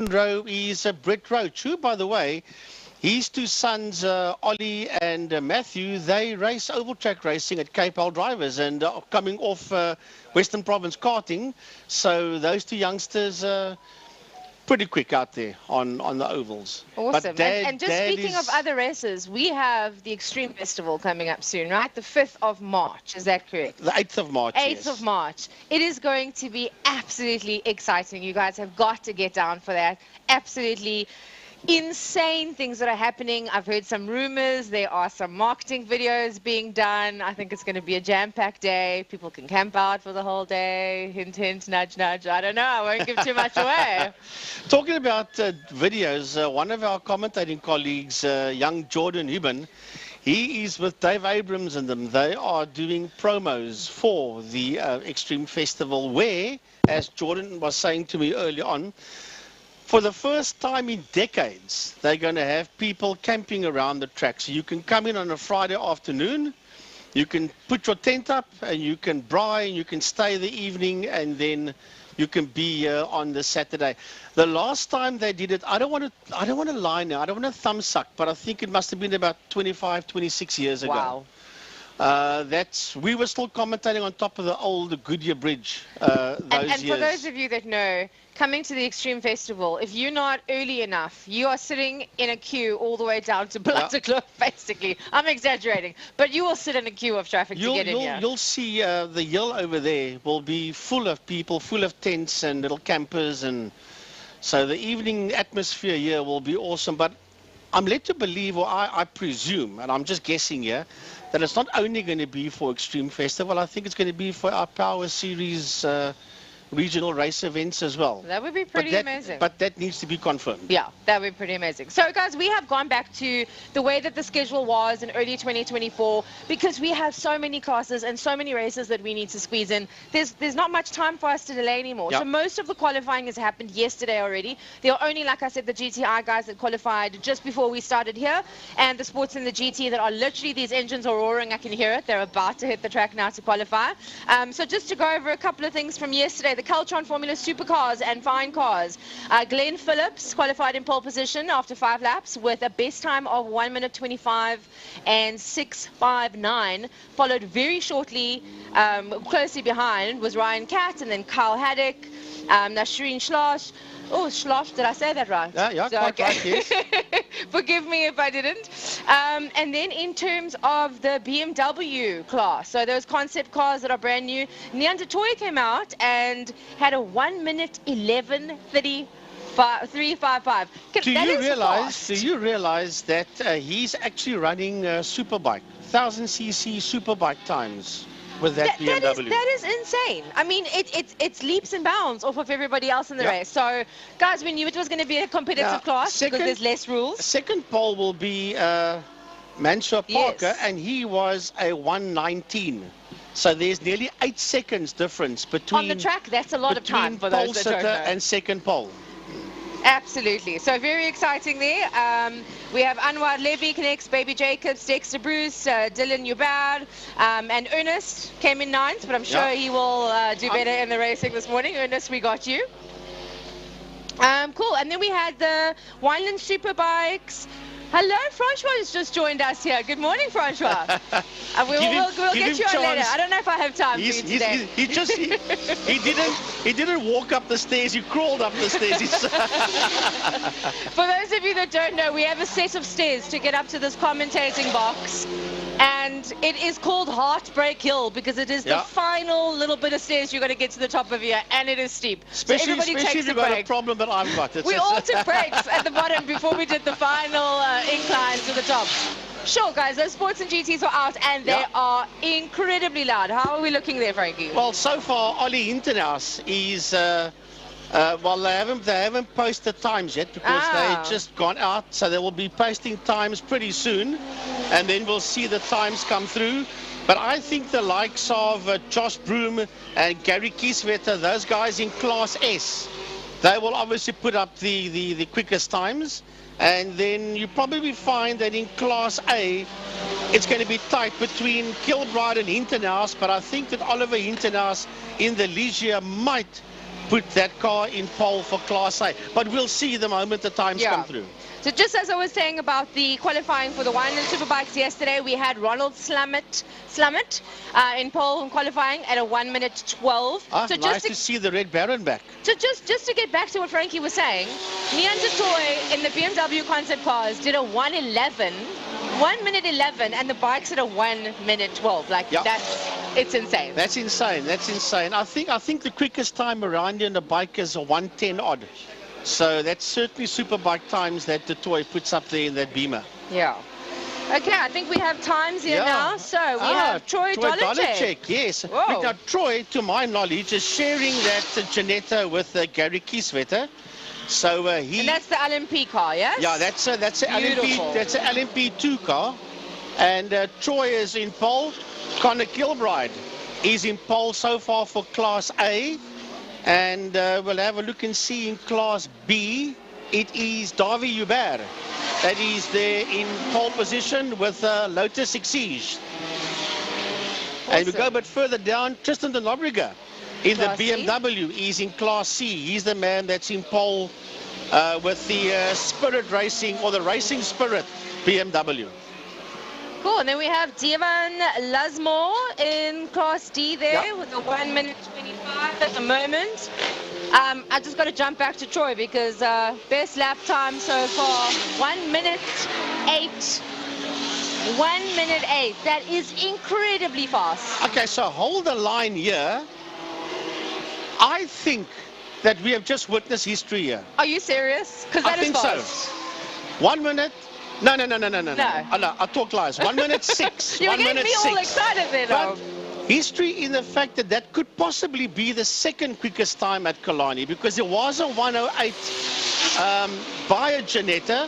row is Brett Roach, who, by the way, his two sons, Ollie and Matthew, they race oval track racing at Cape L Drivers and coming off Western Province karting. So those two youngsters pretty quick out there on the ovals. Awesome. And just speaking of other races, we have the Extreme Festival coming up soon, right? The 5th of March, is that correct? The 8th of March, 8th yes. of March. It is going to be absolutely exciting. You guys have got to get down for that. Absolutely insane things that are happening. I've heard some rumors. There are some marketing videos being done. I think it's going to be a jam-packed day. People can camp out for the whole day. Hint, hint, nudge, nudge. I don't know. I won't give too much away. Talking about videos, one of our commentating colleagues, young Jordan Huben, he is with Dave Abrams and them. They are doing promos for the Extreme Festival where, as Jordan was saying to me earlier on, for the first time in decades, they're going to have people camping around the track. So you can come in on a Friday afternoon, you can put your tent up, and you can braai, and you can stay the evening, and then you can be here on the Saturday. The last time they did it, I don't want to lie now, I don't want to thumb suck, but I think it must have been about 25, 26 years ago. Wow. We were still commentating on top of the old Goodyear Bridge those and years. For those of you that know, coming to the Extreme Festival, if you're not early enough, you are sitting in a queue all the way down to Blatterkloof, basically. I'm exaggerating, but you will sit in a queue of traffic to get in here. You'll see the hill over there will be full of people, full of tents and little campers, and so the evening atmosphere here will be awesome. But I'm led to believe, or I presume, and I'm just guessing here, that it's not only going to be for Extreme Festival. I think it's going to be for our Power Series regional race events as well. That would be pretty amazing. But that needs to be confirmed. Yeah, that would be pretty amazing. So, guys, we have gone back to the way that the schedule was in early 2024 because we have so many classes and so many races that we need to squeeze in. There's not much time for us to delay anymore. Yep. So most of the qualifying has happened yesterday already. There are only, like I said, the GTI guys that qualified just before we started here, and the sports in the GT that are literally, these engines are roaring. I can hear it. They're about to hit the track now to qualify. So just to go over a couple of things from yesterday, the Caltron Formula Supercars and Fine Cars. Glenn Phillips qualified in pole position after 5 laps with a best time of 1 minute 25 and 6:59. Followed very shortly, closely behind, was Ryan Catt and then Kyle Haddock, Nashreen Schloss. Oh, Schloss, did I say that right? Yeah, quite right, yes. Forgive me if I didn't. And then in terms of the BMW class, so those concept cars that are brand new, Neander Toy came out and had a 1 minute 11:35.355. Do you realize that he's actually running a superbike, 1000cc superbike times with that BMW? That is insane. I mean, it's leaps and bounds off of everybody else in the race. So, guys, we knew it was going to be a competitive class because there's less rules. Second pole will be Mansur Parker, and he was a 1:19. So there's nearly 8 seconds difference between... On the track, that's a lot of time for those that don't know. And second pole. Absolutely. So very exciting there. We have Anwar Levy next, Baby Jacobs, Dexter Bruce, Dylan Ubad, and Ernest came in 9th, but I'm sure he will do better in the racing this morning. Ernest, we got you. Cool. And then we had the Wineland Superbikes. Hello, Francois has just joined us here. Good morning, Francois. We'll get you on later. I don't know if I have time for you today. He didn't walk up the stairs. He crawled up the stairs. For those of you that don't know, we have a set of stairs to get up to this commentating box. And it is called Heartbreak Hill because it is the final little bit of stairs you're going to get to the top of here, and it is steep. Especially so everybody takes if you've got a problem that I've got. We all took breaks at the bottom before we did the final incline to the top. Sure, guys, those sports and GTs are out, and they are incredibly loud. How are we looking there, Frankie? Well, so far, Ollie Hintenhuis is... well, they haven't posted times yet because they've just gone out, so they will be posting times pretty soon, and then we'll see the times come through. But I think the likes of Josh Broom and Gary Kieswetter, those guys in Class S, they will obviously put up the quickest times, and then you probably find that in Class A, it's going to be tight between Kilbride and Hintenhuis, but I think that Oliver Hintenhuis in the Ligier might put that car in pole for Class A. But we'll see the moment the times come through. So just as I was saying about the qualifying for the Wineland Superbikes yesterday, we had Ronald Slummett in pole and qualifying at a 1:12. So nice to see the Red Baron back. So just to get back to what Frankie was saying, Nian Toy in the BMW concept cars did a 1:11, and the bikes at a 1:12. Like it's insane. That's insane. That's insane. I think the quickest time around here in the bike is a 1:10 odd. So that's certainly superbike times that the toy puts up there in that Beamer. Yeah. Okay, I think we have times here now. So we have Troy Dolacek. Yes. Look, now, Troy, to my knowledge, is sharing that Janetta with Gary Kieswetter. So and that's the LMP car, yes? Yeah, that's an LMP2 car. And Troy is in pole. Connor Kilbride is in pole so far for Class A. And we'll have a look and see in Class B. It is Davy Hubert that is there in pole position with Lotus Exige. Awesome. And we go a bit further down, Tristan de Nobrega in Class the BMW. He's in Class C. He's the man that's in pole with the Spirit Racing, or the Racing Spirit BMW. Cool, and then we have Devan Lasmore in Class D there with a 1:25 at the moment. I just got to jump back to Troy because best lap time so far, 1:08. 1:08. That is incredibly fast. Okay, so hold the line here. I think that we have just witnessed history here. Are you serious? Because that is fast. I think so. 1 minute. No. Oh, no, I talk lies. 1:06. You're getting me all excited then. But history in the fact that that could possibly be the second quickest time at Killarney, because there was a 1:08 by a Janetta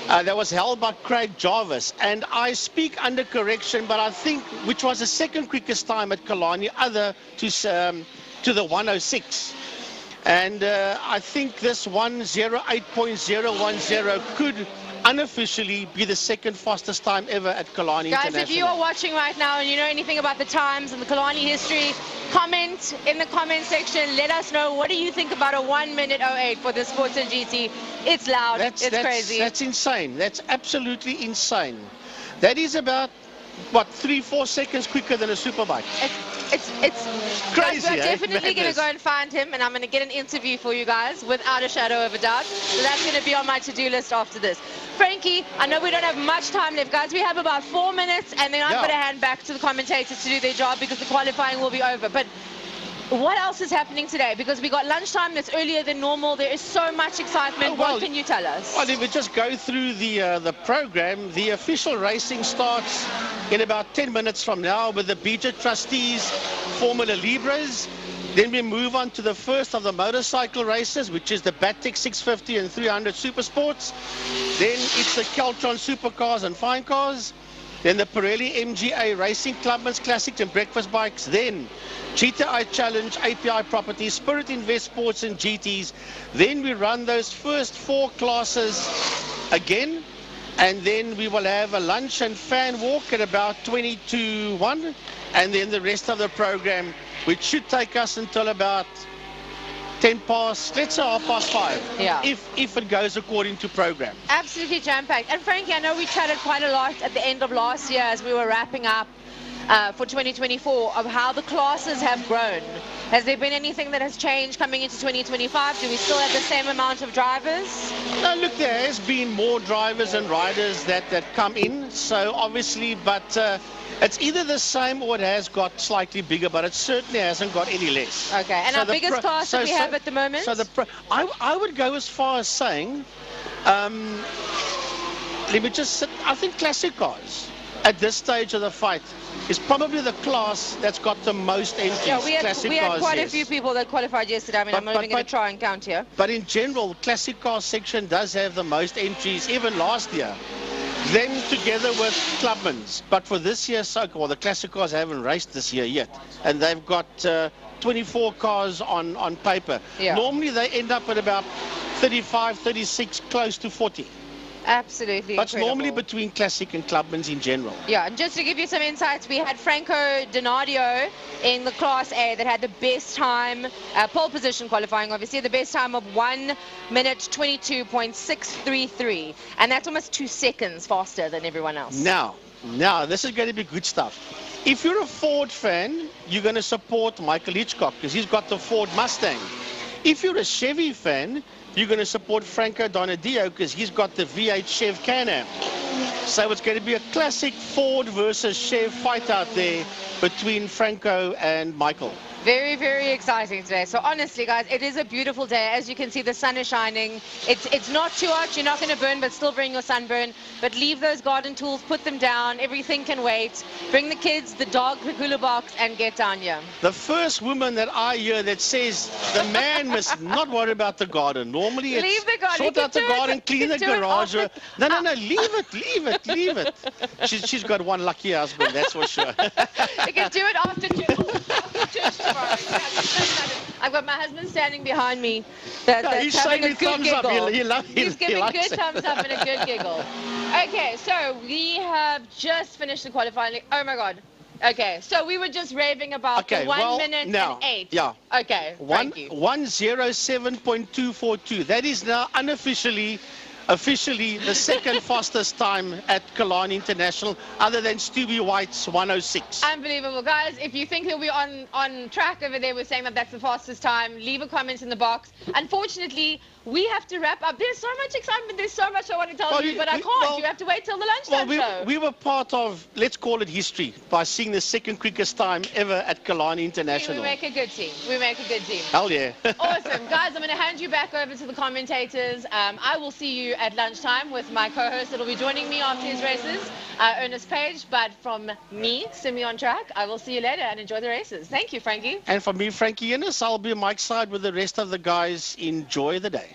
that was held by Craig Jarvis. And I speak under correction, but I think which was the second quickest time at Killarney, other to the 1:06. And I think this 1:08.010 could unofficially be the second fastest time ever at Killarney International. Guys, if you are watching right now and you know anything about the times and the Killarney history, comment in the comment section. Let us know, what do you think about a 1:08 for the Sports and GT? It's loud. It's crazy. That's insane. That's absolutely insane. That is about, what, 3-4 seconds quicker than a superbike. It's crazy. Guys, we're definitely going to go and find him, and I'm going to get an interview for you guys without a shadow of a doubt. So that's going to be on my to-do list after this. Frankie, I know we don't have much time left, guys. We have about 4 minutes, and then I'm going to hand back to the commentators to do their job because the qualifying will be over. But what else is happening today? Because we got lunchtime that's earlier than normal. There is so much excitement. What can you tell us? Well, if we just go through the program, the official racing starts in about 10 minutes from now with the BJ Trustees Formula Libras. Then we move on to the first of the motorcycle races, which is the Batek 650 and 300 Super Sports. Then it's the Keltron Supercars and Fine Cars. Then the Pirelli MGA Racing Clubman's Classics and Breakfast Bikes. Then GTI Challenge, API Properties, Spirit Invest Sports and GTs. Then we run those first 4 classes again. And then we will have a lunch and fan walk at about 20 to 1. And then the rest of the program, which should take us until about 10 past, let's say 5:30. Yeah. If it goes according to program. Absolutely jam-packed. And Frankie, I know we chatted quite a lot at the end of last year as we were wrapping up for 2024 of how the classes have grown. Has there been anything that has changed coming into 2025? Do we still have the same amount of drivers? No, look, there has been more drivers and riders that come in. So obviously, but it's either the same or it has got slightly bigger, but it certainly hasn't got any less. Okay, and so our biggest class that we have at the moment? So I would go as far as saying, let me just, I think classic cars at this stage of the fight is probably the class that's got the most entries. Yeah, we had quite a few people that qualified yesterday. I mean, I'm not even going to try and count here. But in general, classic car section does have the most entries, even last year. Them together with Clubman's. But for this year, well, the classic cars haven't raced this year yet. And they've got 24 cars on paper. Yeah. Normally, they end up at about 35, 36, close to 40. Absolutely That's incredible. normally between classic and clubmen's in general. Yeah, and just to give you some insights, we had Franco Donadio in the Class A that had the best time, pole position qualifying, obviously, the best time of 1 minute 22.633. And that's almost 2 seconds faster than everyone else. Now, this is going to be good stuff. If you're a Ford fan, you're going to support Michael Hitchcock because he's got the Ford Mustang. If you're a Chevy fan, you're going to support Franco Donadio because he's got the V8 Chev Can-Am. So it's going to be a classic Ford versus Chev fight out there between Franco and Michael. Very, very exciting today. So honestly, guys, it is a beautiful day. As you can see, the sun is shining. It's not too hot. You're not going to burn, but still bring your sunburn. But leave those garden tools, put them down. Everything can wait. Bring the kids, the dog, the cooler box, and get down here. The first woman that I hear that says the man must not worry about the garden. Normally it's leave the garden. Sort out the garden, clean the garage. No, leave it. She's got one lucky husband, that's for sure. You can do it after church tomorrow. I've got my husband standing behind me. He's having a showing good thumbs up. giggle. He's giving likes good it. thumbs up and a good giggle. Okay, so we have just finished the qualifying. Oh my God. Okay, so we were just raving about the 1 minute and 8. Yeah. Okay, thank you. 1:07.242. That is now officially the second fastest time at Killarney International, other than Stubby White's 1:06. Unbelievable, guys. If you think he'll be on track over there, we're saying that that's the fastest time. Leave a comment in the box. Unfortunately, we have to wrap up. There's so much excitement. There's so much I want to tell you, but I can't. You have to wait till the lunchtime show. We were part of, let's call it history, by seeing the second quickest time ever at Killarney International. We make a good team. We make a good team. Hell yeah. Awesome. Guys, I'm going to hand you back over to the commentators. I will see you at lunchtime with my co-host that will be joining me after his races, Ernest Page. But from me, Simi on track, I will see you later and enjoy the races. Thank you, Frankie. And from me, Frankie Innes, I'll be on Mike's side with the rest of the guys. Enjoy the day.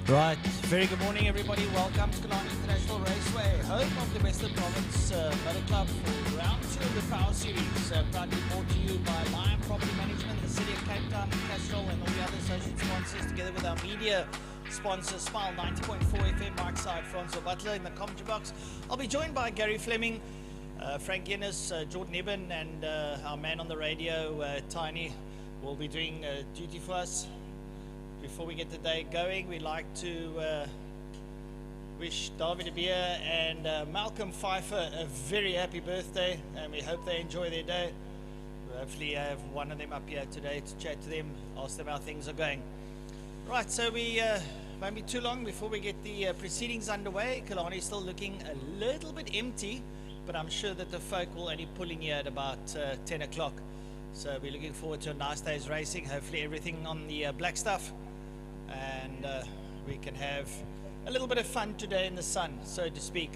Right, very good morning everybody. Welcome to Killarney International Raceway, home of the Western Province Motor Club for round 2 of the Power Series. Proudly brought to you by Lion Property Management, the City of Cape Town, Castrol and all the other associate sponsors, together with our media sponsor, Smile 90.4 FM, Mark Side, Francois Butler in the commentary box. I'll be joined by Gary Fleming, Frank Guinness, Jordan Eben, and our man on the radio, Tiny, will be doing duty for us. Before we get the day going, we'd like to wish David Abia and Malcolm Pfeiffer a very happy birthday, and we hope they enjoy their day. We'll hopefully have one of them up here today to chat to them, ask them how things are going. Right, so we won't be too long before we get the proceedings underway. Killarney is still looking a little bit empty, but I'm sure that the folk will only pull in here at about 10 o'clock. So we're looking forward to a nice day's racing, hopefully everything on the black stuff. And we can have a little bit of fun today in the sun, so to speak.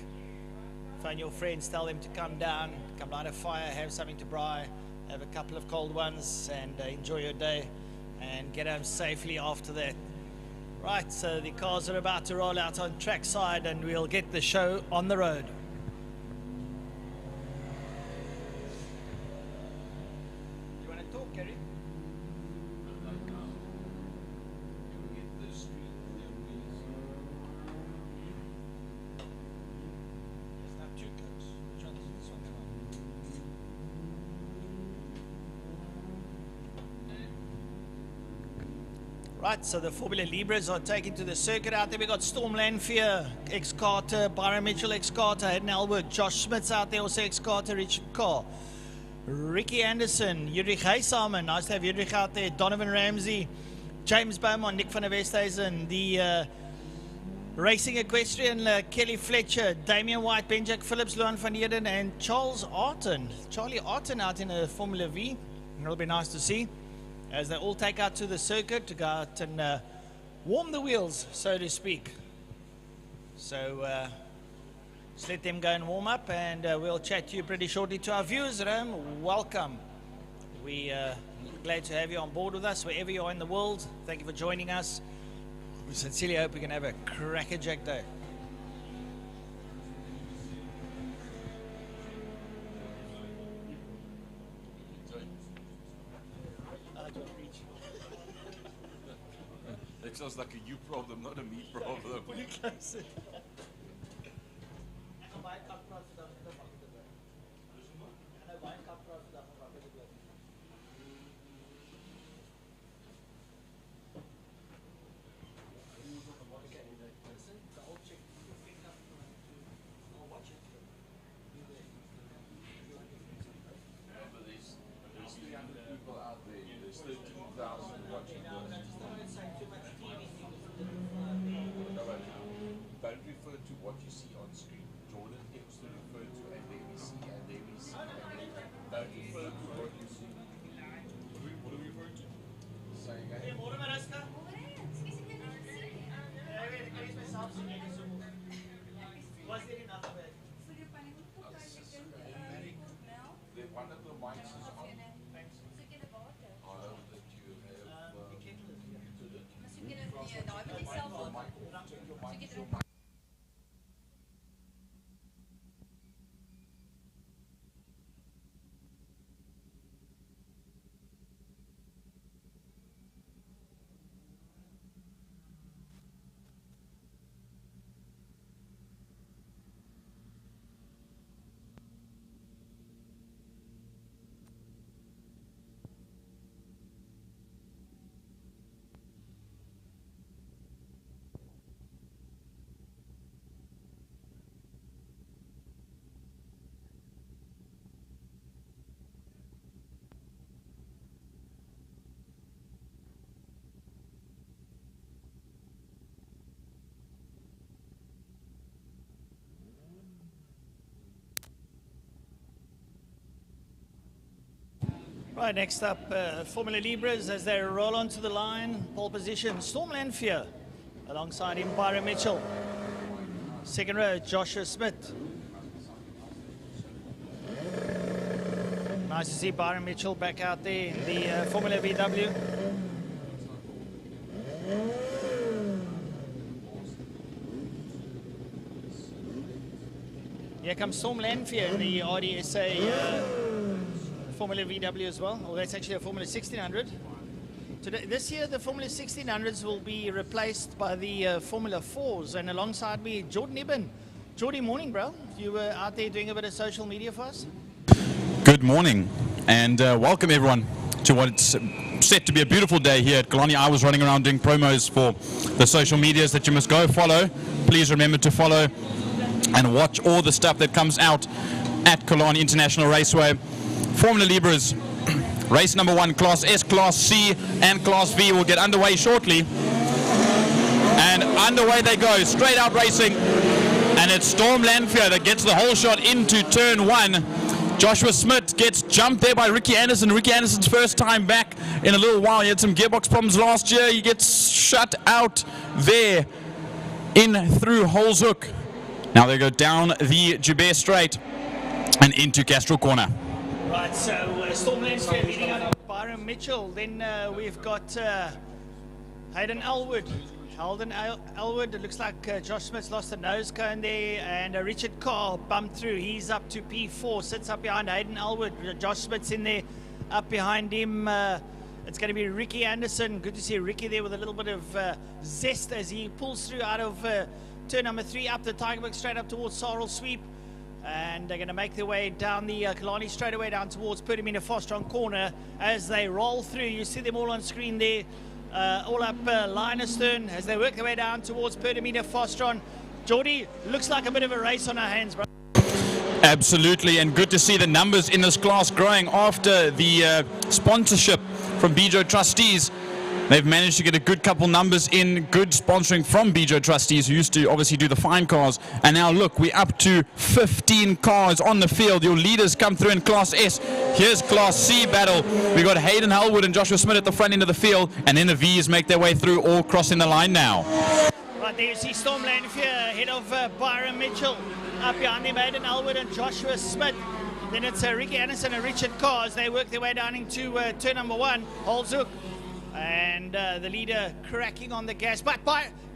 Phone your friends, tell them to come down, come light a fire, have something to braai, have a couple of cold ones, and enjoy your day and get home safely after that. Right, so the cars are about to roll out on trackside and we'll get the show on the road. You want to talk, Gary? Right, so the Formula Libras are taken to the circuit out there. We've got Storm Lanfear, ex-Carter, Byron Mitchell, ex-Carter, Hayden Elwood, Josh Smith's out there, also ex-Carter, Richard Carr, Ricky Anderson, Jurich Heisamen, nice to have Jurich out there, Donovan Ramsey, James Beaumont, Nick van der Westhuizen, the Racing Equestrian, Kelly Fletcher, Damian White, Benjack Phillips, Luan van Heerden, and Charlie Arton out in a Formula V. It'll be nice to see as they all take out to the circuit to go out and warm the wheels, so to speak. So just let them go and warm up, and we'll chat to you pretty shortly. To our viewers at home, welcome. We're glad to have you on board with us wherever you are in the world. Thank you for joining us. We sincerely hope we can have a crackerjack day. It sounds like a you problem, not a me problem. Pretty close. There's 300 people out there, there's 13,000 watching this. Don't refer to what you see on screen. Jordan tends to refer to and ABC and ABC and don't refer to what you see. What are we referring to? Say again. Was there enough of it? One of the mics is on. I hope that you have Right, next up, Formula Libras as they roll onto the line. Pole position, Storm Lanfear. Alongside him, Byron Mitchell. Second row, Joshua Smith. Nice to see Byron Mitchell back out there in the Formula VW. Here comes Storm Lanfear in the RDSA Formula VW as well. Well, that's actually a Formula 1600. This year, the Formula 1600s will be replaced by the Formula 4s. And alongside me, Jordan Ibben. Jordy, morning, bro. You were out there doing a bit of social media for us? Good morning, and welcome everyone to what's set to be a beautiful day here at Killarney. I was running around doing promos for the social medias that you must go follow. Please remember to follow and watch all the stuff that comes out at Killarney International Raceway. Formula Libras, race number 1, Class S, Class C, and Class V will get underway shortly. And underway they go, straight out racing. And it's Storm Lanfear that gets the whole shot into turn 1. Joshua Smith gets jumped there by Ricky Anderson. Ricky Anderson's first time back in a little while. He had some gearbox problems last year. He gets shut out there in through Holzhoek. Now they go down the Joubert Straight and into Castro Corner. Right, so Storm Lanfear leading out of Byron Mitchell. Then we've got Hayden Elwood. Elwood, it looks like Josh Smith's lost the nose cone there, and Richard Carr bumped through. He's up to P4, sits up behind Hayden Elwood. Josh Smith's in there, up behind him. It's going to be Ricky Anderson. Good to see Ricky there with a little bit of zest as he pulls through out of turn number 3 up the Tigerberg straight up towards Sorrel Sweep. And they're going to make their way down the Killarney straightaway down towards Pertamina Fostron Corner as they roll through. You see them all on screen there. All up Linestone as they work their way down towards Pertamina Fostron. Geordie, looks like a bit of a race on our hands, bro. Absolutely, and good to see the numbers in this class growing after the sponsorship from Bijo Trustees. They've managed to get a good couple numbers in, good sponsoring from Bijo Trustees, who used to obviously do the fine cars. And now look, we're up to 15 cars on the field. Your leaders come through in Class S. Here's Class C battle. We've got Hayden Elwood and Joshua Smith at the front end of the field, and then the V's make their way through, all crossing the line now. Right there you see Storm Lanfear ahead of Byron Mitchell. Up behind him, Hayden Elwood and Joshua Smith. Then it's Ricky Anderson and Richard Carr as they work their way down into turn number 1, Holzhoek. And the leader cracking on the gas. But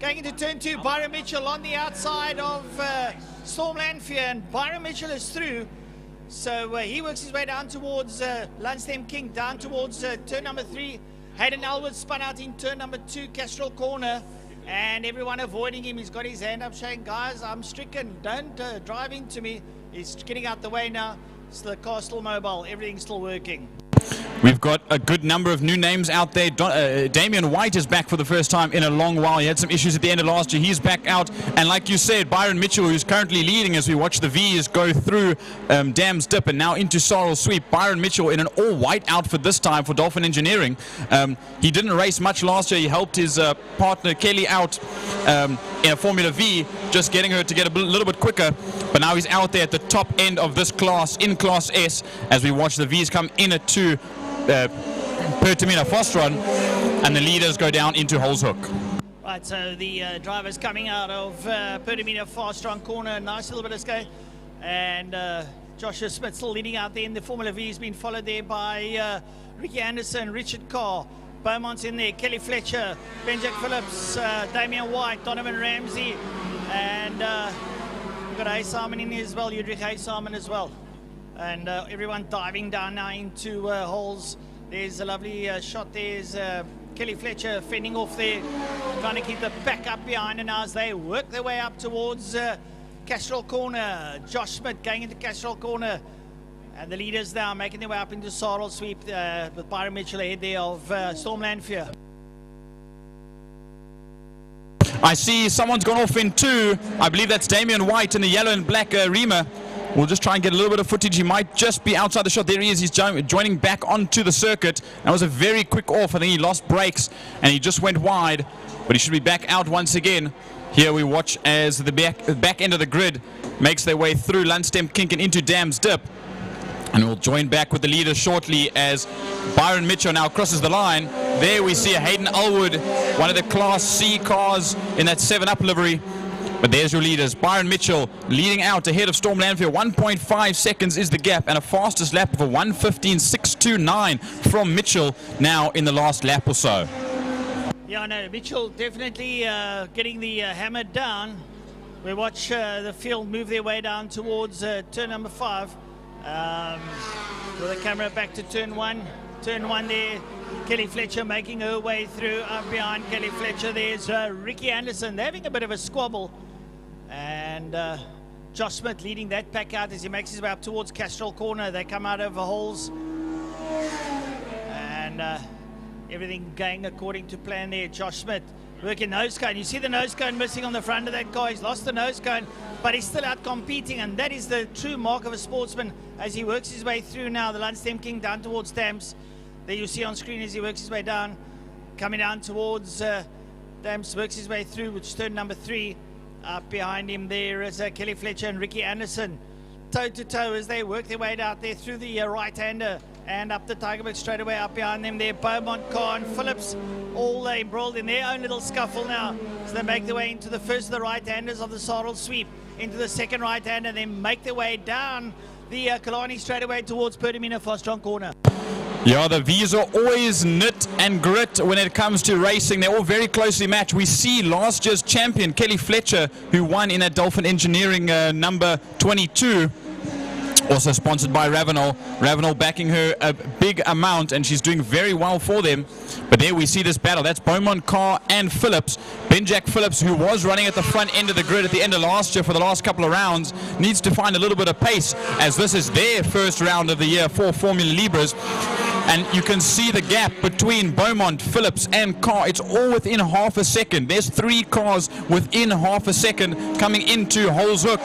going into turn 2, Byron Mitchell on the outside of Storm Lanfear, and Byron Mitchell is through. So he works his way down towards Lunstem King, down towards turn number 3. Hayden Elwood spun out in turn number 2, Castrol Corner, and everyone avoiding him. He's got his hand up saying, guys, I'm stricken, don't drive into me. He's getting out the way now. It's the car still mobile, everything's still working. We've got a good number of new names out there. Damian White is back for the first time in a long while. He had some issues at the end of last year. He's back out. And like you said, Byron Mitchell, who's currently leading as we watch the V's go through Dam's Dip and now into Sorrel Sweep. Byron Mitchell in an all-white outfit this time for Dolphin Engineering. He didn't race much last year. He helped his partner Kelly out in a Formula V, just getting her to get a little bit quicker. But now he's out there at the top end of this class in Class S as we watch the V's come in at 2 Pertamina Fostron, and the leaders go down into Holzhoek. Right, so the drivers coming out of Pertamina Fostron Corner, nice little bit of skate, and Joshua Smith still leading out there in the Formula V. He's been followed there by Ricky Anderson, Richard Carr, Beaumont's in there, Kelly Fletcher, Benjack Phillips, Damian White, Donovan Ramsey, and we've got Hay Simon in there as well, Udrich Hay Simon as well. And everyone diving down now into holes. There's a lovely shot. There's Kelly Fletcher fending off there, trying to keep the back up behind. And as they work their way up towards Castrol Corner, Josh Smith going into Castrol Corner. And the leaders now making their way up into Sorrel Sweep with Byron Mitchell ahead there of Storm Lanfear. I see someone's gone off in 2. I believe that's Damian White in the yellow and black Rima. We'll just try and get a little bit of footage. He might just be outside the shot. There he is. He's joining back onto the circuit. That was a very quick off. I think he lost brakes and he just went wide. But he should be back out once again. Here we watch as the back end of the grid makes their way through Lunstem Kink and into Dam's Dip. And we'll join back with the leaders shortly as Byron Mitchell now crosses the line. There we see a Hayden Elwood, one of the Class C cars in that 7-Up livery. But there's your leaders. Byron Mitchell leading out ahead of Storm Lanfear. 1.5 seconds is the gap, and a fastest lap of a 1:15.629 from Mitchell now in the last lap or so. Yeah, no, Mitchell definitely getting the hammer down. We watch the field move their way down towards turn number 5. With the camera back to turn 1. Turn 1 there. Kelly Fletcher making her way through. Up behind Kelly Fletcher, there's Ricky Anderson. They're having a bit of a squabble. And Josh Smith leading that pack out as he makes his way up towards Castrol Corner. They come out of the holes. And everything going according to plan there. Josh Smith working nose cone. You see the nose cone missing on the front of that car. He's lost the nose cone, but he's still out competing. And that is the true mark of a sportsman as he works his way through now. The Lundstem King down towards Damps. There you see on screen as he works his way down. Coming down towards Damps, works his way through, which is turn number 3. Up behind him there is Kelly Fletcher and Ricky Anderson, toe to toe as they work their way out there through the right-hander and up the Tigerbird straight away. Up behind them there, Beaumont, Carr and Phillips, all embroiled in their own little scuffle now. So they make their way into the first of the right-handers of the Sarl sweep, into the second right-hander, then make their way down the Killarney straight away towards Perdamina Fostron Corner. Yeah, the V's are always knit and grit when it comes to racing. They're all very closely matched. We see last year's champion, Kelly Fletcher, who won in that Dolphin Engineering number 22, also sponsored by Ravenel. Ravenel backing her a big amount, and she's doing very well for them. But there we see this battle. That's Beaumont, Carr and Phillips. Benjack Phillips, who was running at the front end of the grid at the end of last year for the last couple of rounds, needs to find a little bit of pace, as this is their first round of the year for Formula Libras. And you can see the gap between Beaumont, Phillips and Carr. It's all within half a second. There's 3 cars within half a second coming into Holshoek.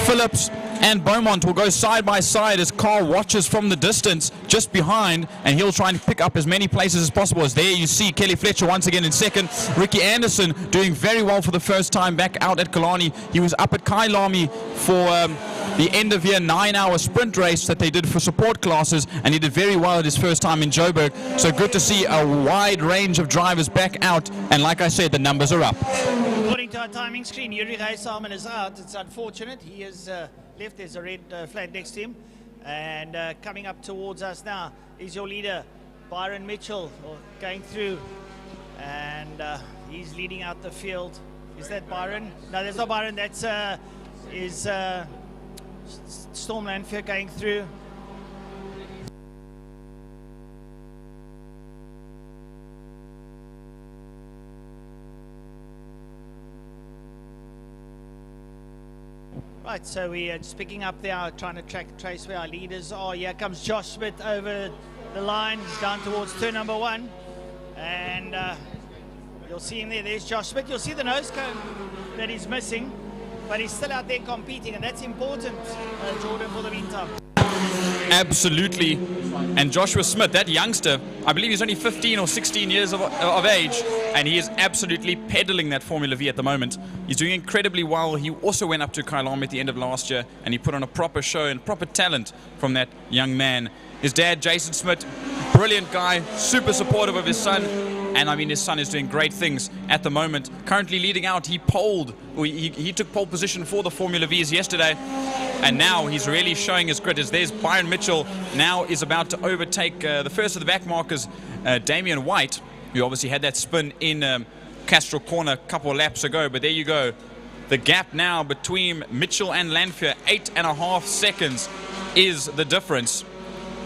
Phillips and Beaumont will go side by side as Carr watches from the distance just behind, and he'll try and pick up as many places as possible. As there you see Kelly Fletcher once again in second. Ricky Anderson doing very well for the first time back out at Killarney. He was up at Killarney for the end of year 9-hour sprint race that they did for support classes, and he did very well at his first time in Joburg. So good to see a wide range of drivers back out, and like I said, the numbers are up. According to our timing screen, Yuri Reisalman is out. It's unfortunate. He is left. There's a red flag next to him. And coming up towards us now is your leader, Byron Mitchell, going through. And he's leading out the field. Is that Byron? No, that's not Byron. That's Storm Lanfear going through. Right, so we are just picking up there, trying to trace where our leaders are. Here comes Josh Smith over the line, down towards turn number 1. And you'll see him there. There's Josh Smith. You'll see the nose cone that he's missing, but he's still out there competing, and that's important, Jordan, for the meantime. Absolutely. And Joshua Smith, that youngster, I believe he's only 15 or 16 years of age, and he is absolutely peddling that Formula V at the moment. He's doing incredibly well. He also went up to Killarney at the end of last year, and he put on a proper show and proper talent from that young man. His dad, Jason Smith, brilliant guy, super supportive of his son, and I mean his son is doing great things at the moment. Currently leading out, he took pole position for the Formula Vs yesterday, and now he's really showing his grit. As there's Byron Mitchell now is about to overtake the first of the back markers, Damian White, who obviously had that spin in Castrol Corner a couple of laps ago. But there you go. The gap now between Mitchell and Lanfear, 8.5 seconds is the difference.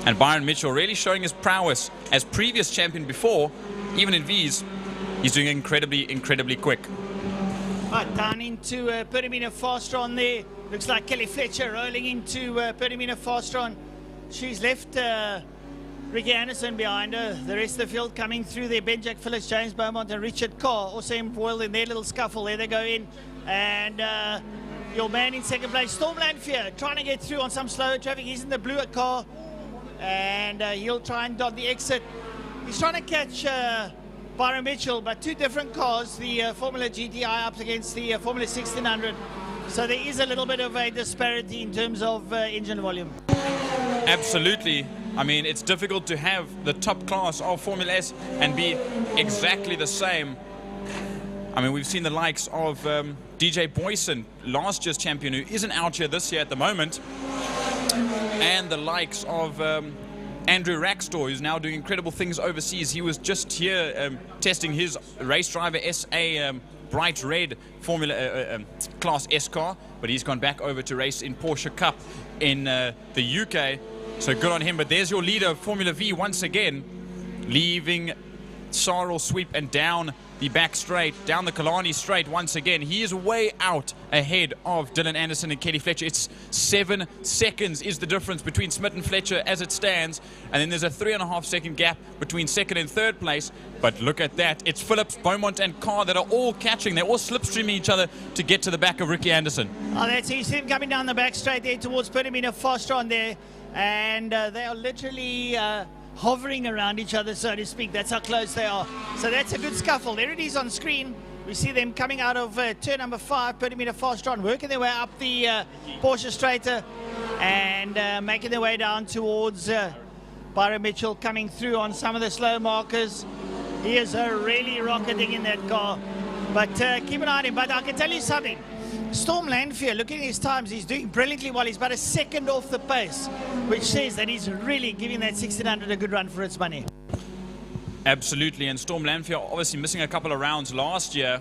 And Byron Mitchell really showing his prowess as previous champion before, even in V's. He's doing incredibly, incredibly quick. Right, down into Perdamina Fastron there. Looks like Kelly Fletcher rolling into Perdamina Fastron. She's left Ricky Anderson behind her. The rest of the field coming through there. Benjack Phillips, James Beaumont and Richard Carr also embroiled in their little scuffle. There they go in. And your man in second place, Storm Lanfear, trying to get through on some slower traffic. He's in the blue car. And he'll try and dot the exit. He's trying to catch Byron Mitchell, but 2 different cars, the Formula GTI up against the Formula 1600. So there is a little bit of a disparity in terms of engine volume. Absolutely. I mean, it's difficult to have the top class of Formula S and be exactly the same. I mean, we've seen the likes of DJ Boyson, last year's champion, who isn't out here this year at the moment, and the likes of Andrew Rackstore, who's now doing incredible things overseas. He was just here testing his race driver SA bright red Formula Class S car, but he's gone back over to race in Porsche Cup in the UK. So good on him. But there's your leader of Formula V once again, leaving Sarl sweep and down the back straight, down the Killarney straight once again. He is way out ahead of Dylan Anderson and Kelly Fletcher. It's 7 seconds is the difference between Smith and Fletcher as it stands, and then there's a 3.5 second gap between second and third place. But look at that, it's Phillips, Beaumont and Carr that are all catching. They're all slipstreaming each other to get to the back of Ricky Anderson. Oh, that's you see him coming down the back straight there towards Pertamina Fostron there, and they are literally hovering around each other, so to speak. That's how close they are. So that's a good scuffle. There it is on screen. We see them coming out of turn number 5, Pertamina Fostron, working their way up the Porsche straighter and making their way down towards Byron Mitchell, coming through on some of the slow markers. He is really rocketing in that car, but keep an eye on him. But I can tell you something, Storm Lanfear, looking at his times, he's doing brilliantly well. He's about a second off the pace, which says that he's really giving that 1600 a good run for its money. Absolutely, and Storm Lanfear obviously missing a couple of rounds last year.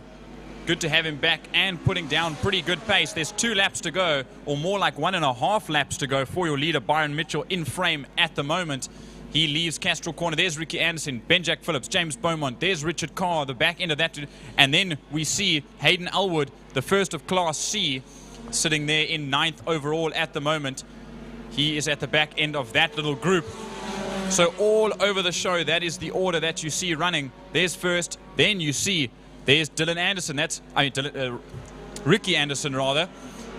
Good to have him back and putting down pretty good pace. There's 2 laps to go, or more like 1.5 laps to go for your leader, Byron Mitchell, in frame at the moment. He leaves Castrol Corner. There's Ricky Anderson, Ben-Jack Phillips, James Beaumont. There's Richard Carr, the back end of that. And then we see Hayden Elwood, the first of Class C, sitting there in 9th overall at the moment. He is at the back end of that little group. So all over the show, that is the order that you see running. There's first, then you see there's Dylan Anderson. Ricky Anderson, rather.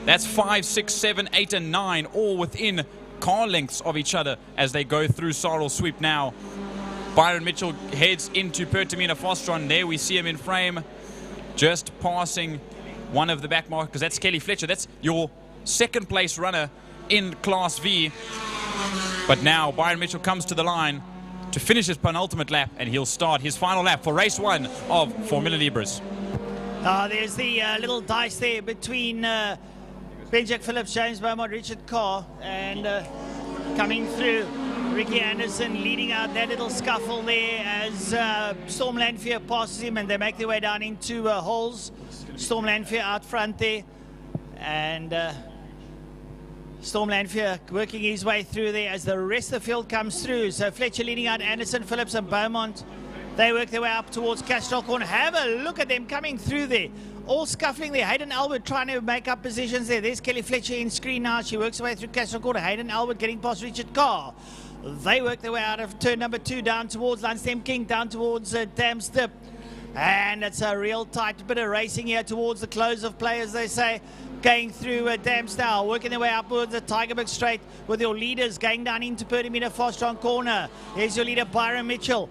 That's 5, 6, 7, 8, and 9, all within car lengths of each other as they go through Sarl sweep now. Byron Mitchell heads into Pertamina Fostron. There we see him in frame, just passing one of the back markers, because that's Kelly Fletcher. That's your second place runner in Class V. But now Byron Mitchell comes to the line to finish his penultimate lap, and he'll start his final lap for race 1 of Formula Libres. There's the little dice there between Ben-Jack Phillips, James Beaumont, Richard Carr, and coming through Ricky Anderson, leading out that little scuffle there as Storm Lanfear passes him, and they make their way down into holes. Storm Lanfear out front there, and Storm Lanfear working his way through there as the rest of the field comes through. So Fletcher leading out Anderson, Phillips and Beaumont. They work their way up towards Castrol Corner. Have a look at them coming through there. All scuffling there. Hayden Elwood trying to make up positions there. There's Kelly Fletcher in screen now. She works her way through Castrol Corner. Hayden Elwood getting past Richard Carr. They work their way out of turn number 2 down towards Lansdowne King, down towards Damstip. And it's a real tight bit of racing here towards the close of play, as they say. Going through Damstow, working their way upwards the Tigerberg Straight with your leaders going down into Pertamina Fostron Corner. Here's your leader, Byron Mitchell.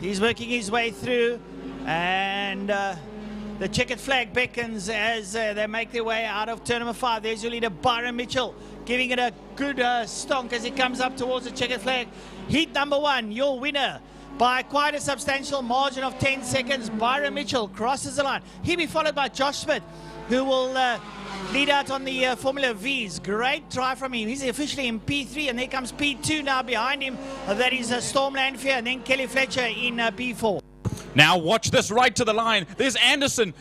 He's working his way through, and the checkered flag beckons as they make their way out of turn number 5. There's your leader, Byron Mitchell, giving it a good stonk as he comes up towards the checkered flag. Heat number 1, your winner by quite a substantial margin of 10 seconds. Byron Mitchell crosses the line. He'll be followed by Josh Smith, who will lead out on the Formula Vs. Great drive from him. He's officially in P3, and there comes P2 now behind him. That is Storm Lanfear, and then Kelly Fletcher in P4. Now watch this, right to the line. There's Anderson,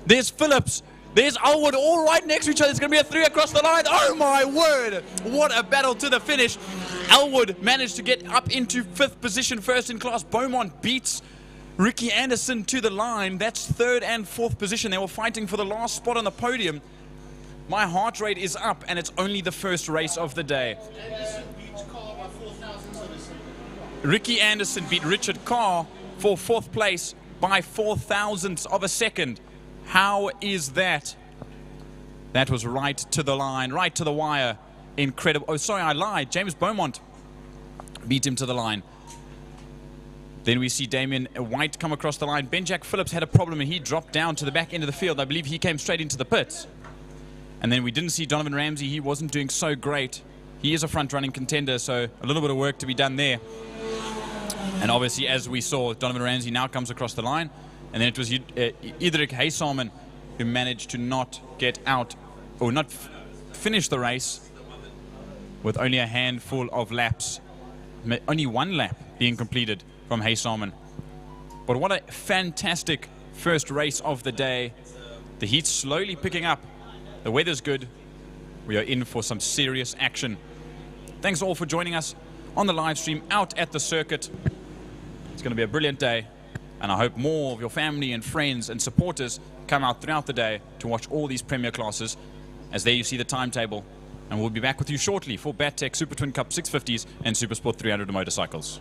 there's Phillips, there's Elwood, all right next to each other. It's going to be a 3 across the line. Oh my word, what a battle to the finish. Elwood managed to get up into 5th position, first in class. Beaumont beats Ricky Anderson to the line. That's 3rd and 4th position. They were fighting for the last spot on the podium. My heart rate is up, and it's only the first race of the day. Ricky Anderson beat Richard Carr for 4th place by 4 thousandths of a second. How is that? That was right to the line, right to the wire. Incredible. Oh, sorry, I lied. James Beaumont beat him to the line. Then we see Damien White come across the line. Ben-Jack Phillips had a problem, and he dropped down to the back end of the field. I believe he came straight into the pits. And then we didn't see Donovan Ramsey. He wasn't doing so great. he is a front-running contender, so a little bit of work to be done there. And obviously, as we saw, Donovan Ramsey now comes across the line, and then it was Idrik Haysalmen who managed to not get out, or not finish the race with only a handful of laps. Only one lap being completed from Haysalmen. But what a fantastic first race of the day. The heat's slowly picking up. The weather's good. We are in for some serious action. Thanks all for joining us on the live stream out at the circuit. It's going to be a brilliant day, and I hope more of your family and friends and supporters come out throughout the day to watch all these premier classes. As there you see the timetable, and we'll be back with you shortly for BATTEC Super Twin Cup 650s and Super Sport 300 motorcycles.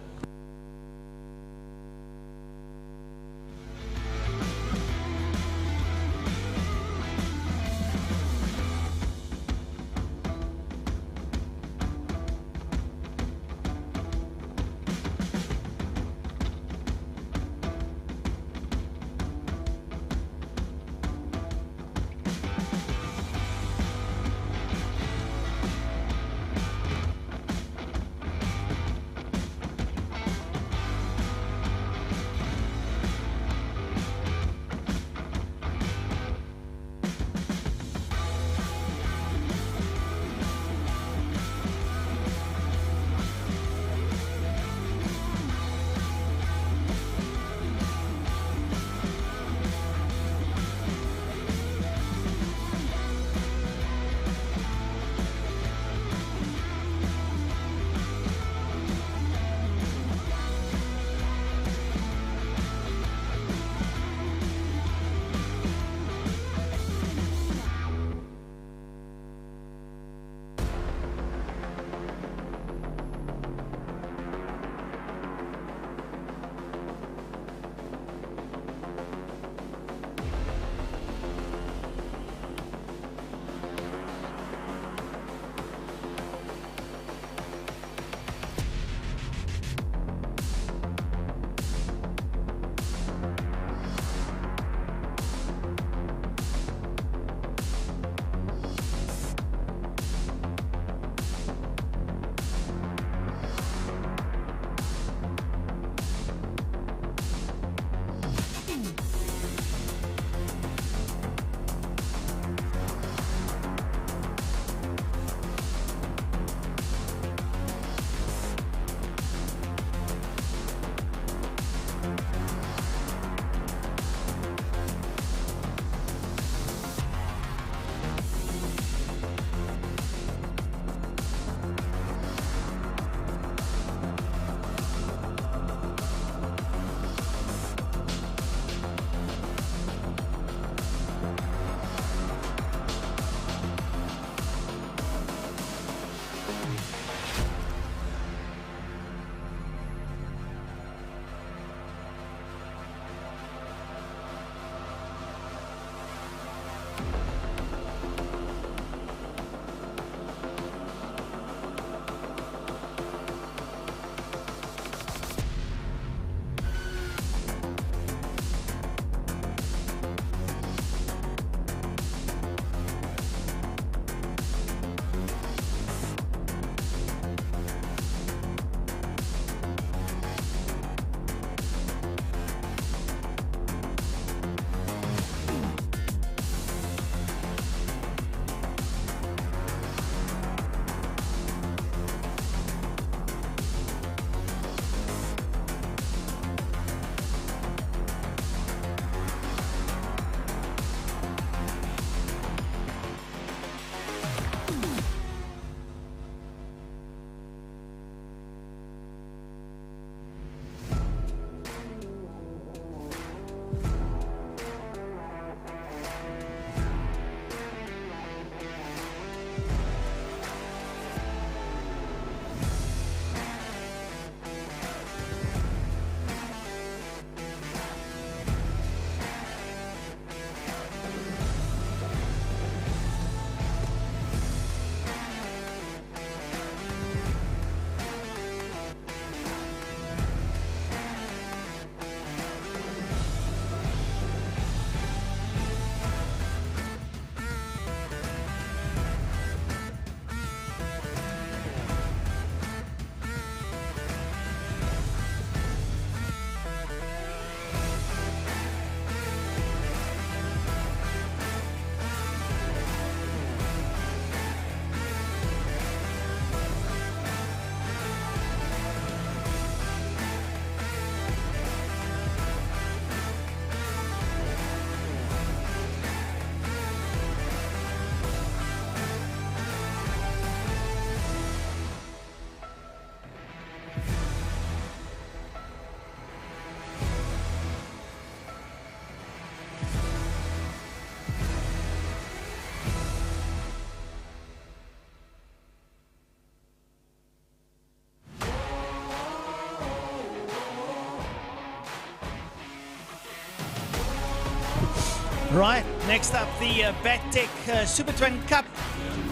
Right, next up the Battec Super Twin Cup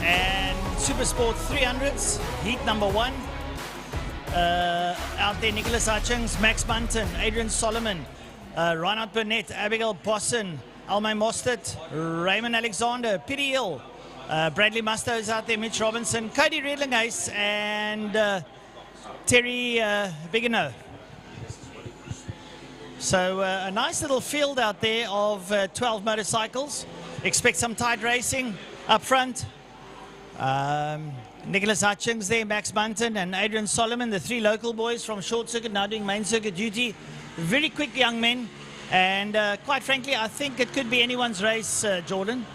and Super Sport 300s, heat number 1. Out there, Nicholas Hutchings, Max Bunton, Adrian Solomon, Reinhard Burnett, Abigail Bosson, Almay Mostert, Raymond Alexander, Pity Hill, Bradley Musto is out there, Mitch Robinson, Cody Redlinghuyse, and Terry Bigelow. So a nice little field out there of 12 motorcycles. Expect some tight racing up front. Nicholas Hutchings there, Max Bunton and Adrian Solomon, the 3 local boys from short circuit, now doing main circuit duty. Very quick young men. And quite frankly, I think it could be anyone's race, Jordan.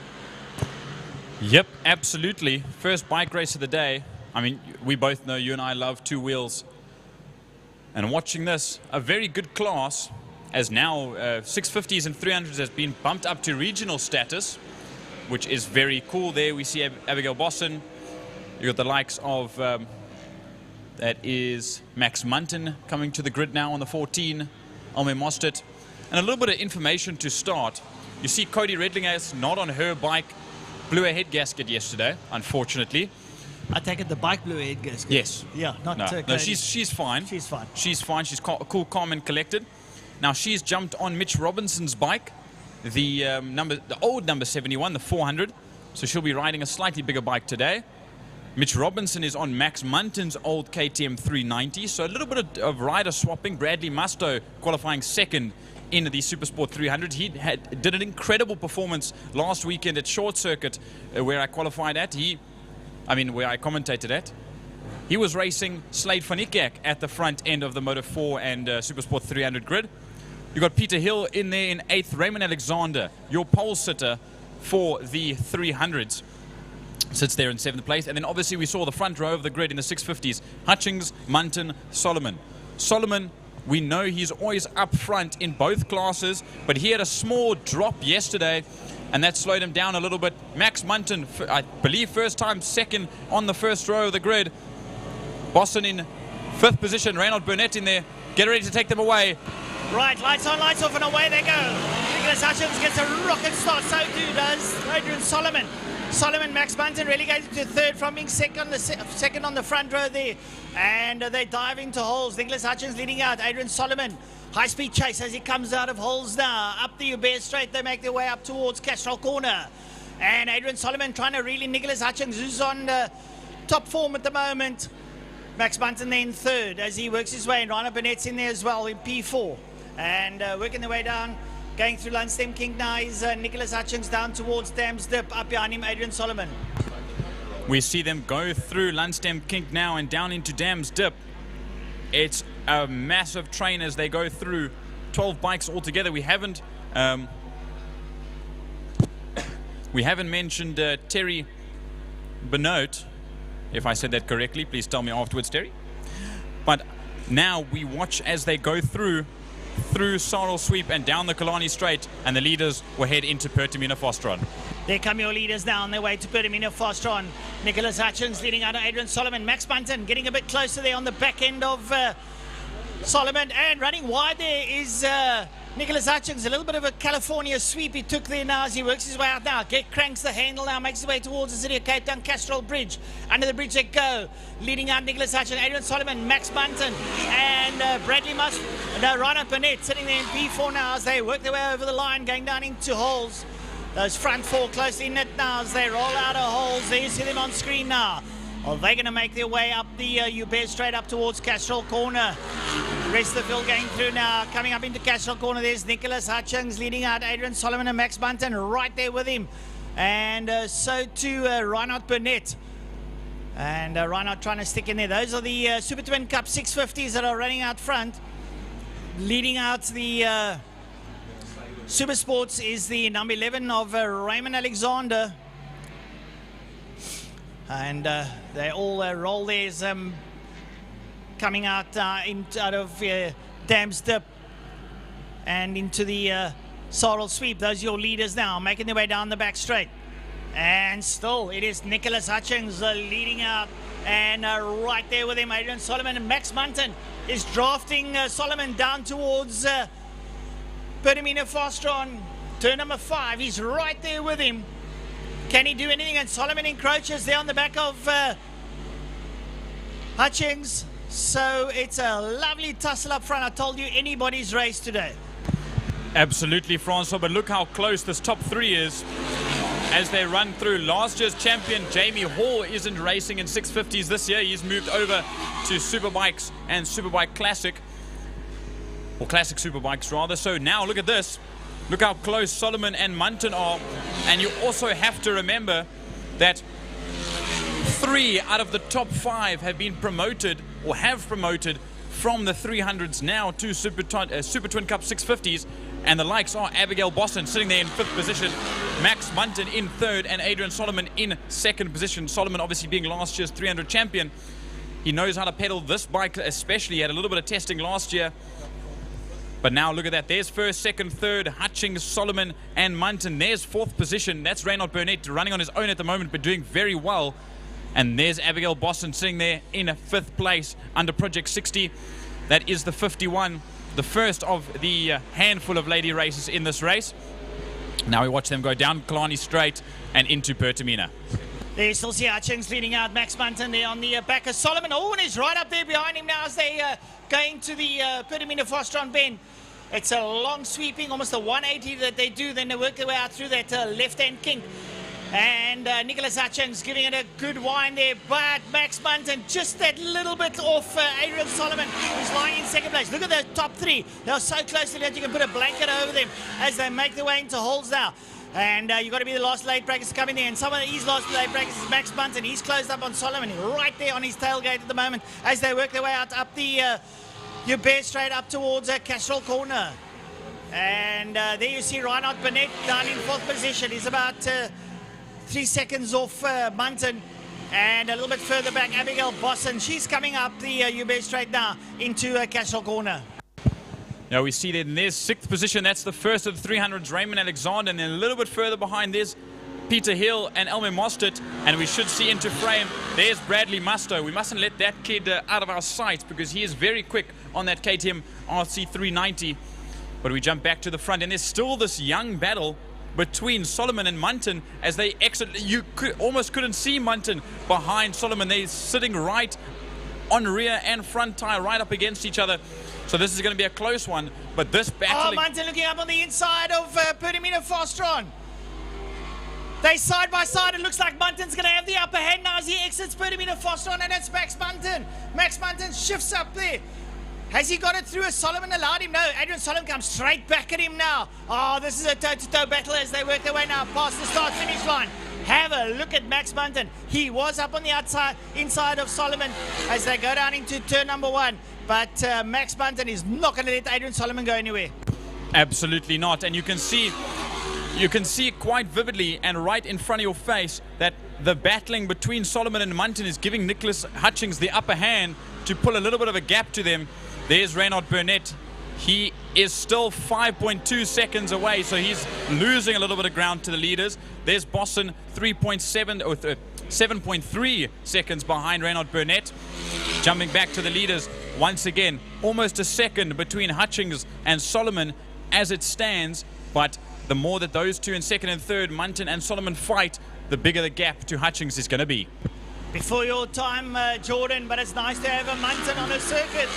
Yep, absolutely. First bike race of the day. I mean, we both know, you and I love 2 wheels. And watching this, a very good class, as now 650s and 300s has been bumped up to regional status, which is very cool. There we see Abigail Bosson. You got the likes of, that is Max Munton coming to the grid now on the 14, Almay Mostert. And a little bit of information to start. You see Cody Redlinghuyse not on her bike, blew a head gasket yesterday, unfortunately. I take it the bike blew a head gasket. Yes. Yeah, not no, Cody. no, she's fine. She's fine. She's fine. She's cool, calm, and collected. Now she's jumped on Mitch Robinson's bike, the old number 71, the 400. So she'll be riding a slightly bigger bike today. Mitch Robinson is on Max Munton's old KTM 390. So a little bit of rider swapping. Bradley Musto qualifying second in the Super Sport 300. He did an incredible performance last weekend at Short Circuit, where I qualified at. Where I commentated at. He was racing Slade van Niekerk at the front end of the Moto 4 and Super Sport 300 grid. You got Peter Hill in there in 8th. Raymond Alexander, your pole sitter for the 300s, sits there in 7th place. And then obviously we saw the front row of the grid in the 650s. Hutchings, Munton, Solomon. Solomon, we know he's always up front in both classes, but he had a small drop yesterday, and that slowed him down a little bit. Max Munton, I believe first time second on the first row of the grid. Boston in 5th position. Reinhard Burnett in there. Get ready to take them away. Right, lights on, lights off, and away they go. Nicholas Hutchings gets a rocket start, so too does Adrian Solomon. Solomon, Max Bunton relegated to 3rd from being second on the front row there. And they dive into holes. Nicholas Hutchings leading out. Adrian Solomon, high-speed chase as he comes out of holes now. Up the Hubert Straight, they make their way up towards Castrol Corner. And Adrian Solomon trying to reel in Nicholas Hutchings, who's on top form at the moment. Max Bunton there in 3rd as he works his way. And Reinhard Burnett's in there as well in P4. And working their way down, going through Lundstem King now is Nicholas Hutchings down towards Dam's Dip. Up behind him, Adrian Solomon. We see them go through Lundstem Kink now and down into Dam's Dip. It's a massive train as they go through 12 bikes altogether. We haven't mentioned Terry Benoit, if I said that correctly. Please tell me afterwards, Terry. But now we watch as they go through Sarl Sweep and down the Killarney Straight, and the leaders will head into Pertamina Fostron. There come your leaders now on their way to Pertamina Fostron. Nicholas Hutchings leading out of Adrian Solomon. Max Bunton getting a bit closer there on the back end of Solomon, and running wide there is Nicholas Hutchings. A little bit of a California sweep he took there now as he works his way out now. Cranks the handle now, makes his way towards the city of Cape Town, Castrol Bridge. Under the bridge they go. Leading out Nicholas Hutchings, Adrian Solomon, Max Bunton, and Bradley Must. No, Reinhard Burnett sitting there in P4 now as they work their way over the line, going down into holes. Those front 4 closely knit now as they roll out of holes. There you see them on screen now. Are they going to make their way up the Hubert Straight up towards Castrol Corner? Rest of the field going through now. Coming up into Castrol Corner, there's Nicholas Hutchings leading out Adrian Solomon and Max Bunton right there with him. And so too Reinhard Burnett. And Reinhard trying to stick in there. Those are the Super Twin Cup 650s that are running out front. Leading out the Super Sports is the number 11 of Raymond Alexander. And they all roll theirs coming out out of Dam's Dip and into the Sarl Sweep. Those are your leaders now, making their way down the back straight. And still, it is Nicholas Hutchings leading out. And right there with him, Adrian Solomon. And Max Munton is drafting Solomon down towards Pertamina Fostron. Turn number 5, he's right there with him. Can he do anything? And Solomon encroaches there on the back of Hutchings. So it's a lovely tussle up front. I told you, anybody's race today. Absolutely, Francois, but look how close this top 3 is as they run through. Last year's champion Jamie Hall isn't racing in 650s this year. He's moved over to Superbikes and Superbike Classic, or Classic Superbikes rather. So now look at this. Look how close Solomon and Munton are. And you also have to remember that 3 out of the top 5 have been promoted, or have promoted, from the 300s now to Super Twin Cup 650s. And the likes are Abigail Boston sitting there in 5th position, Max Munton in 3rd, and Adrian Solomon in 2nd position. Solomon obviously being last year's 300 champion. He knows how to pedal this bike especially. He had a little bit of testing last year. But now look at that. There's 1st, 2nd, 3rd, Hutchings, Solomon, and Munton. There's 4th position. That's Reynald Burnett running on his own at the moment, but doing very well. And there's Abigail Boston sitting there in 5th place under Project 60. That is the 51. The first of the handful of lady races in this race. Now we watch them go down Killarney Straight and into Pertamina. There you still see Hutchings leading out Max Munton there on the back of Solomon. Owen is right up there behind him now as they go into the Pertamina Fostron bend. It's a long sweeping, almost a 180 that they do. Then they work their way out through that left-hand kink. And Nicholas Hutchings giving it a good wind there, but Max Munton just that little bit off Adrian Solomon, who's lying in 2nd place. Look at the top 3. They're so close to that you can put a blanket over them as they make their way into holes now. And you've got to be the last late breakers coming there. And some of these last late breakers is Max Munton. He's closed up on Solomon, right there on his tailgate at the moment as they work their way out up the Hubert Straight up towards Castrol Corner. And there you see Reinhard Burnett down in 4th position. He's about 3 seconds off Munton, and a little bit further back Abigail Boston. She's coming up the Hubert Straight now into Castrol Corner. Now we see that in there's 6th position. That's the first of the 300s, Raymond Alexander, and then a little bit further behind there's Peter Hill and Elmer Mostert, and we should see into frame. There's Bradley Musto. We mustn't let that kid out of our sight because he is very quick on that KTM RC 390. But we jump back to the front, and there's still this young battle between Solomon and Munton as they exit. You almost couldn't see Munton behind Solomon. They're sitting right on rear and front tire, right up against each other. So this is going to be a close one. But this battle... Oh, Munton looking up on the inside of Pertamina Fostron. They side by side. It looks like Munton's going to have the upper hand now as he exits Pertamina Fostron, and that's Max Munton. Max Munton shifts up there. Has he got it through as Solomon allowed him? No, Adrian Solomon comes straight back at him now. Oh, this is a toe-to-toe battle as they work their way now past the start-finish line. Have a look at Max Munton. He was up on the inside of Solomon as they go down into turn number 1. But Max Munton is not going to let Adrian Solomon go anywhere. Absolutely not. And you can see quite vividly and right in front of your face that the battling between Solomon and Munton is giving Nicholas Hutchings the upper hand to pull a little bit of a gap to them. There's Reynald Burnett. He is still 5.2 seconds away, so he's losing a little bit of ground to the leaders. There's Boston, 3.7 or 7.3 seconds behind Reynald Burnett. Jumping back to the leaders once again, almost a second between Hutchings and Solomon as it stands. But the more that those two in 2nd and 3rd, Munton and Solomon, fight, the bigger the gap to Hutchings is going to be. Before your time, Jordan, but it's nice to have a Munton on a circuit.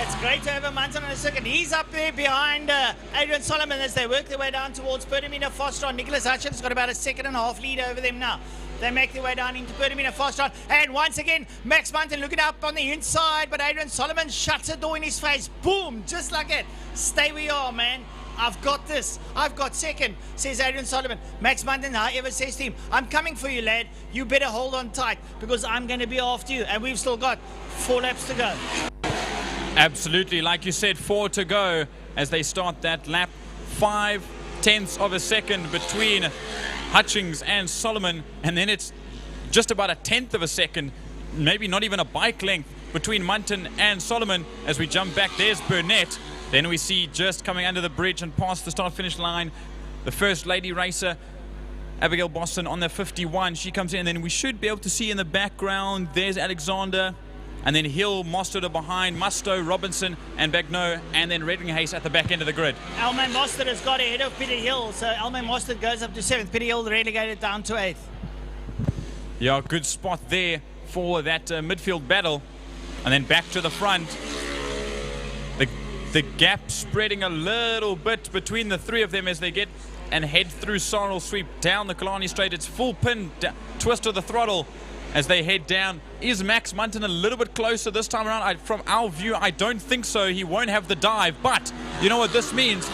It's great to have a Munton on a circuit. He's up there behind Adrian Solomon as they work their way down towards Pertamina Fostron. Nicholas Hutchins has got about a 1.5-second lead over them now. They make their way down into Pertamina Fostron. And once again, Max Munton looking up on the inside, but Adrian Solomon shuts the door in his face. Boom, just like that. Stay where you are, man. I've got this. I've got 2nd, says Adrian Solomon. Max Munton, however, says to him, I'm coming for you, lad. You better hold on tight because I'm going to be after you. And we've still got 4 laps to go. Absolutely, like you said, 4 to go as they start that lap. 0.5 of a second between Hutchings and Solomon, and then it's just about a 1/10 of a second, maybe not even a bike length between Munton and Solomon. As we jump back, there's Burnett. Then we see just coming under the bridge and past the start-finish line, the first lady racer, Abigail Boston on the 51. She comes in, and then we should be able to see in the background, there's Alexander. and then Hill, Mostert are behind, Musto, Robinson, and Bagno, and then Redlinghayes at the back end of the grid. Elman Mostert has got ahead of Peter Hill, so Elman Mostert goes up to 7th. Peter Hill relegated down to 8th. Yeah, good spot there for that midfield battle. And then back to the front. The gap spreading a little bit between the three of them as they get and head through Sorrel Sweep down the Killarney Straight. It's full pin, twist of the throttle as they head down. Is Max Munton a little bit closer this time around? From our view, I don't think so. He won't have the dive, but you know what this means?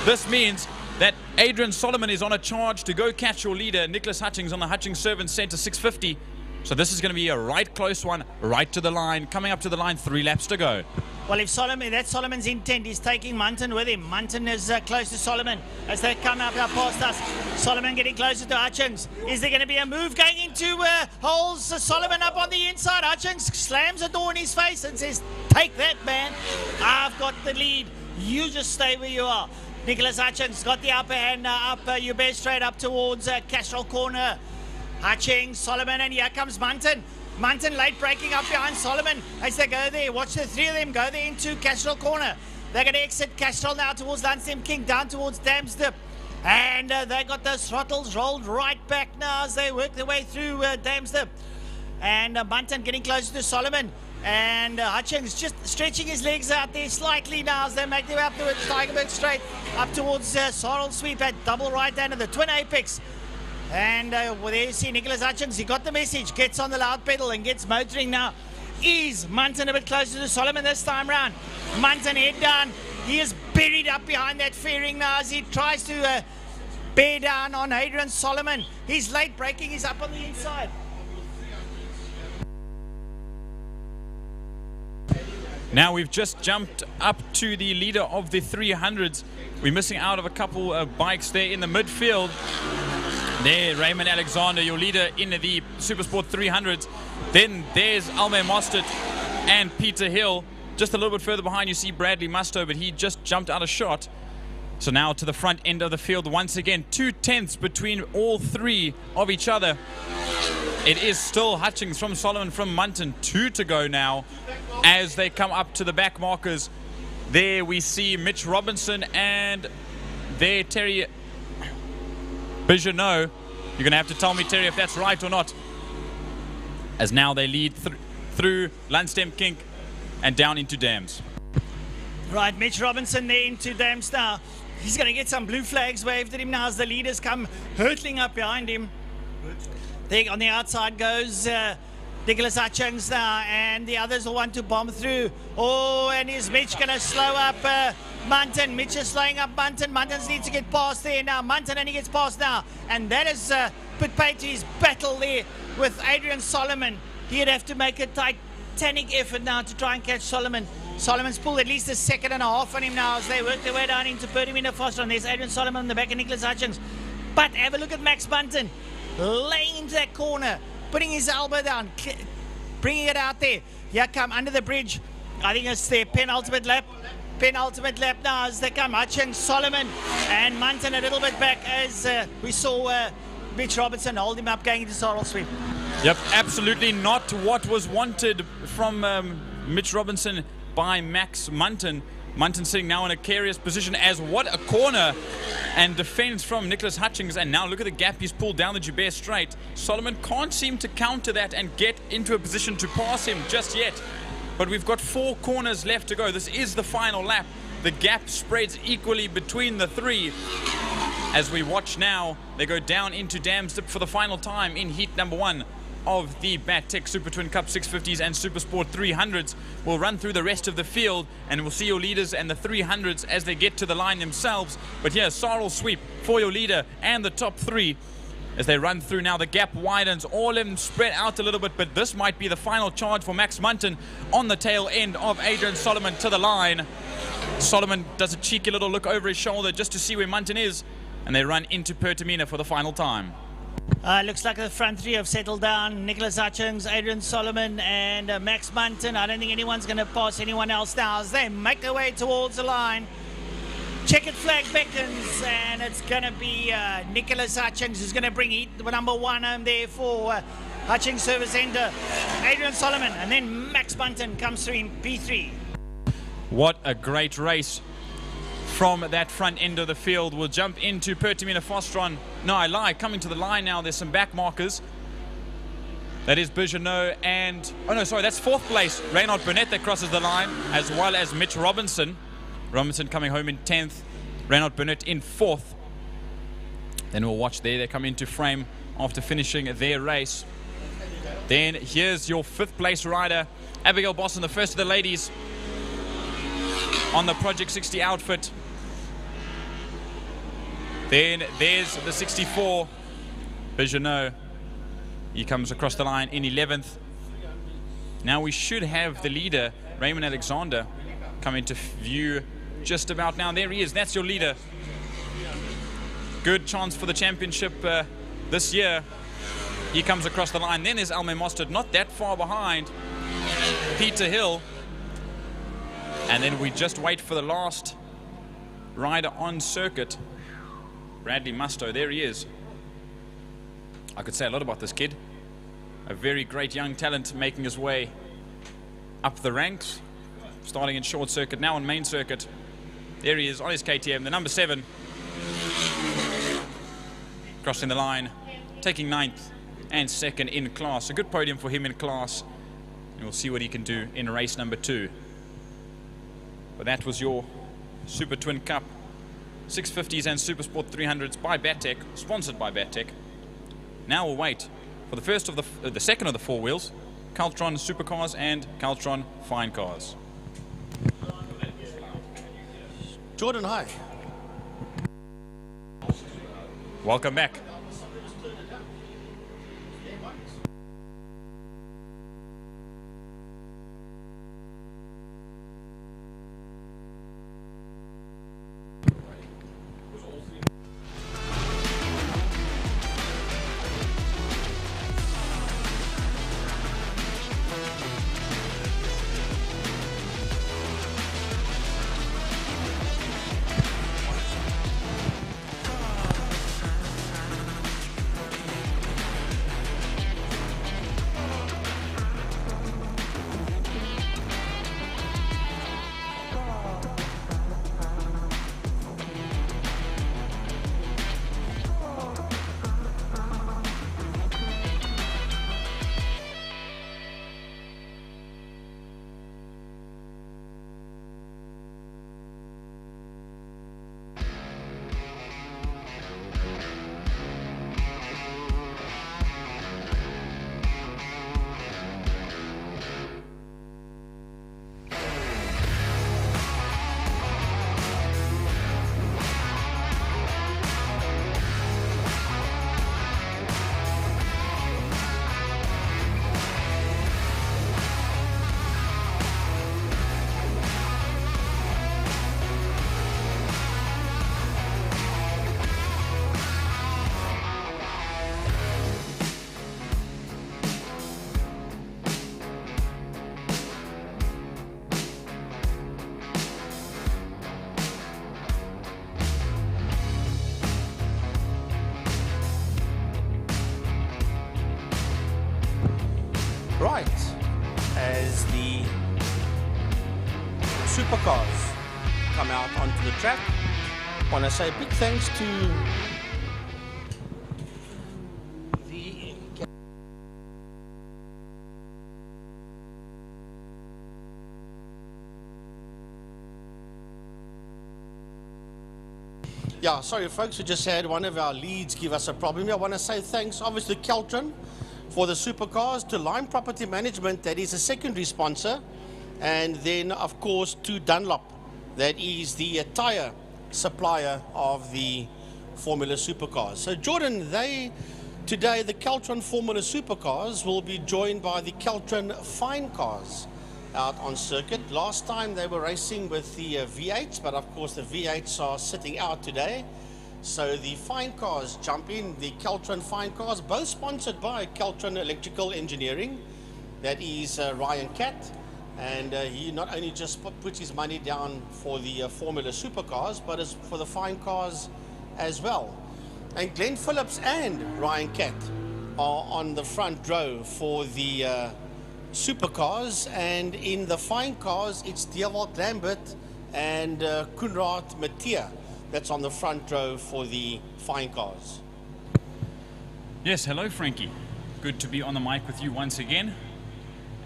This means that Adrian Solomon is on a charge to go catch your leader, Nicholas Hutchings, on the Hutchings Servant Centre 650. So this is going to be a right close one, right to the line. Coming up to the line, 3 laps to go. Well, if Solomon, that's Solomon's intent. He's taking Munton with him. Munton is close to Solomon as they come up past us. Solomon getting closer to Hutchings. Is there going to be a move going into holes? Solomon up on the inside. Hutchings slams the door in his face and says, "Take that, man. I've got the lead. You just stay where you are." Nicholas Hutchings got the upper hand up. You best straight up towards Castrol Corner. Hutchings, Solomon, and here comes Munton. Munton late breaking up behind Solomon as they go there. Watch the three of them go there into Castrol Corner. They're going to exit Castrol now towards Lansdowne King, down towards Damsdip. And they got those throttles rolled right back now as they work their way through Damsdip. And Munton getting closer to Solomon. And Hutchings just stretching his legs out there slightly now as they make their way up towards Tigerberg Straight, up towards Sorrel Sweep at double right hand of the Twin Apex. And there you see Nicholas Hutchings. He got the message, gets on the loud pedal and gets motoring now. Is Munton a bit closer to Solomon this time round? Munton head down. He is buried up behind that fairing now as he tries to bear down on Adrian Solomon. He's late braking. He's up on the inside. Now we've just jumped up to the leader of the 300s. We're missing out of a couple of bikes there in the midfield. There, Raymond Alexander, your leader in the Supersport 300s. Then there's Alme Mostert and Peter Hill. Just a little bit further behind, you see Bradley Musto, but he just jumped out of shot. So now to the front end of the field once again. 2/10 between all three of each other. It is still Hutchings from Solomon from Munton. 2 to go now as they come up to the back markers. There we see Mitch Robinson and there Terry Bigeneau. You're going to have to tell me, Terry, if that's right or not. As now they lead through Lansdowne Kink and down into Dams. Right, Mitch Robinson there into Dams now. He's going to get some blue flags waved at him now as the leaders come hurtling up behind him. There on the outside goes Nicholas Hutchings now, and the others will want to bomb through. Oh, and is Mitch going to slow up Munton? Mitch is slowing up Munton. Munton needs to get past there now. Munton, and he gets past now. And that is put paid to his battle there with Adrian Solomon. He'd have to make a titanic effort now to try and catch Solomon. Solomon's pulled at least a second and a half on him now as they work their way down into Pertamina Foster. And there's Adrian Solomon on the back of Nicholas Hutchings. But have a look at Max Munton laying into that corner, putting his elbow down, bringing it out there. Here come under the bridge. I think it's their penultimate lap. Penultimate lap now as they come. Hutchings, Solomon, and Munton a little bit back as we saw Mitch Robinson hold him up going into Sorrel Sweep. Yep, absolutely not what was wanted from Mitch Robinson by Max Munton. Munton sitting now in a curious position as what a corner and defense from Nicholas Hutchings. And now look at the gap he's pulled down the Joubert Straight. Solomon can't seem to counter that and get into a position to pass him just yet. But we've got 4 corners left to go. This is the final lap. The gap spreads equally between the three. As we watch now, they go down into Damsdip for the final time in heat number 1 of the BATTEC Super Twin Cup 650s and Supersport 300s. We'll run through the rest of the field and we'll see your leaders and the 300s as they get to the line themselves. But here's Sorrel Sweep for your leader and the top 3 as they run through now. The gap widens, all of them spread out a little bit, but this might be the final charge for Max Munton on the tail end of Adrian Solomon to the line. Solomon does a cheeky little look over his shoulder just to see where Munton is, and they run into Pertamina for the final time. Looks like the front 3 have settled down. Nicholas Hutchings, Adrian Solomon, and Max Munton. I don't think anyone's going to pass anyone else now as they make their way towards the line. Checkered flag beckons, and it's going to be Nicholas Hutchings who's going to bring heat number 1 home there for Hutchings Service Centre. Adrian Solomon, and then Max Max Bunton comes through in P3. What a great race from that front end of the field. We'll jump into Pertamina Fostron. No, I lie. Coming to the line now. There's some back markers. That is Bijanot and... Oh, no, sorry. That's fourth place. Reynald Burnett that crosses the line, as well as Mitch Robinson. Robinson coming home in 10th. Reynald Burnett in 4th. Then we'll watch there. They come into frame after finishing their race. Then here's your 5th place rider, Abigail Boston, the first of the ladies on the Project 60 outfit. Then there's the 64, Bijanot. He comes across the line in 11th. Now we should have the leader, Raymond Alexander, come into view just about now. There he is. That's your leader. Good chance for the championship this year. He comes across the line. Then there's Alme Mostert, not that far behind Peter Hill. And then we just wait for the last rider on circuit, Bradley Musto. There he is. I could say a lot about this kid. A very great young talent making his way up the ranks, starting in short circuit, now on main circuit. There he is on his KTM, the number 7. Crossing the line, taking 9th and 2nd in class. A good podium for him in class. And we'll see what he can do in race number 2. But that was your Super Twin Cup 650s and Super Sport 300s by Batec, sponsored by Batec. Now we'll wait for the first of the second of the 4 wheels, Caltron Supercars and Caltron Fine Cars. Jordan, hi. Welcome back. Right, as the supercars come out onto the track, I want to say big thanks to the yeah, sorry folks, we just had one of our leads give us a problem. I want to say thanks obviously to Caltron for the supercars, to Lime Property Management, that is a secondary sponsor, and then of course to Dunlop, that is the tire supplier of the Formula Supercars. So Jordan, today the Caltron Formula Supercars will be joined by the Caltron Fine Cars out on circuit. Last time they were racing with the V8s, but of course the V8s are sitting out today. So the Fine Cars jump in, the Caltron Fine Cars, both sponsored by Caltron Electrical Engineering. That is Ryan Catt, and he not only just puts his money down for the Formula Supercars, but for the Fine Cars as well. And Glenn Phillips and Ryan Catt are on the front row for the supercars, and in the fine cars, it's Dewald Lambert and Koenraad Mathieu that's on the front row for the fine cars. Yes, hello Frankie. Good to be on the mic with you once again.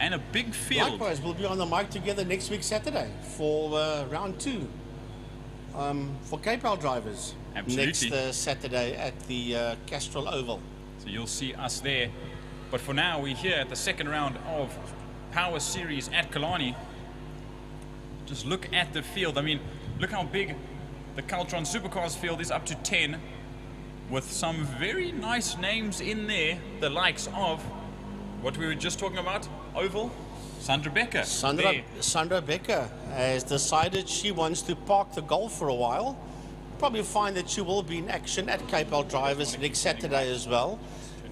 And a big field. Likewise, we'll be on the mic together next week Saturday for round 2 for KPL drivers. Absolutely. Next Saturday at the Castrol Oval. So you'll see us there. But for now, we're here at the second round of Power Series at Killarney. Just look at the field. I mean, look how big the Caltron Supercars field is, up to 10, with some very nice names in there, the likes of what we were just talking about, Oval, Sandra Becker. Sandra Becker has decided she wants to park the Golf for a while. Probably find that she will be in action at KPL drivers next Saturday as well.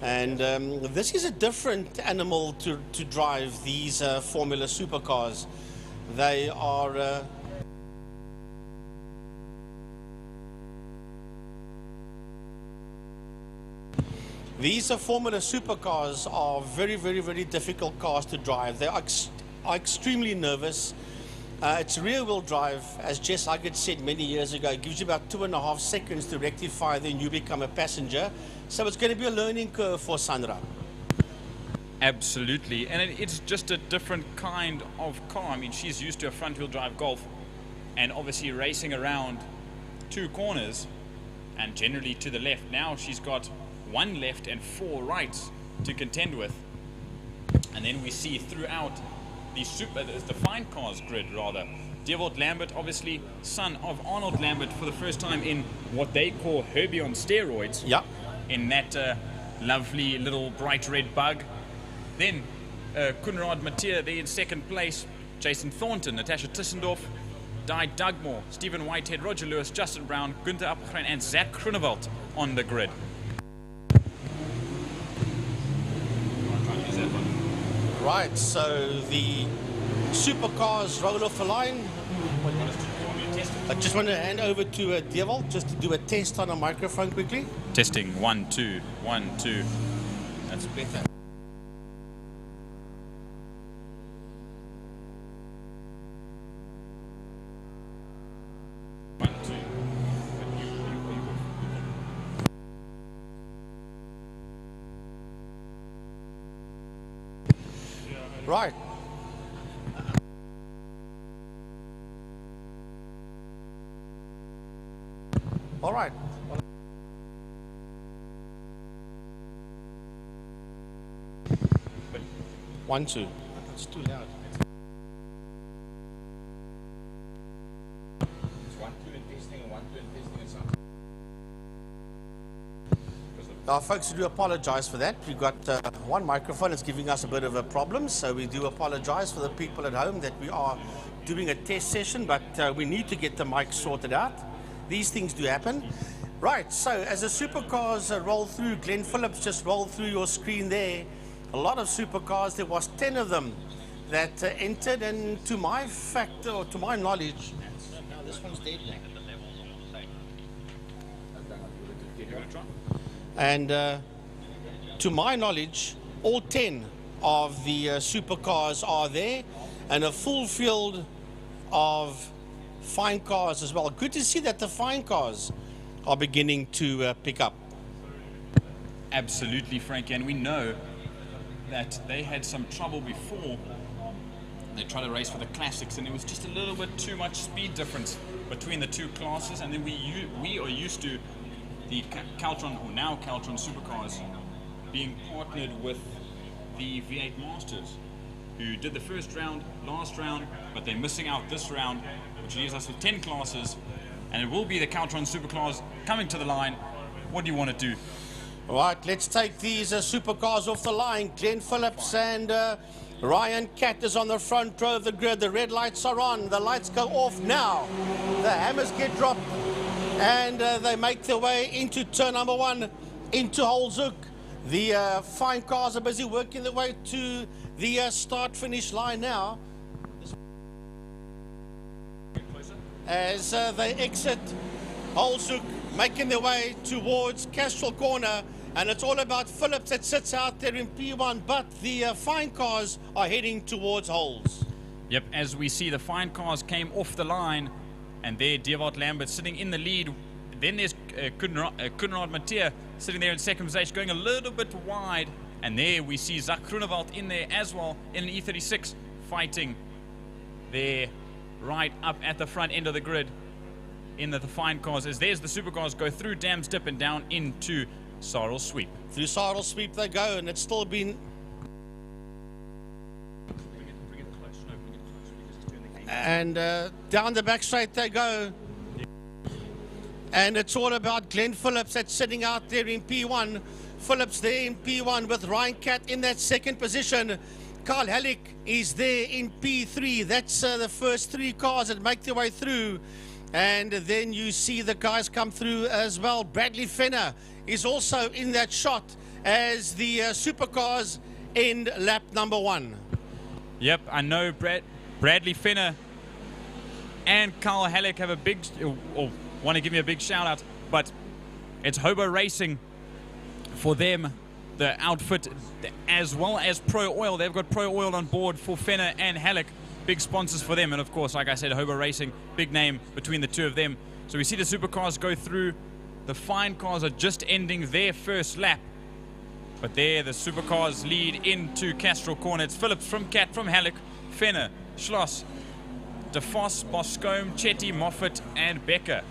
And this is a different animal to drive, these Formula Supercars. They are these Formula Supercars are very, very, very difficult cars to drive. They are extremely nervous. It's rear-wheel drive, as Jess Huggett said many years ago. It gives you about 2.5 seconds to rectify, then you become a passenger. So it's going to be a learning curve for Sandra. Absolutely, and it's just a different kind of car. I mean, she's used to a front-wheel drive Golf, and obviously racing around 2 corners, and generally to the left. Now she's got 1 left and 4 rights to contend with. And then we see throughout the fine cars grid, rather, Dewald Lambert, obviously son of Arnold Lambert, for the first time in what they call Herbie on steroids. Yeah. In that lovely little bright red bug. Then Koenraad Mathieu there in second place. Jason Thornton, Natasha Tissendorf, Di Dugmore, Stephen Whitehead, Roger Lewis, Justin Brown, Gunther Appelgren and Zach Groenewald on the grid. Right, so the supercars roll off the line. I just want to hand over to Dewald just to do a test on a microphone quickly. Testing 1 2 1 2. That's better. Right. All right. 1 2. It's too loud. It's 1 2 and testing and 1 2 and testing and something. Folks, we do apologize for that. We've got one microphone that's giving us a bit of a problem, so we do apologize for the people at home that we are doing a test session, but we need to get the mic sorted out. These things do happen. Right, so as the supercars roll through, Glenn Phillips just rolled through your screen there. A lot of supercars, there was 10 of them that entered, and to my fact, or to my knowledge, now this one's dead now. And to my knowledge, all 10 of the supercars are there, and a full field of fine cars as well. Good to see that the fine cars are beginning to pick up. Absolutely, Frankie, and we know that they had some trouble before. They tried to race for the classics, and it was just a little bit too much speed difference between the 2 classes, and then we are used to the Caltron, or now Caltron Supercars, being partnered with the V8 Masters, who did the first round, last round, but they're missing out this round, which leaves us with 10 classes, and it will be the Caltron Supercars coming to the line. What do you want to do? All right, let's take these supercars off the line. Glenn Phillips and Ryan Catt is on the front row of the grid. The red lights are on. The lights go off now. The hammers get dropped, and they make their way into turn number 1, into Holzhoek. The fine cars are busy working their way to the start-finish line now. As they exit Holzhoek, making their way towards Castrol Corner, And it's all about Phillips that sits out there in P1, but the fine cars are heading towards holes. Yep, as we see, the fine cars came off the line, and there Dewald Lambert sitting in the lead. Then there's Kunrad Mattia sitting there in second place, going a little bit wide. And there we see Zach Groenewald in there as well, in an E36, fighting there right up at the front end of the grid in the fine cars. As there's the supercars go through Dam's Dip and down into Sarl Sweep. Through Sarl Sweep they go, and it's still been... And down the back straight they go. And it's all about Glenn Phillips that's sitting out there in P1. Phillips there in P1 with Ryan Catt in that second position. Carl Halleck is there in P3. That's the first three cars that make their way through. And then you see the guys come through as well. Bradley Fenner is also in that shot as the supercars end lap number 1. Yep, I know Bradley Fenner and Carl Halleck have a big, want to give me a big shout out, but it's Hobo Racing for them, the outfit, as well as Pro Oil. They've got Pro Oil on board for Fenner and Halleck, big sponsors for them. And of course, like I said, Hobo Racing, big name between the two of them. So we see the supercars go through. The fine cars are just ending their first lap. But there, the supercars lead into Castrol Corner. It's Phillips from Catt, from Halleck, Fenner, Schloss, De Vos, Boscombe, Chetty, Moffat, and Becker.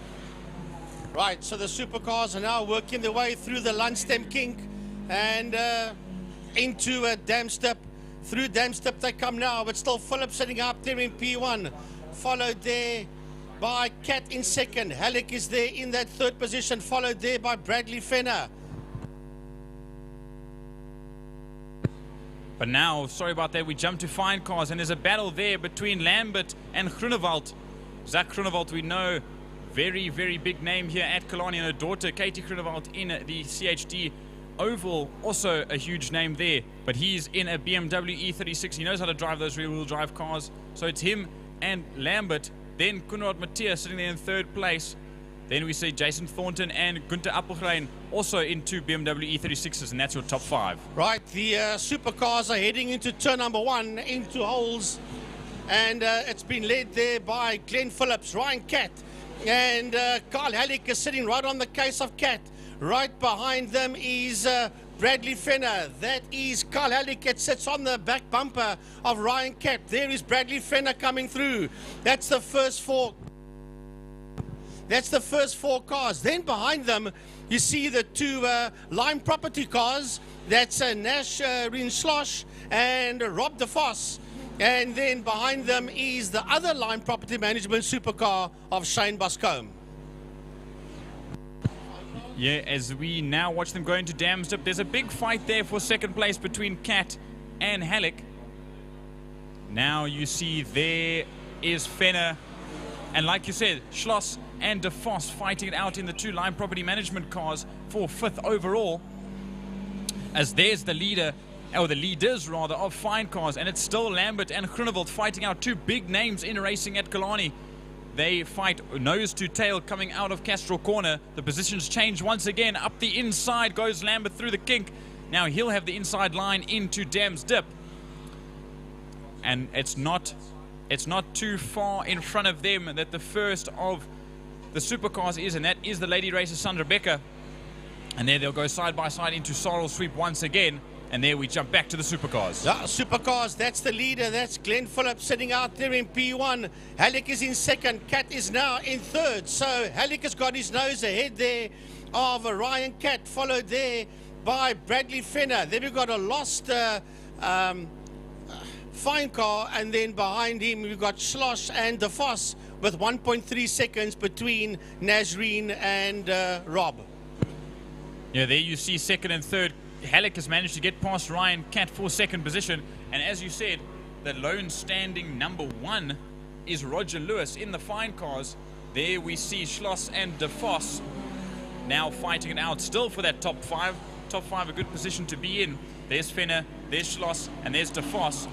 Right, so the supercars are now working their way through the Lundstem kink and into Dam's Dip. Through Dam's Dip they come now, but still Phillips sitting up there in P1, followed there by Catt in second. Halleck is there in that third position, followed there by Bradley Fenner. But now, sorry about that, we jump to fine cars, and there's a battle there between Lambert and Groenewald. Zach Groenewald, we know, very, very big name here at Killarney, and her daughter, Katie Groenewald, in the CHD Oval, also a huge name there. But he's in a BMW E36. He knows how to drive those rear-wheel drive cars. So it's him and Lambert. Then Kunrad Mattia sitting there in third place. Then we see Jason Thornton and Gunther Appelgren also into BMW E36s, and that's your top 5. Right, the supercars are heading into turn number 1, into holes. And it's been led there by Glenn Phillips, Ryan Catt, and Carl Halleck is sitting right on the case of Catt. Right behind them is Bradley Fenner. That is Carl Halleck that sits on the back bumper of Ryan Catt. There is Bradley Fenner coming through. That's the first 4. That's the first 4 cars. Then behind them, you see the 2 Lime Property cars. That's Nash Rinschloss and Rob De Vos. And then behind them is the other Lime Property Management supercar of Shane Boscombe. Yeah, as we now watch them go into Dam's Dip, there's a big fight there for second place between Catt and Halleck. Now you see there is Fenner, and like you said, Schloss and De Vos fighting it out in the 2 Lime Property Management cars for 5th overall. As there's the leader, or the leaders rather, of fine cars, and it's still Lambert and Groenewald fighting out 2 big names in racing at Killarney. They fight nose to tail coming out of Castrol Corner. The positions change once again. Up the inside goes Lambert through the kink. Now he'll have the inside line into Dam's Dip. And it's not too far in front of them that the first of the supercars is, and that is the lady racer Sandra Becker. And there they'll go side by side into Sorrel Sweep once again. And there we jump back to the supercars. Yeah, supercars, that's the leader. That's Glenn Phillips sitting out there in P1. Halleck is in second. Catt is now in third. So Halleck has got his nose ahead there of Ryan Catt, followed there by Bradley Fenner. Then we've got a lost fine car, and then behind him we've got Schloss and De Vos with 1.3 seconds between Nazreen and Rob. Yeah, there you see second and third. Halleck has managed to get past Ryan Catt for second position, and as you said, the lone standing number 1 is Roger Lewis in the fine cars. There we see Schloss and De Vos now fighting it out still for that top 5. Top 5, a good position to be in. There's Fenner, there's Schloss, and there's De Vos.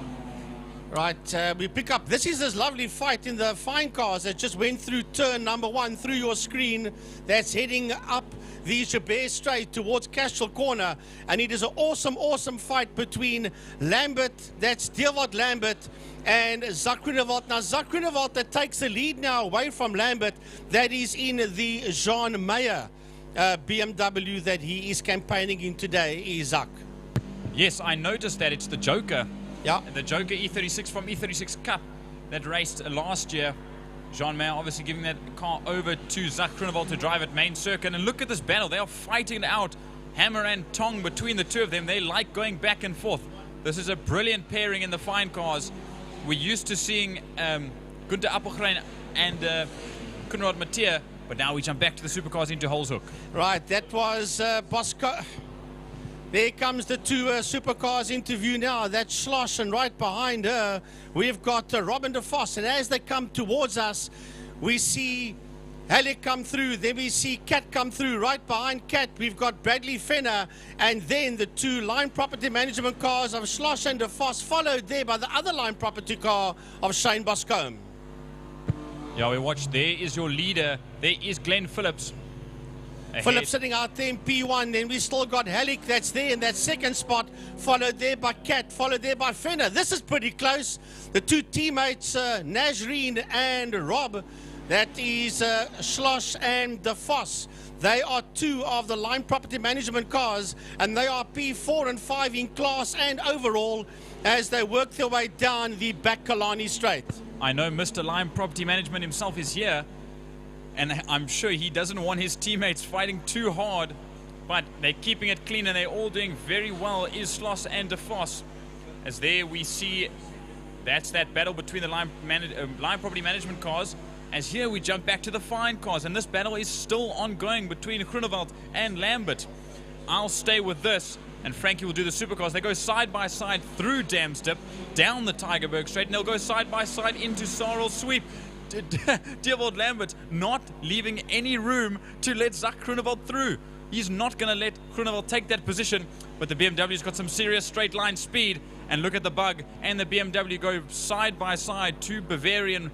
Right, we pick up. This is this lovely fight in the fine cars that just went through turn number 1 through your screen. That's heading up the Jabez Straight towards Castral Corner. And it is an awesome fight between Lambert, that's Dewald Lambert, and Zak Groenewald. Now, Zak Groenewald that takes the lead now away from Lambert. That is in the Jean Meyer BMW that he is campaigning in today, is Zak. Yes, I noticed that it's the Joker. Yeah. The Joker E36 from E36 Cup that raced last year. Jean Meyer obviously giving that car over to Zak Groenewald to drive at main circuit. And look at this battle. They are fighting it out, hammer and tong between the two of them. They like going back and forth. This is a brilliant pairing in the fine cars. We're used to seeing Gunther Appelgren and Conrad Mathieu, but now we jump back to the supercars into Holzhoek. Right, that was Bosco. There comes the two supercars interview now. That's Schloss, and right behind her, we've got Robin de Vos. And as they come towards us, we see Halleck come through. Then we see Cat come through. Right behind Cat, we've got Bradley Fenner. And then the two line property management cars of Schloss and de Vos, followed there by the other line property car of Shane Boscombe. Yeah, we watch. There is your leader. There is Glenn Phillips. Phillips sitting out there in P1. Then we still got Halleck that's there in that second spot, followed there by Cat, followed there by Fenner. This is pretty close. The two teammates, Nazreen and Rob, that is Schloss and de Vos. They are two of the line property management cars, and they are P4 and 5 in class and overall as they work their way down the back Killarney straight. I know Mr. Line Property Management himself is here, and I'm sure he doesn't want his teammates fighting too hard, but they're keeping it clean and they're all doing very well, is Schloss and de Vos. As there we see, that's that battle between the line property management cars. As here we jump back to the fine cars, and this battle is still ongoing between Groenewald and Lambert. I'll stay with this, and Frankie will do the supercars. They go side by side through Damsdip, down the Tygerberg Straight, and they'll go side by side into Sarel Sweep. Dewald Lambert not leaving any room to let Zak Groenewald through. He's not going to let Groenewald take that position, but the BMW's got some serious straight line speed. And look at the Bug and the BMW go side by side. Two Bavarian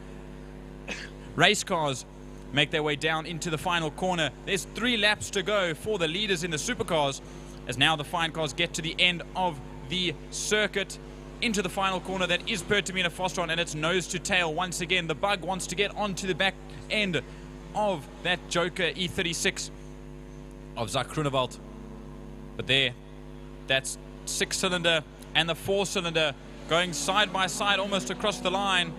race cars make their way down into the final corner. There's 3 laps to go for the leaders in the supercars, as now the fine cars get to the end of the circuit, into the final corner. That is Pertamina Fostron, and it's nose to tail once again. The Bug wants to get onto the back end of that Joker E36 of Zak Groenewald. But there, that's 6-cylinder and the 4-cylinder going side by side almost across the line.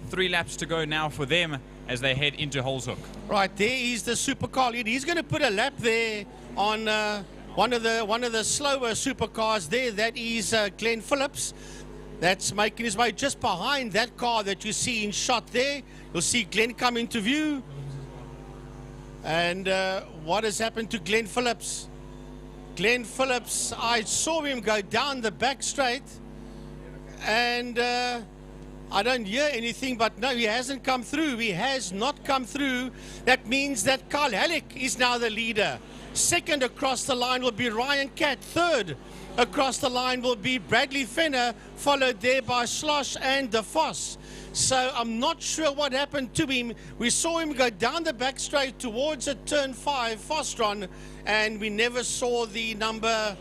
3 laps to go now for them as they head into Holzhoek. Right, there is the supercar lead. He's going to put a lap there on one of the slower supercars there. That is Glenn Phillips. That's making his way just behind that car that you see in shot there. You'll see Glenn come into view. And what has happened to Glenn Phillips? Glenn Phillips, I saw him go down the back straight, and I don't hear anything, but no, he hasn't come through. He has not come through. That means that Carl Halleck is now the leader. Second across the line will be Ryan Cat. Third across the line will be Bradley Fenner, followed there by Schloss and de Vos. So I'm not sure what happened to him. We saw him go down the back straight towards a turn 5, Fostron, and we never saw the number,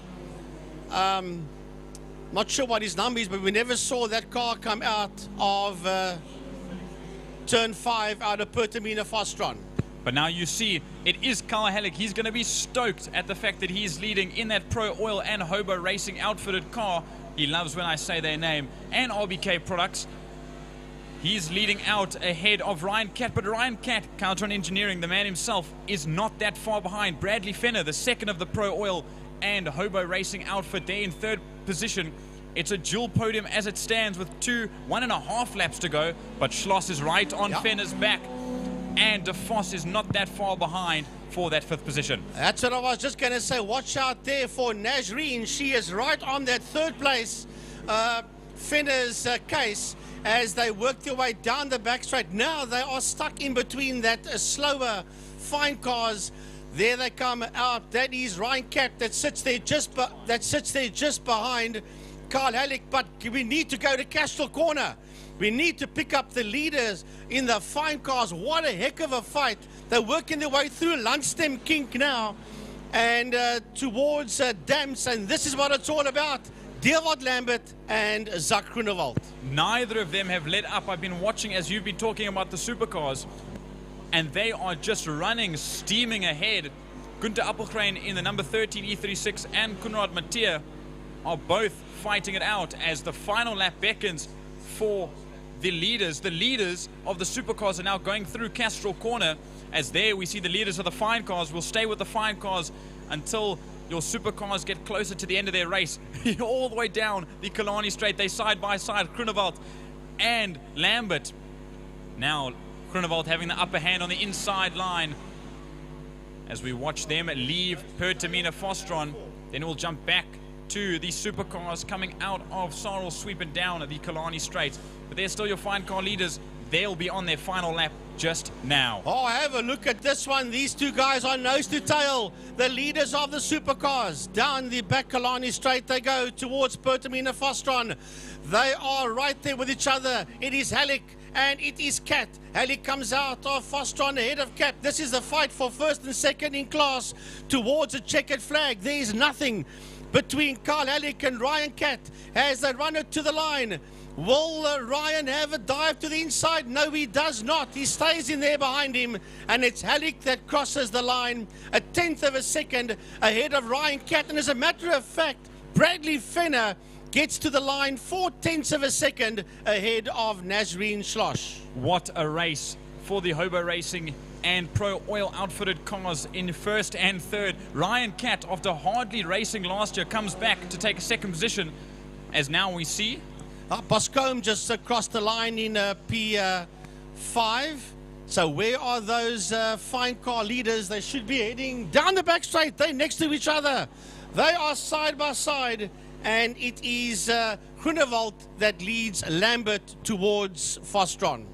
not sure what his number is, but we never saw that car come out of turn 5 out of Pertamina Fostron. But now you see, it is Carl Halleck. He's going to be stoked at the fact that he's leading in that Pro Oil and Hobo Racing outfitted car. He loves when I say their name, and RBK Products. He's leading out ahead of Ryan Cat, but Ryan Cat, Caltron Engineering, the man himself, is not that far behind. Bradley Fenner, the second of the Pro Oil and Hobo Racing outfit, there in third position. It's a dual podium as it stands with 1.5 laps to go, but Schloss is right on Fenner's back, and de Vos is not that far behind for that 5th position. That's what I was just going to say. Watch out there for Nazreen. She is right on that 3rd place Fenner's case, as they work their way down the back straight. Now they are stuck in between that slower fine cars. There they come out. That is Ryan Cat that sits there just behind Carl Halleck. But we need to go to Castral Corner. We need to pick up the leaders in the fine cars. What a heck of a fight They're working their way through Lundstem Kink now and towards Damps, and this is what it's all about. Dewald Lambert and Zak Groenewald. Neither of them have let up. I've been watching as you've been talking about the supercars, and they are just running, steaming ahead. Gunther Appelgren in the number 13 E36 and Konrad Mathieu are both fighting it out as the final lap beckons for the leaders. The leaders of the supercars are now going through Castrol Corner, as there we see the leaders of the fine cars. We'll stay with the fine cars until your supercars get closer to the end of their race. All the way down the Killarney straight, they side by side, Groenewald and Lambert. Now Groenewald having the upper hand on the inside line as we watch them leave Pertamina Fostron. Then we'll jump back to the supercars coming out of Sarl, sweeping down the Killarney straight. But they're still your fine car leaders. They'll be on their final lap just now. Oh, have a look at this one. These two guys are nose to tail. The leaders of the supercars. Down the back Killarney straight they go towards Pertamina Fostron. They are right there with each other. It is Halleck and it is Cat. Halleck comes out of Fostron ahead of Cat. This is the fight for first and second in class towards a checkered flag. There is nothing between Carl Halleck and Ryan Cat as they run it to the line. Will Ryan have a dive to the inside? No, he does not. He stays in there behind him, and it's Halleck that crosses the line a tenth of a second ahead of Ryan Cat. And as a matter of fact, Bradley Fenner gets to the line 4/10 of a second ahead of Nazreen Schloss. What a race for the Hobo Racing and Pro Oil outfitted cars in first and third. Ryan Cat, after hardly racing last year, comes back to take a second position, as now we see Boscombe just across the line in P5. So where are those fine car leaders? They should be heading down the back straight. They're next to each other. They are side by side. And it is Groenewald that leads Lambert towards Fostron.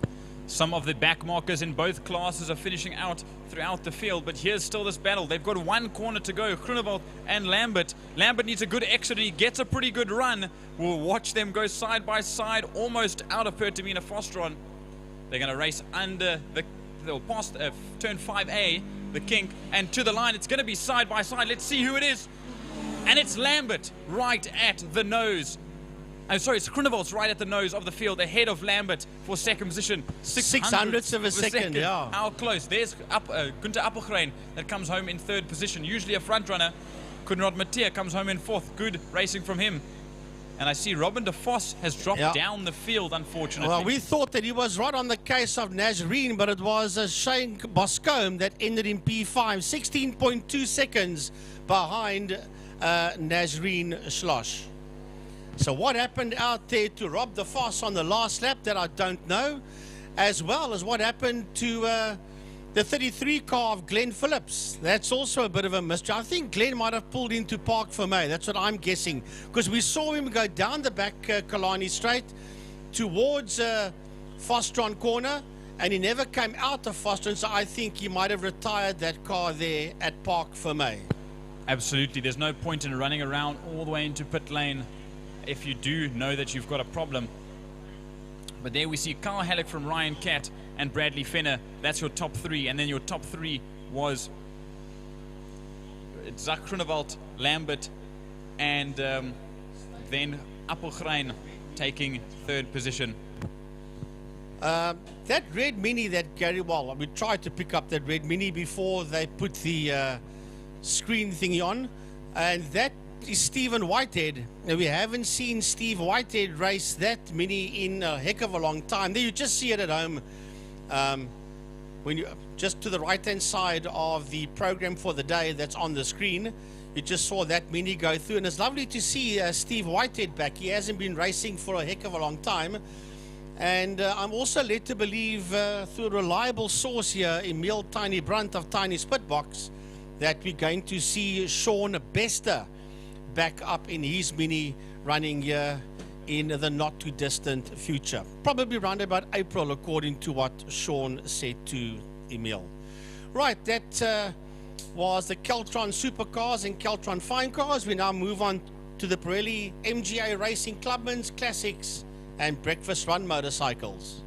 some of the back markers in both classes are finishing out throughout the field, but here's still this battle. They've got one corner to go, Groenewald and Lambert. Lambert needs a good exit and he gets a pretty good run. We'll watch them go side by side, almost out of Pertamina Fostron. They're going to race under they'll pass turn 5A, the kink, and to the line. It's going to be side by side. Let's see who it is. And it's Lambert right at the nose. I'm sorry, it's Groenewald's right at the nose of the field, ahead of Lambert for second position. 600ths of a second, yeah. How close? There's Gunther Appelgren that comes home in third position, usually a front runner. Konrad Mathieu comes home in fourth. Good racing from him. And I see Robin de Vos has dropped down the field, unfortunately. Well, we thought that he was right on the case of Nazreen, but it was Shane Boscombe that ended in P5, 16.2 seconds behind Nazreen Schloss. So what happened out there to Rob de Vos on the last lap, that I don't know, as well as what happened to the 33 car of Glenn Phillips. That's also a bit of a mystery. I think Glenn might have pulled into Park Fermé. That's what I'm guessing, because we saw him go down the back Killarney straight towards Fostron corner, and he never came out of Fostron, so I think he might have retired that car there at Park Fermé. Absolutely. There's no point in running around all the way into pit lane if you do know that you've got a problem. But there we see Carl Halleck from Ryan Cat and Bradley Fenner. That's your top three. And then your top three was Zak Groenewald, Lambert, and then Appelgren taking third position. That red Mini that Gary, well, we tried to pick up that red Mini before they put the screen thingy on, and that is Stephen Whitehead. Now, we haven't seen Steve Whitehead race that Mini in a heck of a long time. There you just see it at home. When you just to the right hand side of the program for the day that's on the screen, you just saw that Mini go through, and it's lovely to see Steve Whitehead back. He hasn't been racing for a heck of a long time, and I'm also led to believe through a reliable source here, Emil Tiny Brunt of Tiny Spitbox, that we're going to see Sean Bester back up in his Mini running here in the not too distant future, probably around about April, according to what Sean said to Emil. Right, that was the Keltron Supercars and Keltron Fine Cars. We now move on to the Pirelli MGA Racing Clubman's Classics and Breakfast Run motorcycles.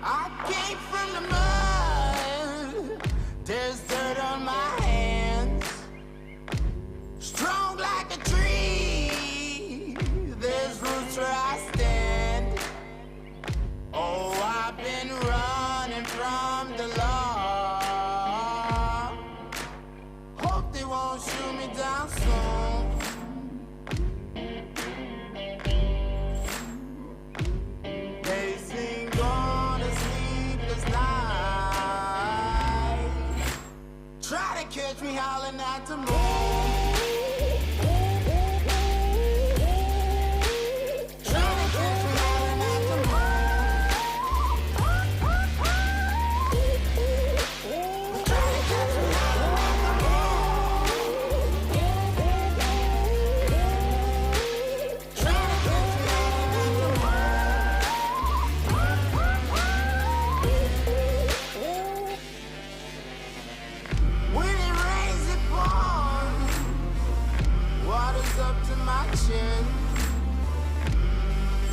I came from the mud, there's dirt on my hands. Strong like a tree, there's roots where I stand. Oh, I've been running from the law. Hope they won't shoot me down soon. They sing on a sleepless night. Try to catch me howling at the moon.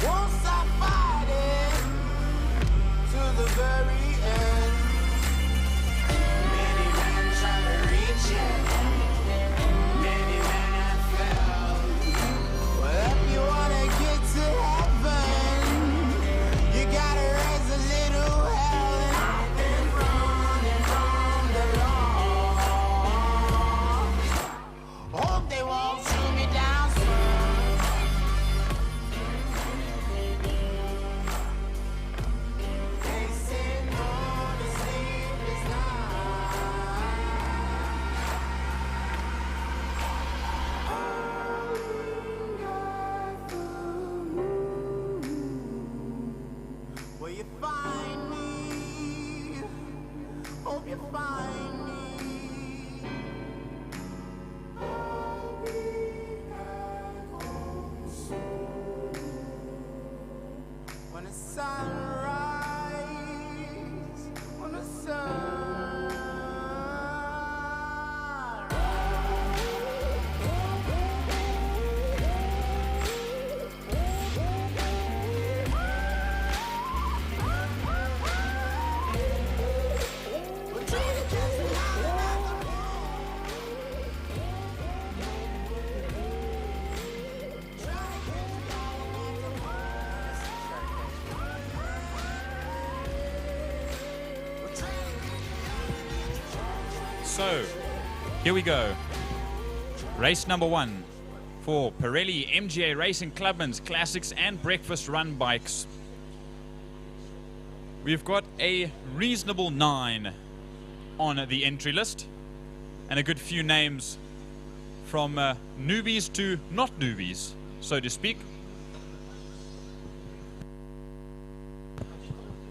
Won't stop fighting to the very end. Many men try to reach it, many men have failed. Well, if you wanna get to heaven, you gotta raise a little hell. And I've been running from the law. Hope they won't shoot me down soon. Will you find me? Hope you find me. When the sun rises, when the sun So, here we go. Race number 1 for Pirelli MGA Racing Clubman's Classics and Breakfast Run bikes. We've got a reasonable 9 on the entry list, and a good few names from newbies to not newbies, so to speak.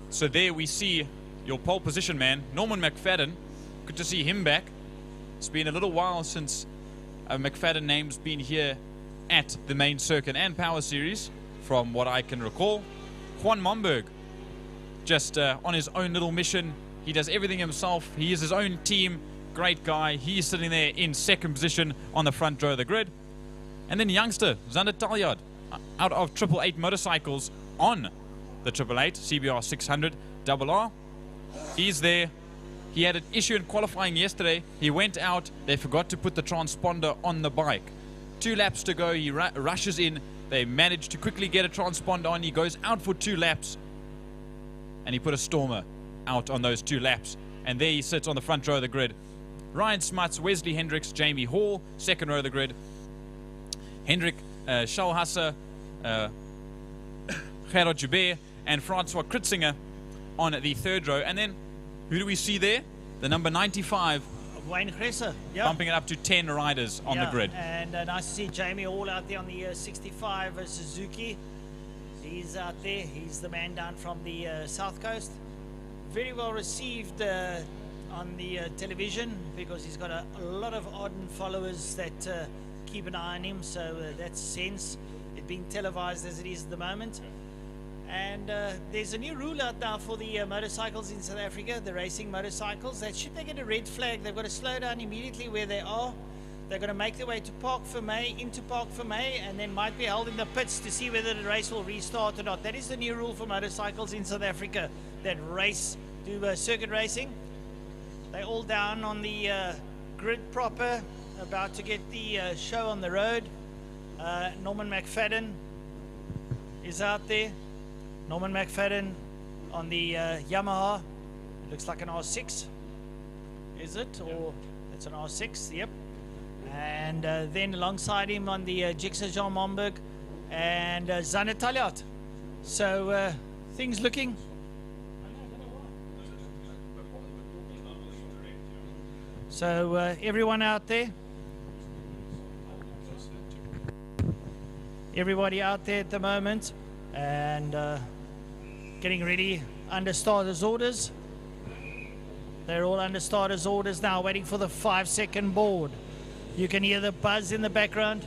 So there we see your pole position man, Norman McFadden. Good to see him back. It's been a little while since a McFadden name's been here at the main circuit and Power Series, from what I can recall. Juan Momberg, just on his own little mission. He does everything himself. He is his own team. Great guy. He's sitting there in second position on the front row of the grid. And then youngster, Zander Talyard, out of 888 motorcycles on the 888 CBR 600 RR. He's there. He had an issue in qualifying yesterday. He went out. They forgot to put the transponder on the bike. 2 laps to go. He rushes in. They managed to quickly get a transponder on. He goes out for 2 laps. And he put a Stormer out on those 2 laps. And there he sits on the front row of the grid. Ryan Smuts, Wesley Hendricks, Jamie Hall, second row of the grid. Hendrik Schalhasser, Gerard Joubert, and Francois Kritzinger on the third row. And then, who do we see there? The number 95. Wayne Gresser, yeah. Bumping it up to 10 riders on the grid. And nice to see Jamie all out there on the 65 Suzuki. He's out there. He's the man down from the South Coast. Very well received on the television, because he's got a lot of ardent followers that keep an eye on him. So that's sense, it being televised as it is at the moment. And there's a new rule out now for the motorcycles in South Africa, the racing motorcycles, that should they get a red flag, they've got to slow down immediately where they are. They're going to make their way to Park Vermeer, into Park Vermeer, and then might be held in the pits to see whether the race will restart or not. That is the new rule for motorcycles in South Africa, that do circuit racing. They're all down on the grid proper, about to get the show on the road. Norman McFadden is out there. Norman McFadden on the Yamaha. It looks like an R6. Is it? Or it's an R6, yep. And then alongside him on the Jigsaw Jean Momberg and Zander Talliot. So things looking. So everyone out there. Everybody out there at the moment. And getting ready under starters orders. They're all under starters orders now, waiting for the 5-second board. You can hear the buzz in the background.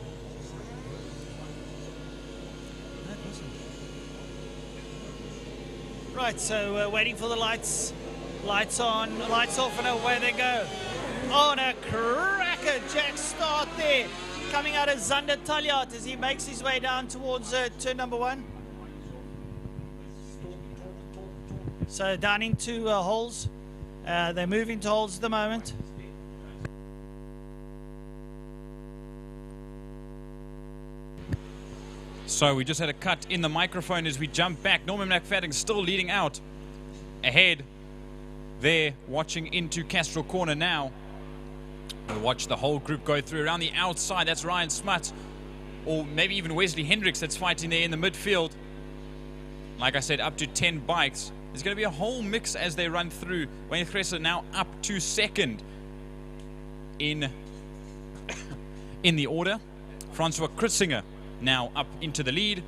Right, so waiting for the lights. Lights on, lights off, and away they go. Oh, and a cracker jack start there. Coming out of Zander Talliot as he makes his way down towards turn number 1. So down into holes. They're moving to holes at the moment. So we just had a cut in the microphone as we jump back. Norman McFadden still leading out. Ahead there, watching into Castrol Corner now. We'll watch the whole group go through. Around the outside, that's Ryan Smuts, or maybe even Wesley Hendricks that's fighting there in the midfield. Like I said, up to 10 bikes. There's going to be a whole mix as they run through. Wayne Gresser now up to second in the order. Francois Kritzinger now up into the lead.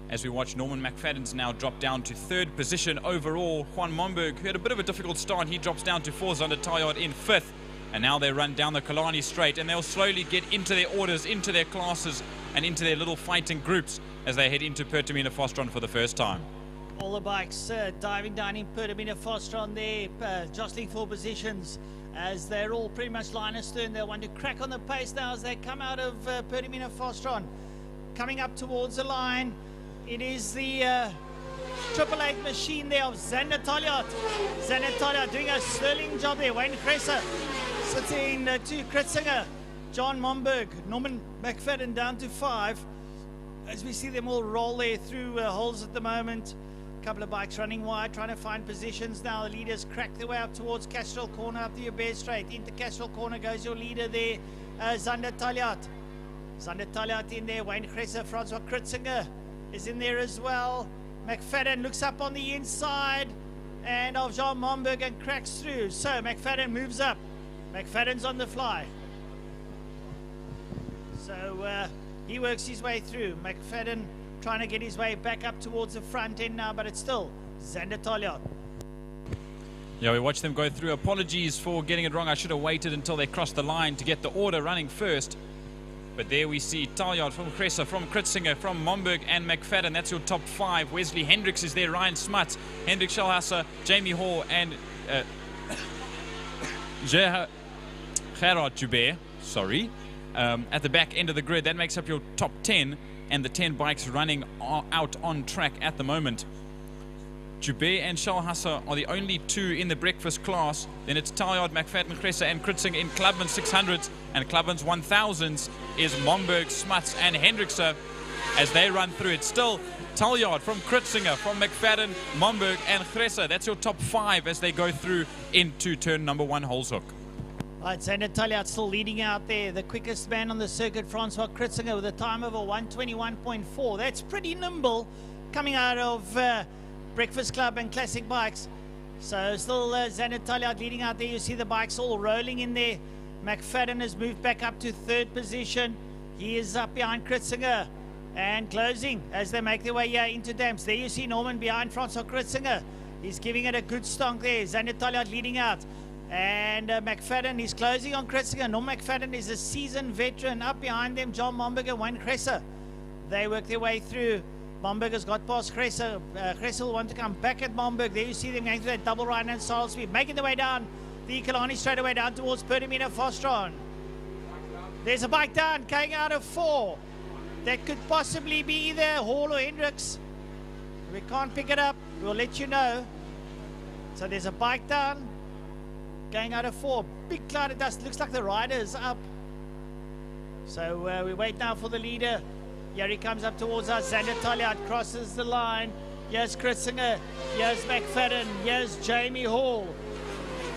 As we watch Norman McFadden's now drop down to 3rd position overall. Juan Momberg, who had a bit of a difficult start, he drops down to 4th, Zander Talliot in 5th. And now they run down the Killarney straight, and they'll slowly get into their orders, into their classes, and into their little fighting groups as they head into Pertamina Fostron for the first time. All the bikes diving down in Pertamina Fostron there, jostling for positions as they're all pretty much line astern. They want to crack on the pace now as they come out of Pertamina Fostron. Coming up towards the line, it is the 888 machine there of Zander Talliot. Zander Talliot doing a sterling job there. Wayne Gresser sits in to Kritzinger. John Momberg, Norman McFadden down to 5. As we see them all roll there through holes at the moment. A couple of bikes running wide, trying to find positions now. The leaders crack their way up towards Castrol Corner, up the Bear Straight. Into Castrol Corner goes your leader there, Zander Talliot. Zander Talliot in there. Wayne Gresser, Francois Kritzinger is in there as well. McFadden looks up on the inside and of Jean Momberg and cracks through. So McFadden moves up. McFadden's on the fly. So he works his way through. McFadden trying to get his way back up towards the front end now, but it's still Zander Talliot. Yeah, we watched them go through. Apologies for getting it wrong. I should have waited until they crossed the line to get the order running first. But there we see Talliot from Gresser, from Kritzinger, from Momberg and McFadden. That's your top 5. Wesley Hendricks is there. Ryan Smuts, Hendrik Schalhasser, Jamie Hoare and Gerard Joubert. Sorry. At the back end of the grid. That makes up your top 10 and the 10 bikes running out on track at the moment. Joubert and Schalhasser are the only 2 in the breakfast class. Then it's Talliot, McFadden, Gresser and Kritzinger in Clubman 600s, and Clubman's 1000s is Momberg, Smuts and Hendrickse as they run through. It's still Talliot from Kritzinger, from McFadden, Momberg and Gresser. That's your top 5 as they go through into turn number 1 Holshoek. Right, Zander Talliot still leading out there. The quickest man on the circuit, Francois Kritzinger, with a time of a 1:21.4. That's pretty nimble coming out of Breakfast Club and Classic Bikes. So still Zander Talliot leading out there. You see the bikes all rolling in there. McFadden has moved back up to 3rd position. He is up behind Kritzinger and closing as they make their way here into Dams. There you see Norman behind Francois Kritzinger. He's giving it a good stonk there. Zander Talliot leading out. And McFadden is closing on Kritzinger. Norman McFadden is a seasoned veteran. Up behind them, John Momberg and Wayne Gresser. They work their way through. Momberg has got past Gresser. Gresser will want to come back at Momberg. There you see them going through that double right-hand style speed, making their way down the Killarney straight away down towards Pertamina Fostron. There's a bike down going out of 4. That could possibly be either Hall or Hendricks. We can't pick it up. We'll let you know. So there's a bike down going out of 4. Big cloud of dust. Looks like the rider is up. So we wait now for the leader. Here he comes up towards us. Xander Taliat crosses the line. Here's Chris Singer. Here's McFadden. Here's Jamie Hall.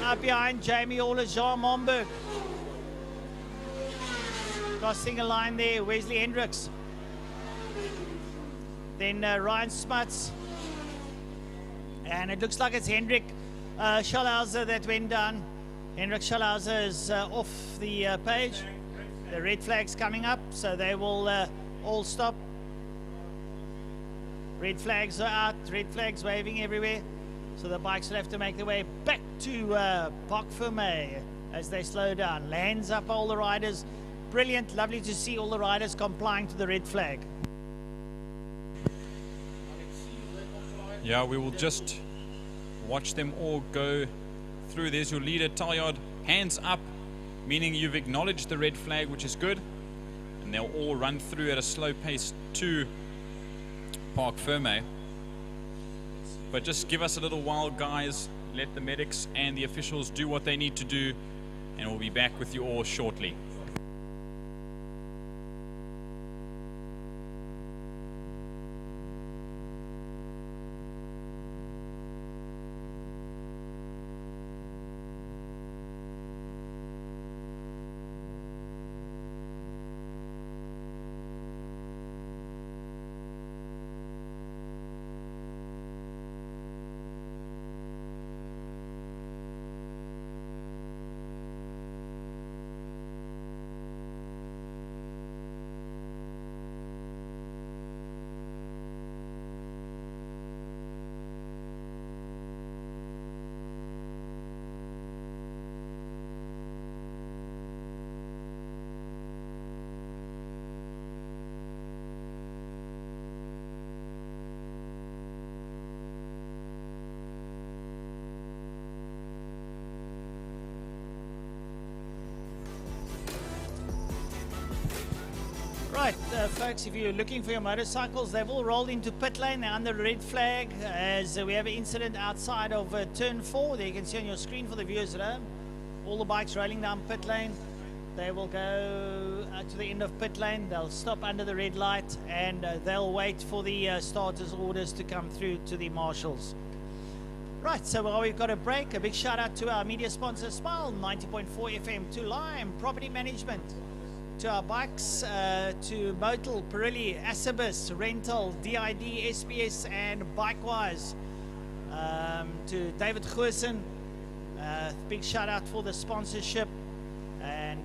Up behind Jamie Hall is Jean Momberg. Crossing a line there, Wesley Hendricks. Then Ryan Smuts. And it looks like it's Hendrik Schallhauser that went down. Hendrik Schallhauser is off the page. The red flag's coming up, so they will all stop. Red flags are out, red flags waving everywhere. So the bikes will have to make their way back to Parc Fermé as they slow down. Lands up all the riders. Brilliant, lovely to see all the riders complying to the red flag. Yeah, we will just watch them all go through. There's your leader, Talyard, hands up, meaning you've acknowledged the red flag, which is good. And they'll all run through at a slow pace to Parc Fermé. But just give us a little while, guys. Let the medics and the officials do what they need to do, and we'll be back with you all shortly. Right, folks, if you're looking for your motorcycles, they've all rolled into pit lane. They're under red flag as we have an incident outside of turn 4. There you can see on your screen for the viewers at home. All the bikes rolling down pit lane. They will go to the end of pit lane. They'll stop under the red light and they'll wait for the starters' orders to come through to the marshals. Right, so while we've got a break, a big shout out to our media sponsor, Smile, 90.4 FM, to Lime, Property Management, to our bikes, to Motel, Pirelli, Asibus, Rental, DID, SPS, and Bikewise. To David Goosen, big shout out for the sponsorship. And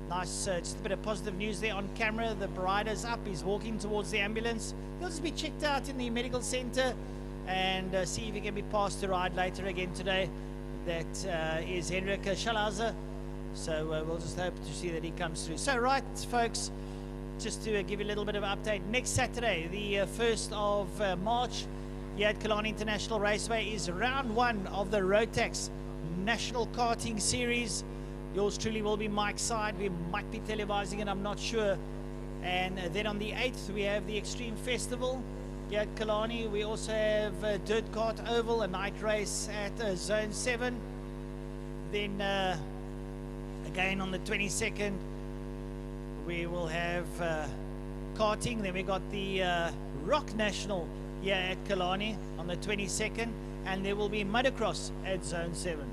nice, just a bit of positive news there on camera. The rider's up, he's walking towards the ambulance. He'll just be checked out in the medical center and see if he can be passed to ride later again today. That is Hendrik Schallhauser. So we'll just hope to see that he comes through. So right, folks, just to give you a little bit of an update, next Saturday, the 1st of March, here at Killarney International Raceway is round 1 of the Rotax National Karting Series. Yours truly will be Mike's side. We might be televising it, I'm not sure. And then on the 8th, we have the Extreme Festival here at Killarney. We also have Dirt Kart Oval, a night race at Zone 7. Then again on the 22nd, we will have karting. Then we got the Rock National here at Killarney on the 22nd, and there will be motocross at Zone 7.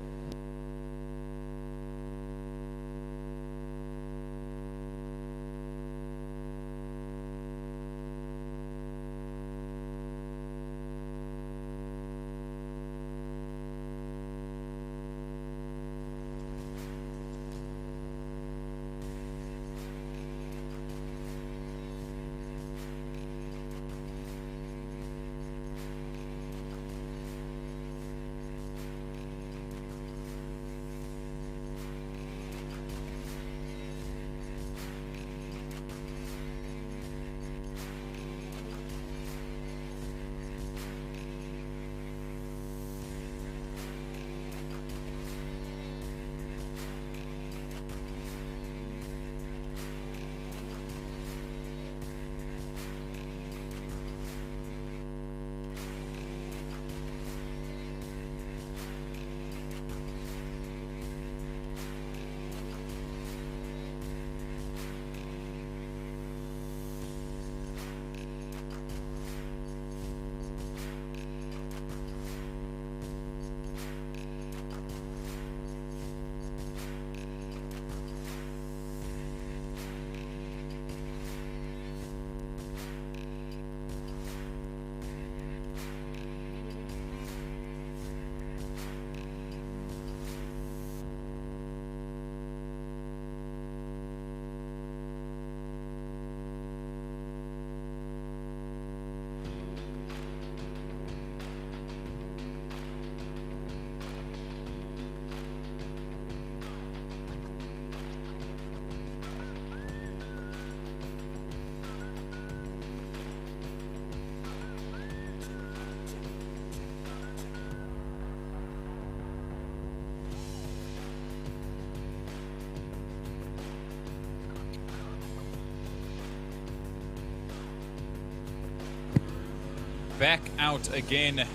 back out again.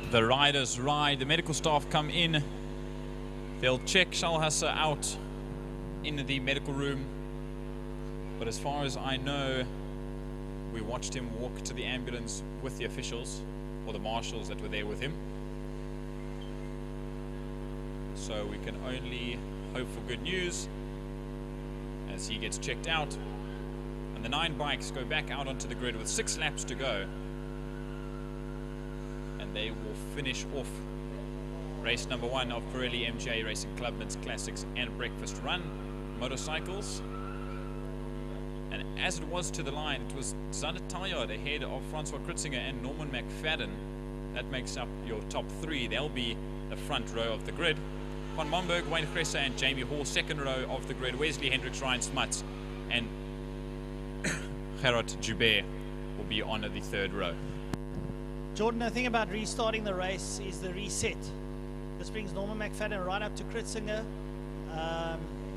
The riders ride, the medical staff come in. They'll check Shalhassa out in the medical room. But as far as I know, we watched him walk to the ambulance with the officials, or the marshals that were there with him. So we can only hope for good news as he gets checked out. And the 9 bikes go back out onto the grid with 6 laps to go. And they will finish off race number 1 of Pirelli MGA Racing Club Men's Classics and Breakfast Run motorcycles. And as it was to the line, it was Zander Taljaard ahead of Francois Kritzinger and Norman McFadden. That makes up your top 3. They'll be the front row of the grid. Van Momberg, Wayne Gresse and Jamie Hall, second row of the grid. Wesley Hendricks, Ryan Smuts and Gerard Joubert will be on the 3rd row. Jordan, the thing about restarting the race is the reset. This brings Norman McFadden right up to Kritzinger.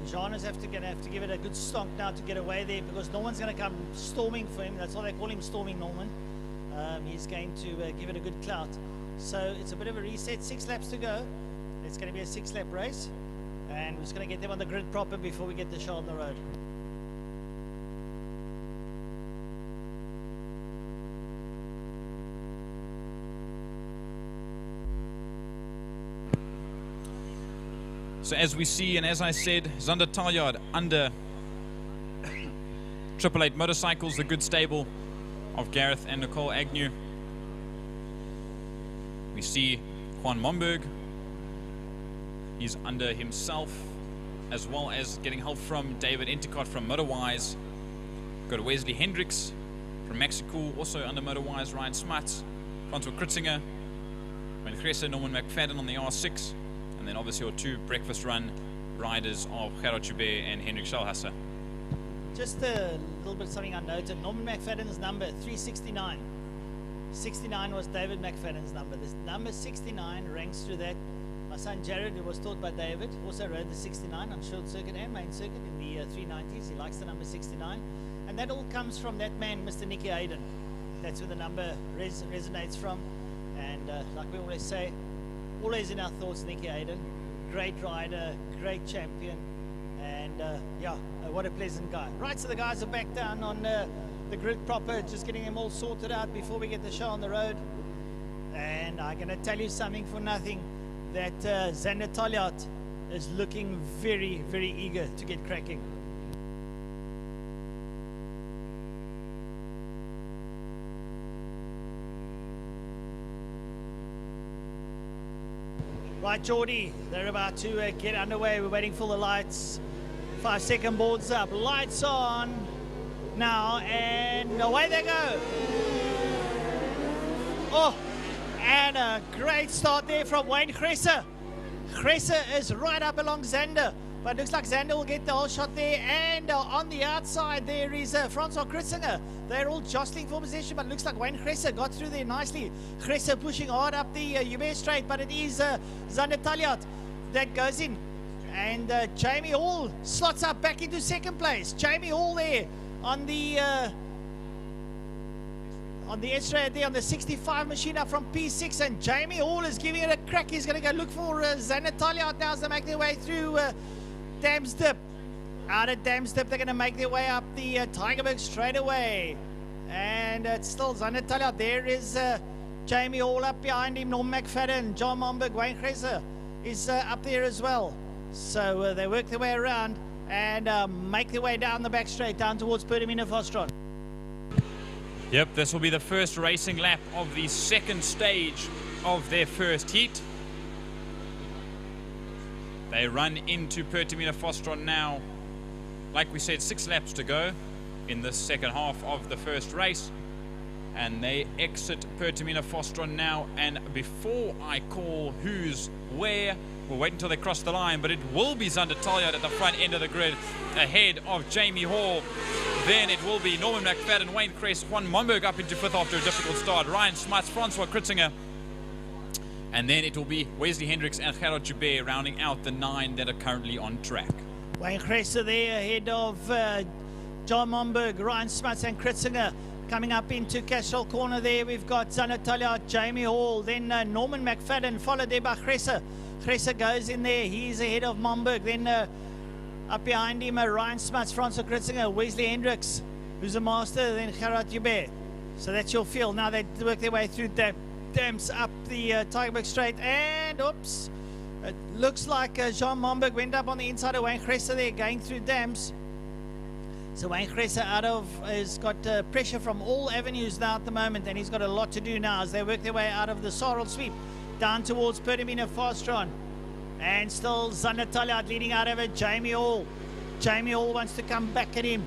Jean is going to have to give it a good stonk now to get away there, because no one's going to come storming for him. That's why they call him Storming Norman. He's going to give it a good clout. So it's a bit of a reset. 6 laps to go. It's going to be a 6-lap race, and we're just going to get them on the grid proper before we get the show on the road. So as we see, and as I said, Zander Taljaard under 888 Motorcycles, the good stable of Gareth and Nicole Agnew. We see Juan Momberg. He's under himself, as well as getting help from David Enticott from Motorwise. Got Wesley Hendricks from Mexico, also under Motorwise. Ryan Smuts, Francois Kritzinger, Wayne Gresse, Norman McFadden on the R6. And then obviously your 2 breakfast run riders of Gerard Joubert and Hendrik Shalhassa. Just a little bit something I noted. Norman McFadden's number, 369. 69 was David McFadden's number. This number 69 ranks through that. My son Jared, who was taught by David, also rode the 69 on short circuit and main circuit in the 390s. He likes the number 69. And that all comes from that man, Mr. Nicky Hayden. That's where the number resonates from. And like we always say, always in our thoughts, Nicky Hayden. Great rider, great champion. And yeah, what a pleasant guy. Right, so the guys are back down on the grid proper, just getting them all sorted out before we get the show on the road. And I'm going to tell you something for nothing, that Zander Taljaard is looking very, very eager to get cracking. Right, Geordie, they're about to get underway. We're waiting for the lights. 5-second boards up, lights on now, and away they go. Oh, and a great start there from Wayne Gresse. Gresse is right up along Zander, but looks like Zander will get the whole shot there. And on the outside there is Francois Kritzinger. They're all jostling for position, but it looks like Wayne Gresse got through there nicely. Gresse pushing hard up the Joubert straight, but it is Zander Taljaard that goes in. And Jamie Hall slots up back into 2nd place. Jamie Hall there on the S-Ray there on the 65 machine up from P6, and Jamie Hall is giving it a crack. He's going to go look for Zander Taljaard now as they make their way through Dam's Dip. Out of Dam's Dip, they're going to make their way up the Tigerberg straight away. And it's still Zander Taljaard. There is Jamie Hall up behind him, Norm McFadden, John Momberg, Wayne Gresse is up there as well. So they work their way around and make their way down the back straight, down towards Pertamina Fostron. Yep, this will be the first racing lap of the 2nd stage of their first heat. They run into Pertamina Fostron now. Like we said, 6 laps to go in the 2nd half of the first race. And they exit Pertamina Fostron now. And before I call who's where, we'll wait until they cross the line, but it will be Zander Taljaard at the front end of the grid, ahead of Jamie Hall. Then it will be Norman McFadden, Wayne Gresse, Juan Momberg up into 5th after a difficult start, Ryan Smuts, Francois Kritzinger. And then it will be Wesley Hendricks and Gerard Joubert rounding out the 9 that are currently on track. Wayne Gresse there ahead of John Momberg, Ryan Smuts and Kritzinger. Coming up into Castrol Corner there, we've got Zanatalia, Jamie Hall, then Norman McFadden, followed there by Gresse. Gresse goes in there, he's ahead of Momberg. Then up behind him, Ryan Smuts, Francois Kritzinger, Wesley Hendricks, who's a master, then Gerard Joubert. So that's your field. Now they work their way through dams up the Tygerberg Straight, and oops, it looks like Jean Momberg went up on the inside of Wayne Gresse there, going through dams. So Wayne Gresse has got pressure from all avenues now at the moment, and he's got a lot to do now as they work their way out of the Sorrel sweep down towards Perdamina Fastron. And still Zanatalia leading out of it, Jamie Hall. Jamie Hall wants to come back at him.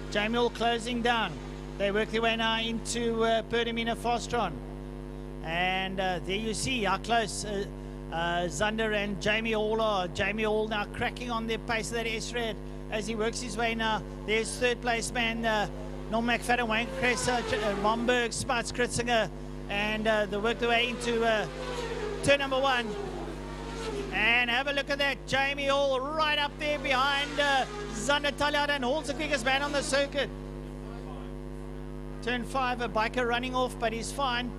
Jamie Hall closing down. They work their way now into Perdamina Fastron. And there you see how close Zander and Jamie Hall are. Jamie Hall now cracking on the pace of that S-Red as he works his way now. There's third place man, Norm McFadden, Wayne Gresse, Momberg, Smuts, Kritzinger, and they work their way into turn number 1. And have a look at that, Jamie Hall right up there behind Zander Talyard, and Hall's the quickest man on the circuit. Turn 5, a biker running off, but he's fine.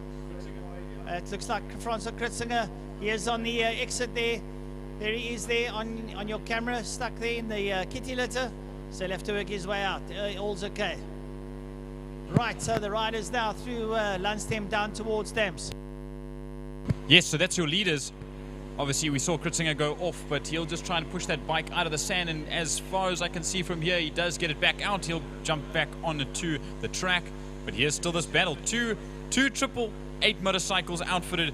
It looks like Francois Kritzinger. He is on the exit there. There he is there on your camera, stuck there in the kitty litter. So he'll have to work his way out. All's okay. Right, so the riders now through Lundstem down towards Dams. Yes, so that's your leaders. Obviously, we saw Kritzinger go off, but he'll just try and push that bike out of the sand. And as far as I can see from here, he does get it back out. He'll jump back onto the track. But here's still this battle. Two 888 motorcycles outfitted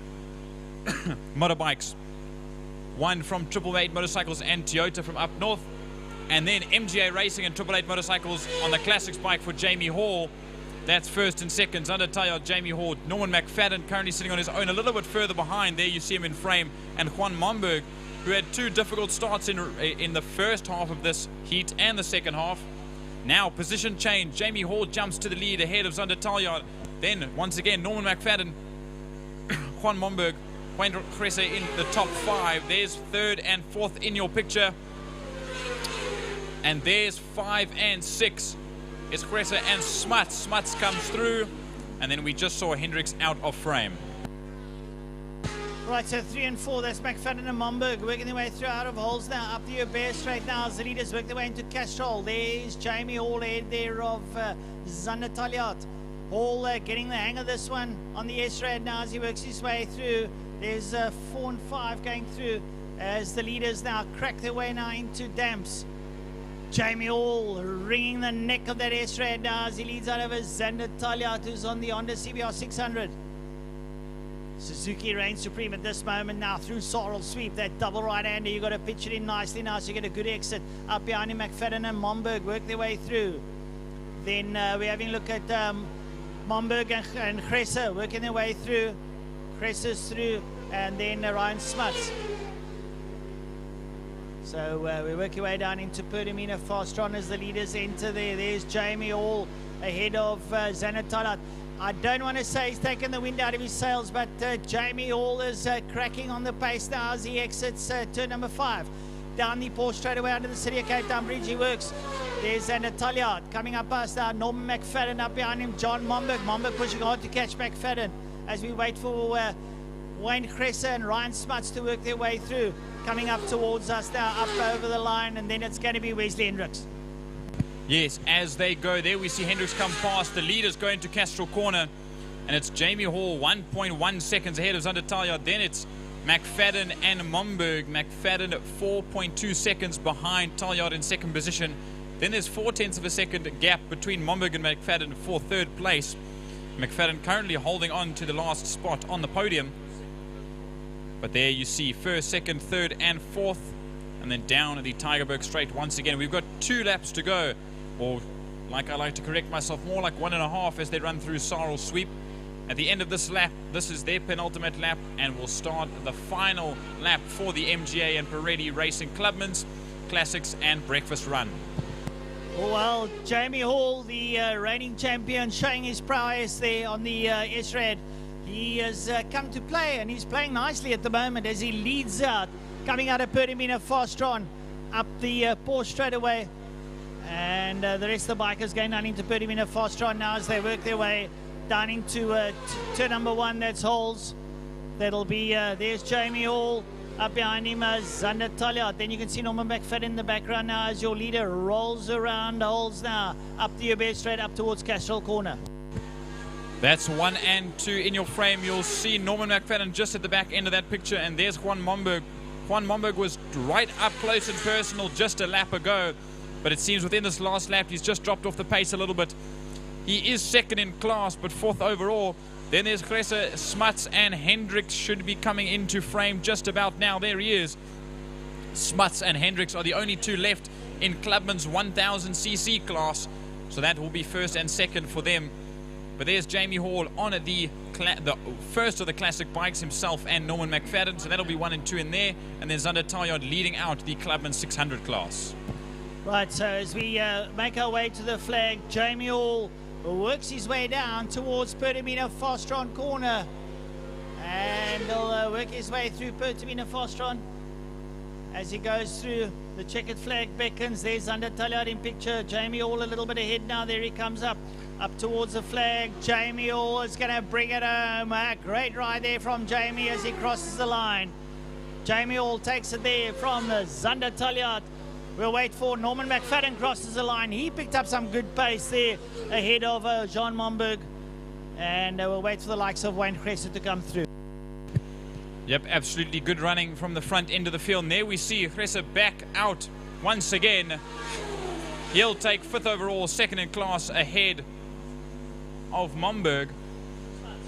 motorbikes. One from 888 Motorcycles and Toyota from up north. And then MGA Racing and 888 Motorcycles on the Classics bike for Jamie Hall. That's first and second. Zanatalia, Jamie Hall, Norman McFadden currently sitting on his own a little bit further behind. There you see him in frame. And Juan Momberg, who had 2 difficult starts in the first half of this heat and the second half. Now position change. Jamie Hall jumps to the lead ahead of Zanatalia. Then once again Norman McFadden, Juan Momberg, Wayne Gresse in the top 5. There's 3rd and 4th in your picture. And there's 5 and 6. It's Gresse and Smuts. Smuts comes through. And then we just saw Hendricks out of frame. Right, so 3 and 4, that's McFadden and Momberg working their way through out of holes now. Up the Joubert Straight now as the leaders work their way into Castrol. There's Jamie Hall ahead there of Zanatalia. Hall getting the hang of this one on the S-Rad now as he works his way through. There's 4 and 5 going through as the leaders now crack their way now into Dams. Jamie Hall wringing the neck of that S-Rad now as he leads out over Zanatalia, who's on the Honda CBR 600. Suzuki reigns supreme at this moment now through Sorrel sweep. That double right-hander, you've got to pitch it in nicely now so you get a good exit. Up behind him, McFadden and Momberg work their way through. Then we're having a look at Momberg and Gresse working their way through. Gresse's through, and then Ryan Smuts. So we work our way down into Perdamina Fastron as the leaders enter there. There's Jamie Hall ahead of Zanatalia. I don't want to say he's taken the wind out of his sails, but Jamie Hall is cracking on the pace now as he exits turn number 5. Down the Porsche straight away under the City of Cape Town Bridge he works. There's Zanatalia coming up past now. Norman McFadden up behind him. John Momberg. Momberg pushing hard to catch McFadden as we wait for Wayne Gresse and Ryan Smuts to work their way through. Coming up towards us now, up over the line, and then it's going to be Wesley Hendricks. Yes, as they go there, we see Hendricks come past. The leaders going to Castrol Corner, and it's Jamie Hall 1.1 seconds ahead of Zanatalia. Then it's McFadden and Momberg. McFadden 4.2 seconds behind Talyard in second position. Then there's 0.4 of a second gap between Momberg and McFadden for 3rd place. McFadden currently holding on to the last spot on the podium. But there you see 1st, 2nd, 3rd, and 4th. And then down at the Tygerberg Straight once again. We've got 2 laps to go. Or, like I like to correct myself, more like 1.5 as they run through Sorrel Sweep. At the end of this lap, this is their penultimate lap, and we'll start the final lap for the MGA and Pirelli Racing Clubman's Classics and Breakfast Run. Well, Jamie Hall, the reigning champion, showing his prowess there on the S-Rad. He has come to play, and he's playing nicely at the moment as he leads out, coming out of Perdamina Fastron up the Porsche straight away. And the rest of the bikers going down into 30-minute fast run now as they work their way down into turn number 1. That's Holes. That'll be, there's Jamie Hall. Up behind him is Zander Talliot. Then you can see Norman McFadden in the background now as your leader rolls around Holes now. Up the Uber straight up towards Castrol Corner. That's 1 and 2 in your frame. You'll see Norman McFadden just at the back end of that picture, and there's Juan Momberg. Juan Momberg was right up close and personal just a lap ago, but it seems within this last lap he's just dropped off the pace a little bit. He is second in class, but 4th overall. Then there's Gresse, Smuts, and Hendricks should be coming into frame just about now. There he is. Smuts and Hendricks are the only 2 left in Clubman's 1000cc class, so that will be 1st and 2nd for them. But there's Jamie Hall on the first of the classic bikes himself and Norman McFadden, so that'll be 1 and 2 in there. And then Zander Talliot leading out the Clubman 600 class. Right, so as we make our way to the flag, Jamie Hall works his way down towards Pertamina Fastron Corner, and he'll work his way through Pertamina Fastron. As he goes through, the checkered flag beckons. There's Zander Talliot in picture. Jamie Hall a little bit ahead now. There he comes up towards the flag. Jamie Hall is going to bring it home. A great ride there from Jamie as he crosses the line. Jamie Hall takes it there from Zander Talliot. We'll wait for Norman McFadden crosses the line. He picked up some good pace there ahead of Jean Momberg. And we'll wait for the likes of Wayne Gresse to come through. Yep, absolutely good running from the front end of the field. And there we see Gresse back out once again. He'll take 5th overall, 2nd in class ahead of Momberg.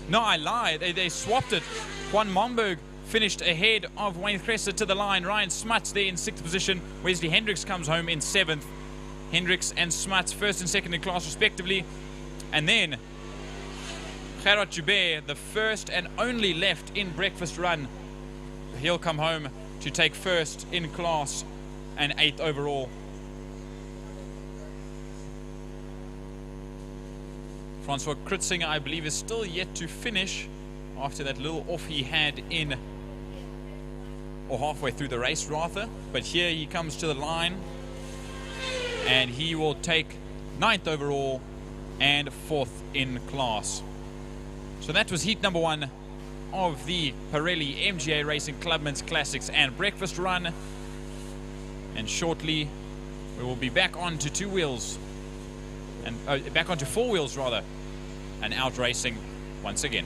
No, I lied. They swapped it. Juan Momberg finished ahead of Wayne Gresse to the line. Ryan Smuts there in 6th position. Wesley Hendricks comes home in 7th. Hendricks and Smuts 1st and 2nd in class respectively. And then Gerard Joubert, the 1st and only left in breakfast run. He'll come home to take 1st in class and 8th overall. Francois Kritzinger, I believe, is still yet to finish after that little off he had in, or halfway through the race rather. But here he comes to the line and he will take 9th overall and 4th in class. So that was heat number 1 of the Pirelli MGA Racing Clubman's Classics and Breakfast Run. And shortly we will be back onto 2 wheels, and back onto 4 wheels rather, and out racing once again.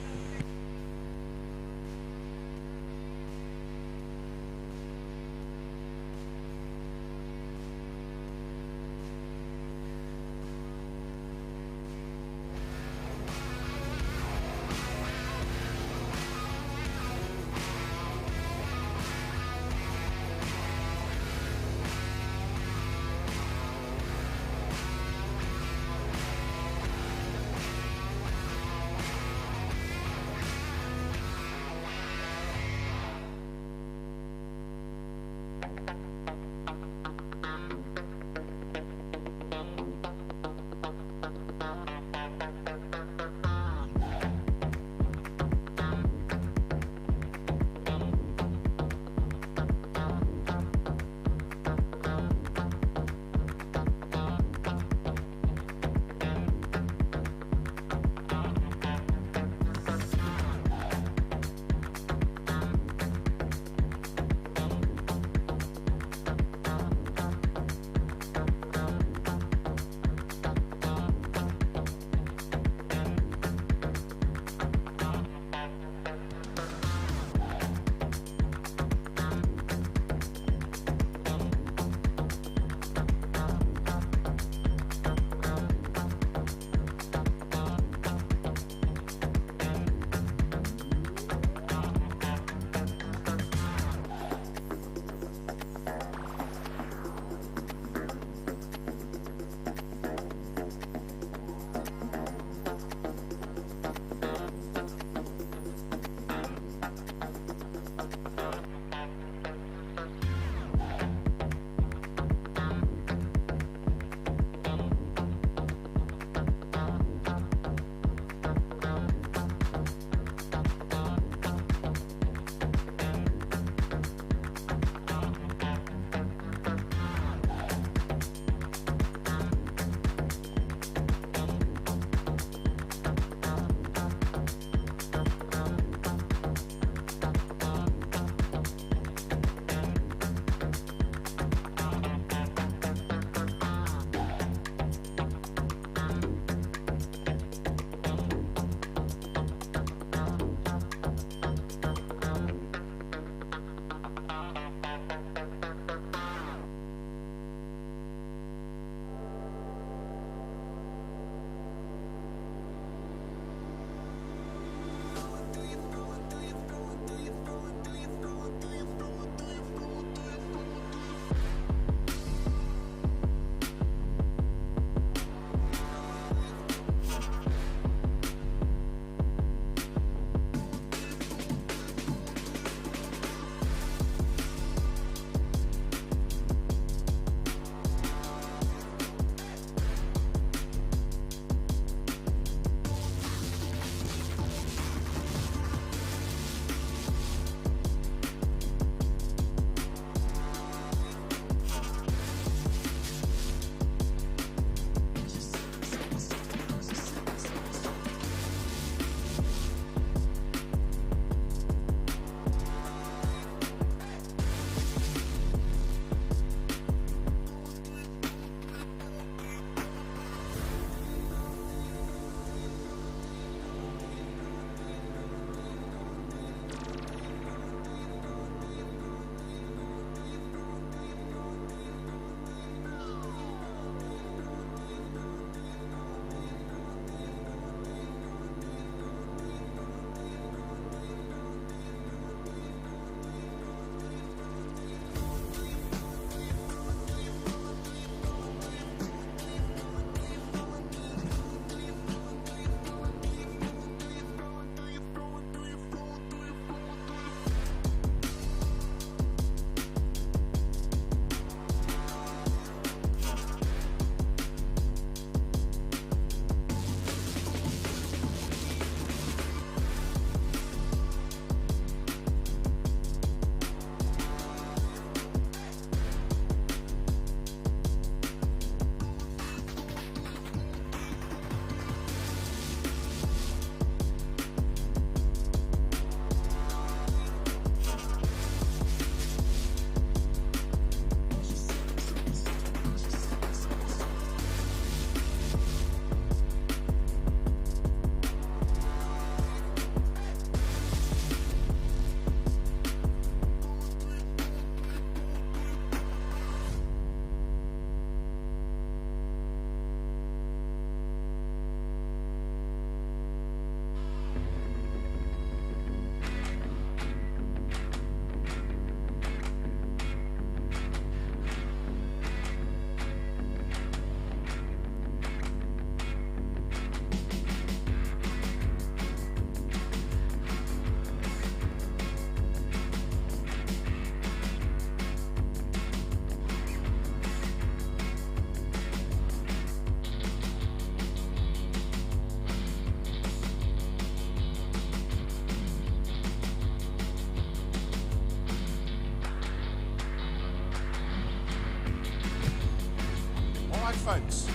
folks,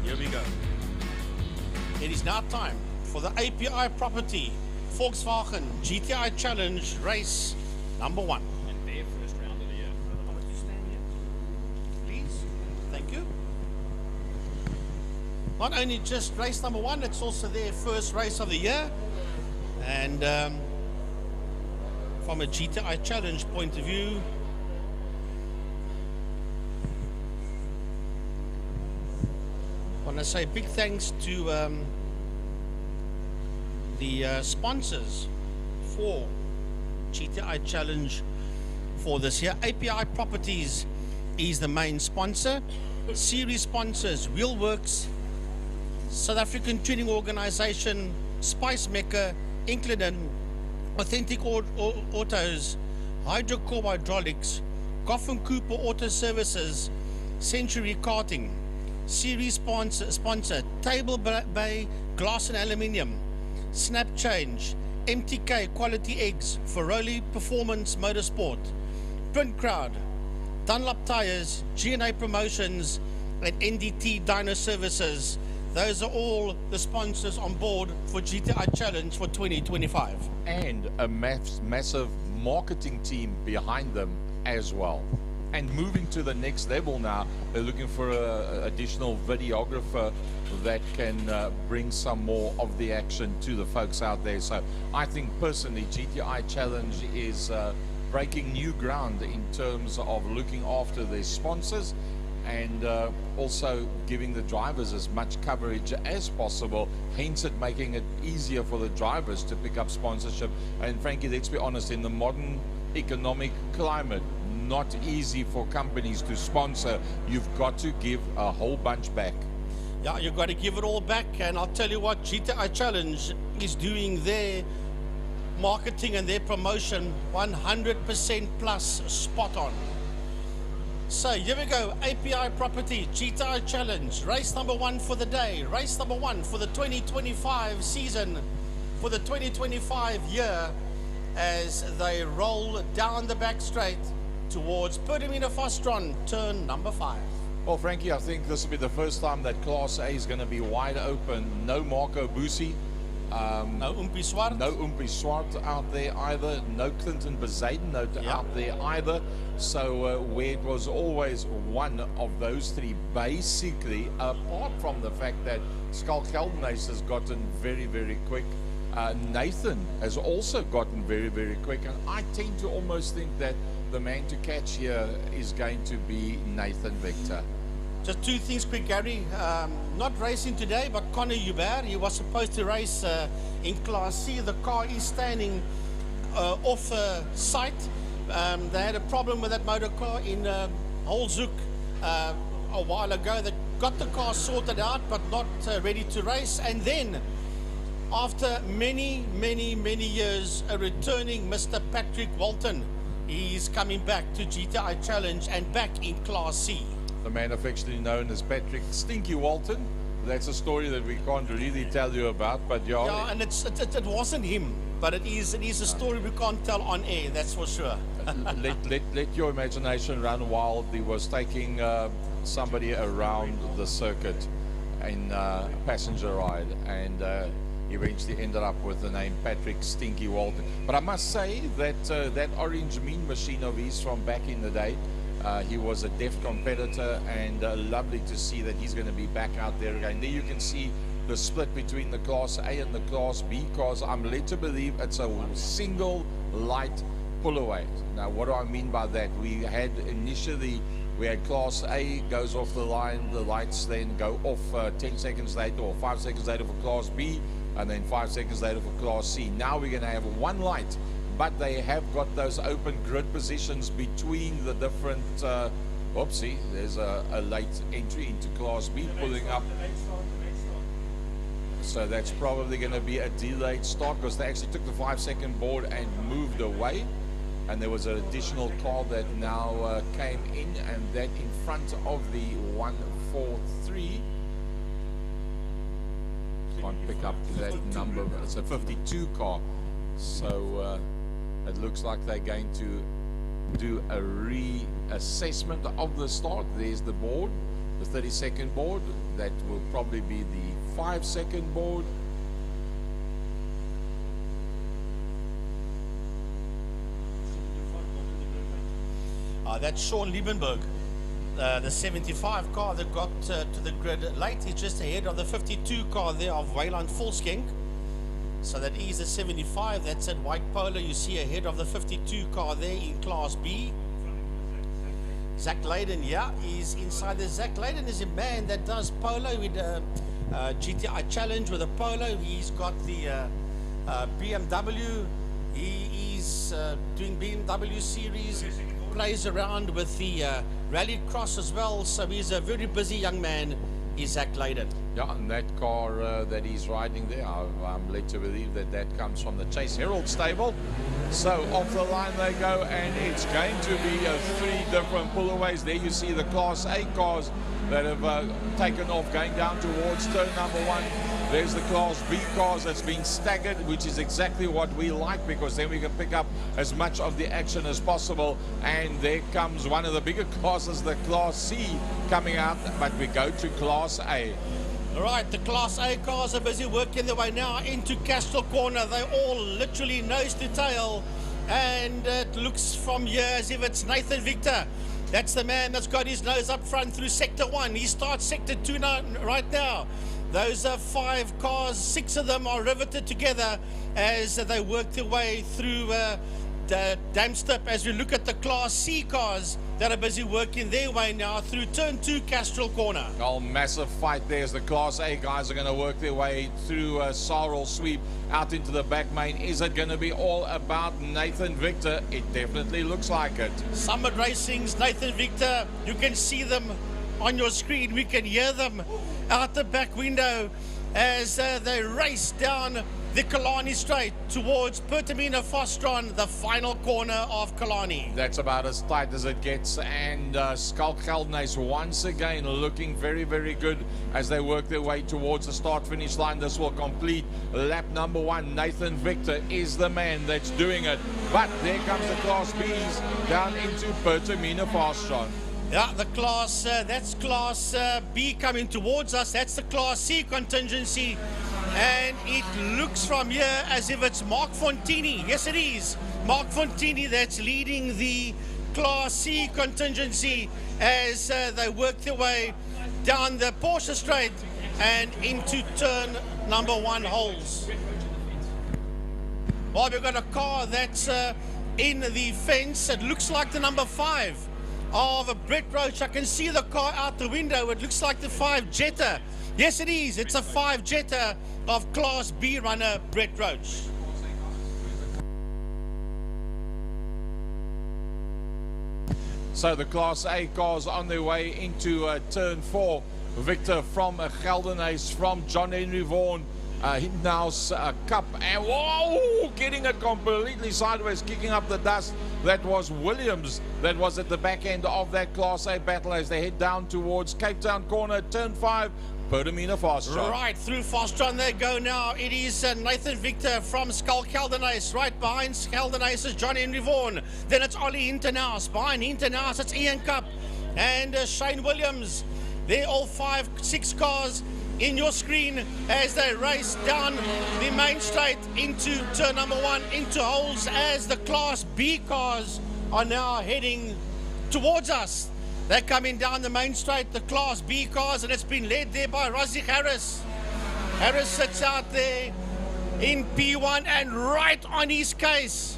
here we go. It is now time for the API Property Volkswagen GTI Challenge race number 1. And their first round of the year. I want you to stand here, please. Thank you. Not only just race number 1, it's also their first race of the year. And from a GTI Challenge point of view, I want to say big thanks to the sponsors for GTI Challenge for this year. API Properties is the main sponsor. Series sponsors: Wheelworks, South African Tuning Organization, Spice Mecca, Inclinen, Authentic Autos, Hydrocorp Hydraulics, Goff & Cooper Auto Services, Century Karting. Series sponsor Table Bay Glass and Aluminium, Snap Change, MTK Quality Eggs, Ferroli Performance Motorsport, Print Crowd, Dunlop Tires, G&A Promotions, and NDT Dyno Services. Those are all the sponsors on board for GTI Challenge for 2025. And a massive marketing team behind them as well. And moving to the next level now, they're looking for an additional videographer that can bring some more of the action to the folks out there. So I think personally GTI Challenge is breaking new ground in terms of looking after their sponsors and also giving the drivers as much coverage as possible, hence it making it easier for the drivers to pick up sponsorship. And frankly, let's be honest, in the modern economic climate, not easy for companies to sponsor. You've got to give a whole bunch back. Yeah, you've got to give it all back. And I'll tell you what, GTI Challenge is doing their marketing and their promotion 100% plus spot on. So here we go, API Property, GTI Challenge, race number 1 for the day, race number 1 for the 2025 season, for the 2025 year, as they roll down the back straight towards Perdamina Fostron, turn number 5. Well, Frankie, I think this will be the first time that Class A is going to be wide open. No Marco Busi. No Umpi Swart. No Umpi Swart out there either. No Clinton Bezaden out there either. So where it was always one of those three, basically, apart from the fact that Skull Keldenace has gotten very, very quick. Nathan has also gotten very, very quick. And I tend to almost think that the man to catch here is going to be Nathan Victor. Just 2 things quick, Gary. Not racing today, but Conor Hubert, he was supposed to race in Class C. The car is standing off site. They had a problem with that motor car in Holzoek a while ago. They got the car sorted out, but not ready to race. And then, after many, many, many years, a returning Mr. Patrick Walton. He's coming back to GTI Challenge and back in Class C. The man affectionately known as Patrick Stinky Walton. That's a story that we can't really tell you about, but yeah, and it wasn't him, but it is a story we can't tell on air, that's for sure. let your imagination run wild. He was taking somebody around the circuit in passenger ride, and eventually ended up with the name Patrick Stinky Walton. But I must say that that orange mean machine of his from back in the day, he was a deft competitor, and lovely to see that he's going to be back out there again. There you can see the split between the Class A and the Class B cars. I'm led to believe it's a single light pull away. Now, what do I mean by that? We had Class A goes off the line, the lights then go off 10 seconds later or 5 seconds later for Class B, and then 5 seconds later for Class C. Now we're going to have one light, but they have got those open grid positions between the different, whoopsie, there's a late entry into Class B pulling up. So that's probably going to be a delayed start, because they actually took the 5-second board and moved away. And there was an additional car that now came in, and that in front of the 143. Can't pick up that number, but it's a 52 car. So it looks like they're going to do a reassessment of the start. There's the board. the 30-second board. That will probably be the 5-second board. That's Sean Liebenberg, the 75 car that got to the grid late. He's just ahead of the 52 car there of Wayland Volskenk. So that is the 75. That's at white polo. You see ahead of the 52 car there in Class B. Zach Leyden, yeah, he's inside there. Zach Leyden is a man that does polo with a GTI Challenge with a polo. He's got the BMW. He is doing BMW series. Plays around with the Rally Cross as well. So he's a very busy young man, is Zach Leyden. Yeah, and that car that he's riding there, I'm led to believe that that comes from the Chase Herald stable. So off the line they go, and it's going to be 3 different pullaways. There you see the Class A cars that have taken off, going down towards turn number 1. There's the Class B cars that's been staggered, which is exactly what we like, because then we can pick up as much of the action as possible. And there comes one of the bigger classes, the Class C, coming out, but we go to Class A. All right, the Class A cars are busy working their way now into Castle Corner. They're all literally nose to tail, and it looks from here as if it's Nathan Victor. That's the man that's got his nose up front through Sector 1. He starts Sector 2 now, right now. Those are 5 cars, 6 of them are riveted together as they work their way through the Damstip. As we look at the Class C cars that are busy working their way now through turn 2 Castrol Corner. Oh, massive fight there as the Class A guys are going to work their way through Sarl Sweep out into the back main. Is it going to be all about Nathan Victor? It definitely looks like it. Summit Racing's Nathan Victor, you can see them on your screen. We can hear them out the back window as they race down the Killarney Straight towards Pertamina Fostron, the final corner of Killarney. That's about as tight as it gets, and Skalk Geldenhuys once again looking very, very good as they work their way towards the start-finish line. This will complete lap number 1. Nathan Victor is the man that's doing it, but there comes the Class Bs down into Pertamina Fostron. Yeah, the class, that's Class B coming towards us. That's the Class C contingency. And it looks from here as if it's Mark Fontini. Yes, it is. Mark Fontini that's leading the Class C contingency as they work their way down the Porsche Straight and into turn number 1 holes. Well, we've got a car that's in the fence. It looks like the number 5. Of a Brett Roach. I can see the car out the window. It looks like the 5 Jetta. Yes, it is. It's a 5 Jetta of Class B runner Brett Roach. So the Class A cars on their way into turn 4. Victor from Geldenhuys, from John Henry Vaughan. Hittenhouse Cup, and whoa, getting it completely sideways, kicking up the dust. That was Williams that was at the back end of that Class A battle as they head down towards Cape Town Corner, turn 5, Pertamina Fostron. Right through Fostron they go now. It is Nathan Victor from Skalk Geldenhuys. Right behind Geldenhuys is John Henry Vaughan. Then it's Ollie Hintenhouse. Behind Hintenhouse it's Ian Cup and Shane Williams. They're all 5, 6 cars in your screen as they race down the main straight into turn number 1, into holes, as the Class B cars are now heading towards us. They're coming down the main straight, the Class B cars, and it's been led there by Razik Harris. Harris sits out there in P1 and right on his case.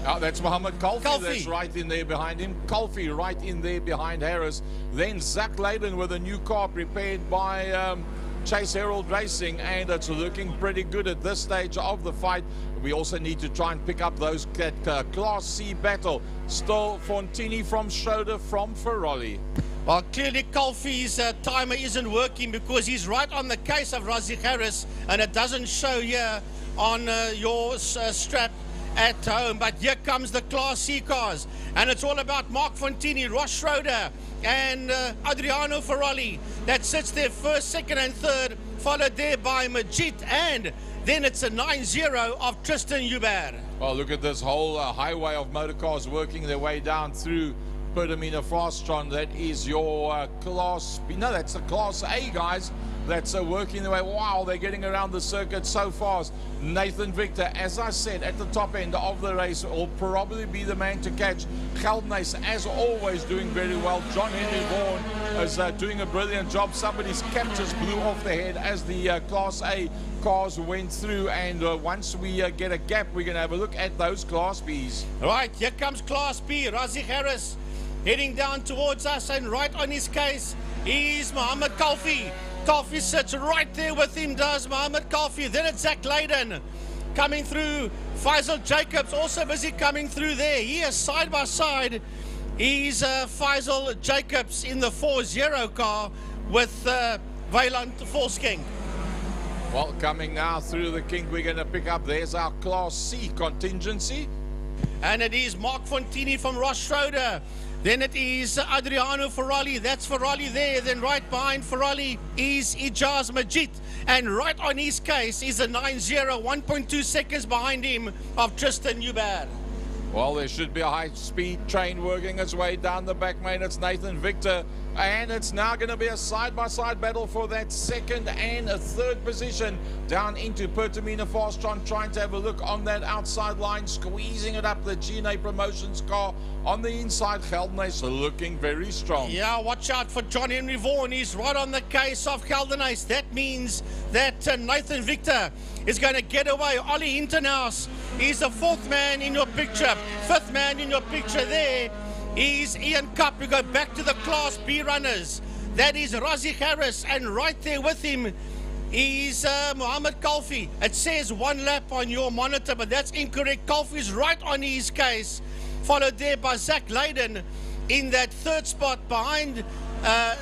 Oh, that's Mohammed Kalfi. Kalfi. That's right in there behind him. Kalfi right in there behind Harris. Then Zach Leyden with a new car prepared by Chase Herald Racing, and it's looking pretty good at this stage of the fight. We also need to try and pick up those Class C battle. Still Fontini from Schroeder from Ferrari. Well, clearly Kalfi's timer isn't working because he's right on the case of Razik Harris, and it doesn't show here on your strap at home. But here comes the Class C cars, and it's all about Mark Fontini, Ross Schroeder and Adriano Ferrari that sits there first, second and third, followed there by Majid, and then it's a 9-0 of Tristan Hubert. Well, look at this whole highway of motor cars working their way down through Pertamina Fastron. That is your Class B. No, that's the Class A, guys. That's working their way. Wow, they're getting around the circuit so fast. Nathan Victor, as I said, at the top end of the race, will probably be the man to catch. Killarney, as always, doing very well. John Henry Vaughan is doing a brilliant job. Somebody's cap just blew off the head as the Class A cars went through, and once we get a gap, we're going to have a look at those Class Bs. Right, here comes Class B. Razi Harris heading down towards us, and right on his case is Mohammed Kalfi. Kalfi sits right there with him, does Mohammed Kalfi. Then it's Zach Layden coming through. Faisal Jacobs also busy coming through there. He is side by side. He's Faisal Jacobs in the 4-0 car with Wayland Volksking. Well, coming now through the kink, we're going to pick up, there's our Class C contingency. And it is Mark Fontini from Ross Schroeder. Then it is Adriano Ferrari. That's Ferrari there. Then right behind Ferrari is Ijaz Majid. And right on his case is a 9-0, 1.2 seconds behind him of Tristan Hubert. Well, there should be a high-speed train working its way down the back main. It's Nathan Victor. And it's now going to be a side-by-side battle for that second and a third position down into Pertamina Fastron, trying to have a look on that outside line, squeezing it up the GNA Promotions car on the inside. Geldenhuis looking very strong. Yeah, watch out for John Henry Vaughan. He's right on the case of Geldenhuis. That means that Nathan Victor is going to get away. Ollie Hinternaus is the fourth man in your picture. Fifth man in your picture there is Ian Cup. We go back to the Class B runners. That is Razi Harris, and right there with him is Mohammed Kalfi. It says 1 lap on your monitor, but that's incorrect. Kalfi is right on his case, followed there by Zach Layden in that third spot behind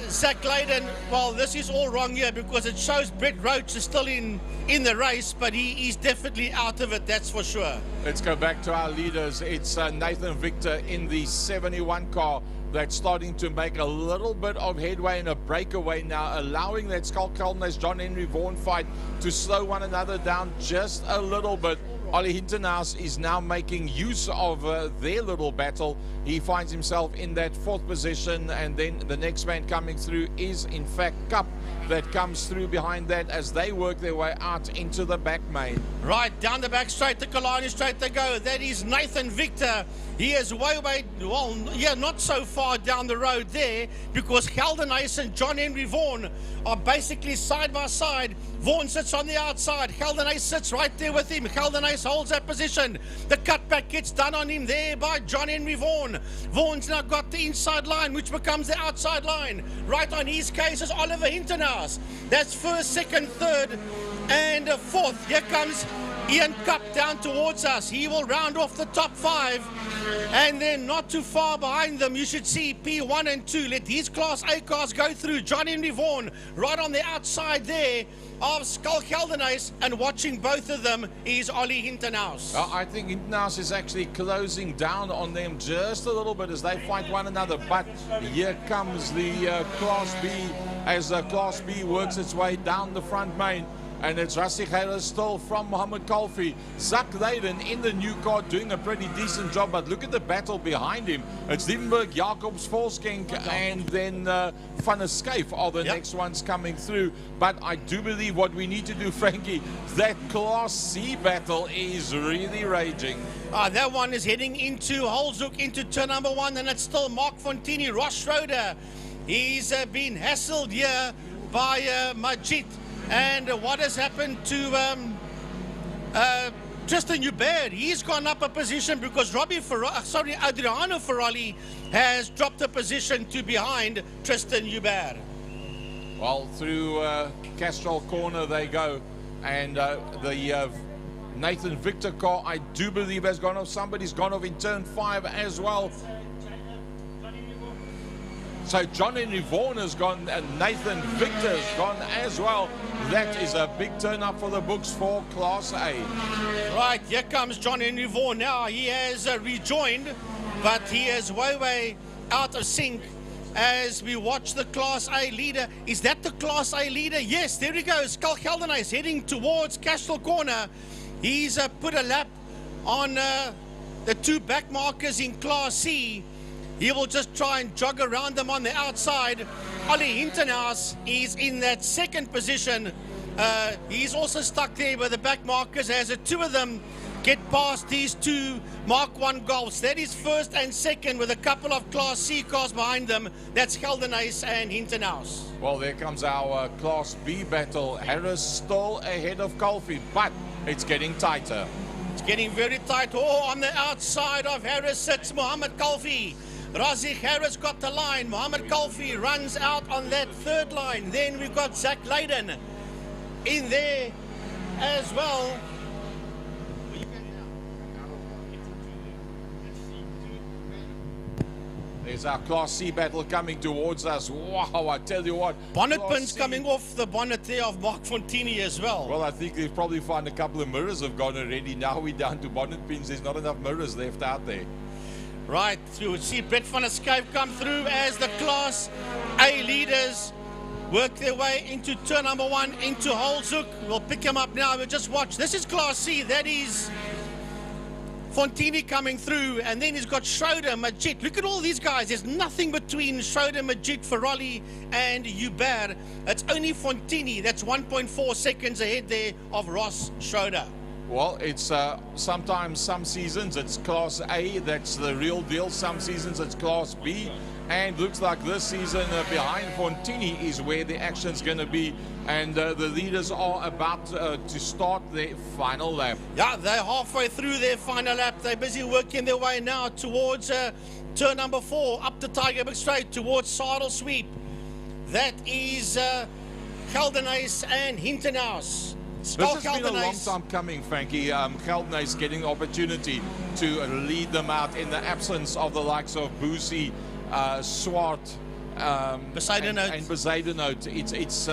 Zach Layden. Well, this is all wrong here because it shows Brett Roach is still in the race, but he is definitely out of it, that's for sure. Let's go back to our leaders. It's Nathan Victor in the 71 car that's starting to make a little bit of headway and a breakaway now, allowing that Skull Keltner's John Henry Vaughan fight to slow one another down just a little bit. Ollie Hinternaus is now making use of their little battle. He finds himself in that fourth position, and then the next man coming through is in fact Cup, that comes through behind that as they work their way out into the back main. Right, down the back straight to Killarney, straight to go. That is Nathan Victor. He is way, well, yeah, not so far down the road there, because Geldenhuis and John Henry Vaughan are basically side by side. Vaughan sits on the outside. Geldenhuis sits right there with him. Geldenhuis holds that position. The cutback gets done on him there by John Henry Vaughan. Vaughan's now got the inside line, which becomes the outside line. Right on his case is Oliver Hinternaus. That's first, second, third, and fourth. Here comes Ian Cup down towards us. He will round off the top 5. And then not too far behind them, you should see P1 and 2. Let these Class A cars go through. John Henry Vaughan right on the outside there of Skull Geldenhuis, and watching both of them is Ollie Hinternaus. I think Hinternaus is actually closing down on them just a little bit as they fight one another. But here comes the Class B as Class B works its way down the front main. And it's Razi Harris still from Mohammed Kalfi. Zach Layden in the new car doing a pretty decent job, but look at the battle behind him. It's Liebenberg, Jacobs, Volskink, and then Van der Schyff are the next ones coming through. But I do believe what we need to do, Frankie, that Class C battle is really raging. That one is heading into Holzhoek, into turn number 1, and it's still Mark Fontini, Ross Schroeder. He's been hassled here by Majid. And what has happened to Tristan Hubert? He's gone up a position because Adriano Ferrari has dropped a position to behind Tristan Hubert. Well, through Castrol Corner they go, and the Nathan Victor car, I do believe, has gone off. Somebody's gone off in turn 5 as well. So John Henry Vaughan has gone, and Nathan Victor has gone as well. That is a big turn up for the books for Class A. Right, here comes John Henry Vaughan now. He has rejoined, but he is way out of sync as we watch the Class A leader. Is that the Class A leader? Yes, there he goes. Skull Geldenhuis heading towards Castrol Corner. He's put a lap on the 2 back markers in Class C. He will just try and jog around them on the outside. Ollie Hintenhuis is in that second position. He's also stuck there by the back markers as the two of them get past these two Mark 1 Golfs. That is first and second with a couple of Class C cars behind them. That's Geldenhuis and Hintenhuis. Well, there comes our Class B battle. Harris still ahead of Colby, but it's getting tighter. It's getting very tight. Oh, on the outside of Harris sits Mohammed Kalfi. Razik Harris got the line. Mohammed Kalfi runs out on that third line. Then we've got Zach Leyden in there as well. There's our Class C battle coming towards us. Wow, I tell you what. Bonnet Class pins C. coming off the bonnet there of Mark Fontini as well. Well, I think they've probably found a couple of mirrors have gone already. Now we're down to bonnet pins. There's not enough mirrors left out there. Right, you see Brett van der Skype come through as the Class A leaders work their way into turn number 1 into Holzhoek. We'll pick him up now. We'll just watch. This is Class C. That is Fontini coming through, and then he's got Schroeder, Majid. Look at all these guys. There's nothing between Schroeder, Majid, Ferrari, and Hubert. It's only Fontini that's 1.4 seconds ahead there of Ross Schroeder. Well, it's sometimes some seasons it's Class A, that's the real deal. Some seasons it's Class B. And looks like this season behind Fontini is where the action's going to be. And the leaders are about to start their final lap. Yeah, they're halfway through their final lap. They're busy working their way now towards turn number 4, up the Tiger Big Straight, towards Saddle Sweep. That is Geldenhuis and Hintenhuis. This has been a long time coming, Frankie. Geldenhuis getting the opportunity to lead them out in the absence of the likes of Boosie, Swart, and Bezuidenhout. It's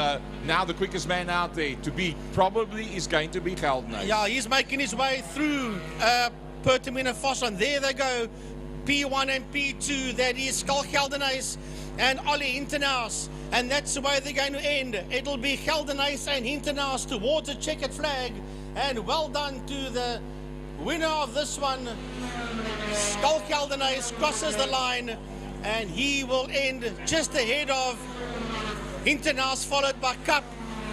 now the quickest man out there to beat. Probably is going to be Geldenhuis. Yeah, he's making his way through Pertamina Fosson. There they go, P1 and P2. That is Skull Geldenhuis and Ollie Hintenhuis. And that's the way they're going to end. It'll be Geldenhuis and Hintenhuis towards the checkered flag. And well done to the winner of this one. Skull Geldenhuis crosses the line, and he will end just ahead of Hintenhuis, followed by Cup.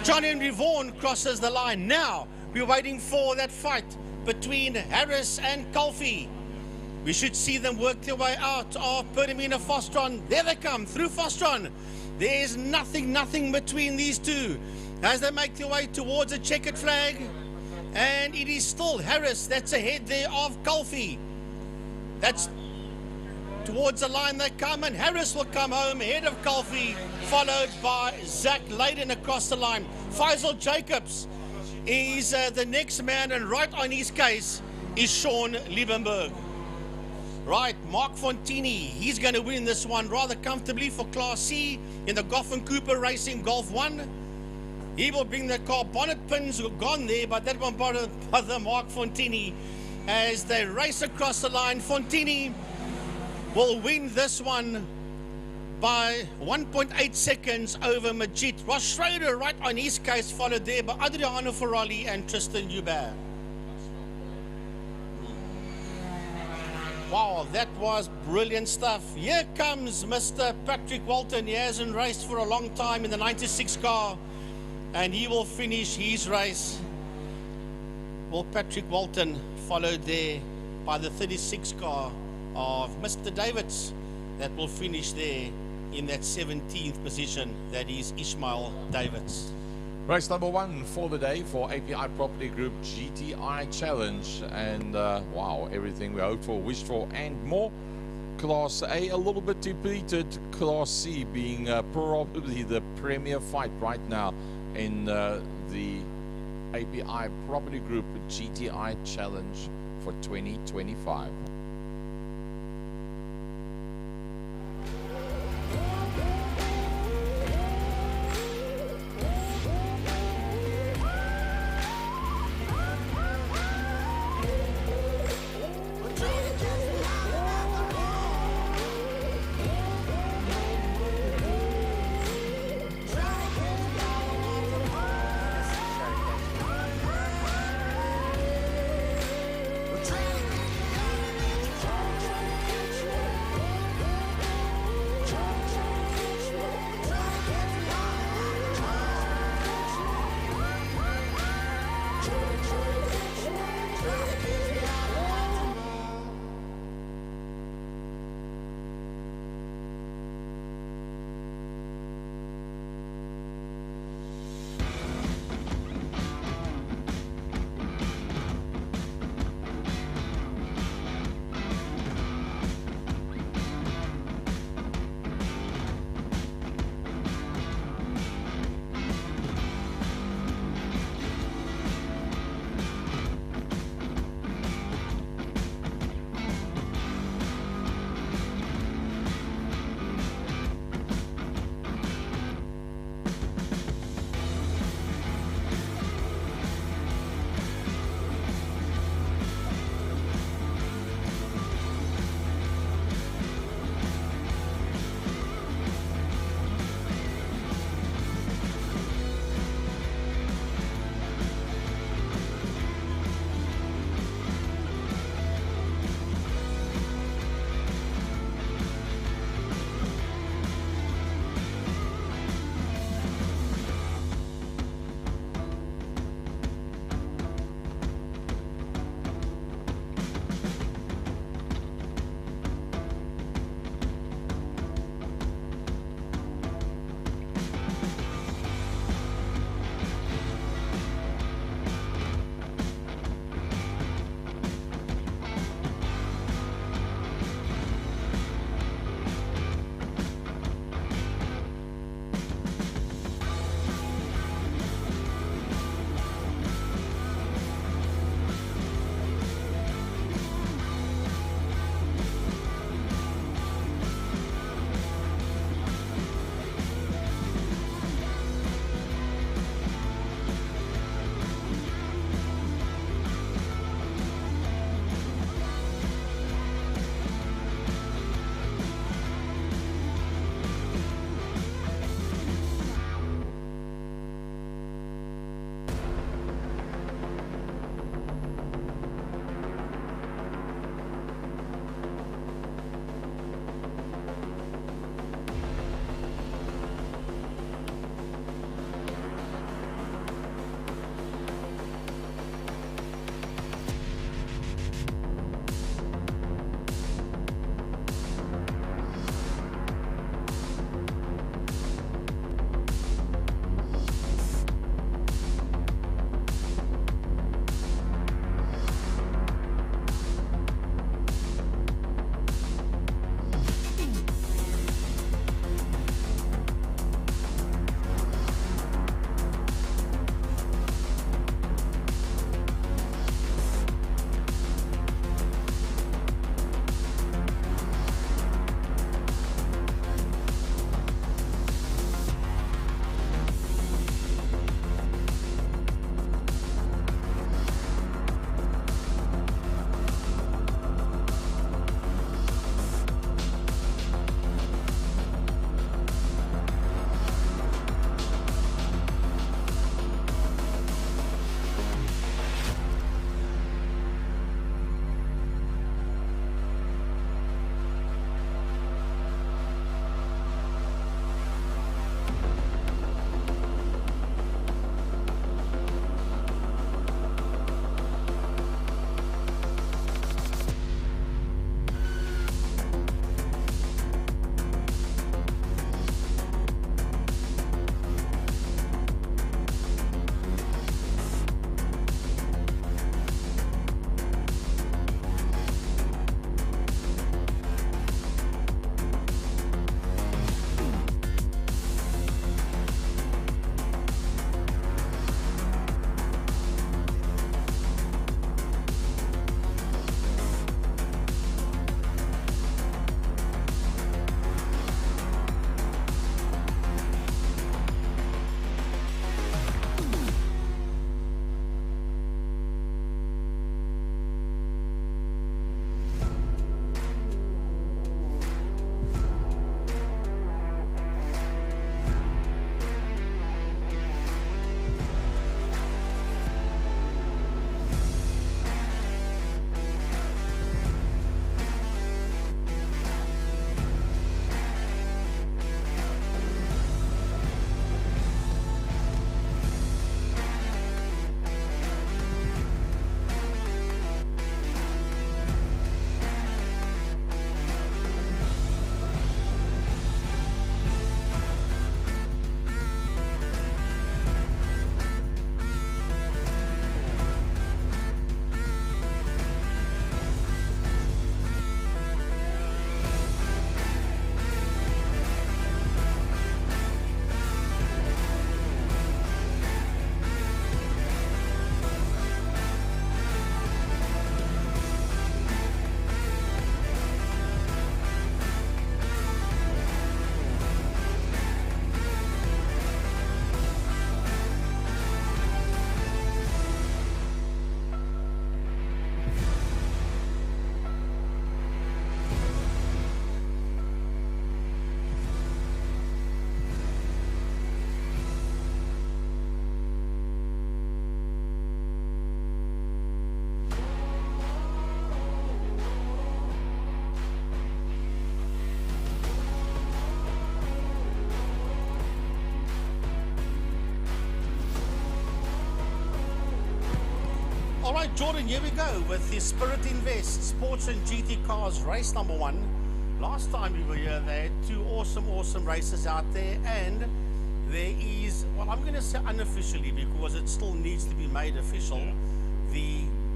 John Henry Vaughan crosses the line. Now we're waiting for that fight between Harris and Colby. We should see them work their way out of Pertamina Fostron. There they come through Fostron. There's nothing between these two as they make their way towards a checkered flag. And it is still Harris that's ahead there of Colby. That's towards the line they come, and Harris will come home ahead of Colby, followed by Zach Leyden across the line. Faisal Jacobs is the next man, and right on his case is Sean Liebenberg. Right, Mark Fontini, he's going to win this one rather comfortably for Class C in the Goff & Cooper Racing Golf 1. He will bring the car. Bonnet pins are gone there, but that won't bother Mark Fontini as they race across the line. Fontini will win this one by 1.8 seconds over Majid. Ross Schroeder right on his case, followed there by Adriano Ferrari and Tristan Hubert. Wow, that was brilliant stuff. Here comes Mr. Patrick Walton. He hasn't raced for a long time in the 96 car, and he will finish his race. Well, Patrick Walton followed there by the 36 car of Mr. Davids that will finish there in that 17th position. That is Ishmael Davids. Race number 1 for the day for API Property Group GTI Challenge. And wow, everything we hoped for, wished for, and more. Class A a little bit depleted. Class C being probably the premier fight right now in the API Property Group GTI Challenge for 2025. All right, Jordan, here we go with the Spirit Invest Sports and GT Cars race number 1. Last time we were here, they had 2 awesome races out there, and there is, well, I'm going to say unofficially because it still needs to be made official,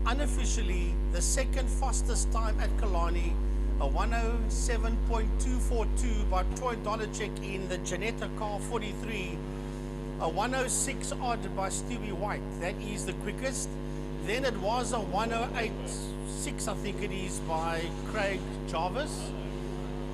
unofficially the second fastest time at Killarney, a 107.242 by Troy Dolacek in the Janetta car 43, a 106 odd by Stewie White. That is the quickest. Then it was a 108.6, I think it is, by Craig Jarvis.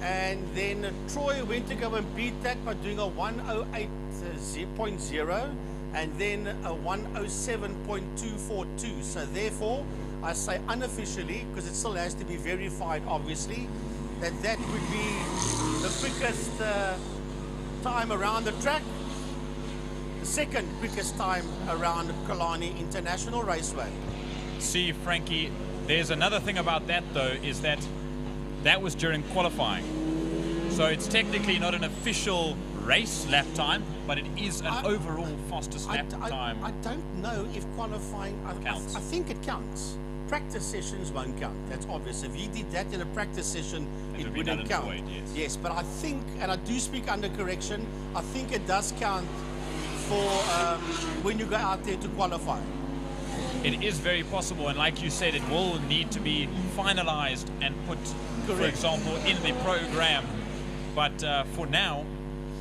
And then Troy went to go and beat that by doing a 108.0 and then a 107.242. So therefore, I say unofficially, because it still has to be verified, obviously, that would be the quickest time around the track. The second quickest time around Killarney International Raceway. See, Frankie, there's another thing about that, though, is that was during qualifying. So it's technically not an official race lap time, but it is an overall fastest lap time. I don't know if qualifying counts. I think it counts. Practice sessions won't count. That's obvious. If he did that in a practice session, it wouldn't count. Yes, but I think, and I do speak under correction, I think it does count for when you go out there to qualify. It is very possible, and like you said, it will need to be finalized and put, for example, in the program. But for now,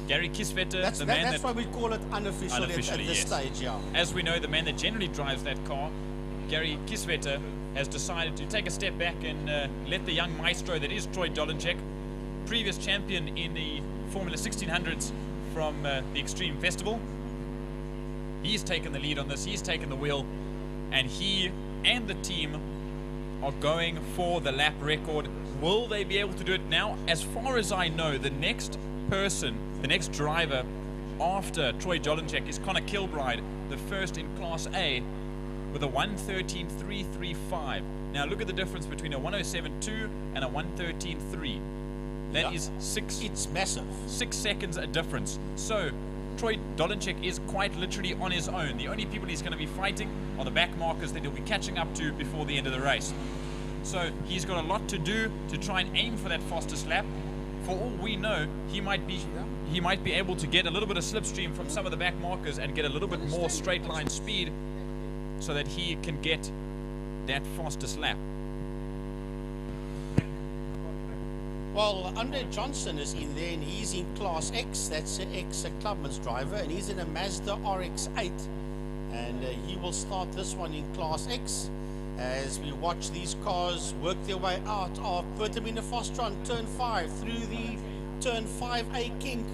Gary Kisvetter, that's why we call it unofficially at this stage, yeah. As we know, the man that generally drives that car, Gary Kisvetter, has decided to take a step back and let the young maestro that is Troy Dolacek, previous champion in the Formula 1600s from the Extreme Festival. He's taken the lead on this, he's taken the wheel, and he and the team are going for the lap record. Will they be able to do it now? As far as I know, the next person, the next driver after Troy Dolacek is Connor Kilbride, the first in Class A, with a 113.335. Now look at the difference between a 107.2 and a 113.3. That is it's massive. 6 seconds a difference. So Troy Dolacek is quite literally on his own. The only people he's going to be fighting are the back markers that he'll be catching up to before the end of the race. So he's got a lot to do to try and aim for that fastest lap. For all we know, he might be able to get a little bit of slipstream from some of the back markers and get a little bit more straight line speed so that he can get that fastest lap. Well, Andre Johnson is in there, and he's in Class X. That's an ex-Clubman's driver, and he's in a Mazda RX-8. And he will start this one in Class X as we watch these cars work their way out of Pertamina Fostron, Turn 5, through the Turn 5A kink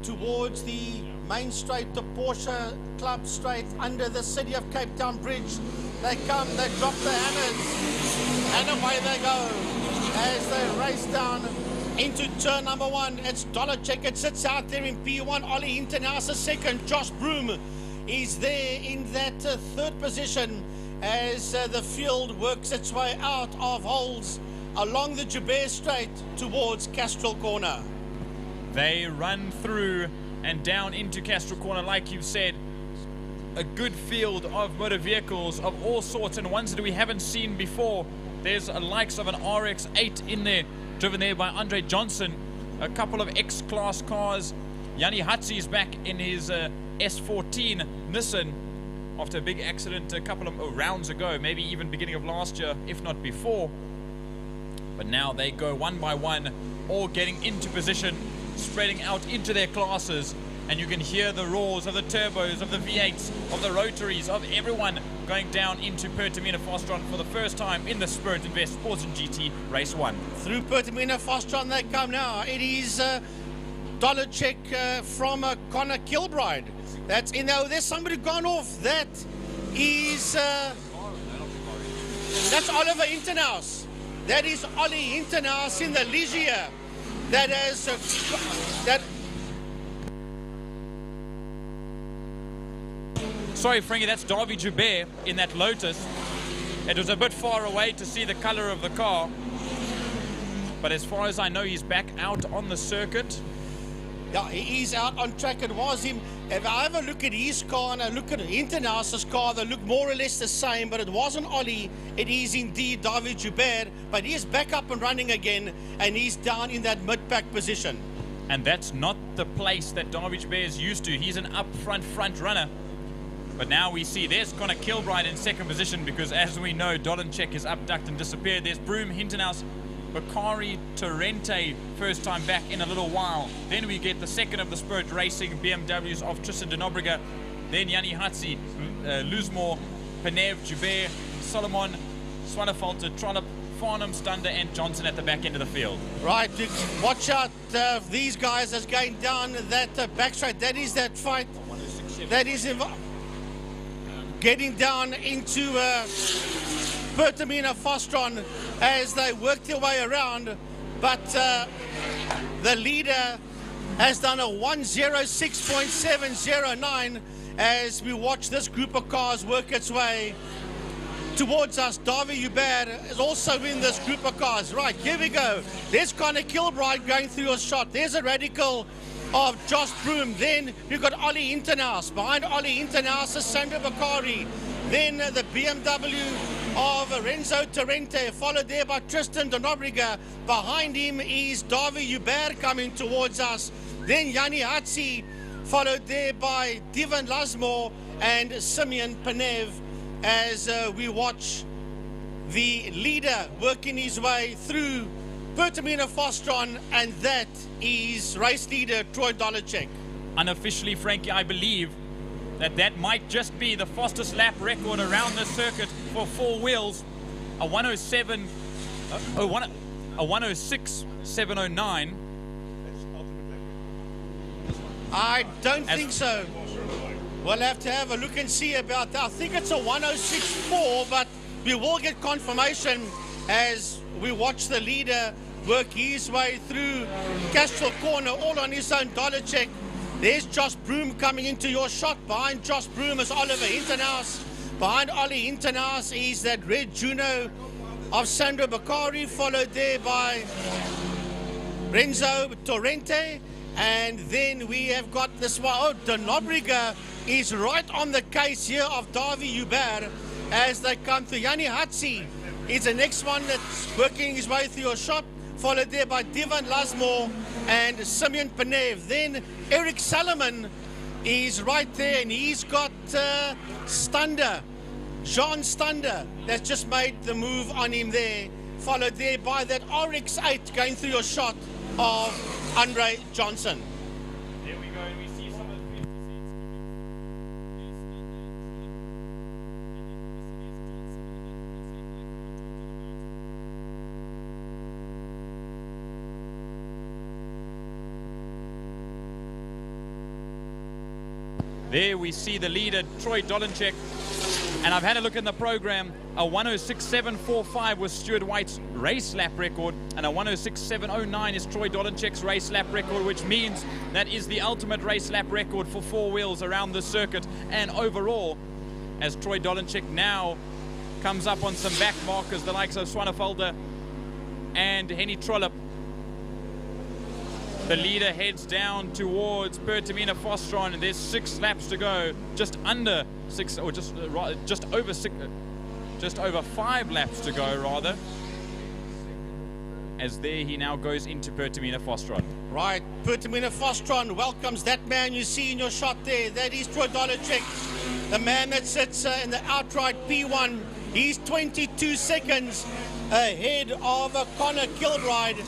towards the main straight, the Porsche Club straight under the City of Cape Town Bridge. They come, they drop the hammers, and away they go as they race down into turn number 1. It's Dolacek. It sits out there in P1. Ollie Hintenhouse a second. Josh Broom is there in that third position as the field works its way out of holes along the Joubert Straight towards Castrol Corner. They run through and down into Castrol Corner, like you've said. A good field of motor vehicles of all sorts and ones that we haven't seen before. There's a likes of an RX-8 in there, driven there by Andre Johnson. A couple of X-Class cars. Yanni Hatzi is back in his S14 Nissan after a big accident a couple of rounds ago, maybe even beginning of last year, if not before. But now they go one by one, all getting into position, spreading out into their classes. And you can hear the roars of the turbos, of the V8s, of the rotaries, of everyone going down into Pertamina Fostron for the first time in the Spirit Invest Sports and GT Race 1. Through Pertamina Fostron they come now. It is Dolacek from Connor Kilbride. That's in there. There's somebody gone off. That is that's Oliver Hintenhouse. That is Ollie Hintenhouse in the Ligier. That has Sorry, Frankie, that's Davy Joubert in that Lotus. It was a bit far away to see the color of the car. But as far as I know, he's back out on the circuit. Yeah, he is out on track. It was him. if I have a look at his car and I look at Internas's car, they look more or less the same, but it wasn't Ollie. It is indeed David Joubert, but he is back up and running again, and he's down in that mid-pack position. And that's not the place that David Joubert is used to. He's an up-front front runner. But now we see there's Connor Kilbride in second position because, as we know, Dolenchek is abducted and disappeared. There's Broom, Hintenhouse, Bakari, Torrente, first time back in a little while. Then we get the second of the Spirit Racing BMWs of Tristan de Nobrega. Then Yanni Hatzi, Luzmore, Penev, Joubert, Solomon, Swannefelter, Trollop, Farnham, Stunder, and Johnson at the back end of the field. Right, watch out these guys as going down that backstraight. That is that fight. That is getting down into Pertamina Fostron as they work their way around. But the leader has done a 1:06.709 as we watch this group of cars work its way towards us. David Joubert is also in this group of cars. Right, here we go. There's Connor Kilbride going through a shot. There's a radical of Josh Broom. Then you've got Ollie Internaus. Behind Ollie Internaus is Sandro Bakari. Then the BMW of Renzo Torrente, followed there by Tristan de Nobrega. Behind him is David Joubert coming towards us. Then Yanni Hatzi, followed there by Divan Lasmore and Simeon Penev, as we watch the leader working his way through Pertamina Fostron, and that is race leader Troy Dolenchek. Unofficially, Frankie, I believe that might just be the fastest lap record around the circuit for four wheels. A 106.709. I don't think so. We'll have to have a look and see about that. I think it's a 106.4, but we will get confirmation as we watch the leader work his way through Castro Corner, all on his own. Dolenchek. There's Josh Broom coming into your shot. Behind Josh Broom is Oliver Hintenhouse. Behind Ollie Hintenhouse is that red Juno of Sandro Bakari, followed there by Renzo Torrente. And then we have got this one. Oh, de Nobrega is right on the case here of David Joubert as they come through. Yanni Hatzi is the next one that's working his way through your shot, followed there by Divan Lasmore and Simeon Penev. Then Eric Salomon is right there, and he's got Stunder, Jean Stunder, that's just made the move on him there, followed there by that RX-8 going through your shot of Andre Johnson. There we go, and we see some of the 50 There we see the leader, Troy Dolenchek. And I've had a look in the program. A 106.745 was Stuart White's race lap record, and a 106.709 is Troy Dolenchek's race lap record, which means that is the ultimate race lap record for four wheels around the circuit and overall, as Troy Dolenchek now comes up on some back markers, the likes of Swannefelder and Henny Trollop. The leader heads down towards Pertamina Fostron, and there's 6 laps to go. Just under 6, or just over 6, just over 5 laps to go, rather. As there he now goes into Pertamina Fostron. Right, Pertamina Fostron welcomes that man you see in your shot there. That is Troy Dolenchek, the man that sits in the outright P1. He's 22 seconds ahead of Connor Kilbride.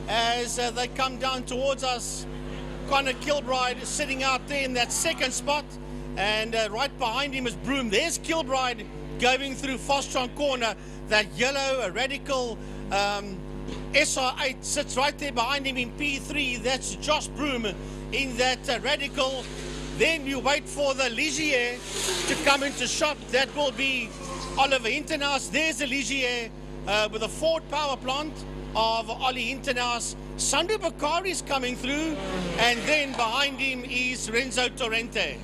As they come down towards us, Connor Kilbride sitting out there in that second spot, and right behind him is Broom. There's Kilbride going through Fostron Corner. That yellow radical SR8 sits right there behind him in P3. That's Josh Broom in that radical. Then you wait for the Ligier to come into shot. That will be Oliver Hintenhouse. There's the Ligier with a Ford power plant of Ollie Hintenhouse. Sandro Bakari is coming through, and then behind him is Renzo Torrente.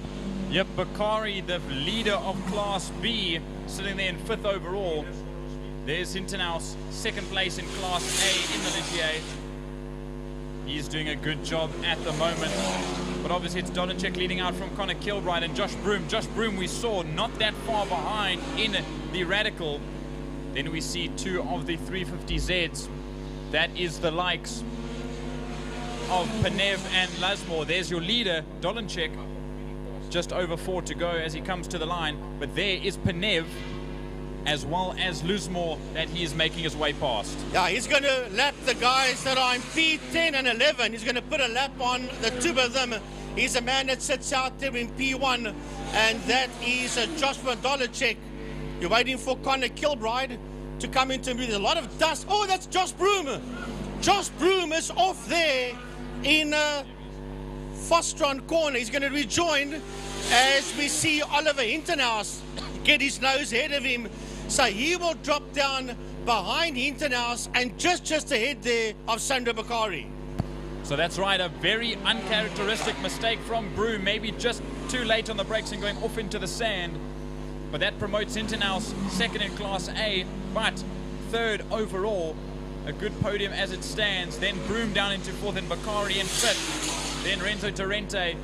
Yep, Bakari, the leader of Class B, sitting there in 5th overall. There's Hintenhouse, 2nd place in Class A in the Ligier. He's doing a good job at the moment. But obviously it's Dolinchek leading out from Connor Kilbride and Josh Broom. Josh Broom we saw not that far behind in the Radical. Then we see two of the 350Zs. That is the likes of Panev and Lasmore. There's your leader, Dolinchek. Just over 4 to go as he comes to the line. But there is Panev as well as Lusmore that he is making his way past. Yeah, he's going to lap the guys that are in P10 and 11. He's going to put a lap on the two of them. He's a man that sits out there in P1, and that is Joshua Dolinchek. You're waiting for Connor Kilbride to come into me. There's a lot of dust. Oh, that's Josh Broom. Josh Broom is off there in Fostron corner. He's going to rejoin as we see Oliver Hintenhouse get his nose ahead of him. So he will drop down behind Hintenhouse and just ahead there of Sandro Bakari. So that's right, a very uncharacteristic mistake from Broom. Maybe just too late on the brakes and going off into the sand. But that promotes Hintenhouse second in Class A, but third overall. A good podium as it stands. Then Broom down into fourth and Bakari in fifth. Then Renzo Torrente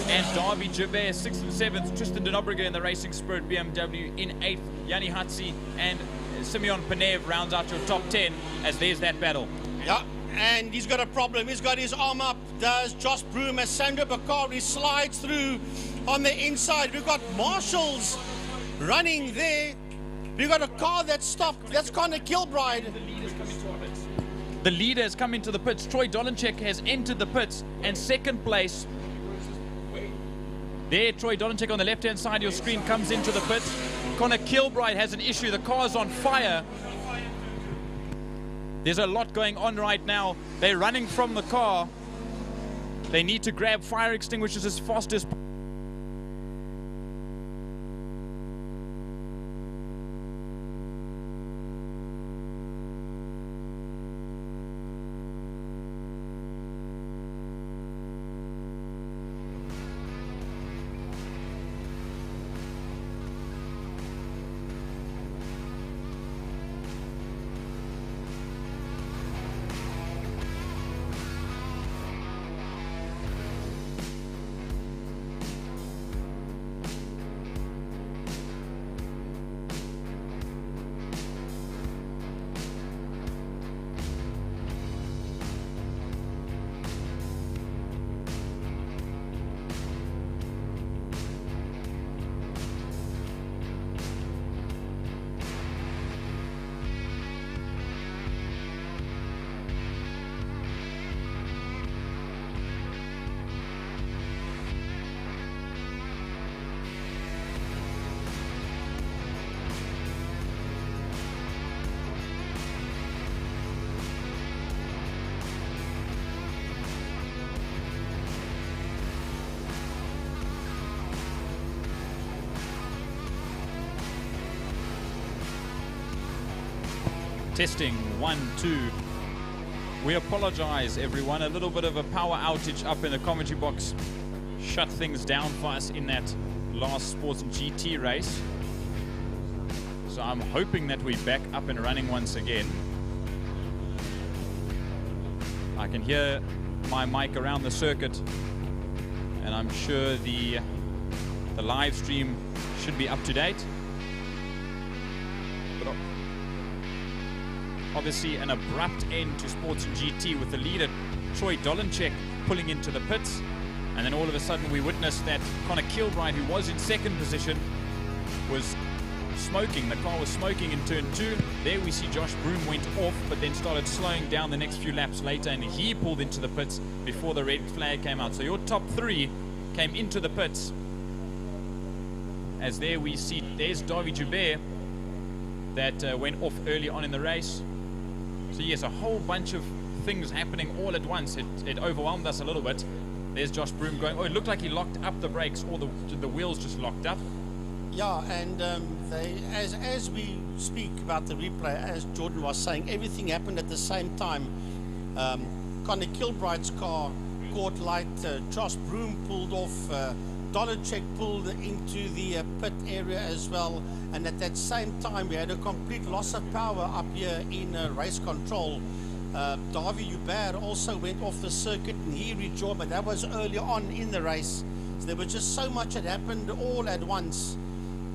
and Darby Jabez 6th and 7th. Tristan de Nobrega in the Racing Spirit BMW in 8th. Yanni Hatzi and Simeon Panev rounds out your top 10 as there's that battle. Yeah, and he's got a problem. He's got his arm up, does Josh Broom, as Sandro Bakari slides through on the inside. We've got marshals running there. We've got a car that's stopped. That's Connor Kilbride. The leader has come into the pits. Troy Dolinchek has entered the pits, and second place. There, Troy Dolinchek on the left-hand side of your screen comes into the pits. Connor Kilbride has an issue. The car's on fire. There's a lot going on right now. They're running from the car. They need to grab fire extinguishers as fast as possible. Testing 1, 2. We apologize, everyone. A little bit of a power outage up in the commentary box shut things down for us in that last Sports and GT race. So I'm hoping that we're back up and running once again. I can hear my mic around the circuit, and I'm sure the live stream should be up to date. But obviously an abrupt end to Sports and GT with the leader Troy Dolinchek pulling into the pits, and then all of a sudden we witnessed that Connor Kilbride, who was in second position, was smoking. The car was smoking in turn 2. There we see Josh Broom went off, but then started slowing down the next few laps later, and he pulled into the pits before the red flag came out. So your top 3 came into the pits, as there we see there's Davy Joubert that went off early on in the race. So yes, a whole bunch of things happening all at once. It overwhelmed us a little bit. There's Josh Broom going, oh, it looked like he locked up the brakes, or the wheels just locked up. Yeah, and as we speak about the replay, as Jordan was saying, everything happened at the same time. Connor Kilbride's car caught light, Josh Broom pulled off, Dolinchek pulled into the pit area as well, and at that same time we had a complete loss of power up here in race control. Davy Hubert also went off the circuit and he rejoined, but that was early on in the race. So there was just so much that happened all at once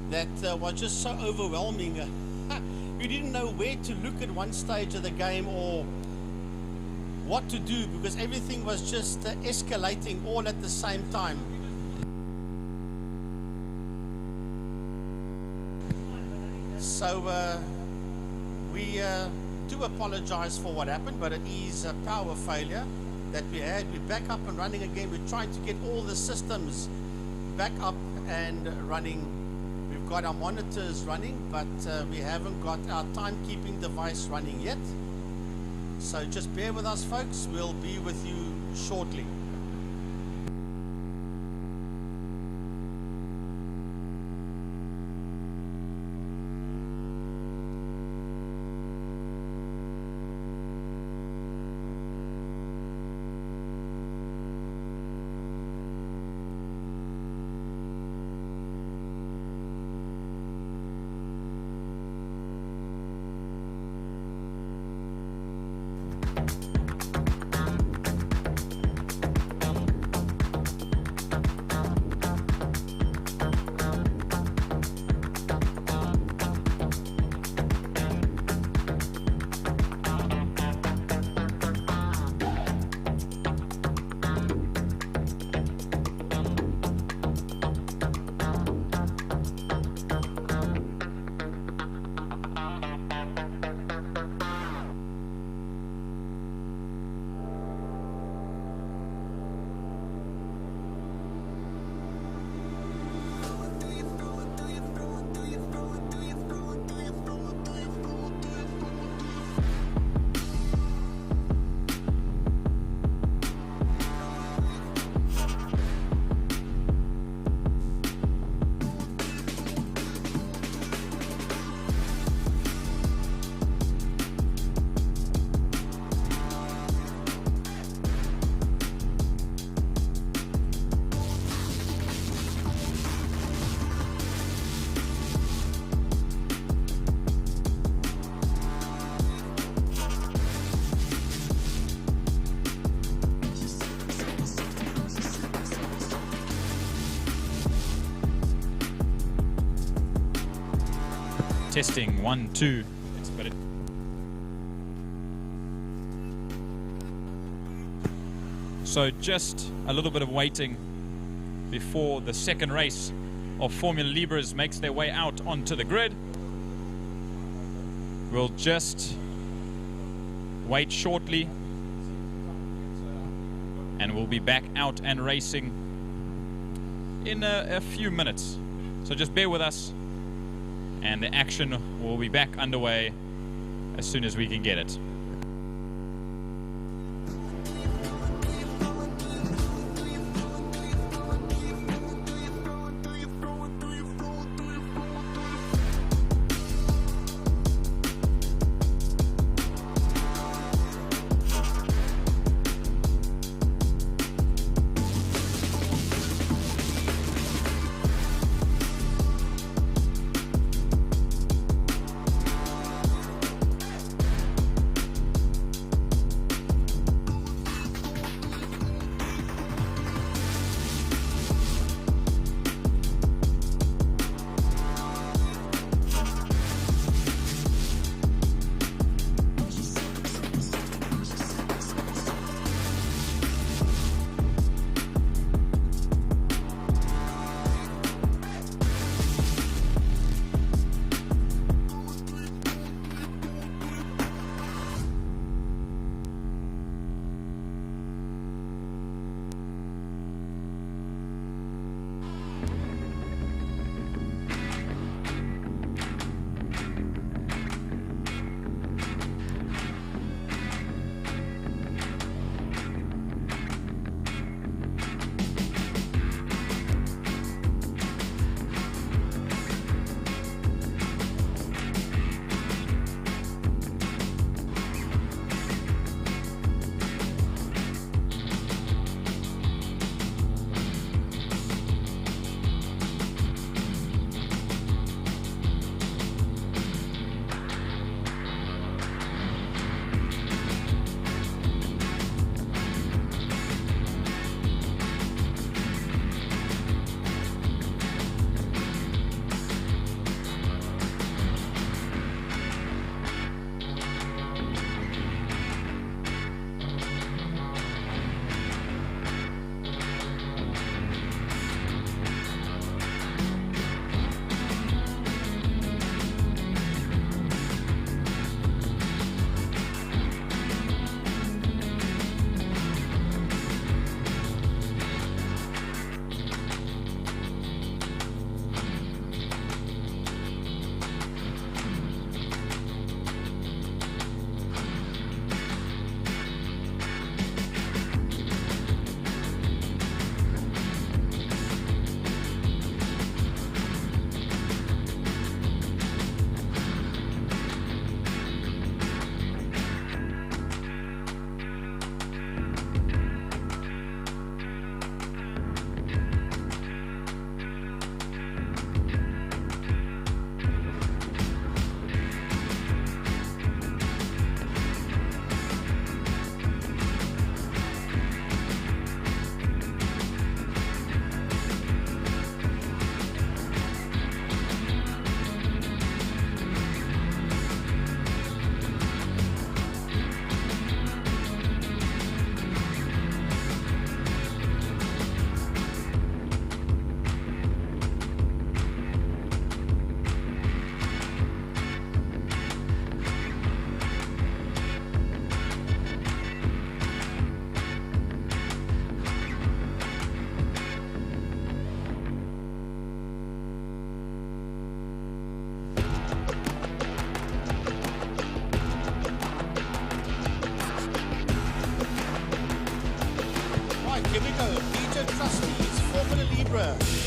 that was just so overwhelming. You didn't know where to look at one stage of the game or what to do, because everything was just escalating all at the same time. So we do apologize for what happened, but it is a power failure that we had. We're back up and running again. We're trying to get all the systems back up and running. We've got our monitors running, but we haven't got our timekeeping device running yet. So just bear with us, folks. We'll be with you shortly. Testing 1, 2. It's better. So just a little bit of waiting before the second race of Formula Libras makes their way out onto the grid. We'll just wait shortly and we'll be back out and racing in a few minutes. So just bear with us, and the action will be back underway as soon as we can get it.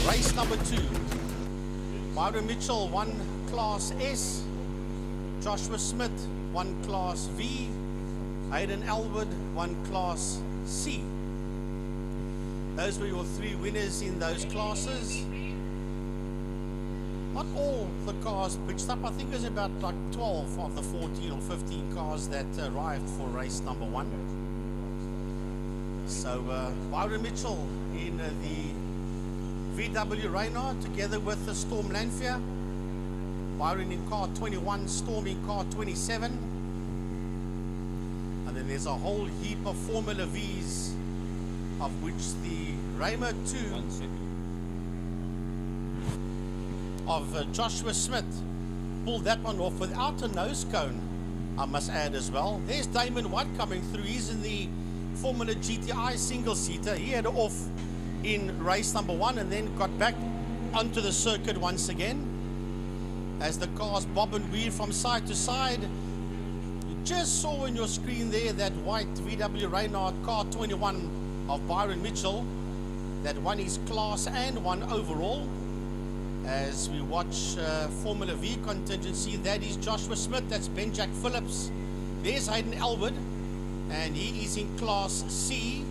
Race number 2. Byron Mitchell won Class S. Joshua Smith won Class V. Hayden Elwood won Class C. Those were your 3 winners in those classes. Not all the cars pitched up. I think there's about like 12 of the 14 or 15 cars that arrived for race number 1. So Byron Mitchell in the VW Reynard together with the Storm Lanfear. Byron in car 21, Storm in car 27. And then there's a whole heap of Formula V's, of which the Raymer 2 of Joshua Smith pulled that one off without a nose cone, I must add as well. There's Damon White coming through. He's in the Formula GTI single-seater. He had off in race number 1 and then got back onto the circuit once again. As the cars bob and weave from side to side, you just saw on your screen there that white VW Reynard car 21 of Byron Mitchell that won his class and won overall. As we watch Formula V contingency, that is Joshua Smith, that's Ben-Jack Phillips. There's Hayden Elwood, and he is in Class C.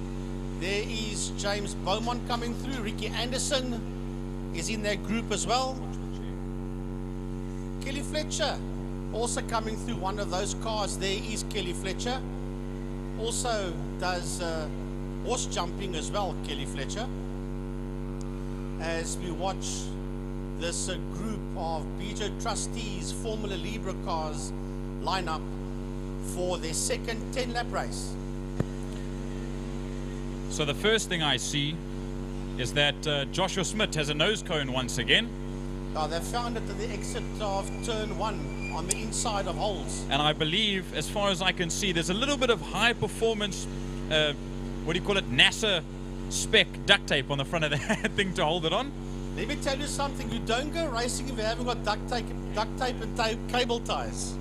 There is James Beaumont coming through. Ricky Anderson is in that group as well. Kelly Fletcher also coming through one of those cars. There is Kelly Fletcher. Also does horse jumping as well, Kelly Fletcher. As we watch this group of BJ Trustees Formula Libre cars line up for their second 10-lap race. So the first thing I see is that Joshua Smith has a nose cone once again. They found it at the exit of turn 1 on the inside of holes. And I believe, as far as I can see, there's a little bit of high performance, what do you call it, NASA spec duct tape on the front of that thing to hold it on. Let me tell you something, you don't go racing if you haven't got duct tape and cable ties.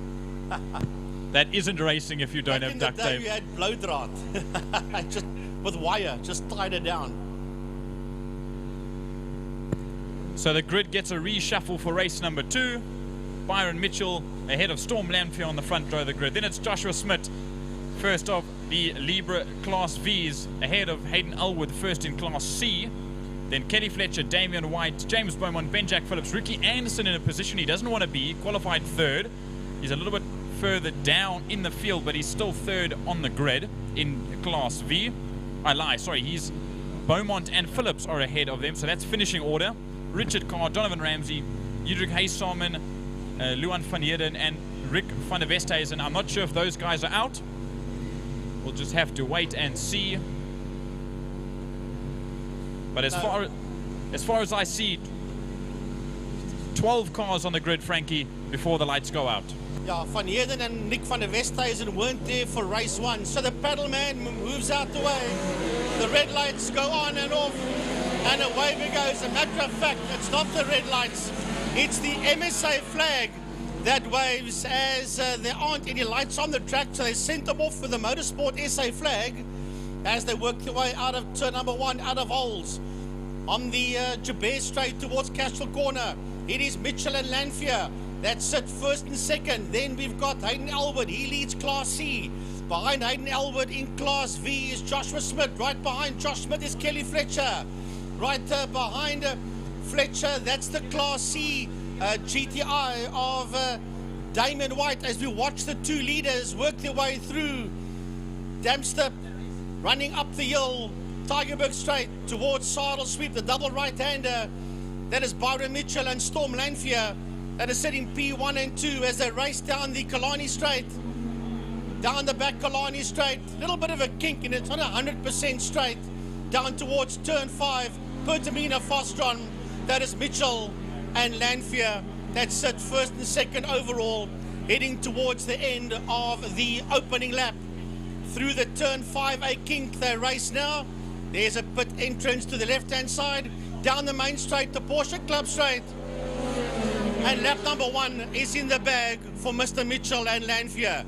That isn't racing if you don't have duct tape. Back in the day, you had blow dart, just with wire, just tied it down. So the grid gets a reshuffle for race number 2. Byron Mitchell ahead of Storm Lanfear on the front row of the grid. Then it's Joshua Smith, first of the Libre Class V's, ahead of Hayden Elwood, first in Class C. Then Kelly Fletcher, Damian White, James Beaumont, Ben-Jack Phillips, Ricky Anderson in a position he doesn't want to be, qualified 3rd. He's a little bit further down in the field, but he's still 3rd on the grid in Class V. I lie, sorry, he's Beaumont and Phillips are ahead of them, so that's finishing order. Richard Carr, Donovan Ramsey, Udrik Haysalmen, Luan van Heerden and Rick van der Westhuizen. I'm not sure if those guys are out. We'll just have to wait and see. But as far as I see, 12 cars on the grid, Frankie, before the lights go out. Yeah, Van Heerden and Nick van der Westhuizen weren't there for race 1. So the pedal man moves out the way. The red lights go on and off. And away we go. As a matter of fact, it's not the red lights. It's the MSA flag that waves as there aren't any lights on the track. So they sent them off with the Motorsport SA flag as they work their way out of turn number 1, out of holes. On the Jabez straight towards Cashel Corner, it is Mitchell and Lanfear. That's it, 1st and 2nd. Then we've got Hayden Elwood. He leads Class C. Behind Hayden Elwood in Class V is Joshua Smith. Right behind Josh Smith is Kelly Fletcher. Right behind Fletcher, that's the Class C GTI of Damon White. As we watch the 2 leaders work their way through Damstep, running up the hill, Tigerberg straight towards Saddle Sweep, the double right-hander. That is Byron Mitchell and Storm Lanfear. That is setting P1 and 2 as they race down the Killarney straight. Down the back Killarney straight. Little bit of a kink and it's not 100% straight. Down towards turn 5, Pertamina Fostron. That is Mitchell and Lanfear. That's it, 1st and 2nd overall. Heading towards the end of the opening lap. Through the turn 5A kink they race now. There's a pit entrance to the left-hand side. Down the main straight, the Porsche Club straight. And lap number 1 is in the bag for Mr. Mitchell and Lanfear.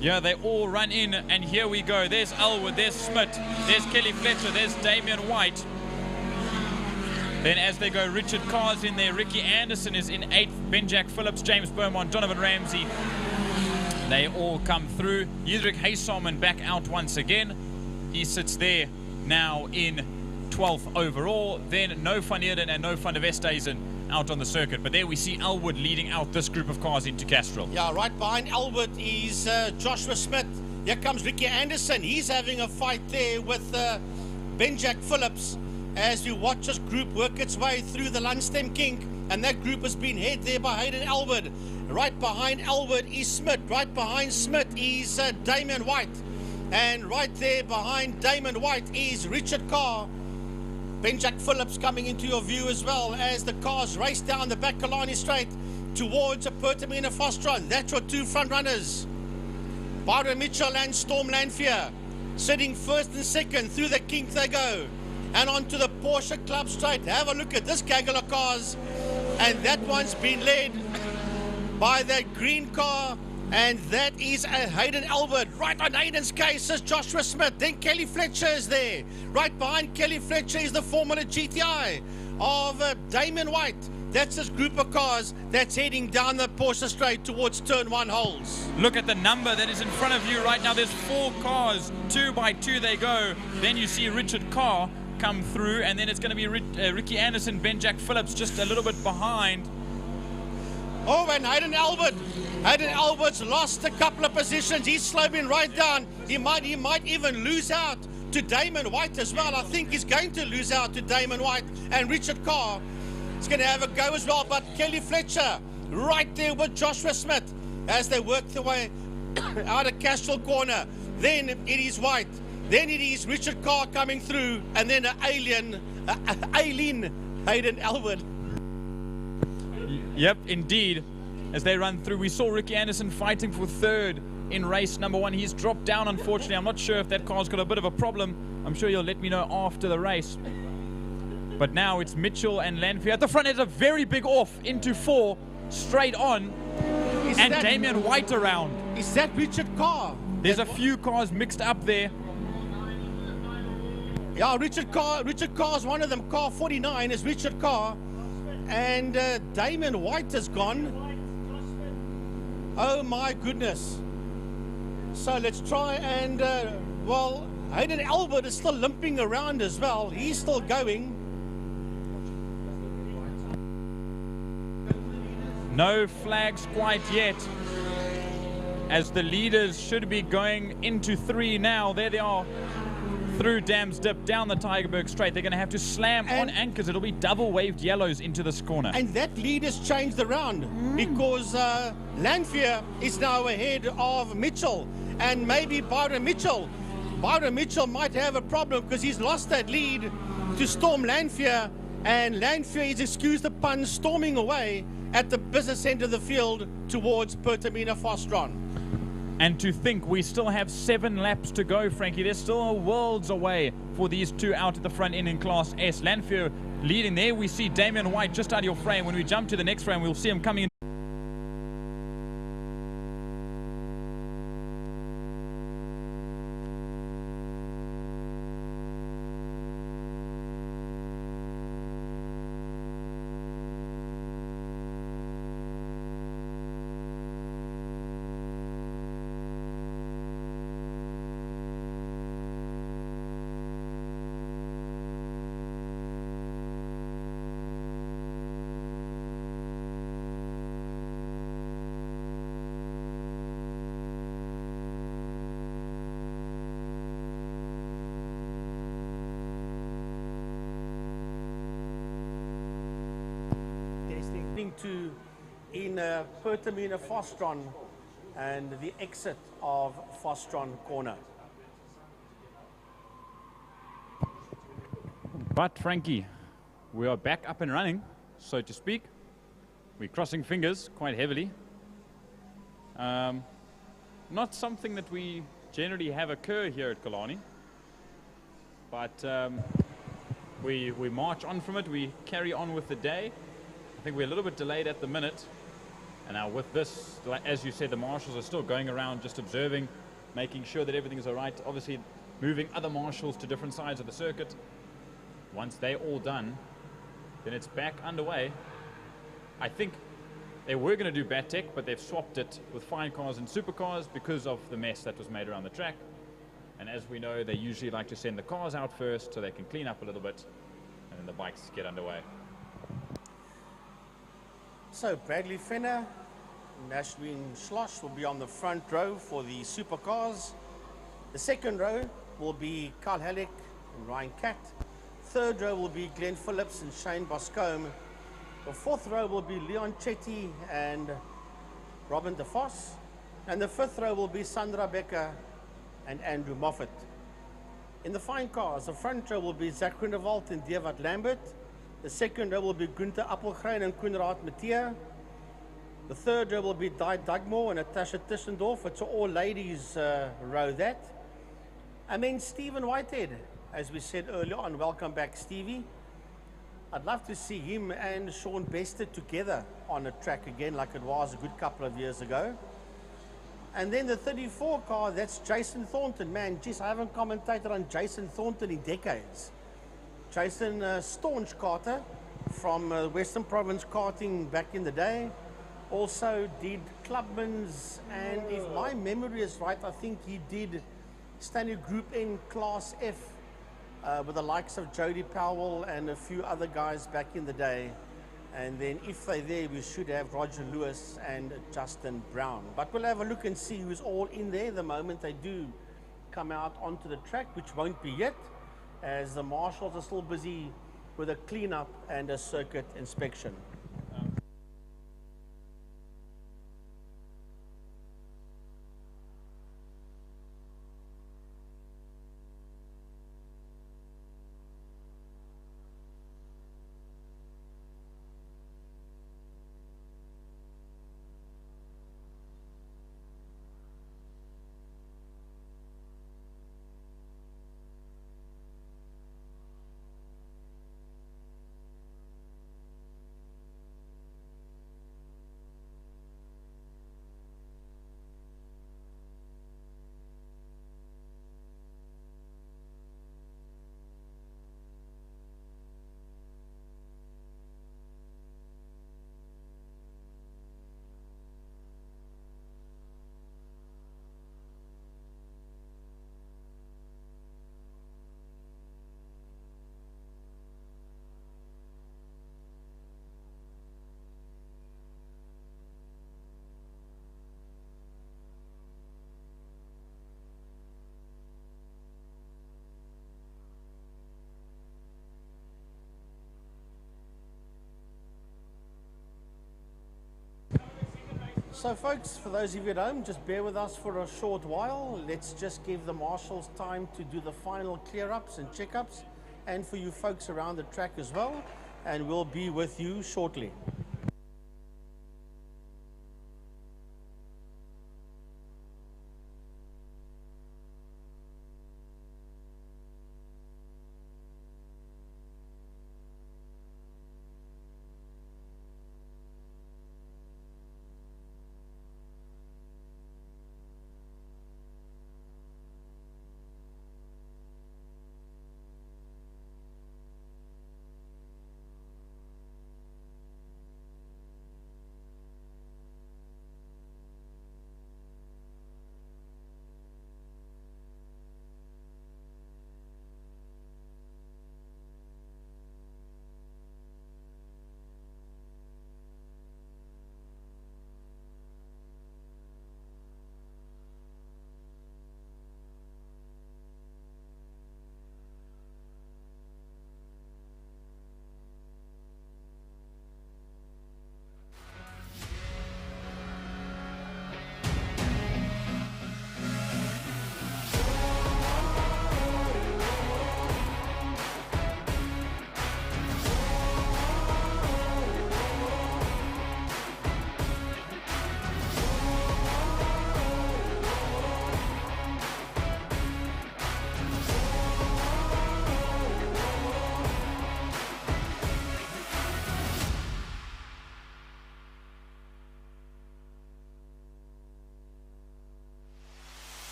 Yeah, they all run in, and here we go. There's Elwood, there's Smith, there's Kelly Fletcher, there's Damian White. Then as they go, Richard Carr's in there, Ricky Anderson is in 8th, Ben-Jack Phillips, James Beaumont, Donovan Ramsey. They all come through. Yudrik Haysalman back out once again. He sits there now in 12th overall. Then No Van Heerden and No Van der Westhuizen out on the circuit. But there we see Elwood leading out this group of cars into Castrol. Yeah, right behind Elwood is Joshua Smith. Here comes Ricky Anderson. He's having a fight there with Ben-Jack Phillips as we watch this group work its way through the Lundstem kink. And that group has been head there by Hayden Elwood. Right behind Elwood is Smith. Right behind Smith is Damien White. And right there behind Damien White is Richard Carr. Ben-Jack Phillips coming into your view as well as the cars race down the back Killarney straight towards a Pertamina Fostron. That's your two front runners. Byron Mitchell and Storm Lanfear sitting first and second. Through the kink they go. And onto the Porsche Club straight. Have a look at this gaggle of cars. And that one's been led by that green car. And that is a Hayden Elwood. Right on Hayden's case is Joshua Smith. Then Kelly Fletcher is there. Right behind Kelly Fletcher is the Formula GTI of Damien White. That's this group of cars that's heading down the Porsche straight towards turn 1 holes. Look at the number that is in front of you right now. There's 4 cars. 2 by 2 they go. Then you see Richard Carr come through. And then it's going to be Ricky Anderson, Ben-Jack Phillips just a little bit behind. Oh, and Hayden Elwood. Hayden Elwood's lost a couple of positions. He's slowing right down. He might even lose out to Damon White as well. I think he's going to lose out to Damon White. And Richard Carr is going to have a go as well. But Kelly Fletcher right there with Joshua Smith as they work their way out of Castrol Corner. Then it is White. Then it is Richard Carr coming through. And then Aileen Hayden Elwood. Yep, indeed. As they run through, we saw Ricky Anderson fighting for 3rd in race number 1. He's dropped down, unfortunately. I'm not sure if that car's got a bit of a problem. I'm sure you'll let me know after the race. But now it's Mitchell and Lanfear at the front. There's a very big off into 4, straight on. And Damien White around. Is that Richard Carr? There's a few cars mixed up there. Yeah, Richard Carr's one of them. Car 49 is Richard Carr. And Damien White has gone. Oh my goodness. So let's try and, well, Hayden Elwood is still limping around as well. He's still going. No flags quite yet. As the leaders should be going into 3 now. There they are. Through Dam's Dip, down the Tygerberg straight. They're going to have to slam on anchors. It'll be double waved yellows into this corner. And that lead has changed around because Lanfear is now ahead of Mitchell. And maybe Byron Mitchell might have a problem because he's lost that lead to Storm Lanfear. And Lanfear is, excuse the pun, storming away at the business end of the field towards Pertamina Fostron. And to think we still have 7 laps to go, Frankie. They're still worlds away for these two out at the front end in Class S. Lanfear leading there. We see Damien White just out of your frame. When we jump to the next frame, we'll see him coming in. To in Pertamina Fostron and the exit of Fostron Corner. But Frankie, we are back up and running, so to speak. We're crossing fingers quite heavily. Not something that we generally have occur here at Killarney, but we march on from it. We carry on with the day. I think we're a little bit delayed at the minute. And now with this, as you said, the marshals are still going around just observing, making sure that everything is all right. Obviously, moving other marshals to different sides of the circuit. Once they're all done, then it's back underway. I think they were going to do Bat Tech, but they've swapped it with fine cars and supercars because of the mess that was made around the track. And as we know, they usually like to send the cars out first so they can clean up a little bit, and then the bikes get underway. So Bradley Fenner, Nashwin Schloss will be on the front row for the supercars. The second row will be Carl Halleck and Ryan Catt. Third row will be Glenn Phillips and Shane Boscombe. The fourth row will be Leon Chetty and Robin DeVos. And the fifth row will be Sandra Becker and Andrew Moffat. In the fine cars, the front row will be Zach Groenewald and Dewald Lambert. The second row will be Gunther Appelgrein and Koenraad Mathieu. The third row will be Di Dugmore and Natasha Tischendorf. It's an all-ladies row that. And then Stephen Whitehead, as we said earlier on. Welcome back, Stevie. I'd love to see him and Sean Bester together on a track again like it was a good couple of years ago. And then the 34 car, that's Jason Thornton. Man, geez, I haven't commentated on Jason Thornton in decades. Jason, staunch karter from Western Province karting back in the day. Also did Clubman's, and if my memory is right, I think he did Stanley Group N Class F with the likes of Jody Powell and a few other guys back in the day. And then if they're there, we should have Roger Lewis and Justin Brown. But we'll have a look and see who's all in there the moment they do come out onto the track, which won't be yet, as the marshals are still busy with a cleanup and a circuit inspection. So folks, for those of you at home, just bear with us for a short while. Let's just give the marshals time to do the final clear-ups and check-ups, and for you folks around the track as well, and we'll be with you shortly.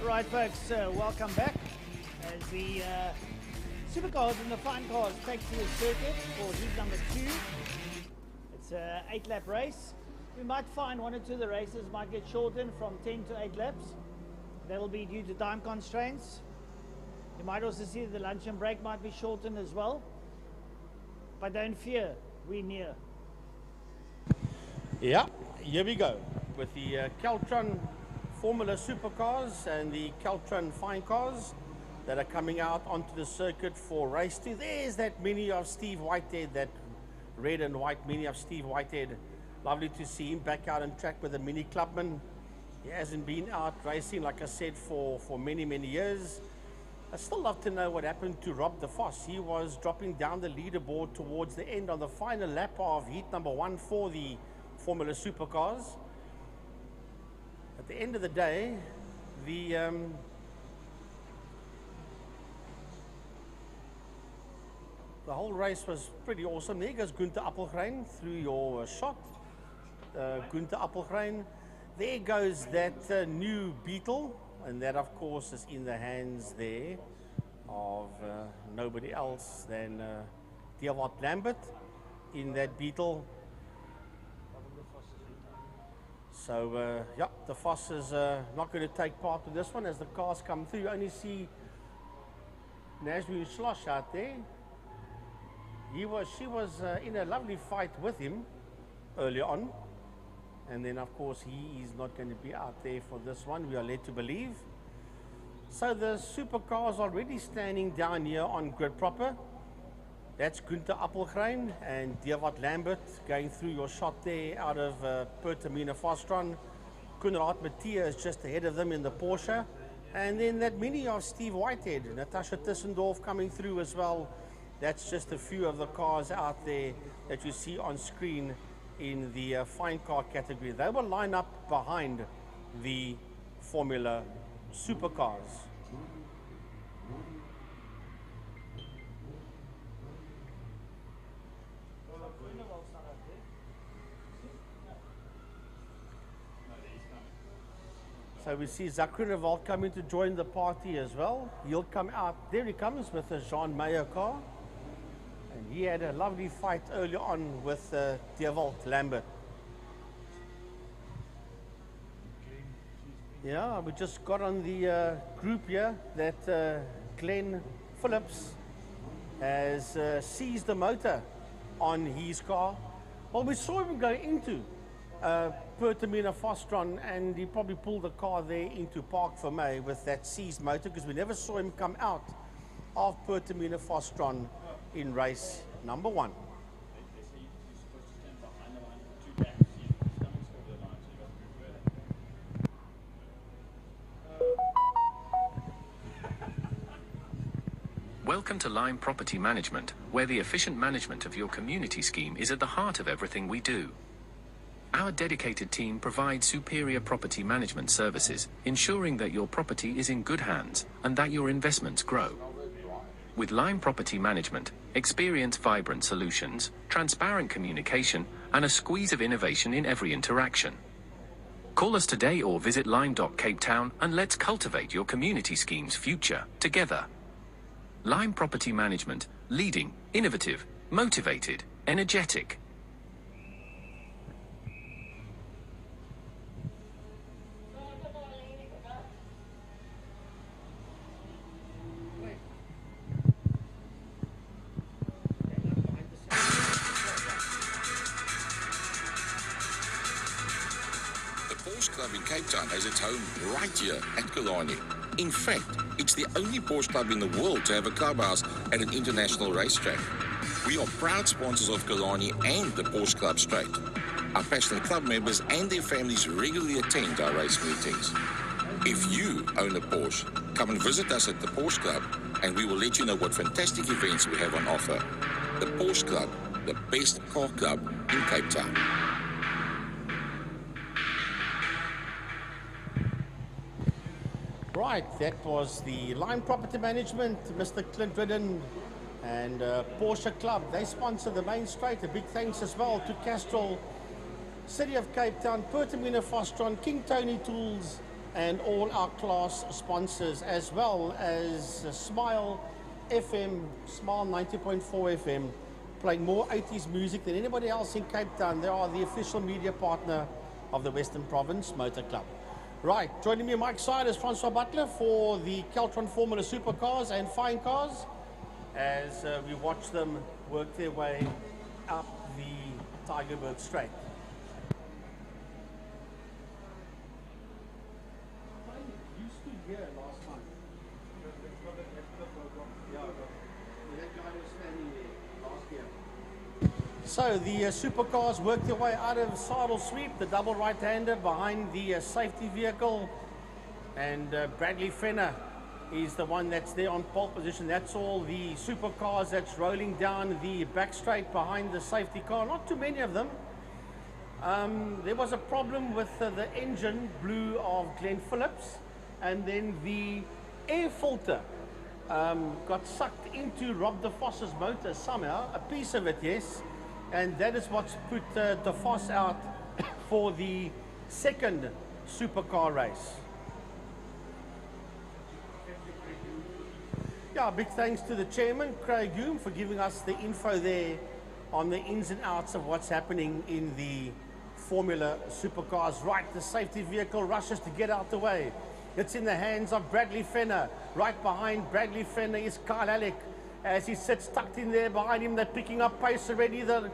Right, folks, welcome back as the supercars and the fine cars take to the circuit for heat number 2. It's an 8-lap race. We might find one or two of the races might get shortened from 10 to 8 laps. That'll be due to time constraints. You might also see that the lunch and break might be shortened as well. But don't fear, we're near. Yeah, here we go with the Caltron Formula Supercars and the Caltron Fine Cars that are coming out onto the circuit for race 2. There's that mini of Steve Whitehead, that red and white mini of Steve Whitehead. Lovely to see him back out on track with the Mini Clubman. He hasn't been out racing, like I said, for many, many years. I still love to know what happened to Rob de Vos. He was dropping down the leaderboard towards the end on the final lap of heat number 1 for the Formula Supercars. At the end of the day, the whole race was pretty awesome. There goes Gunther Appelgrein through your shot. Gunther Appelgrein. There goes that new Beetle, and that of course is in the hands there of nobody else than Dewald Lambert in that Beetle. So, yeah, the Vos is not going to take part in this one as the cars come through. You only see Najmi Schloss out there. She was in a lovely fight with him early on. And then, of course, he is not going to be out there for this one, we are led to believe. So the supercars already standing down here on grid proper. That's Gunther Appelgrein and Dewald Lambert going through your shot there out of Pertamina Fostron. Koenraad Mathieu is just ahead of them in the Porsche. And then that mini of Steve Whitehead, Natasha Tissendorf coming through as well. That's just a few of the cars out there that you see on screen in the fine car category. They will line up behind the Formula Supercars. So we see Zak Groenewald coming to join the party as well. He'll come out. There he comes with the Jean Meyer car. And he had a lovely fight early on with Dewald Lambert. Yeah, we just got on the group here that Glenn Phillips has seized the motor on his car. Well, we saw him go into Pertamina Fostron, and he probably pulled the car there into Park Vermeer with that seized motor, because we never saw him come out of Pertamina Fostron in race number 1. Welcome to Lime Property Management, where the efficient management of your community scheme is at the heart of everything we do. Our dedicated team provides superior property management services, ensuring that your property is in good hands and that your investments grow. With Lime Property Management, experience vibrant solutions, transparent communication, and a squeeze of innovation in every interaction. Call us today or visit lime.capetown and let's cultivate your community scheme's future together. Lime Property Management, leading, innovative, motivated, energetic. In Cape Town has its home right here at Killarney. In fact, it's the only Porsche club in the world to have a clubhouse at an international racetrack. We are proud sponsors of Killarney and the Porsche Club Straight. Our passionate club members and their families regularly attend our race meetings. If you own a Porsche, come and visit us at the Porsche Club and we will let you know what fantastic events we have on offer. The Porsche Club, the best car club in Cape Town. Right, that was the Lime Property Management, Mr. Clint Ridden and Porsche Club. They sponsor the main straight. A big thanks as well to Castrol, City of Cape Town, Pertamina Fostron, King Tony Tools, and all our class sponsors, as well as Smile FM, Smile 90.4 FM, playing more 80s music than anybody else in Cape Town. They are the official media partner of the Western Province Motor Club. Right, joining me on Mike's side is Francois Butler for the Keltron Formula Supercars and Fine Cars, as we watch them work their way up the Tigerberg Straight. So the supercars work their way out of saddle sweep, the double right-hander behind the safety vehicle, and Bradley Fenner is the one that's there on pole position. That's all the supercars that's rolling down the back straight behind the safety car. Not too many of them. There was a problem with the engine blue of Glenn Phillips, and then the air filter got sucked into Rob DeVos's motor somehow, a piece of it, yes. And that is what's put DeVos out for the second supercar race. Yeah, big thanks to the chairman, Craig Hume, for giving us the info there on the ins and outs of what's happening in the Formula Supercars. Right, the safety vehicle rushes to get out the way. It's in the hands of Bradley Fenner. Right behind Bradley Fenner is Kyle Alec. As he sits tucked in there behind him, they're picking up pace already. The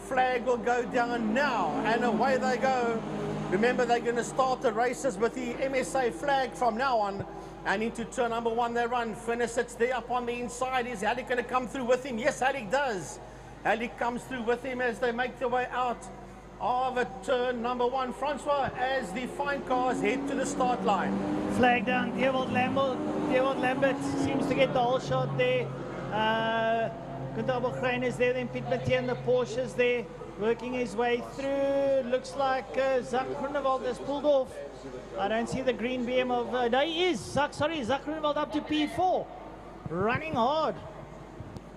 flag will go down now, and away they go. Remember, they're going to start the races with the MSA flag from now on, and into turn number 1 they run. Fenner sits there up on the inside. Is Alec going to come through with him? Yes, Alec does. Alec comes through with him as they make their way out of turn number 1. Francois, as the Fine Cars head to the start line. Flag down, Dewald Lambert seems to get the whole shot there. Gunther Abelgrein is there, then Piet Mathieu and the Porsches there, working his way through. Looks like Zach Groenewald has pulled off. I don't see the green BM of, no, he is, Zach Groenewald up to P4, running hard.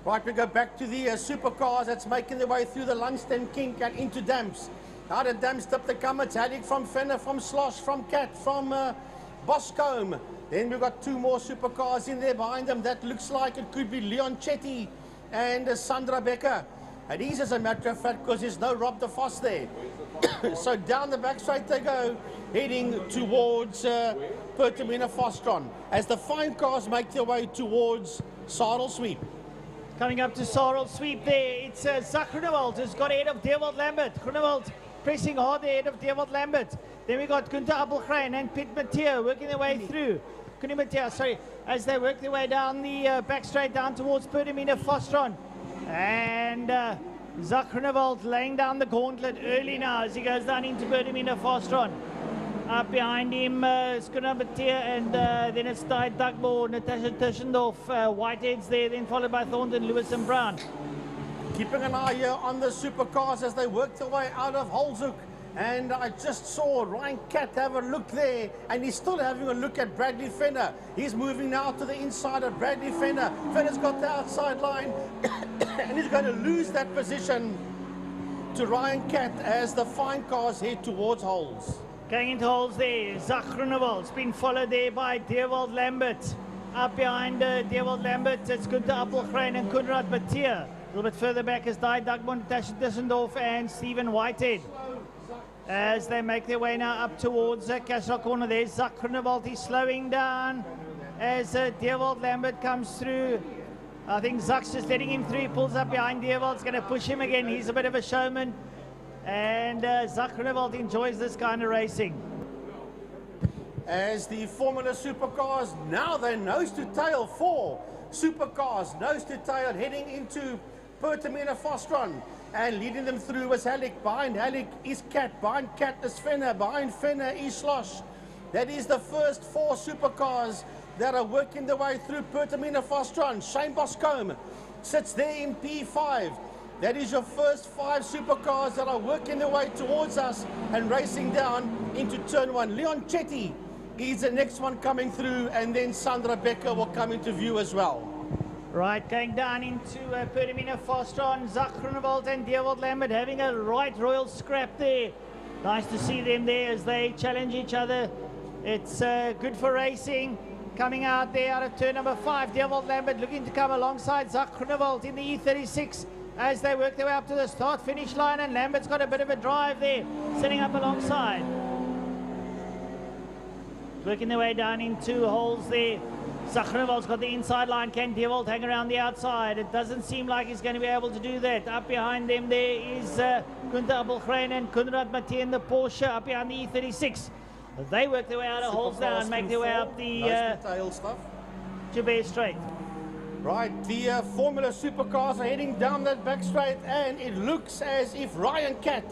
Right, we go back to the supercars that's making their way through the Lundsten kink and into Damps. Out of Damps up the come, it's Haddock from Fenner, from Slosh, from Cat, from Boscombe. Then we've got 2 more supercars in there behind them. That looks like it could be Leon Chetty and Sandra Becker. It is, as a matter of fact, because there's no Rob DeVos there. So down the back straight they go, heading towards Pertamina Fostron, as the Fine Cars make their way towards Saddle Sweep. Coming up to Saddle Sweep there, it's Zach Groenewald who's got ahead of Dewald Lambert. Groenewald pressing hard ahead of Dewald Lambert. Then we got Gunther Abelgrein and Piet Mathieu working their way through. As they work their way down the back straight down towards Pertamina Fostron. And Zach Groenewald laying down the gauntlet early now as he goes down into Pertamina Fostron. Up behind him is Gunnar Mathieu, and then it's Ty Dugbo, Natasha Tischendorf, Whitehead's there, then followed by Thornton, Lewis and Brown. Keeping an eye here on the supercars as they work their way out of Holzhoek. And I just saw Ryan Catt have a look there, and he's still having a look at Bradley Fenner. He's moving now to the inside of Bradley Fenner. Fenner's got the outside line, and he's going to lose that position to Ryan Catt as the Fine Cars head towards Holes. Going into Holes there, Zach Groenewald's been followed there by Dewald Lambert. Up behind Dewald Lambert, it's Gunther Abelgrein and Konrad Mathieu. A little bit further back is Dai Dugman, Natasha Dissendorf and Stephen Whitehead. As they make their way now up towards Cashel Corner, there's Zach Groenewald. He's slowing down as Dewald Lambert comes through. I think Zach's just letting him through. He pulls up behind Dewald. It's going to push him again. He's a bit of a showman. And Zach Groenewald enjoys this kind of racing. As the Formula Supercars, now they're nose to tail. 4 supercars, nose to tail, heading into Pertamina Fostron. And leading them through was Halleck. Behind Halleck is Cat. Behind Cat is Fenner. Behind Fenner is Slosh. That is the first 4 supercars that are working their way through Pertamina Fostron. Shane Boscombe sits there in P5. That is your first 5 supercars that are working their way towards us and racing down into turn 1. Leon Chetty is the next one coming through, and then Sandra Becker will come into view as well. Right, going down into Pertamina Fostron, Zach Groenewald and Dewald Lambert having a right royal scrap there. Nice to see them there as they challenge each other. It's good for racing. Coming out there out of turn number 5, Dewald Lambert looking to come alongside Zach Groenewald in the E36 as they work their way up to the start-finish line, and Lambert's got a bit of a drive there, setting up alongside. Working their way down in 2 holes there. Zach Groenewald's got the inside line. Can Dewald hang around the outside? It doesn't seem like he's going to be able to do that. Up behind them there is Gunther Abelgrein and Konrad Mathieu in the Porsche up behind the E36. They work their way out of holes now and make their way up the Joubert Straight. Right, the Formula Supercars are heading down that back straight, and it looks as if Ryan Cat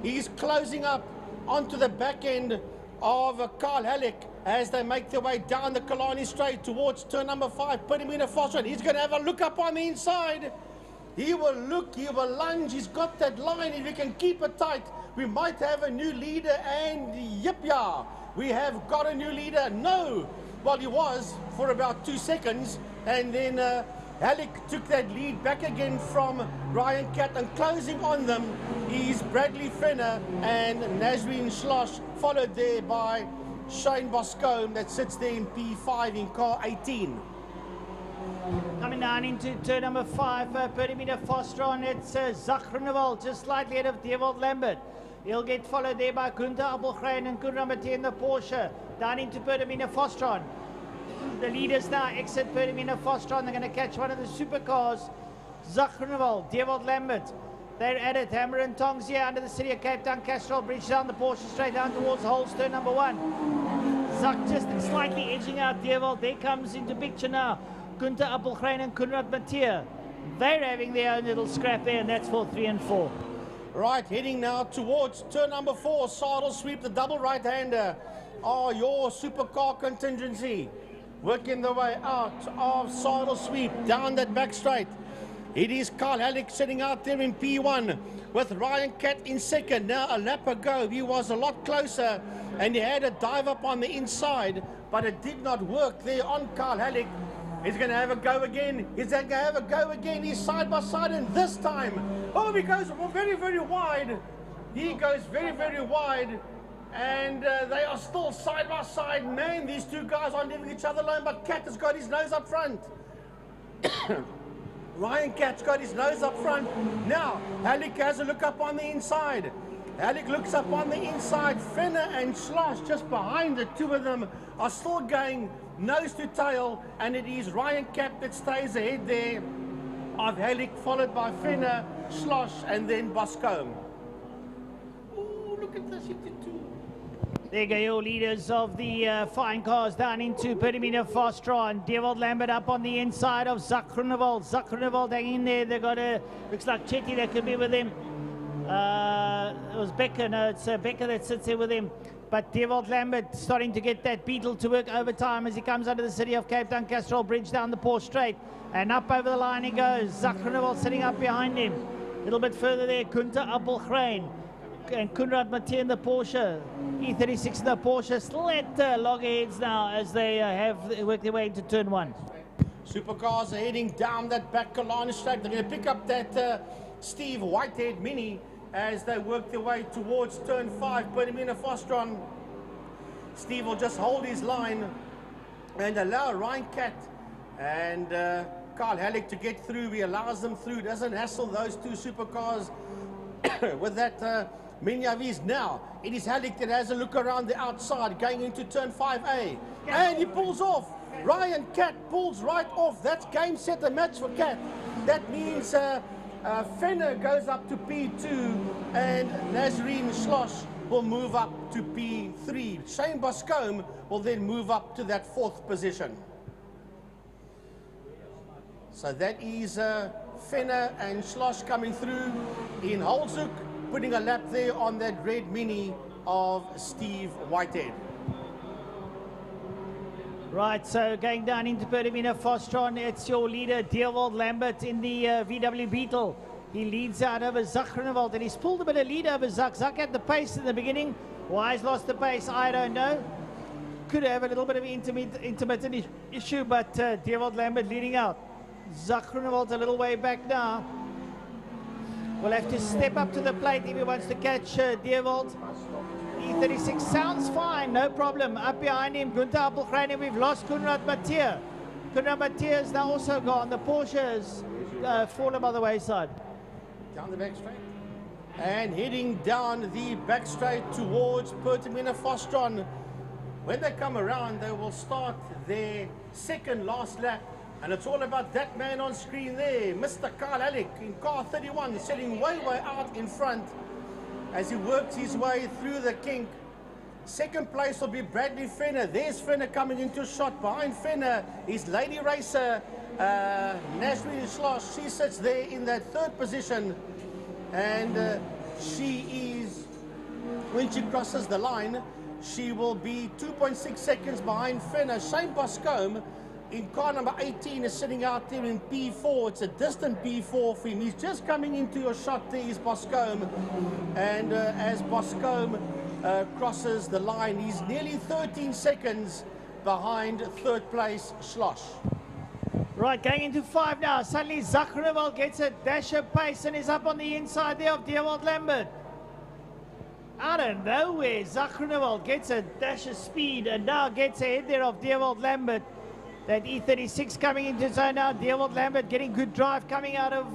is closing up onto the back end of Carl Halleck as they make their way down the Killarney Straight towards turn number 5. Put him in a fast one. He's going to have a look up on the inside. He will look, he will lunge. He's got that line. If he can keep it tight, we might have a new leader. And yep, yeah, we have got a new leader. No, well, he was for about 2 seconds. And then Halleck took that lead back again from Ryan Cat, and closing on them is Bradley Fenner and Nazreen Schloss, followed there by Shane Boscombe that sits there in P5 in car 18. Coming down into turn number 5, perimeter Fostron, it's Zach Groenewald just slightly ahead of Dewald Lambert. He'll get followed there by Gunther Abelgrein and Konrad Mathieu in the Porsche. Down into perimeter Fostron. The leaders now exit perimeter Fostron. They're going to catch one of the supercars. Zach Groenewald, Dewald Lambert. They're at it. Hammer and tongs here under the city of Cape Town. Castrol Bridge down the Porsche straight down towards holes turn number 1. Zach just slightly edging out Dewald. There comes into picture now Gunther Abelgrein and Konrad Mathieu. They're having their own little scrap there, and that's for 3 and 4. Right, heading now towards turn number 4. Saddle Sweep, the double right-hander. Oh, your supercar contingency. Working the way out of Saddle Sweep down that back straight. It is Carl Halleck sitting out there in P1 with Ryan Cat in second. Now a lap ago, he was a lot closer and he had a dive up on the inside, but it did not work there on Carl Halleck. He's going to have a go again. He's going to have a go again. He's side by side, and this time, oh, he goes very, very wide. He goes very, very wide. And they are still side by side. Man, these two guys aren't leaving each other alone, but Cat has got his nose up front. Ryan Cat's got his nose up front. Now, Halleck has a look up on the inside. Halleck looks up on the inside. Fenner and Schloss just behind. The two of them are still going nose to tail, and it is Ryan Cat that stays ahead there of Halleck, followed by Fenner, Schloss, and then Boscombe. Oh, look at this. There you go, your leaders of the fine cars down into perimeter Fostron. Dewald Lambert up on the inside of Zach Groenewald. Zach Groenewald hanging in there. They've got a, looks like Chetty that could be with him. It was Becker. No, it's Becker that sits there with him. But Dewald Lambert starting to get that Beetle to work overtime as he comes under the city of Cape Town. Castrol Bridge down the Porsche Straight. And up over the line he goes. Zach Groenewald sitting up behind him. A little bit further there, Gunther Abelgrein and Konrad Mathieu in the Porsche. E36 in the Porsche. Still at loggerheads now as they worked their way into turn 1. Supercars are heading down that back Killarney Straight. They're going to pick up that Steve Whitehead Mini as they work their way towards turn 5. Put him in a Fostron. Steve will just hold his line and allow Ryan Cat and Carl Halleck to get through. He allows them through, doesn't hassle those two supercars with that many of his. Now it is Halleck that has a look around the outside going into turn 5A, and he pulls off. Ryan Cat pulls right off. That's game, set, and match for Cat. That means Fenner goes up to P2 and Nazreen Schloss will move up to P3. Shane Boscombe will then move up to that 4th position. So that is Fenner and Schloss coming through in Holzhoek, putting a lap there on that red Mini of Steve Whitehead. Right, so going down into perimeter Fostron, it's your leader Dewald Lambert in the VW Beetle. He leads out over Zach Groenewald, and he's pulled a bit of lead over Zach. Zach had the pace in the beginning. Why he's lost the pace, I don't know. Could have a little bit of an intermittent issue, but Dewald Lambert leading out. Zach Groenewald's a little way back now. Will have to step up to the plate if he wants to catch Dewald. E36 sounds fine, no problem. Up behind him, Gunther Appelgren, we've lost Konrad Mathieu. Konrad Mathieu is now also gone. The Porsche has fallen by the wayside. Down the back straight. And heading down the back straight towards Pertamina Fostron. When they come around, they will start their second last lap. And it's all about that man on screen there, Mr. Carl Alec in car 31, sitting way out in front as he works his way through the kink. Second place will be Bradley Fenner. There's Fenner coming into a shot. Behind Fenner is Lady Racer, Nashville Schloss. She sits there in that third position. And she is, when she crosses the line, she will be 2.6 seconds behind Fenner. Shane Boscombe in car number 18 is sitting out there in P4. It's a distant P4 for him. He's just coming into your shot there is Boscombe. And as Boscombe crosses the line, he's nearly 13 seconds behind third place Schloss. Right, going into 5 now. Suddenly Zachrenewald gets a dash of pace and is up on the inside there of Dewald Lambert. Out of nowhere, Zachrenewald gets a dash of speed and now gets ahead there of Dewald Lambert. That E36 coming into zone now. Dewald Lambert getting good drive coming out of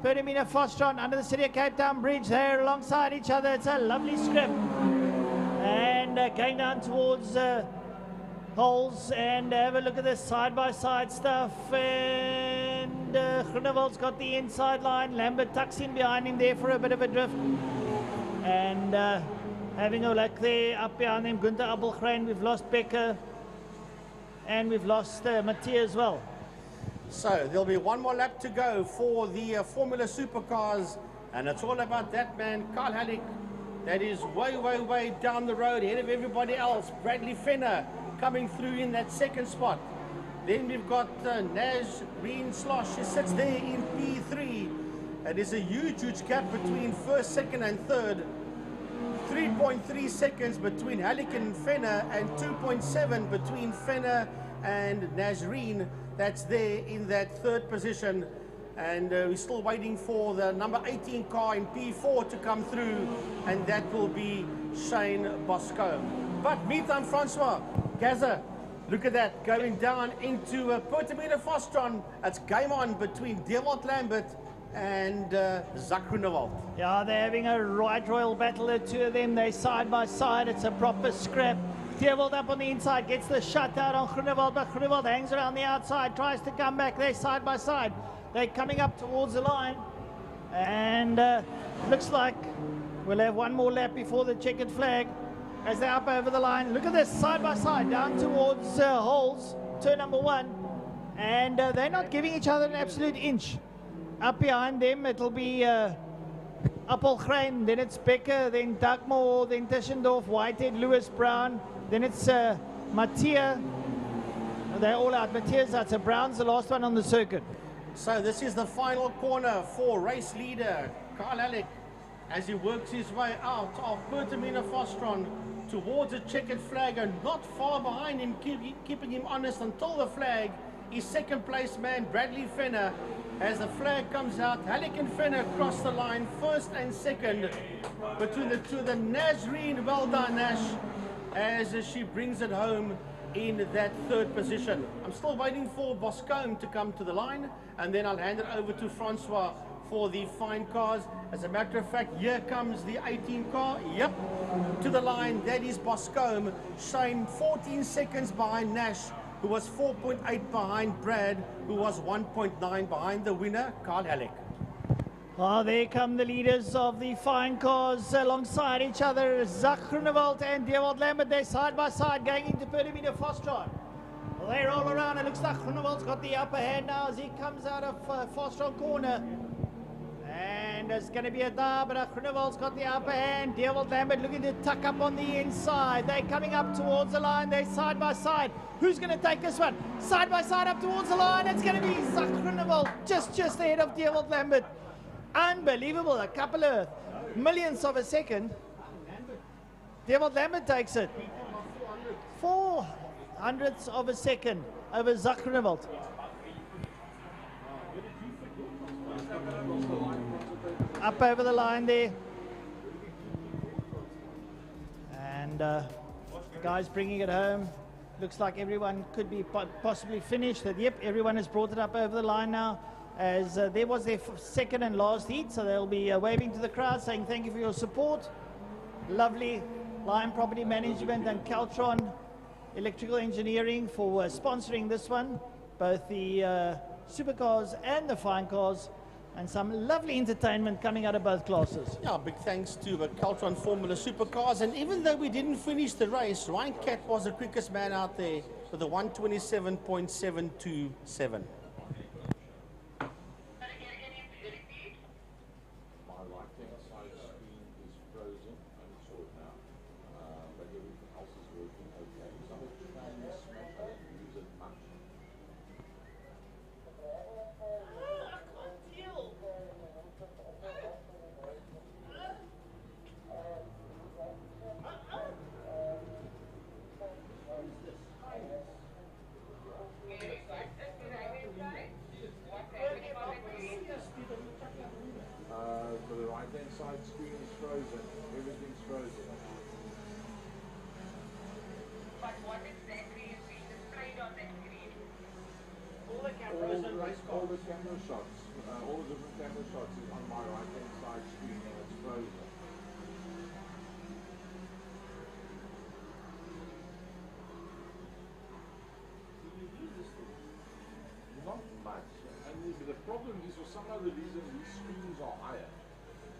Pertamina Fostron under the City of Cape Town Bridge. They're alongside each other. It's a lovely script. And going down towards holes and have a look at this side-by-side stuff. And Groenewald's got the inside line. Lambert tucks in behind him there for a bit of a drift. And having a look there up behind them, Gunther Appelgren. We've lost Becker. And we've lost Mathieu as well. So there'll be one more lap to go for the Formula Supercars. And it's all about that man, Carl Halleck, that is way down the road, ahead of everybody else. Bradley Fenner coming through in that second spot. Then we've got Naj Reen Slosh. She sits there in P3. It is a huge gap between first, second, and third. 3.3 seconds between Halleck and Fenner, and 2.7 between Fenner and Nazreen. That's there in that third position. And we're still waiting for the number 18 car in P4 to come through, and that will be Shane Boscombe. But meantime, Francois, Gaza, look at that, going down into Pertamina Fostron. It's game on between Dewald Lambert and Zach Groenewald. Yeah, they're having a right royal battle, the two of them. They're side by side. It's a proper scrap. Dewald up on the inside, gets the shutout on Groenewald, but Groenewald hangs around the outside, tries to come back. They're side by side. They're coming up towards the line. And looks like we'll have one more lap before the checkered flag as they're up over the line. Look at this, side by side, down towards holes, turn number 1. And they're not giving each other an absolute inch. Up behind them, it'll be Appelgren, then it's Becker, then Dagmore, then Tischendorf, Whitehead, Lewis, Brown, then it's Mathieu. They're all out. Mathieu's out, so Brown's the last one on the circuit. So this is the final corner for race leader Carl Alec as he works his way out of Pertamina Fostron towards a checkered flag, and not far behind him, keeping him honest until the flag is second place man Bradley Fenner. As the flag comes out, Halleck and Fenner cross the line, first and second between the two. The Nazreen, well done Nash, as she brings it home in that third position. I'm still waiting for Boscombe to come to the line, and then I'll hand it over to Francois for the fine cars. As a matter of fact, here comes the 18 car. Yep, to the line. That is Boscombe. Shane 14 seconds behind Nash, who was 4.8 behind Brad, who was 1.9 behind the winner, Carl Halleck. Oh, there come the leaders of the fine cars alongside each other. Zach Groenewald and Dewald Lambert, they're side by side going into Pertamina Fostron. Well, they're all around. It looks like Groenewald's got the upper hand now as he comes out of Fostron corner. And it's going to be a dive, but Groenewald's got the upper hand. Dewald Lambert looking to tuck up on the inside. They're coming up towards the line. They're side by side. Who's going to take this one? Side by side up towards the line. It's going to be Zach Groenewald just ahead of Dewald Lambert. Unbelievable, a couple of millionths of a second. Dewald Lambert takes it. 400ths of a second over Zach Groenewald. Up over the line there. And guys bringing it home. Looks like everyone could be possibly finished. Yep, everyone has brought it up over the line now, as there was their second and last heat, so they'll be waving to the crowd saying thank you for your support. Lovely. Lion Property Management and Caltron Electrical Engineering for sponsoring this one, both the supercars and the fine cars, and some lovely entertainment coming out of both classes. Yeah, big thanks to the Caltron Formula Supercars. And even though we didn't finish the race, Ryan Cat was the quickest man out there with a 1:27.727. For the right-hand side screen is frozen. Everything's frozen. But what exactly is being displayed on that screen? All the camera shots, all the different camera shots is on my right-hand side screen and it's frozen. Not much. And the problem is for some other reason these screens are higher.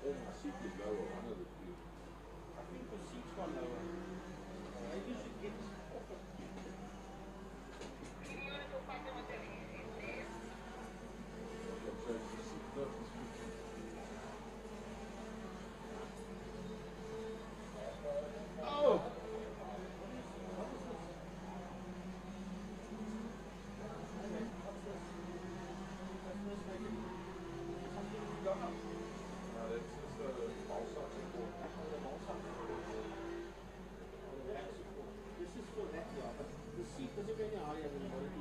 Or my seat is lower, one of the two. I think the seats got lower. Maybe you should get Oh! This is for that, yeah, but the seat doesn't really higher than what it is.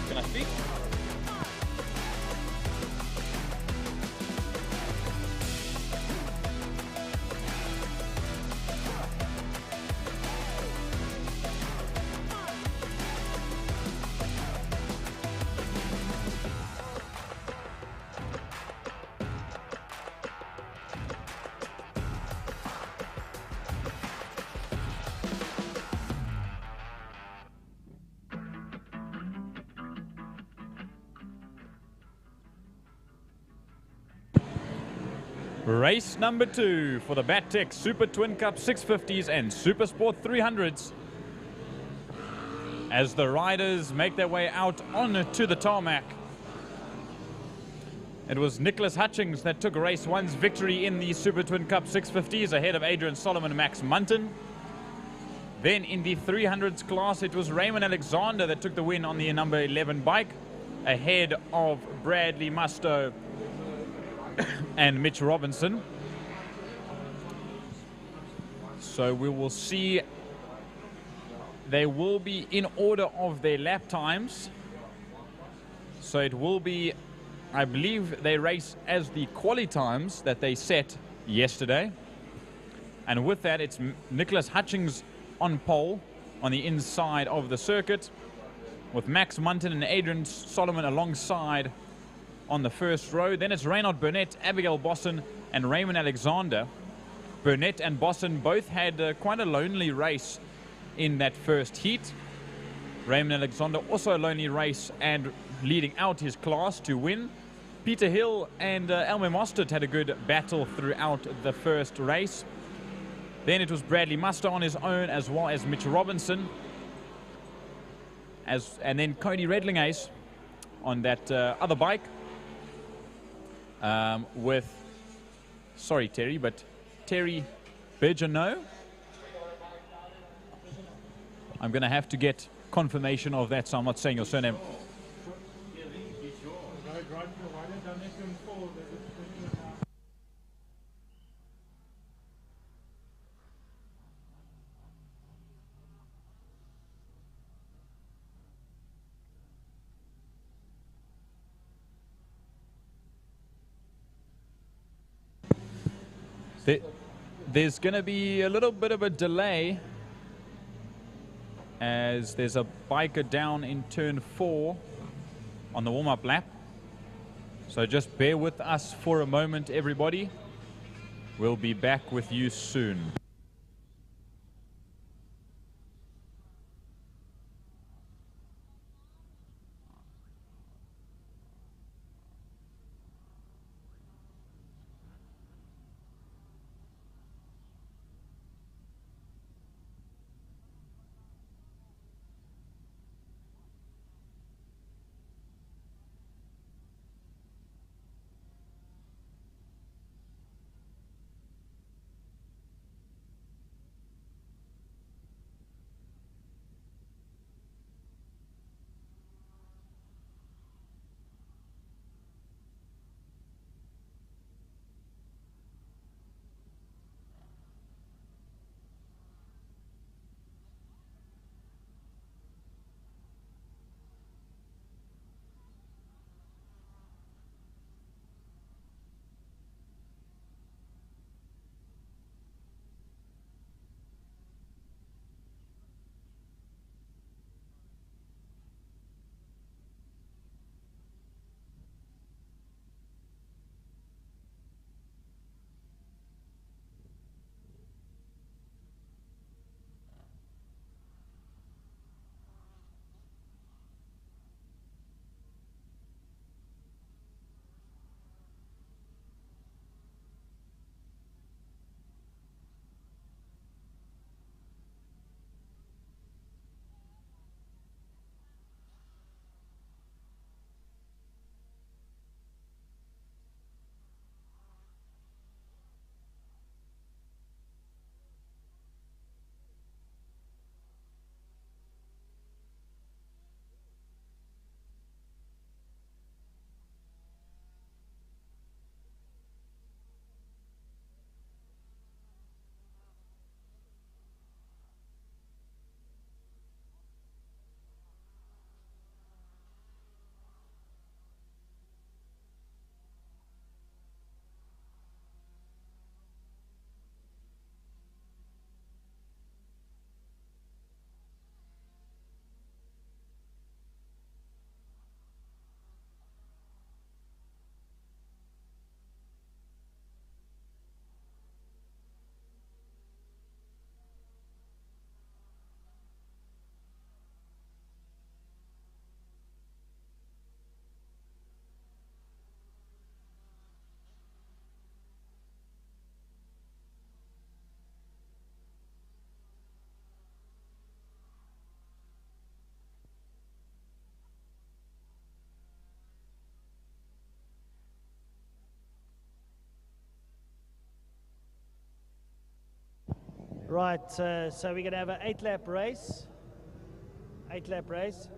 Can I speak? Race number 2 for the Battec Super Twin Cup 650s and Super Sport 300s. As the riders make their way out onto the tarmac. It was Nicholas Hutchings that took race 1's victory in the Super Twin Cup 650s ahead of Adrian Solomon and Max Munton. Then in the 300s class, it was Raymond Alexander that took the win on the number 11 bike ahead of Bradley Musto and Mitch Robinson. So we will see. They will be in order of their lap times. So it will be, I believe they race as the quali times that they set yesterday. And with that, it's Nicholas Hutchings on pole on the inside of the circuit, with Max Munton and Adrian Solomon alongside on the first row. Then it's Reynard Burnett, Abigail Bosson, and Raymond Alexander. Burnett and Bosson both had quite a lonely race in that first heat. Raymond Alexander also a lonely race and leading out his class to win. Peter Hill and Elmer Mostert had a good battle throughout the first race. Then it was Bradley Muster on his own, as well as Mitch Robinson. And then Cody Redlingace on that other bike. With, sorry Terry, but Terry Bergeneau. I'm going to have to get confirmation of that, so I'm not saying your surname. There's going to be a little bit of a delay as there's a biker down in turn 4 on the warm-up lap. So just bear with us for a moment, everybody. We'll be back with you soon. Right, so we're going to have an 8-lap race. 8-lap race.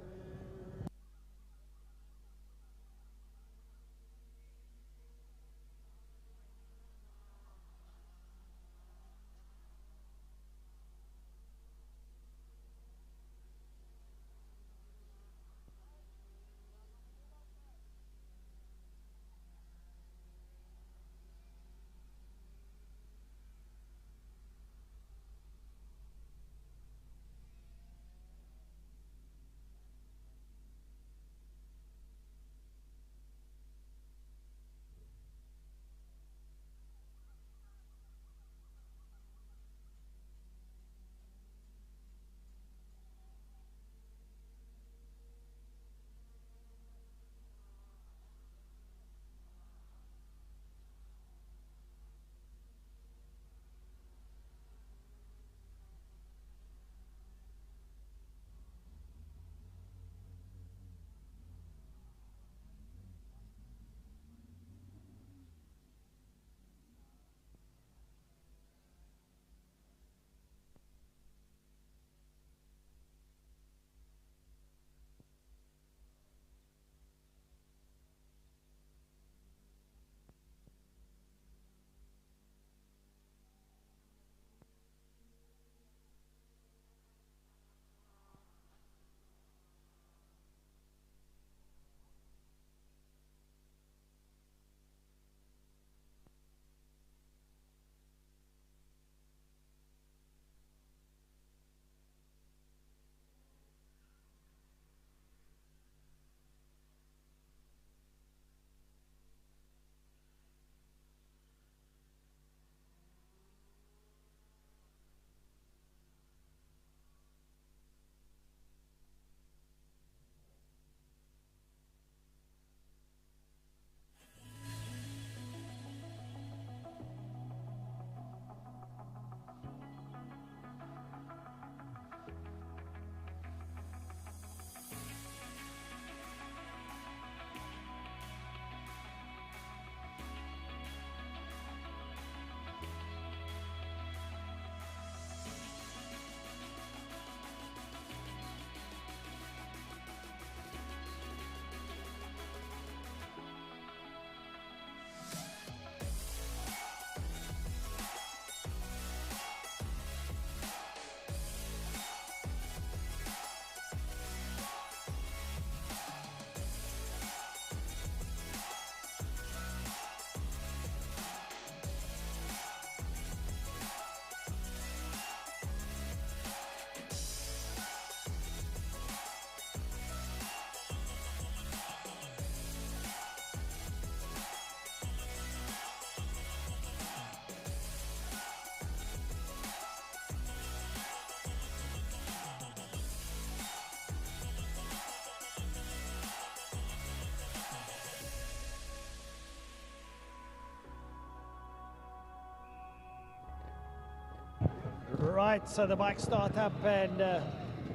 Right, so the bikes start up and they're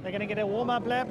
going to get a warm-up lap.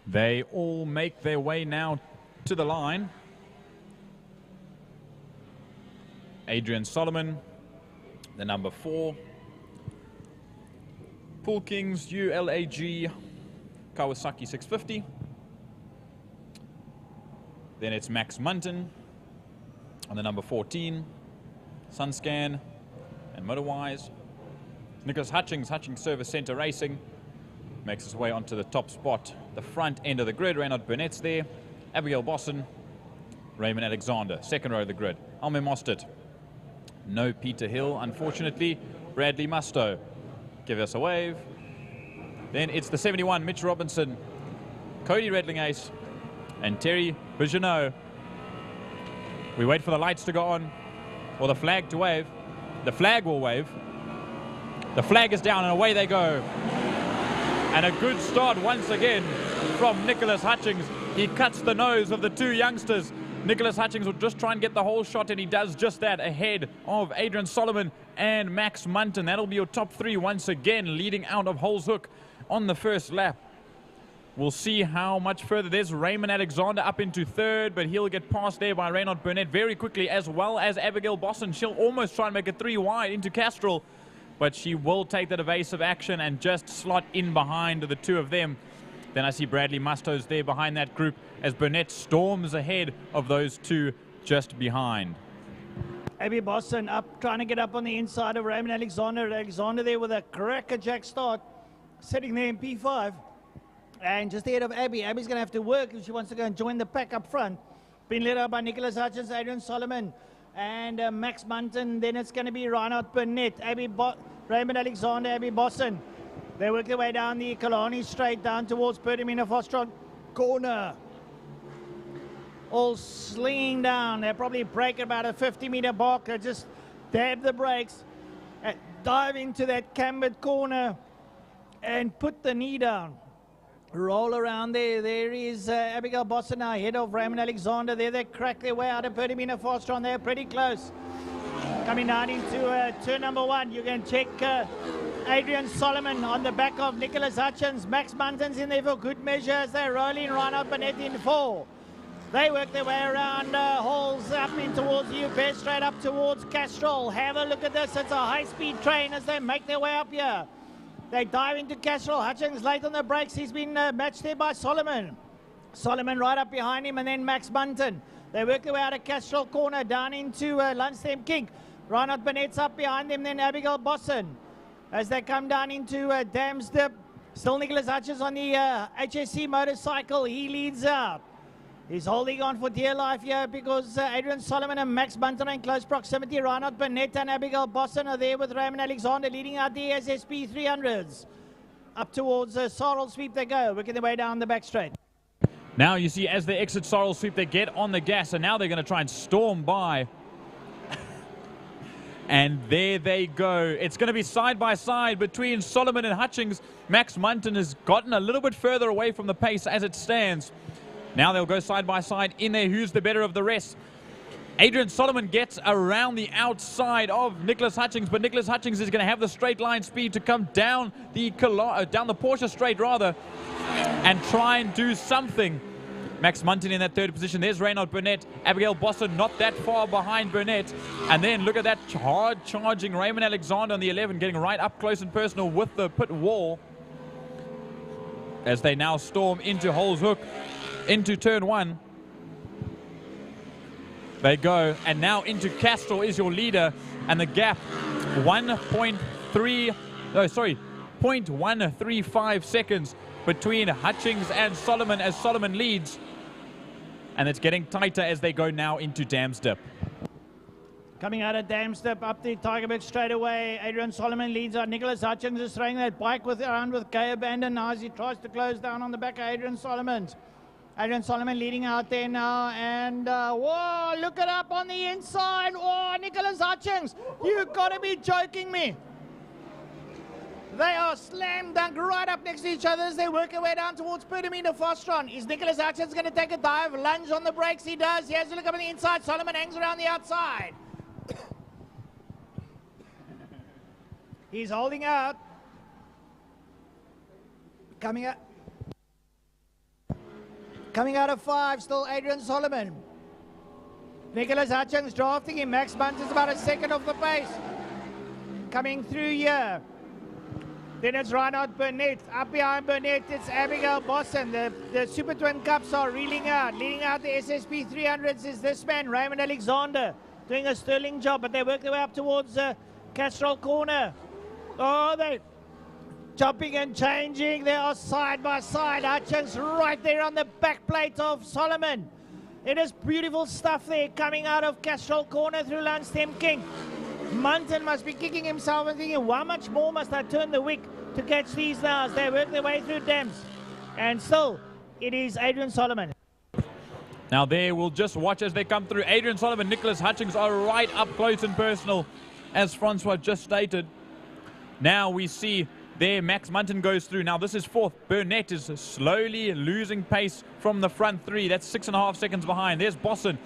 They all make their way now to the line. Adrian Solomon, the number 4. Pool Kings ULAG Kawasaki 650. Then it's Max Munton on the number 14. Sunscan and Motorwise. Nicholas Hutchings, Hutchings Service Centre Racing, makes his way onto the top spot. The front end of the grid, Reynard Burnett's there. Abigail Bosson, Raymond Alexander, second row of the grid. Alme Mostert. No Peter Hill, unfortunately. Bradley Musto, give us a wave. Then it's the 71, Mitch Robinson, Cody Redling-Ace, and Terry Bigeneau. We wait for the lights to go on, or the flag to wave. The flag will wave. The flag is down, and away they go. And a good start once again from Nicholas Hutchings. He cuts the nose of the two youngsters. Nicholas Hutchings will just try and get the whole shot, and he does just that, ahead of Adrian Solomon and Max Munton. That'll be your top 3 once again, leading out of Holes Hook on the first lap. We'll see how much further. There's Raymond Alexander up into 3rd, but he'll get passed there by Reynard Burnett very quickly, as well as Abigail Bosson. She'll almost try and make it 3 wide into Castrol, but she will take that evasive action and just slot in behind the two of them. Then I see Bradley Musto's there behind that group as Burnett storms ahead of those two just behind. Abby Bosson up, trying to get up on the inside of Raymond Alexander. Alexander there with a crackerjack start, sitting there in P5. And just ahead of Abby. Abby's going to have to work if she wants to go and join the pack up front. Being led out by Nicholas Hutchins, Adrian Solomon, and Max Munton. Then it's going to be Reinhard Burnett, Raymond Alexander, Abby Bosson. They work their way down the Killarney straight down towards Pertamina Fostron corner. All slinging down. They'll probably break about a 50-meter mark. They just dab the brakes, dive into that cambered corner, and put the knee down. Roll around there. There is Abigail Bosson now ahead of Raymond Alexander. There they crack their way out of Pertamina Fostron. They're pretty close. Coming down into turn number 1. You can check Adrian Solomon on the back of Nicholas Hutchins. Max Munton's in there for good measure as they're rolling. Reinhard Burnett in 4. They work their way around Halls up in towards UPS, straight up towards Castrol. Have a look at this. It's a high-speed train as they make their way up here. They dive into Castrol. Hutchins late on the brakes. He's been matched there by Solomon. Solomon right up behind him, and then Max Munton. They work their way out of Castrol corner down into Lunstem Kink. Reinhard Burnett's up behind them, then Abigail Bosson. As they come down into Dams Dip, still Nicholas Hutchins on the HSC motorcycle. He leads out. He's holding on for dear life here because Adrian Solomon and Max Munton are in close proximity. Reinhard Burnett and Abigail Bosson are there with Raymond Alexander leading out the SSP 300s. Up towards Sorrel Sweep they go, working their way down the back straight. Now you see as they exit Sorrel Sweep, they get on the gas, and now they're going to try and storm by. And there they go. It's going to be side by side between Solomon and Hutchings. Max Munton has gotten a little bit further away from the pace as it stands. Now they'll go side by side in there. Who's the better of the rest? Adrian Solomon gets around the outside of Nicholas Hutchings, but Nicholas Hutchings is going to have the straight line speed to come down the Porsche straight rather, and try and do something. Max Munton in that third position. There's Reynald Burnett. Abigail Bosson not that far behind Burnett. And then look at that hard charging Raymond Alexander on the 11, getting right up close and personal with the pit wall. As they now storm into Holes Hook, into turn 1. They go, and now into Castrol is your leader, and the gap 0.135 seconds between Hutchings and Solomon as Solomon leads. And it's getting tighter as they go now into Dam's Dip. Coming out of Dam's Dip up the Tigerberg straight away. Adrian Solomon leads out. Nicholas Hutchings is throwing that bike around with Gay Abandon now as he tries to close down on the back of Adrian Solomon. Adrian Solomon leading out there now, and whoa, look it up on the inside. Oh, Nicholas Hutchings, you've got to be joking me. They are slam dunk right up next to each other as they work their way down towards Pertamina Fostron. Is Nicholas Hutchings going to take a dive? Lunge on the brakes, he does. He has to look up on the inside. Solomon hangs around the outside. He's holding out. Coming out of 5, still Adrian Solomon. Nicholas Hutchings drafting him. Max Munton's about a second off the pace. Coming through here. Then it's Reinhard Burnett. Up behind Burnett, it's Abigail Bosson. The Super Twin Cups are reeling out. Leading out the SSP 300s is this man, Raymond Alexander, doing a sterling job, but they work their way up towards Castrol Corner. Oh, they jumping and changing. They are side by side. Hutchings right there on the back plate of Solomon. It is beautiful stuff there coming out of Castrol Corner through Lanstem King. Munton must be kicking himself and thinking, how much more must I turn the wick to catch these now as they work their way through dams. And still, it is Adrian Solomon. Now there, we'll just watch as they come through. Adrian Solomon, Nicholas Hutchings are right up close and personal, as Francois just stated. Now we see there Max Munton goes through. Now this is 4th. Burnett is slowly losing pace from the front 3. That's 6.5 seconds behind. There's Bosson,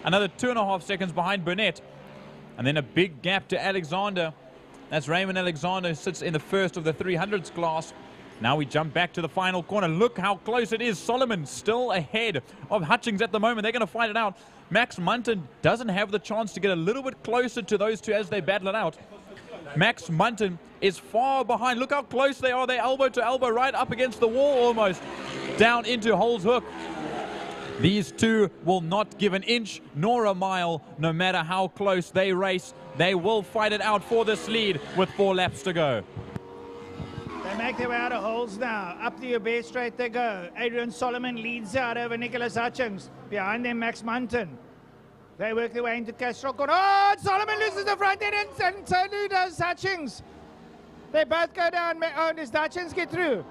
another 2.5 seconds behind Burnett. And then a big gap to Alexander. That's Raymond Alexander, who sits in the first of the 300s class. Now we jump back to the final corner. Look how close it is. Solomon still ahead of Hutchings at the moment. They're going to fight it out. Max Munton doesn't have the chance to get a little bit closer to those two as they battle it out. Max Munton is far behind. Look how close they are. They're elbow to elbow, right up against the wall almost. Down into Holes Hook. These two will not give an inch nor a mile, no matter how close they race. They will fight it out for this lead with 4 laps to go. They make their way out of holes now. Up the Uber straight they go. Adrian Solomon leads out over Nicholas Hutchings. Behind them, Max Munton. They work their way into Castrol Corner. Oh, Solomon loses the front end, and so does Hutchings. They both go down. Oh, does Hutchings get through?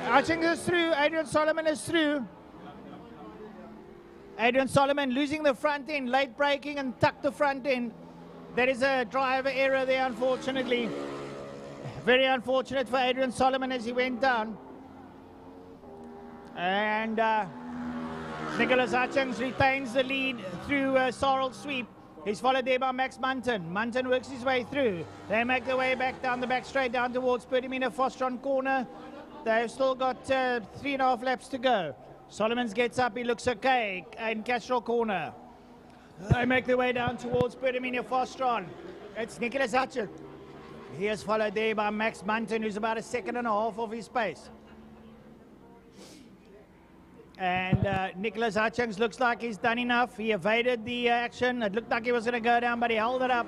Hutchings is through. Adrian Solomon is through. Adrian Solomon losing the front end, late braking and tucked the front end. There is a driver error there, unfortunately. Very unfortunate for Adrian Solomon as he went down. And Nicholas Hutchings retains the lead through Sorrel Sweep. He's followed there by Max Munton. Munton works his way through. They make their way back down the back straight down towards Pertamina Fostron Corner. They've still got 3.5 laps to go. Solomons gets up, he looks okay in Castrol Corner. They make their way down towards Pertamina Fostron. It's Nicholas Hutchings. He is followed there by Max Munton, who's about 1.5 seconds off his pace. And Nicholas Hutchings looks like he's done enough. He evaded the action. It looked like he was going to go down, but he held it up.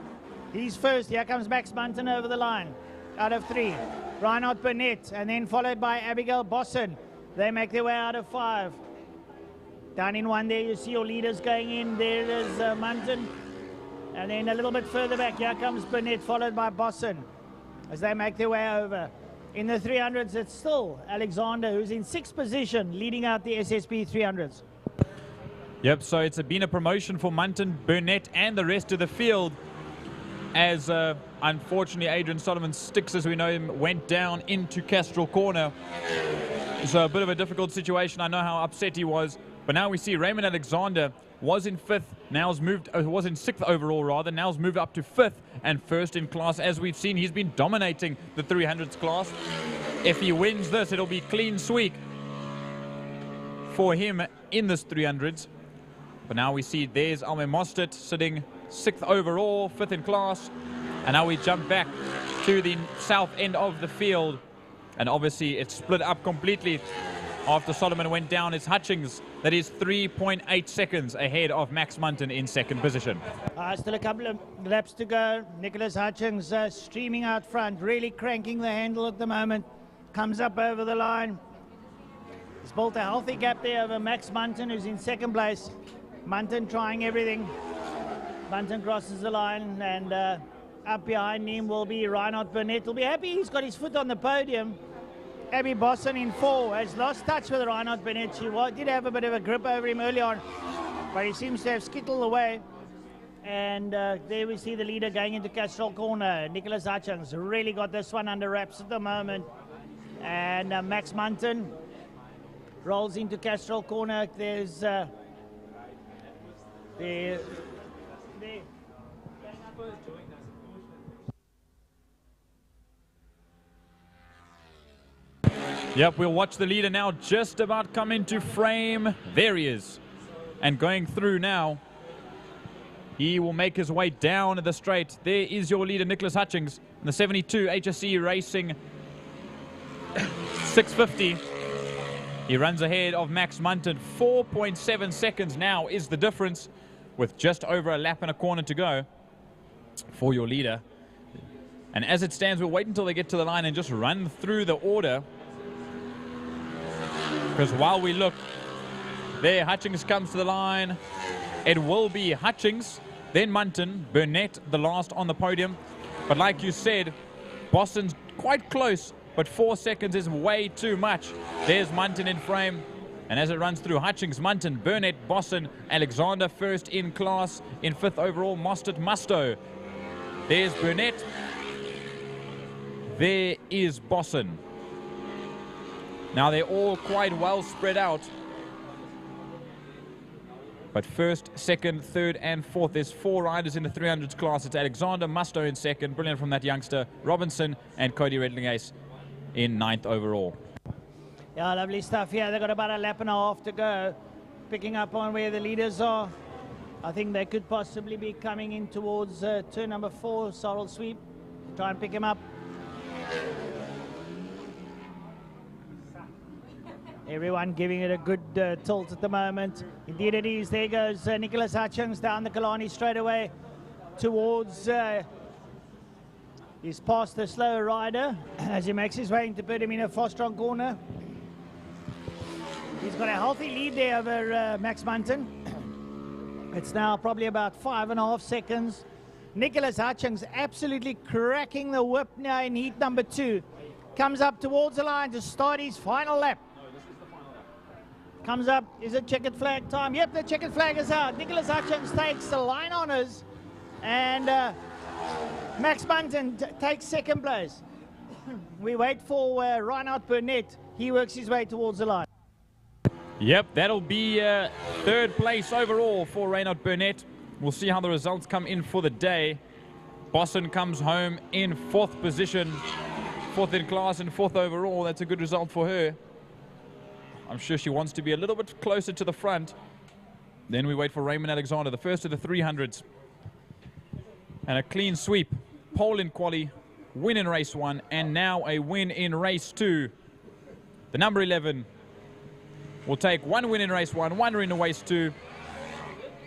He's first. Here comes Max Munton over the line out of 3. Reinhard Burnett, and then followed by Abigail Bosson. They make their way out of 5. Down in 1 there, you see your leaders going in. There is Munton. And then a little bit further back, here comes Burnett, followed by Bosson as they make their way over. In the 300s, it's still Alexander, who's in 6th position, leading out the SSB 300s. Yep, so it's been a promotion for Munton, Burnett, and the rest of the field, as unfortunately Adrian Solomon Sticks, as we know him, went down into Castrol Corner. So a bit of a difficult situation. I know how upset he was, but now we see Raymond Alexander was in 5th, now's moved, was in 6th overall rather, now's moved up to 5th and 1st in class. As we've seen, he's been dominating the 300s class. If he wins this, it'll be clean sweep for him in this 300s. But now we see there's Alme Mostert sitting 6th overall, 5th in class. And now we jump back to the south end of the field. And obviously it's split up completely. After Solomon went down, it's Hutchings that is 3.8 seconds ahead of Max Munton in 2nd position. Still a couple of laps to go. Nicholas Hutchings streaming out front, really cranking the handle at the moment. Comes up over the line. He's built a healthy gap there over Max Munton, who's in 2nd place. Munton trying everything. Munton crosses the line, and up behind him will be Reinhard Burnett. He'll be happy he's got his foot on the podium. Abby Bosson in 4 has lost touch with Reinhard Burnett. She did have a bit of a grip over him early on, but he seems to have skittled away. And there we see the leader going into Castrol Corner. Nicholas Hutchings really got this one under wraps at the moment. And Max Munton rolls into Castrol Corner. There's there. Yep, we'll watch the leader now just about come into frame. There he is. And going through now. He will make his way down the straight. There is your leader, Nicholas Hutchings, in the 72 HSC Racing 650. He runs ahead of Max Munton. 4.7 seconds now is the difference, with just over a lap and a corner to go for your leader. And as it stands, we'll wait until they get to the line and just run through the order. Because while we look, there Hutchings comes to the line. It will be Hutchings, then Munton, Burnett the last on the podium. But like you said, Boston's quite close, but 4 seconds is way too much. There's Munton in frame. And as it runs through, Hutchings, Munton, Burnett, Boston, Alexander first in class, in 5th overall, Mostert, Musto. There's Burnett. There is Boston. Now they're all quite well spread out. But 1st, 2nd, 3rd, and 4th, there's 4 riders in the 300s class. It's Alexander, Musto in 2nd, brilliant from that youngster, Robinson, and Cody Redlingace in 9th overall. Yeah, lovely stuff here. They've got about a lap and a half to go. Picking up on where the leaders are. I think they could possibly be coming in towards turn number 4, Sorrel Sweep. Try and pick him up. Everyone giving it a good tilt at the moment. Indeed it is. There goes Nicholas Hutchings down the Killarney straight away towards... he's past the slower rider as he makes his way into Perdamina Fostron Corner. He's got a healthy lead there over Max Munton. It's now probably about 5.5 seconds. Nicholas Hutchings absolutely cracking the whip now in heat number 2. Comes up towards the line to start his final lap. Comes up, is it checkered flag time? Yep, the checkered flag is out. Nicholas Hutchings takes the line honours, and Max Munton takes 2nd place. We wait for Reinhard Burnett. He works his way towards the line. Yep, that'll be 3rd place overall for Reinhard Burnett. We'll see how the results come in for the day. Boston comes home in 4th position, 4th in class and 4th overall. That's a good result for her. I'm sure she wants to be a little bit closer to the front. Then we wait for Raymond Alexander, the first of the 300s. And a clean sweep. Pole in quali, win in race 1, and now a win in race 2. The number 11 will take 1 win in race 1, 1 win in race 2.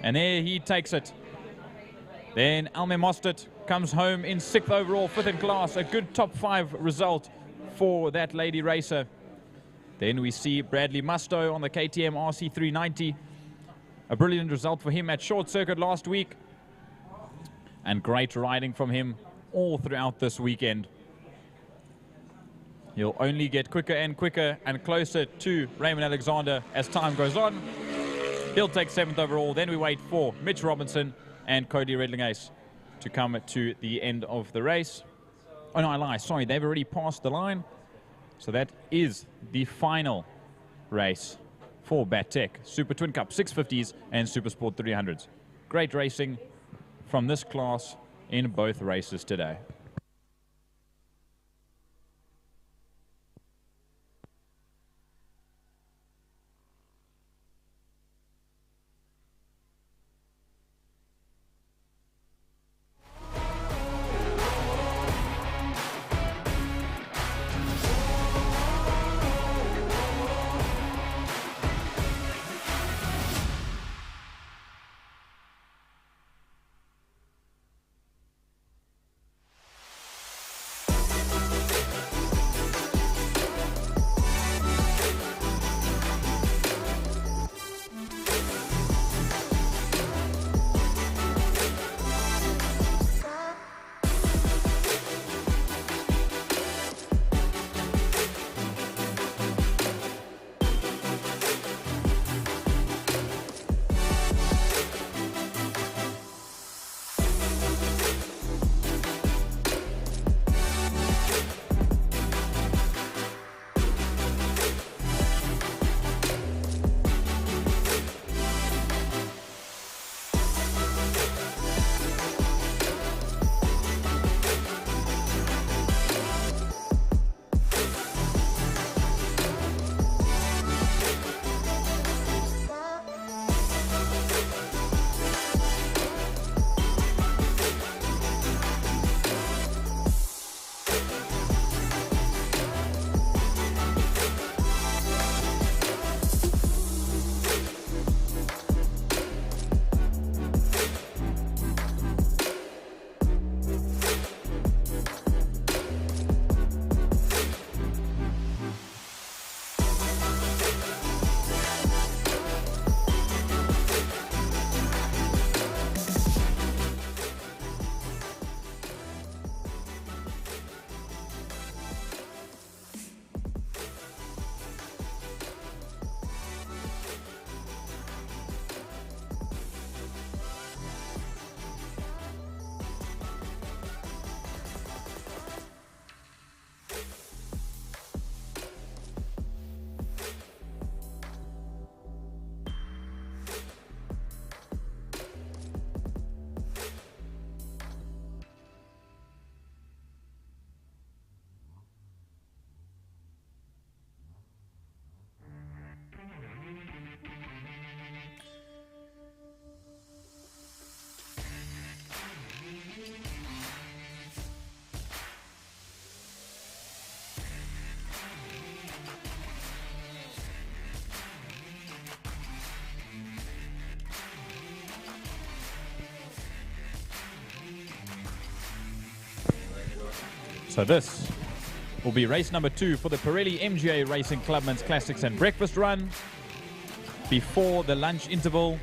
And there he takes it. Then Alme Mostert comes home in 6th overall, 5th in class. A good top 5 result for that lady racer. Then we see Bradley Musto on the KTM RC390. A brilliant result for him at short circuit last week. And great riding from him all throughout this weekend. He'll only get quicker and quicker and closer to Raymond Alexander as time goes on. He'll take 7th overall. Then we wait for Mitch Robinson and Cody Redling Ace to come to the end of the race. Oh no, I lie. Sorry, they've already passed the line. So that is the final race for BATTEC Super Twin Cup 650s and Super Sport 300s. Great racing from this class in both races today. So this will be race number 2 for the Pirelli MGA Racing Clubman's Classics and Breakfast Run. Before the lunch interval,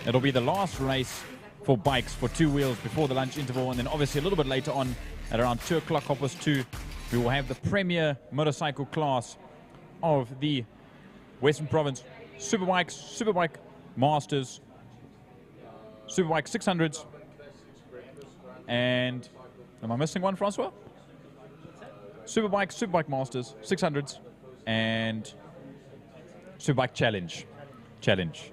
it'll be the last race for bikes for 2 wheels before the lunch interval, and then obviously a little bit later on at around 2 o'clock, 2, we will have the premier motorcycle class of the Western Province Superbikes, Superbike Masters, Superbike 600s, and am I missing one, Francois? Superbike, Superbike Masters, 600s, and Superbike Challenge.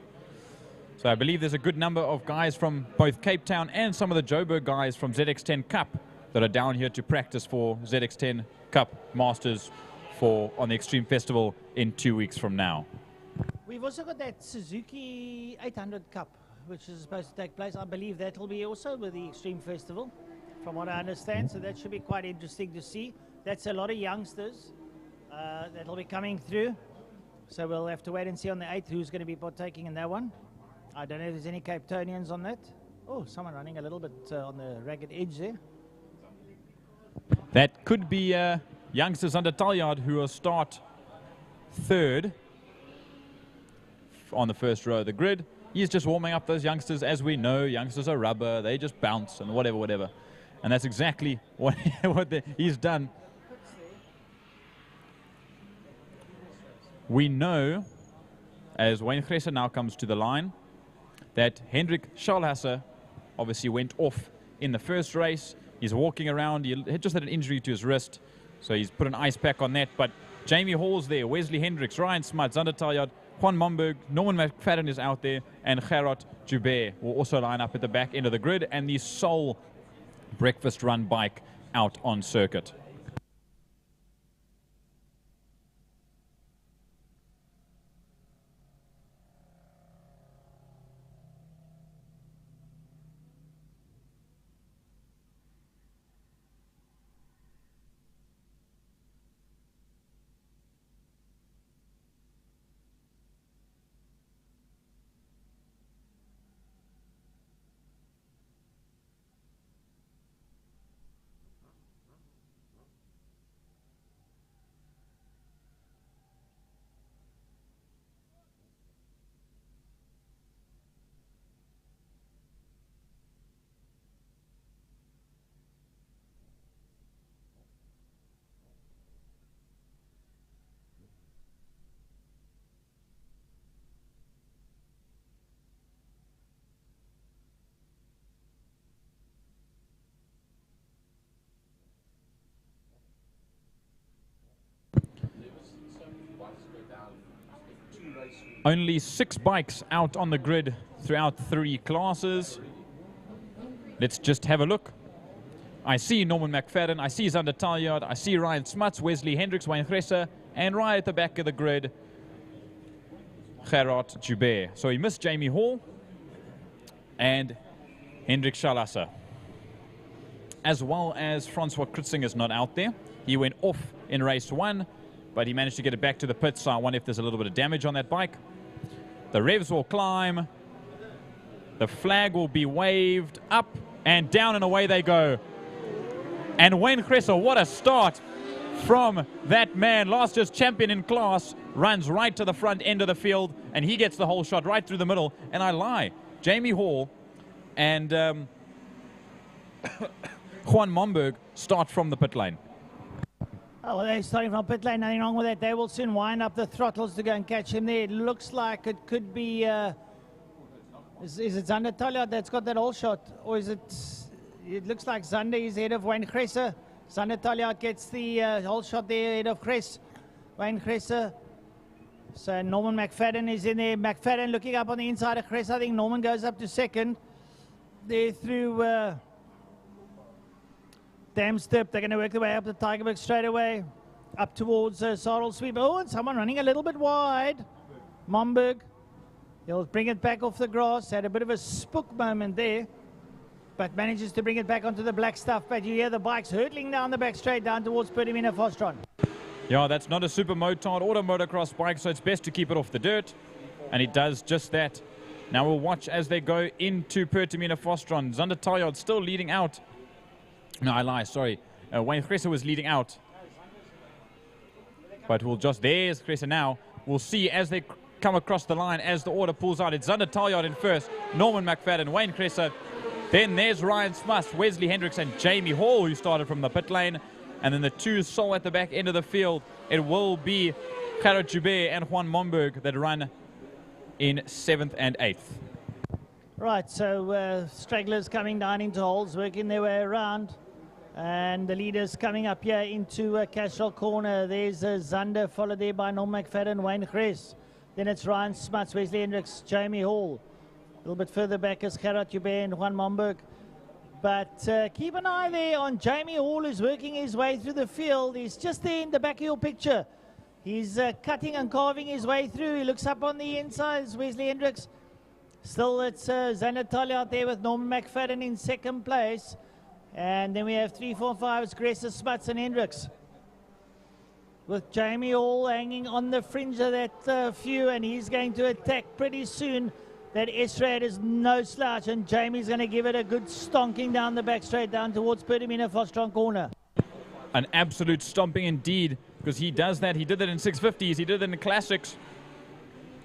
So I believe there's a good number of guys from both Cape Town and some of the Joburg guys from ZX10 Cup that are down here to practice for ZX10 Cup Masters on the Extreme Festival in 2 weeks from now. We've also got that Suzuki 800 Cup, which is supposed to take place. I believe that will be also with the Extreme Festival, from what I understand. So that should be quite interesting to see. That's a lot of youngsters that will be coming through. So we'll have to wait and see on the 8th who's going to be partaking in that one. I don't know if there's any Cape Townians on that. Oh, someone running a little bit on the ragged edge there. That could be youngsters under Talyard who will start 3rd on the first row of the grid. He's just warming up those youngsters. As we know, youngsters are rubber. They just bounce and whatever. And that's exactly what he's done. we know, as Wayne Gresse now comes to the line, that Hendrik Schalhasser obviously went off in the first race. He's walking around. He just had an injury to his wrist, so he's put an ice pack on that. But Jamie Hall's there, Wesley Hendricks, Ryan Smuts, Zander Taljaard, Juan Momberg, Norman McFadden is out there, and Gerard Joubert will also line up at the back end of the grid, and the sole breakfast run bike out on circuit. Only 6 bikes out on the grid throughout 3 classes. Let's just have a look. I see Norman McFadden, I see Zander Taljaard, I see Ryan Smuts, Wesley Hendricks, Wayne Gresse, and right at the back of the grid, Gerard Joubert. So he missed Jamie Hall and Hendrik Schalhasser. As well as Francois Kritzing is not out there. He went off in race 1, but he managed to get it back to the pit, so I wonder if there's a little bit of damage on that bike. The revs will climb. The flag will be waved up and down, and away they go. And Wayne Gresse, what a start from that man. Last year's champion in class runs right to the front end of the field, and he gets the whole shot right through the middle. And I lie, Jamie Hall and Juan Momberg start from the pit lane. Oh, well, they're starting from pit lane, nothing wrong with that. They will soon wind up the throttles to go and catch him there. It looks like it could be, is it Zander Taljaard that's got that all shot? Or is it looks like Zander is ahead of Wayne Gresse. Zander Taljaard gets the whole shot there ahead of Wayne Gresse. So Norman McFadden is in there. McFadden looking up on the inside of Gresse. I think Norman goes up to second. They're through Damstip. They're going to work their way up the Tigerberg straight away, up towards Sarl Sweep. Oh, and someone running a little bit wide. Momberg. He'll bring it back off the grass. Had a bit of a spook moment there, but manages to bring it back onto the black stuff. But you hear the bikes hurtling down the back straight down towards Pertamina Fostron. Yeah, that's not a super motard or a motocross bike, so it's best to keep it off the dirt. And it does just that. Now we'll watch as they go into Pertamina Fostron. Zander Taljaard still leading out. No, I lie, sorry. Wayne Gresse was leading out. But we'll just, there's Gresse now. We'll see as they come across the line, as the order pulls out. It's Zander Taljaard in first, Norman McFadden, Wayne Gresse. Then there's Ryan Smuts, Wesley Hendricks, and Jamie Hall, who started from the pit lane. And then the 2 sole at the back end of the field. It will be Gerard Joubert and Juan Momberg that run in 7th and 8th. Right, so stragglers coming down into holes, working their way around. And the leaders coming up here into Cashel Corner. There's Zander, followed there by Norm McFadden, Wayne Gresse. Then it's Ryan Smuts, Wesley Hendricks, Jamie Hall. A little bit further back is Gerard Joubert and Juan Momberg. But keep an eye there on Jamie Hall, who's working his way through the field. He's just there in the back of your picture. He's cutting and carving his way through. He looks up on the inside. It's Wesley Hendricks. Still, it's Zander Taljaard there with Norman McFadden in 2nd place. And then we have 3, 4, 5. It's Gresse, Smuts, and Hendricks. With Jamie Hall hanging on the fringe of that few, and he's going to attack pretty soon. That S-Rad is no slouch, and Jamie's going to give it a good stonking down the back straight down towards Pertamina Fostron Corner. An absolute stomping indeed, because he does that. He did that in 650s, he did it in the classics,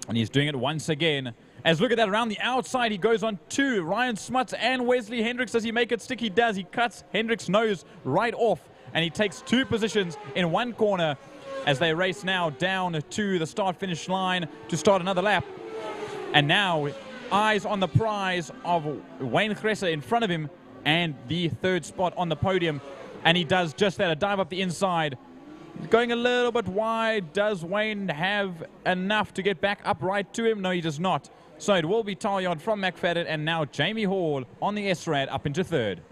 and he's doing it once again. As look at that, around the outside, he goes on 2. Ryan Smuts and Wesley Hendricks. Does he make it stick? He does. He cuts Hendricks' nose right off, and he takes 2 positions in 1 corner. as they race now down to the start-finish line to start another lap. And now, eyes on the prize of Wayne Gresser in front of him and the third spot on the podium. And he does just that, a dive up the inside. Going a little bit wide. Does Wayne have enough to get back upright to him? No, he does not. So it will be Talyard from McFadden, and now Jamie Hall on the S-Rad up into third.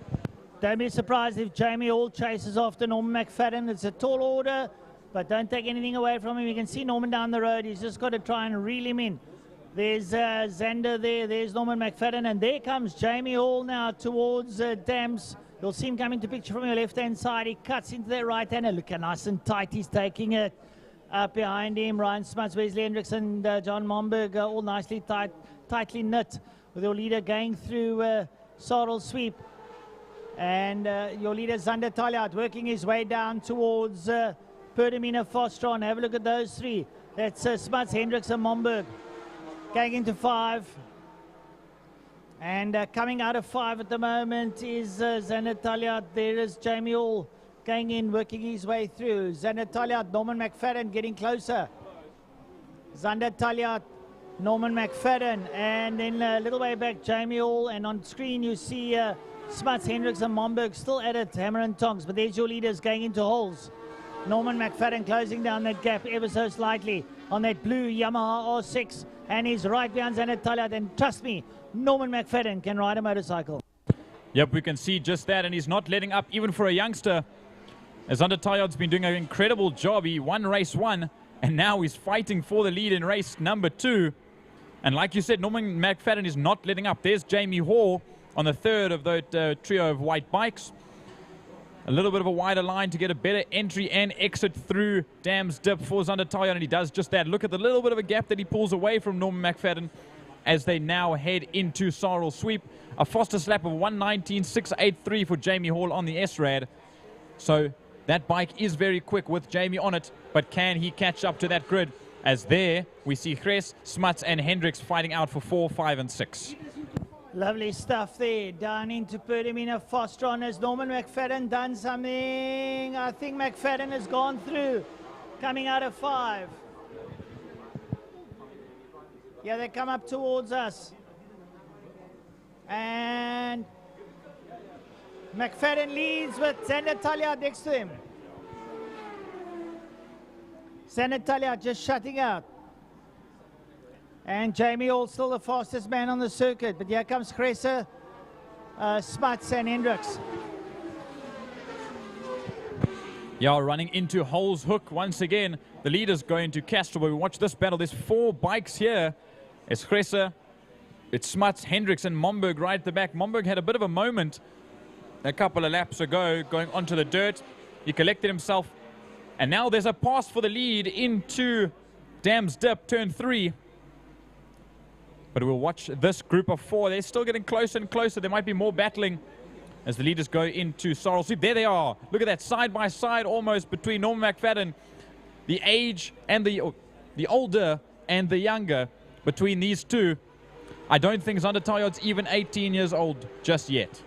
Don't be surprised if Jamie Hall chases after Norman McFadden. It's a tall order, but don't take anything away from him. You can see Norman down the road. He's just got to try and reel him in. There's Zander there. There's Norman McFadden. And there comes Jamie Hall now towards Dams. You'll see him coming to picture from your left-hand side. He cuts into that right-hander. Look how nice and tight he's taking it. Up behind him, Ryan Smuts, Wesley Hendricks, and John Momberg, all nicely tightly knit, with your leader going through Sarl Sweep. And your leader, Zander Talyard, working his way down towards Perdamina Fostron. Have a look at those three. That's Smuts, Hendricks, and Momberg. Going into 5. And coming out of 5 at the moment is Zander Talyard. There is Jamie Hall going in, working his way through. Zander Talyard, Norman McFadden getting closer. Zander Talyard, Norman McFadden, and then a little way back, Jamie Hall. And on screen you see Smuts, Hendricks, and Momberg still at it, hammer and tongs. But there's your leaders going into holes. Norman McFadden closing down that gap ever so slightly on that blue Yamaha R6. And he's right behind Zander Talyard. And trust me, Norman McFadden can ride a motorcycle. Yep, we can see just that, and he's not letting up even for a youngster. As Zander Talyard's been doing an incredible job. He won race 1, and now he's fighting for the lead in race number 2. And like you said, Norman McFadden is not letting up. There's Jamie Hall on the third of that trio of white bikes. A little bit of a wider line to get a better entry and exit through Dam's Dip for Zander Talyard, and he does just that. Look at the little bit of a gap that he pulls away from Norman McFadden as they now head into Sarl Sweep. A fastest lap of 1:19.683 for Jamie Hall on the S-Rad. So that bike is very quick with Jamie on it, but can he catch up to that grid? As there we see Gres, Smuts, and Hendricks fighting out for 4, 5, and 6. Lovely stuff there. Down into Perdamina Fostron. Has Norman McFadden done something? I think McFadden has gone through. Coming out of 5. Yeah, they come up towards us. And McFadden leads with Zander Talyard next to him. Zander Talyard just shutting out. And Jamie Hall still the fastest man on the circuit. But here comes Gresser, Smuts, and Hendricks. Yeah, running into Hole's Hook once again. The leader's going to Castro. We watch this battle. There's 4 bikes here. It's Gresser, it's Smuts, Hendricks, and Momberg right at the back. Momberg had a bit of a moment a couple of laps ago going onto the dirt. He collected himself. And now there's a pass for the lead into Dam's Dip, turn 3. But we'll watch this group of 4. They're still getting closer and closer. There might be more battling as the leaders go into Sarl Sweep. There they are. Look at that, side by side almost between Norman McFadden, the age and the older and the younger between these two. I don't think Zander Talyard's even 18 years old just yet.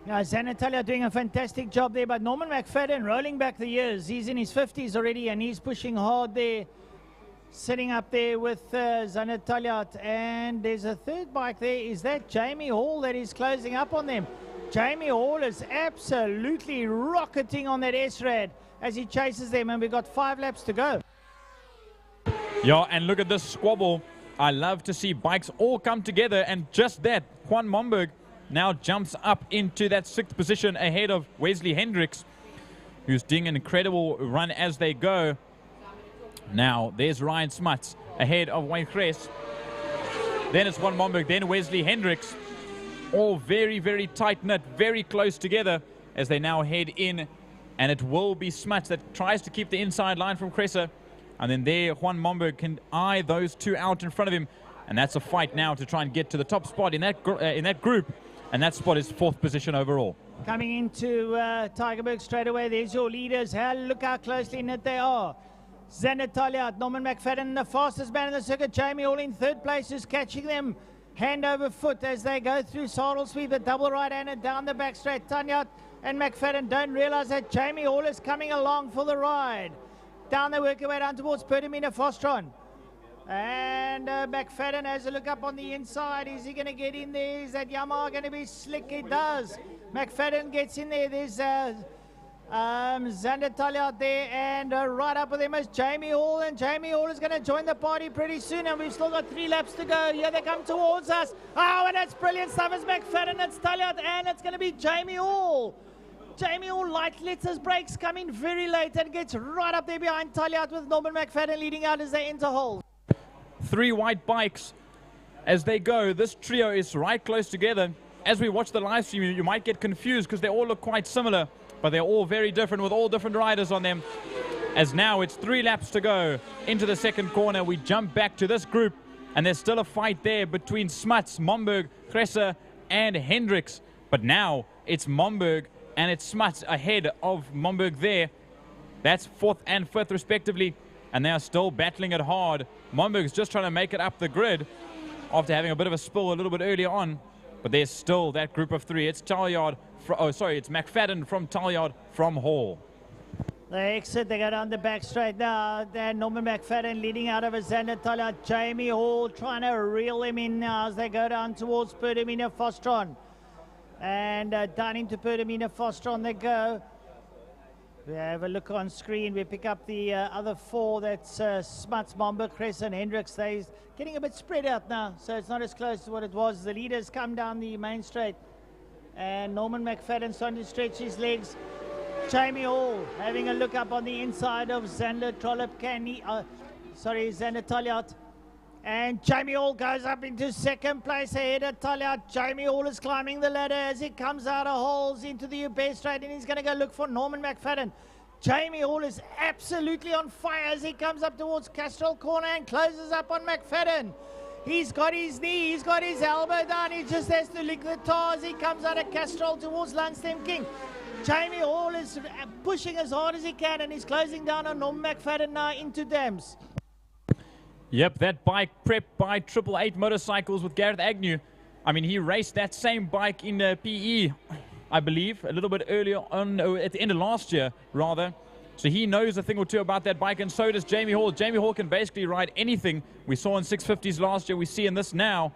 Now, Zander Talyard doing a fantastic job there, but Norman McFadden rolling back the years. He's in his 50s already, and he's pushing hard there, sitting up there with Zander Talyard. And there's a third bike there. Is that Jamie Hall that is closing up on them? Jamie Hall is absolutely rocketing on that S-Rad as he chases them, and we've got 5 laps to go. Yeah, and look at this squabble. I love to see bikes all come together, and just that, Juan Momberg now jumps up into that 6th position ahead of Wesley Hendricks, who's doing an incredible run as they go. Now, there's Ryan Smuts ahead of Wayne Gres. Then it's Juan Momberg, then Wesley Hendricks. All very, very tight-knit, very close together as they now head in. And it will be Smuts that tries to keep the inside line from Gresser. And then there, Juan Momberg can eye those 2 out in front of him. And that's a fight now to try and get to the top spot in that group. And that spot is 4th position overall. Coming into Tigerberg straight away, there's your leaders. Look how closely knit they are. Zander Talyard, Norman McFadden, the fastest man in the circuit. Jamie Hall in 3rd place, who's catching them hand over foot as they go through Sarl Sweep, the double right-hander down the back straight. Talyard and McFadden don't realize that Jamie Hall is coming along for the ride. down. They work their way down towards Pertamina Fostron. And McFadden has a look up on the inside. Is he going to get in there? Is that Yamaha going to be slick? It does. McFadden gets in there. There's Xander Tully out there, and right up with him is Jamie Hall, and Jamie Hall is going to join the party pretty soon, and we've still got 3 laps to go. Here they come towards us. Oh, and that's brilliant stuff. It's McFadden, it's Tully, and it's going to be Jamie Hall. Jamie Hall lets his brakes come in very late and gets right up there behind Tully with Norman McFadden leading out as they enter holes. 3 white bikes as they go. This trio is right close together. As we watch the live stream, you might get confused because they all look quite similar, but they're all very different with all different riders on them. As now it's 3 laps to go into the second corner. We jump back to this group, and there's still a fight there between Smuts, Momberg, Kresser, and Hendricks. But now it's Momberg and it's Smuts ahead of Momberg there. That's 4th and 5th respectively, and they are still battling it hard. Momberg's just trying to make it up the grid after having a bit of a spill a little bit earlier on. But there's still that group of 3. It's Talyard, it's McFadden from Talyard from Hall. They exit, they go down the back straight now. Then Norman McFadden leading out of Xander Talyard. Jamie Hall trying to reel him in now as they go down towards Pertamina Fostron. And down into Pertamina Fostron they go. We have a look on screen. We pick up the other 4. That's Smuts, Momberg, Crescent, Hendricks. They're getting a bit spread out now, so it's not as close to what it was. The leaders come down the main straight, and Norman McFadden starting to stretch his legs. Jamie Hall having a look up on the inside of Xander Talyard. And Jamie Hall goes up into second place ahead of Talyard. Jamie Hall is climbing the ladder as he comes out of holes into the Ubay straight, and he's going to go look for Norman McFadden. Jamie Hall is absolutely on fire as he comes up towards Castrol Corner and closes up on McFadden. He's got his knee, he's got his elbow down, he just has to lick the tar as he comes out of Castrol towards Lunstem King. Jamie Hall is pushing as hard as he can, and he's closing down on Norman McFadden now into Dams. Yep, that bike prepped by 888 Motorcycles with Gareth Agnew. I mean, he raced that same bike in PE, I believe, a little bit earlier on, at the end of last year, rather. So he knows a thing or two about that bike, and so does Jamie Hall. Jamie Hall can basically ride anything. We saw in 650s last year, we see in this now.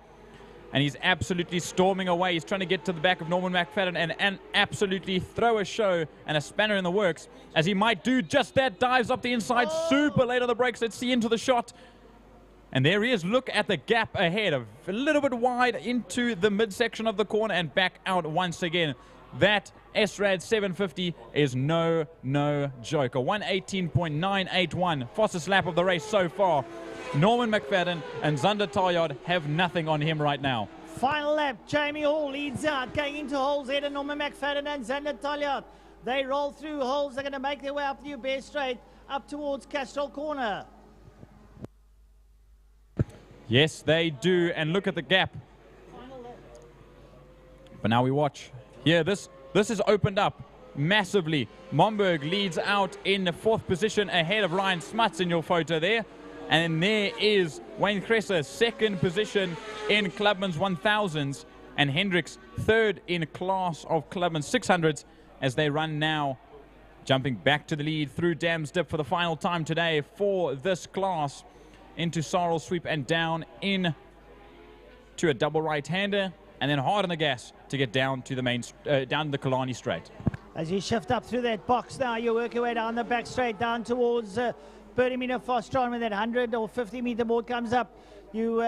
And he's absolutely storming away. He's trying to get to the back of Norman McFadden and absolutely throw a show and a spanner in the works, as he might do just that. Dives up the inside, super late on the brakes. Let's see into the shot. And there he is. Look at the gap ahead, a little bit wide into the midsection of the corner and back out once again. That SRAD 750 is no joke. A 1:18.981, fastest lap of the race so far. Norman McFadden and Xander Talyard have nothing on him right now. Final lap, Jamie Hall leads out, going into holes ahead of Norman McFadden and Xander Talyard. They roll through holes. They're going to make their way up the Ubay straight, up towards Castrol Corner. Yes, they do, and look at the gap. But now we watch. Here, this has opened up massively. Momberg leads out in the 4th position ahead of Ryan Smuts in your photo there. And there is Wayne Kresser, 2nd position in Clubman's 1000s, and Hendricks 3rd in class of Clubman's 600s as they run now, jumping back to the lead through Dams Dip for the final time today for this class, into Sarl Sweep and down in to a double right-hander, and then hard on the gas to get down to the main, down the Killarney straight. As you shift up through that box now, you work your way down the back straight, down towards Pertamina Fostron. When that 100 or 50 meter board comes up, you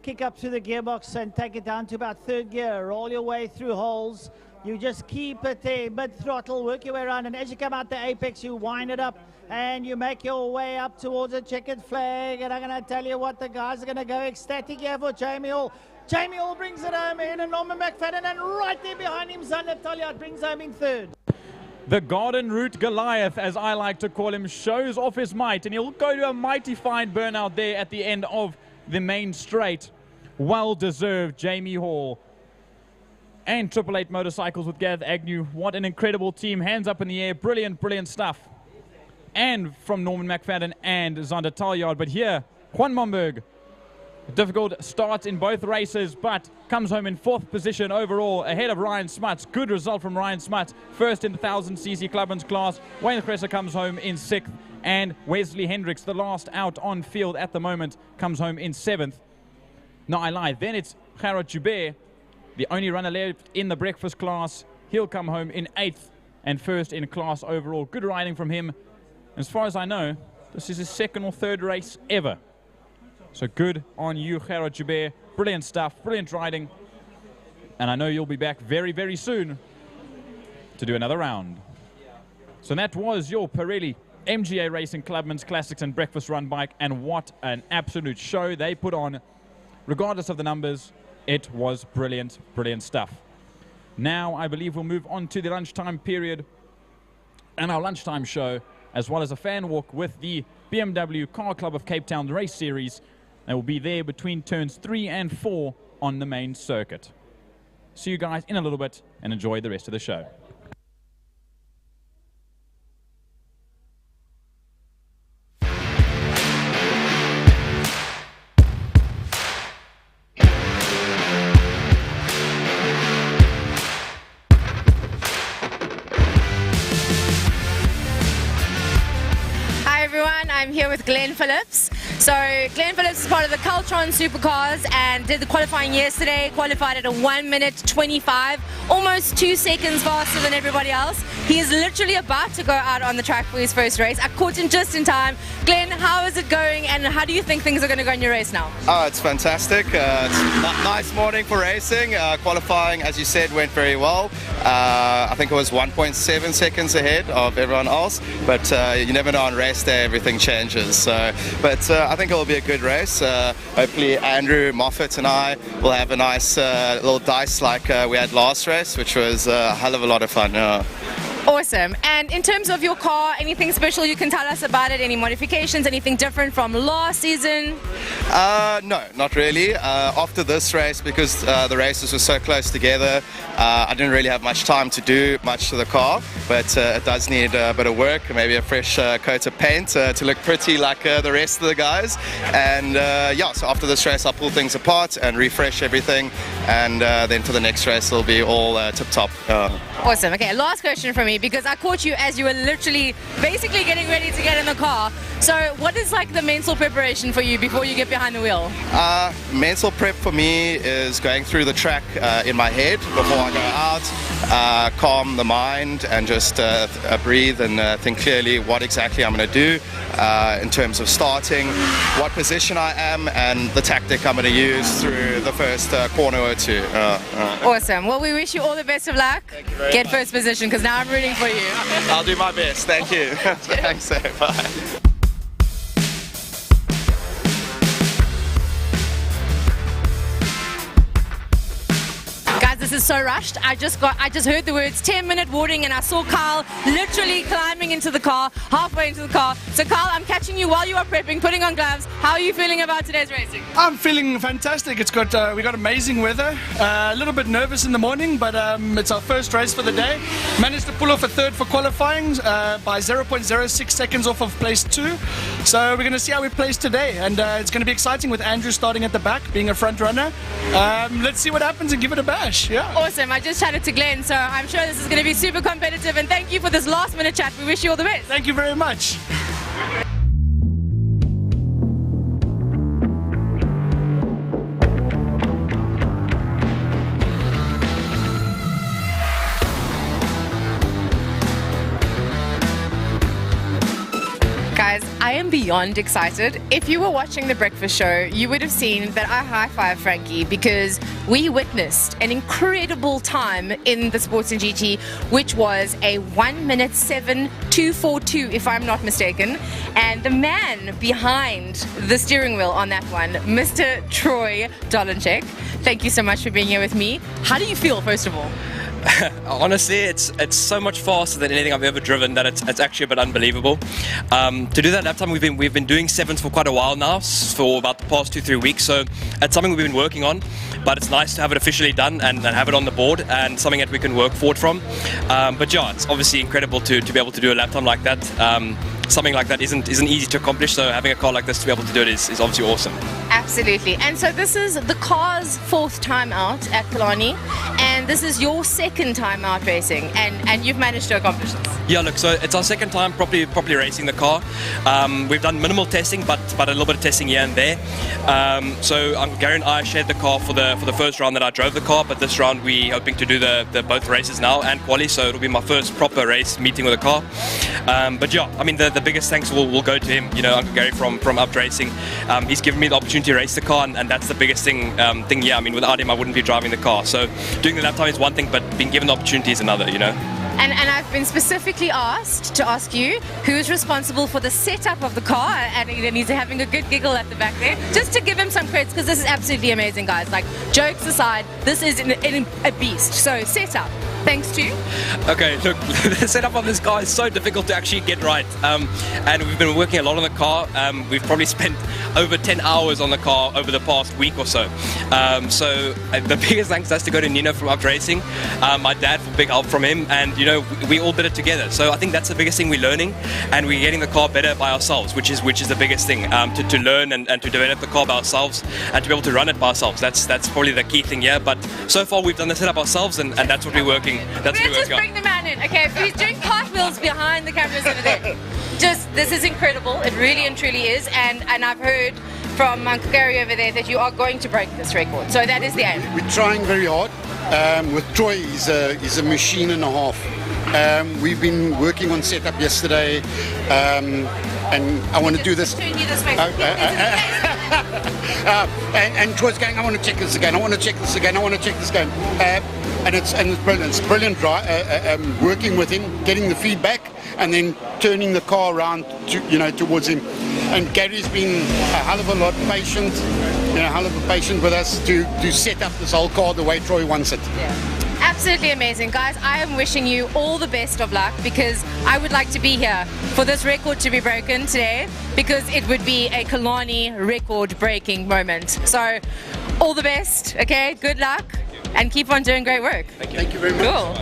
kick up through the gearbox and take it down to about 3rd gear. Roll your way through holes. You just keep it there, mid-throttle, work your way around, and as you come out the apex, you wind it up, and you make your way up towards a checkered flag. And I'm going to tell you what, the guys are going to go ecstatic here for Jamie Hall. Jamie Hall brings it home in, and Norman McFadden, and right there behind him, Xander Talyard brings home in 3rd. The Garden Route Goliath, as I like to call him, shows off his might, and he'll go to a mighty fine burnout there at the end of the main straight. Well-deserved, Jamie Hall. And 888 Motorcycles with Gareth Agnew. What an incredible team. Hands up in the air. Brilliant, brilliant stuff. And from Norman McFadden and Xander Talyard. But here, Juan Momberg Difficult start in both races, but comes home in 4th position overall, ahead of Ryan Smuts. Good result from Ryan Smuts, first in the 1000cc Clubman's class. Wayne Cresser comes home in 6th, and Wesley Hendricks, the last out on field at the moment, comes home in 7th. No, I lied. Then it's Gerard Joubert, the only runner left in the breakfast class. He'll come home in 8th and first in class overall. Good riding from him. As far as I know, this is his 2nd or 3rd race ever. So good on you, Gerard Joubert. Brilliant stuff, brilliant riding. And I know you'll be back very, very soon to do another round. So that was your Pirelli MGA Racing Clubman's Classics and Breakfast Run bike. And what an absolute show they put on. Regardless of the numbers, it was brilliant, brilliant stuff. Now I believe we'll move on to the lunchtime period and our lunchtime show, as well as a fan walk with the BMW Car Club of Cape Town race series. They will be there between turns 3 and 4 on the main circuit. See you guys in a little bit and enjoy the rest of the show. I'm here with Glenn Phillips. So Glenn Phillips is part of the Caltron Supercars and did the qualifying yesterday, qualified at a 1 minute 25, almost 2 seconds faster than everybody else. He is literally about to go out on the track for his first race. I caught him just in time. Glenn, how is it going and how do you think things are going to go in your race now? Oh, it's fantastic. It's a nice morning for racing. Qualifying, as you said, went very well. I think it was 1.7 seconds ahead of everyone else, but you never know on race day, everything changes. But I think it will be a good race. Hopefully Andrew Moffat and I will have a nice little dice like we had last race, which was a hell of a lot of fun. Awesome. And in terms of your car, anything special you can tell us about it? Any modifications, anything different from last season? No, not really. After this race, because the races were so close together, I didn't really have much time to do much to the car, but it does need a bit of work, maybe a fresh coat of paint to look pretty like the rest of the guys. And yeah, so after this race I'll pull things apart and refresh everything, and then for the next race it'll be all tip-top. Awesome. Okay, last question for me, because I caught you as you were literally basically getting ready to get in the car. So what is like the mental preparation for you before you get behind the wheel? Mental prep for me is going through the track in my head before I go out, calm the mind and just breathe and think clearly what exactly I'm going to do in terms of starting, what position I am, and the tactic I'm going to use through the first corner or two. Awesome. Well, we wish you all the best of luck. Get first position, because now I'm rooting for you. I'll do my best. Thank you. Thanks. Bye. This is so rushed. I just heard the words 10-minute warning and I saw Kyle literally climbing into the car, halfway into the car. So Kyle, I'm catching you while you are prepping, putting on gloves. How are you feeling about today's racing? I'm feeling fantastic. We got amazing weather. A little bit nervous in the morning, but it's our first race for the day. Managed to pull off a third for qualifying by 0.06 seconds off of place 2. So we're going to see how we place today, and it's going to be exciting with Andrew starting at the back, being a front runner. Let's see what happens and give it a bash. Yeah. Awesome. I just chatted to Glenn, so I'm sure this is going to be super competitive, and thank you for this last minute chat. We wish you all the best. Thank you very much. Guys, I am beyond excited. If you were watching the breakfast show, you would have seen that I high-fived Frankie because we witnessed an incredible time in the Sports and GT, which was a 1 minute 7.242, if I'm not mistaken. And the man behind the steering wheel on that one, Mr. Troy Dolenchek, thank you so much for being here with me. How do you feel, first of all? Honestly, it's so much faster than anything I've ever driven that it's actually a bit unbelievable. To do that lap time, we've been doing 7s for quite a while now, for about the past 2-3 weeks. So it's something we've been working on, but it's nice to have it officially done and have it on the board and something that we can work forward from. But yeah, it's obviously incredible to be able to do a lap time like that. Something like that isn't easy to accomplish. So having a car like this to be able to do it is obviously awesome. Absolutely. And so this is the car's 4th time out at Killarney, and this is your 2nd time out racing, and you've managed to accomplish this. Yeah, look, so it's our 2nd time properly racing the car. We've done minimal testing, but a little bit of testing here and there. So Uncle Gary and I shared the car for the 1st round that I drove the car, but this round we're hoping to do the both races now and quali, so it'll be my first proper race meeting with the car. But yeah, I mean the biggest thanks will go to him, you know, Uncle Gary from Up Racing. He's given me the opportunity to race the car, and that's the biggest thing. Yeah, I mean without him I wouldn't be driving the car. So doing the lap time is one thing, but being given the opportunity is another, you know. And I've been specifically asked to ask you who's responsible for the setup of the car, and he's having a good giggle at the back there, just to give him some credits, because this is absolutely amazing, guys. Like, jokes aside, this is a beast. So, setup. Thanks to you. Okay, look, the setup on this car is so difficult to actually get right, and we've been working a lot on the car. We've probably spent over 10 hours on the car over the past week or so. So the biggest thanks has to go to Nino from Up Racing, my dad, for big help from him, and you know we all did it together. So I think that's the biggest thing we're learning, and we're getting the car better by ourselves, which is the biggest thing, to learn and to develop the car by ourselves and to be able to run it by ourselves. That's probably the key thing here. But so far we've done the setup ourselves, and that's what we're working. Let's just bring the man in. Okay, he's doing cartwheels behind the cameras over there. This is incredible. It really and truly is. And I've heard from Uncle Gary over there that you are going to break this record. So that is the aim. We're trying very hard. With Troy, he's a machine and a half. We've been working on setup yesterday, and I want to do this. Turn you this way. And Troy's going, I want to check this again. I want to check this again. I want to check this again. And it's brilliant. It's brilliant working with him, getting the feedback, and then turning the car around towards him. And Gary's been a hell of a lot patient, with us to set up this whole car the way Troy wants it. Yeah. Absolutely amazing, guys. I am wishing you all the best of luck, because I would like to be here for this record to be broken today, because it would be a Killarney record-breaking moment. So, all the best. Okay, good luck. And keep on doing great work. Thank you very much. Cool.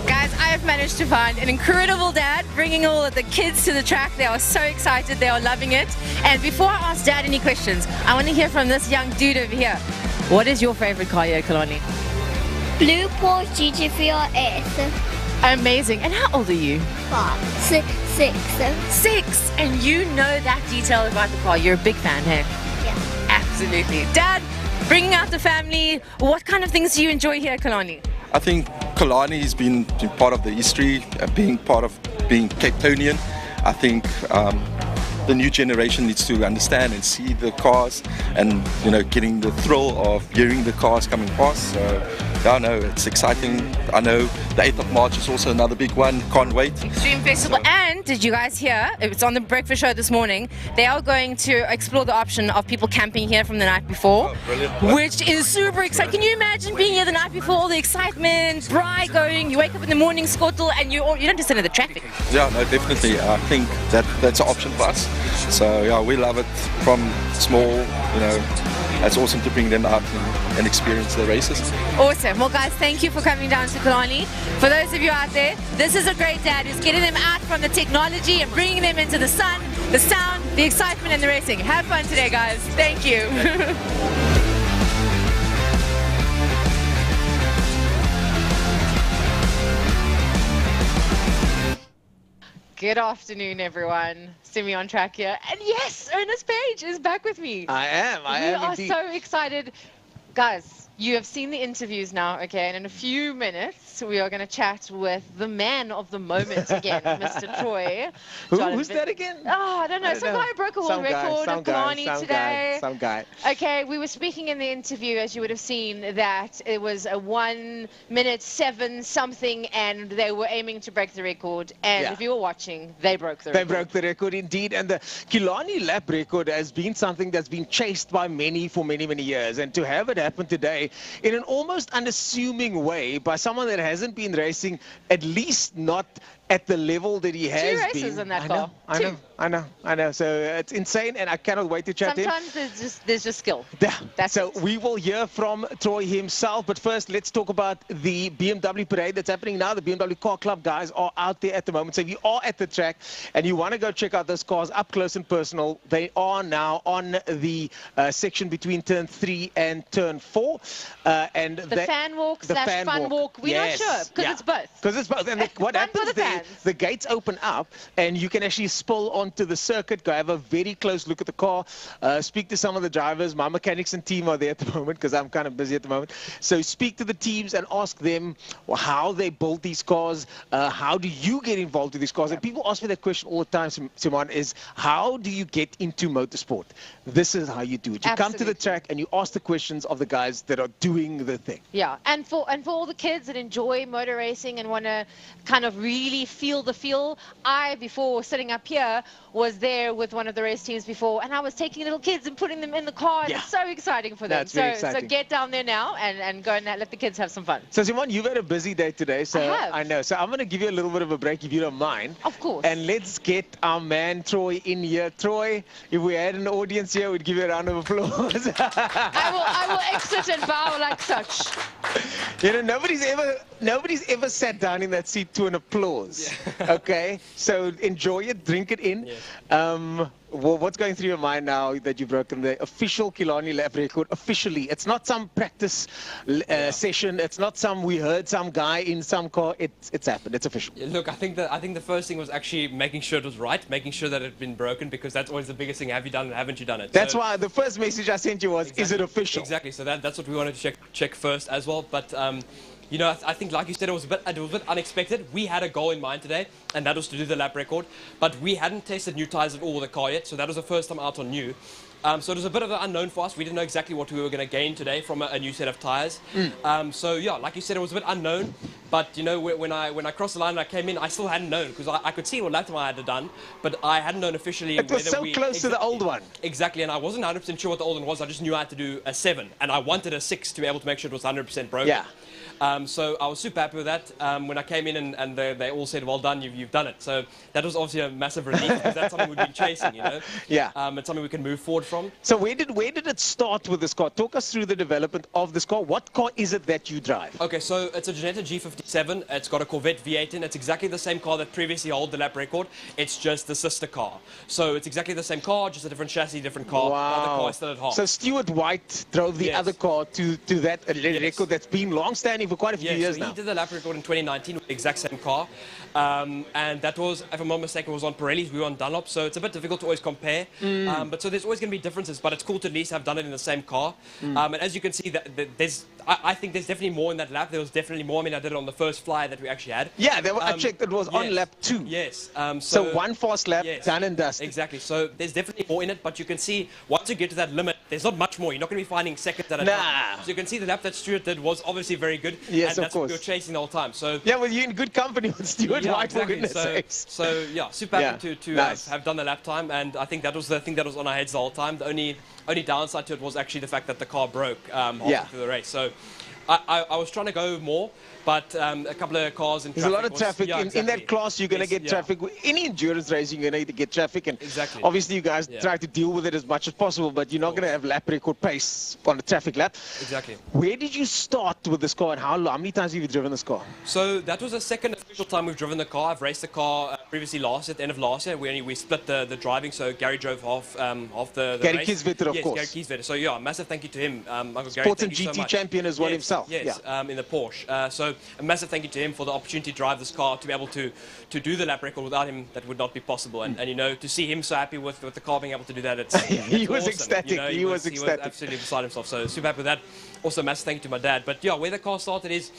Guys, I have managed to find an incredible dad bringing all of the kids to the track. They are so excited. They are loving it. And before I ask Dad any questions, I want to hear from this young dude over here. What is your favorite car here at Killarney? Blue Porsche GT3 RS. Amazing. And how old are you? 6. 6. And you know that detail about the car. You're a big fan, hey? Yeah. Absolutely. Dad, bringing out the family, what kind of things do you enjoy here at Killarney? I think Killarney has been part of the history, being part of being Cape Townian. I think the new generation needs to understand and see the cars, and getting the thrill of hearing the cars coming past. So yeah, no, it's exciting. I know the 8th of March is also another big one. Can't wait. Extreme Festival. And did you guys hear? It's on the breakfast show this morning. They are going to explore the option of people camping here from the night before, which is super exciting. Can you imagine being here the night before, all the excitement, braai going, you wake up in the morning, skottel, and you don't just enter the traffic. Yeah, no, definitely. I think that's an option for us. So yeah, we love it from small. It's awesome to bring them out and experience the races. Awesome. Well, guys, thank you for coming down to Killarney. For those of you out there, this is a great dad who's getting them out from the technology and bringing them into the sun, the sound, the excitement, and the racing. Have fun today, guys. Thank you. Good afternoon, everyone. Simi on track here. And yes, Ernest Page is back with me. I am indeed. We are so excited. Guys, you have seen the interviews now, okay? And in a few minutes, we are going to chat with the man of the moment again, Mr. Troy. Who's that again? Oh, I don't know. Some guy who broke a world record at Killarney today. Some guy. Okay, we were speaking in the interview, as you would have seen, that it was a 1 minute 7 something, and they were aiming to break the record. And if you were watching, they broke the record. They broke the record indeed. And the Killarney lap record has been something that's been chased by many for many, many years. And to have it happen today in an almost unassuming way by someone that hasn't been racing, at least not at the level that he has been. 2 races in that I car. know, I know. So it's insane, and I cannot wait to chat to him. Sometimes there's just skill. Yeah. So we will hear from Troy himself, but first let's talk about the BMW parade that's happening now. The BMW Car Club guys are out there at the moment. So if you are at the track and you want to go check out those cars up close and personal, they are now on the section between turn 3 and turn 4. And the fan walk / fun walk. We're not sure because it's both. Because it's both. And what happens there, the gates open up and you can actually spill onto the circuit, go have a very close look at the car, speak to some of the drivers. My mechanics and team are there at the moment because I'm kind of busy at the moment. So speak to the teams and ask them how they build these cars. How do you get involved with these cars? And people ask me that question all the time, Simon, is how do you get into motorsport? This is how you do it. You come to the track and you ask the questions of the guys that are doing the thing. Yeah, and for all the kids that enjoy motor racing and want to kind of really feel the feel, before sitting up here, was there with one of the race teams before, and I was taking little kids and putting them in the car, and it's so exciting for them. So get down there now and go and let the kids have some fun. So Simon, you've had a busy day today, so I know. So I'm going to give you a little bit of a break if you don't mind. Of course. And let's get our man Troy in here. Troy, if we had an audience here, we'd give you a round of applause. I will exit and bow like such. You know, nobody's ever sat down in that seat to an applause. Okay, so enjoy it, drink it in. Well, what's going through your mind now that you've broken the official Killarney lap record? Officially, it's not some practice session. It's not we heard some guy in some car. It's happened. It's official. Yeah, look, I think the first thing was actually making sure it was right, making sure that it had been broken, because that's always the biggest thing. Have you done it? Haven't you done it? That's why the first message I sent you was, is it official? Exactly. So that's what we wanted to check first as well. But you know, I think, like you said, it was a bit unexpected. We had a goal in mind today, and that was to do the lap record. But we hadn't tested new tyres at all with the car yet, so that was the first time out on new. So it was a bit of an unknown for us. We didn't know exactly what we were going to gain today from a new set of tyres. So yeah, like you said, it was a bit unknown. But you know, when I crossed the line and I came in, I still hadn't known, because I could see what lap time I had done, but I hadn't known officially. It was so close to the old one. Exactly, and I wasn't 100% sure what the old one was. I just knew I had to do a 7, and I wanted a 6 to be able to make sure it was 100% broken. Yeah. So I was super happy with that. When I came in and they all said, well done, you've done it. So that was obviously a massive relief, because that's something we've been chasing, you know. Yeah. It's something we can move forward from. So where did it start with this car? Talk us through the development of this car. What car is it that you drive? Okay, so it's a Ginetta G57. It's got a Corvette V8 in. It's exactly the same car that previously held the lap record. It's just the sister car. So it's exactly the same car, just a different chassis, different car. Wow. The other car is still at half. So Stuart White drove the other car to that record that's been long-standing for quite a few years now. He did the lap record in 2019 with the exact same car. And that was, if I'm not mistaken, was on Pirellis. We were on Dunlop, so it's a bit difficult to always compare. But so there's always going to be differences, but it's cool to at least have done it in the same car. And as you can see, I think there's definitely more in that lap. There was definitely more. I mean, I did it on the first fly that we actually had. Yeah, I checked. It was on lap 2. Yes. So one fast lap, done and dusted. Exactly. So there's definitely more in it, but you can see once you get to that limit, there's not much more. You're not going to be finding seconds at a time. So you can see the lap that Stuart did was obviously very good. Yes, and of course. What we were chasing the whole time. So yeah, well, you're in good company with Stuart White, exactly. for goodness sakes. So yeah, super happy to have done the lap time, and I think that was the thing that was on our heads the whole time. The only downside to it was actually the fact that the car broke halfway through the race. So I was trying to go more, but a couple of cars in traffic. There's a lot of traffic. In that class, you're going to get traffic. Any endurance race, you're going to get traffic. And obviously, you guys try to deal with it as much as possible, but you're not going to have lap record pace on a traffic lap. Exactly. Where did you start with this car, and how many times have you driven this car? So that was the second official time we've driven the car. I've raced the car previously at the end of last year. We split the driving, so Gary drove half the Gary race. Kieswetter, of course. Gary Kieswetter. So yeah, massive thank you to him. Uncle Gary, Sports and GT champion as well himself. Yes, in the Porsche. So a massive thank you to him for the opportunity to drive this car, to be able to do the lap record. Without him, that would not be possible. And you know, to see him so happy with the car being able to do that, it's he was awesome. ecstatic. You know, he was ecstatic. Absolutely beside himself. So super happy with that. Also, massive thank you to my dad. But yeah, where the car started is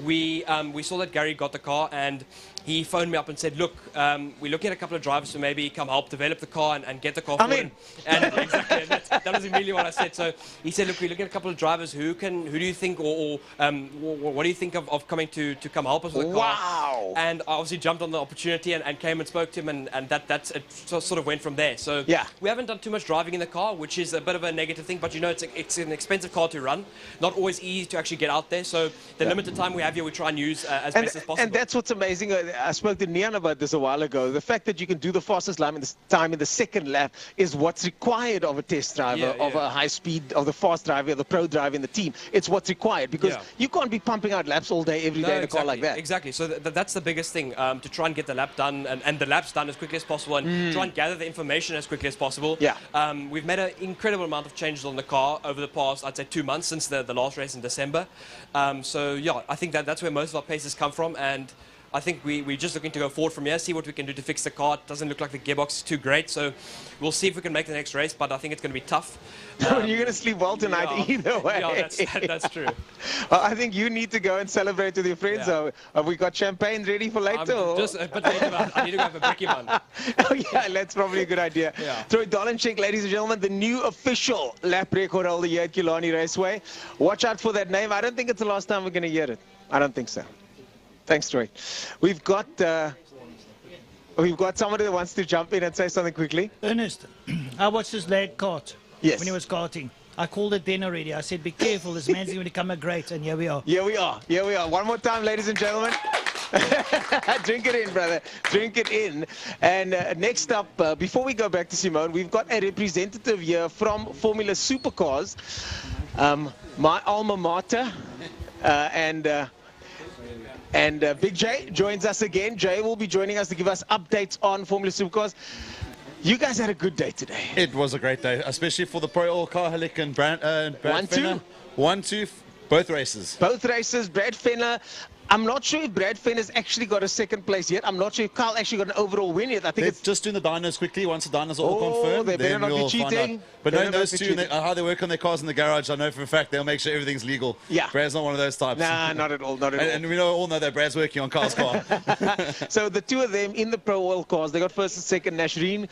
we saw that Gary got the car, and he phoned me up and said, look, we're looking at a couple of drivers to maybe come help develop the car and get the car forward. And exactly, that was immediately what I said. So he said, look, we're looking at a couple of drivers. Who do you think, or what do you think of coming to come help us with the car? Wow. And I obviously jumped on the opportunity and came and spoke to him, and it sort of went from there. So we haven't done too much driving in the car, which is a bit of a negative thing, but you know, it's an expensive car to run. Not always easy to actually get out there. So the limited time we have here, we try and use as best as possible. And that's what's amazing. I spoke to Nian about this a while ago. The fact that you can do the fastest time in the second lap is what's required of a test driver, of a high speed, of the fast driver, the pro driver in the team. It's what's required because you can't be pumping out laps all day, every day in a car like that. Exactly. So that's the biggest thing, to try and get the lap done and the laps done as quickly as possible and try and gather the information as quickly as possible. Yeah. We've made an incredible amount of changes on the car over the past, I'd say, 2 months since the last race in December. So yeah, I think that's where most of our paces come from, and I think we're just looking to go forward from here, see what we can do to fix the car. It doesn't look like the gearbox is too great, so we'll see if we can make the next race, but I think it's going to be tough. You're going to sleep well tonight either way. Yeah, that's true. Well, I think you need to go and celebrate with your friends. Yeah. Have we got champagne ready for later? Just a bit later, I need to go have a bricky one. Oh yeah, that's probably a good idea. Yeah. Troy Dolenchik, ladies and gentlemen, the new official lap record holder here at Killarney Raceway. Watch out for that name. I don't think it's the last time we're going to hear it. I don't think so. Thanks, Troy. We've got somebody that wants to jump in and say something quickly. Ernest, I watched this lad kart when he was karting. I called it then already. I said, be careful, this man's going to become a great, and here we are. Here we are. Here we are. One more time, ladies and gentlemen. Drink it in, brother. Drink it in. And next up, before we go back to Simone, we've got a representative here from Formula Supercars, my alma mater, and Big J joins us again. Jay will be joining us to give us updates on Formula Supercars. You guys had a good day today. It was a great day, especially for the Pro Oil Car Helic and Brad Fenner. 1-2, both races. Both races, Brad Fenner. I'm not sure if Brad Fenner's actually got a second place yet. I'm not sure if Carl actually got an overall win yet. I think it's just doing the dynos quickly. Once the dynos are all confirmed, they better then not we'll be cheating. find out. But knowing those two, how they work on their cars in the garage, I know for a fact they'll make sure everything's legal. Yeah. Brad's not one of those types. Nah, not at all. Not at all. And we all know that Brad's working on Carl's car. So the two of them in the Pro Oil cars, they got first and second. Nashreen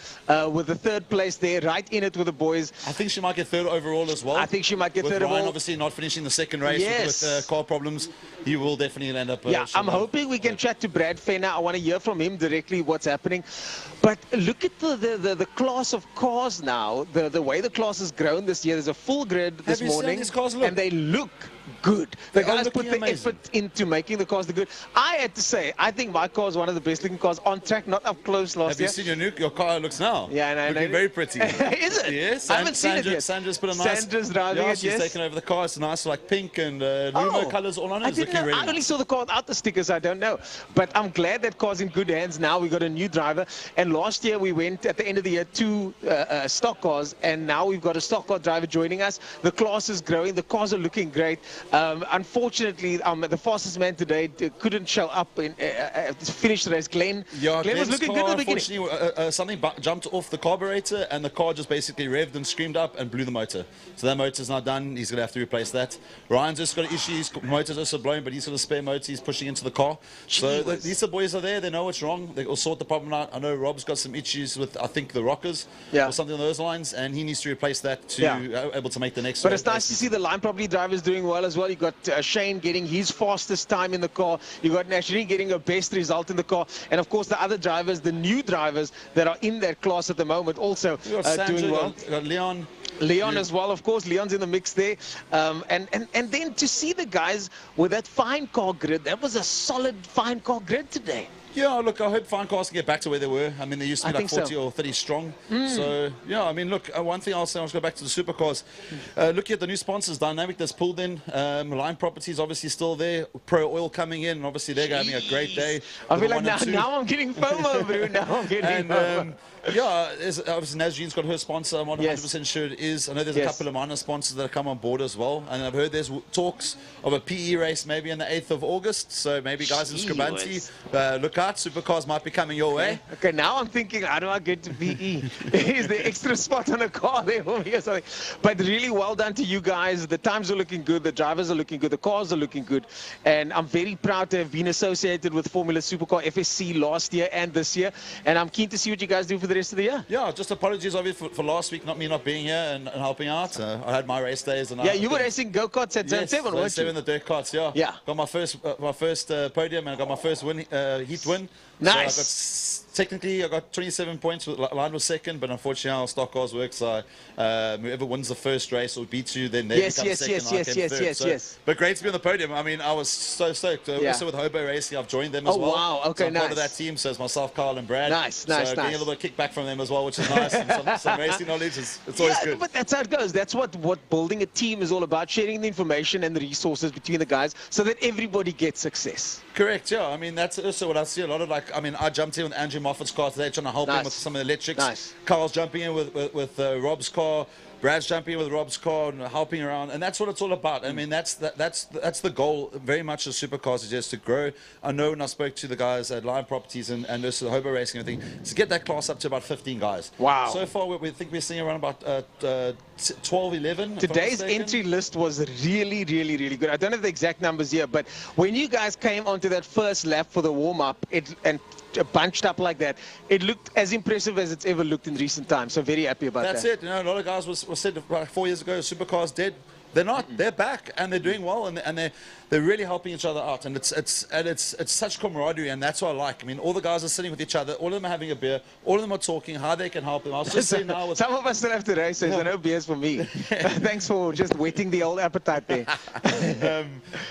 with the third place there, right in it with the boys. I think she might get third overall as well. I think she might get with third Ryan overall. Obviously not finishing the second race with car problems. He will definitely end up. Yeah, I'm hoping we can chat to Brad Fenner. I want to hear from him directly what's happening. But look at the class of cars now, the way the class has grown this year. There's a full grid this morning, and they look good. The guys put the effort into making the cars look good. I had to say, I think my car is one of the best looking cars on track, not up close last year. Have you seen your car looks now? Yeah, no, looking very pretty. Is it? Yes. I haven't seen it yet. Sandra's put a nice. Sandra's driving it, she's taken over the car. It's nice, like pink and Numo colours all on it. I didn't know. I only saw the car without the stickers. I don't know. But I'm glad that car's in good hands now. We got a new driver. And last year we went at the end of the year to stock cars, and now we've got a stock car driver joining us. The class is growing. The cars are looking great. Unfortunately, the fastest man today couldn't show up and finish the race. Glenn was looking good at the beginning. Unfortunately, something jumped off the carburetor, and the car just basically revved and screamed up and blew the motor. So that motor's not done. He's going to have to replace that. Ryan's just got an issue. His motor's also blown, but he's got a spare motor. He's pushing into the car. So these boys are there. They know what's wrong. They will sort the problem out. I know Rob's got some issues with, I think, the rockers or something along those lines, and he needs to replace that to able to make the next. But it's nice to see the line property drivers doing well as well. You got Shane getting his fastest time in the car. You got Nashreen getting a best result in the car, and of course the other drivers, the new drivers that are in that class at the moment, also doing well. You got Leon as well, of course. Leon's in the mix there. And then to see the guys with that fine car grid, that was a solid fine car grid today. Yeah, look, I hope fine cars can get back to where they were. I mean, they used to be like 40 or 30 strong. So, yeah, I mean, look, one thing I'll say, I'll go back to the supercars. Looking at the new sponsors, Dynamic that's pulled in. Line Properties obviously still there. Pro Oil coming in, and obviously they're having a great day. I feel like now I'm getting FOMO, bro. Now I'm getting FOMO. Yeah, obviously Nazreen's got her sponsor. I'm not 100% sure it is. I know there's a couple of minor sponsors that have come on board as well. And I've heard there's talks of a PE race maybe on the 8th of August. So maybe guys in Scribanti, look out. Supercars might be coming your way. Okay, now I'm thinking, how do I get to PE? Is there extra spot on a car there for me or something? But really well done to you guys. The times are looking good. The drivers are looking good. The cars are looking good. And I'm very proud to have been associated with Formula Supercar FSC last year and this year. And I'm keen to see what you guys do for the rest of the year. Yeah, just apologies obviously for last week, me not being here and helping out. I had my race days. And you were racing go-karts at Zone 7, weren't you? the dirt karts, yeah. Got my first podium, and I got my first heat win. Nice. So technically I got 27 points, line was second, but unfortunately how stock cars works, whoever wins the first race or beats you, then they become second. Yes. But great to be on the podium. I mean, I was so stoked. Also with Hobo Racing, I've joined them as well. Oh wow, okay, so I'm part of that team, so it's myself, Carl and Brad. Nice. Getting a little bit of kickback from them as well, which is nice. And some racing knowledge, it's always good. But that's how it goes. That's what building a team is all about, sharing the information and the resources between the guys so that everybody gets success. Correct, yeah. I mean, that's also what I see a lot of, like, I mean, I jumped in with Andrew Moffat's car today, trying to help him with some of the electrics. Carl's jumping in with Rob's car. Brad's jumping in with Rob's car and helping around, and that's what it's all about. I mean, that's the goal very much of supercars, is just to grow. I know when I spoke to the guys at Lion Properties and also the Hobo Racing and everything, to get that class up to about 15 guys. Wow. So far, we think we're seeing around about 12, 11. Today's entry list was really good. I don't have the exact numbers here, but when you guys came onto that first lap for the warm-up, and bunched up like that, it looked as impressive as it's ever looked in recent times. So very happy about that. That's it. You know, a lot of guys was said like 4 years ago, supercars dead. They're not. They're back and they're doing well, and they're really helping each other out. And it's such camaraderie, and that's what I like. I mean, all the guys are sitting with each other. All of them are having a beer. All of them are talking how they can help them. I was just saying now. Some of us still have to race, so there's no beers for me. Thanks for just whetting the old appetite there.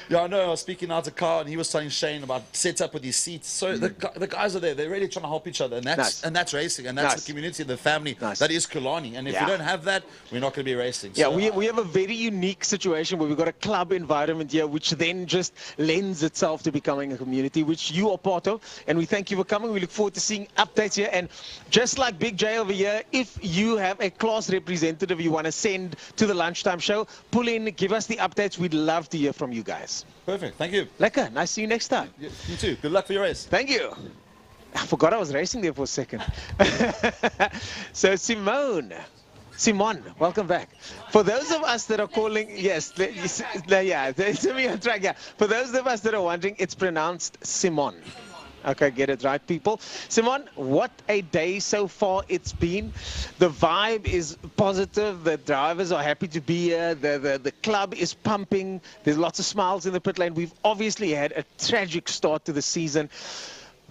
Yeah, I know. I was speaking now to Carl, and he was telling Shane about set up with his seats. So the guys are there. They're really trying to help each other, and that's racing, and that's the community, the family. That is Killarney. And if we don't have that, we're not going to be racing. Yeah, so, we have a very unique situation where we've got a club environment here, which then just lends itself to becoming a community, which you are part of. And we thank you for coming. We look forward to seeing updates here. And just like Big J over here, if you have a class representative you want to send to the lunchtime show, pull in, give us the updates. We'd love to hear from you guys. Perfect. Thank you. Lekker. Nice to see you next time. You too. Good luck for your race. Thank you. I forgot I was racing there for a second. So Simone, welcome back. For those of us that are calling, yes, it's me on track. Yeah. For those of us that are wondering, it's pronounced Simon. Okay, get it right, people. Simon, what a day so far it's been. The vibe is positive. The drivers are happy to be here. The club is pumping. There's lots of smiles in the pit lane. We've obviously had a tragic start to the season.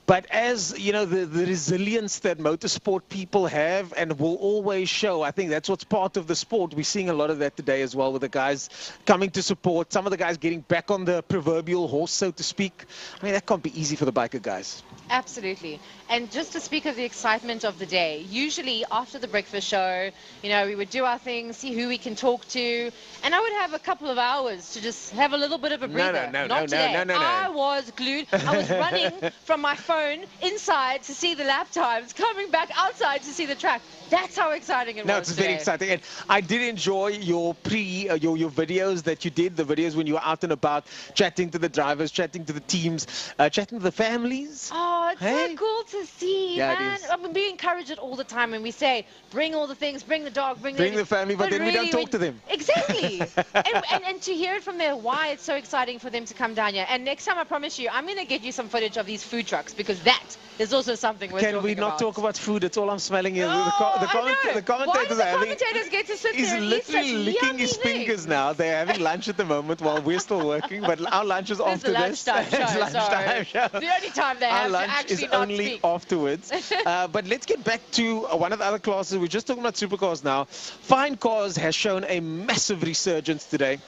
But as, you know, the resilience that motorsport people have and will always show, I think that's what's part of the sport. We're seeing a lot of that today as well, with the guys coming to support, some of the guys getting back on the proverbial horse, so to speak. I mean, that can't be easy for the biker guys. Absolutely. And just to speak of the excitement of the day, usually after the breakfast show, you know, we would do our thing, see who we can talk to, and I would have a couple of hours to just have a little bit of a breather. No. I was glued. I was running from my phone inside to see the lap times, coming back outside to see the track. That's how exciting it was. No, it's very exciting. And I did enjoy your your videos that you did, the videos when you were out and about, chatting to the drivers, chatting to the teams, chatting to the families. Oh, it's so cool to see, Yeah, man. I mean, we encourage it all the time when we say, bring all the things, bring the dog, bring the family, but then we don't talk to them. Exactly. and to hear it from there, why it's so exciting for them to come down here. And next time, I promise you, I'm going to get you some footage of these food trucks, because that is also something we're talking about. Can we not talk about food? It's all I'm smelling here. The commentators Why do the are having... commentators get to sit He's there and eat such literally licking yummy his fingers now. They're having lunch at the moment while we're still working, but our lunch is after this. It's lunchtime show. The only time they have to actually not only speak. Afterwards. But let's get back to one of the other classes. We're just talking about supercars now. Fine Cars has shown a massive resurgence today.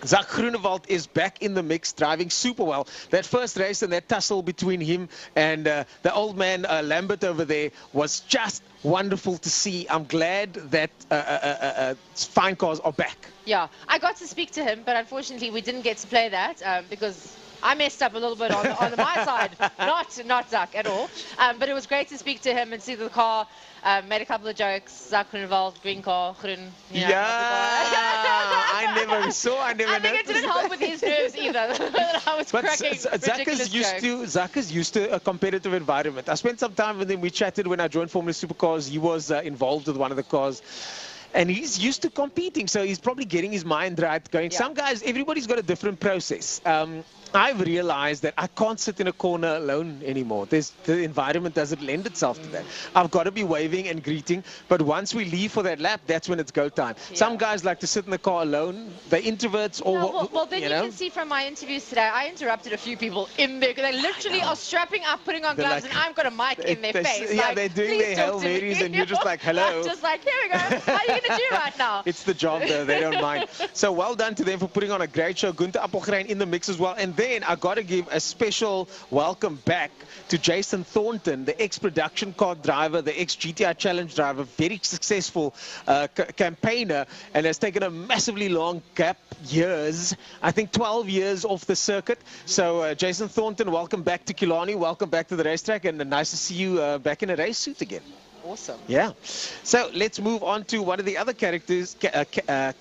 Zak Groenewald is back in the mix, driving super well. That first race and that tussle between him and the old man Lambert over there was just wonderful to see. I'm glad that Fine Cars are back. Yeah, I got to speak to him, but unfortunately we didn't get to play that because I messed up a little bit on my side, not Zak at all. But it was great to speak to him and see the car. Made a couple of jokes. Zak Groenewald, green car, groen. Yeah, I never noticed. I think it didn't help with his nerves either. I was cracking ridiculous jokes. Zak is used to a competitive environment. I spent some time with him. We chatted when I joined Formula Supercars. He was involved with one of the cars. and he's used to competing, so he's probably getting his mind right, going. Some guys, everybody's got a different process. I've realized that I can't sit in a corner alone anymore. The environment doesn't lend itself to that. I've got to be waving and greeting, but once we leave for that lap, that's when it's go time. Some guys like to sit in the car alone. They're introverts or well, then you can see from my interviews today, I interrupted a few people in there because they literally are strapping up, putting on gloves, and I've got a mic in their face. Yeah, like, they're doing their Hail Marys, and you're just like, hello. I'm just like, here we go. What are you going to do right now? It's the job, though. They don't mind. So well done to them for putting on a great show. Gunther Appelgrein in the mix as well. And then I got to give a special welcome back to Jason Thornton, the ex-production car driver, the ex-GTI Challenge driver, very successful campaigner, and has taken a massively long gap, years, I think 12 years off the circuit. So Jason Thornton, welcome back to Killarney, welcome back to the racetrack, and nice to see you back in a race suit again. Awesome. Yeah. So let's move on to one of the other categories, the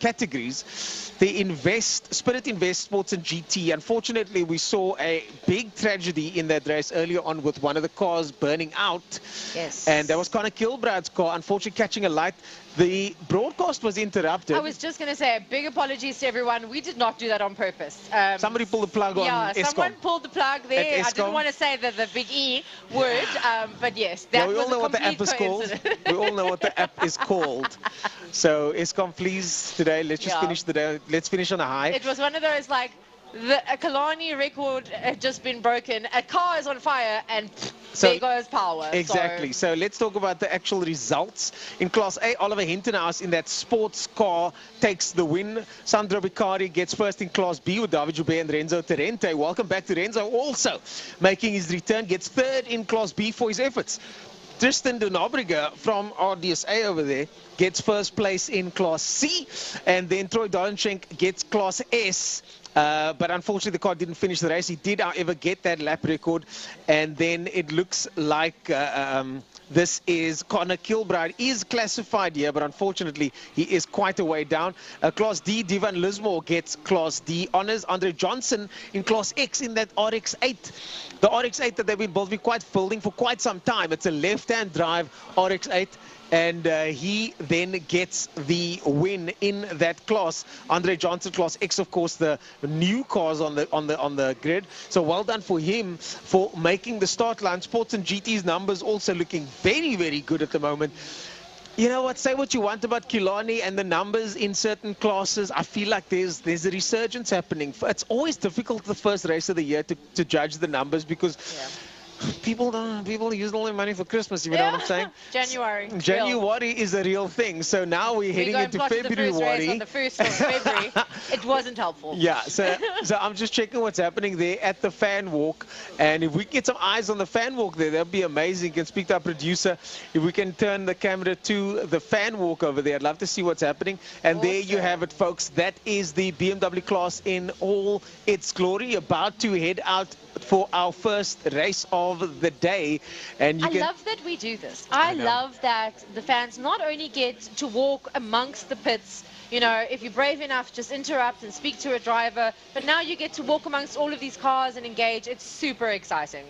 Spirit Invest Sports and GT. Unfortunately, we saw a big tragedy in that race earlier on with one of the cars burning out. Yes. And that was Conor Kilbride's car, unfortunately catching a light. The broadcast was interrupted. I was just going to say, big apologies to everyone. We did not do that on purpose. Somebody pulled the plug on Eskom. Someone pulled the plug there. I didn't want to say the big E word, but yes, that was a complete coincidence. We all know what the app is called. So Eskom, please, today, let's just finish the day. Let's finish on a high. It was one of those, like, a Killarney record had just been broken. A car is on fire, and there goes power. Exactly. So let's talk about the actual results. In Class A, Oliver Hentenhuis in that sports car takes the win. Sandro Bicari gets first in Class B with David Joubert and Renzo Terente. Welcome back to Renzo, also making his return. Gets third in Class B for his efforts. Tristan de Nobrega from RDSA over there gets first place in Class C. And then Troy Dolenschenk gets Class S. But unfortunately, the car didn't finish the race. He did, however, get that lap record. And then it looks like this is Conor Kilbride is classified here, but unfortunately, he is quite a way down. Class D, Divan Lismore gets Class D honors. Andre Johnson in Class X in that RX-8. The RX-8 that they've been both quite building for quite some time. It's a left-hand drive RX-8. And he then gets the win in that class. Andre Johnson, Class X, of course, the new cars on the grid. So well done for him for making the start line. Sports and GT's numbers also looking very, very good at the moment. You know what? Say what you want about Killarney and the numbers in certain classes. I feel like there's a resurgence happening. It's always difficult the first race of the year to judge the numbers because. Yeah. People use all their money for Christmas, you know what I'm saying? January is a real thing. So now we're heading into February. On the 1st of February, it wasn't helpful. Yeah, so I'm just checking what's happening there at the fan walk. And if we get some eyes on the fan walk there, that'd be amazing. You can speak to our producer. If we can turn the camera to the fan walk over there, I'd love to see what's happening. And there you have it, folks. That is the BMW class in all its glory, about to head out for our first race of the day. And I love that we do this. I love that the fans not only get to walk amongst the pits, you know, if you're brave enough, just interrupt and speak to a driver. But now you get to walk amongst all of these cars and engage. It's super exciting.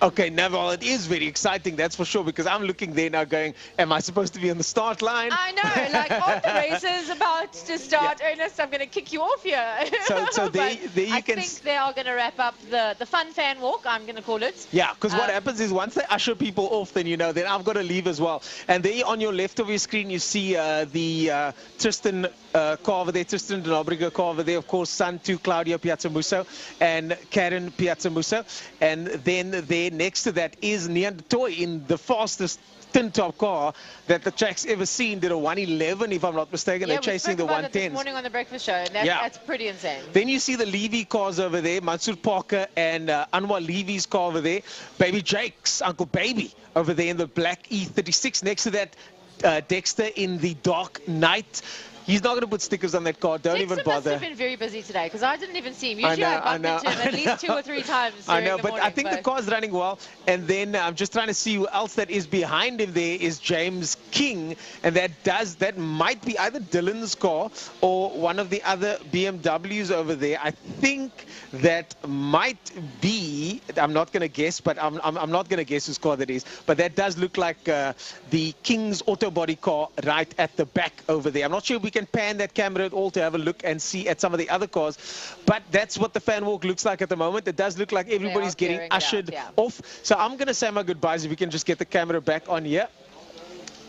Okay, Neville, it is very exciting, that's for sure, because I'm looking there now going, am I supposed to be on the start line? I know, like, aren't the races about to start? Ernest, I'm going to kick you off here. So there you can... I think they are going to wrap up the fun fan walk, I'm going to call it. Yeah, because what happens is once they usher people off, then, you know, then I've got to leave as well. And there on your left of your screen, you see the Tristan car over there, Tristan de Nobrega car over there, of course, son to Claudio Piazzamusso and Karen Piazzamusso. And then there next to that is Nian de Toy in the fastest tin-top car that the track's ever seen. Did a 111, if I'm not mistaken. They're chasing the 110s. This morning on the breakfast show, and that's pretty insane. Then you see the Levy cars over there, Mansour Parker and Anwar Levy's car over there. Baby Jake's Uncle Baby over there in the black E36. Next to that, Dexter in the dark night. He's not going to put stickers on that car. Don't Dexter even bother. must have been very busy today because I didn't even see him. Usually I bumped into him at least 2 or 3 times I during know, the but morning, I think the car's running well. And then I'm just trying to see who else that is behind him. There is James King, and that might be either Dylan's car or one of the other BMWs over there. I think that might be. I'm not going to guess, but I'm not going to guess whose car that is. But that does look like the King's auto body car right at the back over there. I'm not sure if we can pan that camera at all to have a look and see at some of the other cars, but that's what the fan walk looks like at the moment. It does look like everybody's getting ushered off. So I'm going to say my goodbyes if we can just get the camera back on here.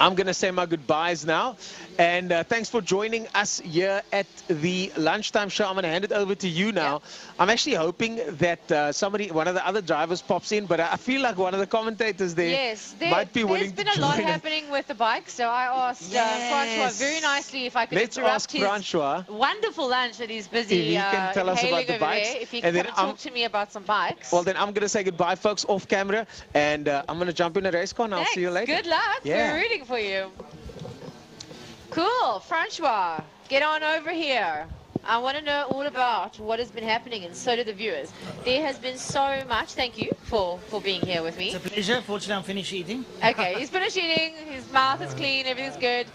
I'm going to say my goodbyes now. And thanks for joining us here at the lunchtime show. I'm going to hand it over to you now. I'm actually hoping that one of the other drivers pops in, but I feel like one of the commentators there might be willing to join. There's been a lot happening with the bike, so I asked Francois very nicely if I could interrupt his wonderful lunch that he's busy if he can tell us about the bikes. If he can talk to me about some bikes. Well, then I'm going to say goodbye, folks, off camera, and I'm going to jump in a race car, and I'll see you later. Good luck. We're rooting for you. Cool. Francois, get on over here. I want to know all about what has been happening, and so do the viewers. There has been so much. Thank you for being here with me. It's a pleasure. Fortunately, I'm finished eating. Okay, he's finished eating. His mouth is clean. Everything's good.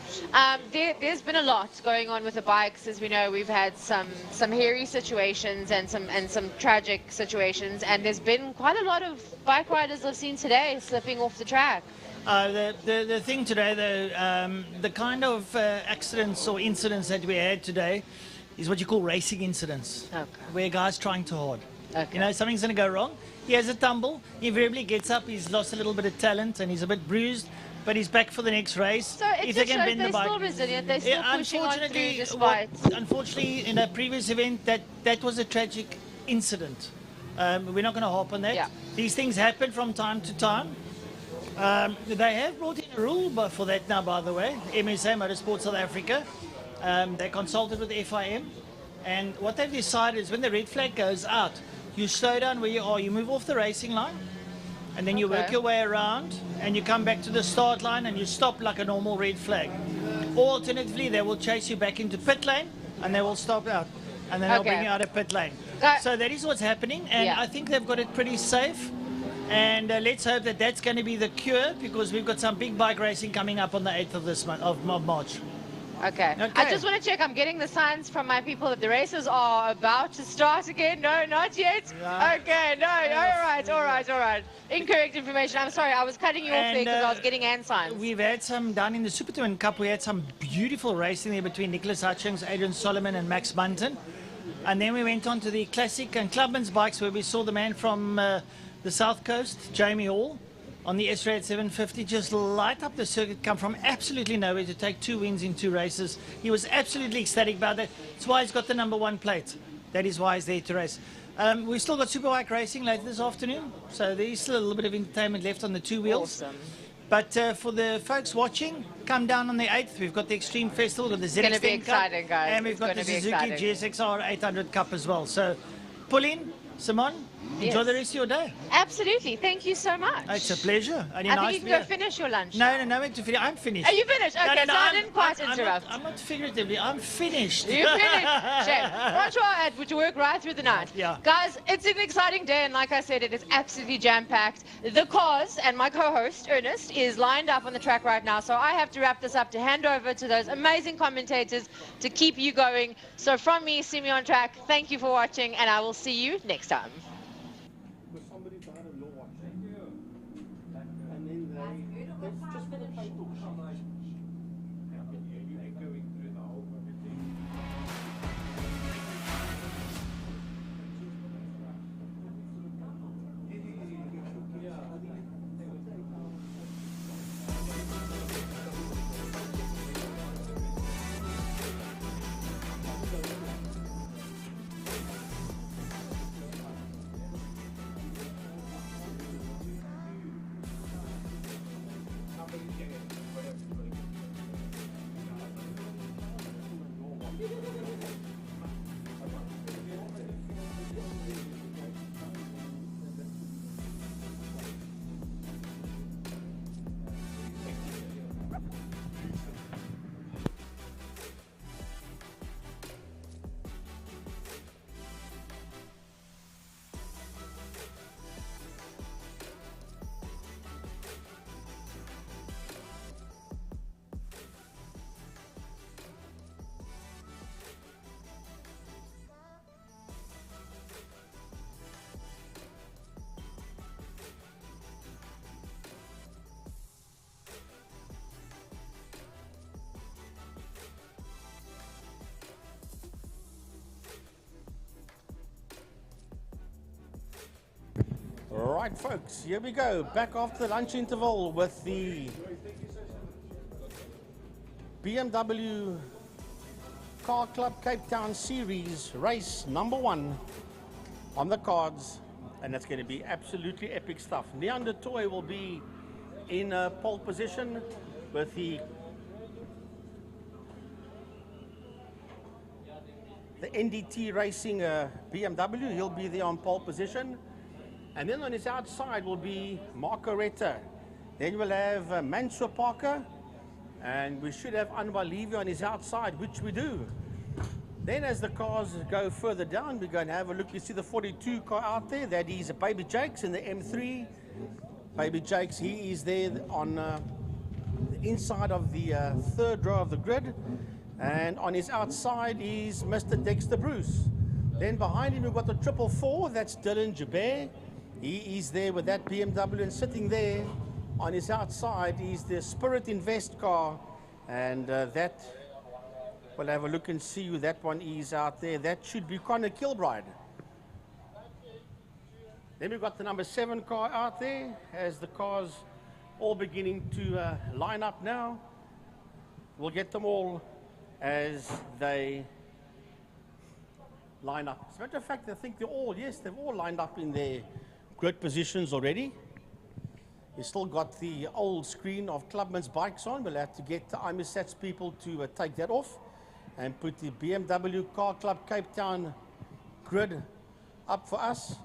There's been a lot going on with the bikes. As we know, we've had some hairy situations and some tragic situations, and there's been quite a lot of bike riders I've seen today slipping off the track. The thing today, though, the kind of accidents or incidents that we had today is what you call racing incidents, where guys trying too hard. You know, something's going to go wrong. He has a tumble. He invariably gets up. He's lost a little bit of talent, and he's a bit bruised, but he's back for the next race. So it if they can bend the they're bike. still resilient. They're still pushing on through despite. Unfortunately, in a previous event, that was a tragic incident. We're not going to harp on that. Yeah. These things happen from time to time. They have brought in a rule for that now, by the way, IMUSAT Motorsport South Africa. They consulted with the FIM, and what they've decided is when the red flag goes out, you slow down where you are, you move off the racing line, and then you work your way around, and you come back to the start line, and you stop like a normal red flag. Or alternatively, they will chase you back into pit lane, and they will stop out, and then they'll bring you out of pit lane. So that is what's happening, and I think they've got it pretty safe. And let's hope that that's going to be the cure, because we've got some big bike racing coming up on the 8th of this month of March. Okay. I just want to check. I'm getting the signs from my people that the races are about to start again. No, not yet. Okay, no. All right. Incorrect information. I'm sorry. I was cutting you off there because I was getting hand signs. We've had some down in the Super Twin Cup. We had some beautiful racing there between Nicholas Hutchings, Adrian Solomon, and Max Munton. And then we went on to the classic and clubman's bikes, where we saw the man from the South Coast, Jamie Hall, on the S-Rad 750, just light up the circuit, come from absolutely nowhere to take 2 wins in 2 races. He was absolutely ecstatic about that. That's why he's got the #1 plate. That is why he's there to race. We've still got Superbike racing later this afternoon, so there is still a little bit of entertainment left on the 2 wheels. Awesome. But for the folks watching, come down on the 8th. We've got the Extreme Festival with the ZX10 It's going to be exciting, Cup, guys. and we've got the Suzuki GSXR 800 Cup as well. So pull in, Simon. Enjoy the rest of your day. Absolutely. Thank you so much. It's a pleasure. I think you can go finish your lunch. No, to finish. I'm finished. Are you finished? Okay, so I didn't quite interrupt. I'm not figuratively. I'm finished. You finished. Shame. Francois had to work right through the night. Yeah. Guys, it's an exciting day, and like I said, it is absolutely jam-packed. The cause and my co-host, Ernest, is lined up on the track right now, so I have to wrap this up to hand over to those amazing commentators to keep you going. So from me, Simi on track, thank you for watching, and I will see you next time. Right, folks, here we go. Back after the lunch interval with the BMW Car Club Cape Town Series race number 1 on the cards. And that's going to be absolutely epic stuff. Neon de Toy will be in pole position with the NDT Racing BMW. He'll be there on pole position. And then on his outside will be Marco Retta. Then we'll have Mansur Parker. And we should have Anwar Levy on his outside, which we do. Then as the cars go further down, we're going to have a look. You see the 42 car out there. That is Baby Jakes in the M3. Baby Jakes, he is there on the inside of the third row of the grid. And on his outside is Mr. Dexter Bruce. Then behind him we've got the 444, that's Dylan Jabert. He is there with that BMW, and sitting there on his outside is the Spirit Invest car. And that, we'll have a look and see who that one is out there. That should be Connor Kilbride. Then we've got the number 7 car out there, as the cars all beginning to line up now. We'll get them all as they line up. As a matter of fact, I think they're all, yes, they've all lined up in their grid positions already. You've still got the old screen of Clubman's bikes on. We'll have to get the IMUSAT's people to take that off and put the BMW Car Club Cape Town grid up for us.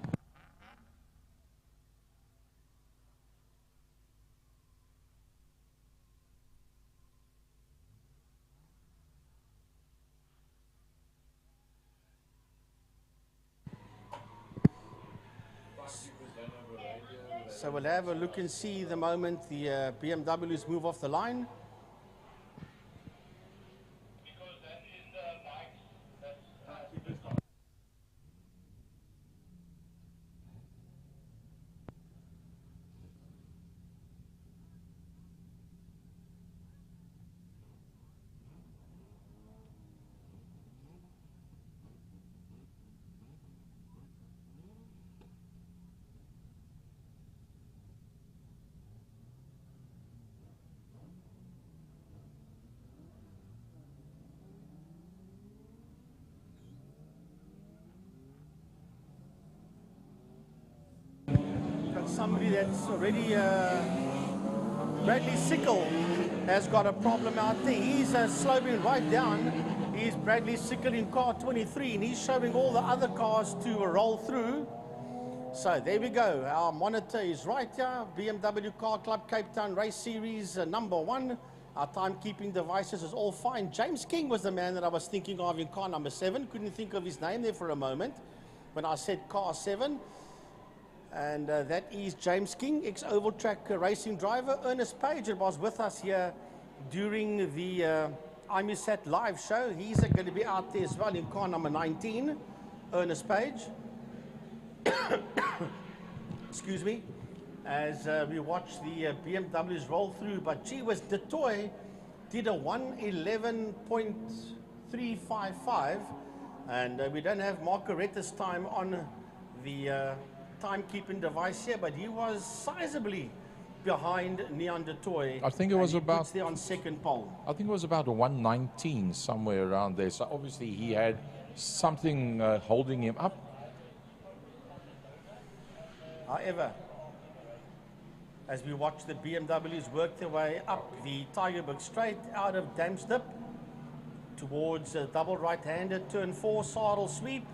So we'll have a look and see the moment the BMWs move off the line. Somebody that's already, Bradley Sickle has got a problem out there. He's slowing right down. He's Bradley Sickle in car 23, and he's showing all the other cars to roll through. So there we go. Our monitor is right here. BMW Car Club Cape Town Race Series number 1. Our timekeeping devices is all fine. James King was the man that I was thinking of in car number 7. Couldn't think of his name there for a moment when I said car 7. And that is James King, ex-Oval Track racing driver. Ernest Page was with us here during the IMUSAT live show. He's going to be out there as well in car number 19, Ernest Page. Excuse me, as we watch the BMWs roll through. But gee whiz, de Toy did a 1:11.355, and we don't have Marco Retta's time on the timekeeping device here, but he was sizably behind Neon de Toy. I think it was about there on second pole. I think it was about a 1:19, somewhere around there. So obviously he had something holding him up. However, as we watch the BMWs work their way up the Tigerberg Straight out of Damstip towards double right-handed turn 4 saddle sweep.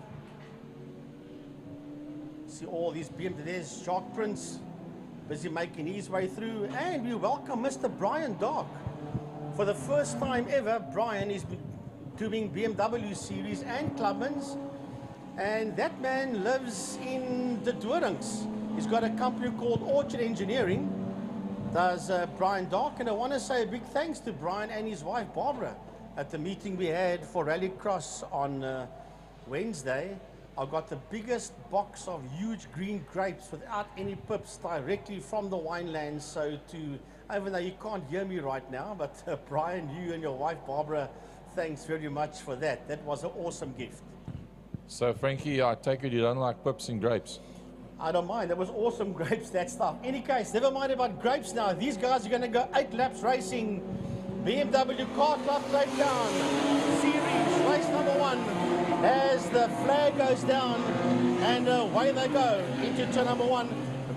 See all these BMWs. There's Jacques Prince busy making his way through, and we welcome Mr. Brian Dark. For the first time ever, Brian is doing BMW series and Clubman's, and that man lives in the Dorings. He's got a company called Orchard Engineering, does Brian Dark, and I want to say a big thanks to Brian and his wife Barbara at the meeting we had for Rallycross on Wednesday. I got the biggest box of huge green grapes without any pips directly from the winelands. So even though you can't hear me right now, but Brian, you and your wife Barbara, thanks very much for that. That was an awesome gift. So Frankie, I take it you don't like pips and grapes? I don't mind. That was awesome, Grapes, that stuff. Any case, never mind about Grapes now. These guys are going to go 8 laps racing. BMW Car Club Cape Town Series, race number 1. As the flag goes down, and away they go into turn number 1.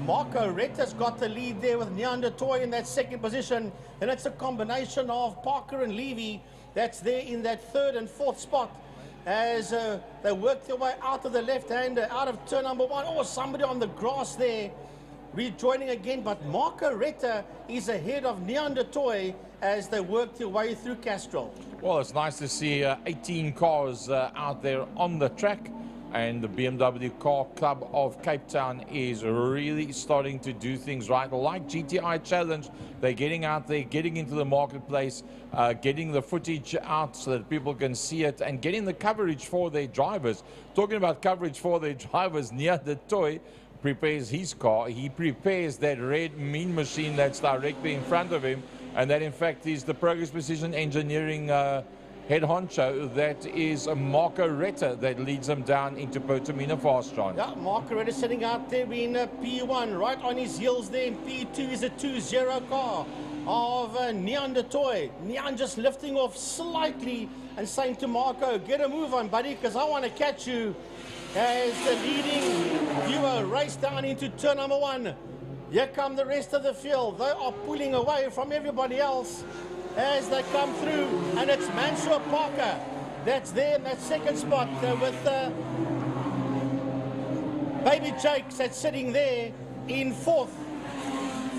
Marco Retta's got the lead there with Neander Toy in that second position. And it's a combination of Parker and Levy that's there in that 3rd and 4th spot. As they work their way out of the left-hander, out of turn number 1. Oh, somebody on the grass there, rejoining again. But Marco Retta is ahead of Neander Toy as they work their way through Castrol. Well, it's nice to see 18 cars out there on the track. And the BMW Car Club of Cape Town is really starting to do things right. Like GTI Challenge, they're getting out there, getting into the marketplace, getting the footage out so that people can see it, and getting the coverage for their drivers. Talking about coverage for their drivers, Neander Toy prepares his car. He prepares that red mean machine that's directly in front of him, and that in fact is the Progress Precision Engineering head honcho. That is Marco Retta that leads them down into Pertamina Fastron. Yeah, Marco Retta sitting out there in P1, right on his heels there. In P2 is a 2-0 car of Neander Toy. Nean just lifting off slightly and saying to Marco, get a move on, buddy, because I want to catch you. As the leading duo race down into turn number 1. Here come the rest of the field. They are pulling away from everybody else as they come through, and it's Mansour Parker that's there in that second spot with Baby Jakes that's sitting there in 4th,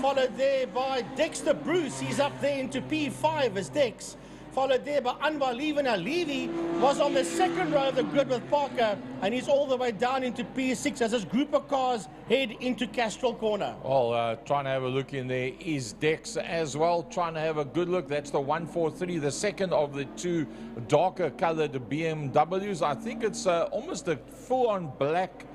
followed there by Dexter Bruce. He's up there into P5 as Dex, followed there by Anwar Levy. Now Levy was on the second row of the grid with Parker, and he's all the way down into P6 as his group of cars head into Castrol Corner. Well, trying to have a look in there is Dex as well, trying to have a good look. That's the 143, the second of the 2 darker colored BMWs. I think it's almost a full-on black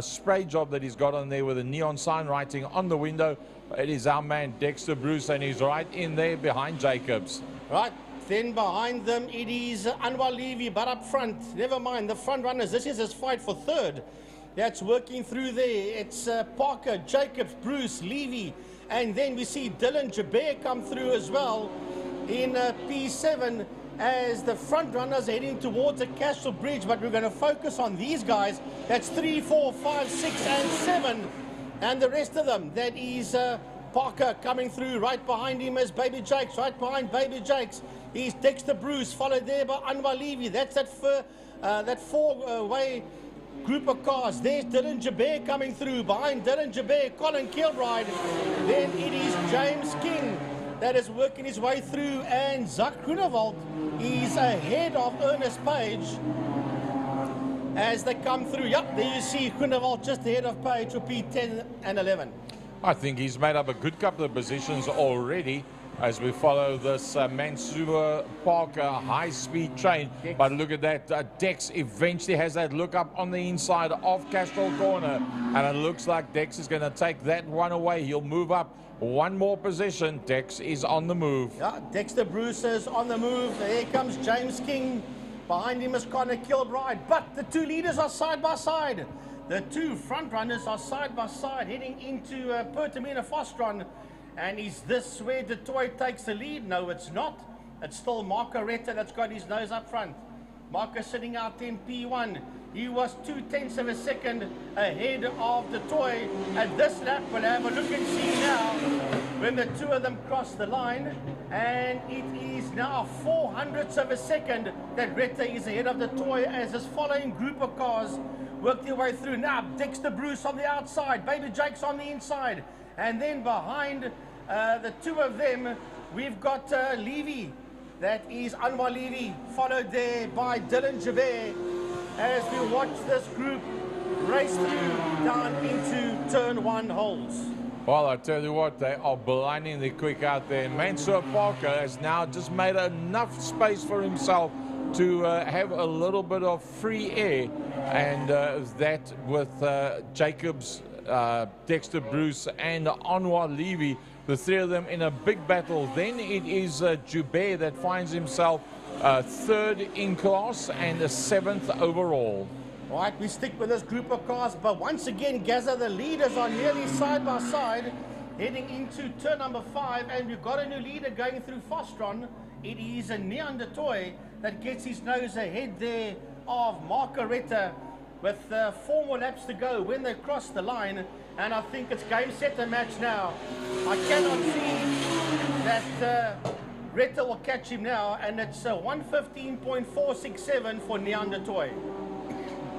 spray job that he's got on there with a neon sign writing on the window. It is our man Dexter Bruce, and he's right in there behind Jacobs. Right. Then behind them it is Anwar Levy, but up front, never mind, the front runners. This is his fight for 3rd. That's working through there. It's Parker, Jacobs, Bruce, Levy, and then we see Dylan Jabir come through as well in P7 as the front runners are heading towards the Castrol Bridge, but we're going to focus on these guys. That's 3, 4, 5, 6, and 7, and the rest of them. That is Parker coming through. Right behind him is Baby Jakes. Right behind Baby Jakes is Dexter Bruce, followed there by Anwar Levy. That's that 4-way group of cars. There's Dylan Jabir coming through. Behind Dylan Jabir, Colin Kilbride. Then it is James King that is working his way through, and Zach Groenewald is ahead of Ernest Page as they come through. Yep, there you see Groenewald just ahead of Page with P10 and 11. I think he's made up a good couple of positions already as we follow this Mansour Parker high-speed train. But look at that, Dex eventually has that look up on the inside of Castrol Corner, and it looks like Dex is going to take that one away. He'll move up one more position. Dex is on the move. Yeah, Dexter Bruce is on the move. Here comes James King. Behind him is Connor Kilbride, but the 2 leaders are side by side. The 2 front runners are side by side heading into Pertamina Fastron. And is this where Detroit takes the lead? No, it's not. It's still Marco Retta that's got his nose up front. Marco sitting out in P1. He was 0.2 of a second ahead of Detroit. At this lap, we'll have a look and see now when the 2 of them cross the line. And it is now 0.04 of a second that Retta is ahead of Detroit as his following group of cars work their way through. Now, Dexter Bruce on the outside, Baby Jakes on the inside. And then behind the 2 of them, we've got Levy. That is Anwar Levy, followed there by Dylan Jabir as we watch this group race through down into turn 1 holes. Well, I tell you what, they are blindingly quick out there. Mansour Parker has now just made enough space for himself to have a little bit of free air, and that with Jacobs, Dexter Bruce and Anwar Levy, the 3 of them in a big battle. Then it is Joubert that finds himself 3rd in class and 7th overall. Right, we stick with this group of cars, but once again, Gaza, the leaders are nearly side by side, heading into turn number 5, and we've got a new leader going through Fostron. It is a Neanderthal that gets his nose ahead there of Margaretta with 4 more laps to go when they cross the line, and I think it's game, set, and match now. I cannot see that Retta will catch him now, and it's 1:15.467 for Neanderthal.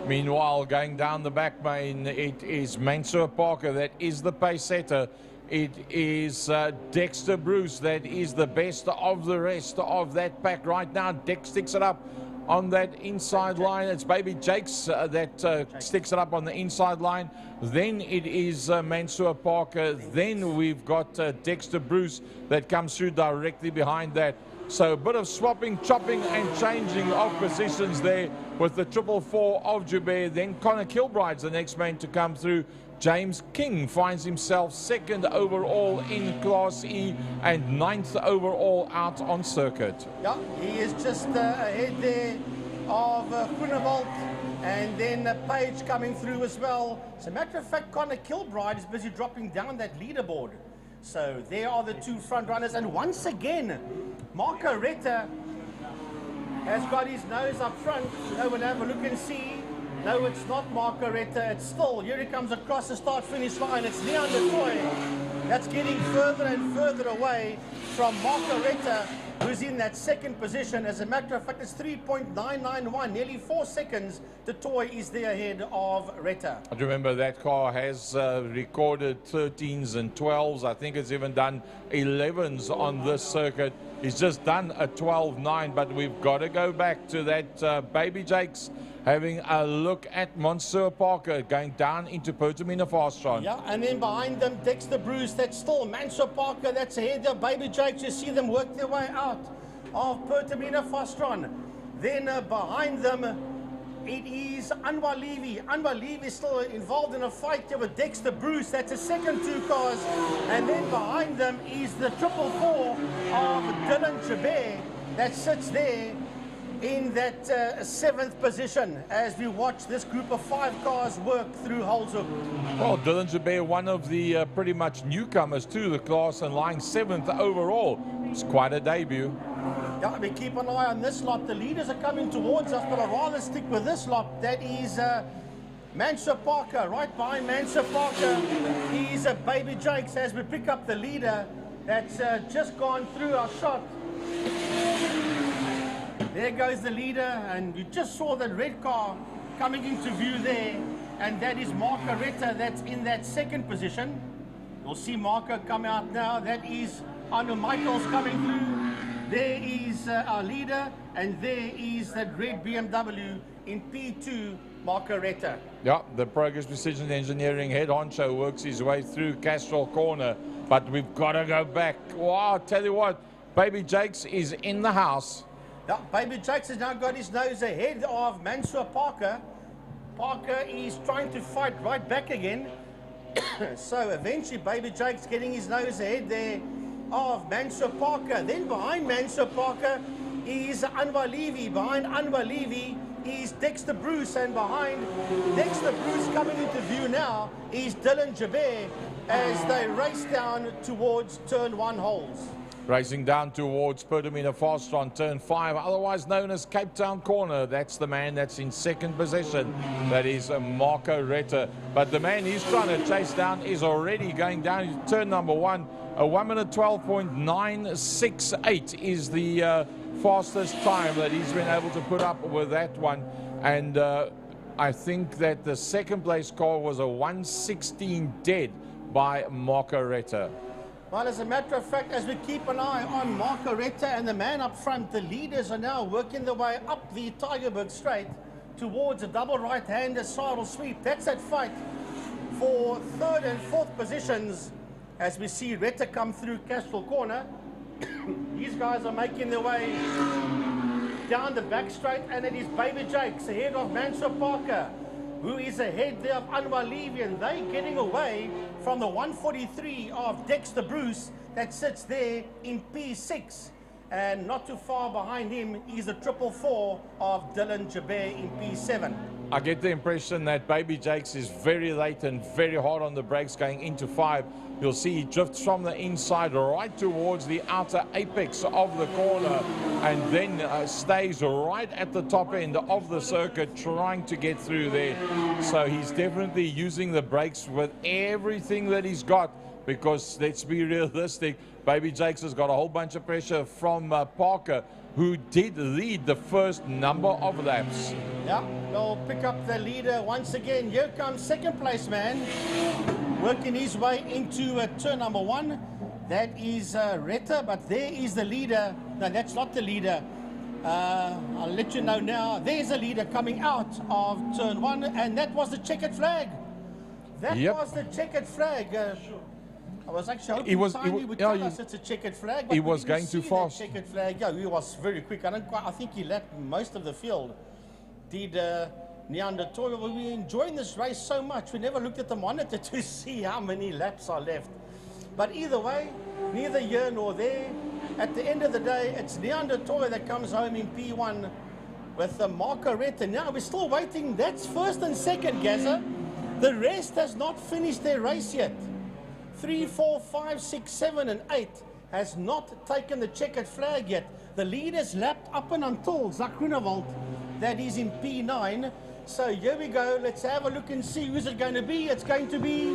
Meanwhile, going down the back main, it is Mansour Parker that is the pace setter. It is Dexter Bruce that is the best of the rest of that pack right now. Dex sticks it up on that inside line. It's Baby Jakes that sticks it up on the inside line. Then it is Mansour Parker. Then we've got Dexter Bruce that comes through directly behind that. So a bit of swapping, chopping and changing of positions there with the 444 of Joubert. Then Connor Kilbride's the next man to come through. James King finds himself 2nd overall in Class E and 9th overall out on circuit. Yeah, he is just ahead there of Groenewald, and then Page coming through as well. As a matter of fact, Connor Kilbride is busy dropping down that leaderboard. So there are the 2 front runners, and once again, Marco Retta has got his nose up front. No, we'll have a look and see. No, it's not Marco Retta. It's still, here he comes across the start-finish line. It's Neanderthal that's getting further and further away from Marco Retta, who's in that 2nd position. As a matter of fact, it's 3.991, nearly 4 seconds. The toy is there ahead of Retta. I remember that car has recorded 13s and 12s. I think it's even done 11s on this circuit. He's just done a 12.9, but we've got to go back to that Baby Jakes, having a look at Mansour Parker going down into Pertamina Fastron. Yeah, and then behind them, Dexter Bruce. That's still Mansour Parker. That's ahead of Baby Jakes. You see them work their way out of Pertamina Fastron. Then behind them, it is Anwar Levy. Anwar Levy is still involved in a fight here with Dexter Bruce. That's the second 2 cars. And then behind them is the 444 of Dylan Joubert that sits there in that 7th position as we watch this group of 5 cars work through Holzhoek. Well, Dylan Joubert, one of the pretty much newcomers to the class and lying 7th overall. It's quite a debut. Yeah, we keep an eye on this lot. The leaders are coming towards us, but I'd rather stick with this lot. That is Mansour Parker. Right behind Mansour Parker is Baby Jakes as we pick up the leader that's just gone through our shot. There goes the leader, and you just saw that red car coming into view there, and that is Marco Retta that's in that 2nd position. You'll see Marco come out now. That is Anu Michaels coming through. There is our leader, and there is that red BMW in P2, Marco Retta. Yeah, the Progress Precision Engineering head honcho works his way through Castrol Corner, but we've got to go back. Wow, I'll tell you what, Baby Jakes is in the house. Yeah, Baby Jakes has now got his nose ahead of Mansour Parker. Parker is trying to fight right back again. So eventually Baby Jakes getting his nose ahead there of Mansour Parker. Then behind Mansour Parker is Anwar Levy. Behind Anwar Levy is Dexter Bruce, and behind Dexter Bruce coming into view now is Dylan Joubert as they race down towards turn 1 holes. Racing down towards Pertamina Fastron, turn 5, otherwise known as Cape Town Corner. That's the man that's in 2nd position. That is Marco Retta. But the man he's trying to chase down is already going down into turn number 1. A 1 minute 12.968 is the fastest time that he's been able to put up with that one. And I think that the 2nd place car was a 1:16 dead by Marco Retta. Well, as a matter of fact, as we keep an eye on Marco Retta and the man up front, the leaders are now working their way up the Tigerberg Straight towards a double right-hander saddle sweep. That's that fight for 3rd and 4th positions as we see Retta come through Castrol Corner. These guys are making their way down the back straight, and it is Baby Jakes ahead of Mansour Parker, who is ahead there of Anwar Levy, and they getting away from the 143 of Dexter Bruce that sits there in P6. And not too far behind him is the 444 of Dylan Jabir in P7. I get the impression that Baby Jakes is very late and very hard on the brakes going into 5. You'll see he drifts from the inside right towards the outer apex of the corner and then stays right at the top end of the circuit trying to get through there. So he's definitely using the brakes with everything that he's got, because let's be realistic, Baby Jakes has got a whole bunch of pressure from Parker, who did lead the first number of laps. Yeah, we'll pick up the leader once again. Here comes second place man, working his way into turn number 1. That is Retta, but there is the leader. No, that's not the leader. I'll let you know now. There's a leader coming out of turn 1, and that was the checkered flag. That was the checkered flag. I was actually hoping Tiny would tell us it's a checkered flag, but he we was didn't going see too fast. That checkered flag. Yeah, he was very quick. I think he lapped most of the field. Did Neanderthal. We were enjoying this race so much. We never looked at the monitor to see how many laps are left. But either way, neither here nor there. At the end of the day, it's Neanderthal that comes home in P1 with the Marco Retta. Now we're still waiting. That's first and second, Gaza. The rest has not finished their race yet. 3, 4, 5, 6, 7, and 8 has not taken the checkered flag yet. The leaders lapped up and until Zak Groenewald, that is in P9. So here we go. Let's have a look and see who's it going to be. It's going to be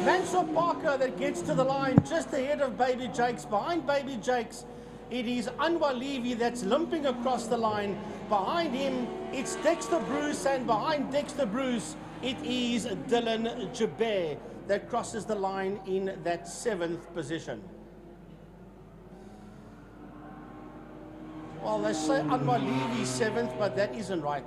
Mansour Parker that gets to the line just ahead of Baby Jakes. Behind Baby Jakes, it is Anwar Levy that's limping across the line. Behind him, it's Dexter Bruce, and behind Dexter Bruce, it is Dylan Jabir that crosses the line in that 7th position. Well, they say Anwar Levy 7th, but that isn't right.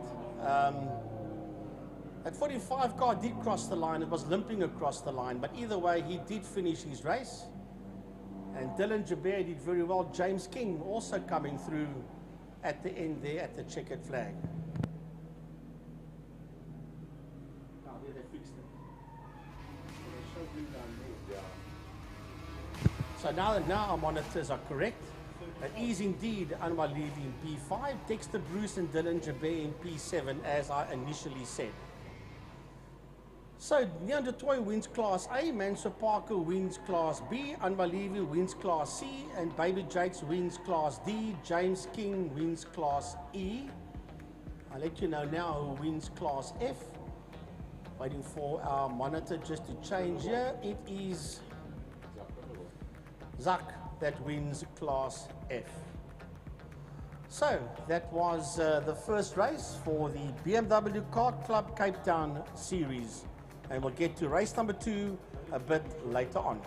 That 45 car did cross the line. It was limping across the line, but either way, he did finish his race. And Dylan Jabir did very well. James King also coming through at the end there at the checkered flag. So now our monitors are correct. It is indeed Anwar Levy in P5, Dexter Bruce and Dylan Jabir in P7, as I initially said. So Neanderthal wins Class A, Mansour Parker wins Class B, Anwar Levy wins Class C, and Baby Jakes wins Class D, James King wins Class E. I'll let you know now who wins Class F. Waiting for our monitor just to change here. It is Zak that wins Class F. So that was the first race for the BMW Kart Club Cape Town Series. And we'll get to race number 2 a bit later on.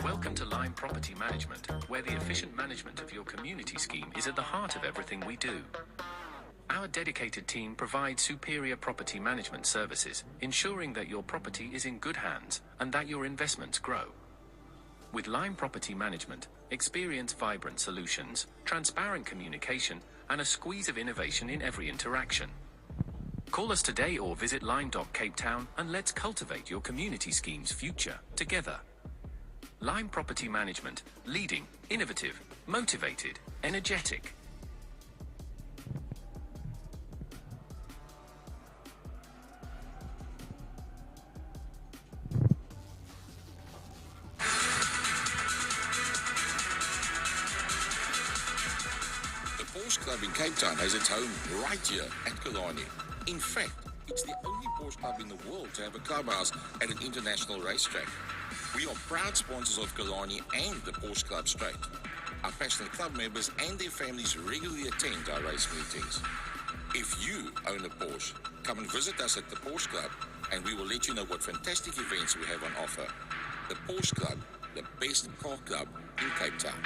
Welcome to Lime Property Management, where the efficient management of your community scheme is at the heart of everything we do. Our dedicated team provides superior property management services, ensuring that your property is in good hands and that your investments grow. With Lime Property Management, experience vibrant solutions, transparent communication, and a squeeze of innovation in every interaction. Call us today or visit Lime.Cape Town and let's cultivate your community scheme's future together. Lime Property Management, leading, innovative, motivated, energetic. The Porsche Club in Cape Town has its home right here at Killarney. In fact, it's the only Porsche club in the world to have a clubhouse at an international racetrack. We are proud sponsors of Killarney and the Porsche Club Straight. Our passionate club members and their families regularly attend our race meetings. If you own a Porsche, come and visit us at the Porsche Club and we will let you know what fantastic events we have on offer. The Porsche Club, the best car club in Cape Town.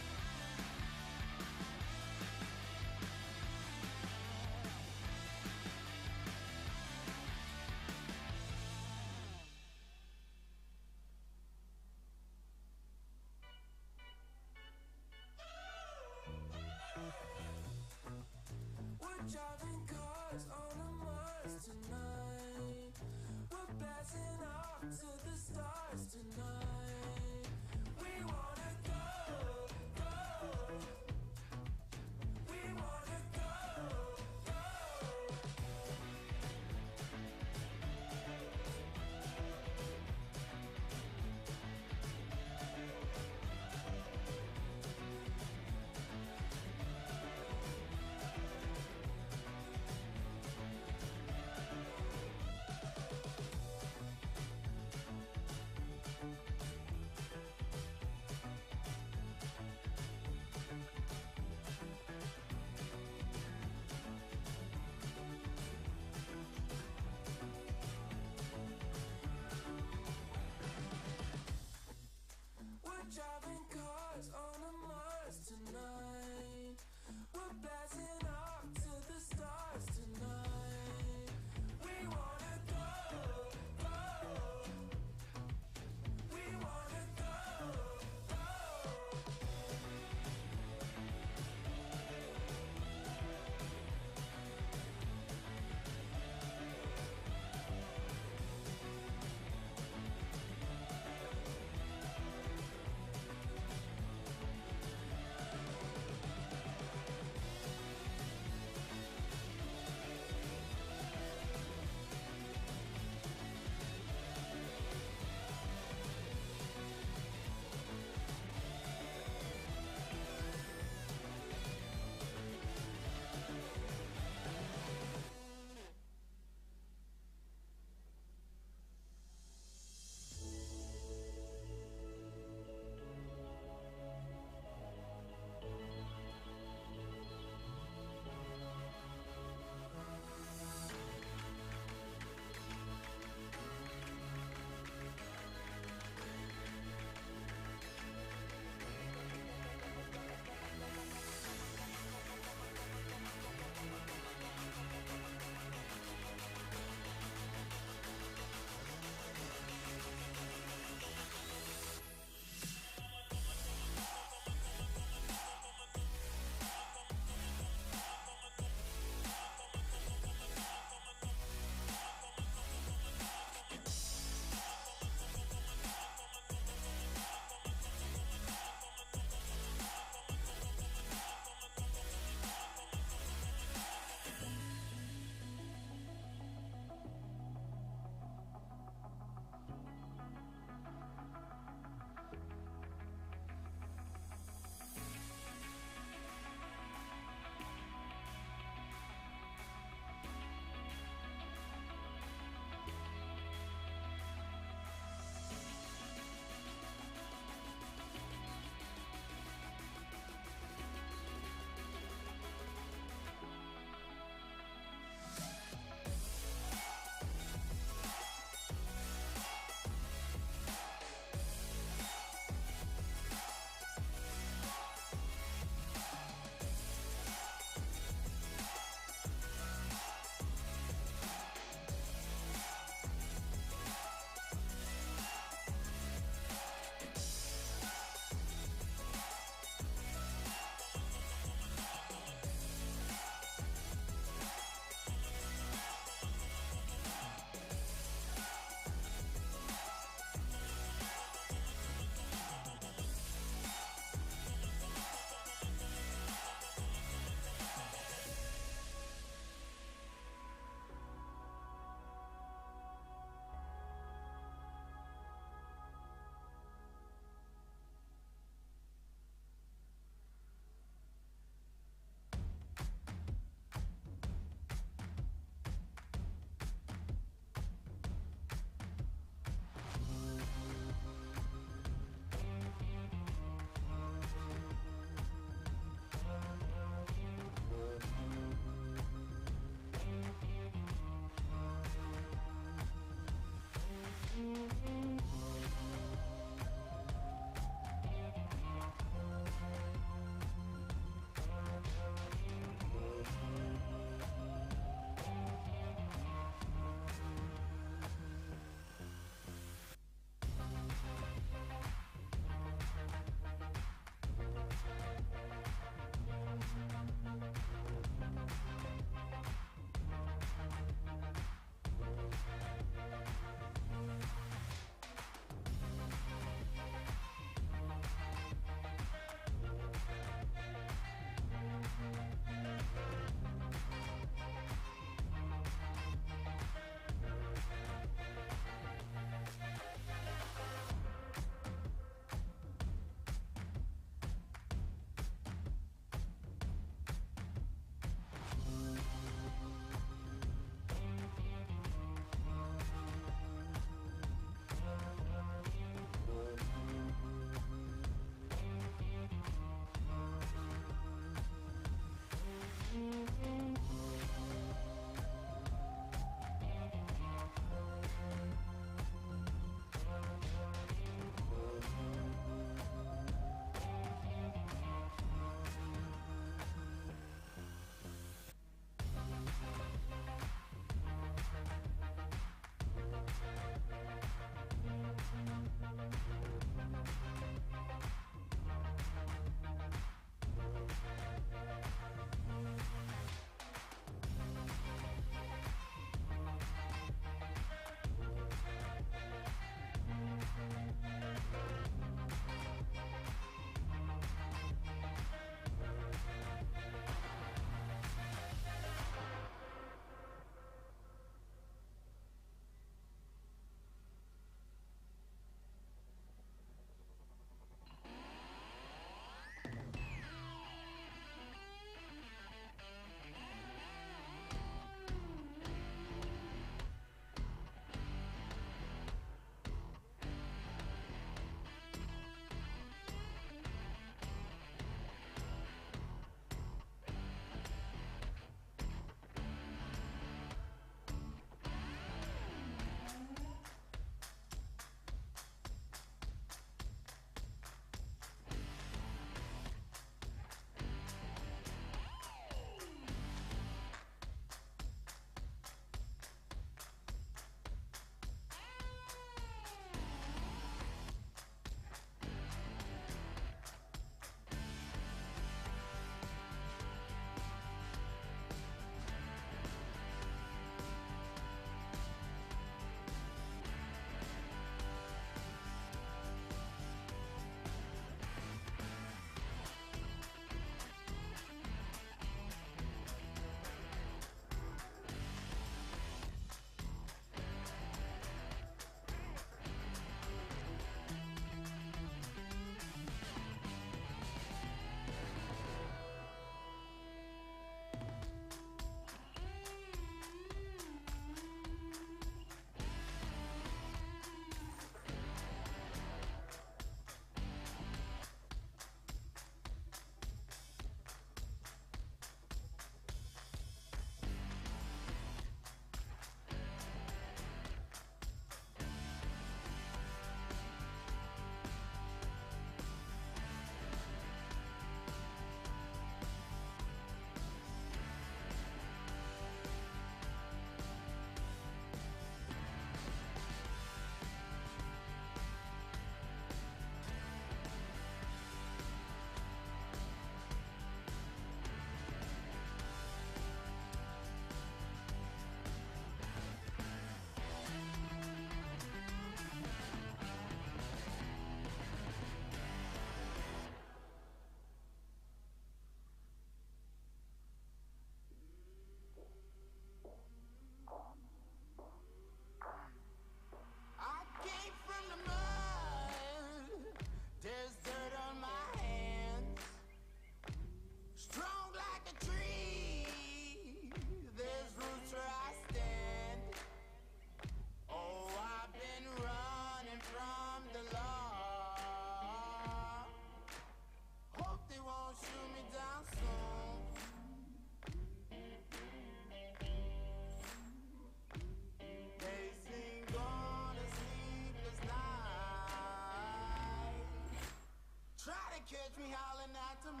catch me howling at the moon.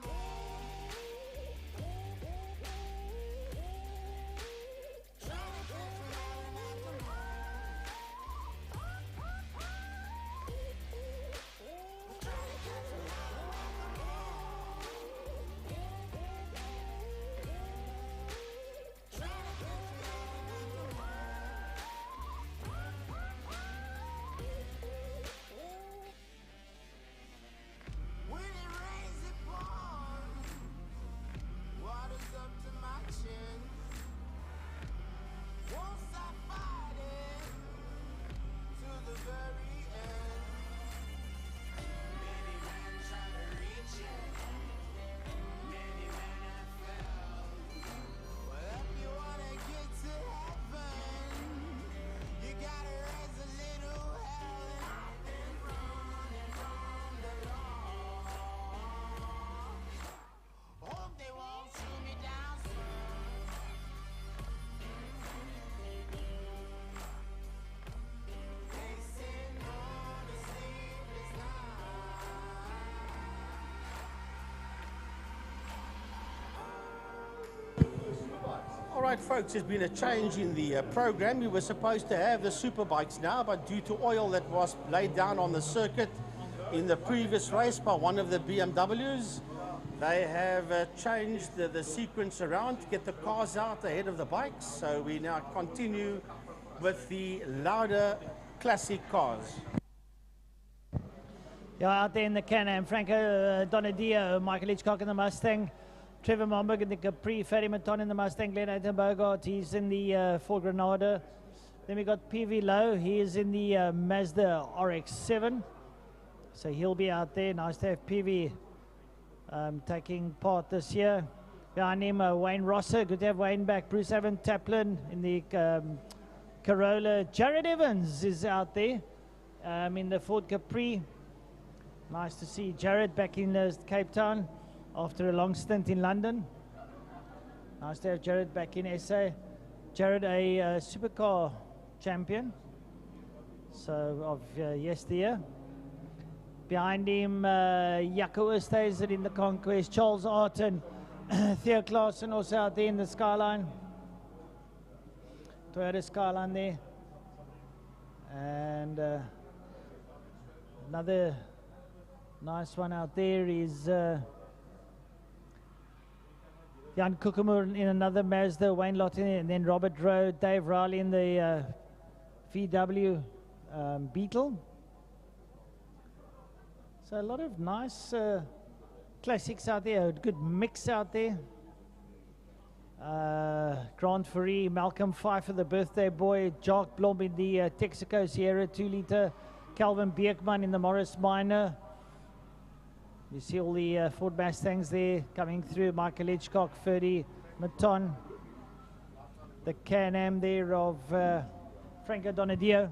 Trying to catch me howling at the moon. Trying to catch me howling at the moon. Trying to catch me howling at the moon. When it rains, it pours. Water's up to my chin. Won't stop fighting to the very end. Many men try to reach it. Many men have failed. Well, if you wanna get to heaven, you gotta raise a little hell. And I've been running from the law. Hope they won't shoot me down soon. Facing on a sleepless All right, folks, there's been a change in the program. We were supposed to have the superbikes now, but due to oil that was laid down on the circuit in the previous race by one of the BMWs, they have changed the sequence around to get the cars out ahead of the bikes. So we now continue with the louder classic cars. Yeah, out there in the Can-Am, Franco Donadio, Michael Hitchcock in the Mustang, Trevor Momberg in the Capri, Ferry Maton in the Mustang, Glenn Aiton Bogart, he's in the Ford Granada. Then we got PV Lowe, he is in the Mazda RX-7. So he'll be out there. Nice to have PV taking part this year. Behind him, Wayne Rosser, good to have Wayne back. Bruce Evan Taplin in the Corolla. Jared Evans is out there in the Ford Capri. Nice to see Jared back in Cape Town after a long stint in London. Nice to have Jared back in SA. Jared, a supercar champion, so of yesteryear. Behind him, Jaco Oosthuizen in the Conquest. Charles Arton, Theo Klaassen also out there in the Skyline. Toyota Skyline there. And another nice one out there is Jan Kukumur in another Mazda, Wayne Lottin, and then Robert Rowe, Dave Riley in the VW Beetle. So a lot of nice classics out there, a good mix out there. Grant Fourie, Malcolm Pfeiffer, the birthday boy, Jacques Blom in the Texaco Sierra 2-litre, Calvin Bierkman in the Morris Minor. You see all the Ford Mustangs there coming through, Michael Hitchcock, Ferdy Maton, the Can-Am there of Franco Donadio.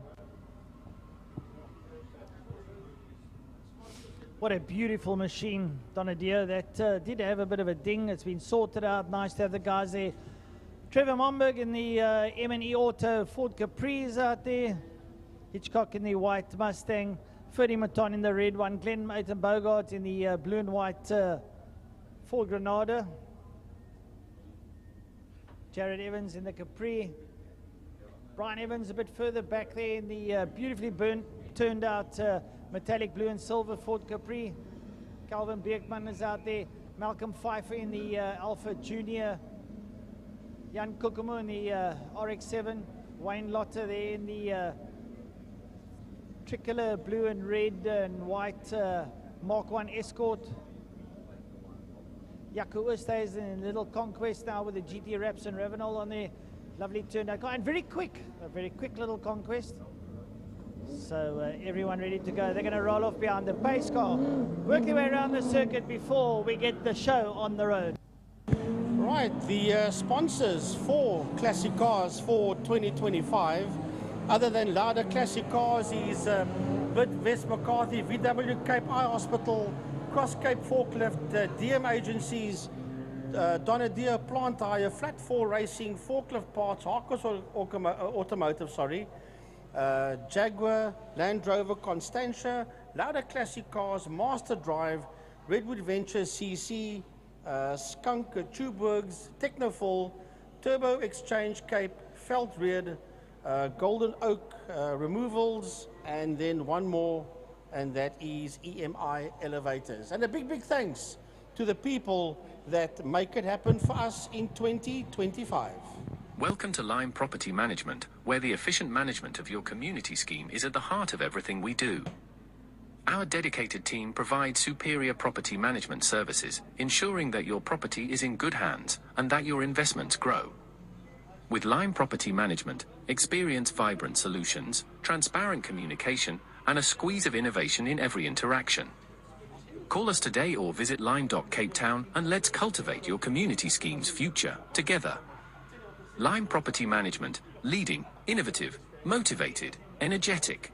What a beautiful machine, Donadio. That did have a bit of a ding. It's been sorted out. Nice to have the guys there. Trevor Momberg in the M&E Auto Ford Capri's out there. Hitchcock in the white Mustang. Ferdy Maton in the red one. Glenn Aiton Bogart in the blue and white Ford Granada. Jared Evans in the Capri. Brian Evans a bit further back there in the beautifully turned out metallic blue and silver Ford Capri. Calvin Bierkman is out there. Malcolm Pfeiffer in the Alpha Junior. Jan Kukumur in the RX-7. Wayne Lotter there in the tricolor blue and red and white Mark 1 Escort. Jaco Oosthuizen in Little Conquest now with the GT Raps and Ravenol on there. Lovely turned out car and very quick, a very quick little Conquest. So everyone ready to go. They're going to roll off behind the pace car, work their way around the circuit before we get the show on the road. Right, the sponsors for classic cars for 2025, other than Lauda Classic Cars, is Bid West McCarthy, VW Cape Eye Hospital, Cross Cape Forklift, DM Agencies, Donadio Plant Hire, Flat 4 Racing, Forklift Parts, Harkos Automotive, Jaguar, Land Rover Constantia, Lauda Classic Cars, Master Drive, Redwood Venture CC, Skunk Tubeworks, Technofall, Turbo Exchange Cape, Feldreed, Golden Oak Removals, and then one more, and that is EMI Elevators. And a big, big thanks to the people that make it happen for us in 2025. Welcome to Lime Property Management, where the efficient management of your community scheme is at the heart of everything we do. Our dedicated team provides superior property management services, ensuring that your property is in good hands and that your investments grow. With Lime Property Management, experience vibrant solutions, transparent communication, and a squeeze of innovation in every interaction. Call us today or visit lime.cape town and let's cultivate your community scheme's future together. Lime Property Management, leading, innovative, motivated, energetic.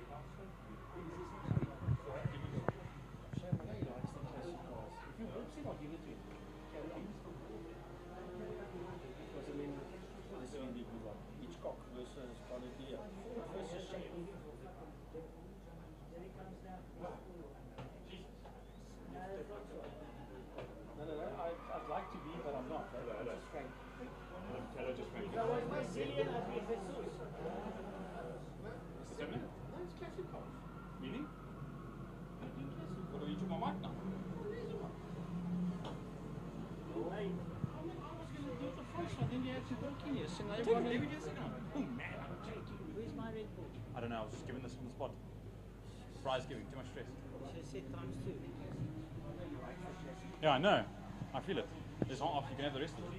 I don't know, I was just giving this on the spot. Prize giving, too much stress. Yeah, I know. I feel it. There's not off, you can have the rest of it.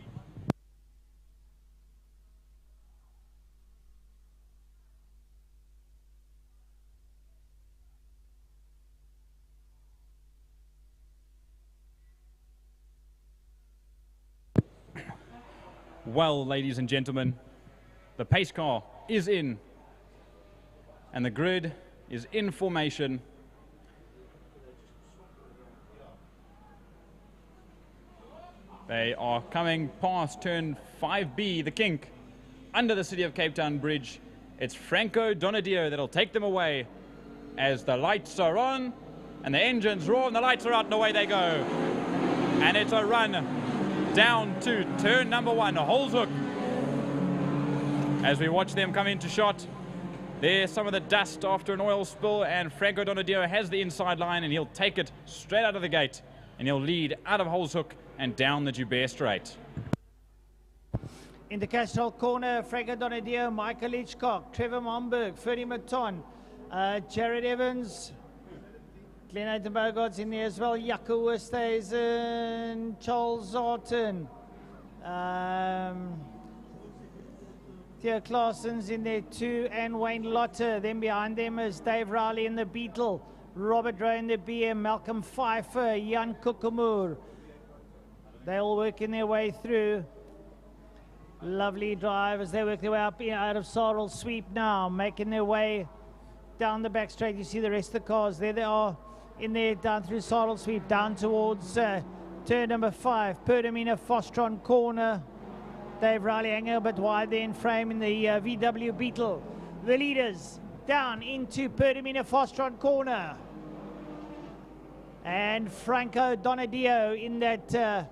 Well, ladies and gentlemen, the pace car is in, and the grid is in formation. They are coming past turn 5B, the kink, under the City of Cape Town Bridge. It's Franco Donadio that'll take them away as the lights are on and the engines roar and the lights are out and away they go. And it's a run down to turn number 1, Holzhoek. As we watch them come into shot, there's some of the dust after an oil spill, and Franco Donadio has the inside line and he'll take it straight out of the gate and he'll lead out of Holzhoek and down the Joubert Straight. In the Castrol corner, Franco Donadio, Michael Hitchcock, Trevor Momberg, Ferdy Maton, Jared Evans, Glenn Bogart's in there as well, Jaco Westhuizen, Charles Zarton, Theo Claessen's in there too, and Wayne Lotter. Then behind them is Dave Rowley in the Beetle, Robert Rowe in the BM, Malcolm Pfeiffer, Jan Kukumur. They all working their way through. Lovely drive as they work their way up out of Sorrel Sweep now, making their way down the back straight. You see the rest of the cars. There they are in there down through Sorrel Sweep, down towards turn number 5, Pertamina Fostron corner. Dave Riley hanging a bit wide there in frame in the VW Beetle. The leaders down into Pertamina Fostron corner. And Franco Donadio in that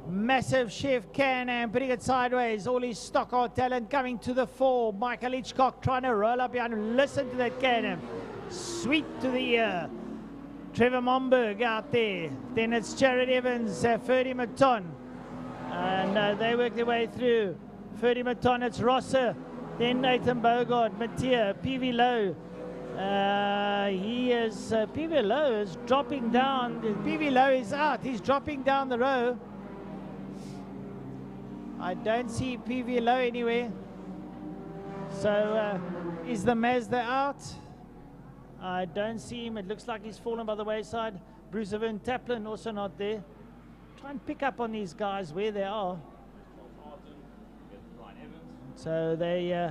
massive Chef Can-Am, putting it sideways. All his stock car talent coming to the fore. Michael Hitchcock trying to roll up behind. Listen to that Can-Am. Sweet to the ear. Trevor Momberg out there. Then it's Jared Evans, Ferdy Maton. And they work their way through. Ferdy Maton, it's Rosser. Then Nathan Bogart, Mattia, PV Lowe. PV Lowe is dropping down. PV Lowe is out. He's dropping down the row. I don't see PV Lowe anywhere. So is the Mazda out? I don't see him. It looks like he's fallen by the wayside. Bruce Van Taplin also not there. Try and pick up on these guys where they are. So they,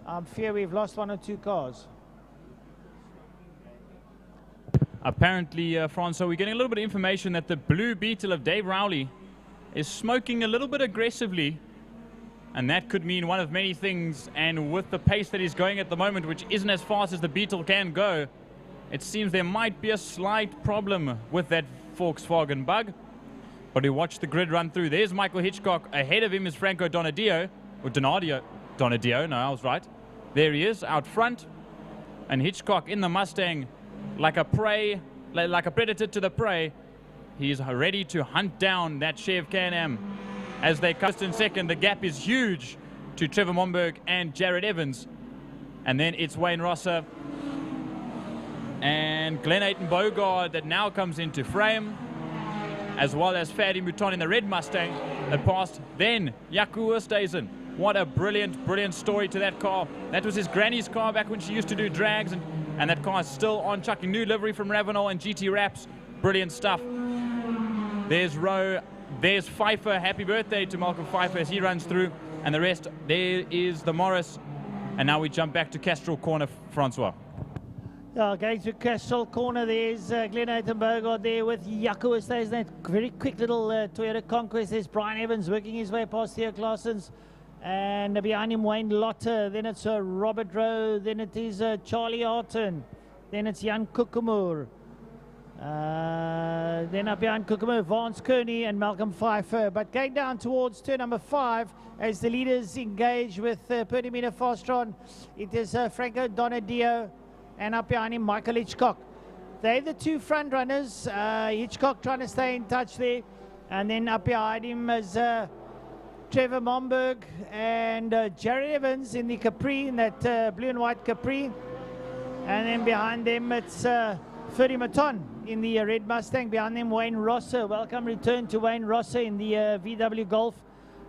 I'm fear we've lost 1 or 2 cars. Apparently, Francois, we're getting a little bit of information that the blue Beetle of Dave Rowley is smoking a little bit aggressively, and that could mean one of many things. And with the pace that he's going at the moment, which isn't as fast as the Beetle can go, it seems there might be a slight problem with that Volkswagen Bug. But we watch the grid run through. There's Michael Hitchcock. Ahead of him is Franco Donadio. Or Donadio, no, I was right. There he is, out front. And Hitchcock in the Mustang, like a predator to the prey. He's ready to hunt down that Chev Can-Am. As they come in second, the gap is huge to Trevor Momberg and Jared Evans. And then it's Wayne Rosser and Glenn Ayton Bogard that now comes into frame, as well as Fadi Mouton in the red Mustang that passed. Then Jaco Oosthuizen. What a brilliant, brilliant story to that car. That was his granny's car back when she used to do drags, and that car is still on chucking new livery from Ravenel and GT Wraps. Brilliant stuff. There's Rowe. There's Pfeiffer. Happy birthday to Malcolm Pfeiffer as he runs through. And the rest, there is the Morris. And now we jump back to Castrol Corner, Francois. Going through Castrol Corner, there's Glenn Ayton Bogard there with Jaco Oosthuizen. That very quick little Toyota Conquest. There's Brian Evans working his way past Theo Claessens. And behind him, Wayne Lotte. Then it's Robert Rowe. Then it is Charlie Arton. Then it's Jan Kukumur. Then up behind Kukumur, Vance Kearney and Malcolm Pfeiffer. But going down towards turn number 5, as the leaders engage with Pertamina Fostron, it is Franco Donadio, and up behind him, Michael Hitchcock. They're the two front runners. Hitchcock trying to stay in touch there. And then up behind him is Trevor Momberg and Jared Evans in the Capri, in that blue and white Capri. And then behind them, it's Ferdy Maton in the red Mustang. Behind them, Wayne Rosser. Welcome return to Wayne Rosser in the VW Golf.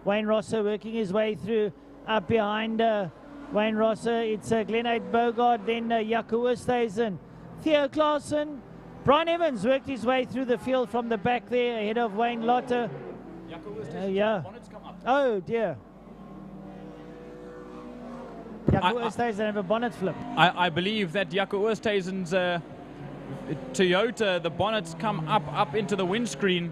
Wayne Rosser working his way through. Up behind Wayne Rosser, it's Glenn Ayton Bogard, then Jaco Oosthuizen. Theo Claessens. Brian Evans worked his way through the field from the back there, ahead of Wayne Lotte. Yeah. Oh dear. Jaco Oosthuizen have a bonnet flip. I believe that Jaco Oosthuizen's Toyota, the bonnet's come up into the windscreen.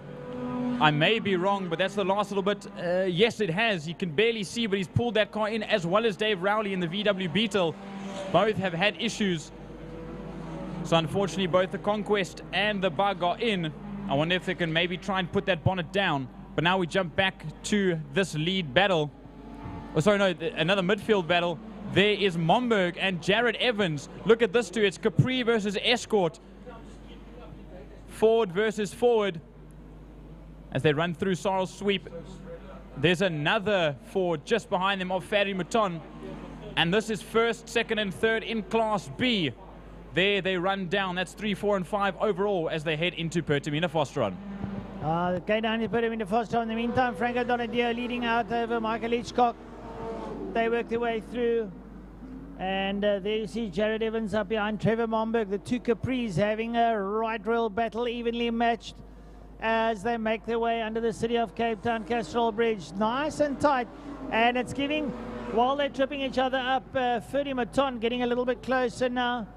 I may be wrong, but that's the last little bit. Yes, it has. You can barely see, but he's pulled that car in, as well as Dave Rowley in the VW Beetle. Both have had issues. So unfortunately, both the Conquest and the Bug are in. I wonder if they can maybe try and put that bonnet down. But now we jump back to this lead battle. Oh, sorry, no, another midfield battle. There is Momberg and Jared Evans. Look at this two. It's Capri versus Escort. Ford versus Ford. As they run through Sorrel's sweep. There's another Ford just behind them of Fadi Mouton. And this is first, second, and third in Class B. There they run down. That's 3, 4, and 5 overall as they head into Pertamina Fostron. Going down to Pertamina Fostron. In the meantime, Franco Donadio leading out over Michael Hitchcock. They work their way through. And there you see Jared Evans up behind Trevor Momberg. The two Capris having a right royal battle, evenly matched, as they make their way under the city of Cape Town Castrol Bridge. Nice and tight. And it's giving, while they're tripping each other up, Ferdy Maton getting a little bit closer now.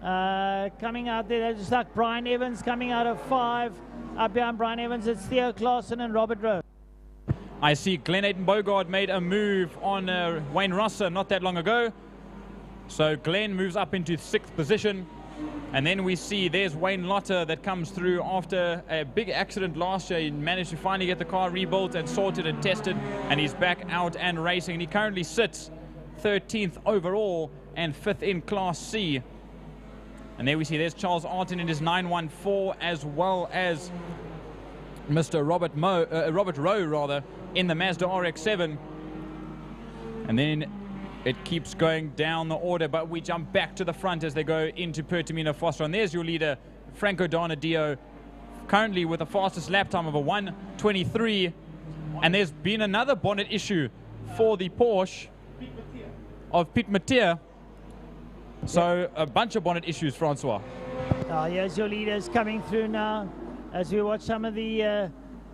Coming out there, just like Brian Evans coming out of 5. Up behind Brian Evans, it's Theo Claessens and Robert Rowe. I see Glenn Ayton Bogard made a move on Wayne Rosser not that long ago. So Glenn moves up into 6th position. And then we see there's Wayne Lotte that comes through after a big accident last year. He managed to finally get the car rebuilt and sorted and tested, and he's back out and racing. And he currently sits 13th overall and 5th in Class C. And there we see there's Charles Arton in his 914, as well as Mr. Robert Rowe in the Mazda RX-7. And then it keeps going down the order, but we jump back to the front as they go into Pertamina Fostron. There's your leader, Franco Donadio, currently with the fastest lap time of a 1:23. And there's been another bonnet issue for the Porsche of Piet Mateer. So a bunch of bonnet issues, Francois. Here's your leaders coming through now as we watch some of the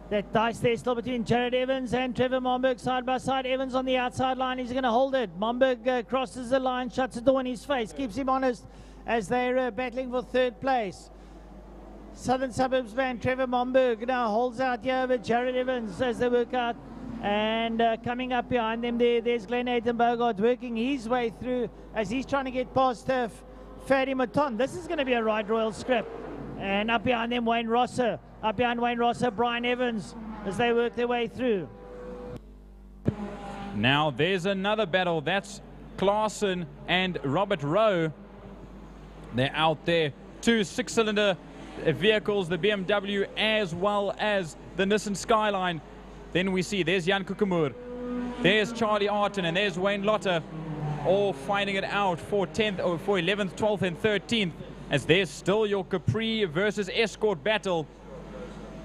that dice there still between Jared Evans and Trevor Momberg side by side. Evans on the outside line, he's going to hold it. Momberg crosses the line, shuts the door in his face, keeps him honest as they're battling for 3rd place. Southern Suburbs man Trevor Momberg now holds out here with Jared Evans as they work out. And coming up behind them there's Glenn Ayton Bogard working his way through as he's trying to get past Fadi Maton. This is going to be a Ride Royal scrap. And up behind them, Wayne Rosser. Up behind Wayne Rosser, Brian Evans, as they work their way through. Now there's another battle. That's Klaasen and Robert Rowe. They're out there. 2 6-cylinder vehicles, the BMW as well as the Nissan Skyline. Then we see there's Jan Kukumur, there's Charlie Arton, and there's Wayne Lotter, all fighting it out for 10th or for 11th, 12th, and 13th. As there's still your Capri versus Escort battle.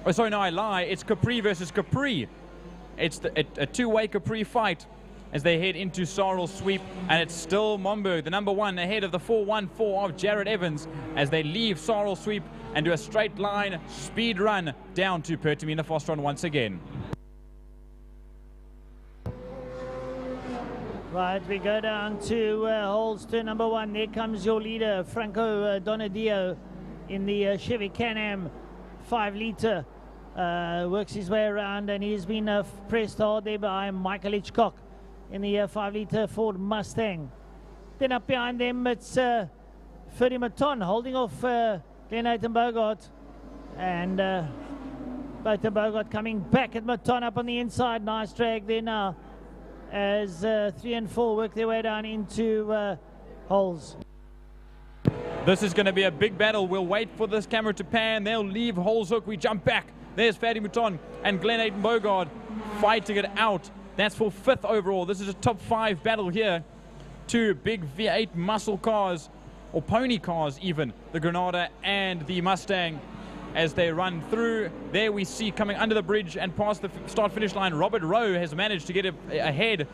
Oh, sorry, no, I lie. It's Capri versus Capri. It's a two-way Capri fight as they head into Sarl Sweep, and it's still Momberg, the number 1, ahead of the 414 of Jared Evans as they leave Sarl Sweep and do a straight line speed run down to Pertamina Fostron once again. Right, we go down to holes turn number 1. There comes your leader, Franco Donadio, in the Chevy Can-Am 5-litre. Works his way around, and he's been pressed hard there by Michael Hitchcock in the 5-litre Ford Mustang. Then up behind them, it's Ferdy Maton holding off Glenn Bogart, and Botan Bogart coming back at Maton up on the inside. Nice drag there now as 3 and 4 work their way down into holes. This is going to be a big battle. We'll wait for this camera to pan. They'll leave Holes Hook. We jump back. There's Ferdy Mouton and Glenn Bogart fighting it out. That's for 5th overall. This is a top 5 battle here. 2 big V8 muscle cars, or pony cars even, the Granada and the Mustang, as they run through. There we see coming under the bridge and past the start-finish line, Robert Rowe has managed to get ahead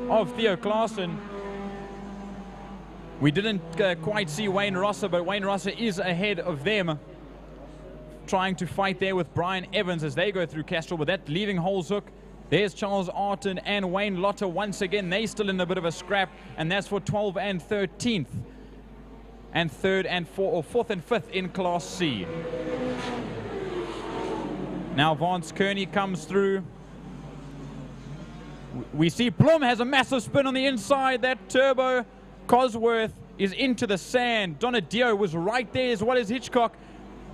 of Theo Klaasen. We didn't quite see Wayne Rosser, but Wayne Rosser is ahead of them, trying to fight there with Brian Evans as they go through Castrol, but that leaving Holes Hook. There's Charles Arton and Wayne Lotter once again. They still in a bit of a scrap, and that's for 12th and 13th. And 3rd and 4th and 5th in Class C. Now Vance Kearney comes through. We see Plum has a massive spin on the inside. That turbo Cosworth is into the sand. Donadio was right there as well as Hitchcock.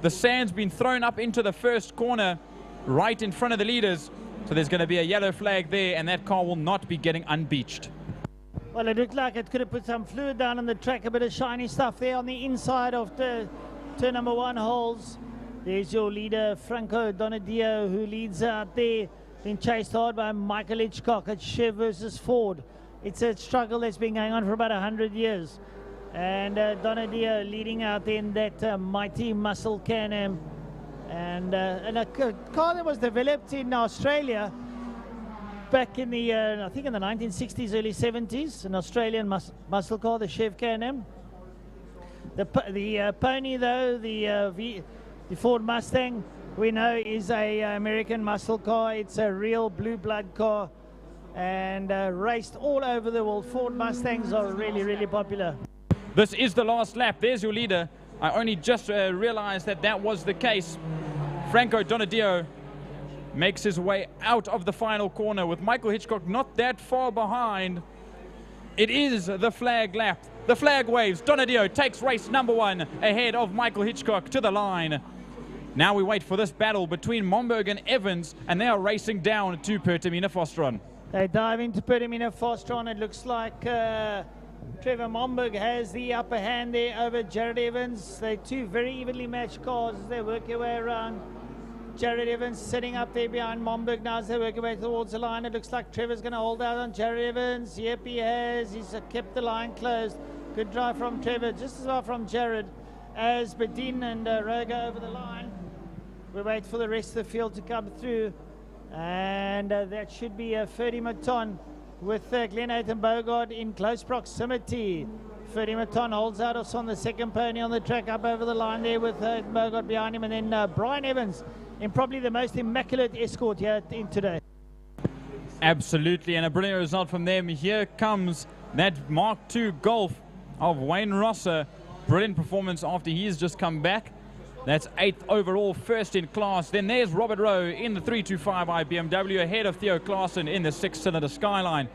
The sand's been thrown up into the first corner right in front of the leaders. So there's going to be a yellow flag there, and that car will not be getting unbeached. Well, it looked like it could have put some fluid down on the track, a bit of shiny stuff there on the inside of the turn number 1 holes. There's your leader, Franco Donadio, who leads out there, being chased hard by Michael Hitchcock at Chev versus Ford. It's a struggle that's been going on for about 100 years. And Donadio leading out there in that mighty muscle Can-Am. And a car that was developed in Australia back in the, I think in the 1960s, early 70s, an Australian muscle car, the Chev Can-Am. The pony, though, the Ford Mustang, we know is a American muscle car. It's a real blue blood car and raced all over the world. Ford Mustangs are really, really popular. This is the last lap. There's your leader. I only just realized that that was the case. Franco Donadio makes his way out of the final corner with Michael Hitchcock not that far behind. It is the flag lap. The flag waves. Donadio takes race number 1 ahead of Michael Hitchcock to the line. Now we wait for this battle between Momberg and Evans, and they are racing down to Pertamina Fostron. They dive into Pertamina Fostron. It looks like Trevor Momberg has the upper hand there over Jared Evans. They're 2 very evenly matched cars as they work their way around. Jared Evans sitting up there behind Momberg now as they work their way towards the line. It looks like Trevor's going to hold out on Jared Evans. Yep, he has. He's kept the line closed. Good drive from Trevor, just as well from Jared as Bedin and Roga over the line. We wait for the rest of the field to come through. And that should be Ferdy Maton with Glenn Bogart in close proximity. Ferdy Maton holds out us on the second pony on the track, up over the line there with Bogart behind him, and then Brian Evans in probably the most immaculate escort here in today. Absolutely, and a brilliant result from them. Here comes that Mark II Golf of Wayne Rosser. Brilliant performance after he's just come back. That's 8th overall, 1st in class. Then there's Robert Rowe in the 325i BMW ahead of Theo Klaasen in the 6-cylinder Skyline.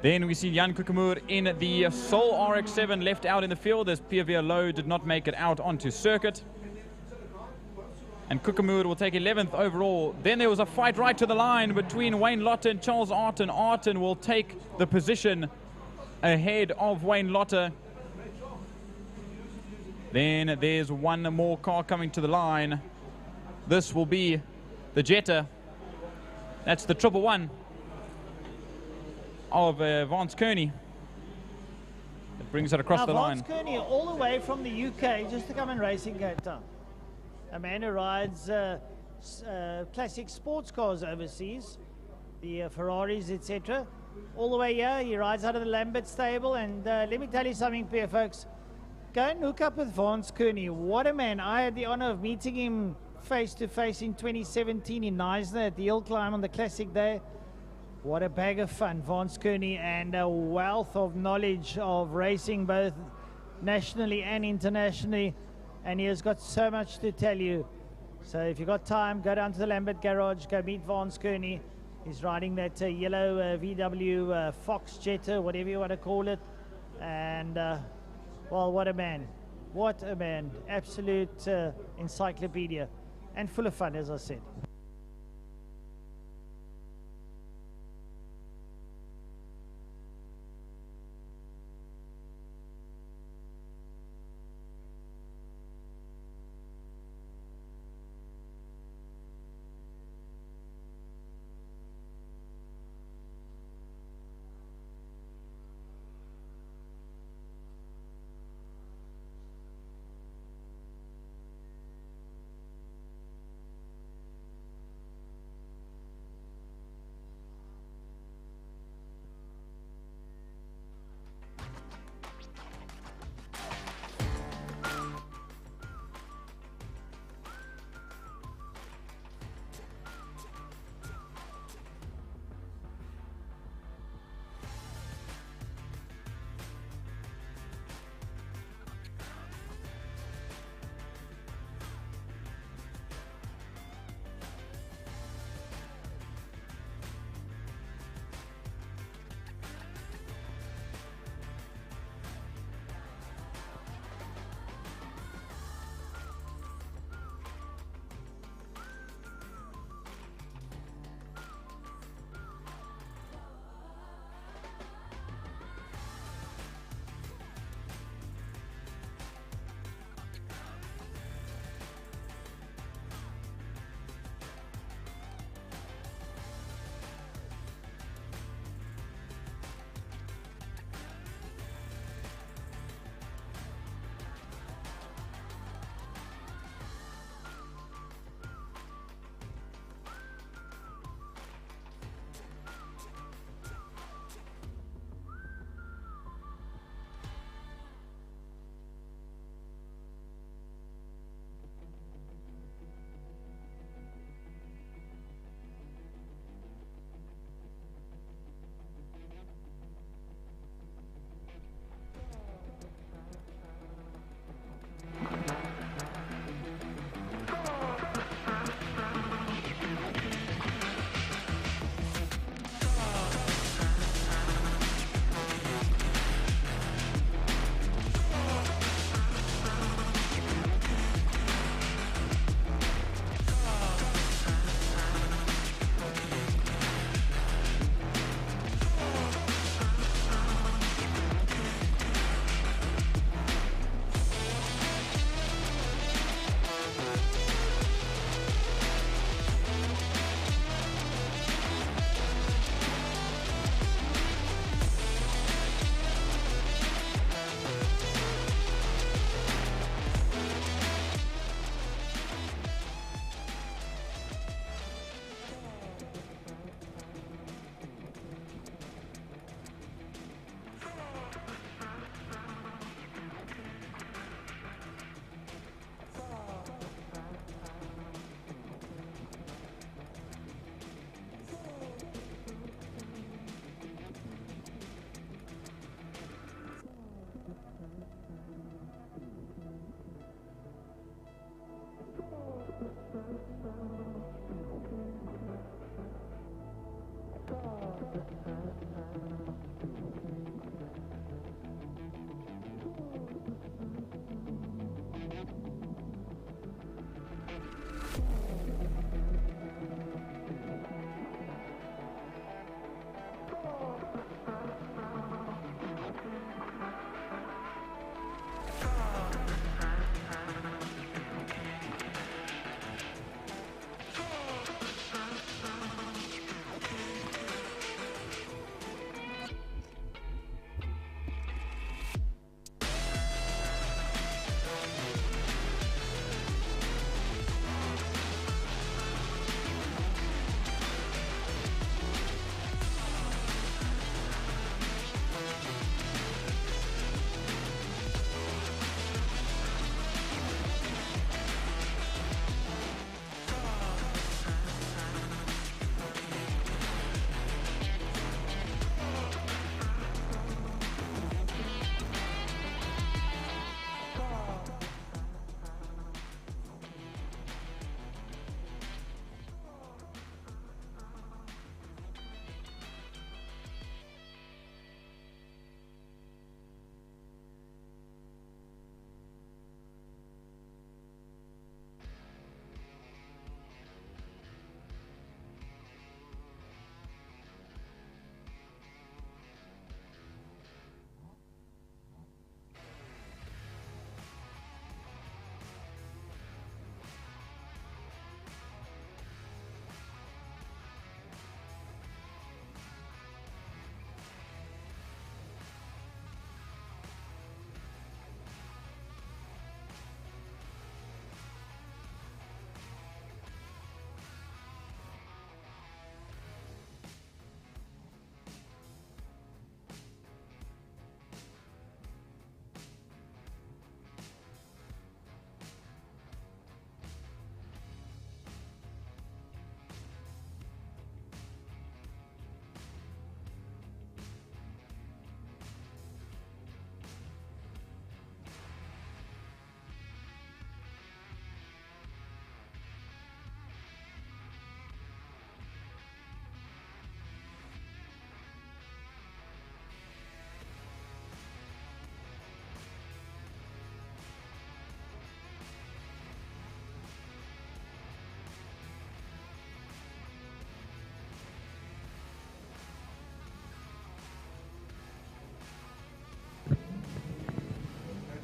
Then we see Jan Kukumur in the Soul RX-7 left out in the field as Pierre Lowe did not make it out onto circuit. And Kukamood will take 11th overall. Then there was a fight right to the line between Wayne Lotter and Charles Arton. Arton will take the position ahead of Wayne Lotter. Then there's one more car coming to the line. This will be the Jetta. That's the 111 of Vance Kearney. That brings it across the line. Vance Kearney all the way from the UK just to come and race in Cape Town. A man who rides classic sports cars overseas, the Ferraris, etc. All the way here, he rides out of the Lambert stable. And let me tell you something, here, folks. Go and hook up with Vance Kearney. What a man. I had the honor of meeting him face-to-face in 2017 in Neisner at the hill climb on the classic day. What a bag of fun, Vance Kearney, and a wealth of knowledge of racing both nationally and internationally. And he has got so much to tell you. So if you've got time, go down to the Lambert garage, go meet Vance Kearney. He's riding that yellow VW Fox Jetta, whatever you want to call it. And, well, what a man. What a man. Absolute encyclopedia. And full of fun, as I said.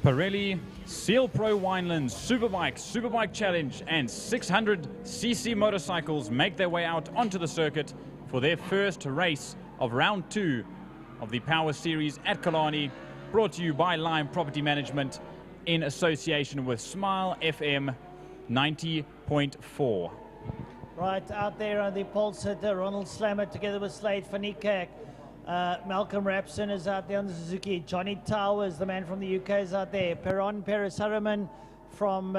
Pirelli, Seal Pro Winelands, Superbike Challenge, and 600cc motorcycles make their way out onto the circuit for their first race of round 2 of the Power Series at Killarney, brought to you by Lime Property Management in association with Smile FM 90.4. Right out there on the pole sitter, Ronald Slammer together with Slade van Niekerk. Malcolm Rapson is out there on the Suzuki. Johnny Towers, the man from the UK, is out there. Perron Peres-Harriman from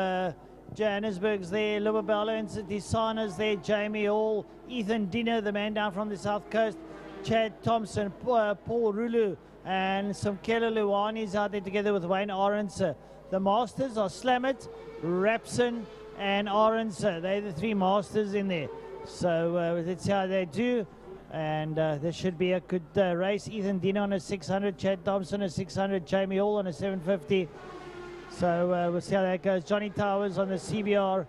Johannesburg's there. Lubabella and Tisana's there. Jamie Hall, Ethan Dinner, the man down from the south coast. Chad Thompson, Paul Rulu, and some Keller Luwani's out there together with Wayne Arendse. The masters are Slamet, Rapson, and Arendse. They're the 3 masters in there. So let's see how they do. And this should be a good race. Ethan Dino on a 600, Chad Thompson on a 600, Jamie Hall on a 750. So we'll see how that goes. Johnny Towers on the CBR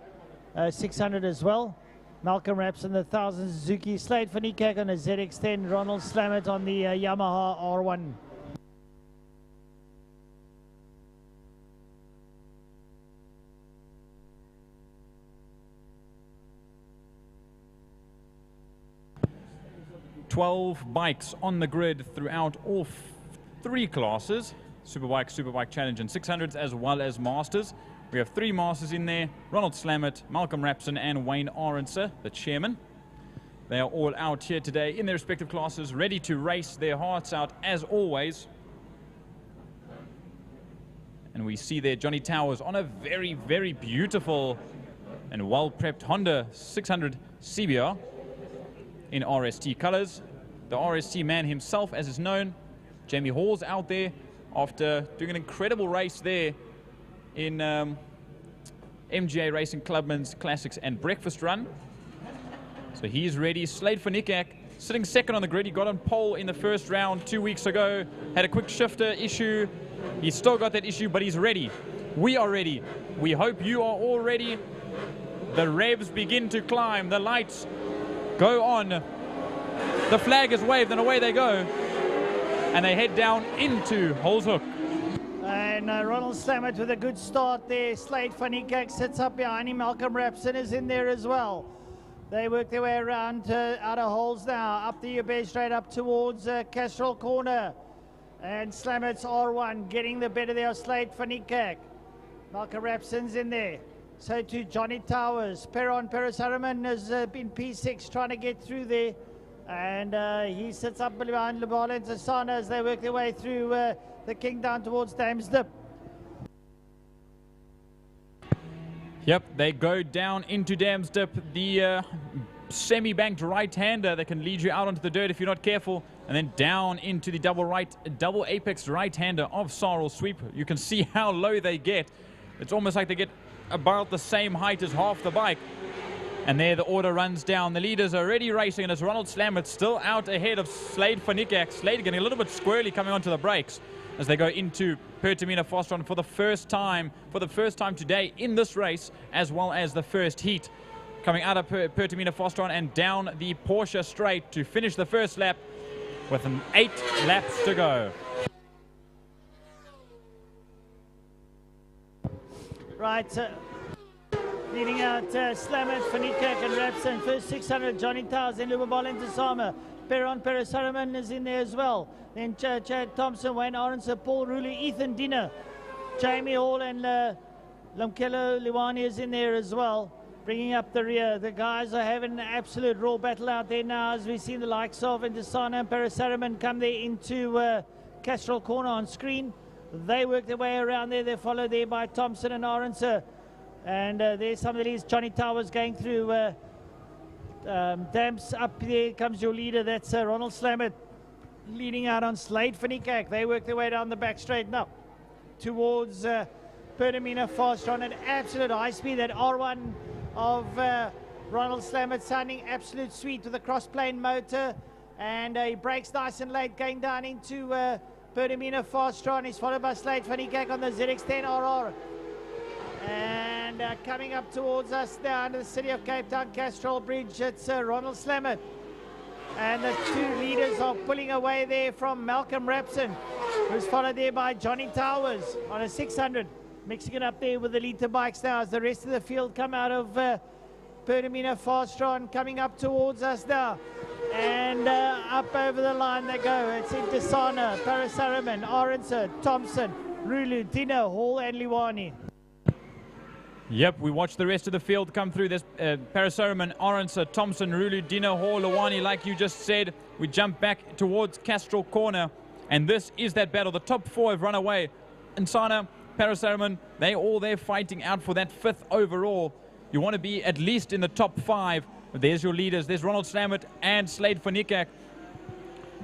600 as well. Malcolm Raps on the 1000 Suzuki. Slade van Niekerk on the ZX10. Ronald Slamet on the Yamaha R1. .12 bikes on the grid throughout all 3 classes, Superbike Challenge and 600s, as well as Masters. We have 3 Masters in there: Ronald Slamet, Malcolm Rapson, and Wayne Arendse, the chairman. They are all out here today in their respective classes, ready to race their hearts out as always. And we see there Johnny Towers on a very, very beautiful and well-prepped Honda 600 CBR in RST colors. The RST man himself, as is known. Jamie Hall's out there after doing an incredible race there in MGA Racing Clubman's Classics and Breakfast Run. So he's ready. Slade van Niekerk sitting second on the grid. He got on pole in the first round 2 weeks ago. Had a quick shifter issue. He's still got that issue, but he's ready. We are ready. We hope you are all ready. The revs begin to climb. The lights go on. The flag is waved and away they go. And they head down into Holes Hook. And Ronald Slamet with a good start there. Slade van Niekerk sits up behind him. Malcolm Rapson is in there as well. They work their way around out of holes now. Up the UB straight up towards Castrol Corner. And Slamet's R1 getting the better there of Slade van Niekerk. Malcolm Rapson's in there. So to Johnny Towers. Perron Peres-Harriman has been P6 trying to get through there. And he sits up behind Lubala and Tasana as they work their way through the King down towards Dame's Dip. Yep, they go down into Dame's Dip. The semi-banked right-hander that can lead you out onto the dirt if you're not careful. And then down into the double apex right-hander of Sarl Sweep. You can see how low they get. It's almost like they get about the same height as half the bike. And there the order runs down. The leaders are already racing, and it's Ronald Slamet still out ahead of Slade van Niekerk. Slade getting a little bit squirrely coming onto the brakes as they go into Pertamina Fostron for the first time today in this race, as well as the first heat. Coming out of Pertamina Fostron and down the Porsche straight to finish the first lap with 8 laps to go. Right, leading out Slamet, van Niekerk and Rapson. First 600, Johnny Towers, then Lubabala and Tasama. Perron Peres-Harriman is in there as well. Then Chad Thompson, Wayne Arendse, Paul Rulu, Ethan Dinner, Jamie Hall and Lamkelo Liwani is in there as well, bringing up the rear. The guys are having an absolute raw battle out there now as we've seen the likes of Tasana and Peres-Harriman come there into Castrol Corner on screen. They work their way around there. They're followed there by Thompson and Arendse. And there's some of these Johnny Towers going through Damps. Up there comes your leader. That's Ronald Slamet leading out on Slade van Niekerk. They work their way down the back straight now towards Pertamina Fostron at absolute high speed. That R1 of Ronald Slamet sounding absolute sweet with a cross-plane motor. And he brakes nice and late going down into Pertamina Fostron. He's followed by Slade van Niekerk on the ZX10 RR. And coming up towards us down to the city of Cape Town, Castrol Bridge, it's Ronald Slamet. And the 2 leaders are pulling away there from Malcolm Rapson. who's followed there by Johnny Towers on a 600. Mixing it up there with the Lita bikes now as the rest of the field come out of Pertamina Fastron, coming up towards us now. And up over the line they go. It's into Sana, Parasaraman, Orense, Thompson, Rulu, Dino, Hall and Liwani. Yep, we watch the rest of the field come through. There's Parasaraman, Orense, Thompson, Rulu, Dino, Hall, Liwani, like you just said. We jump back towards Castrol Corner, and this is that battle. The top four have run away. Insana, Parasaraman, they all there fighting out for that 5th overall. You want to be at least in the top 5. There's your leaders. There's Ronald Slammert and Slade van Niekerk.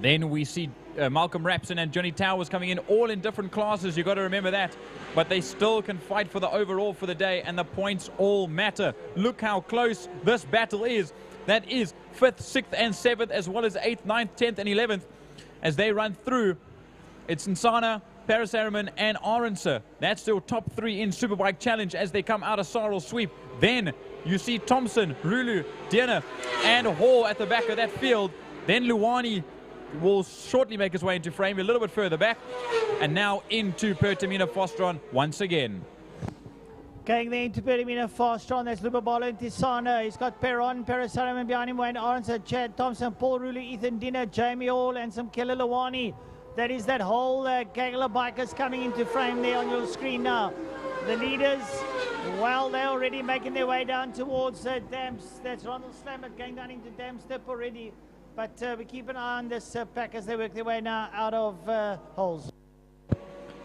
Then we see Malcolm Rapson and Johnny Towers coming in, all in different classes. You've got to remember that. But they still can fight for the overall for the day, and the points all matter. Look how close this battle is. That is 5th, 6th, and 7th, as well as 8th, 9th, 10th, and 11th. As they run through, it's Nsana, Parasaraman, and Orense. That's your top 3 in Superbike Challenge as they come out of Sarl Sweep. Then you see Thompson, Rulu, Diener, and Hall at the back of that field. Then Luwani will shortly make his way into frame a little bit further back. And now into Pertamina Fastron once again. Going there into Pertamina Fastron, there's Lubabalo and Tisana. He's got Perron, Parasaraman behind him, Wayne Orense, Chad Thompson, Paul Rulu, Ethan Dinner, Jamie Hall, and some Killer Luwani. That is that whole gaggle of bikers coming into frame there on your screen now. The leaders, well, they're already making their way down towards Dams. That's Ronald Slammert going down into Damstep already. But we keep an eye on this pack as they work their way now out of holes.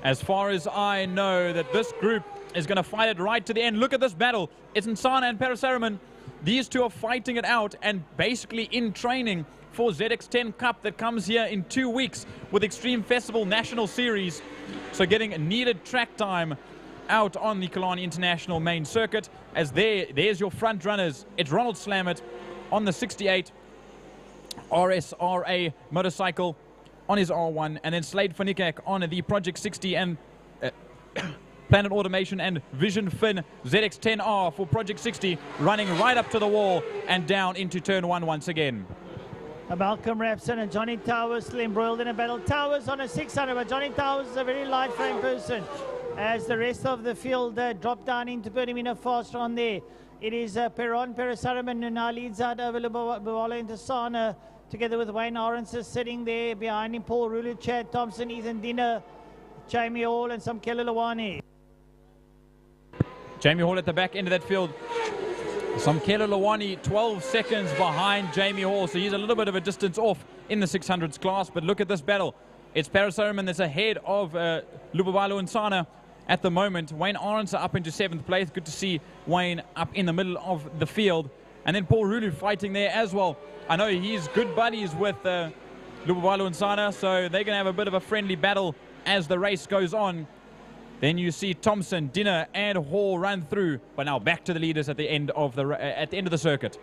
As far as I know, that this group is going to fight it right to the end. Look at this battle. It's Nsana and Parasaraman. These two are fighting it out and basically in training for ZX10 Cup that comes here in 2 weeks with Extreme Festival National Series. So getting needed track time out on the Killarney International main circuit. As there's your front runners. It's Ronald Slammert on the 68 RSRA motorcycle on his R1, and then Slade van Niekerk on the Project 60 and Planet Automation and Vision Fin ZX10R for Project 60, running right up to the wall and down into turn 1 once again. Malcolm Rapson and Johnny Towers still embroiled in a battle. Towers on a 600, but Johnny Towers is a very light frame person. As the rest of the field drop down into Pertamina Fastron there. It is Perron Parasaraman who now leads out over Lubawala into Sana, together with Wayne Orense sitting there behind him. Paul Rulu, Chad Thompson, Ethan Dinner, Jamie Hall, and some Killer Luwani. Jamie Hall at the back end of that field. Some Killer Luwani 12 seconds behind Jamie Hall, so he's a little bit of a distance off in the 600s class. But look at this battle. It's Parasaraman that's ahead of Lubabalo and Sana at the moment. Wayne Orense up into 7th place. Good to see Wayne up in the middle of the field. And then Paul Rulu fighting there as well. I know he's good buddies with Lubabalo and Sana, so they're going to have a bit of a friendly battle as the race goes on. Then you see Thompson, Dinner, and Hall run through, but now back to the leaders at the end of the circuit.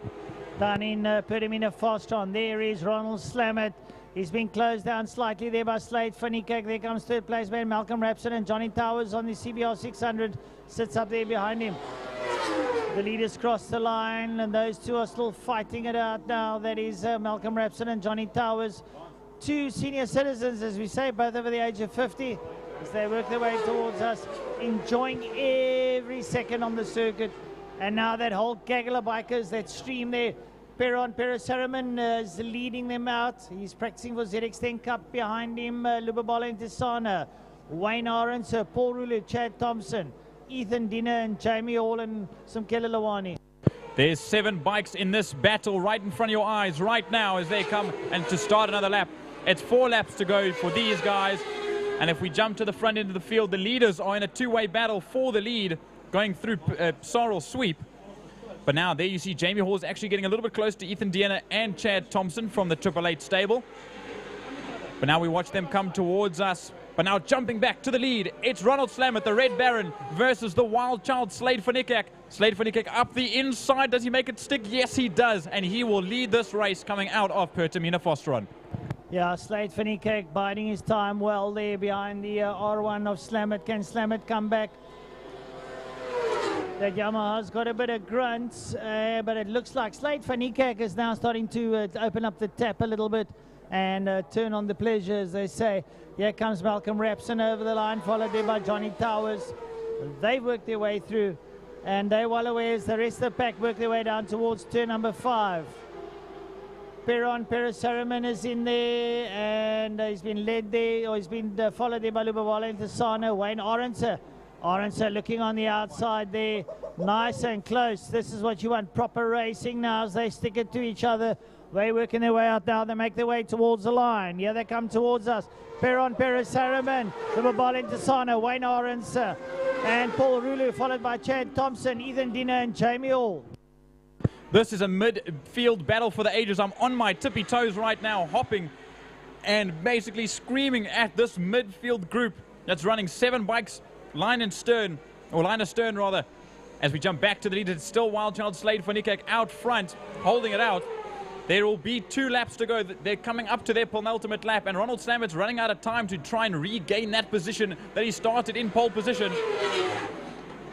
Down in Pertamina Fastron, there is Ronald Slammert. He's been closed down slightly there by Slade van Niekerk. There comes 3rd place man Malcolm Rapson, and Johnny Towers on the CBR 600 sits up there behind him. The leaders cross the line, and those two are still fighting it out now. That is Malcolm Rapson and Johnny Towers. 2 senior citizens, as we say, both over the age of 50. As they work their way towards us, enjoying every second on the circuit. And now that whole gaggle of bikers that stream there. Perron Parasaraman is leading them out. He's practicing for ZX10 Cup behind him. Lubabala and Tisana, Wayne Orense, Paul Rulu, Chad Thompson, Ethan Dinner, and Jamie Hall, and some Killer Luwani. There's 7 bikes in this battle right in front of your eyes right now as they come and to start another lap. It's 4 laps to go for these guys. And if we jump to the front end of the field, the leaders are in a 2-way battle for the lead going through Sorrel Sweep. But now there you see Jamie Hall is actually getting a little bit close to Ethan Diener and Chad Thompson from the 888 stable. But now we watch them come towards us. But now jumping back to the lead, it's Ronald Slammert, the Red Baron, versus the Wild Child, Slade van Niekerk. Slade van Niekerk up the inside. Does he make it stick? Yes, he does. And he will lead this race coming out of Pertamina Fastron. Yeah, Slade van Niekerk biding his time well there behind the R1 of Slammert. Can Slammert come back? That Yamaha's got a bit of grunts, but it looks like Slade van Niekerk is now starting to open up the tap a little bit. and turn on the pleasure, as they say. Here comes Malcolm Rapson over the line, followed there by Johnny Towers. They work their way through, and they're well aware as the rest of the pack work their way down towards turn number 5. Perasaraman is in there, and he's been led there, or he's been followed there by Lubawala Intisana. Wayne Orenser looking on the outside there, nice and close. This is what you want, proper racing now as they stick it to each other. They're working their way out now. They make their way towards the line. Here they come towards us. Perasaraman, Lubawala Intisana, Wayne Orenser, and Paul Rulu, followed by Chad Thompson, Ethan Dinner, and Jamie Hall. This is a midfield battle for the ages. I'm on my tippy toes right now, hopping and basically screaming at this midfield group that's running 7 bikes, line astern, as we jump back to the lead. It's still Wildchild Slade van Niekerk out front, holding it out. There will be 2 laps to go. They're coming up to their penultimate lap, and Ronald Slammer's running out of time to try and regain that position that he started in pole position.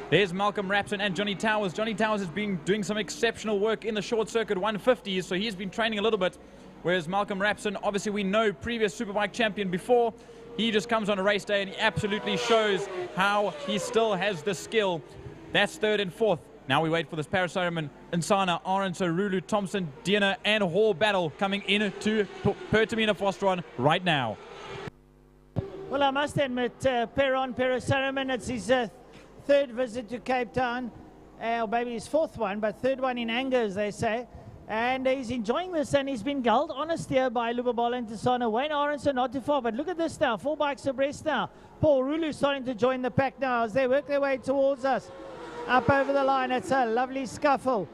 There's Malcolm Rapson and Johnny Towers. Johnny Towers has been doing some exceptional work in the short circuit 150s, so he's been training a little bit. Whereas Malcolm Rapson, obviously we know, previous Superbike champion before. He just comes on a race day and he absolutely shows how he still has the skill. That's 3rd and 4th. Now we wait for this Parasaraman, Insana, Arenso, Rulu, Thompson, Diener, and Hall battle coming into Pertamina Fostron right now. Well, I must admit, Parasaraman, it's his 3rd visit to Cape Town, or maybe his 4th one, but 3rd one in anger, as they say. And he's enjoying this, and he's been gulled honest here by Lubawala Intisana. Wayne Orenson not too far, but look at this now, 4 bikes abreast now. Paul Rulu starting to join the pack now as they work their way towards us. Up over the line, it's a lovely scuffle.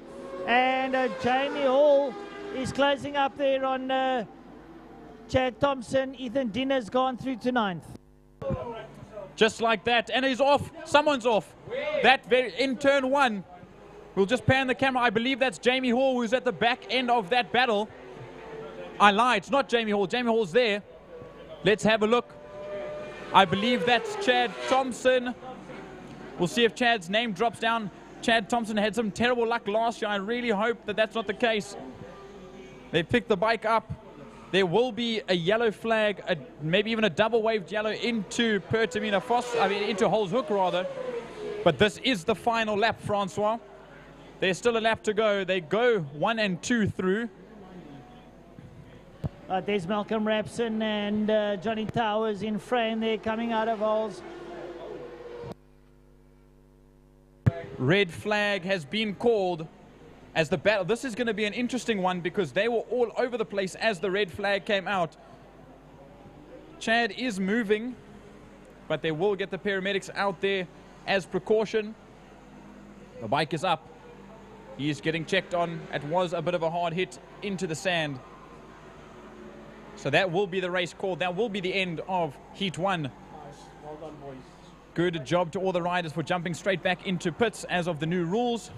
And Jamie Hall is closing up there on Chad Thompson. Ethan Dinner's gone through to 9th. Just like that, and he's off. Someone's off. In turn 1. We'll just pan the camera. I believe that's Jamie Hall who's at the back end of that battle. I lie, it's not Jamie Hall. Jamie Hall's there. Let's have a look. I believe that's Chad Thompson. We'll see if Chad's name drops down. Chad Thompson had some terrible luck last year. I really hope that that's not the case. They picked the bike up. There will be a yellow flag, maybe even a double waved yellow into Pertamina into Hol's Hook rather. But this is the final lap, Francois. There's still a lap to go. They go 1 and 2 through. There's Malcolm Rapson and Johnny Towers in frame there coming out of Hol's. Red flag has been called as the battle. This is going to be an interesting one because they were all over the place as the red flag came out. Chad is moving, but they will get the paramedics out there as precaution. The bike is up. He is getting checked on. It was a bit of a hard hit into the sand. So that will be the race call. That will be the end of Heat 1. Nice. Well done, boys. Good job to all the riders for jumping straight back into pits as of the new rules.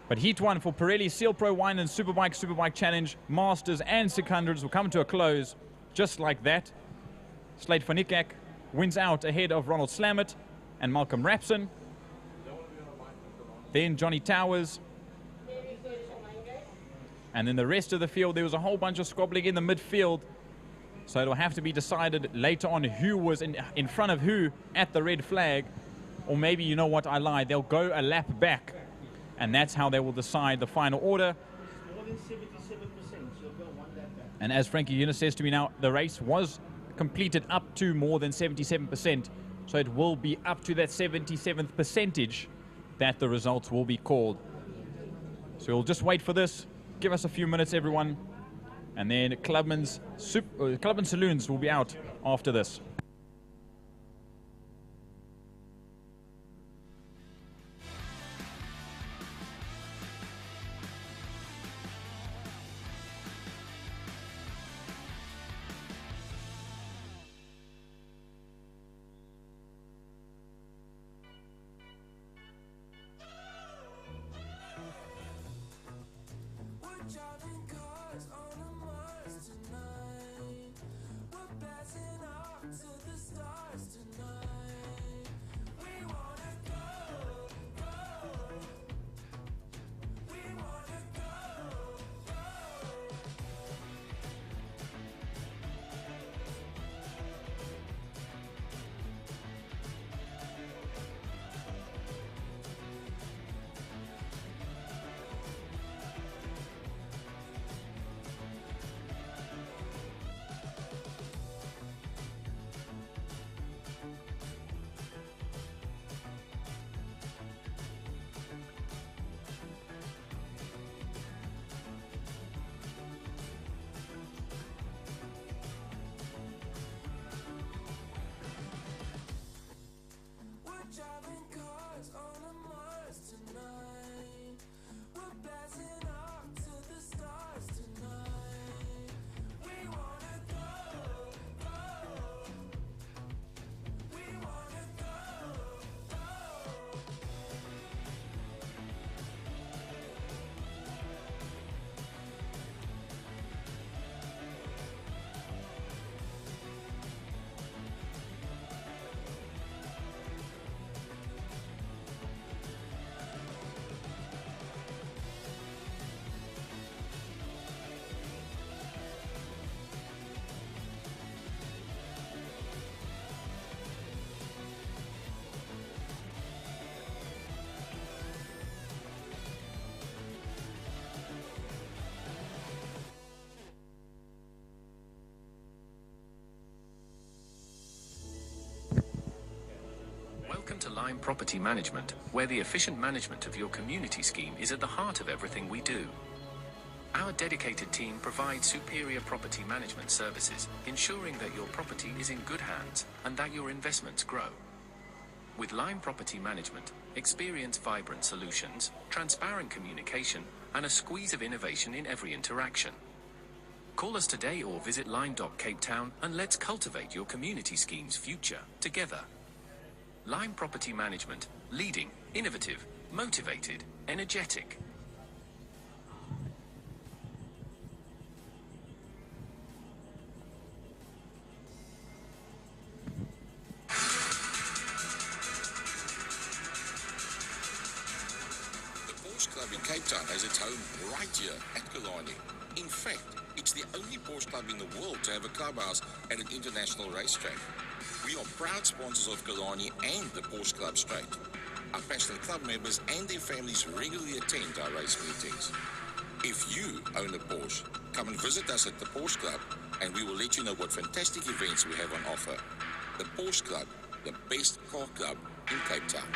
But Heat 1 for Pirelli, Seal Pro Wine and Superbike Challenge, Masters and 600s will come to a close just like that. Slade van Niekerk wins out ahead of Ronald Slammert and Malcolm Rapson. Then Johnny Towers. And then the rest of the field, there was a whole bunch of squabbling in the midfield. So it'll have to be decided later on who was in front of who at the red flag. Or maybe, you know what, I lied. They'll go a lap back. And that's how they will decide the final order. More than 77%, so you'll go 1 lap back. And as Frankie Eunice says to me now, the race was completed up to more than 77%. So it will be up to that 77th percentage that the results will be called. So we'll just wait for this. Give us a few minutes, everyone. And then Clubman Saloons will be out after this. Driving cars on a Mars tonight. We're blasting off to Lime Property Management, where the efficient management of your community scheme is at the heart of everything we do. Our dedicated team provides superior property management services, ensuring that your property is in good hands and that your investments grow. With Lime Property Management, experience vibrant solutions, transparent communication, and a squeeze of innovation in every interaction. Call us today or visit Lime.Cape Town and let's cultivate your community scheme's future together. Lime Property Management, leading, innovative, motivated, energetic. Club in Cape Town has its home right here at Killarney. In fact, it's the only Porsche club in the world to have a clubhouse at an international racetrack. We are proud sponsors of Killarney and the Porsche Club Straight. Our passionate club members and their families regularly attend our race meetings. If you own a Porsche, come and visit us at the Porsche Club and we will let you know what fantastic events we have on offer. The Porsche Club, the best car club in Cape Town.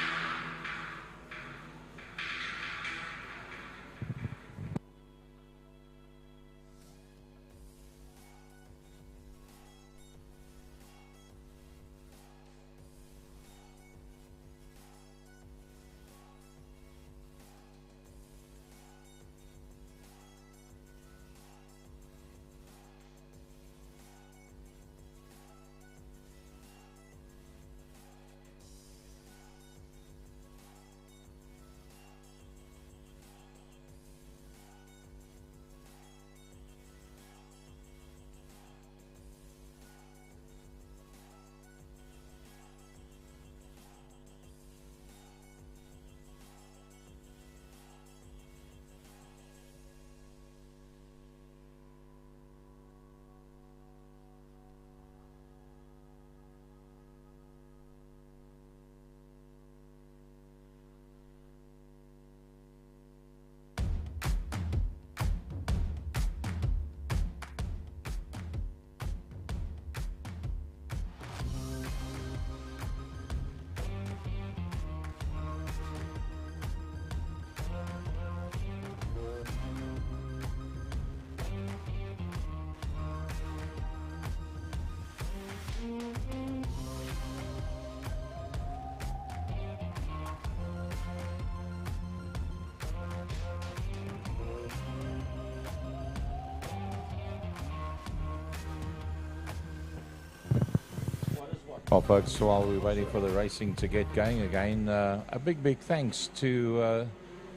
Well, folks, while we're waiting for the racing to get going again, a big thanks to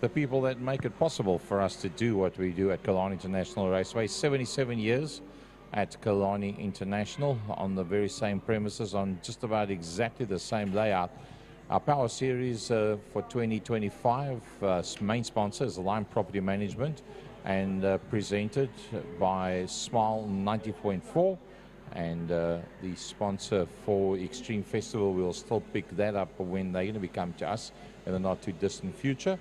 the people that make it possible for us to do what we do at Killarney International Raceway. 77 years at Killarney International on the very same premises, on just about exactly the same layout. Our Power Series for 2025, main sponsor is Lime Property Management and presented by Smile 90.4. And the sponsor for Extreme Festival, we'll still pick that up when they're going to be coming to us in the not too distant future.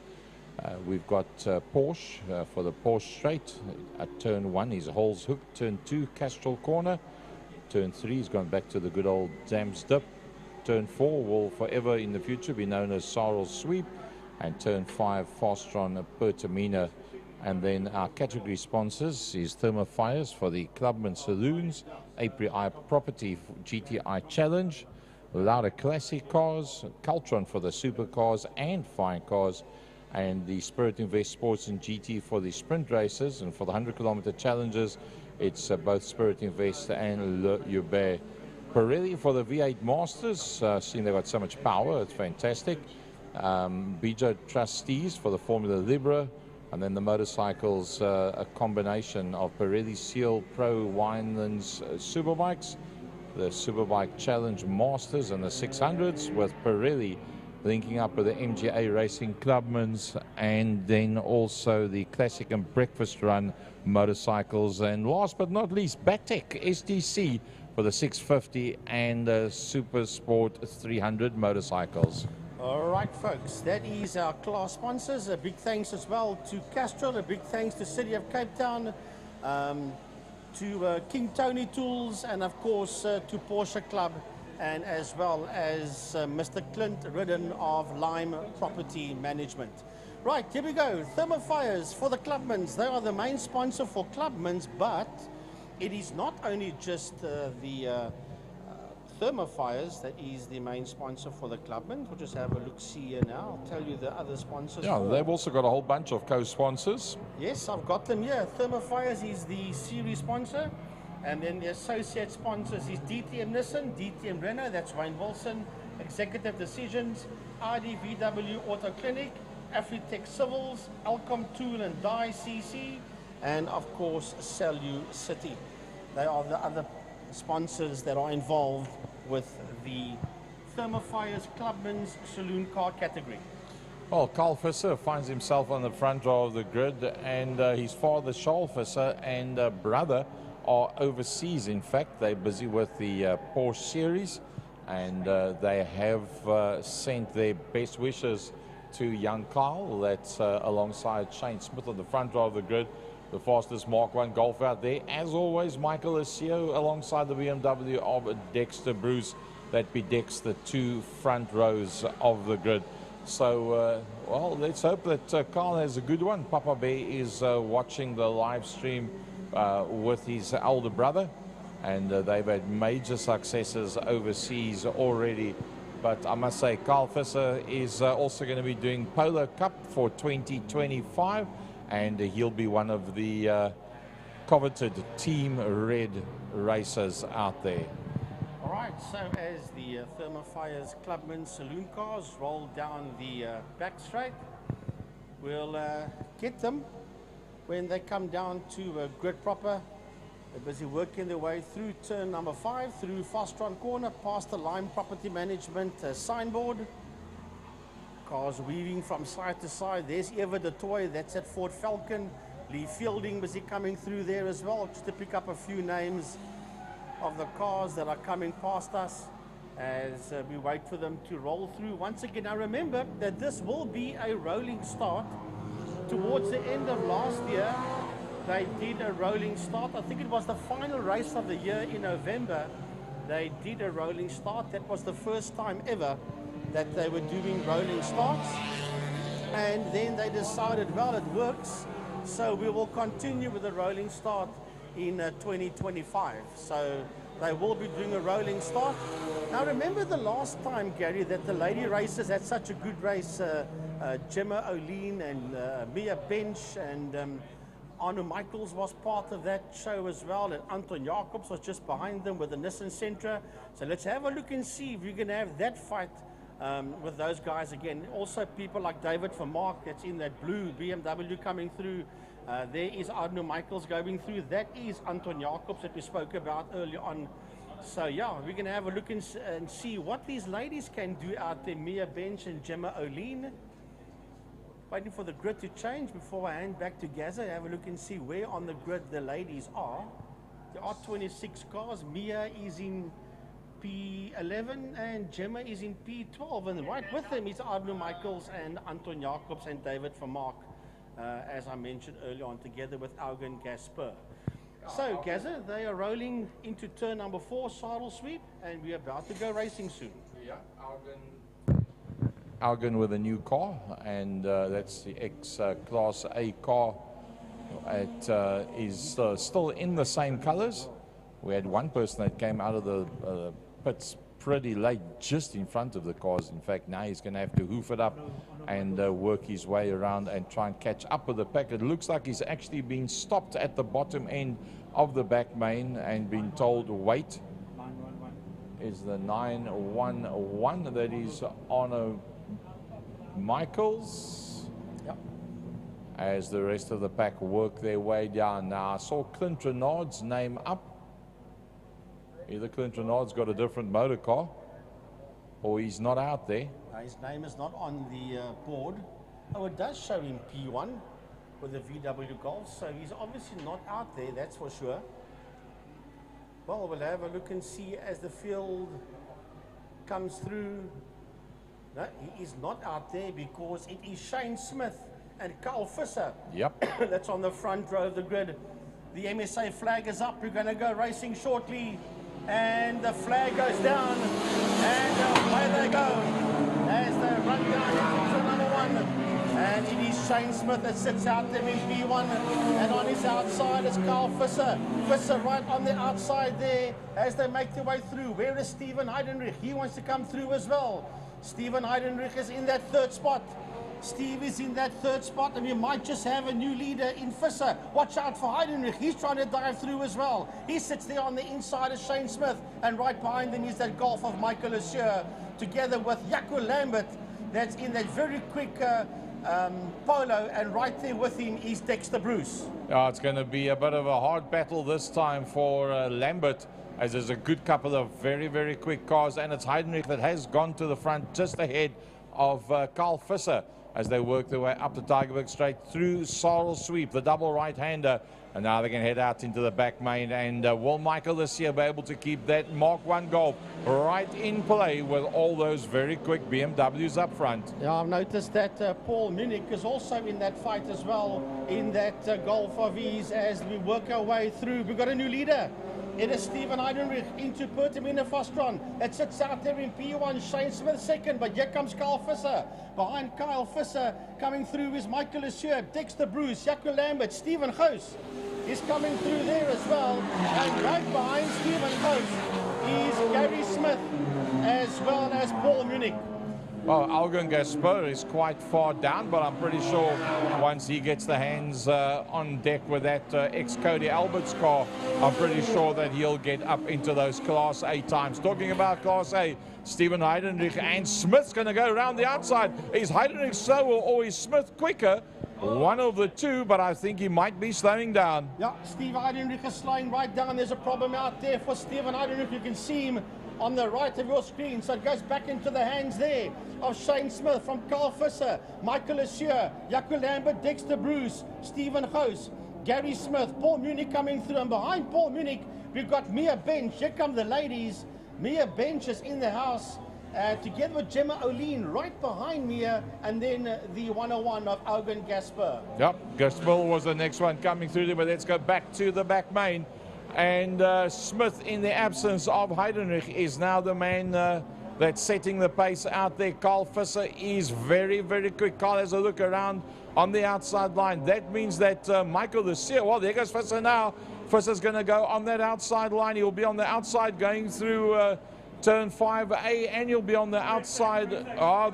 We've got Porsche for the Porsche Straight at turn 1 is Holes Hook, turn 2 Castrol Corner, turn 3 he's gone back to the good old Dams Dip, turn 4 will forever in the future be known as Sarles Sweep, and turn 5 Fastron Pertamina. And then our category sponsors is Thermofires for the Clubman Saloons, API Property GTI Challenge, Lauda Classic Cars, Caltron for the supercars and fine cars, and the Spirit Invest Sports and GT for the sprint races. And for the 100-kilometer challenges, it's both Spirit Invest and Le Hubert. Pirelli for the V8 Masters, seeing they've got so much power, it's fantastic. Bijo Trustees for the Formula Libra. And then the motorcycles, a combination of Pirelli Seal Pro Winelands Superbikes, the Superbike Challenge Masters and the 600s, with Pirelli linking up with the MGA Racing Clubmans, and then also the Classic and Breakfast Run motorcycles. And last but not least, Batec STC for the 650 and Super Sport 300 motorcycles. All right, folks, that is our class sponsors. A big thanks as well to Castrol, a big thanks to City of Cape Town, to King Tony Tools, and of course to Porsche Club and as well as Mr. Clint Ridden of Lime Property Management. Right, here we go. Thermofires for the Clubmans. They are the main sponsor for Clubmans, but it is not only just the Thermofires that is the main sponsor for the Clubman. We'll just have a look-see here now. I'll tell you the other sponsors. Yeah, they've also got a whole bunch of co-sponsors. Yes, I've got them here. Thermofires is the series sponsor. And then the associate sponsors is DTM Nissan, DTM Renault, that's Wayne Wilson, Executive Decisions, RDVW Auto Clinic, Afritech Civils, Alcom Tool and Die CC, and of course Salu City. They are the other sponsors that are involved with the Thermofires Clubman's saloon car category. Well, Carl Visser finds himself on the front row of the grid, and his father, Charles Visser, and brother are overseas. In fact, they're busy with the Porsche series, and they have sent their best wishes to young Carl. That's alongside Shane Smith on the front row of the grid, the fastest Mark 1 Golf out there. As always, Michael Asio alongside the BMW of Dexter Bruce. That bedecks the two front rows of the grid. So, well, let's hope that Carl has a good one. Papa Bear is watching the live stream with his elder brother, and they've had major successes overseas already. But I must say, Carl Visser is also going to be doing Polo Cup for 2025, and he'll be one of the coveted Team Red racers out there. All right, so as the Thermofires Clubman saloon cars roll down the back straight, we'll get them when they come down to grid proper. They're busy working their way through turn number 5, through Fastron Corner, past the Lime Property Management signboard. Cars weaving from side to side. There's Eva de Toy, that's at Fort Falcon. Lee Fielding busy coming through there as well, just to pick up a few names of the cars that are coming past us as we wait for them to roll through. Once again, now remember that this will be a rolling start. Towards the end of last year, they did a rolling start. I think it was the final race of the year in November. They did a rolling start. That was the first time ever that they were doing rolling starts. And then they decided, well, it works, so we will continue with the rolling start in 2025. So they will be doing a rolling start. Now remember the last time, Gary, that the lady racers had such a good race. Gemma O'Lean and Mia Bench and Arno Michaels was part of that show as well, and Anton Jacobs was just behind them with the Nissan Sentra. So let's have a look and see if you're going to have that fight with those guys again. Also people like David van Mark, that's in that blue BMW coming through. There is Arno Michaels going through. That is Anton Jacobs that we spoke about earlier on. So yeah, we're going to have a look and see what these ladies can do out there. Mia Bench and Gemma O'Lean. Waiting for the grid to change before I hand back to Gaza. Have a look and see where on the grid the ladies are. There are 26 cars. Mia is in P11 and Gemma is in P12. And right with them is Arno Michaels and Anton Jacobs and David van Mark. As I mentioned earlier on, together with Augen Gasper. So, Gaza, they are rolling into turn number 4, saddle sweep, and we're about to go racing soon. Yeah, Augen with a new car, and that's the X-Class A car. It is still in the same colors. We had one person that came out of the pits pretty late, just in front of the cars. In fact, now he's going to have to hoof it up and work his way around and try and catch up with the pack. It looks like he's actually been stopped at the bottom end of the back main and been told wait. Is the 911 that is Arno Michaels. Yep. As the rest of the pack work their way down. Now I saw Clint Renard's name up. Either Clint Renard's got a different motor car, or he's not out there. His name is not on the board. Oh, it does show him P1 with the VW Golf, so he's obviously not out there, that's for sure. Well, we'll have a look and see as the field comes through. No, he is not out there because it is Shane Smith and Carl Visser. Yep. That's on the front row of the grid. The MSA flag is up. We're going to go racing shortly. and the flag goes down, and away they go as they run down into number 1. And it is Shane Smith that sits out there in P1, and on his outside is Carl Visser. Visser right on the outside there as they make their way through. Where is Stephen Heidenrich? He wants to come through as well. Stephen Heidenrich is in that 3rd spot. Steve is in that 3rd spot, and we might just have a new leader in Visser. Watch out for Heidenrich. He's trying to dive through as well. He sits there on the inside of Shane Smith, and right behind him is that Golf of Michael Assure, together with Jaco Lambert, that's in that very quick polo, and right there with him is Dexter Bruce. Yeah, it's going to be a bit of a hard battle this time for Lambert, as there's a good couple of very, very quick cars, and it's Heidenrich that has gone to the front just ahead of Carl Visser as they work their way up the Tigerberg straight through Sorrel Sweep, the double right-hander, and now they can head out into the back main. And will Michael this year be able to keep that Mark 1 Golf right in play with all those very quick BMWs up front? Yeah, I've noticed that Paul Munich is also in that fight as well, in that Golf of his, as we work our way through. We've got a new leader. It is Stephen Heidenrich into Pertamina Fostron. It sits out there in P1, Shane Smith 2nd, but here comes Kyle Visser. Behind Kyle Visser, coming through is Michael Assure, Dexter Bruce, Jaco Lambert, Stephen Goos is coming through there as well. And right behind Stephen Goos is Gary Smith, as well as Paul Munich. Well, Algon Gaspar is quite far down, but I'm pretty sure once he gets the hands on deck with that ex-Cody Albert's car, I'm pretty sure that he'll get up into those Class A times. Talking about Class A, Stephen Heidenrich and Smith's going to go around the outside. Is Heidenrich slower or is Smith quicker? One of the two, but I think he might be slowing down. Yeah, Steve Heidenrich is slowing right down. There's a problem out there for Stephen Heidenrich. You can see him on the right of your screen, so it goes back into the hands there of Shane Smith, from Carl Visser, Michael Assure, Jaco Lambert, Dexter Bruce, Stephen Goos, Gary Smith, Paul Munich coming through, and behind Paul Munich we've got Mia Bench. Here come the ladies. Mia Bench is in the house, together with Gemma O'Lean right behind Mia, and then the 101 of Algon Gaspar. Yep, Gaspar was the next one coming through there, but let's go back to the back main. And Smith, in the absence of Heidenrich, is now the man that's setting the pace out there. Carl Visser is very, very quick. Carl has a look around on the outside line. That means that Michael the Seer, well, there goes Visser now. Visser's going to go on that outside line. He'll be on the outside going through turn 5A, and he'll be on the outside. Oh,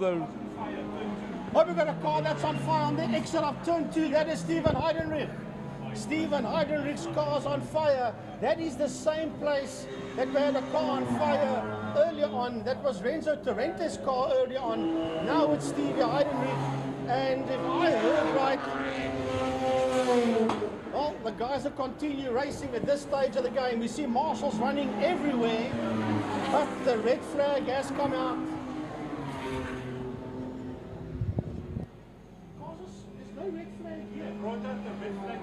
we've got a car that's on fire on the exit of turn 2. That is Stephen Heidenrich. Stephen Heidenrich's car's on fire. That is the same place that we had a car on fire earlier on. That was Renzo Torrente's car earlier on. Now it's Stevie Heidenrich. And if I heard right, well, the guys will continue racing at this stage of the game. We see marshals running everywhere, but the red flag has come out. There's no red flag here. Brought out the red flag.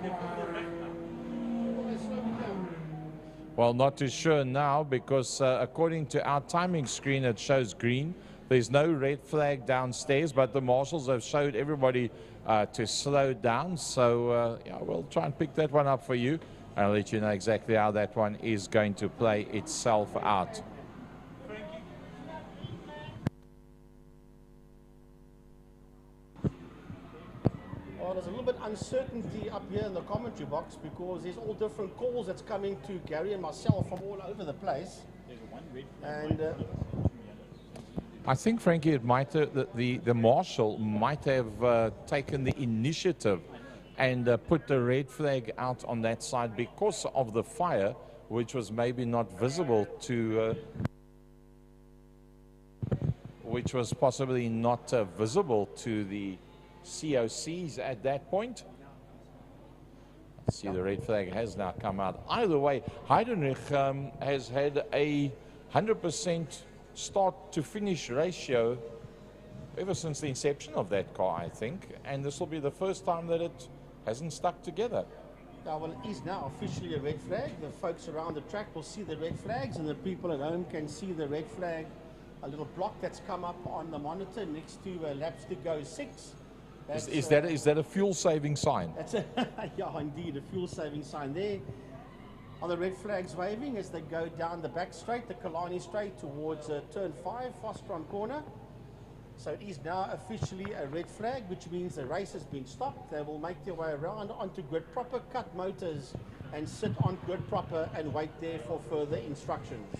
Well, not too sure now, because according to our timing screen, it shows green. There's no red flag downstairs, but the marshals have showed everybody to slow down. So yeah, we'll try and pick that one up for you. I'll let you know exactly how that one is going to play itself out. Well, there's a little bit uncertainty up here in the commentary box, because there's all different calls that's coming to Gary and myself from all over the place. And I think, Frankie, it might the marshal might have taken the initiative and put the red flag out on that side because of the fire, which was maybe not visible to, which was possibly not visible to the COCs at that point. Let's see, the red flag has now come out. Either way, Heidenrich has had a 100% start to finish ratio ever since the inception of that car, I think, and this will be the first time that it hasn't stuck together. well, it is now officially a red flag. The folks around the track will see the red flags, and the people at home can see the red flag, a little block that's come up on the monitor next to laps to go 6. Is that a fuel-saving sign? That's a, yeah, indeed, a fuel-saving sign there. on the red flags waving as they go down the back straight, the Killarney straight towards turn 5, Fostron corner. So it is now officially a red flag, which means the race has been stopped. They will make their way around onto grid proper, cut motors and sit on grid proper and wait there for further instructions.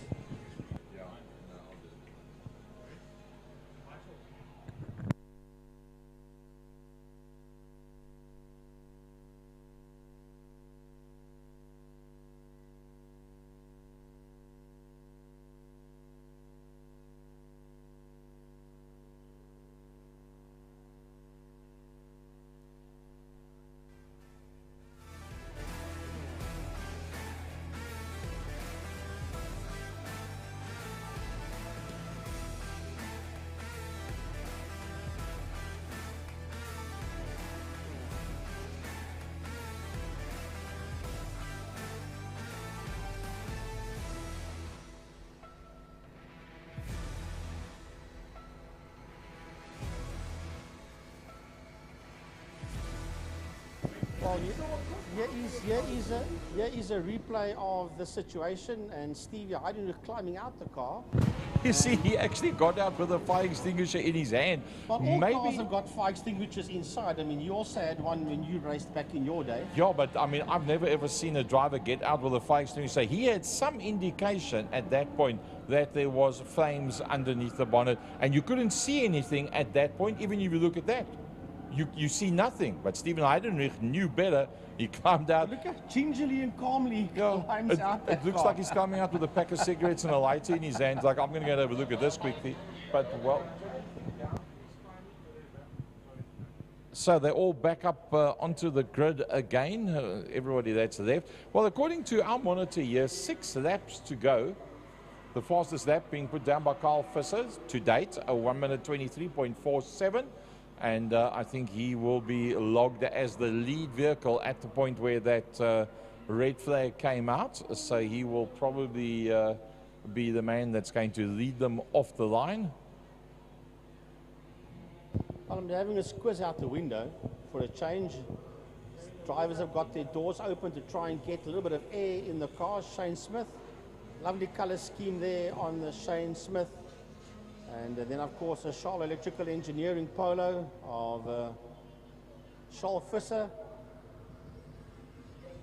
Well, here is a replay of the situation, and Stevie Hayden is climbing out the car. You see, he actually got out with a fire extinguisher in his hand. But all cars have got fire extinguishers inside. I mean, you also had one when you raced back in your day. Yeah, but I mean, I've never ever seen a driver get out with a fire extinguisher. He had some indication at that point that there was flames underneath the bonnet, and you couldn't see anything at that point, even if you look at that. You see nothing, but Stephen Heidenreich knew better. He climbed out. Look at gingerly and calmly he climbs out that It looks car. like he's coming out with a pack of cigarettes and a lighter in his hand. Like, I'm going to go and have a look at this quickly. But, well, so they're all back up onto the grid again, everybody that's left. Well, according to our monitor here, 6 laps to go. The fastest lap being put down by Carl Visser to date, a 1 minute 23.47. And I think he will be logged as the lead vehicle at the point where that red flag came out. So he will probably be the man that's going to lead them off the line. Well, I'm having a squiz out the window for a change. Drivers have got their doors open to try and get a little bit of air in the car. Shane Smith, lovely colour scheme there on the Shane Smith. And then, of course, a Shaw Electrical Engineering polo of Shaw Visser.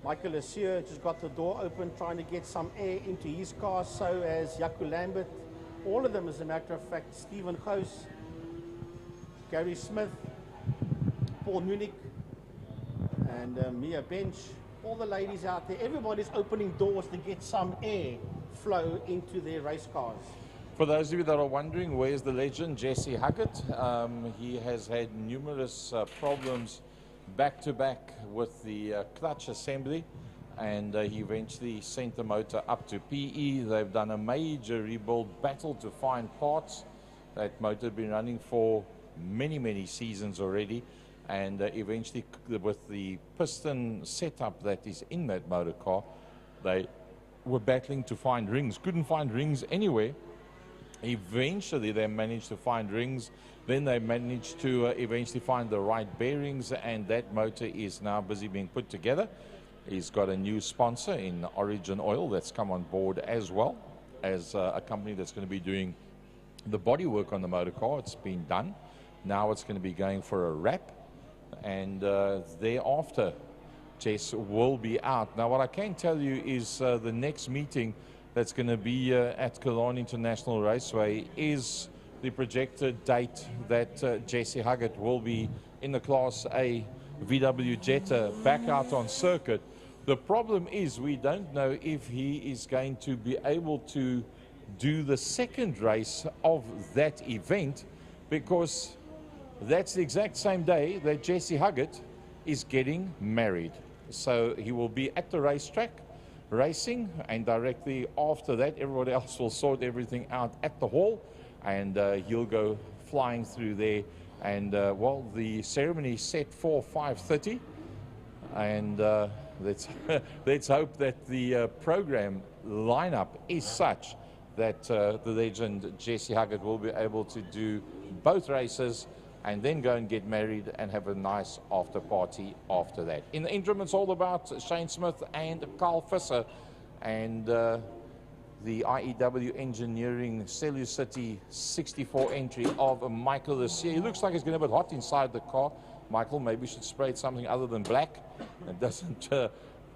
Michael Lessieur just got the door open, trying to get some air into his car, so as Jaco Lambert. All of them, as a matter of fact, Stephen Goos, Gary Smith, Paul Munich, and Mia Bench. All the ladies out there, everybody's opening doors to get some air flow into their race cars. For those of you that are wondering, where's the legend, Jesse Huckett? He has had numerous problems back-to-back with the clutch assembly, and he eventually sent the motor up to PE. They've done a major rebuild battle to find parts. That motor had been running for many, many seasons already, and eventually with the piston setup that is in that motor car, they were battling to find rings. Couldn't find rings anywhere. Eventually they managed to find rings, then they managed to eventually find the right bearings, and that motor is now busy being put together. He's got a new sponsor in Origin Oil that's come on board, as well as a company that's going to be doing the body work on the motor car. It's been done. Now it's going to be going for a wrap, and thereafter Jess will be out. Now what I can tell you is the next meeting that's going to be at Killarney International Raceway is the projected date that Jesse Huggett will be in the Class A VW Jetta back out on circuit. The problem is we don't know if he is going to be able to do the second race of that event, because that's the exact same day that Jesse Huggett is getting married. So he will be at the racetrack racing, and directly after that everybody else will sort everything out at the hall, and he'll go flying through there. And well, the ceremony is set for 5:30, and let's hope that the program lineup is such that the legend Jesse Huggett will be able to do both races and then go and get married and have a nice after party after that. In the interim, it's all about Shane Smith and Carl Visser and the IEW Engineering City 64 entry of Michael this year. He looks like he's getting a bit hot inside the car. Michael, maybe should spray something other than black. It doesn't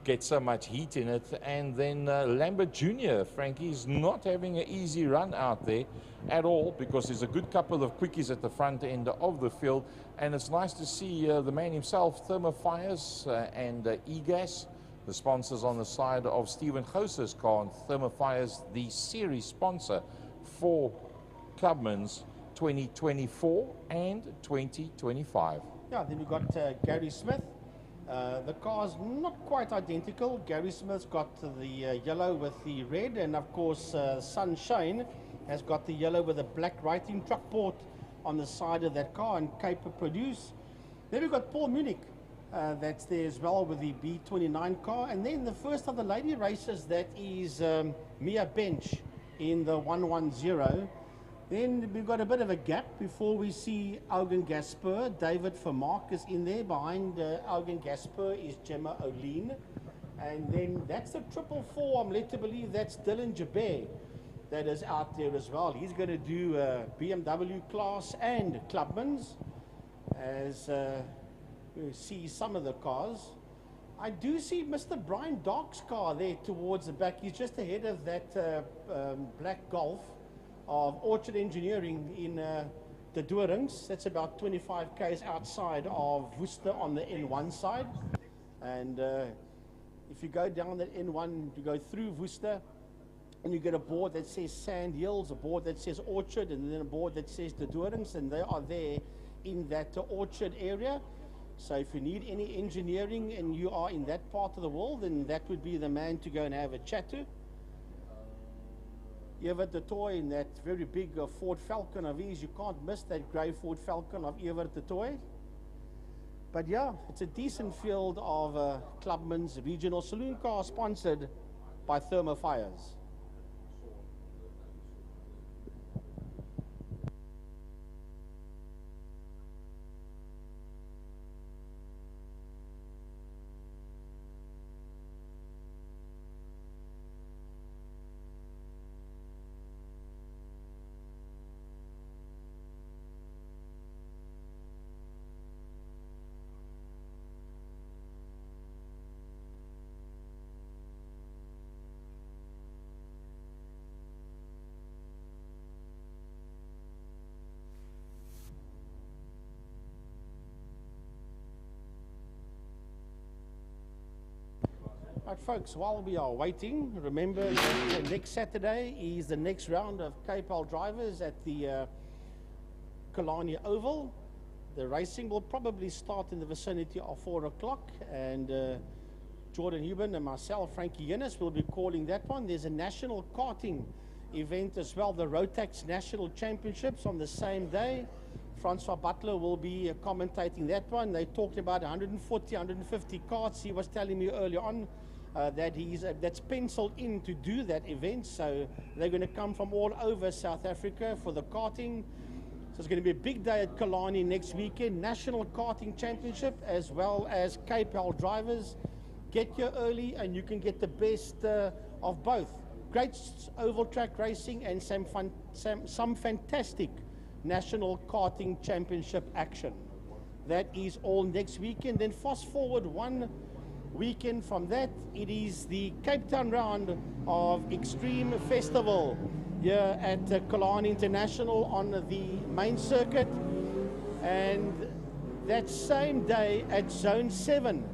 get so much heat in it. And then Lambert Jr., Frankie's not having an easy run out there at all, because there's a good couple of quickies at the front end of the field. And it's nice to see the man himself, Thermofires and eGas, the sponsors on the side of Stephen Gose's car, and Thermofires, the series sponsor for Clubman's 2024 and 2025. Yeah, then we've got Gary Smith. The car's not quite identical. Gary Smith's got the yellow with the red, and of course Sunshine has got the yellow with the black writing truck port on the side of that car, and Cape Produce. Then we've got Paul Munich. That's there as well with the B29 car. And then the first of the lady races, that is Mia Bench in the 110. Then we've got a bit of a gap before we see Augen Gasper. David Vermark is in there. Behind Augen Gasper is Gemma O'Lean. And then that's the 444. I'm led to believe that's Dylan Jabert that is out there as well. He's going to do BMW class and Clubman's, as we see some of the cars. I do see Mr. Brian Dark's car there towards the back. He's just ahead of that black Golf of Orchard Engineering in the Dorings. That's about 25 k's outside of Worcester on the N1 side. And if you go down that N1, you go through Worcester, and you get a board that says Sand Hills, a board that says Orchard, and then a board that says the Dorings, and they are there in that Orchard area. So if you need any engineering and you are in that part of the world, then that would be the man to go and have a chat to. Evert de Toy in that very big Ford Falcon of his. You can't miss that grey Ford Falcon of Evert de Toy. But yeah, it's a decent field of Clubman's regional saloon car sponsored by Thermofires. Right, folks, while we are waiting, remember that next Saturday is the next round of KPL drivers at the Killarney Oval. The racing will probably start in the vicinity of 4 o'clock, and Jordan Huben and myself, Frankie Yennis, will be calling that one. There's a national karting event as well, the Rotax National Championships on the same day. Francois Butler will be commentating that one. They talked about 140, 150 karts. He was telling me earlier on that that's penciled in to do that event. So they're going to come from all over South Africa for the karting. So it's going to be a big day at Killarney next weekend. National Karting Championship as well as KPL drivers. Get here early and you can get the best of both. Great oval track racing and some fantastic National Karting Championship action. That is all next weekend. Then fast forward one weekend from that, it is the Cape Town round of Extreme Festival here at Killarney International on the main circuit. And that same day at Zone 7,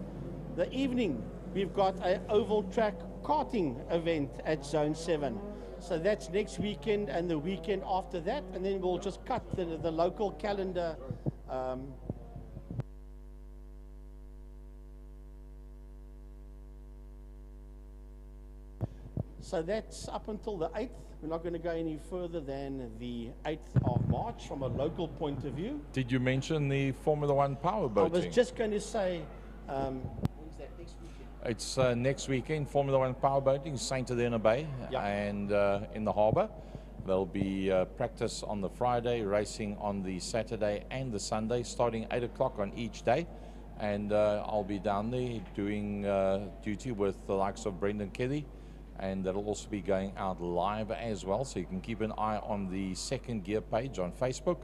the evening, we've got an oval track karting event at Zone 7. So that's next weekend and the weekend after that, and then we'll just cut the local calendar. So that's up until the 8th. We're not going to go any further than the 8th of March from a local point of view. Did you mention the Formula One powerboating? I was just going to say, when's that, next weekend? It's next weekend, Formula One powerboating, St. Helena Bay, and in the harbour. There'll be practice on the Friday, racing on the Saturday and the Sunday, starting 8 o'clock on each day. And I'll be down there doing duty with the likes of Brendan Kelly and that'll also be going out live as well, so you can keep an eye on the Second Gear page on Facebook,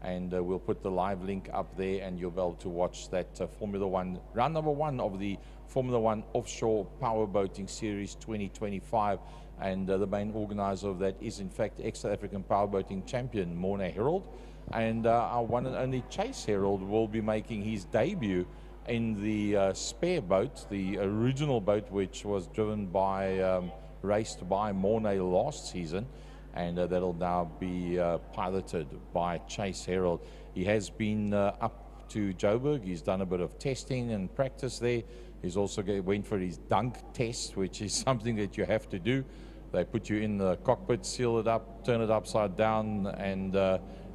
and we'll put the live link up there, and you'll be able to watch that Formula One, round number 1 of the Formula One Offshore Powerboating Series 2025, and the main organizer of that is in fact ex-South African powerboating champion Morne Herald, and our one and only Chase Herald will be making his debut in the spare boat, the original boat which was driven by, raced by Morne last season, and that'll now be piloted by Chase Herald. He has been up to Joburg. He's done a bit of testing and practice there. He's also went for his dunk test, which is something that you have to do. They put you in the cockpit, seal it up, turn it upside down, and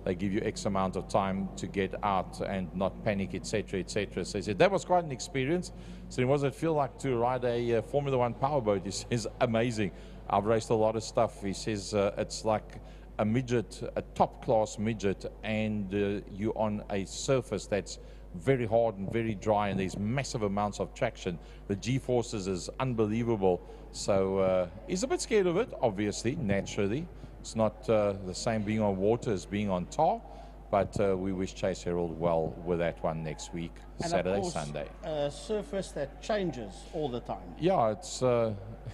they give you X amount of time to get out and not panic, etc., etc. So he said that was quite an experience. So what does it feel like to ride a Formula One powerboat? He says, amazing. I've raced a lot of stuff. He says it's like a midget, a top-class midget, and you're on a surface that's very hard and very dry, and there's massive amounts of traction. The G-forces is unbelievable. So he's a bit scared of it, obviously, naturally. It's not the same being on water as being on tar, but we wish Chase Herald well with that one next week, And Saturday, of course, Sunday. a surface that changes all the time. Yeah, it's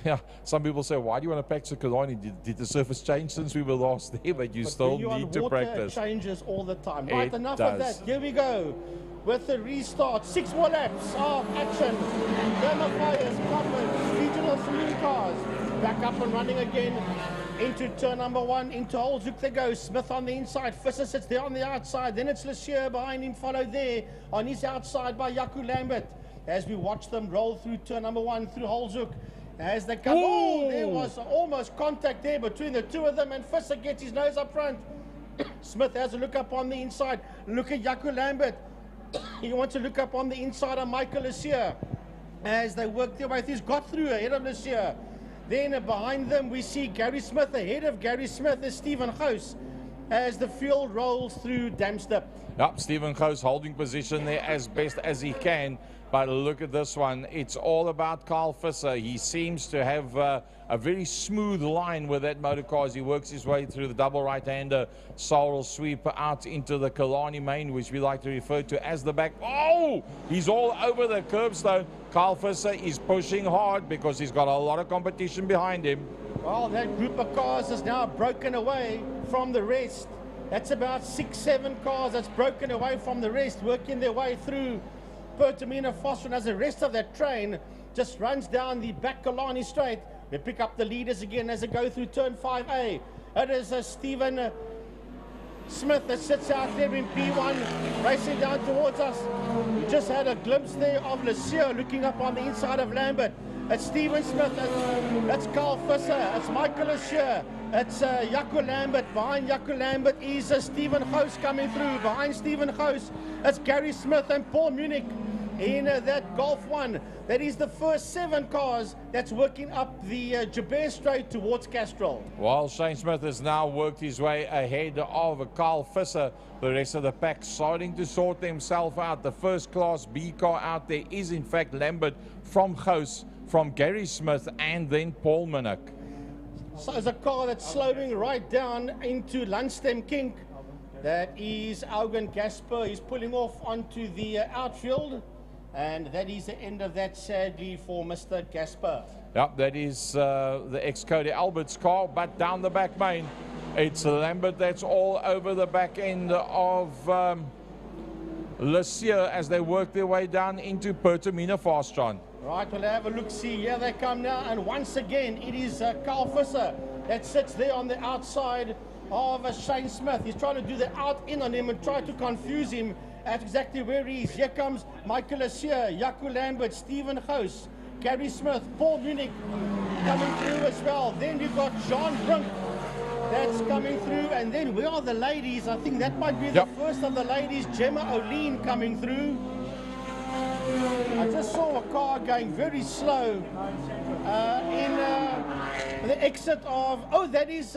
yeah. Some people say, "Why do you want to practice at Killarney? Did the surface change since we were last there?" But you still need to practice. It changes all the time. Right, It enough does. of that. Here we go with the restart. 6 more laps of action. Fires, Coppers, regional saloon cars back up and running again. Into turn number 1, into Holzhoek they go. Smith on the inside, Visser sits there on the outside. Then it's Lesieur behind him, followed there on his outside by Jaco Lambert. As we watch them roll through turn number 1 through Holzhoek. As they come, oh, there was almost contact there between the two of them, and Visser gets his nose up front. Smith has a look up on the inside. Look at Jaco Lambert. He wants to look up on the inside of Michael Lesieur. As they work their way through, he's got through ahead of Lesieur. Then behind them we see Gary Smith. Ahead of Gary Smith is Stephen Gous as the field rolls through Damstep. Yep, Stephen Gous holding position there as best as he can. But look at this one. It's all about Carl Visser. He seems to have a very smooth line with that motor car as he works his way through the double right-hander sorrel sweep out into the Killarney main, which we like to refer to as the back. Oh, he's all over the curbstone. Carl Visser is pushing hard because he's got a lot of competition behind him. Well, that group of cars is now broken away from the rest. That's about 6-7 cars that's broken away from the rest, working their way through Pertamina Phosphor, as the rest of that train just runs down the back Killarney straight. We pick up the leaders again as they go through turn 5A. It is Stephen Smith that sits out there in P1, racing down towards us. We just had a glimpse there of Lesieur looking up on the inside of Lambert. It's Stephen Smith, it's Carl Visser, it's Michael Lesieur, it's Jaco Lambert. Behind Jaco Lambert is Stephen Gous coming through. Behind Stephen Gous, it's Gary Smith and Paul Munich in that Golf 1. That is the first 7 cars that's working up the Jabez Straight towards Castrol. While Shane Smith has now worked his way ahead of Carl Visser, the rest of the pack starting to sort themselves out. The first class B car out there is in fact Lambert from Gous, from Gary Smith, and then Paul Munich. So it's a car that's slowing right down into Landstem Kink. That is Augen Gasper. He's pulling off onto the outfield. And that is the end of that, sadly, for Mr. Gasper. Yep, that is the ex-Cody Albert's car, but down the back main, it's Lambert that's all over the back end of Lesieur as they work their way down into Pertamina Fastron. Right, we'll have a look-see. Here they come now, and once again, it is Carl Visser that sits there on the outside of Shane Smith. He's trying to do the out-in on him and try to confuse him at exactly where he is. Here comes Michael Lesieur, Jaco Lambert, Stephen Gous, Gary Smith, Paul Munich coming through as well. Then you've got John Brink that's coming through, and then where are the ladies? I think that might be the first of the ladies. Gemma O'Lean coming through. I just saw a car going very slow in the exit of, oh, that is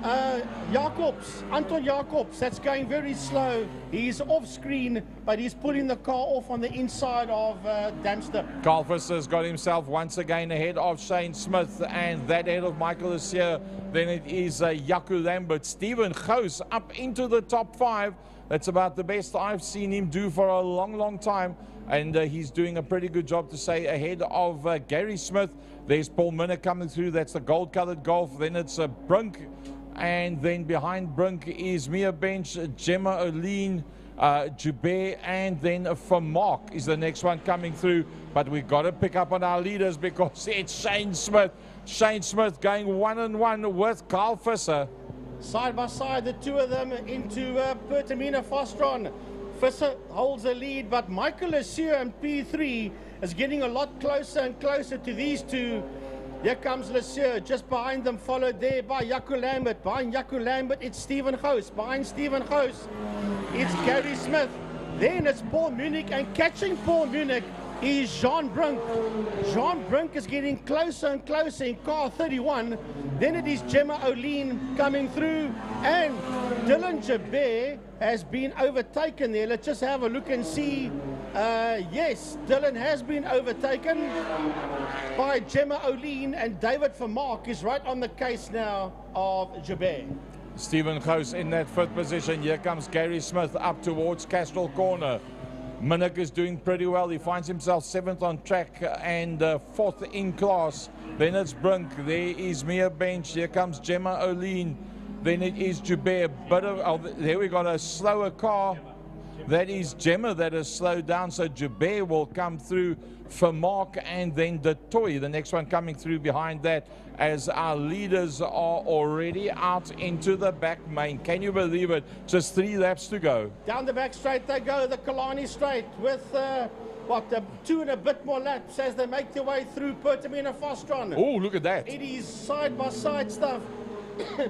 Anton Jacobs, that's going very slow. He's off screen, but he's pulling the car off on the inside of Damster. Carl Visser's got himself once again ahead of Shane Smith, and that ahead of Michael Lussier. Then it is Jaco Lambert. Stephen Goos up into the top 5. That's about the best I've seen him do for a long, long time. And he's doing a pretty good job to say ahead of Gary Smith. There's Paul Minner coming through. That's the gold-colored Golf. Then it's Brunk. And then behind Brunk is Mia Bench, Gemma Oline, Joubert, and then Vermaak is the next one coming through. But we've got to pick up on our leaders because it's Shane Smith. Shane Smith going 1-on-1 with Carl Visser. Side by side, the two of them into Pertamina Fostron. Visser holds the lead, but Michael Lussier and P3 is getting a lot closer and closer to these two. Here comes Lussier, just behind them, followed there by Jaco Lambert. Behind Jaco Lambert, it's Stephen Goos. Behind Stephen Goos, it's Gary Smith. Then it's Paul Munich, and catching Paul Munich is Jean Brunk. Jean Brunk is getting closer and closer in car 31. Then it is Gemma Oline coming through, and Dylan Joubert has been overtaken there. Let's just have a look and see. Yes, Dylan has been overtaken by Gemma Oline, and David Vermaak is right on the case now of Joubert. Stephen Goos in that 5th position. Here comes Gary Smith up towards Castrol Corner. Minnick is doing pretty well. He finds himself 7th on track and 4th in class. Then it's Brunk. There is Mia Bench. Here comes Gemma Oline. Then it is Joubert. There we got a slower car. That is Gemma that has slowed down. So Joubert will come through for Mark, and then De Toy, the next one coming through behind that, as our leaders are already out into the back main. Can you believe it? Just 3 laps to go. Down the back straight they go, the Killarney straight, with 2 and a bit more laps as they make their way through Pertamina Fostron. Oh, look at that. It is side-by-side stuff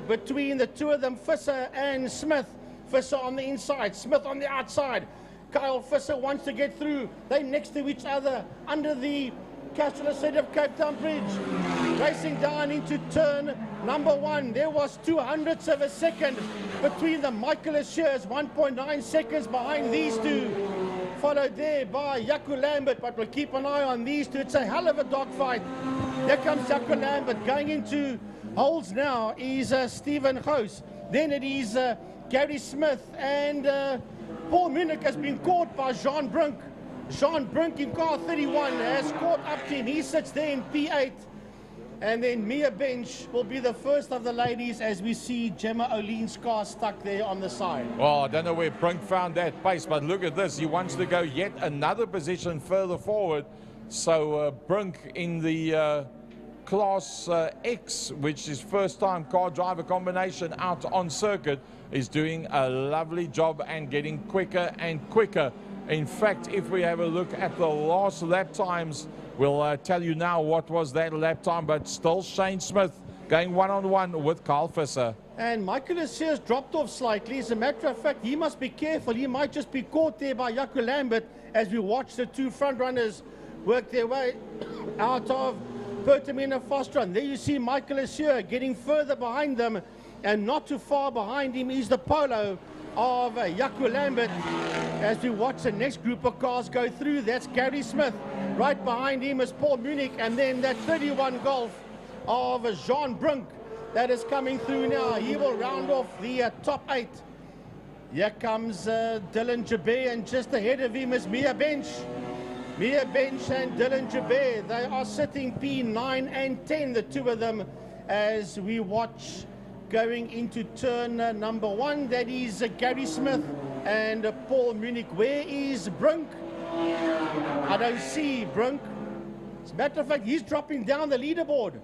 between the two of them, Visser and Smith. Visser on the inside, Smith on the outside. Kyle Visser wants to get through. They're next to each other under the Castle City of Cape Town Bridge. Racing down into turn number 1. There was 200ths of a second between them. Michael Lussier's 1.9 seconds behind these two. Followed there by Jaco Lambert, but we'll keep an eye on these two. It's a hell of a dogfight. Here comes Jaco Lambert. Going into holes now is Stephen Goos. Then it is Gary Smith, and Paul Munich has been caught by Jean Brunk. Jean Brunk in car 31 has caught up to him. He sits there in P8. And then Mia Bench will be the first of the ladies as we see Gemma Oline's car stuck there on the side. Well, I don't know where Brunk found that pace, but look at this. He wants to go yet another position further forward. So Brunk in the Class X, which is first-time car driver combination out on circuit, is doing a lovely job and getting quicker and quicker. In fact, if we have a look at the last lap times, we'll tell you now what was that lap time, but still Shane Smith going 1-on-1 with Carl Visser. And Michael Lussier's dropped off slightly. As a matter of fact, he must be careful. He might just be caught there by Jaco Lambert as we watch the two front runners work their way out of Pertamina Fostron. There you see Michael Lussier getting further behind them, and not too far behind him is the Polo of Jaco Lambert. As we watch the next group of cars go through, that's Gary Smith. Right behind him is Paul Munich, and then that 31 Golf of Jean Brunk that is coming through now. He will round off the top 8. Here comes Dylan Joubert, and just ahead of him is Mia Bench. Mia Bench and Dylan Joubert, they are sitting P9 and 10, the two of them, as we watch going into turn number 1. That is Gary Smith and Paul Munich. Where is Brunk? I don't see Brunk. As a matter of fact, he's dropping down the leaderboard.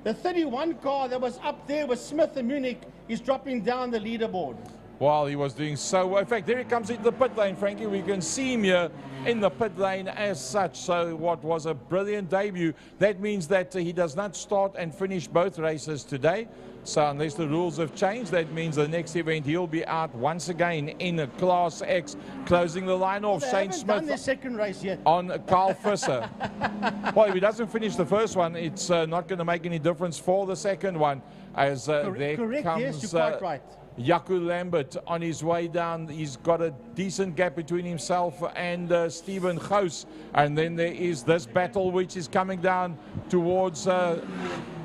The 31 car that was up there with Smith and Munich is dropping down the leaderboard. Well, he was doing so well. In fact, there he comes into the pit lane, Frankie. We can see him here in the pit lane as such. So what was a brilliant debut. That means that he does not start and finish both races today. So unless the rules have changed, that means the next event he'll be out once again in a Class X, closing the line off. They Shane haven't done Smith their second race yet. on Carl Visser. Well, if he doesn't finish the first one, it's not going to make any difference for the second one. As there Correct, comes yes, you're quite right. Jaco Lambert on his way down. He's got a decent gap between himself and Stephen Gous. And then there is this battle which is coming down towards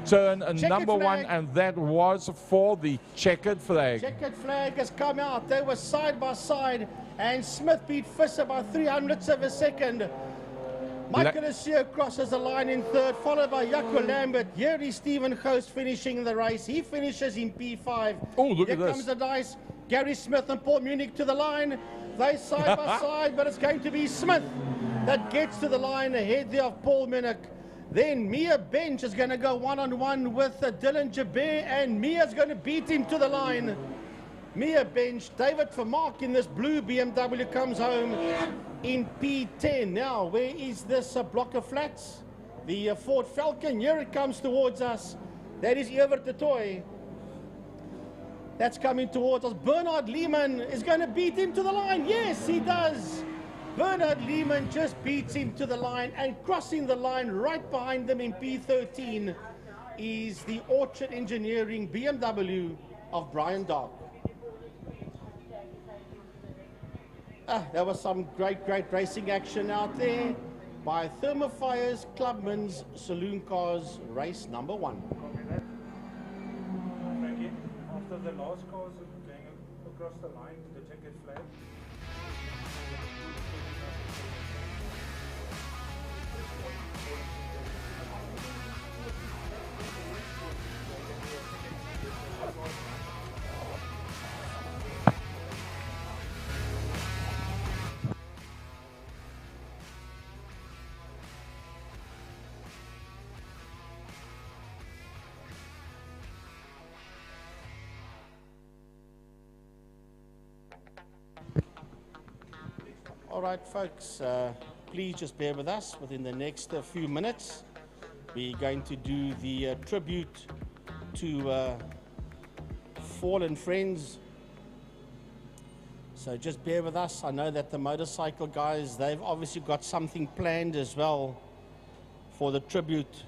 turn number one, and that was for the checkered flag. Checkered flag has come out. They were side by side, and Smith beat Visser by 300ths of a second. Michael Asio crosses the line in third, followed by Jaco Lambert. Here is Stephen Gous finishing the race. He finishes in P5. Oh, look Here at this. comes the dice. Gary Smith and Paul Munich to the line. They side by side, but it's going to be Smith that gets to the line ahead there of Paul Munich. Then Mia Bench is going to go one-on-one with Dylan Jabir, and Mia's going to beat him to the line. Mia Bench, David Vermaak in this blue BMW comes home in P10. Now, where is this block of flats? The Ford Falcon, here it comes towards us. That is Evert de Toy. That's coming towards us. Bernard Lehman is going to beat him to the line. Yes, he does. Bernard Lehman just beats him to the line, and crossing the line right behind them in P13 is the Orchard Engineering BMW of Brian Dark. There was some great racing action out there by Thermofires Clubman's Saloon Cars race number 1. Frankie, after the last cars going across the line to the checkered flag, All right, folks, please just bear with us. Within the next few minutes, we're going to do the tribute to fallen friends. So just bear with us. I know that the motorcycle guys, they've obviously got something planned as well for the tribute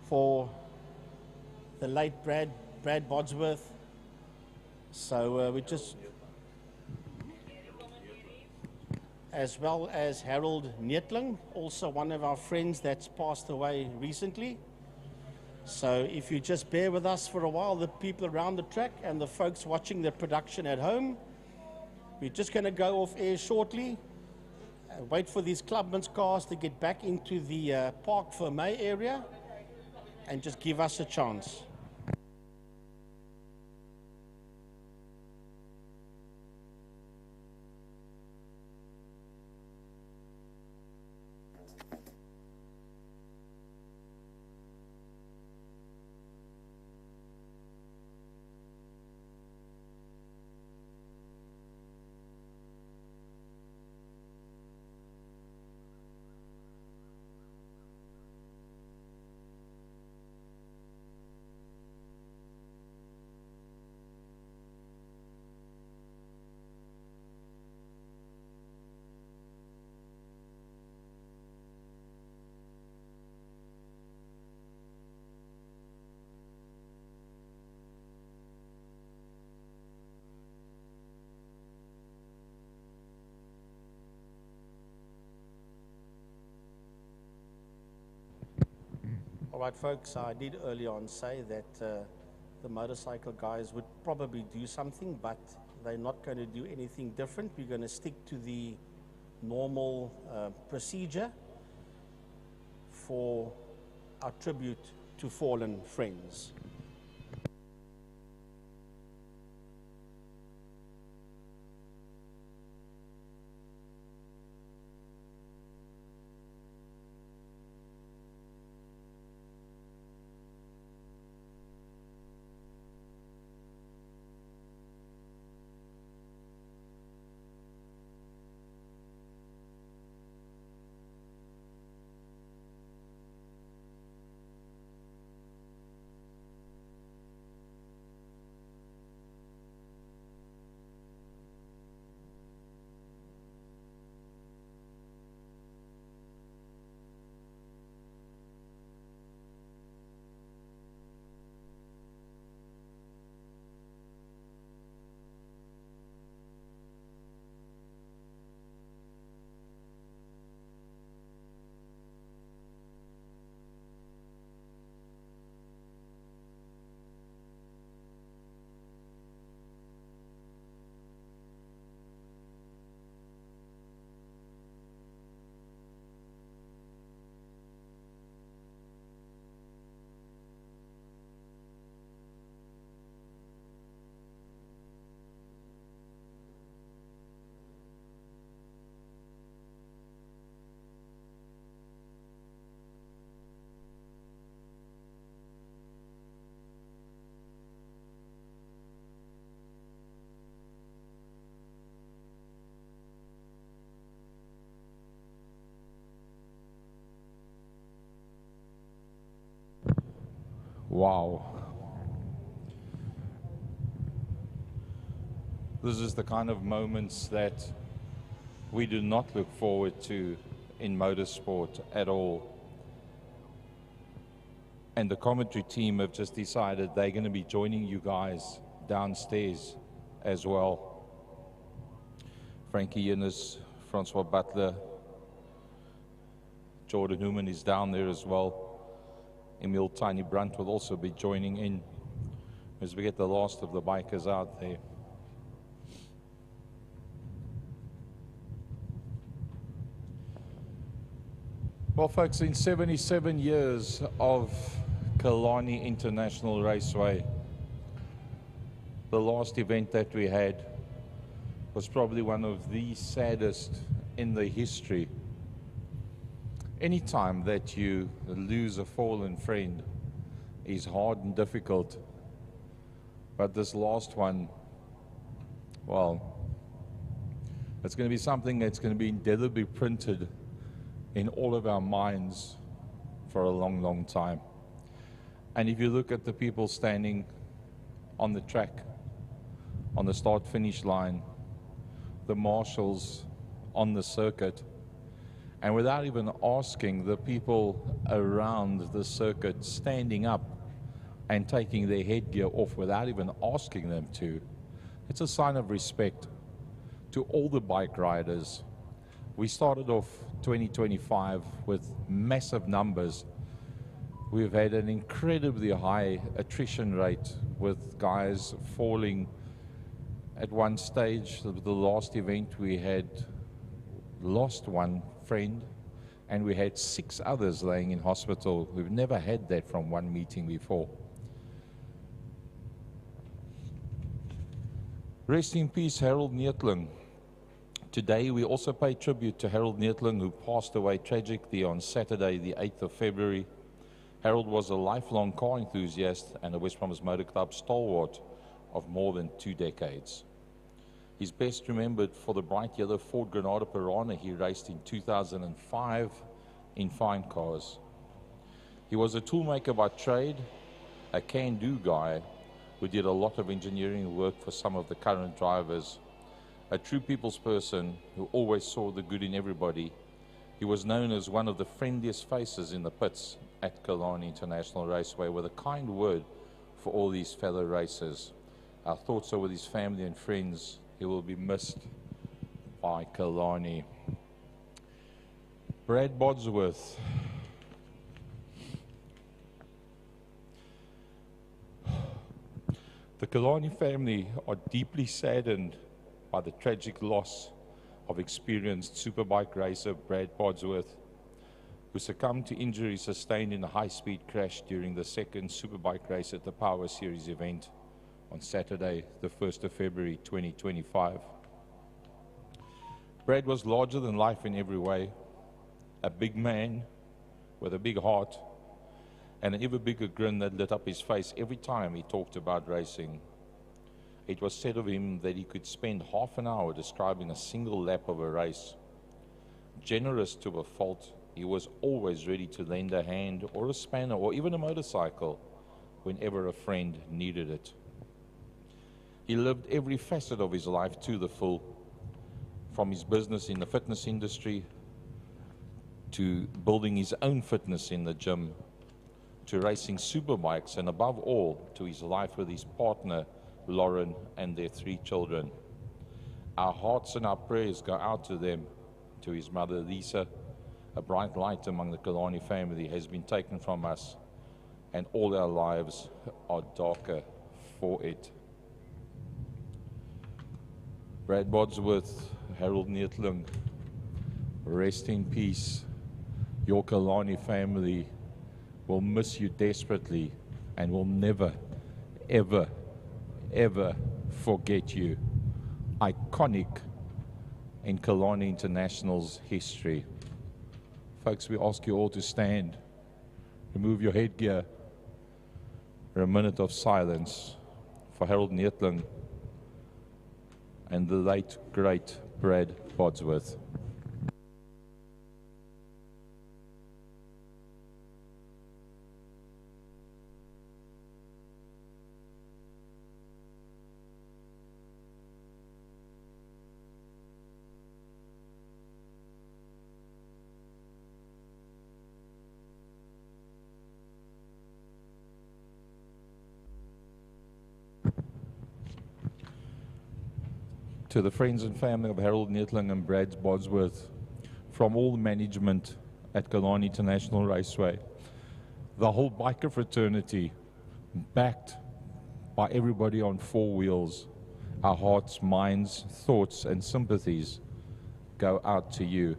for the late Brad Bodsworth. So we just... as well as Harold Nietling, also one of our friends that's passed away recently. So if you just bear with us for a while, the people around the track and the folks watching the production at home, we're just going to go off air shortly. Wait for these clubmen's cars to get back into the Park Vermeer area and just give us a chance. All right, folks, I did early on say that the motorcycle guys would probably do something, but they're not going to do anything different. We're going to stick to the normal procedure for our tribute to fallen friends. Wow. This is the kind of moments that we do not look forward to in motorsport at all. And the commentary team have just decided they're going to be joining you guys downstairs as well. Frankie Innes, Francois Butler, Jordan Newman is down there as well. Emil Tiny Brunt will also be joining in as we get the last of the bikers out there. Well, folks, in 77 years of Killarney International Raceway, the last event that we had was probably one of the saddest in the history. Any time that you lose a fallen friend is hard and difficult, but this last one, well, it's going to be something that's going to be indelibly printed in all of our minds for a long, long time. And if you look at the people standing on the track, on the start-finish line, the marshals on the circuit, and without even asking, the people around the circuit standing up and taking their headgear off without even asking them to, it's a sign of respect to all the bike riders. We started off 2025 with massive numbers. We've had an incredibly high attrition rate with guys falling. At one stage, the last event, we had lost one friend and we had 6 others laying in hospital. We've never had that from one meeting before. Rest in peace, Harold Neethling. Today, we also pay tribute to Harold Neethling, who passed away tragically on Saturday, the 8th of February. Harold was a lifelong car enthusiast and a West Bromwich Motor Club stalwart of more than 2 decades. He's best remembered for the bright yellow Ford Granada Piranha he raced in 2005 in fine cars. He was a toolmaker by trade, a can-do guy who did a lot of engineering work for some of the current drivers. A true people's person who always saw the good in everybody. He was known as one of the friendliest faces in the pits at Killarney International Raceway, with a kind word for all these fellow racers. Our thoughts are with his family and friends. He will be missed by Killarney. Brad Bodsworth. The Killarney family are deeply saddened by the tragic loss of experienced superbike racer Brad Bodsworth, who succumbed to injuries sustained in a high-speed crash during the second superbike race at the Power Series event on Saturday, the 1st of February 2025. Brad was larger than life in every way, a big man with a big heart and an ever bigger grin that lit up his face every time he talked about racing. It was said of him that he could spend half an hour describing a single lap of a race. Generous to a fault, he was always ready to lend a hand or a spanner or even a motorcycle whenever a friend needed it. He lived every facet of his life to the full, from his business in the fitness industry to building his own fitness in the gym, to racing superbikes, and above all, to his life with his partner, Lauren, and their 3 children. Our hearts and our prayers go out to them, to his mother, Lisa. A bright light among the Killarney family has been taken from us, and all our lives are darker for it. Brad Bodsworth, Harold Neethling, rest in peace. Your Killarney family will miss you desperately and will never, ever, ever forget you. Iconic in Killarney International's history. Folks, we ask you all to stand, remove your headgear for a minute of silence for Harold Neethling and the late, great Brad Bodsworth. to the friends and family of Harold Nettling and Brad Bosworth, from all the management at Killarney International Raceway, the whole biker fraternity, backed by everybody on four wheels, our hearts, minds, thoughts, and sympathies go out to you.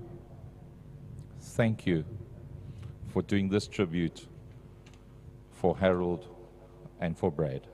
Thank you for doing this tribute for Harold and for Brad.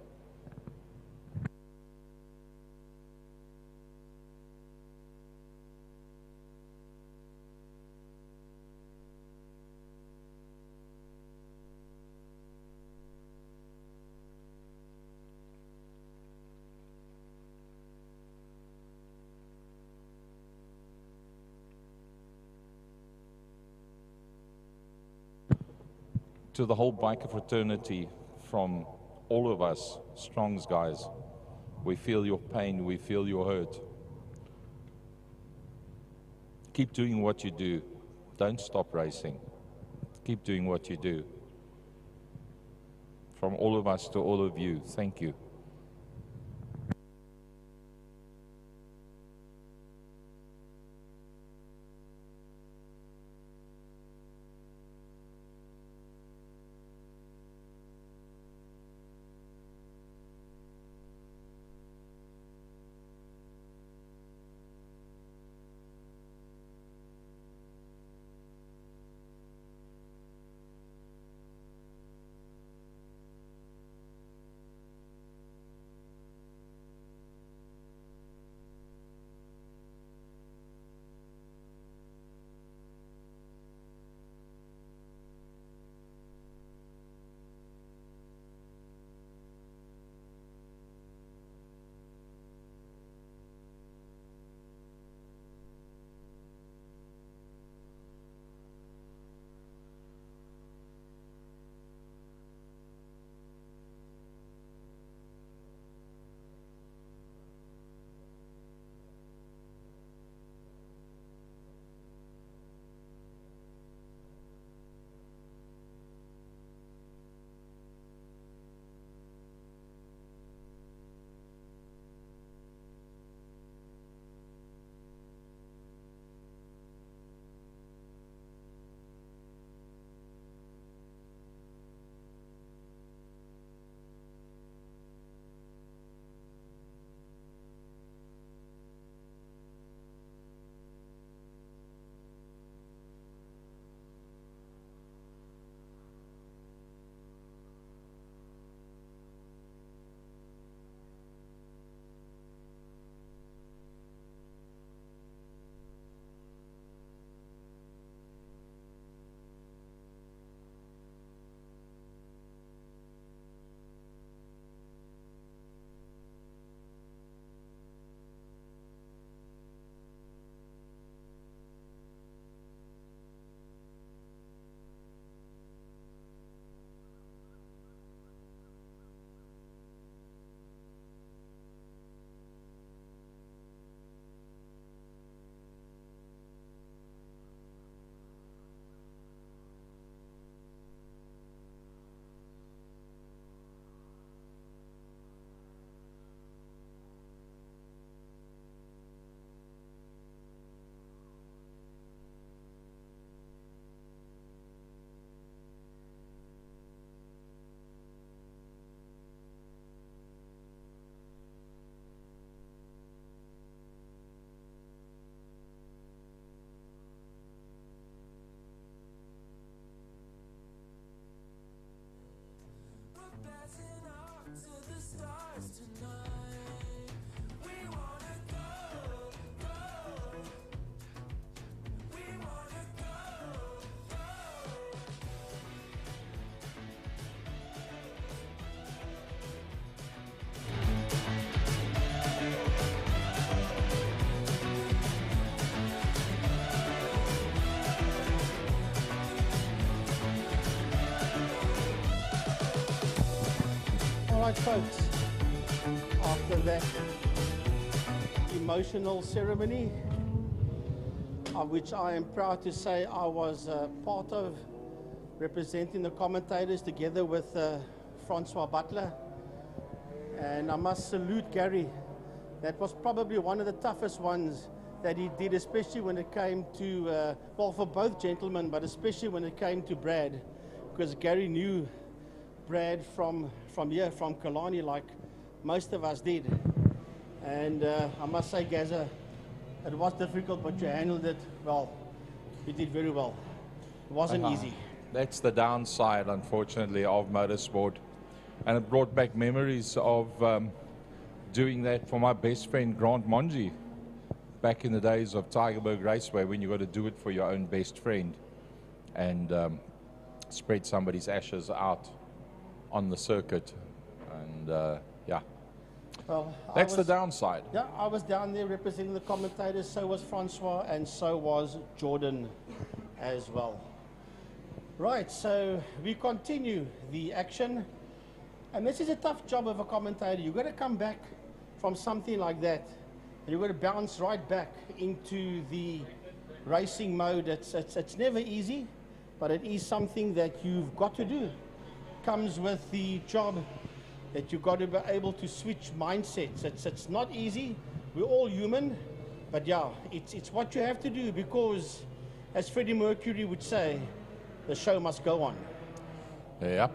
To the whole biker fraternity, from all of us, Strong's guys, we feel your pain, we feel your hurt. Keep doing what you do. Don't stop racing. Keep doing what you do. From all of us to all of you, thank you. right, folks, after that emotional ceremony, which I am proud to say I was part of, representing the commentators together with Francois Butler. And I must salute Gary, That was probably one of the toughest ones that he did, especially when it came to, well, for both gentlemen, but especially when it came to Brad, because Gary knew Brad from here, from Killarney, like most of us did. And I must say, Gaza, it was difficult, but you handled it well. You did very well. It wasn't easy. That's the downside, unfortunately, of motorsport. And it brought back memories of doing that for my best friend, Grant Monji, back in the days of Tygerberg Raceway, when you got to do it for your own best friend and spread somebody's ashes out on the circuit. And yeah, well, that's the downside. Yeah, I was down there representing the commentators, so was Francois, and so was Jordan as well. Right, so we continue the action. And this is a tough job of a commentator. You've got to come back from something like that, and you've got to bounce right back into the racing mode. It's never easy, but it is something that you've got to do. Comes with the job that you've got to be able to switch mindsets. It's not easy. We're all human, but yeah, it's what you have to do, because, as Freddie Mercury would say, the show must go on. Yeah.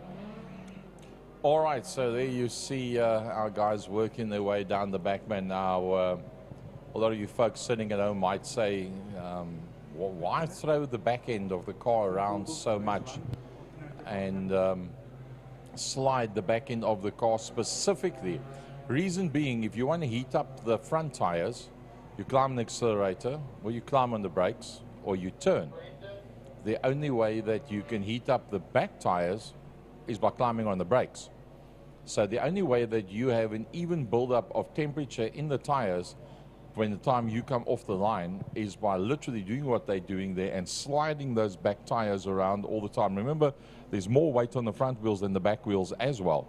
All right, so there you see our guys working their way down the backman now. A lot of you folks sitting at home might say, why throw the back end of the car around so much and slide the back end of the car specifically? Reason being, if you want to heat up the front tires, you climb the accelerator, or you climb on the brakes, or you turn. The only way that you can heat up the back tires is by climbing on the brakes. So the only way that you have an even build-up of temperature in the tires when the time you come off the line is by literally doing what they're doing there and sliding those back tires around all the time. Remember, there's more weight on the front wheels than the back wheels as well.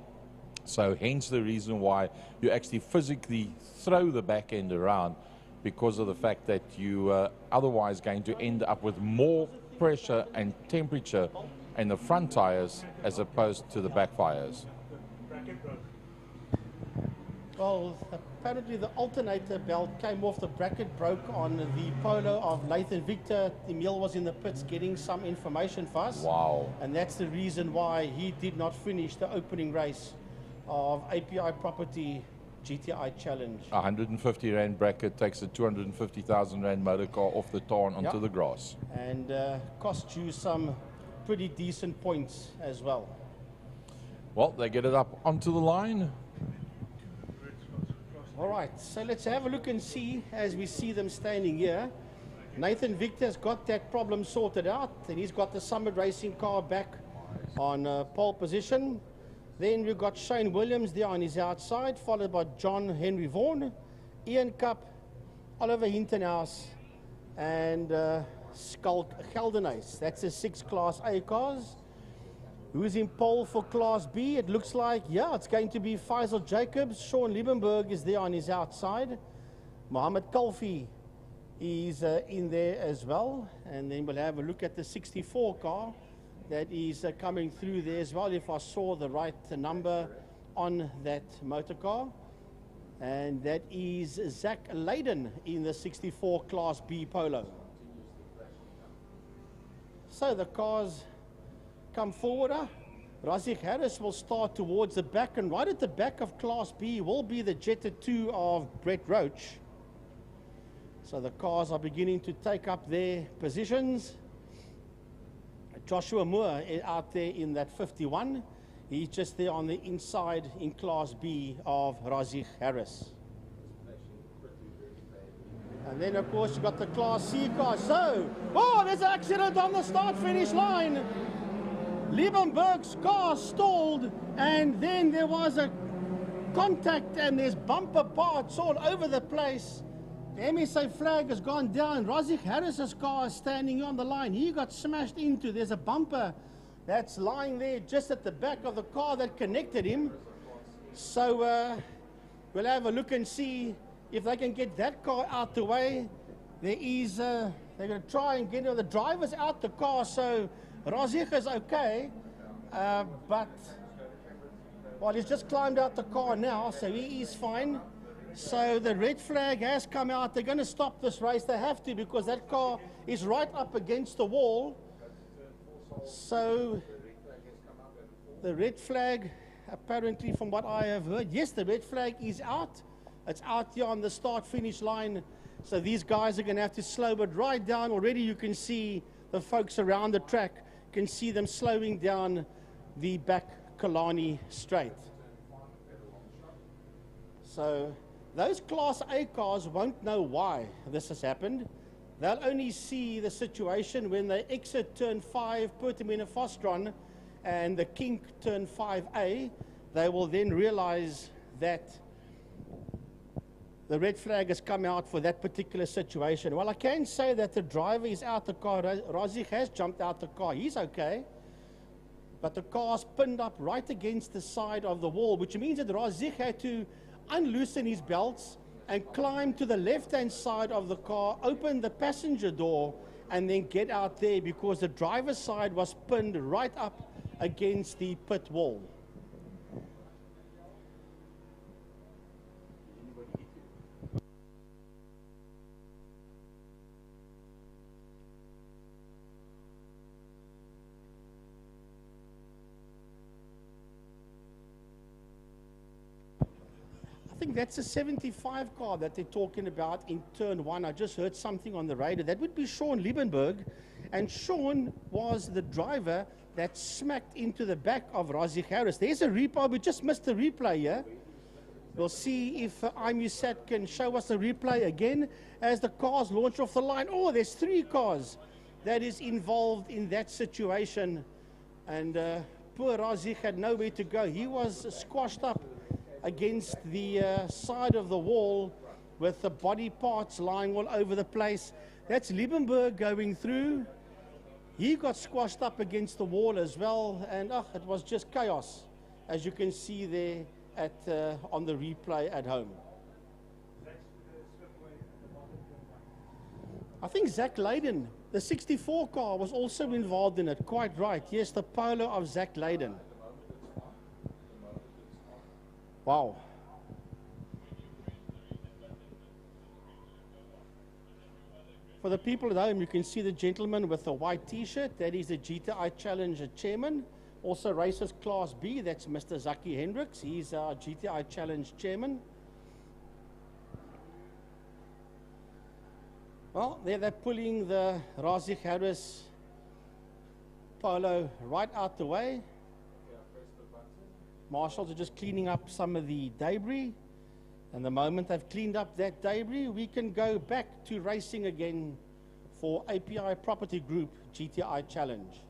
So hence the reason why you actually physically throw the back end around, because of the fact that you otherwise going to end up with more pressure and temperature in the front tires as opposed to the back tires. Well, apparently the alternator belt came off the bracket, broke on the Polo of Nathan Victor. Emil was in the pits getting some information for us. Wow. And that's the reason why he did not finish the opening race of API Property GTI Challenge. 150 Rand bracket takes a 250,000 Rand motor car off the tarn onto the grass. And cost you some pretty decent points as well. Well, they get it up onto the line. All right, so let's have a look and see as we see them standing here. Nathan Victor's got that problem sorted out, and he's got the Summit Racing car back on pole position. Then we've got Shane Williams there on his outside, followed by John Henry Vaughan, Ian Cup, Oliver Hintenhouse, and Skulk Geldenhuis. That's the 6 Class A cars. Who's in pole for Class B? It looks like, yeah, it's going to be Faisal Jacobs. Sean Liebenberg is there on his outside. Mohammed Kalfi is in there as well. And then we'll have a look at the 64 car that is coming through there as well, if I saw the right number on that motor car. And that is Zach Layden in the 64 Class B Polo. So the cars come forward. Razik Harris will start towards the back, and right at the back of Class B will be the Jetta 2 of Brett Roach. So the cars are beginning to take up their positions. Joshua Moore out there in that 51. He's just there on the inside in Class B of Razik Harris. And then, of course, you've got the Class C car. So, oh, there's an accident on the start-finish line. Liebenberg's car stalled, and then there was a contact, and there's bumper parts all over the place. The MSA flag has gone down. Razik Harris's car is standing on the line. He got smashed into. There's a bumper that's lying there just at the back of the car that connected him. So we'll have a look and see if they can get that car out the way. There is, they're going to try and get the drivers out the car. So Razik is okay, but, well, he's just climbed out the car now, so he is fine. So the red flag has come out. They're going to stop this race. They have to, because that car is right up against the wall. So the red flag, apparently from what I have heard, yes, the red flag is out. It's out here on the start-finish line. So these guys are going to have to slow it right down. Already you can see the folks around the track, can see them slowing down the back Killarney straight. So those Class A cars won't know why this has happened. They'll only see the situation when they exit turn 5, Pertamina Fostron, and the kink turn 5A. They will then realize that the red flag has come out for that particular situation. Well, I can say that the driver is out the car. Razik has jumped out the car. He's okay. But the car's pinned up right against the side of the wall, which means that Razik had to unloosen his belts and climb to the left-hand side of the car, open the passenger door, and then get out there, because the driver's side was pinned right up against the pit wall. I think that's a 75 car that they're talking about in turn 1. I just heard something on the radio. That would be Sean Liebenberg. And Sean was the driver that smacked into the back of Razik Harris. There's a replay. We just missed the replay here. We'll see if IMUSAT can show us the replay again as the cars launch off the line. Oh, there's 3 cars that is involved in that situation. And poor Razik had nowhere to go. He was squashed up against the side of the wall with the body parts lying all over the place. That's Liebenberg going through. He got squashed up against the wall as well, and it was just chaos, as you can see there at on the replay at home. I think Zach Leyden, the 64 car, was also involved in it. Quite right. Yes, the Polo of Zach Leyden. Wow. For the people at home, you can see the gentleman with the white t-shirt. That is the GTI Challenger chairman. Also races Class B. That's Mr. Zaki Hendricks. He's our GTI Challenge chairman. Well, there they're pulling the Razik Harris Polo right out the way. Marshals are just cleaning up some of the debris, and the moment they've cleaned up that debris, we can go back to racing again for API Property Group GTI Challenge.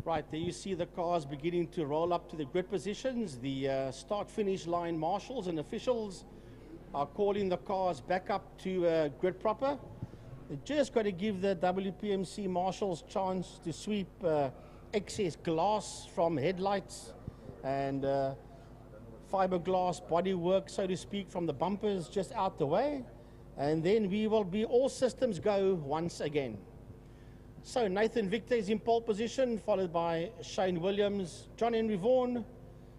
Right, there you see the cars beginning to roll up to the grid positions. The start-finish line marshals and officials are calling the cars back up to grid proper. They just got to give the WPMC marshals chance to sweep excess glass from headlights and fiberglass bodywork, so to speak, from the bumpers just out the way. And then we will be all systems go once again. So Nathan Victor is in pole position, followed by Shane Williams, John Henry Vaughan,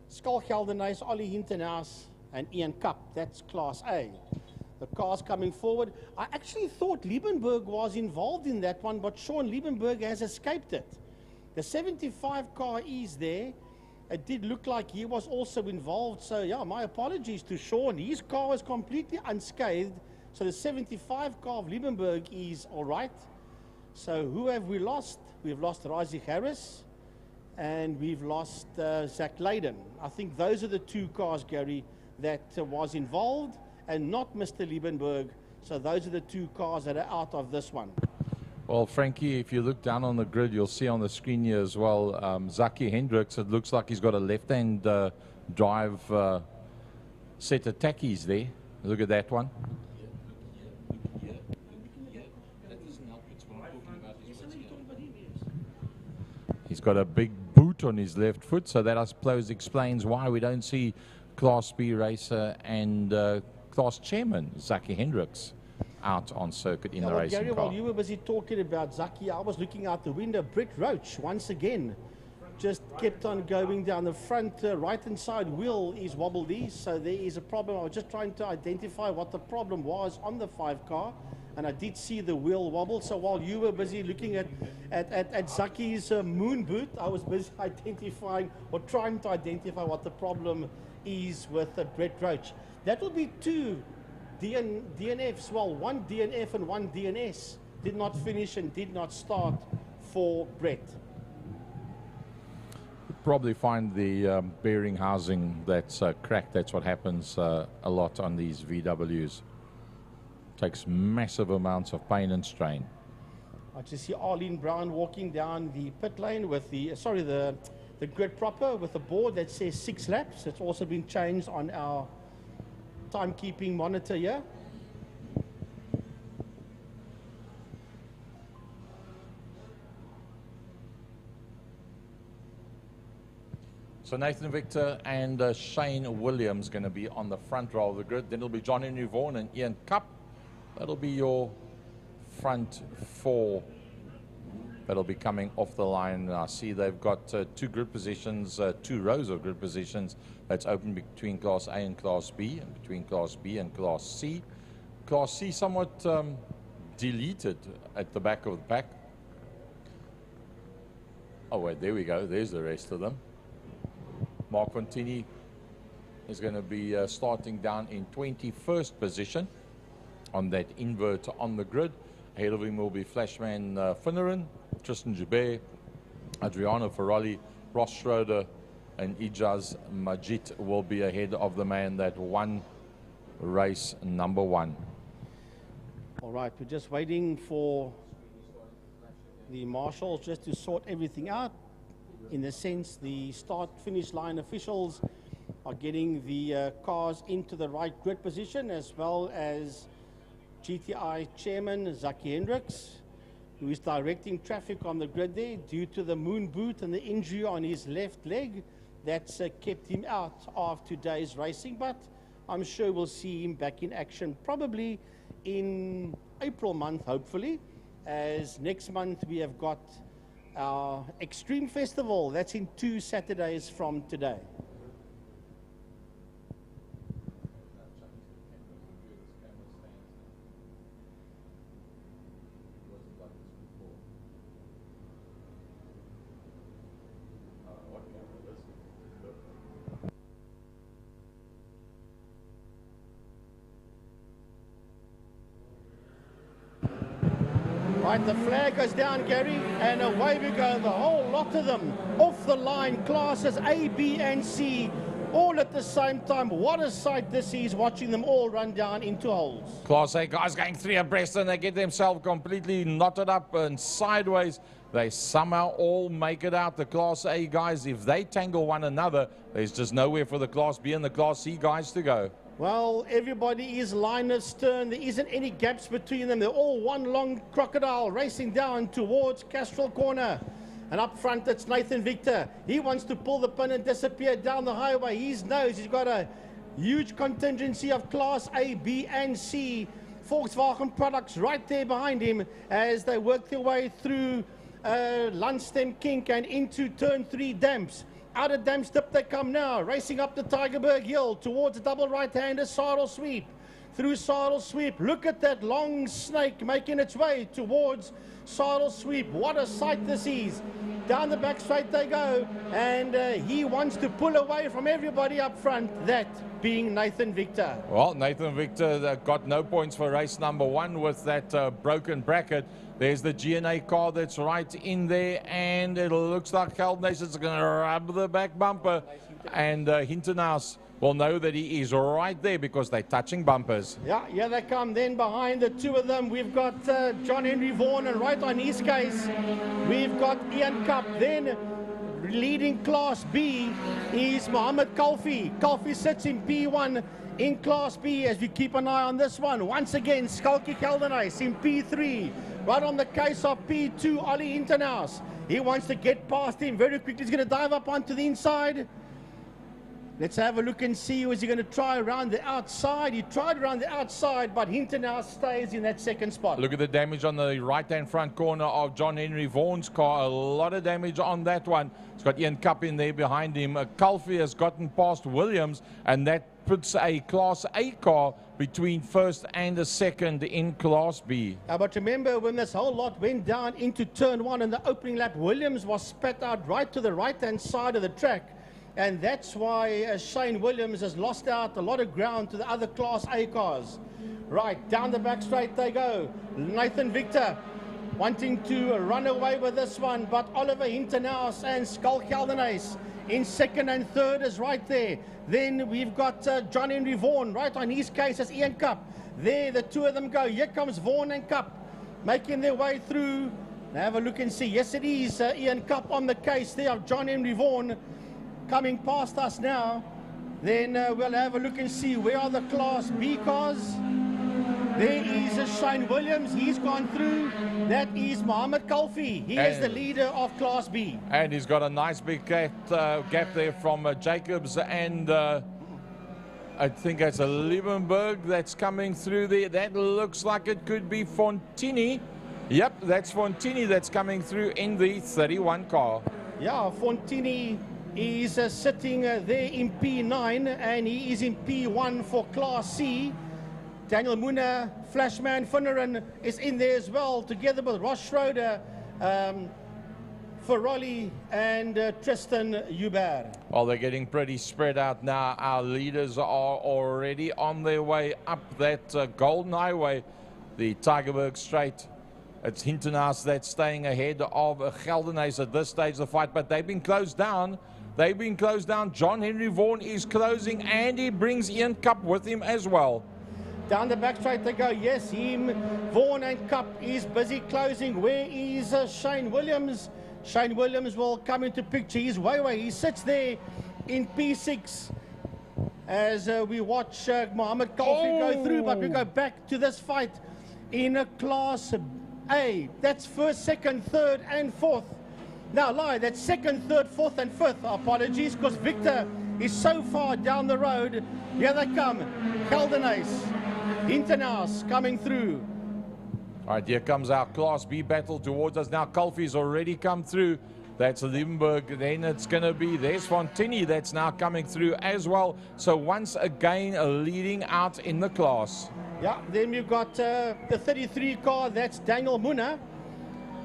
Skull Geldenhuis, Ollie Hintenhuis, and Ian Cup. That's Class A. The cars coming forward. I actually thought Liebenberg was involved in that one, but Sean Liebenberg has escaped it. The 75 car is there. It did look like he was also involved. So yeah, my apologies to Sean. His car was completely unscathed. So the 75 car of Liebenberg is all right. So who have we lost? We've lost Razik Harris and we've lost Zach Leyden. I think those are the 2 cars, Gary, that was involved, and not Mr. Liebenberg. So those are the 2 cars that are out of this one. Well, Frankie, if you look down on the grid, you'll see on the screen here as well, Zaki Hendricks, it looks like he's got a left-hand drive set of tackies there. Look at that one. He's got a big boot on his left foot, so that I suppose explains why we don't see Class B racer and Class Chairman Zaki Hendricks out on circuit in the racing Gary, car. while you were busy talking about Zaki, I was looking out the window. Brett Roach, once again, just kept on going down the front right-hand side wheel is wobbledy, so there is a problem. I was just trying to identify what the problem was on the 5 car, and I did see the wheel wobble. So while you were busy looking at Zaki's moon boot, I was busy identifying or trying to identify what the problem is with Brett Roach. That will be 2 DNFs, well, 1 DNF and 1 DNS did not finish and did not start for Brett. Probably find the bearing housing that's cracked. That's what happens a lot on these VWs. Takes massive amounts of pain and strain. I just see Arlene Brown walking down the pit lane with the grid proper with a board that says 6 laps. It's also been changed on our timekeeping monitor here. So Nathan Victor and Shane Williams going to be on the front row of the grid. Then it'll be John Henry Vaughan and Ian Cup. That'll be your front 4 that'll be coming off the line. I see they've got 2 grid positions, 2 rows of grid positions that's open between Class A and Class B, and between Class B and Class C. Class C somewhat deleted at the back of the pack. Oh wait, there we go. There's the rest of them. Mark Fontini is going to be starting down in 21st position on that invert on the grid. Ahead of him will be Flashman Finneran, Tristan Joubert, Adriano Ferrari, Ross Schroeder, and Ijaz Majid will be ahead of the man that won race number 1. All right, we're just waiting for the marshals just to sort everything out. In the sense, the start-finish line officials are getting the cars into the right grid position, as well as GTI chairman Zaki Hendricks, who is directing traffic on the grid there due to the moon boot and the injury on his left leg. That's kept him out of today's racing, but I'm sure we'll see him back in action probably in April month, hopefully, as next month we have got our Extreme Festival. That's in 2 Saturdays from today. Right, the flag goes down, Gary, and away we go. The whole lot of them off the line, classes A, B, and C, all at the same time. What a sight this is, watching them all run down into holes. Class A guys going 3 abreast, and they get themselves completely knotted up and sideways. They somehow all make it out. The Class A guys, if they tangle one another, there's just nowhere for the Class B and the Class C guys to go. Well, everybody is line astern. There isn't any gaps between them. They're all one long crocodile racing down towards Castrol Corner. And up front, it's Nathan Victor. He wants to pull the pin and disappear down the highway. He knows he's got a huge contingency of Class A, B, and C Volkswagen products right there behind him as they work their way through Landstem Kink and into turn 3 Damps. Out of Damps Dip they come now, racing up the Tygerberg Hill towards the double right-hander Saddle Sweep. Through Saddle Sweep, look at that long snake making its way towards Saddle Sweep. What a sight this is. Down the back straight they go, and he wants to pull away from everybody up front, that being Nathan Victor. Well, Nathan Victor got no points for race number 1 with that broken bracket. There's the GNA car that's right in there, and it looks like Nation's going to rub the back bumper, and Hintenhouse will know that he is right there because they're touching bumpers. Yeah, here they come. Then behind the 2 of them, we've got John Henry Vaughan, and right on his case, we've got Ian Cup. Then leading Class B is Mohammed Kalfi. Kalfi sits in P1 in Class B as we keep an eye on this one. Once again, Skalkie Geldenhuys in P3. Right on the case of P2, Ollie Hinternaus. He wants to get past him very quickly. He's going to dive up onto the inside. Let's have a look and see who is he going to try around the outside. He tried around the outside, but Hinternaus stays in that second spot. Look at the damage on the right-hand front corner of John Henry Vaughan's car. A lot of damage on that one. It's got Ian Cup in there behind him. Kalfi has gotten past Williams, and that puts a Class A car between first and the second in Class B. But remember, when this whole lot went down into turn one in the opening lap, Williams was spat out right to the right-hand side of the track. And that's why Shane Williams has lost out a lot of ground to the other Class A cars. Right, down the back straight they go. Nathan Victor wanting to run away with this one, but Oliver Hinternaus and Skalkie Geldenhuys in second and third is right there. Then we've got John Henry Vaughan right on his case as Ian Cup. There, the two of them go. Here comes Vaughan and Cup making their way through. Now have a look and see. Yes, it is Ian Cup on the case there of John Henry Vaughan coming past us now. Then we'll have a look and see where are the Class B cars. There is Shane Williams. He's gone through. That is Mohammed Kalfi. He is the leader of Class B. And he's got a nice big gap there from Jacobs and I think that's a Liebenberg that's coming through there. That looks like it could be Fontini. Yep, that's Fontini that's coming through in the 31 car. Yeah, Fontini is sitting there in P9 and he is in P1 for Class C. Daniel Muna, Flashman Finneran is in there as well, together with Ross Schroeder, Ferrolli and Tristan Hubert. Well, they're getting pretty spread out now. Our leaders are already on their way up that Golden Highway, the Tygerberg Straight. It's Hinternaus that's staying ahead of Geldenhuys at this stage of the fight, but they've been closed down. They've been closed down. John Henry Vaughan is closing and he brings Ian Cup with him as well. Down the back straight they go. Yes, him, Vaughan and Cup is busy closing. Where is Shane Williams? Shane Williams will come into picture. He's way away. He sits there in P6 as we watch Mohammed Kalfi go through. But we go back to this fight in a Class A. That's first, second, third and fourth. Now, that's second, third, fourth and fifth. Apologies, because Victor is so far down the road. Here they come. Geldenhuys, Hinternaus coming through. All right, here comes our Class B battle towards us now. Kalfi's already come through. That's Liebenberg. Then it's going to be, there's Fontini that's now coming through as well. So once again, leading out in the class. Yeah, then we've got the 33 car. That's Daniel Muna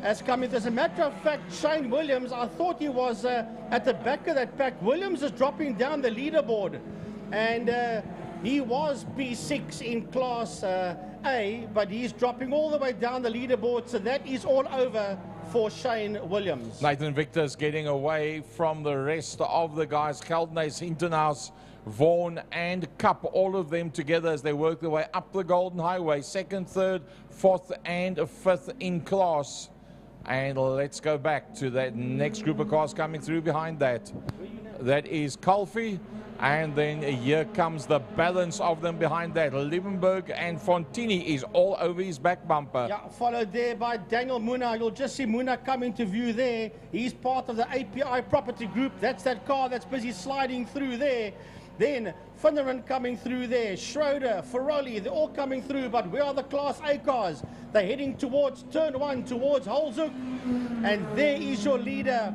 has come in. As a matter of fact, Shane Williams, I thought he was at the back of that pack. Williams is dropping down the leaderboard. And he was P6 in Class A, but he's dropping all the way down the leaderboard. So that is all over for Shane Williams. Nathan Victor's getting away from the rest of the guys. Geldenhuys, Hinternaus, Vaughan and Cup, all of them together as they work their way up the Golden Highway. Second, third, fourth and fifth in class. And let's go back to that next group of cars coming through behind that. That is Kalfi. And then here comes the balance of them behind that. Liebenberg and Fontini is all over his back bumper. Yeah, followed there by Daniel Muna. You'll just see Muna come into view there. He's part of the API property group. That's that car that's busy sliding through there. Then Finneran coming through there. Schroeder, Ferrolli, they're all coming through. But where are the Class A cars? They're heading towards turn one, towards Holzhoek. And there is your leader.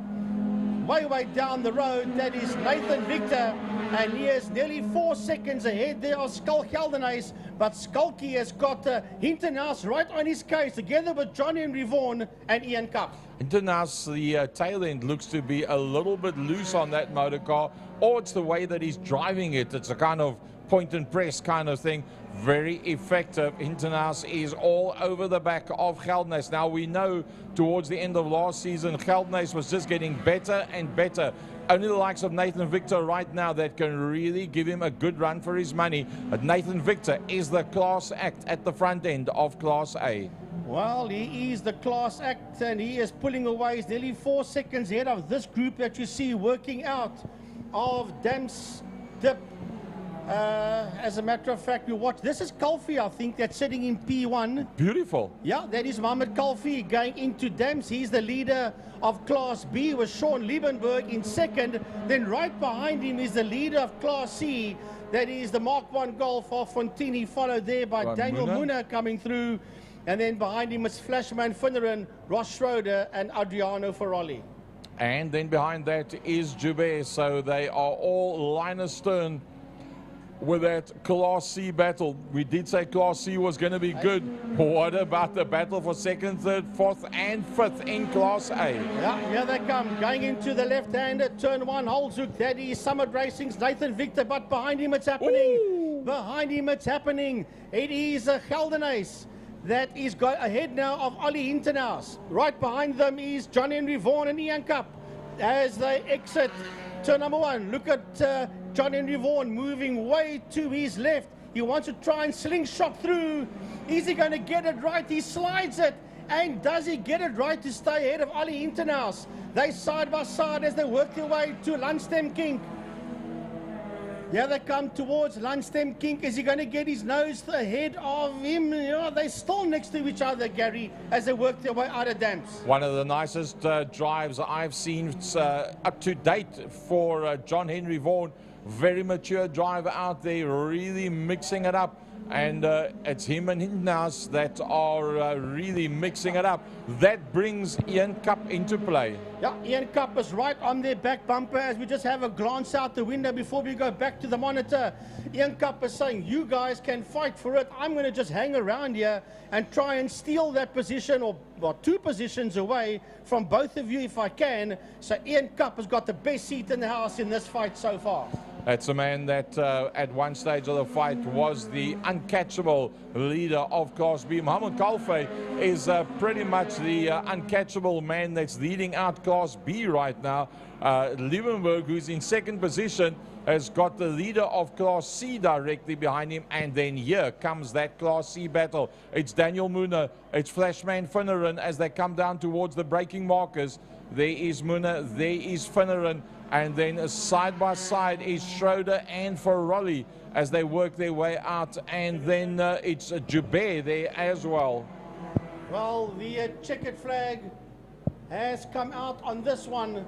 Way down the road, that is Nathan Victor, and he is nearly 4 seconds ahead there of Skalkie Geldenhuys, but Skalkie has got Hinternaus right on his case, together with John Henry Vaughan and Ian Cup. Hinternaus, the tail end looks to be a little bit loose on that motor car, or it's the way that he's driving it. It's a kind of point and press kind of thing. Very effective. Hinternaus is all over the back of Geldenhuys. Now we know towards the end of last season, Geldenhuys was just getting better and better. Only the likes of Nathan Victor right now that can really give him a good run for his money. But Nathan Victor is the class act at the front end of Class A. Well, he is the class act and he is pulling away. He's nearly 4 seconds ahead of this group that you see working out of Dam's Dip. As a matter of fact, we watch. This is Kalfi, I think, that's sitting in P1. Beautiful. Yeah, that is Mohammed Kalfi going into Dams. He's the leader of Class B with Sean Liebenberg in second. Then right behind him is the leader of Class C. That is the Mark 1 Golf of Fontini, followed there by Daniel Muna coming through. And then behind him is Flashman Finneran, Ross Schroeder, and Adriano Ferrari. And then behind that is Joubert. So they are all line astern with that Class C battle. We did say Class C was going to be good. What about the battle for second, third, fourth, and fifth in Class A? Yeah, here they come. Going into the left-hander, turn one, Holzhoek. That is Summit Racing's Nathan Victor, but behind him it's happening. Ooh. Behind him it's happening. It is Geldenace that is ahead now of Ollie Hintenhuis. Right behind them is John Henry Vaughan and Ian Cup as they exit turn number one. Look at John Henry Vaughan moving way to his left. He wants to try and slingshot through. Is he going to get it right? He slides it. And does he get it right to stay ahead of Ollie Hintenhuis? They side by side as they work their way to Lundstem Kink. Here they come towards Lundstem Kink. Is he going to get his nose ahead of him? You know, they're still next to each other, Gary, as they work their way out of Dams. One of the nicest drives I've seen up to date for John Henry Vaughan. Very mature driver out there, really mixing it up. And it's him and Hintenhuis that are really mixing it up. That brings Ian Cup into play. Yeah, Ian Cup is right on their back bumper as we just have a glance out the window before we go back to the monitor. Ian Cup is saying, you guys can fight for it. I'm going to just hang around here and try and steal that position or 2 positions away from both of you if I can. So Ian Cup has got the best seat in the house in this fight so far. That's a man that at one stage of the fight was the uncatchable leader of Class B. Mohammed Kalfi is pretty much the uncatchable man that's leading out Class B right now. Liebenberg, who's in second position, has got the leader of Class C directly behind him. And then here comes that Class C battle. It's Daniel Muna, it's Flashman Finneran as they come down towards the braking markers. There is Muna, there is Finneran. And then side by side is Schroeder and Ferrari as they work their way out. And then it's Joubert there as well. Well, the checkered flag has come out on this one.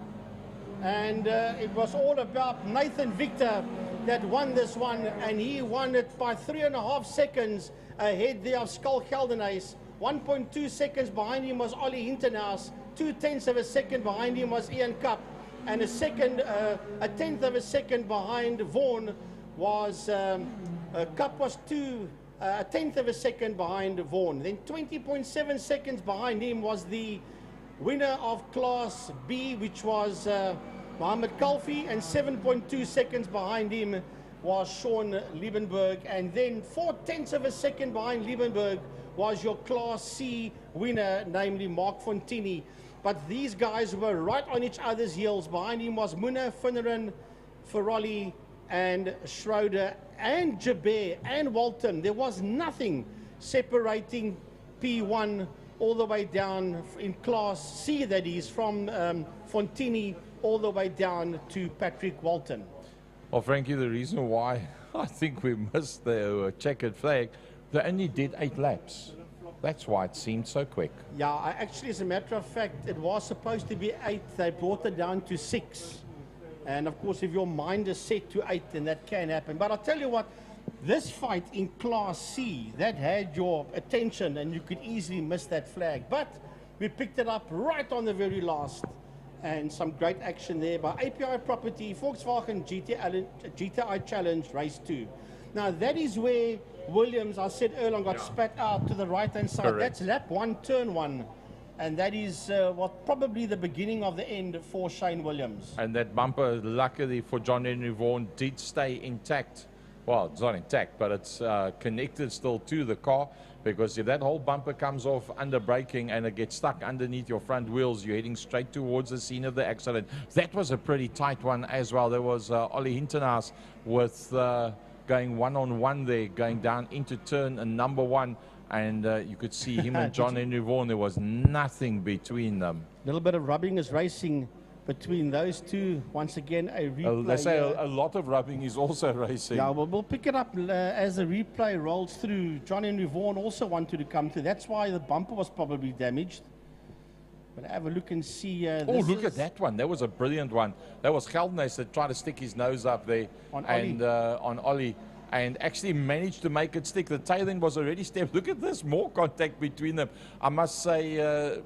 And it was all about Nathan Victor that won this one. And he won it by 3.5 seconds ahead there of Skull Geldenace. 1.2 seconds behind him was Ollie Hintenhuis. 0.2 of a second behind him was Ian Cup. And a 1/10 of a second behind Vaughan was, Cup was 1/10 of a second behind Vaughan. Then 20.7 seconds behind him was the winner of Class B, which was Mohammed Kalfi, and 7.2 seconds behind him was Sean Liebenberg. And then 0.4 of a second behind Liebenberg was your Class C winner, namely Mark Fontini. But these guys were right on each other's heels. Behind him was Muna, Finneran, Ferrari, and Schroeder, and Joubert, and Walton. There was nothing separating P1 all the way down in Class C, that is, from Fontini all the way down to Patrick Walton. Well, Frankie, the reason why I think we missed the checkered flag, they only did 8 laps. That's why it seemed so quick. Yeah, actually, as a matter of fact, it was supposed to be 8. They brought it down to 6. And of course, if your mind is set to 8, then that can happen. But I'll tell you what, this fight in Class C, that had your attention and you could easily miss that flag. But we picked it up right on the very last. And some great action there by API Property, Volkswagen GTI Challenge Race 2. Now, that is where Williams, I said earlier, got spat out to the right-hand side. Correct. That's lap 1, turn 1. And that is probably the beginning of the end for Shane Williams. And that bumper, luckily for John Henry Vaughan, did stay intact. Well, it's not intact, but it's connected still to the car, because if that whole bumper comes off under braking and it gets stuck underneath your front wheels, you're heading straight towards the scene of the accident. That was a pretty tight one as well. There was Ollie Hintenhuis with going one-on-one there, going down into turn number 1. and you could see him and John Henry Vaughan, there was nothing between them. A little bit of rubbing is racing between those two. Once again, a replay. They say a lot of rubbing is also racing. Yeah, well, we'll pick it up as the replay rolls through. John Henry Vaughan also wanted to come through. That's why the bumper was probably damaged. But have a look and see. Oh, look at that one. That was a brilliant one. That was Geldenhuys that tried to stick his nose up there on Ollie. And actually managed to make it stick. The tail end was already stepped. Look at this, more contact between them. I must say,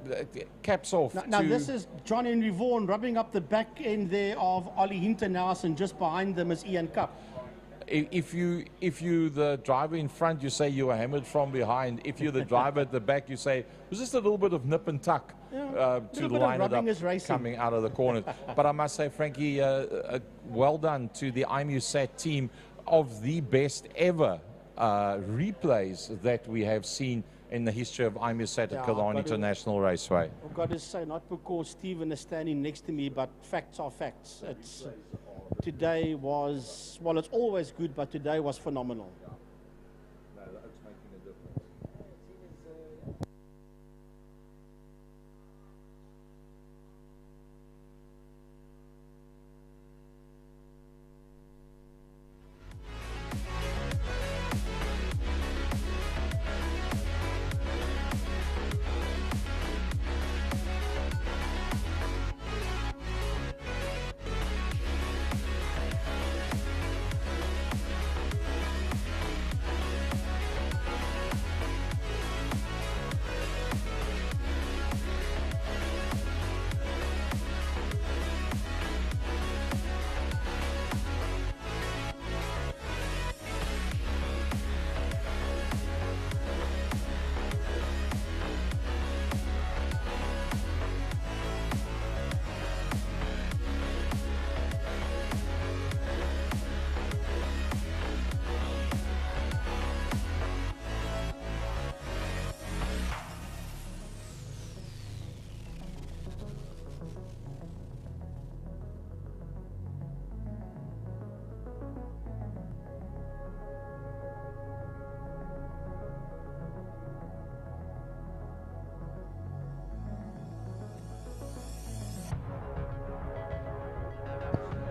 caps off. Now this is John Henry Vaughan rubbing up the back end there of Ollie Hinternaus, and just behind them is Ian Cup. If you the driver in front, you say you were hammered from behind. If you're the driver at the back, you say, was just a little bit of nip and tuck to line it up coming out of the corners. But I must say, Frankie, well done to the IMUSAT team. Of the best ever replays that we have seen in the history of IMUSAT at Killarney International Raceway. I've got to say, not because Stephen is standing next to me, but facts are facts. Today was, well, it's always good, but today was phenomenal.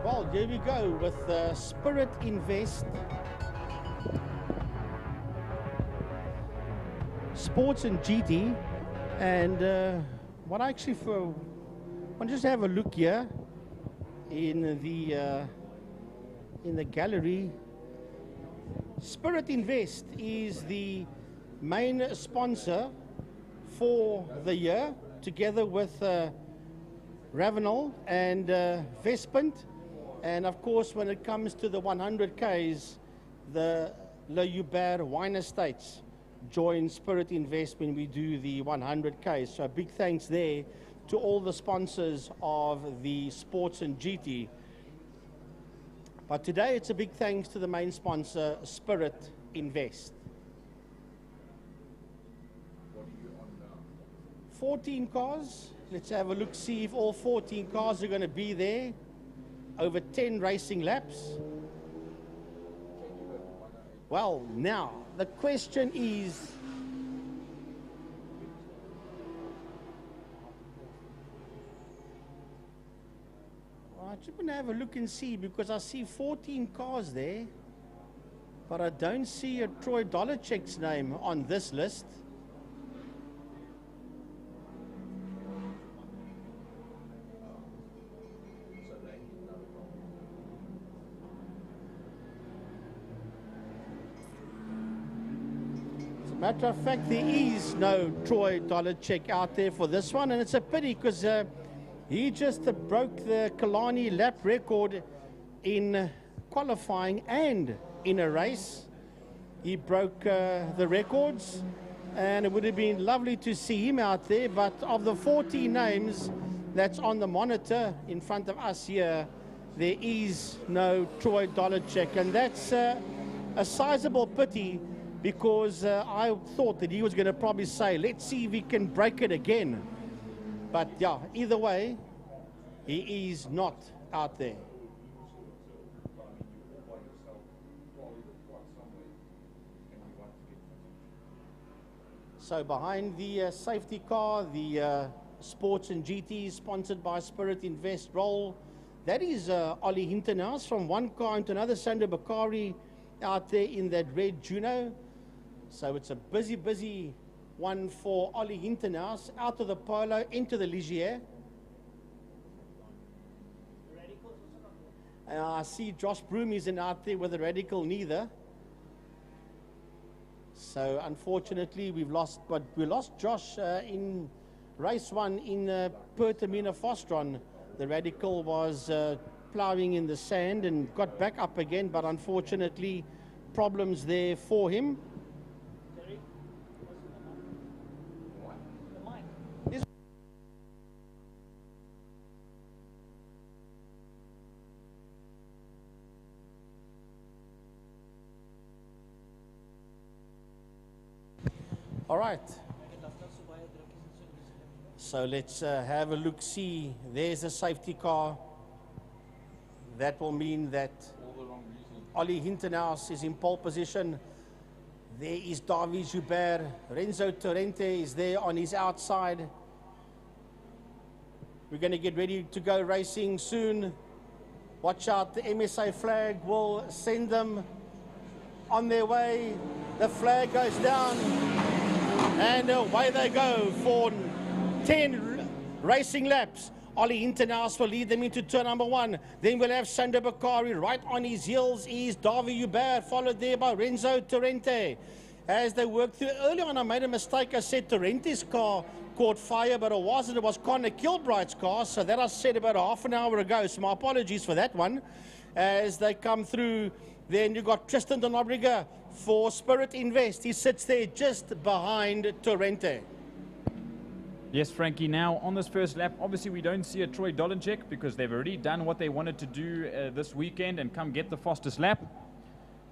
Well, here we go with Spirit Invest Sports and GT, and what I actually want to just have a look here in the gallery. Spirit Invest is the main sponsor for the year, together with Ravenel and Vespent. And of course, when it comes to the 100Ks, the Le Hubert Wine Estates join Spirit Invest when we do the 100Ks. So a big thanks there to all the sponsors of the Sports and GT. But today it's a big thanks to the main sponsor, Spirit Invest. 14 cars. Let's have a look, see if all 14 cars are going to be there. Over 10 racing laps. Well, now, the question is, I just want to have a look and see, because I see 14 cars there, but I don't see a Troy Dollarcheck's name on this list. Matter of fact, there is no Troy Dollarcheck out there for this one, and it's a pity because he just broke the Killarney lap record in qualifying and in a race. He broke the records, and it would have been lovely to see him out there, but of the 14 names that's on the monitor in front of us here, there is no Troy Dollarcheck, and that's a sizable pity, because I thought that he was going to probably say, let's see if he can break it again. But yeah, either way, he is not out there. So behind the safety car, the Sports and GT sponsored by Spirit Invest Roll. That is Ollie Hinternaus from one car into another. Sandra Bakari out there in that red Juno. So it's a busy one for Ollie Hinternaus. Out of the Polo into the Ligier. I see Josh Broom isn't out there with a Radical neither. So unfortunately we lost Josh in race 1 in Pertamina Fostron. The Radical was ploughing in the sand and got back up again, but unfortunately problems there for him. All right. So let's have a look, see. There's a safety car. That will mean that Ollie Hinternaus is in pole position. There is Davi Joubert. Renzo Torrente is there on his outside. We're going to get ready to go racing soon. Watch out, the MSA flag will send them on their way. The flag goes down. And away they go for 10 racing laps. Ollie Hinternaus will lead them into turn number 1. Then we'll have Sander Bakari. Right on his heels is Davi Joubert, followed there by Renzo Torrente. As they work through, early on I made a mistake. I said Torrente's car caught fire, but it wasn't. It was Connor Kilbright's car. So that I said about half an hour ago. So my apologies for that one. As they come through, then you got Tristan de Nobrega for Spirit Invest. He sits there just behind Torrente. Yes, Frankie, now on this first lap, obviously we don't see a Troy Dolenchek because they've already done what they wanted to do this weekend and come get the fastest lap.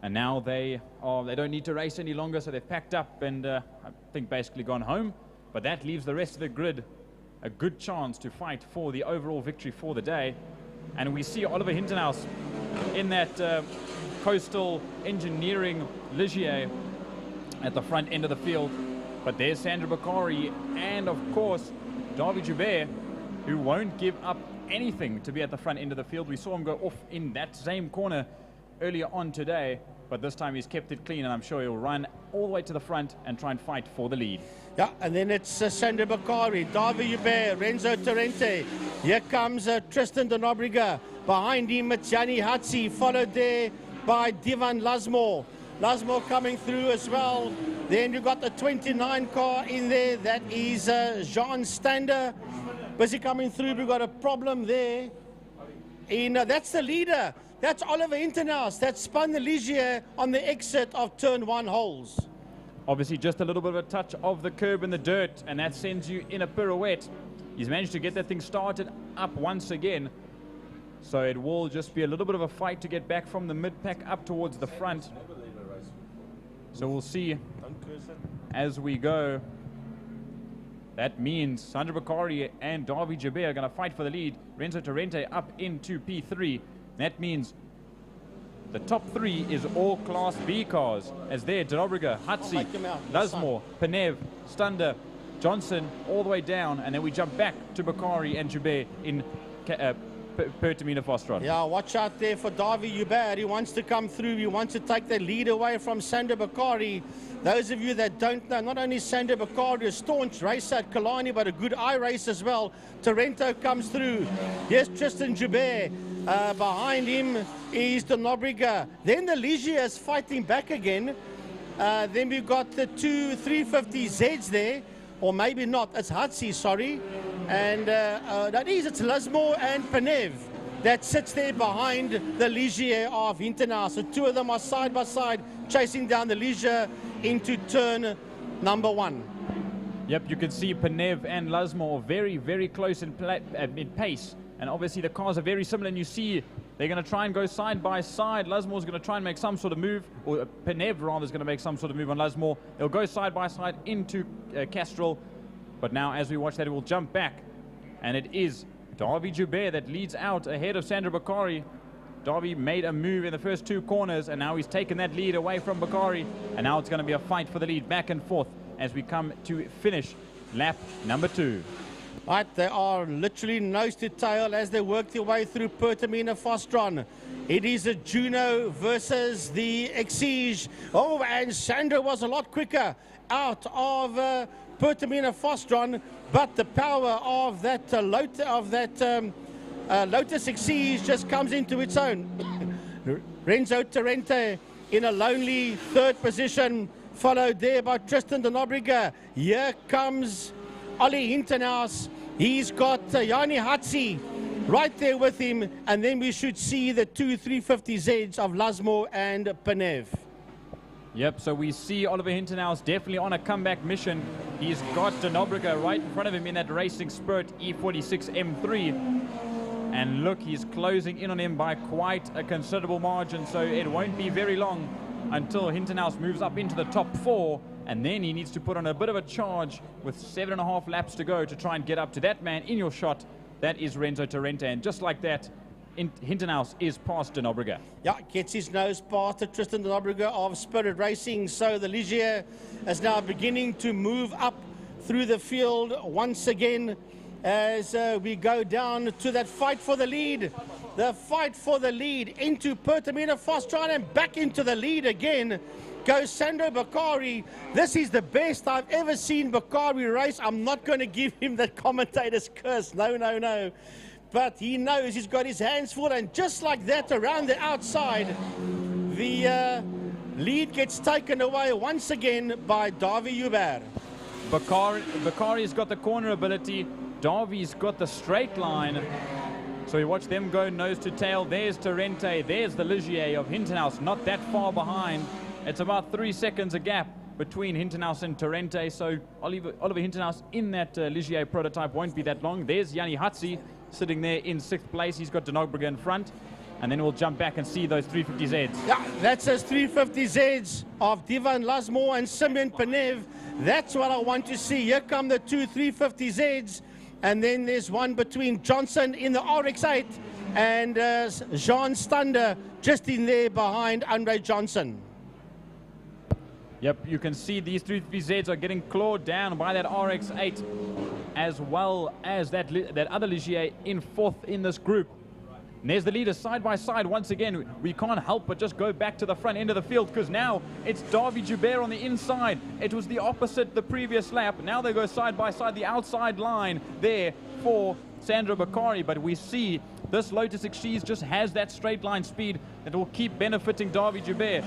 And now they don't need to race any longer, so they've packed up and I think basically gone home. But that leaves the rest of the grid a good chance to fight for the overall victory for the day. And we see Oliver Hinternaus in that Coastal Engineering Ligier at the front end of the field. But there's Sandra Bakari and, of course, Davi Joubert, who won't give up anything to be at the front end of the field. We saw him go off in that same corner earlier on today, but this time he's kept it clean, and I'm sure he'll run all the way to the front and try and fight for the lead. Yeah, and then it's Sandra Bakari, Davi Joubert, Renzo Torrente. Here comes Tristan de Nobrega. Behind him, it's Gianni Hatzi, followed there by Divan Lasmore. Lasmore coming through as well. Then you've got the 29 car in there. That is Jean Stander. Busy coming through. We've got a problem there. That's the leader. That's Oliver Hinternaus. That spun the Ligier on the exit of turn 1 holes. Obviously just a little bit of a touch of the curb in the dirt, and that sends you in a pirouette. He's managed to get that thing started up once again. So it will just be a little bit of a fight to get back from the mid-pack up towards the front. So we'll see as we go. That means Sandra Bakari and Davi Joubert are going to fight for the lead. Renzo Torrente up into P3. That means the top 3 is all Class B cars, as there, De Nobrega, Hatzi, Lasmore, Penev, Stander, Johnson, all the way down, and then we jump back to Bakari and Joubert in Pertamina Fostron. Yeah, watch out there for Davi Joubert. He wants to come through. He wants to take the lead away from Sander Bakari. Those of you that don't know, not only Sander Bakari, a staunch racer at Killarney, but a good eye race as well. Torrento comes through. Yes, Tristan Joubert. Behind him is De Nobrega. Then the Ligier is fighting back again. Then we've got the 2 350Zs there. Or maybe not. It's Hatzi, sorry. And it's Lasmore and Penev that sits there behind the Ligier of Hinternaus. So 2 of them are side by side chasing down the Ligier into turn number 1. Yep, you can see Penev and Lasmore very, very close in pace. And obviously the cars are very similar, and you see they're going to try and go side by side. Lasmore's going to try and make some sort of move, or Penev rather is going to make some sort of move on Lasmore. They'll go side by side into Castrol. But now as we watch that, it will jump back. And it is Davi Joubert that leads out ahead of Sandra Bakari. Davi made a move in the first 2 corners, and now he's taken that lead away from Bakari. And now it's going to be a fight for the lead back and forth as we come to finish lap number 2. Right, they are literally nose to tail as they work their way through Pertamina Fostron. It is a Juno versus the Exige. Oh, and Sandra was a lot quicker out of Pertamina Fostron, but the power of that Lotus Exige just comes into its own. Renzo Torrente in a lonely third position, followed there by Tristan de Nobrega. Here comes Ollie Hintenhuis. He's got Yanni Hatzi right there with him, and then we should see the two 350Zs of Lasmo and Penev. Yep, so we see Oliver Hintenhuis definitely on a comeback mission. He's got de Nobrega right in front of him in that Racing Spirit E46 M3. And look, he's closing in on him by quite a considerable margin, so it won't be very long until Hintenhuis moves up into the top 4, and then he needs to put on a bit of a charge with 7.5 laps to go to try and get up to that man in your shot. That is Renzo Torrente, and just like that, Hintenhuis is past de Nobrega. Yeah, gets his nose past the Tristan de Nobrega of Spirit Racing, so the Ligier is now beginning to move up through the field once again as we go down to that fight for the lead. The fight for the lead into Pertamina Fostron, and back into the lead again goes Sandro Bakari. This is the best I've ever seen Bakari race. I'm not going to give him that commentator's curse. No, no, no. But he knows he's got his hands full, and just like that around the outside, the lead gets taken away once again by Davi Hubert. Bakari's got the corner ability. Davi's got the straight line. So we watch them go nose to tail. There's Torrente. There's the Ligier of Hintenhuis, not that far behind. It's about 3 seconds a gap between Hintenhuis and Torrente. So Oliver Hintenhuis in that Ligier prototype won't be that long. There's Yanni Hatzi sitting there in 6th place. He's got de Nobrega in front. And then we'll jump back and see those 350Zs. Yeah, that's his 350Zs of Divan Lasmo and Simeon Penev. That's what I want to see. Here come the two 350Zs. And then there's one between Johnson in the RX-8 and Jean Stander just in there behind Andre Johnson. Yep, you can see these 350Zs are getting clawed down by that RX-8, as well as that other Ligier in 4th in this group. And there's the leaders side by side once again. We can't help but just go back to the front end of the field, because now it's Davi Joubert on the inside. It was the opposite the previous lap. Now they go side by side, the outside line there for Sandro Bakari. But we see this Lotus Exige just has that straight line speed that will keep benefiting Davi Joubert.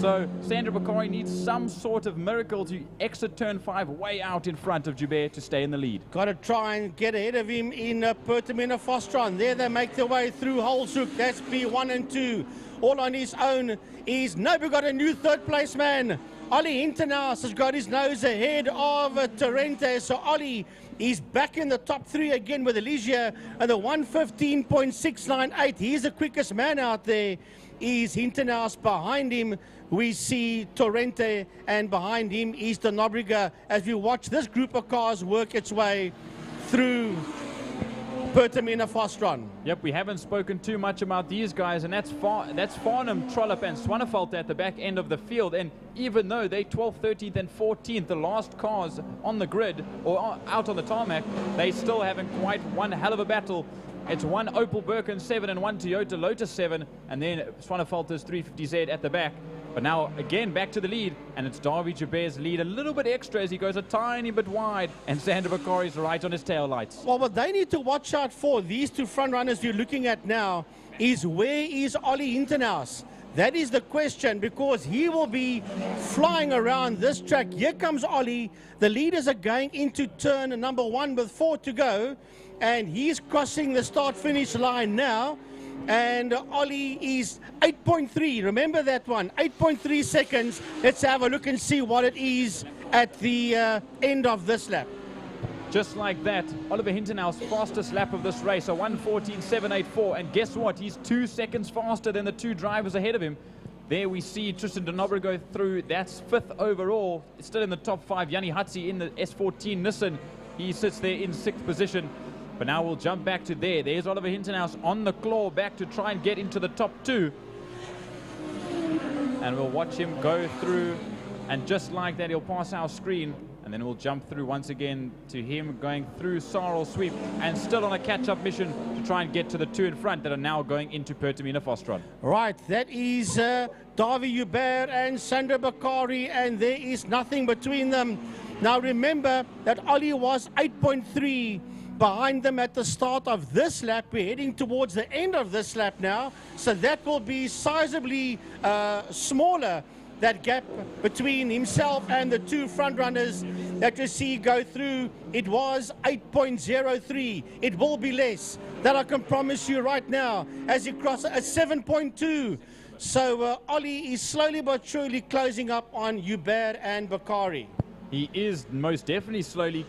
So Sandro Bakari needs some sort of miracle to exit turn 5 way out in front of Joubert to stay in the lead. Got to try and get ahead of him in Pertamina Fostron. There they make their way through Holzhoek. That's B1 and 2. All on his own is Nobu, got a new 3rd place man. Ollie Hintenhuis has got his nose ahead of Torrente. So Ollie is back in the top 3 again with the Ligier and the 1:15.698. He's the quickest man out there. Is Hintenhuis. Behind him we see Torrente, and behind him is de Nobrega, as we watch this group of cars work its way through Pertamina Fostron. Yep, we haven't spoken too much about these guys, and that's Farnham, Trollope and Swanepoel at the back end of the field. And even though they're 12th, 13th and 14th, the last cars on the grid or out on the tarmac, they still haven't quite one hell of a battle. It's one Opel Birkin 7 and one Toyota Lotus 7, and then Swanepoel's 350Z at the back. But now again back to the lead, and it's Davi Joubert's lead a little bit extra as he goes a tiny bit wide, and Sandro Bakari's right on his tail lights. Well, what they need to watch out for, these two front runners you're looking at now, is where is Ollie Hintenhuis? That is the question, because he will be flying around this track. Here comes Ollie. The leaders are going into turn number 1 with 4 to go, and he's crossing the start-finish line now. And Ollie is 8.3. Remember that one, 8.3 seconds. Let's have a look and see what it is at the end of this lap. Just like that, Oliver Hintenhuis' fastest lap of this race, a 1:14.784. And guess what? He's 2 seconds faster than the 2 drivers ahead of him. There we see Tristan de Nobrega go through. That's 5th overall. It's still in the top 5. Yanni Hatzi in the S14 Nissan. He sits there in 6th position. But now we'll jump back to there. There's Oliver Hintenhuis on the claw back to try and get into the top 2. And we'll watch him go through And just like that, he'll pass our screen, and then we'll jump through once again to him going through Sarl Sweep, and still on a catch-up mission to try and get to the two in front that are now going into Pertamina Fostron. Right, that is Davy Hubert and Sandra Bakari, and there is nothing between them. Now remember that Ollie was 8.3 behind them at the start of this lap. We're heading towards the end of this lap now, so that will be sizably smaller, that gap between himself and the two front runners that you see go through. It was 8.03. It will be less. That I can promise you right now as you cross at 7.2. So Ollie is slowly but surely closing up on Hubert and Bakari. He is most definitely slowly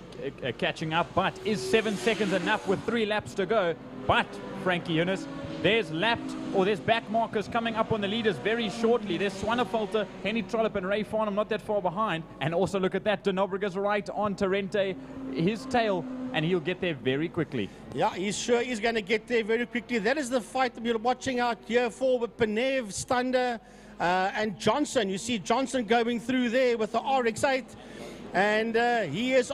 catching up, but is 7 seconds enough with 3 laps to go? But, Frankie Younes, there's back markers coming up on the leaders very shortly. There's Swanepoel, Henny Trollop and Ray Farnham not that far behind. And also look at that, De Nobraga's right on Terente, his tail, and he'll get there very quickly. Yeah, he's sure he's going to get there very quickly. That is the fight that we're watching out here for with Penev, Stander, and Johnson. You see Johnson going through there with the RX-8. And he is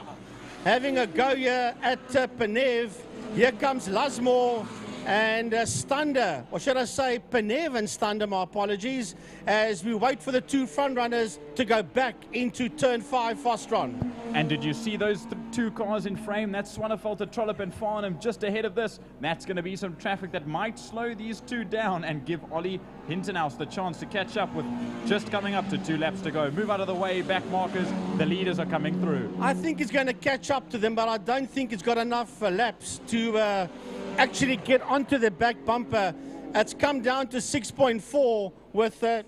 having a go here at Penev. Here comes Lasmore and Stander, or should I say Penev and Stander, my apologies, as we wait for the two front runners to go back into turn 5 Fostron. And did you see those two cars in frame? That's Swanepoel, Trollop and Farnham just ahead of this. That's going to be some traffic that might slow these two down and give Ollie Hintenhouse the chance to catch up with just coming up to 2 laps to go. Move out of the way, back markers, the leaders are coming through. I think he's going to catch up to them, but I don't think he's got enough laps to actually get onto the back bumper. It's come down to 6.4 with a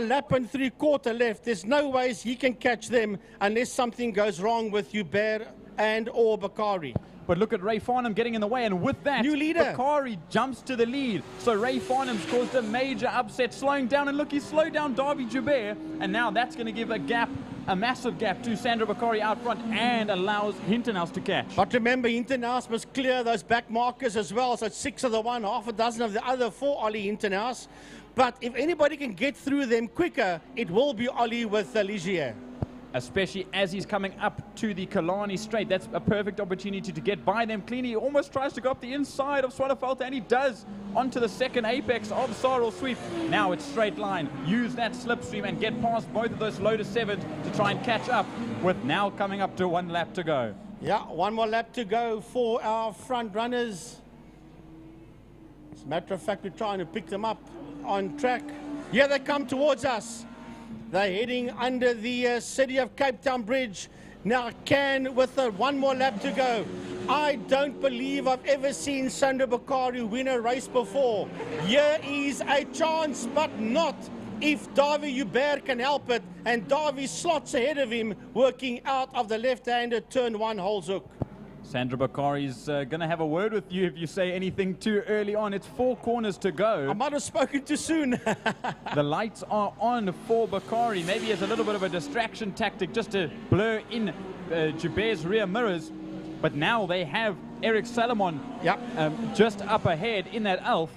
lap and 3/4 left. There's no ways he can catch them unless something goes wrong with Hubert and or Bakari. But look at Ray Farnham getting in the way, and with that, new leader. Bakari jumps to the lead. So Ray Farnham's caused a major upset, slowing down, and look, he slowed down Davy Joubert, and now that's going to give a massive gap to Sandra Bakari out front and allows Hintenhouse to catch. But remember, Hintenhouse must clear those back markers as well, so it's 6 of the one, half a dozen of the other for Ollie Hintenhouse. But if anybody can get through them quicker, it will be Ollie with Ligier. Especially as he's coming up to the Killarney straight. That's a perfect opportunity to get by them cleanly. He almost tries to go up the inside of Swanepoel, and he does onto the second apex of Sarl Sweep. Now it's straight line. Use that slipstream and get past both of those Lotus 7s to try and catch up, with now coming up to 1 lap to go. Yeah, 1 more lap to go for our front runners. As a matter of fact, we're trying to pick them up on track. Here they come towards us. They're heading under the City of Cape Town Bridge. Now Can with 1 more lap to go. I don't believe I've ever seen Sandra Bakari win a race before. Here is a chance, but not if Davy Hubert can help it. And Davy slots ahead of him, working out of the left-handed turn 1 holes hook. Sandra Bakari's going to have a word with you if you say anything too early on. It's 4 corners to go. I might have spoken too soon. The lights are on for Bakari. Maybe it's a little bit of a distraction tactic just to blur in Joubert's rear mirrors. But now they have Eric Salomon just up ahead in that Elf.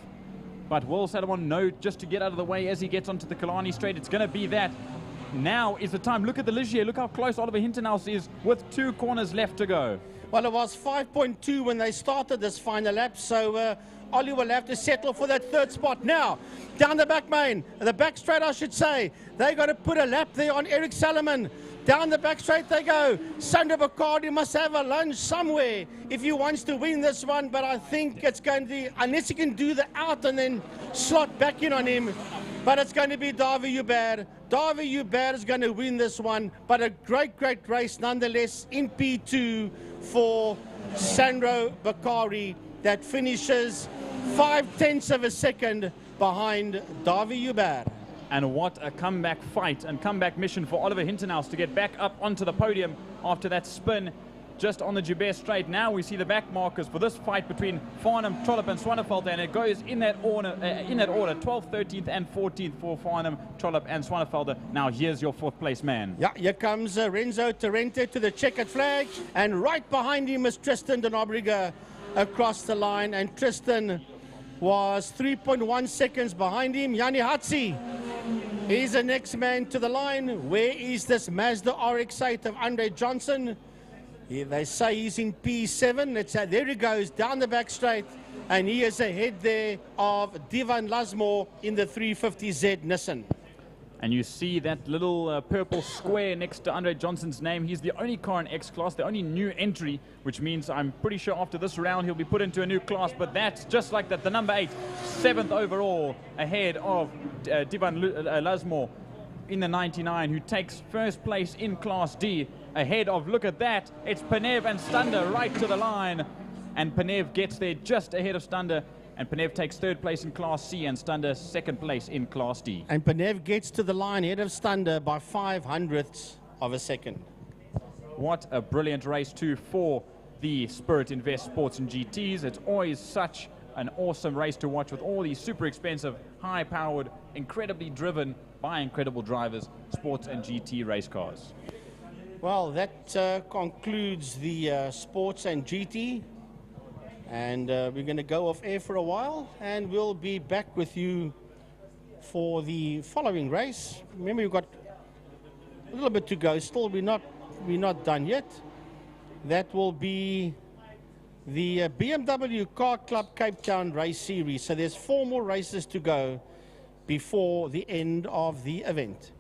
But will Salomon know just to get out of the way as he gets onto the Killarney straight? It's going to be that. Now is the time. Look at the Ligier. Look how close Oliver Hintenhouse is with 2 corners left to go. Well, it was 5.2 when they started this final lap, so Ollie will have to settle for that 3rd spot. Now, down the back main, the back straight I should say, they got to put a lap there on Eric Salomon. Down the back straight they go. Sandra Bakari must have a lunge somewhere if he wants to win this one, but I think it's going to be, unless he can do the out and then slot back in on him, but it's going to be Davy Hubert. Davy Hubert is going to win this one, but a great, great race nonetheless in P2 for Sandro Bakari that finishes 0.5 of a second behind Davy Hubert. And what a comeback fight and comeback mission for Oliver Hintenhouse to get back up onto the podium after that spin just on the Joubert straight. Now we see the back markers for this fight between Farnham, Trollop and Swanepoel, and it goes in that order, 12th, 13th and 14th for Farnham, Trollop and Swanepoel. Now here's your 4th place man. Yeah, here comes Renzo Terente to the checkered flag, and right behind him is Tristan De Nobrega across the line, and Tristan was 3.1 seconds behind him. Yanni Hatzi He's the next man to the line. Where is this Mazda RX-8 of Andre Johnson? They say he's in P7. There he goes, down the back straight. And he is ahead there of Divan Lasmore in the 350Z Nissan. And you see that little purple square next to Andre Johnson's name. He's the only car in X-Class, the only new entry, which means I'm pretty sure after this round he'll be put into a new class. But that's just like that, the number 8, 7th overall, ahead of Divan Lasmore in the 99, who takes first place in Class D, ahead of, look at that, it's Panev and Stander right to the line. And Panev gets there just ahead of Stander. And Panev takes third place in Class C and Stander second place in Class D. And Panev gets to the line ahead of Stander by 0.05 of a second. What a brilliant race too for the Spirit Invest Sports and GTs. It's always such an awesome race to watch with all these super expensive, high-powered, incredibly driven by incredible drivers, sports and GT race cars. Well, that concludes the sports and GT. And we're going to go off air for a while, and we'll be back with you for the following race. Remember, we've got a little bit to go. Still, we're not done yet. That will be the BMW Car Club Cape Town Race Series. So there's 4 more races to go before the end of the event.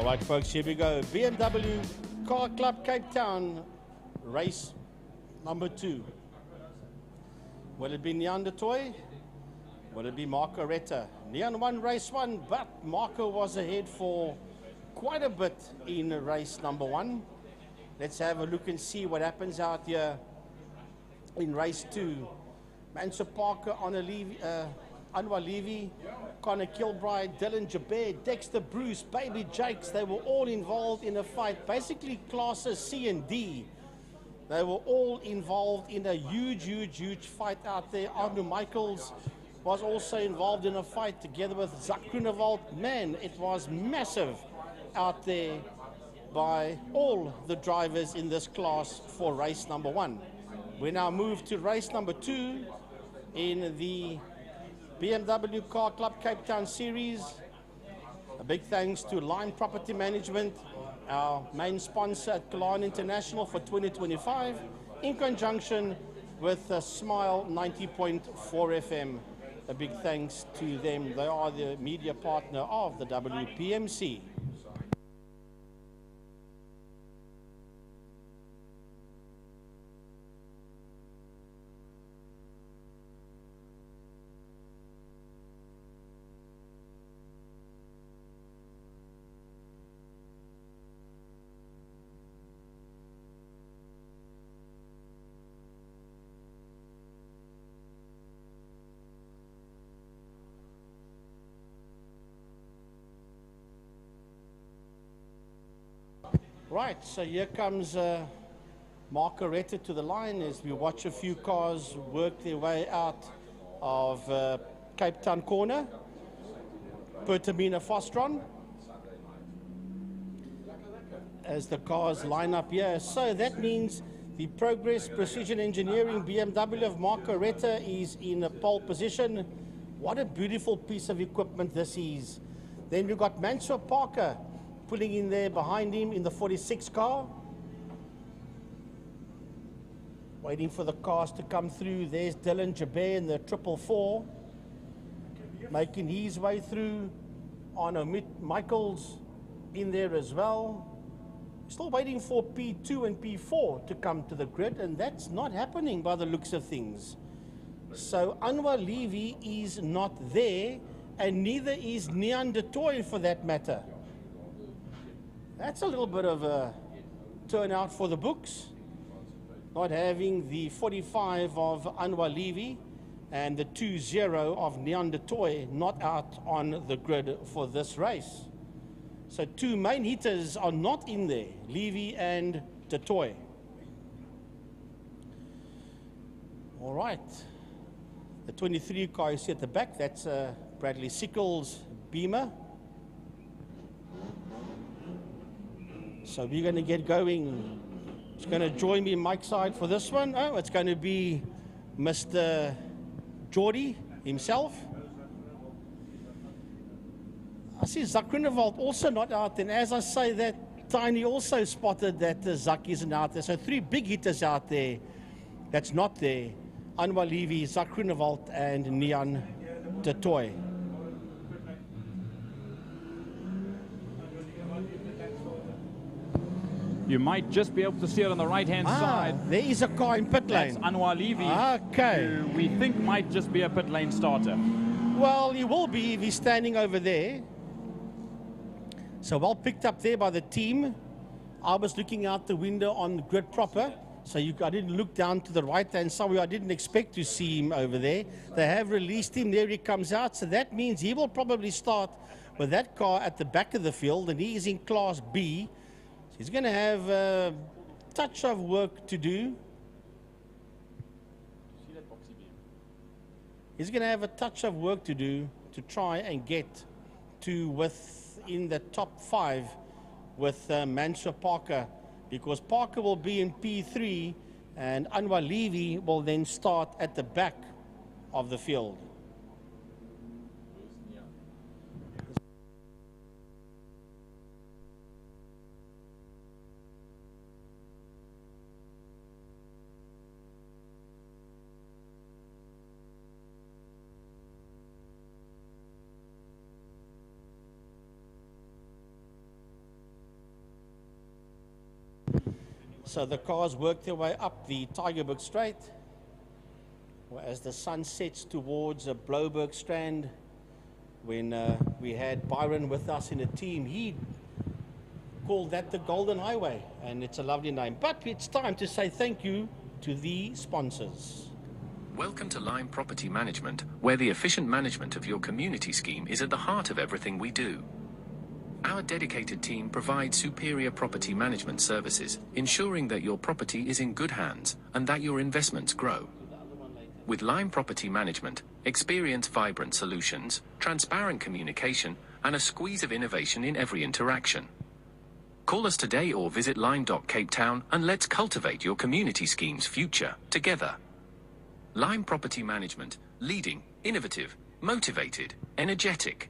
All right, folks, here we go. BMW Car Club Cape Town, race number 2. Will it be Neander Toy? Will it be Marco Retta? Neon won race 1, but Marco was ahead for quite a bit in race number 1. Let's have a look and see what happens out here in race 2. Mansour Parker, Anwar Levy, Connor Kilbride, Dylan Jabir, Dexter Bruce, Baby Jakes, they were all involved in a fight, basically classes C and D. They were all involved in a huge fight out there. Arno Michaels was also involved in a fight together with Zak Groenewald. Man, it was massive out there by all the drivers in this class for race number 1. We now move to race number 2 in the BMW Car Club Cape Town Series. A big thanks to Lime Property Management, our main sponsor at Killarney International for 2025, in conjunction with Smile 90.4 FM. A big thanks to them. They are the media partner of the WPMC. Right, so here comes Marco Retta to the line as we watch a few cars work their way out of Cape Town corner. Pertamina Fostron as the cars line up here. So that means the Progress Precision Engineering BMW of Marco Retta is in a pole position. What a beautiful piece of equipment this is. Then we've got Mansour Parker pulling in there behind him in the 46 car. Waiting for the cars to come through. There's Dylan Jabir in the 444. Making his way through. Arno Michaels in there as well. Still waiting for P2 and P4 to come to the grid, and that's not happening by the looks of things. So Anwar Levy is not there, and neither is Neander Toy for that matter. That's a little bit of a turnout for the books. Not having the 45 of Anwar Levy and the 2-0 of Neander Toy not out on the grid for this race. So 2 main hitters are not in there, Levy and De Toy. All right. The 23 car you see at the back, that's Bradley Sickles' Beamer. So we're going to get going. It's going to join me Mike's side for this one. Oh, it's going to be Mr. Geordie himself. I see Zak Groenewald also not out there. And as I say that, Tiny also spotted that Zak isn't out there. So 3 big hitters out there that's not there. Anwar Levy, Zak Groenewald, and Nean De Toy. You might just be able to see it on the right-hand side. There is a car in pit lane. That's Anwar Levy. Okay. Who we think might just be a pit lane starter. Well, he will be if he's standing over there. So well picked up there by the team. I was looking out the window on the grid proper. So I didn't look down to the right-hand side. I didn't expect to see him over there. They have released him. There he comes out. So that means he will probably start with that car at the back of the field. And he is in Class B. He's going to have a touch of work to do. He's going to have a touch of work to do to try and get to within the top 5 with Mansour Parker, because Parker will be in P3 and Anwar Levy will then start at the back of the field. So the cars work their way up the Tygerberg Straight. Well, as the sun sets towards Bloberg Strand, when we had Byron with us in a team, he called that the Golden Highway, and it's a lovely name. But it's time to say thank you to the sponsors. Welcome to Lime Property Management, where the efficient management of your community scheme is at the heart of everything we do. Our dedicated team provides superior property management services, ensuring that your property is in good hands and that your investments grow. With Lime Property Management, experience vibrant solutions, transparent communication, and a squeeze of innovation in every interaction. Call us today or visit lime.capetown and let's cultivate your community scheme's future together. Lime Property Management, leading, innovative, motivated, energetic.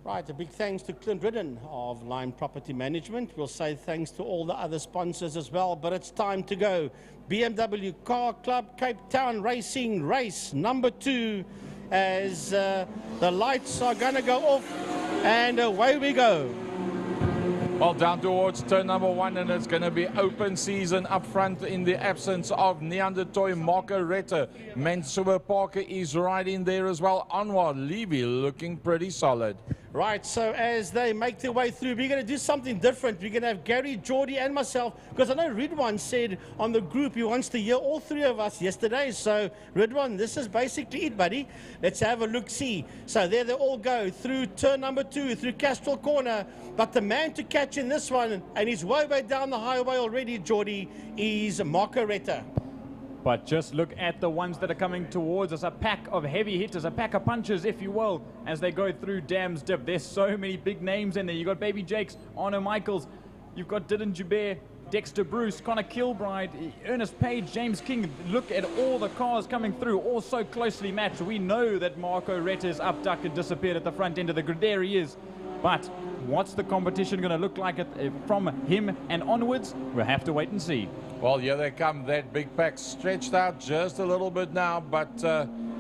Right, a big thanks to Clint Ridden of Lime Property Management. We'll say thanks to all the other sponsors as well, but it's time to go. BMW Car Club Cape Town Racing race number 2, as the lights are going to go off, and away we go. Well, down towards turn number 1, and it's going to be open season up front in the absence of Neanderthal Marco Rette. Mansour Parker is right in there as well. Anwar Levy looking pretty solid. Right, so as they make their way through, we're going to do something different. We're going to have Gary, Geordie, and myself, because I know Ridwan said on the group he wants to hear all 3 of us yesterday. So, Ridwan, this is basically it, buddy. Let's have a look-see. So there they all go through turn number 2, through Castrol Corner. But the man to catch in this one, and he's way down the highway already, Geordie, is Marco Rette. But just look at the ones that are coming towards us, a pack of heavy hitters, a pack of punchers, if you will, as they go through Dams Dip. There's so many big names in there. You've got Baby Jakes, Arno Michaels, you've got Dylan Joubert, Dexter Bruce, Connor Kilbride, Ernest Page, James King. Look at all the cars coming through, all so closely matched. We know that Marco Rette is up, duck, and disappeared at the front end of the grid. There he is. But what's the competition going to look like from him and onwards? We'll have to wait and see. Well, here they come. That big pack stretched out just a little bit now, but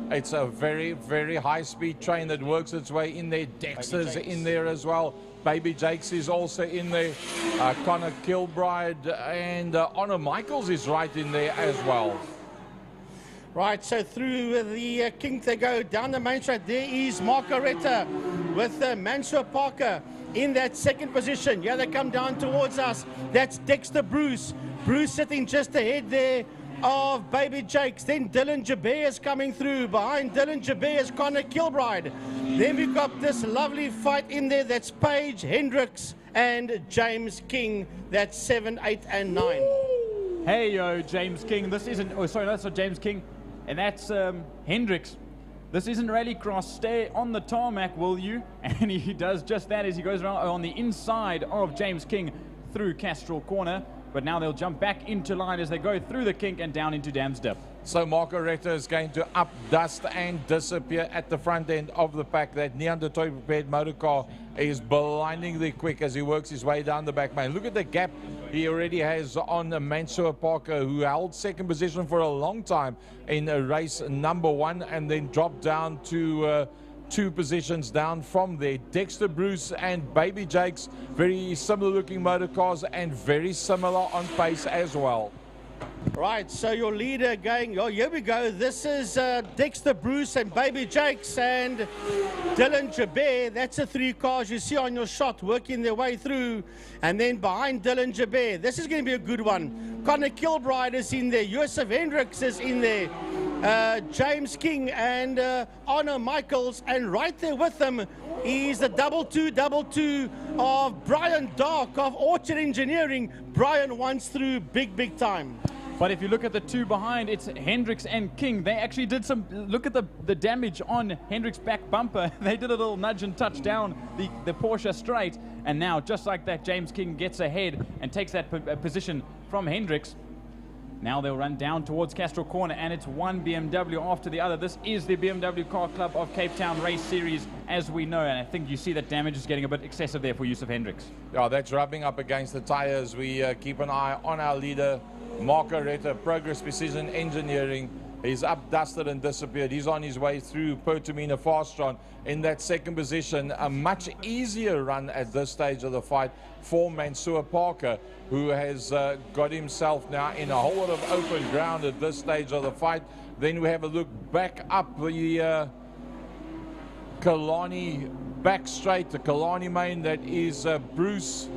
it's a very high-speed train that works its way in there. Dexter's in there as well. Baby Jakes is also in there. Connor Kilbride and Honor Michaels is right in there as well. Right, so through the kink they go down the main straight. There is Marco Rette with Mansour Parker in that second position. Yeah, they come down towards us. That's Dexter Bruce. Bruce sitting just ahead there of Baby Jakes. Then Dylan Joubert is coming through. Behind Dylan Joubert is Connor Kilbride. Then we've got this lovely fight in there. That's Paige, Hendricks, and James King. That's 7, 8, and 9. Hey, yo, James King. This isn't... Oh, sorry, that's not James King. And that's Hendricks. This isn't rallycross. Stay on the tarmac, will you? And he does just that as he goes around on the inside of James King through Castrol Corner. But now they'll jump back into line as they go through the kink and down into Dams Dip. So Marco Rette is going to up, dust, and disappear at the front end of the pack. That Neanderthal prepared motor car is blindingly quick as he works his way down the back main. Look at the gap he already has on Mansour Parker, who held second position for a long time in race number 1 and then dropped down to 2 positions down from there. Dexter Bruce and Baby Jakes, very similar looking motor cars and very similar on pace as well. Right, so your leader going, oh, here we go. This is Dexter Bruce and Baby Jakes and Dylan Joubert. That's the 3 cars you see on your shot working their way through. And then behind Dylan Joubert, this is going to be a good one. Connor Kilbride is in there. Joseph Hendricks is in there. James King and Arno Michaels. And right there with them is the 222 of Brian Dark of Orchard Engineering. Brian once through big time. But if you look at the 2 behind, it's Hendricks and King. They actually did some, look at the damage on Hendricks' back bumper. They did a little nudge and touch down the Porsche straight. And now, just like that, James King gets ahead and takes that position from Hendricks. Now they'll run down towards Castrol Corner, and it's one BMW after the other. This is the BMW Car Club of Cape Town Race Series, as we know, and I think you see that damage is getting a bit excessive there for Yusuf Hendricks. Yeah, that's rubbing up against the tires. We keep an eye on our leader, Marco Rette, Progress Precision Engineering. He's up, dusted, and disappeared. He's on his way through Pertamina Fastron in that second position. A much easier run at this stage of the fight for Mansour Parker, who has got himself now in a whole lot of open ground at this stage of the fight. Then we have a look back up the Killarney back straight, the Killarney main. That is Bruce,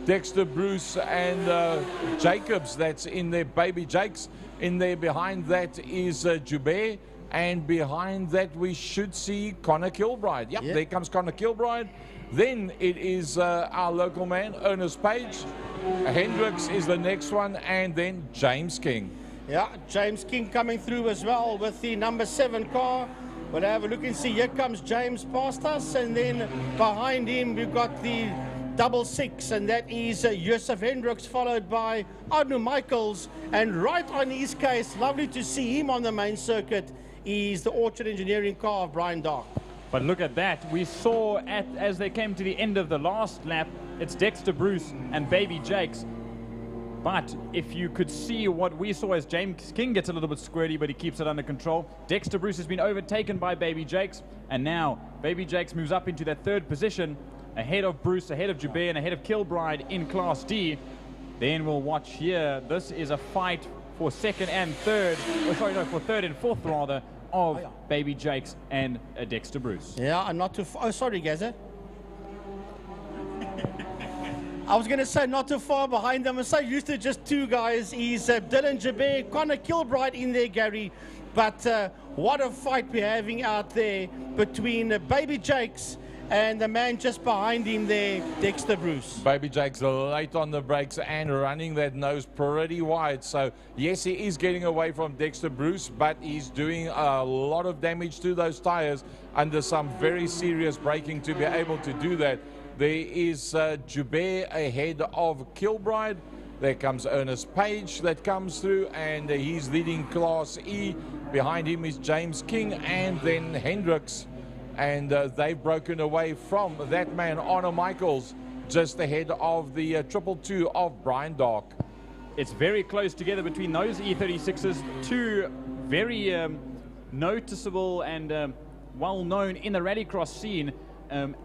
Dexter Bruce, and Jacobs. That's in there, Baby Jakes. In there behind that is Joubert, and behind that we should see Connor Kilbride. Yep, there comes Connor Kilbride. Then it is our local man, Ernest Page. Hendricks is the next one, and then James King. Yeah, James King coming through as well with the number 7 car. We'll have a look and see. Here comes James past us, and then behind him we've got the 66, and that is Joseph Hendricks, followed by Arno Michaels. And right on his case, lovely to see him on the main circuit, is the Orchard Engineering car of Brian Dark. But look at that. We saw as they came to the end of the last lap, it's Dexter Bruce and Baby Jakes. But if you could see what we saw as James King gets a little bit squirty, but he keeps it under control. Dexter Bruce has been overtaken by Baby Jakes, and now Baby Jakes moves up into that 3rd position, ahead of Bruce, ahead of Joubert, and ahead of Kilbride in Class D. Then we'll watch here. This is a fight for 2nd and 3rd, for 3rd and 4th rather, of Baby Jakes and Dexter Bruce. Yeah, and not too far. Oh, sorry, Gaza. I was going to say not too far behind them. I'm so used to just 2 guys. He's Dylan Joubert, Connor Kilbride in there, Gary. But what a fight we're having out there between Baby Jakes and the man just behind him there, Dexter Bruce. Baby Jakes late on the brakes and running that nose pretty wide. So, yes, he is getting away from Dexter Bruce, but he's doing a lot of damage to those tires under some very serious braking to be able to do that. There is Joubert ahead of Kilbride. There comes Ernest Page that comes through, and he's leading Class E. Behind him is James King, and then Hendricks. And they've broken away from that man, Arno Michaels, just ahead of the 222 of Brian Dark. It's very close together between those E36s, 2 very noticeable and well-known in the rallycross scene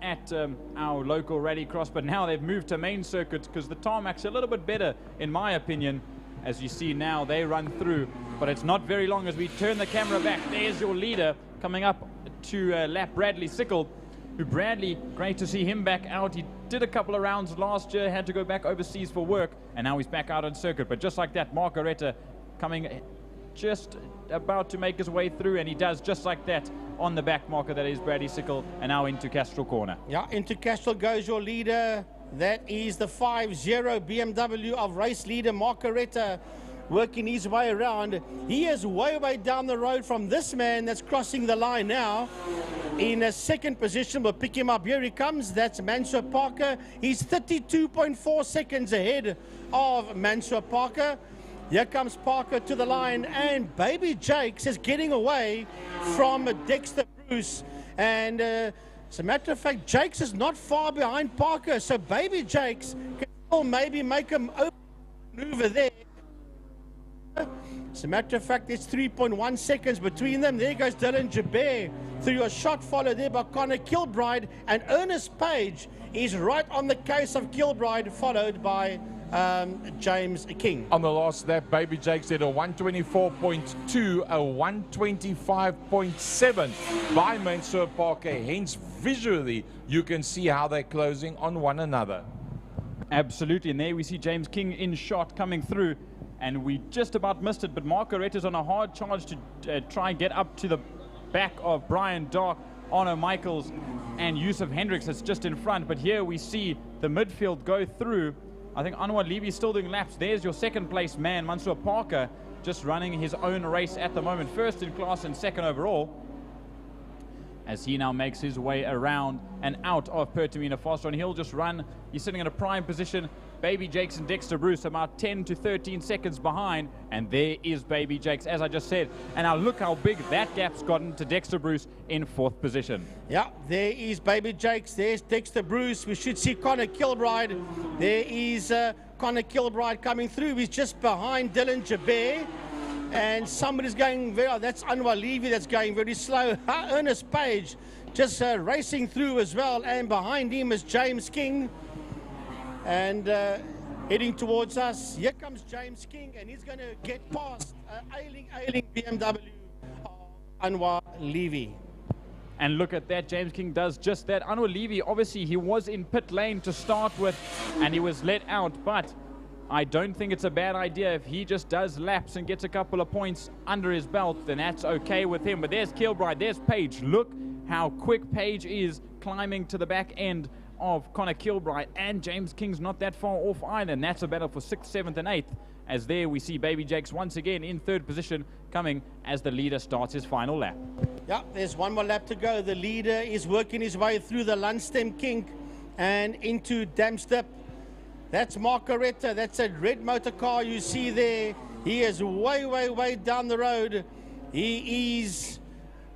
at our local rallycross, but now they've moved to main circuit because the tarmac's a little bit better, in my opinion. As you see now, they run through, but it's not very long as we turn the camera back. There's your leader coming up to lap Bradley Sickle, who Bradley, great to see him back out. He did a couple of rounds last year, had to go back overseas for work, and now he's back out on circuit. But just like that, Margaretta coming just about to make his way through, and he does just like that on the back marker. That is Bradley Sickle, and now into Castrol Corner. Yeah, into Castrol goes your leader. That is the 5-0 BMW of race leader Margaretta, working his way around. He is way down the road from this man that's crossing the line now. In a 2nd position, we'll pick him up. Here he comes. That's Mansour Parker. He's 32.4 seconds ahead of Mansour Parker. Here comes Parker to the line, and Baby Jakes is getting away from Dexter Bruce. And as a matter of fact, Jakes is not far behind Parker, so Baby Jakes can still maybe make him open maneuver there. As a matter of fact, it's 3.1 seconds between them. There goes Dylan Joubert through a shot followed there by Connor Kilbride, and Ernest Page is right on the case of Kilbride, followed by James King. On the last lap, Baby Jakes did a 124.2, a 125.7 by Mansour Parker. Hence, visually, you can see how they're closing on one another. Absolutely, and there we see James King in shot coming through, and we just about missed it, but Margaretta's on a hard charge to try and get up to the back of Brian Dark, Arno Michaels, and Yusuf Hendricks that's just in front. But here we see the midfield go through. I think Anwar Levy is still doing laps. There's your 2nd place man, Mansour Parker, just running his own race at the moment, 1st in class and 2nd overall, as he now makes his way around and out of Pertamina Fastron. He'll just run. He's sitting in a prime position. Baby Jakes and Dexter Bruce about 10 to 13 seconds behind, and there is Baby Jakes, as I just said. And now look how big that gap's gotten to Dexter Bruce in 4th position. Yeah, there is Baby Jakes. There's Dexter Bruce. We should see Connor Kilbride. There is Connor Kilbride coming through. He's just behind Dylan Joubert. And somebody's going very, that's Anwar Levy that's going very slow. Ernest Page just racing through as well. And behind him is James King. And heading towards us. Here comes James King, and he's going to get past ailing BMW of Anwar Levy. And look at that, James King does just that. Anwar Levy, obviously, he was in pit lane to start with, and he was let out, but I don't think it's a bad idea if he just does laps and gets a couple of points under his belt, then that's okay with him. But there's Kilbride, there's Page. Look how quick Page is climbing to the back end of Connor Kilbride, and James King's not that far off either, and that's a battle for 6th, 7th, and 8th. As there we see Baby Jakes once again in 3rd position, coming as the leader starts his final lap. Yeah, there's one more lap to go. The leader is working his way through the Lundstem kink and into Damstep. That's Margaretta. That's a red motor car you see there. He is way down the road. He is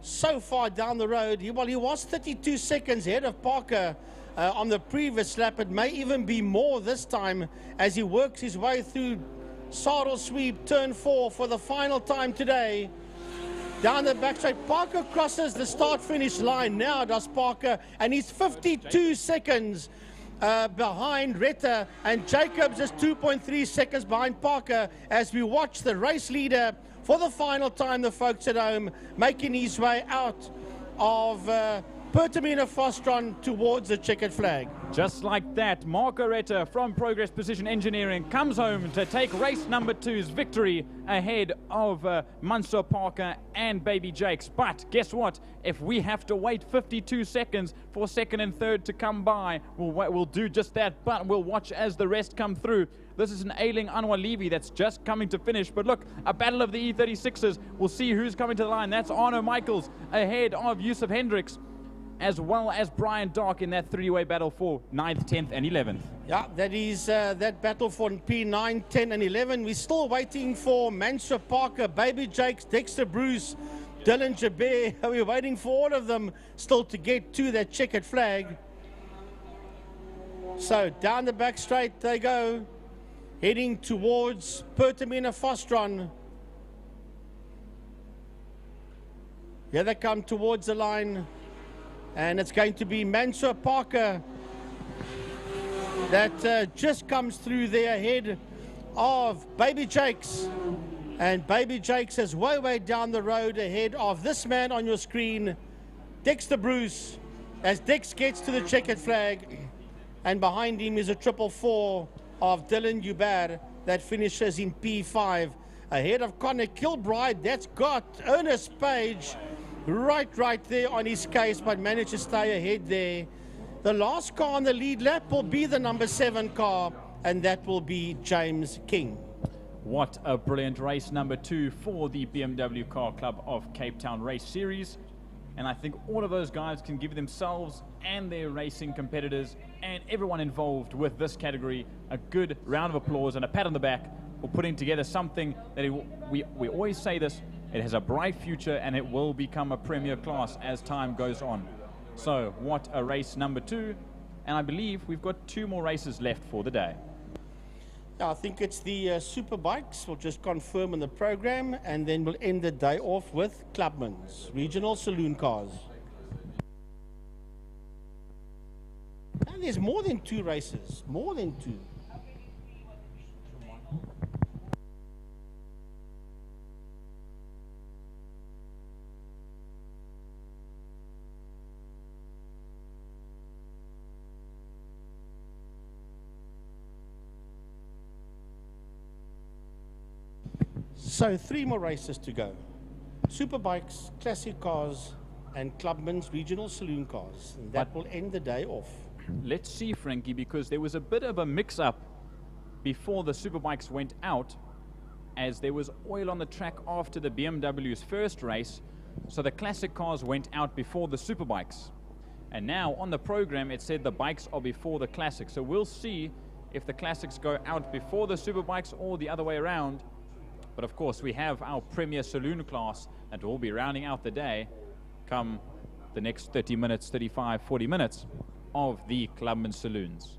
so far down the road. He was 32 seconds ahead of Parker on the previous lap. It may even be more this time as he works his way through Saddle Sweep, turn 4 for the final time today. Down the back straight, Parker crosses the start-finish line now, does Parker, and he's 52 seconds behind Retta, and Jacobs is 2.3 seconds behind Parker as we watch the race leader for the final time, the folks at home, making his way out of Pertamina Fostron towards the checkered flag. Just like that, Margaretta from Progress Precision Engineering comes home to take race number 2's victory ahead of Mansour Parker and Baby Jakes. But guess what? If we have to wait 52 seconds for 2nd and 3rd to come by, we'll do just that, but we'll watch as the rest come through. This is an ailing Anwar Levy that's just coming to finish. But look, a battle of the E36s. We'll see who's coming to the line. That's Arno Michaels ahead of Yusuf Hendricks, as well as Brian Dark in that 3-way battle for 9th, 10th, and 11th. Yeah, that is that battle for P9, 10, and 11. We're still waiting for Mansour Parker, Baby Jakes, Dexter Bruce, Dylan Jabir. We're waiting for all of them still to get to that checkered flag. So down the back straight they go, heading towards Pertamina Fostron. Here they come towards the line. And it's going to be Mansour Parker that just comes through there ahead of Baby Jakes. And Baby Jakes is way down the road ahead of this man on your screen, Dexter Bruce, as Dex gets to the checkered flag. And behind him is a 444 of Dylan Uber that finishes in P5. Ahead of Connor Kilbride, that's got Ernest Page right there on his case, but managed to stay ahead there. The last car on the lead lap will be the number 7 car, and that will be James King. What a brilliant race number 2 for the BMW Car Club of Cape Town Race Series. And I think all of those guys can give themselves and their racing competitors and everyone involved with this category a good round of applause and a pat on the back for putting together something that we always say this, it has a bright future and it will become a premier class as time goes on. So what a race number 2, and I believe we've got 2 more races left for the day. I think it's the super bikes. We'll just confirm on the program, and then we'll end the day off with Clubman's regional saloon cars. And there's more than 2 races, more than 2. So 3 more races to go. Superbikes, classic cars, and Clubman's regional saloon cars. And that will end the day off. Let's see, Frankie, because there was a bit of a mix-up before the Superbikes went out, as there was oil on the track after the BMW's first race, so the classic cars went out before the Superbikes. And now on the program it said the bikes are before the classics, so we'll see if the classics go out before the Superbikes or the other way around. But of course we have our premier saloon class that will be rounding out the day come the next 30 minutes, 35, 40 minutes of the Clubman Saloons.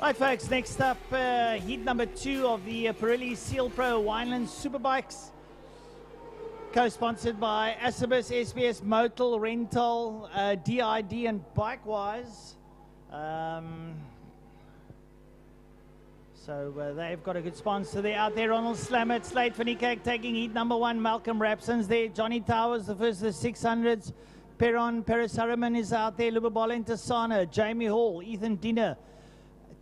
Right, folks, next up, heat number 2 of the Pirelli Seal Pro Wineland Superbikes. Co-sponsored by Asibus, SBS Motel, Rental, DID and Bikewise. So they've got a good sponsor there out there. Ronald Slamet, Slade Finikak taking heat number 1. Malcolm Rapson's there. Johnny Towers, the first of the 600s. Perron Perisaraman is out there. Lubabala Intasana, Jamie Hall, Ethan Dinner.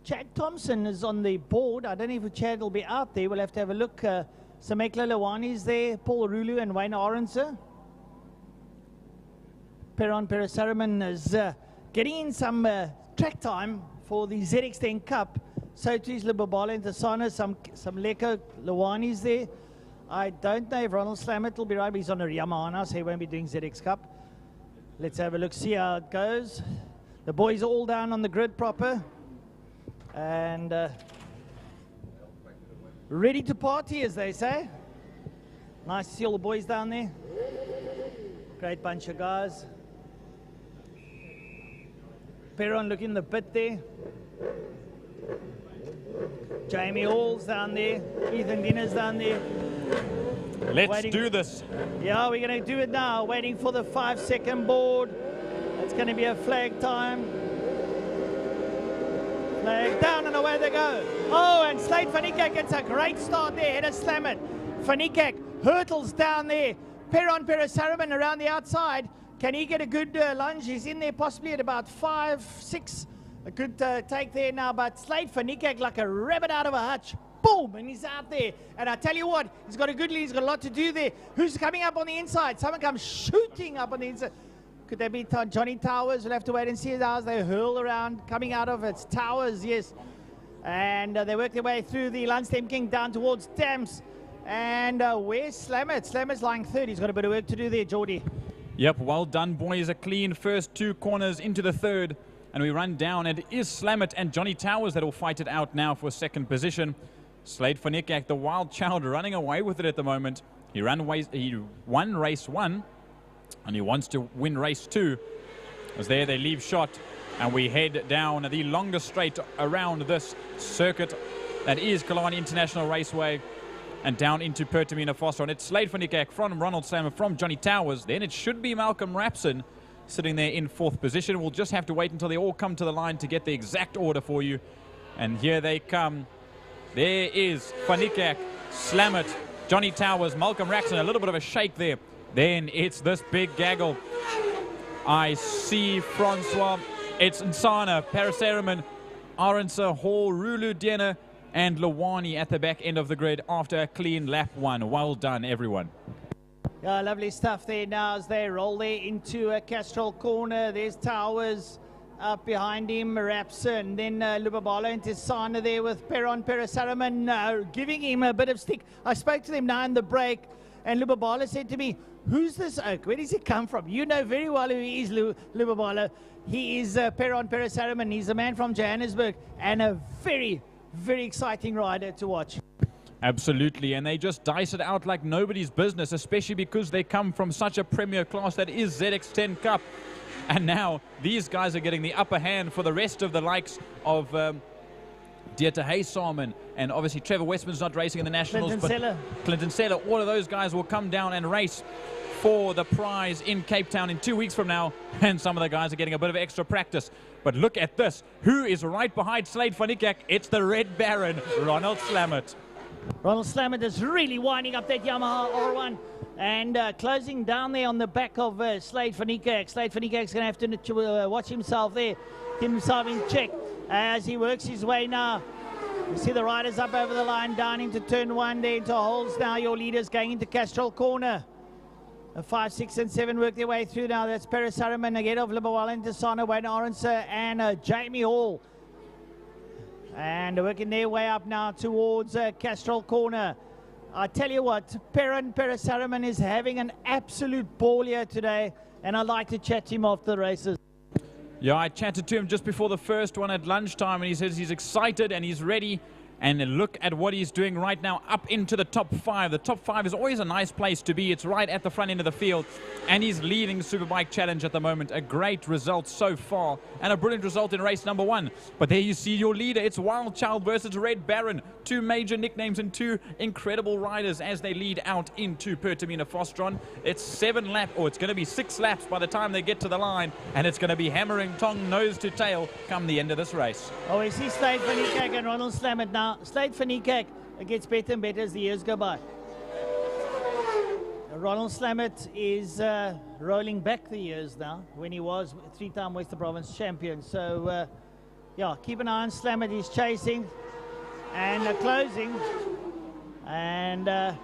Chad Thompson is on the board. I don't know if Chad will be out there. We'll have to have a look. Samekla Lawani's there. Paul Rulu and Wayne Orenser. Perron Perisaraman is getting in some track time for the ZX10 Cup. So too is Lubabala Intasana. Some Leko Lawani's there. I don't know if Ronald Slamet will be right, but he's on a Yamaha now, so he won't be doing ZX Cup. Let's have a look, see how it goes. The boys are all down on the grid proper. And ready to party, as they say. Nice to see all the boys down there. Great bunch of guys. Perron looking the bit there. Jamie Hall's down there. Ethan Dinner's down there. Let's do this. Yeah, we're going to do it now. Waiting for the 5-second board. It's going to be a flag time. Flag down and away they go. Oh, and Slade Finikak gets a great start there. Head of Slamet. Finikak hurtles down there. Perron Perisaraman around the outside. Can he get a good lunge? He's in there possibly at about 5, 6. A good take there now, but Slade Finikak like a rabbit out of a hutch. Boom, and he's out there. And I tell you what, he's got a good lead. He's got a lot to do there. Who's coming up on the inside? Someone comes shooting up on the inside. Could that be Johnny Towers? We'll have to wait and see how they hurl around. Coming out of it's Towers, yes. And they work their way through the Lundstem King down towards Dams. And where's Slamet? Slamet's lying third. He's got a bit of work to do there, Geordie. Yep, well done, boys. A clean first 2 corners into the third. And we run down, and it is Slamet and Johnny Towers that will fight it out now for second position. Slade Finikak, the wild child, running away with it at the moment. He won race 1, and he wants to win race 2. As there they leave shot, and we head down the longest straight around this circuit that is Killarney International Raceway, and down into Pertamina Foster. And it's Slade Finikak from Ronald Slamet, from Johnny Towers. Then it should be Malcolm Rapson sitting there in 4th position. We'll just have to wait until they all come to the line to get the exact order for you. And here they come. There is Finikak, Slamet, Johnny Towers, Malcolm Rapson. A little bit of a shake there. Then it's this big gaggle. I see Francois. It's Nsana, Perisaraman, Orenser, Hall, Rulu, Diener, and Lawani at the back end of the grid after a clean lap 1. Well done, everyone. Yeah, lovely stuff there now as they roll there into a Castrol corner. There's Towers up behind him, Rapson. Then Lubabala and Tisana there with Perron Perisaraman giving him a bit of stick. I spoke to them now in the break, and Lubabala said to me, "Who's this oak? Where does he come from?" You know very well who he is, Lubabala. He is Perron Perisaraman. He's a man from Johannesburg and a very, very exciting rider to watch. Absolutely, and they just dice it out like nobody's business, especially because they come from such a premier class that is ZX10 Cup. And now these guys are getting the upper hand for the rest of the likes of Dieter Haysalman, and obviously Trevor Westman's not racing in the Nationals. Clinton Seller, all of those guys will come down and race for the prize in Cape Town in 2 weeks from now, and some of the guys are getting a bit of extra practice. But look at this. Who is right behind Slade Finikak? It's the Red Baron, Ronald Slamet. Ronald Slamet is really winding up that Yamaha R1 and closing down there on the back of Slade Finikak. Slade Finikak's going to have to watch himself there, keep himself in check as he works his way now. You see the riders up over the line, down into turn 1, there into holes now. Your leaders going into Castrol corner. 5, 6, and 7 work their way through now. That's Perisaraman ahead of Lubabala Intasana, Wayne Orenser, and Jamie Hall. And working their way up now towards Castrol corner. I tell you what, Perron Perisaraman is having an absolute ball here today, and I'd like to chat to him after the races. Yeah, I chatted to him just before the first one at lunchtime, and he says he's excited and he's ready And look at what he's doing right now, up into the top 5. The top 5 is always a nice place to be. It's right at the front end of the field. And he's leading the Superbike Challenge at the moment. A great result so far. And a brilliant result in race number 1. But there you see your leader. It's Wild Child versus Red Baron. 2 major nicknames and 2 incredible riders as they lead out into Pertamina Fostron. It's 7 laps, or it's going to be 6 laps by the time they get to the line. And it's going to be hammering Tong nose to tail come the end of this race. Oh, we see Slade van Niekerk and Ronald Slamet now. Slade van Niekerk, it gets better and better as the years go by. Ronald Slamet is rolling back the years now when he was 3-time Western Province champion. So, yeah, keep an eye on Slamet. He's chasing and closing. And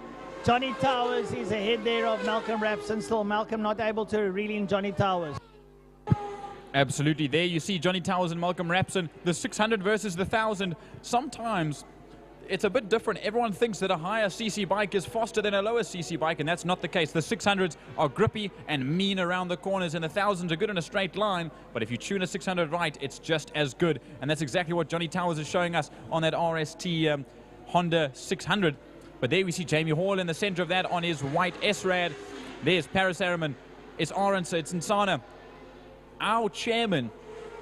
Johnny Towers is ahead there of Malcolm Rapson. Still, Malcolm not able to reel in Johnny Towers. Absolutely. There you see Johnny Towers and Malcolm Rapson, the 600 versus the 1000. Sometimes it's a bit different. Everyone thinks that a higher CC bike is faster than a lower CC bike, and that's not the case. The 600s are grippy and mean around the corners, and the 1000s are good in a straight line. But if you tune a 600 right, it's just as good. And that's exactly what Johnny Towers is showing us on that RST Honda 600. But there we see Jamie Hall in the center of that on his white S-Rad. There's Paris Araman. It's Arendse. It's Nsana. Our chairman,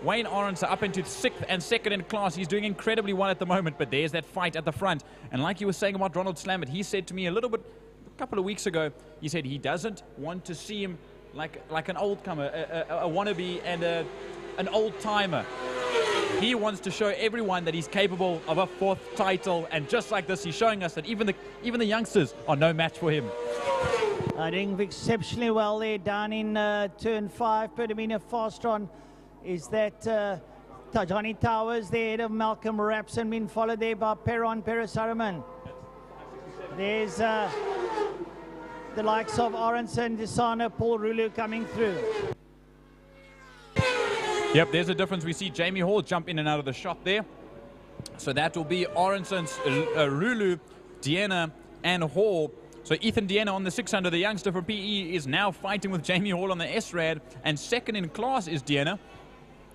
Wayne Arendse, up into 6th and 2nd in class. He's doing incredibly well at the moment, but there's that fight at the front. And like you were saying about Ronald Slamet, he said to me a couple of weeks ago, he said he doesn't want to see him like an old-comer, a wannabe and an old-timer. He wants to show everyone that he's capable of a 4th title, and just like this, he's showing us that even the youngsters are no match for him. Doing exceptionally well there down in turn 5, Pertamina Fostron. Is that Johnny Towers there ahead of Malcolm Rapson, being followed there by Paris Araman. There's the likes of Arendse and Desana, Paul Rulu coming through. Yep, there's a difference. We see Jamie Hall jump in and out of the shot there. So that will be Arendse, Rulu, Diana, and Hall. So Ethan Diana on the 600, the youngster from PE, is now fighting with Jamie Hall on the S-Rad, and 2nd in class is Diana.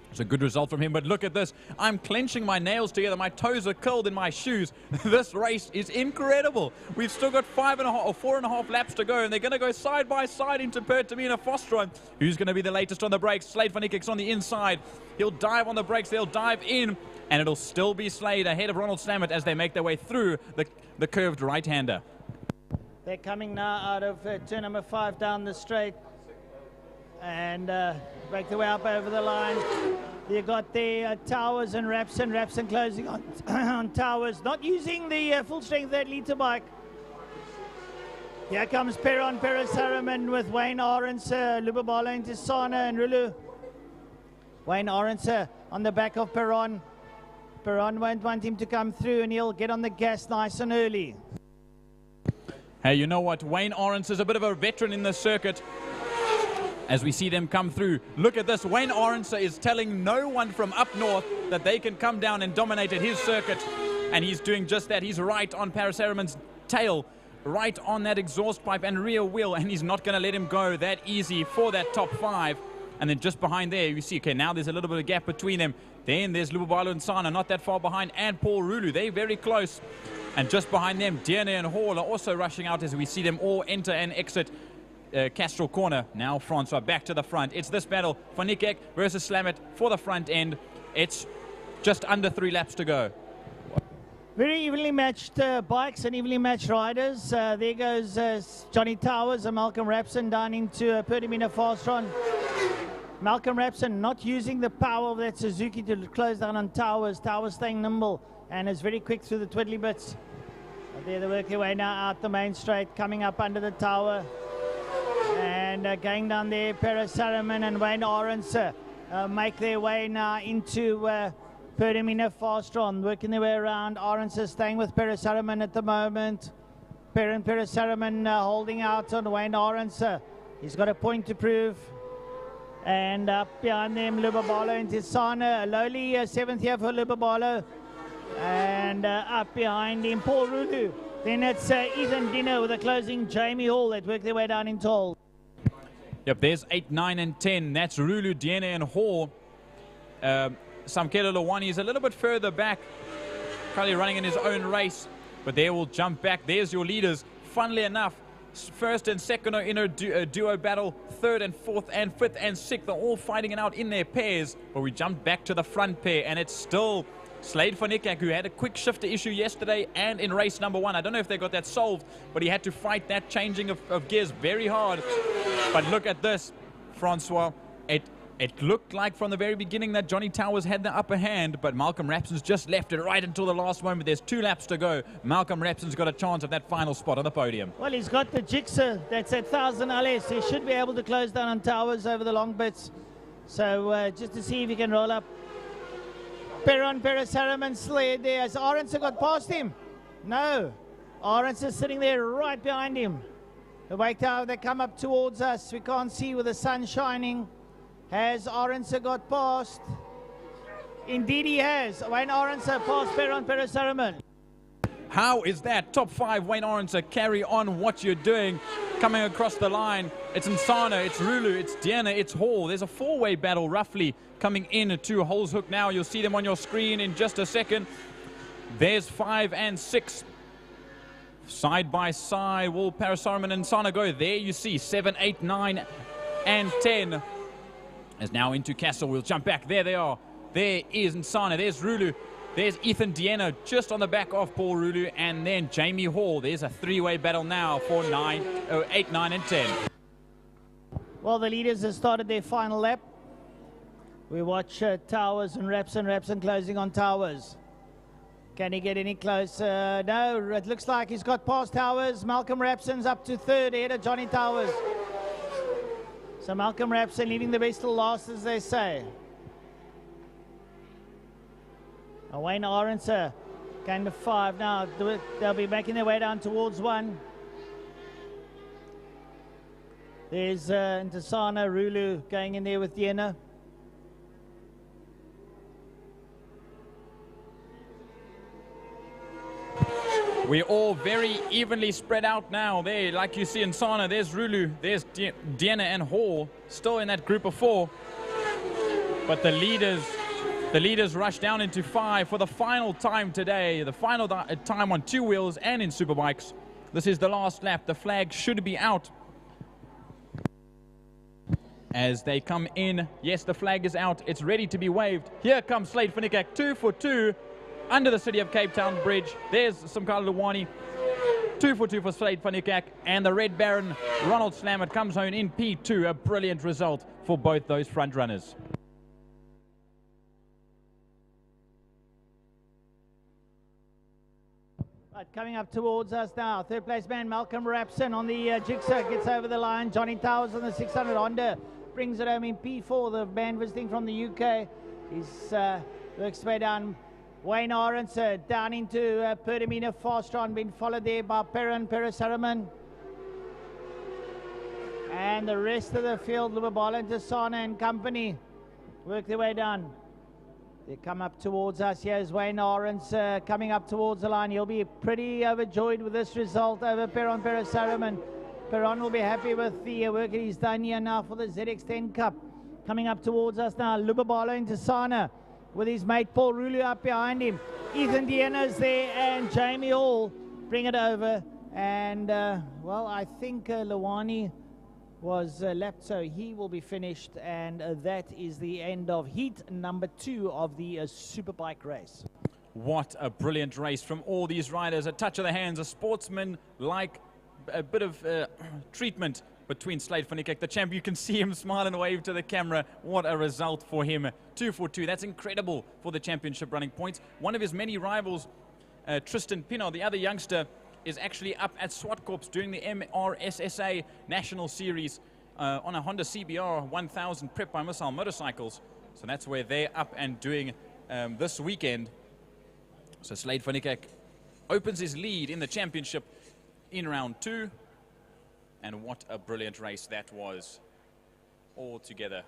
It's a good result from him, but look at this. I'm clenching my nails together. My toes are curled in my shoes. This race is incredible. We've still got 5.5 or 4.5 laps to go, and they're going to go side by side into Pertamina Fostron. Who's going to be the latest on the brakes? Slade van Niekerk's on the inside. He'll dive on the brakes. They'll dive in, and it'll still be Slade ahead of Ronald Slamet as they make their way through the curved right-hander. They're coming now out of turn number 5 down the straight and break their way up over the line. You got the Towers and Rapson. Rapson closing on, on Towers, not using the full strength of that liter bike. Here comes Paris Araman with Wayne Arendse, Lubabalo into Sana and Rulu. Wayne Arendse on the back of Perron. Perron won't want him to come through, and he'll get on the gas nice and early. Hey, you know what? Wayne Arendse is a bit of a veteran in this circuit. As we see them come through, look at this. Wayne Arendse is telling no one from up north that they can come down and dominate at his circuit. And he's doing just that. He's right on Paris Araman's tail, right on that exhaust pipe and rear wheel. And he's not going to let him go that easy for that top 5. And then just behind there, you see, okay, now there's a little bit of gap between them. Then there's Lubabalo and Sana, not that far behind, and Paul Rulu. They're very close. And just behind them, Diana and Hall are also rushing out as we see them all enter and exit Castrol Corner. Now Francois back to the front. It's this battle, Van Niekerk versus Slamet for the front end. It's just under 3 laps to go. Very evenly matched bikes and evenly matched riders. There goes Johnny Towers and Malcolm Rapson down into Pertamina Fostron. Malcolm Rapson not using the power of that Suzuki to close down on Towers. Towers staying nimble and is very quick through the twiddly bits. There they work their way now out the main straight, coming up under the tower. And going down there, Paris Araman and Wayne Arendse make their way now into Pertamina Fostron, working their way around. Arendse staying with Paris Araman at the moment. Paris Araman holding out on Wayne Arendse. He's got a point to prove. And up behind them, Lubabalo and Tisana. A lowly 7th here for Lubabalo. And up behind him, Paul Rulu. Then it's Ethan Dino with a closing Jamie Hall that work their way down in Toll. Yep, there's 8, 9, and 10. That's Rulu, Diana, and Hall. Samkelo Lawani is a little bit further back Currently running in his own race, but they will jump back. There's your leaders. Funnily enough, first and second are in a duo battle. Third and fourth and fifth and sixth are all fighting it out in their pairs. But we jumped back to the front pair, and it's still Slade van Niekerk, who had a quick shifter issue yesterday and in race number 1. I don't know if they got that solved, but he had to fight that changing of gears very hard. But look at this, Francois. It looked like from the very beginning that Johnny Towers had the upper hand, but Malcolm Rapson's just left it right until the last moment. There's 2 laps to go. Malcolm Rapson's got a chance of that final spot on the podium. Well, he's got the jigsaw that's at 1,000 LS. He should be able to close down on Towers over the long bits. So just to see if he can roll up. Perron, Peresaraman, Slade there. Has Arendse got past him? No. Arendse is sitting there right behind him. The wake tower, they come up towards us. We can't see with the sun shining. Has Arendse got past? Indeed he has. Wayne Arendse past Perron Peresaraman. How is that? Top 5, Wayne Arendse. Carry on what you're doing. Coming across the line. It's Nsana, it's Rulu, it's Diana, it's Hall. There's a 4-way battle roughly coming in to Hall's Hook now. You'll see them on your screen in just a second. There's 5 and 6. Side by side will Peresaraman and Nsana go. There you see 7, 8, 9 and 10. As now into Castle, we'll jump back. There they are. There is Nsana. There's Rulu. There's Ethan Diena just on the back of Paul Rulu. And then Jamie Hall. There's a 3-way battle now for 8, 9, and 10. Well, the leaders have started their final lap. We watch Towers and Rapson closing on Towers. Can he get any closer? No, it looks like he's got past Towers. Malcolm Rapson's up to 3rd ahead of Johnny Towers. So Malcolm Rapson leaving the best till last, as they say. Wayne Arendse came to 5 now. They'll be making their way down towards 1. There's Ntasana, Rulu going in there with Diena. We're all very evenly spread out now. There, like you see in Nsana, there's Rulu, there's Diena and Hall, still in that group of 4. But the leaders rush down into 5 for the final time today. The final time on 2 wheels and in superbikes. This is the last lap. The flag should be out. As they come in, yes, the flag is out. It's ready to be waved. Here comes Slade van Niekerk, 2 for 2. Under the City of Cape Town Bridge. There's Samkala Luwani. 2 for 2 for Slade van Niekerk. And the Red Baron, Ronald Slammert, comes home in P2. A brilliant result for both those front runners. Right, coming up towards us now. 3rd place man Malcolm Rapson on the jigsaw gets over the line. Johnny Towers on the 600 Honda brings it home in P4. The man visiting from the UK. He's works way down. Wayne Arendse down into Perdamina Fastron, being followed there by Perron Peresaraman. And the rest of the field, Lubabala and Tasana and company, work their way down. They come up towards us. Here's Wayne Arendse coming up towards the line. He'll be pretty overjoyed with this result over Perron Peresaraman. Perron will be happy with the work that he's done here now for the ZX10 Cup. Coming up towards us now, Lubabala and Tasana, with his mate Paul Rulu up behind him. Ethan Diena's there and Jamie Hall bring it over. And, well, I think Luwani was lapped, so he will be finished. And that is the end of heat number 2 of the Superbike race. What a brilliant race from all these riders. A touch of the hands, a sportsman-like a bit of treatment between Slade van Niekerk, the champ. You can see him smile and wave to the camera. What a result for him. 2 for 2. That's incredible for the championship running points. One of his many rivals, Tristan Pino, the other youngster, is actually up at Swartkorps doing the MRSSA National Series on a Honda CBR 1000 prep by Missile Motorcycles. So that's where they're up and doing this weekend. So Slade van Niekerk opens his lead in the championship in round 2. And what a brilliant race that was all together.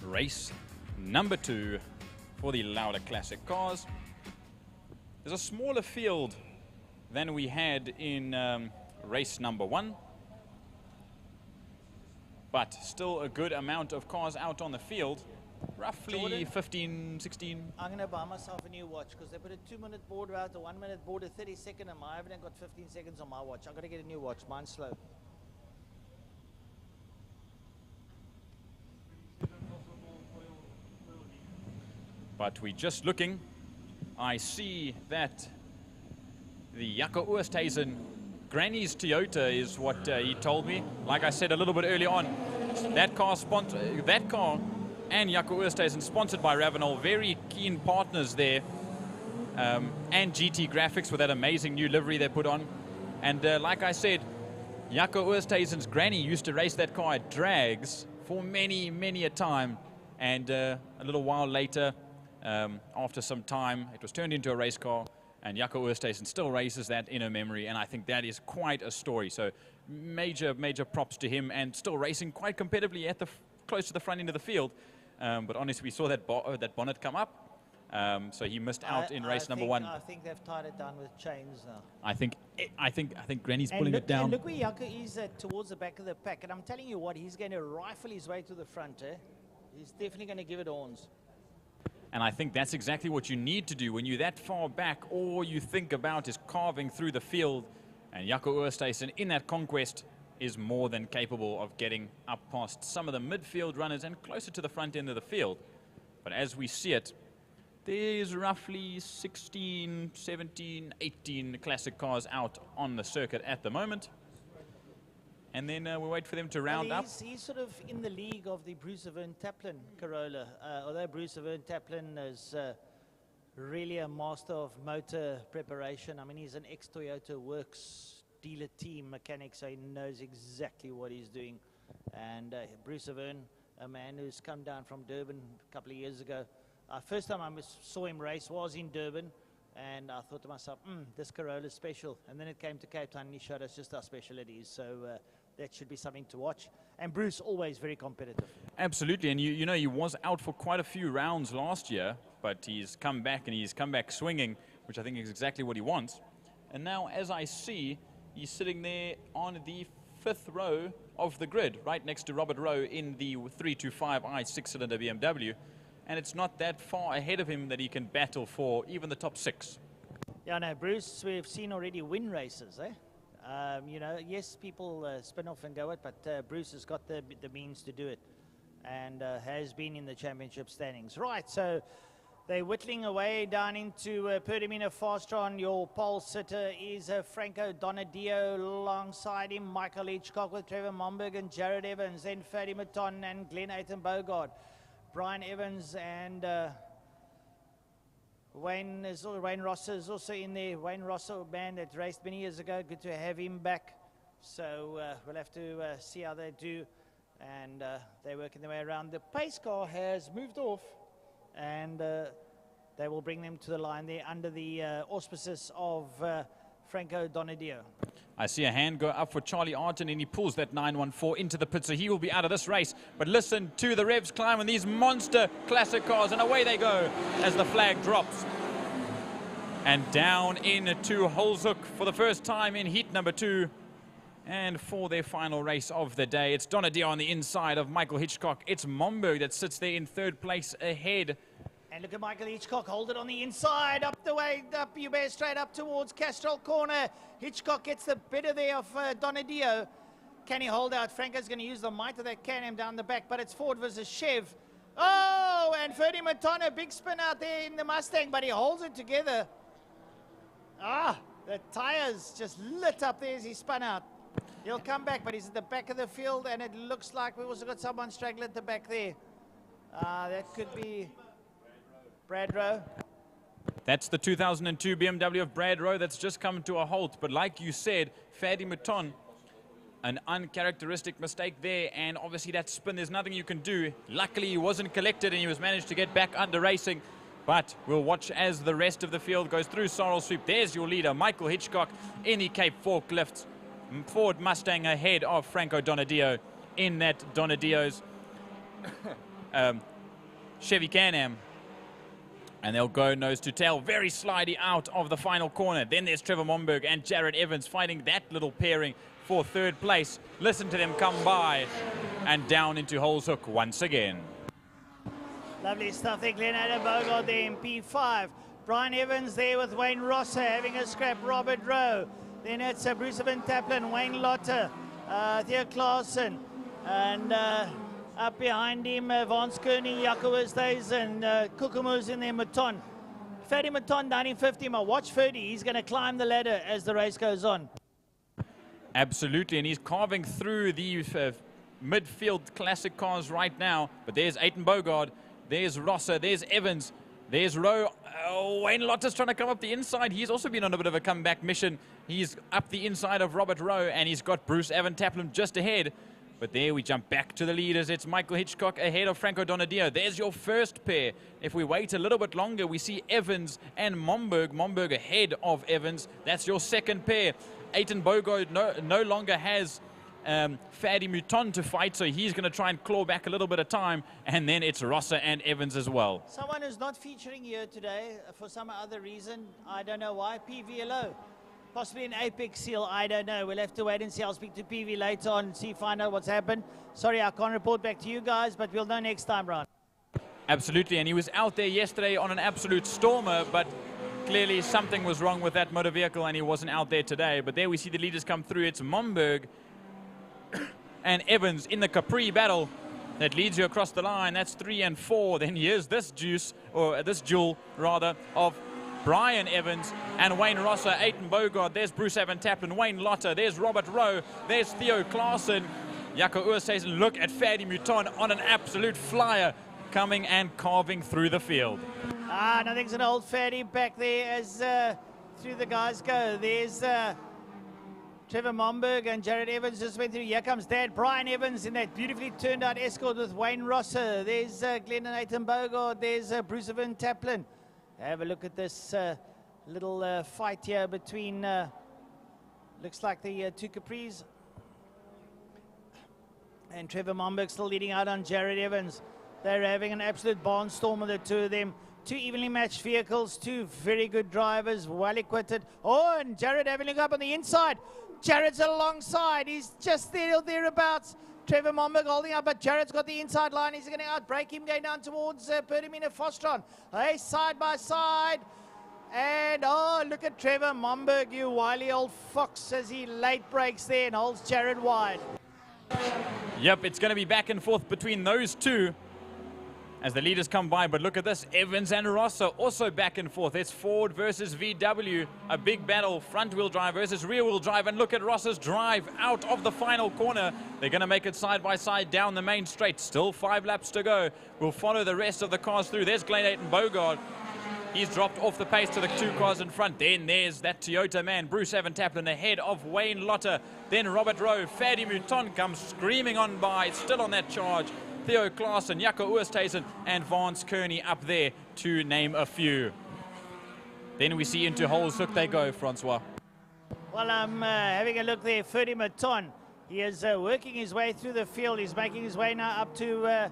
race number 2 for the Lauda Classic cars. There's a smaller field than we had in race number 1, but still a good amount of cars out on the field. Roughly Jordan, 15, 16. I'm going to buy myself a new watch because they put a 2-minute board out, a 1-minute board, a 30-second, and I haven't got 15 seconds on my watch. I've got to get a new watch. Mine's slow. But we're just looking. I see that the Jaco Oosthuizen Granny's Toyota is what he told me. Like I said a little bit earlier on, that car and Jaco Oosthuizen sponsored by Ravenel, very keen partners there. And GT Graphics with that amazing new livery they put on. And like I said, Jaco Oosthuizen's granny used to race that car at drags for many, many a time. And a little while later, after some time, it was turned into a race car. And Jaco Oosthuizen still races that in her memory. And I think that is quite a story. So major, major props to him, and still racing quite competitively at the close to the front end of the field. But honestly, we saw that bonnet come up. So he missed out in race number 1. I think they've tied it down with chains now. I think Granny's pulling it down. And look where Jaco is towards the back of the pack. And I'm telling you what, he's going to rifle his way to the front. He's definitely going to give it horns. And I think that's exactly what you need to do when you're that far back. All you think about is carving through the field. And Jaco Oosthuizen in that conquest is more than capable of getting up past some of the midfield runners and closer to the front end of the field. But as we see it, there's roughly 16, 17, 18 classic cars out on the circuit at the moment. And then we'll wait for them to round up. He's sort of in the league of the Bruce Avern Taplin Corolla. Although Bruce Avern Taplin is really a master of motor preparation. I mean, he's an ex-Toyota Works dealer team mechanic, so he knows exactly what he's doing. And Bruce Avern, a man who's come down from Durban a couple of years ago. First time I saw him race was in Durban, and I thought to myself, this Corolla is special. And then it came to Cape Town, and he showed us just how special it is. So that should be something to watch. And Bruce, always very competitive. Absolutely, and you know, he was out for quite a few rounds last year, but he's come back, and he's come back swinging, which I think is exactly what he wants. And now, as I see, he's sitting there on the 5th row of the grid, right next to Robert Rowe in the 325i 6-cylinder BMW. And it's not that far ahead of him that he can battle for even the top 6. Yeah, no, Bruce, we've seen already win races, eh? You know, yes, people spin off and go it, but Bruce has got the means to do it, and has been in the championship standings. Right, so they're whittling away down into Perdamina Fastron. Your pole sitter is Franco Donadio. Alongside him, Michael Hitchcock with Trevor Momberg and Jared Evans, then Ferdy Maton and Glenn Aiton Bogard. Brian Evans and Wayne Rosser is also in there. Wayne Rosser, man that raced many years ago. Good to have him back. So we'll have to see how they do. And they're working their way around. The pace car has moved off, and they will bring them to the line there under the auspices of Franco Donadio. I see a hand go up for Charlie Arton, and he pulls that 914 into the pit, so he will be out of this race. But listen to the revs climb on these monster classic cars, and away they go as the flag drops. And down into Holzhoek for the first time in heat number 2. And for their final race of the day, it's Donadio on the inside of Michael Hitchcock. It's Momberg that sits there in 3rd place ahead. And look at Michael Hitchcock, hold it on the inside, up the way, up you bear straight up towards Castrol Corner. Hitchcock gets the better there of Donadio. Can he hold out? Franco's going to use the might of that can down the back, but it's Ford versus Chev. Oh, and Ferdy Matona, big spin out there in the Mustang, but he holds it together. Ah, the tires just lit up there as he spun out. He'll come back, but he's at the back of the field, and it looks like we've also got someone struggling at the back there. That could be Brad Rowe. That's the 2002 BMW of Brad Rowe that's just come to a halt. But like you said, Ferdy Maton, an uncharacteristic mistake there. And obviously that spin, there's nothing you can do. Luckily, he wasn't collected and he was managed to get back under racing. But we'll watch as the rest of the field goes through Sorrel Sweep. There's your leader, Michael Hitchcock, in the Cape Forklifts. Ford Mustang ahead of Franco Donadio in that Donadio's Chevy Can-Am. And they'll go nose to tail, very slidey out of the final corner. Then there's Trevor Momberg and Jared Evans fighting that little pairing for third place. Listen to them come by and down into Holes Hook once again. Lovely stuff there, Glenn Adam Bogart there in P5. Brian Evans there with Wayne Rosser having a scrap. Robert Rowe. Then it's Bruce Van Taplin, Wayne Lotter, Theo Klaassen, and up behind him, Vance Kearney, Jaco Oosthuizen, and Kukumuz in there, Maton. Ferdy Maton down in 50. Watch Ferdy. He's going to climb the ladder as the race goes on. Absolutely, and he's carving through the midfield classic cars right now. But there's Aiton Bogard, there's Rosser, there's Evans, there's Rowe. Wayne Lotter's trying to come up the inside. He's also been on a bit of a comeback mission. He's up the inside of Robert Rowe, and he's got Bruce Van Taplin just ahead. But there we jump back to the leaders. It's Michael Hitchcock ahead of Franco Donadio. There's your first pair. If we wait a little bit longer, we see Evans and Momberg. Momberg ahead of Evans. That's your second pair. Aiton Bogard no longer has Fadi Mouton to fight, so he's going to try and claw back a little bit of time. And then it's Rosser and Evans as well. Someone who's not featuring here today for some other reason, I don't know why, PVLO. Possibly an Apex seal, I don't know. We'll have to wait and see. I'll speak to PV later on and find out what's happened. Sorry, I can't report back to you guys, but we'll know next time round. Absolutely, and he was out there yesterday on an absolute stormer, but clearly something was wrong with that motor vehicle and he wasn't out there today. But there we see the leaders come through. It's Momberg and Evans in the Capri battle that leads you across the line. That's 3 and 4. Then here's this duel rather, of Brian Evans and Wayne Rosser, Aiton Bogard. There's Bruce Van Taplin, Wayne Lotter. There's Robert Rowe. There's Theo Klaassen. Jaco Oosthuizen. Look at Fadi Mouton on an absolute flyer, coming and carving through the field. Nothing's an old Fadi back there as through the guys go. There's Trevor Momberg and Jared Evans just went through. Here comes Dad Brian Evans in that beautifully turned out Escort with Wayne Rosser. There's Glenn and Aiton Bogard. There's Bruce Van Taplin. Have a look at this little fight here between, looks like the two Capris. And Trevor Momberg still leading out on Jared Evans. They're having an absolute barnstorm with the two of them. Two evenly matched vehicles, two very good drivers, well equipped. Oh, and Jared having a look up on the inside. Jared's alongside. He's just there or thereabouts. Trevor Momberg holding up, but Jared's got the inside line. He's going to outbreak him going down towards Pertamina Fostron. Hey, side by side. And, oh, look at Trevor Momberg, you wily old fox, as he late breaks there and holds Jared wide. Yep, it's going to be back and forth between those two as the leaders come by. But look at this, Evans and Rosser also back and forth. It's Ford versus VW, a big battle, front wheel drive versus rear wheel drive. And look at Rosser's drive out of the final corner. They're going to make it side by side down the main straight. Still 5 laps to go. We'll follow the rest of the cars through. There's Glenn Aiton Bogard. He's dropped off the pace to the two cars in front. Then there's that Toyota man, Bruce Van Taplin, ahead of Wayne Lotter. Then Robert Rowe. Fadi Mouton comes screaming on by, still on that charge. Theo Klaassen, Jaco Oosthuizen, and Vance Kearney up there, to name a few. Then we see into Holes Hook they go, Francois. Well, I'm having a look there. Ferdy Maton. He is working his way through the field. He's making his way now up to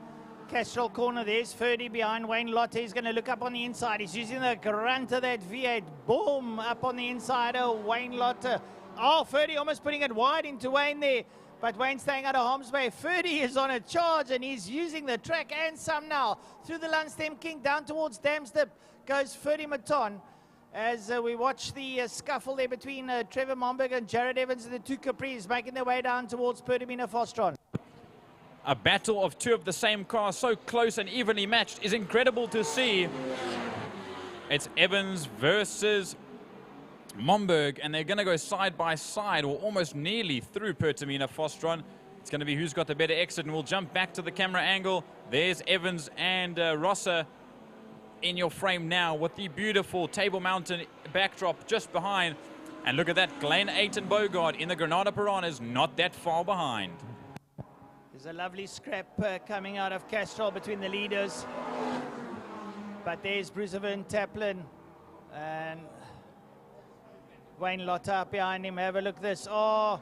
Castrol Corner. There's Ferdy behind Wayne Lotte. He's going to look up on the inside. He's using the grunt of that V8. Boom! Up on the inside of Wayne Lotte. Oh, Ferdy almost putting it wide into Wayne there. But Wayne staying out of harm's way. Ferdy is on a charge and he's using the track and some now. Through the Lunstem King down towards Damstip goes Ferdy Maton. As we watch the scuffle there between Trevor Momberg and Jared Evans and the two Capris making their way down towards Pertamina Fostron. A battle of two of the same car, so close and evenly matched, is incredible to see. It's Evans versus Momberg, and they're going to go side by side, or almost nearly through Pertamina Fostron. It's going to be who's got the better exit, and we'll jump back to the camera angle. There's Evans and Rosser in your frame now with the beautiful Table Mountain backdrop just behind. And look at that, Glenn Aiton Bogard in the Granada Piranhas, not that far behind. There's a lovely scrap coming out of Castrol between the leaders. But there's Bruce Van Taplin and Wayne Lotte up behind him. Have a look at this. Oh,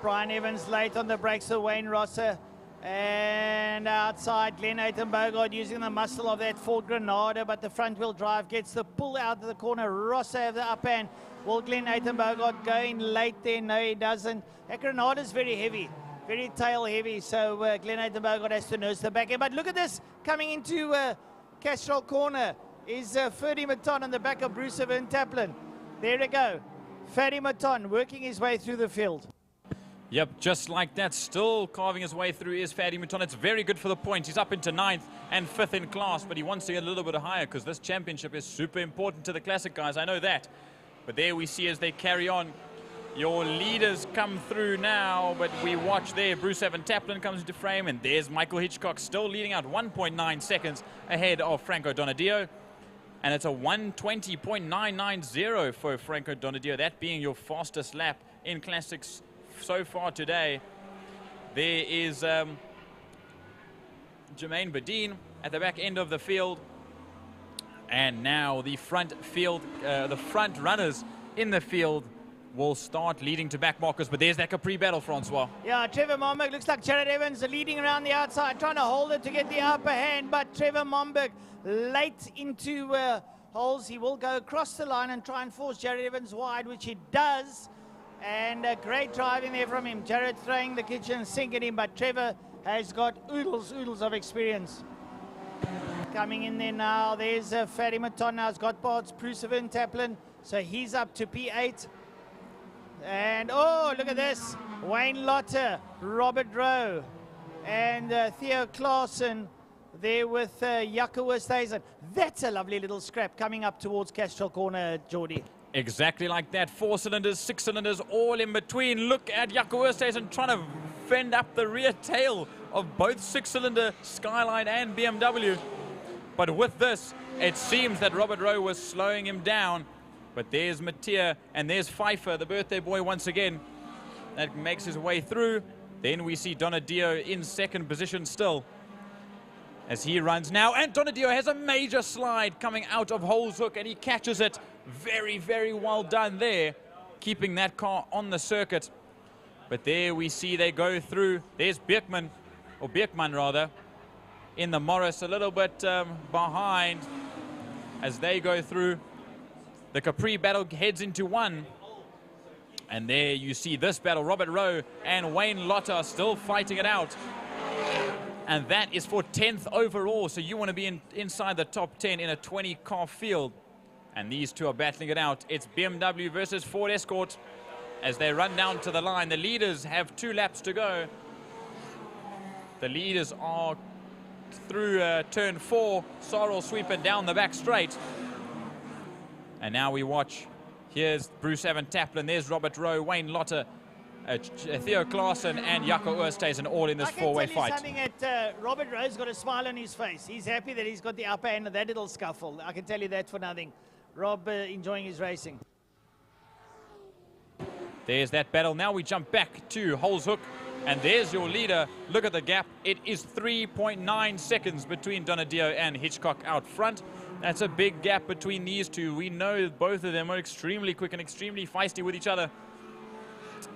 Brian Evans late on the brakes of Wayne Rosser. And outside, Glenn Bogard using the muscle of that Ford Granada, but the front wheel drive gets the pull out of the corner. Ross have the up hand. Will Glenn Bogard go in late there? No, he doesn't. That Granada is very heavy, very tail heavy, so Glenn Bogard has to nurse the back end. But look at this, coming into Castrol corner is Ferdy Maton on the back of Bruce Van Taplin. There we go. Ferdy Maton working his way through the field. Yep, just like that, still carving his way through is Ferdy Maton. It's very good for the points. He's up into 9th and 5th in class, but he wants to get a little bit higher because this championship is super important to the Classic guys. I know that. But there we see as they carry on, your leaders come through now, but we watch there. Bruce Van Taplin comes into frame, and there's Michael Hitchcock still leading out 1.9 seconds ahead of Franco Donadio. And it's a 1:20.990 for Franco Donadio, that being your fastest lap in Classics so far today. There is Jermaine Badine at the back end of the field. And now the front runners in the field will start leading to back markers. But there's that Capri battle, Francois. Yeah, Trevor Momberg, looks like Jared Evans leading around the outside, trying to hold it to get the upper hand. But Trevor Momberg late into holes. He will go across the line and try and force Jared Evans wide, which he does. And great driving there from him. Jared throwing the kitchen sink at him, but Trevor has got oodles of experience. Coming in there now, there's Ferdy Maton now. He's got parts, Bruce Van Taplin, so he's up to P8. And oh, look at this. Wayne Lotter, Robert Rowe, and Theo Claassen there with Jaco Oosthuizen. That's a lovely little scrap coming up towards Castrol corner, Geordie. Exactly like that. 4 cylinders, 6 cylinders, all in between. Look at Jaco Oosthuizen trying to fend up the rear tail of both 6-cylinder Skyline and BMW. But with this, it seems that Robert Rowe was slowing him down. But there's Mattia and there's Pfeiffer, the birthday boy once again. That makes his way through. Then we see Donadio in second position still as he runs now. And Donadio has a major slide coming out of Holeshoek, and he catches it. Very, very well done there, keeping that car on the circuit. But there we see they go through. There's Beekman rather, in the Morris, a little bit behind as they go through. The Capri battle heads into 1. And there you see this battle. Robert Rowe and Wayne Lotter are still fighting it out. And that is for 10th overall. So you want to be inside the top 10 in a 20-car field. And these two are battling it out. It's BMW versus Ford Escort as they run down to the line. The leaders have 2 laps to go. The leaders are through turn 4. Sorrel sweeping down the back straight. And now we watch. Here's Bruce Van Taplin. There's Robert Rowe, Wayne Lotter, Theo Claassen, and Jaco Oosthuizen all in this 4-way fight. I can tell you something, Robert Rowe's got a smile on his face. He's happy that he's got the upper end of that little scuffle. I can tell you that for nothing. Rob enjoying his racing. There's that battle. Now we jump back to Holeshoek. And there's your leader. Look at the gap. It is 3.9 seconds between Donadio and Hitchcock out front. That's a big gap between these two. We know both of them are extremely quick and extremely feisty with each other.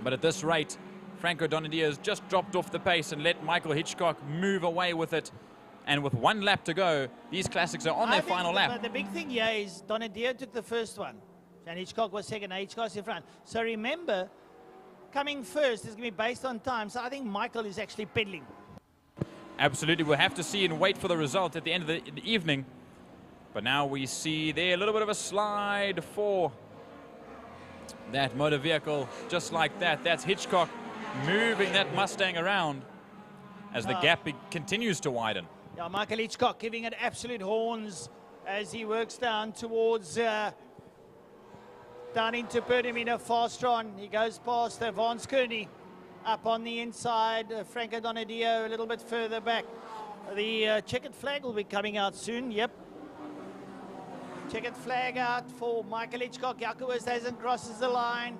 But at this rate, Franco Donadio has just dropped off the pace and let Michael Hitchcock move away with it. And with 1 lap to go, these classics are on their final lap. The big thing here is Donadio took the first one. And Hitchcock was second. Hitchcock's in front. So remember, coming first is going to be based on time. So I think Michael is actually pedaling. Absolutely. We'll have to see and wait for the result at the end of the evening. But now we see there a little bit of a slide for that motor vehicle. Just like that. That's Hitchcock moving that Mustang around as the gap continues to widen. Yeah, Michael Hitchcock giving it absolute horns as he works down towards down into Pertamina Fastron. He goes past Vance Kearney up on the inside. Franco Donadio a little bit further back. The checkered flag will be coming out soon. Yep. Checkered flag out for Michael Hitchcock. Jaco Oosthuizen crosses the line.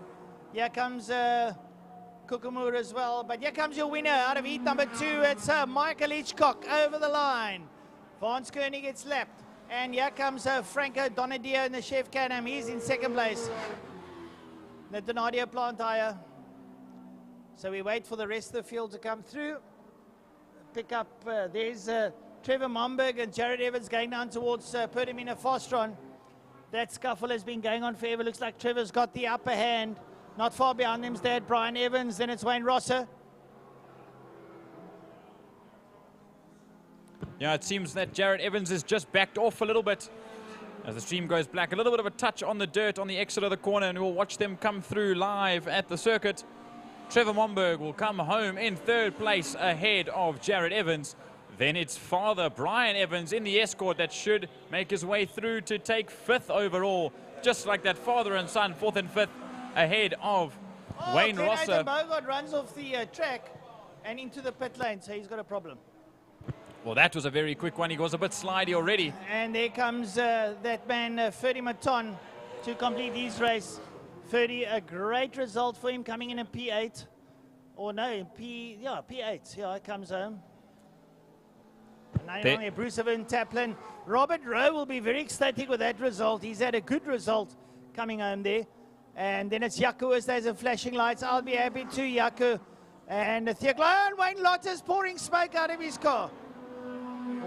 Here comes Kukumura as well. But here comes your winner out of heat number 2. It's Michael Hitchcock over the line. Vance Kearney gets lapped. And here comes Franco Donadio in the Chef Can-Am. He's in second place. The Donadio plant hire. So we wait for the rest of the field to come through. pick up. There's Trevor Momberg and Jared Evans going down towards Perdamina Fostron. That scuffle has been going on forever. Looks like Trevor's got the upper hand. Not far behind him's dad, Brian Evans. Then it's Wayne Rosser. Yeah, it seems that Jared Evans is just backed off a little bit as the stream goes black. A little bit of a touch on the dirt on the exit of the corner, and we'll watch them come through live at the circuit. Trevor Momberg will come home in third place ahead of Jared Evans. Then it's father Brian Evans in the escort that should make his way through to take 5th overall. Just like that, father and son, 4th and 5th ahead of Wayne Rosser. Bogart runs off the track and into the pit lane, so he's got a problem. Well, that was a very quick one. He was a bit slidey already. And there comes that man, Ferdy Maton, to complete his race. Ferdy, a great result for him, coming in P8. Or no, P8. Yeah, it comes home. And then Bruce Van Taplin. Robert Rowe will be very ecstatic with that result. He's had a good result coming home there. And then it's Jaco as there's a flashing lights. I'll be happy too, Jaco. And Wayne Lotter's pouring smoke out of his car.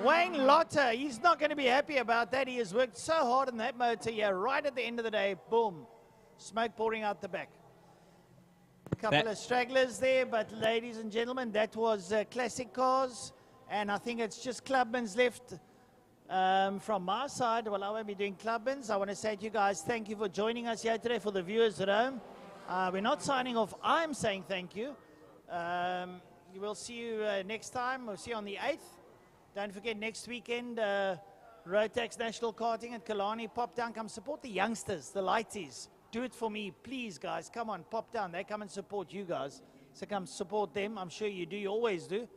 Wayne Lotter, he's not going to be happy about that. He has worked so hard on that motor here. Right at the end of the day, boom, smoke pouring out the back. A couple of stragglers there, but ladies and gentlemen, that was classic cars. And I think it's just Clubman's left from my side. Well, I won't be doing Clubman's. I want to say to you guys, thank you for joining us here today. For the viewers at home, we're not signing off. I'm saying thank you. We'll see you next time. We'll see you on the 8th. Don't forget, next weekend, Rotax National Karting at Killarney. Pop down, come support the youngsters, the lighties. Do it for me, please, guys. Come on, pop down. They come and support you guys. So come support them. I'm sure you do. You always do.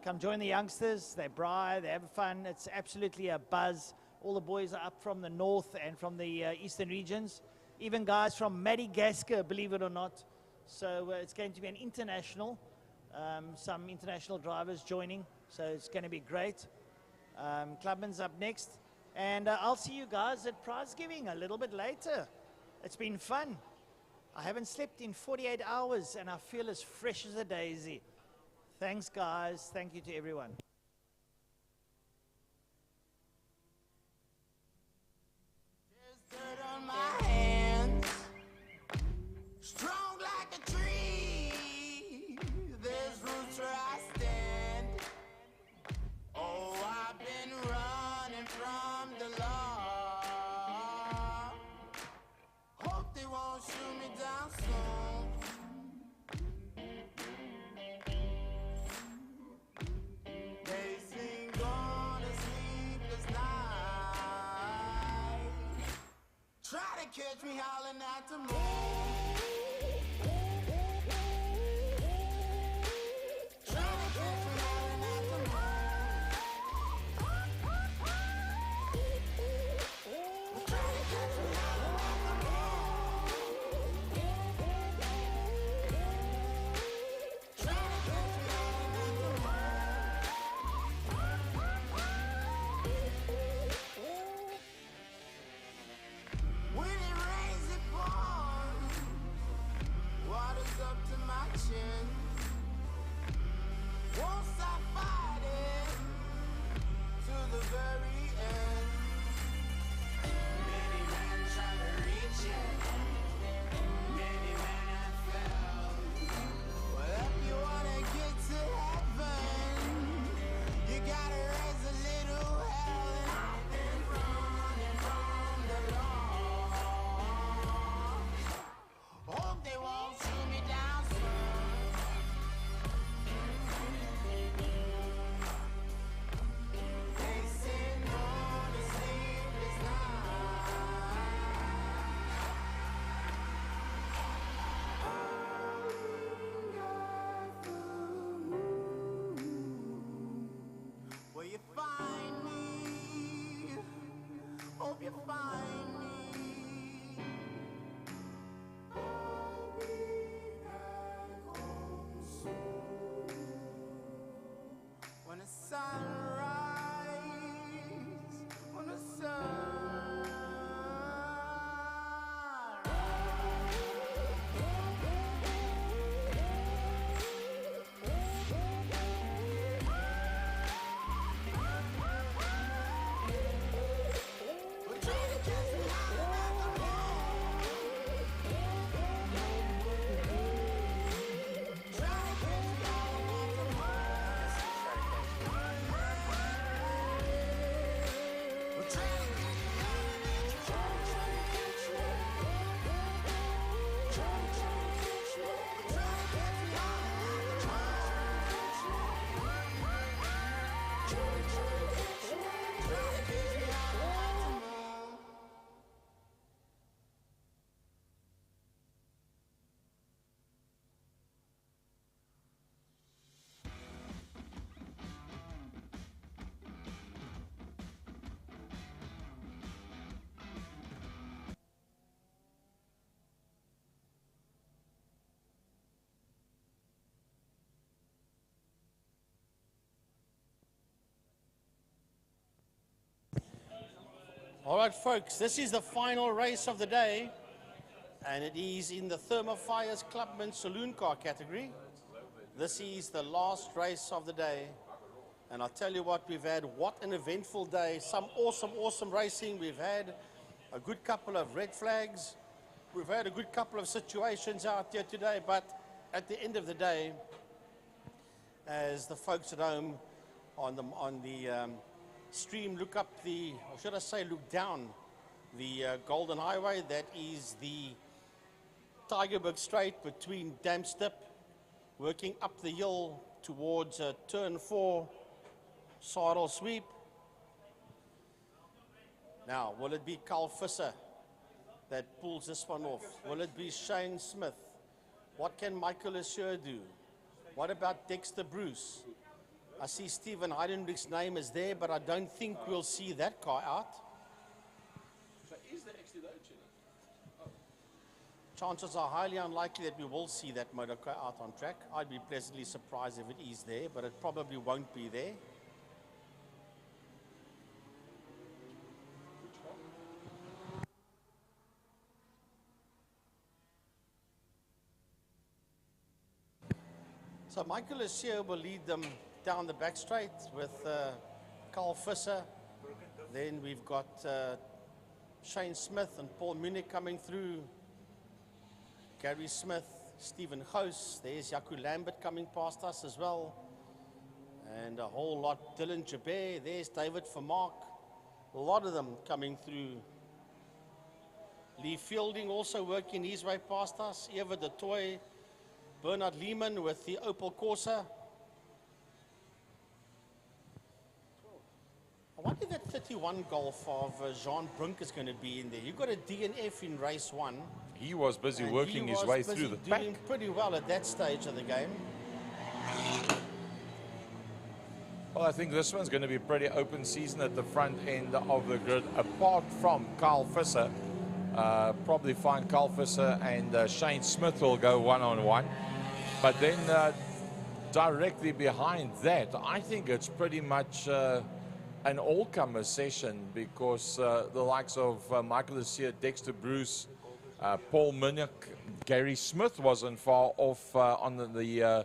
Come join the youngsters. They braai, they have fun. It's absolutely a buzz. All the boys are up from the north and from the eastern regions. Even guys from Madagascar, believe it or not. So it's going to be an international. Some international drivers joining. So it's going to be great. Clubman's up next. And I'll see you guys at prize giving a little bit later. It's been fun. I haven't slept in 48 hours and I feel as fresh as a daisy. Thanks, guys. Thank you to everyone. There's dirt on my hands, strong like a tree. There's roots where I stand. Oh, I've been running from the law. Hope they won't shoot me down soon. They sing on a sleepless night. Try to catch me howling at the moon. When it rains, it pours. Water's up to my chin. Won't stop fighting to the very end. Many men try to reach it. Many men have failed. Well, if you wanna get to heaven, you gotta raise a little hell. And I've been running from the law. Hope they won't shoot me down soon. They say no to sleepless night. Will you find me? Hope you find me. I'll be back home soon. When the sun rises, when the sun rises. All right, folks, this is the final race of the day, and it is in the Thermofires Clubman Saloon Car category. This is the last race of the day, and I'll tell you what, we've had what an eventful day. Some awesome racing. We've had a good couple of red flags. We've had a good couple of situations out there today, but at the end of the day, as the folks at home on the stream look up the, or should I say look down the Golden Highway, that is the Tygerberg Straight between Damstip, working up the hill towards turn 4, Saddle Sweep. Now, will it be Carl Visser that pulls this one off? Will it be Shane Smith? What can Michael Assure do? What about Dexter Bruce? I see Stephen Heidenrich's name is there, but I don't think we'll see that car out. So is there actually load shedding? Chances are highly unlikely that we will see that motor car out on track. I'd be pleasantly surprised if it is there, but it probably won't be there. So Michael Assure will lead them down the back straight with Carl Visser. Then we've got Shane Smith and Paul Munich coming through. Gary Smith, Stephen House. There's Jaco Lambert coming past us as well. And a whole lot. Dylan Jabert. There's David Vermaak. A lot of them coming through. Lee Fielding also working his way past us. Eva de Toy. Bernard Lehman with the Opel Corsa. I wonder if that 31 Golf of Jean Brunk is going to be in there. You got a DNF in race 1. He was busy working his way through the pack. Doing pretty well at that stage of the game. Well, I think this one's going to be a pretty open season at the front end of the grid, apart from Carl Visser. Probably find Carl Visser and Shane Smith will go one-on-one. But then directly behind that, I think it's pretty much an all-comer session, because the likes of Michael Assure, Dexter Bruce, Paul Munich, Gary Smith wasn't far off on the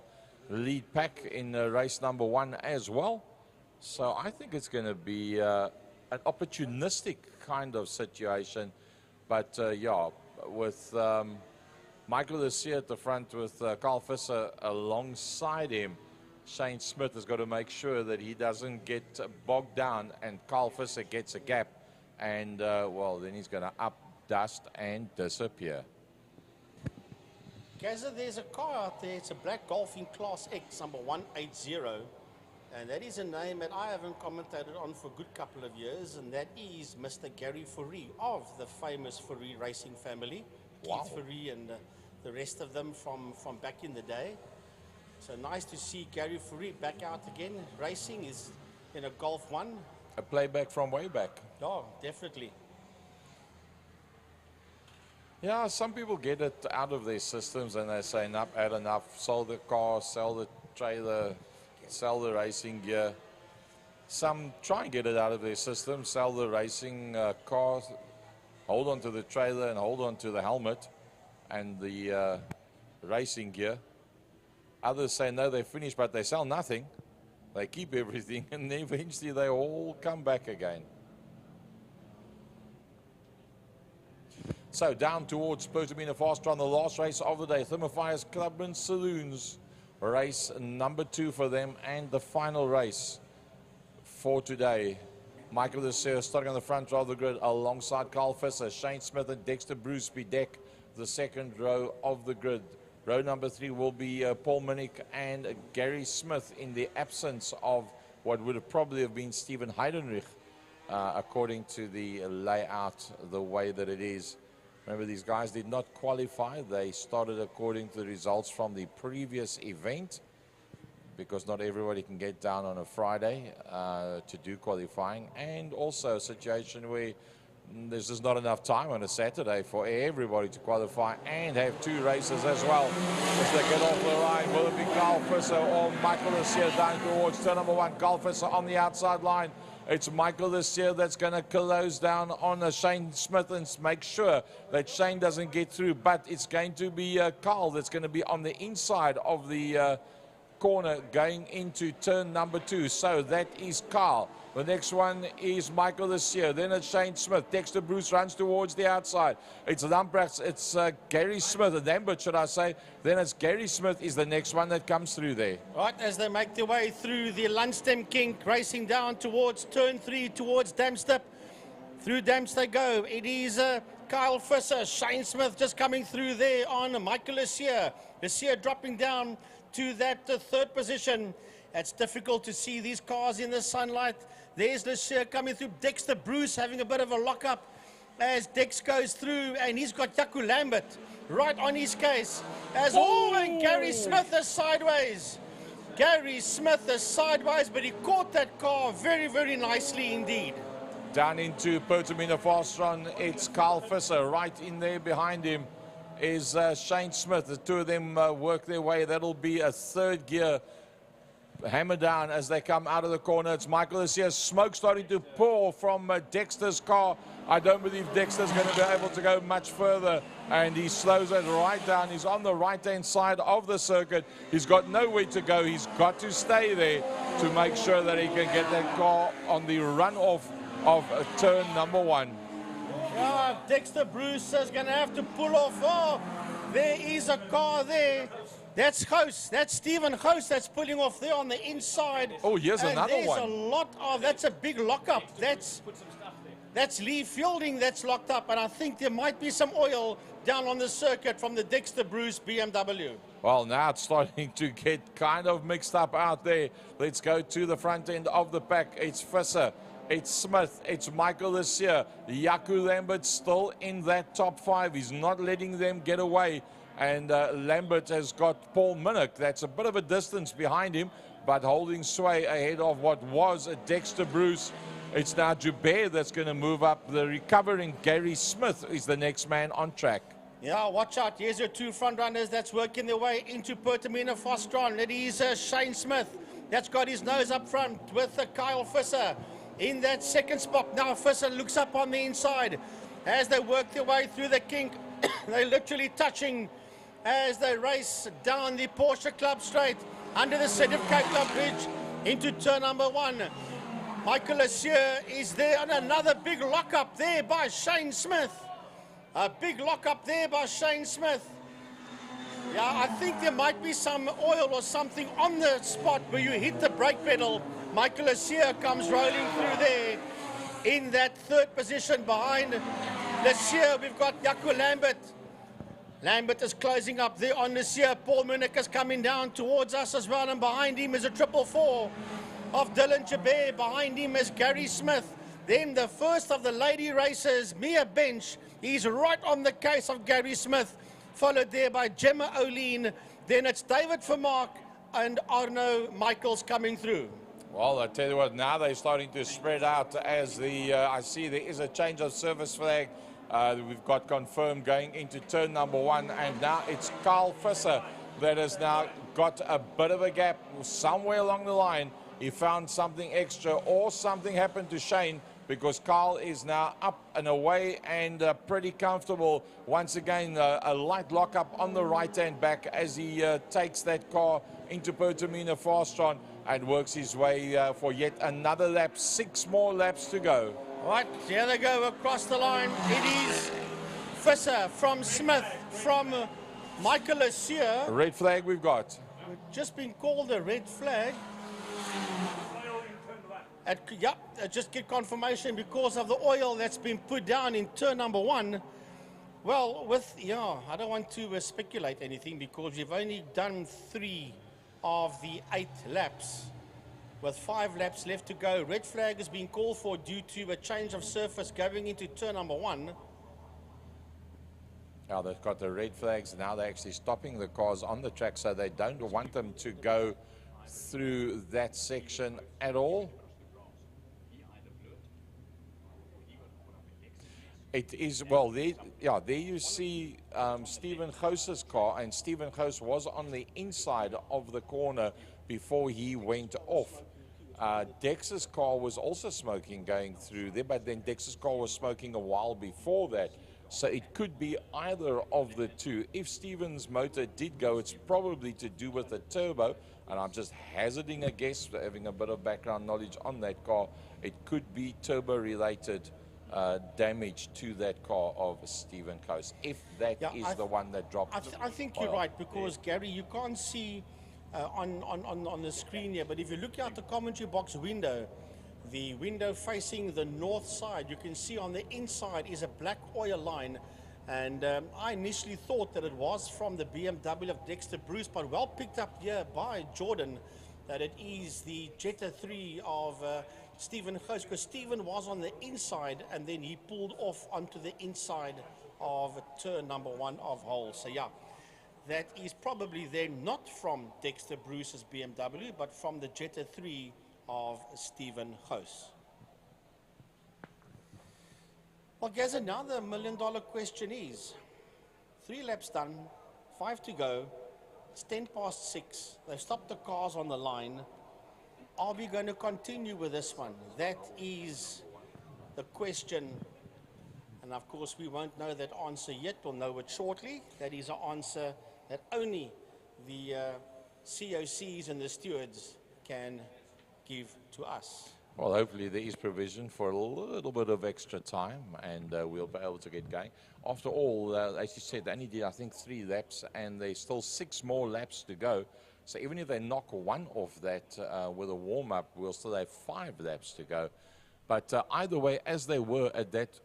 lead pack in race number 1 as well. So I think it's going to be an opportunistic kind of situation. But yeah, with Michael Assure at the front with Carl Visser alongside him, Shane Smith has got to make sure that he doesn't get bogged down and Carl Visser gets a gap, and well, then he's going to up, dust and disappear. Gaza, there's a car out there. It's a black Golf in Class X, number 180. And that is a name that I haven't commentated on for a good couple of years, and that is Mr. Gary Fourie of the famous Fourie racing family. Wow. Keith Fourie and the rest of them from back in the day. So nice to see Gary Fourie back out again. Racing is in a Golf 1. A playback from way back. Oh, definitely. Yeah, some people get it out of their systems and they say, enough, had enough, sell the car, sell the trailer, sell the racing gear. Some try and get it out of their system, sell the racing car, hold on to the trailer and hold on to the helmet and the racing gear. Others say, no, they're finished, but they sell nothing. They keep everything, and eventually they all come back again. So down towards Pertamina Faster on the last race of the day. Thermofires Clubman Saloons. Race number 2 for them, and the final race for today. Michael Assure starting on the front row of the grid alongside Carl Visser, Shane Smith and Dexter Bruce bedeck the second row of the grid. Row number 3 will be Paul Munich and Gary Smith, in the absence of what would have probably have been Stephen Heidenrich, according to the layout, the way that it is. Remember, these guys did not qualify. They started according to the results from the previous event, because not everybody can get down on a Friday to do qualifying, and also a situation where there's just not enough time on a Saturday for everybody to qualify and have 2 races as well. As they get off the line, will it be Carl Visser or Michael Assure down towards turn number 1? Carl Visser on the outside line. It's Michael this year that's going to close down on Shane Smith and make sure that Shane doesn't get through. But it's going to be Carl that's going to be on the inside of the corner going into turn number 2. So that is Carl. The next one is Michael this year. Then it's Shane Smith. Dexter Bruce runs towards the outside. It's Lamprecht. It's Gary Smith. Lambert, should I say. Then it's Gary Smith is the next one that comes through there. Right, as they make their way through the Lundstem Kink, racing down towards turn 3, towards Damstep. Through Damps they go. It is Kyle Visser, Shane Smith just coming through there on Michael Lussier. Lussier dropping down to that third position. It's difficult to see these cars in the sunlight. There's Lussier coming through. Dexter Bruce having a bit of a lockup as Dex goes through, and he's got Jaco Lambert right on his case. And Gary Smith is sideways. Gary Smith is sideways, but he caught that car very, very nicely indeed. Down into Pertamina Fastron, it's Carl Visser. Right in there behind him is Shane Smith. The two of them work their way. That'll be a third gear hammer down as they come out of the corner. It's Michael this year. Smoke starting to pour from Dexter's car. I don't believe Dexter's going to be able to go much further, and he slows it right down. He's on the right-hand side of the circuit. He's got nowhere to go. He's got to stay there to make sure that he can get that car on the run-off of turn number 1. Yeah, Dexter Bruce is going to have to pull off. Oh, there is a car there. That's Gous. That's Stephen Gous that's pulling off there on the inside. Oh, here's another one. There's a lot of, that's a big lockup. That's Lee Fielding that's locked up, and I think there might be some oil down on the circuit from the Dexter Bruce BMW. Well, now it's starting to get kind of mixed up out there. Let's go to the front end of the pack. It's Visser. It's Smith, it's Michael this year. Jaco Lambert still in that top 5. He's not letting them get away. And Lambert has got Paul Minnick. That's a bit of a distance behind him, but holding sway ahead of what was a Dexter Bruce. It's now Joubert that's going to move up. The recovering Gary Smith is the next man on track. Yeah, watch out. Here's your two front runners that's working their way into Pertamina Fastron. It is Shane Smith that's got his nose up front with Kyle Visser in that second spot. Now Visser looks up on the inside as they work their way through the kink. They're literally touching as they race down the Porsche Club straight under the City of Cape Club Bridge into turn number 1. Michael Lussier is there, and another big lockup there by Shane Smith. A big lockup there by Shane Smith. Yeah, I think there might be some oil or something on the spot where you hit the brake pedal. Michael Lussier comes rolling through there in that third position behind Lussier. We've got Jaco Lambert. Lambert is closing up there on Lussier. Paul Minnick is coming down towards us as well, and behind him is a 444 of Dylan Joubert. Behind him is Gary Smith. Then the first of the lady racers, Mia Bench. He's right on the case of Gary Smith, followed there by Gemma O'Lean. Then it's David Vermaak and Arno Michaels coming through. Well, I tell you what, now they're starting to spread out as the, I see there is a change of service flag. We've got confirmed going into turn number 1, and now it's Carl Visser that has now got a bit of a gap somewhere along the line. He found something extra, or something happened to Shane, because Carl is now up and away and pretty comfortable. Once again, a light lockup on the right-hand back as he takes that car into Pertamina Fastron and works his way for yet another lap. 6 more laps to go. Right, here they go across the line. It is Visser from Smith, from Michael Lussier. Red flag we've got. We've just been called a red flag. Just get confirmation because of the oil that's been put down in turn number 1. Well, I don't want to speculate anything because we've only done 3 of the 8 laps. With 5 laps left to go, red flag is being called for due to a change of surface going into turn number 1. Now they've got the red flags. Now they're actually stopping the cars on the track, so they don't want them to go through that section at all. It is, well, there you see Stephen Gous's car, and Stephen Gous was on the inside of the corner before he went off. Dex's car was also smoking going through there, but then Dex's car was smoking a while before that. So it could be either of the two. If Stephen's motor did go, it's probably to do with the turbo, and I'm just hazarding a guess, having a bit of background knowledge on that car. It could be turbo-related damage to that car of Stephen Coase, if that is the one that dropped. I think you're right, because Gary, you can't see on the screen here, but if you look out the commentary box window, the window facing the north side, you can see on the inside is a black oil line, and I initially thought that it was from the BMW of Dexter Bruce, but well picked up here by Jordan that it is the Jetta 3 of Stephen Coase, because Stephen was on the inside and then he pulled off onto the inside of turn number 1 of hole. So yeah, that is probably then not from Dexter Bruce's BMW, but from the Jetta 3 of Stephen Coase. Well, Gaza, now the $1 million question is, 3 laps done, 5 to go, it's 10 past 6, they've stopped the cars on the line. Are we going to continue with this one? That is the question. And of course, we won't know that answer yet. We'll know it shortly. That is an answer that only the COCs and the stewards can give to us. Well, hopefully there is provision for a little bit of extra time, and we'll be able to get going. After all, as you said, they only did, I think, 3 laps, and there's still 6 more laps to go. So even if they knock one off that with a warm-up, we'll still have 5 laps to go. But either way, as they were at that,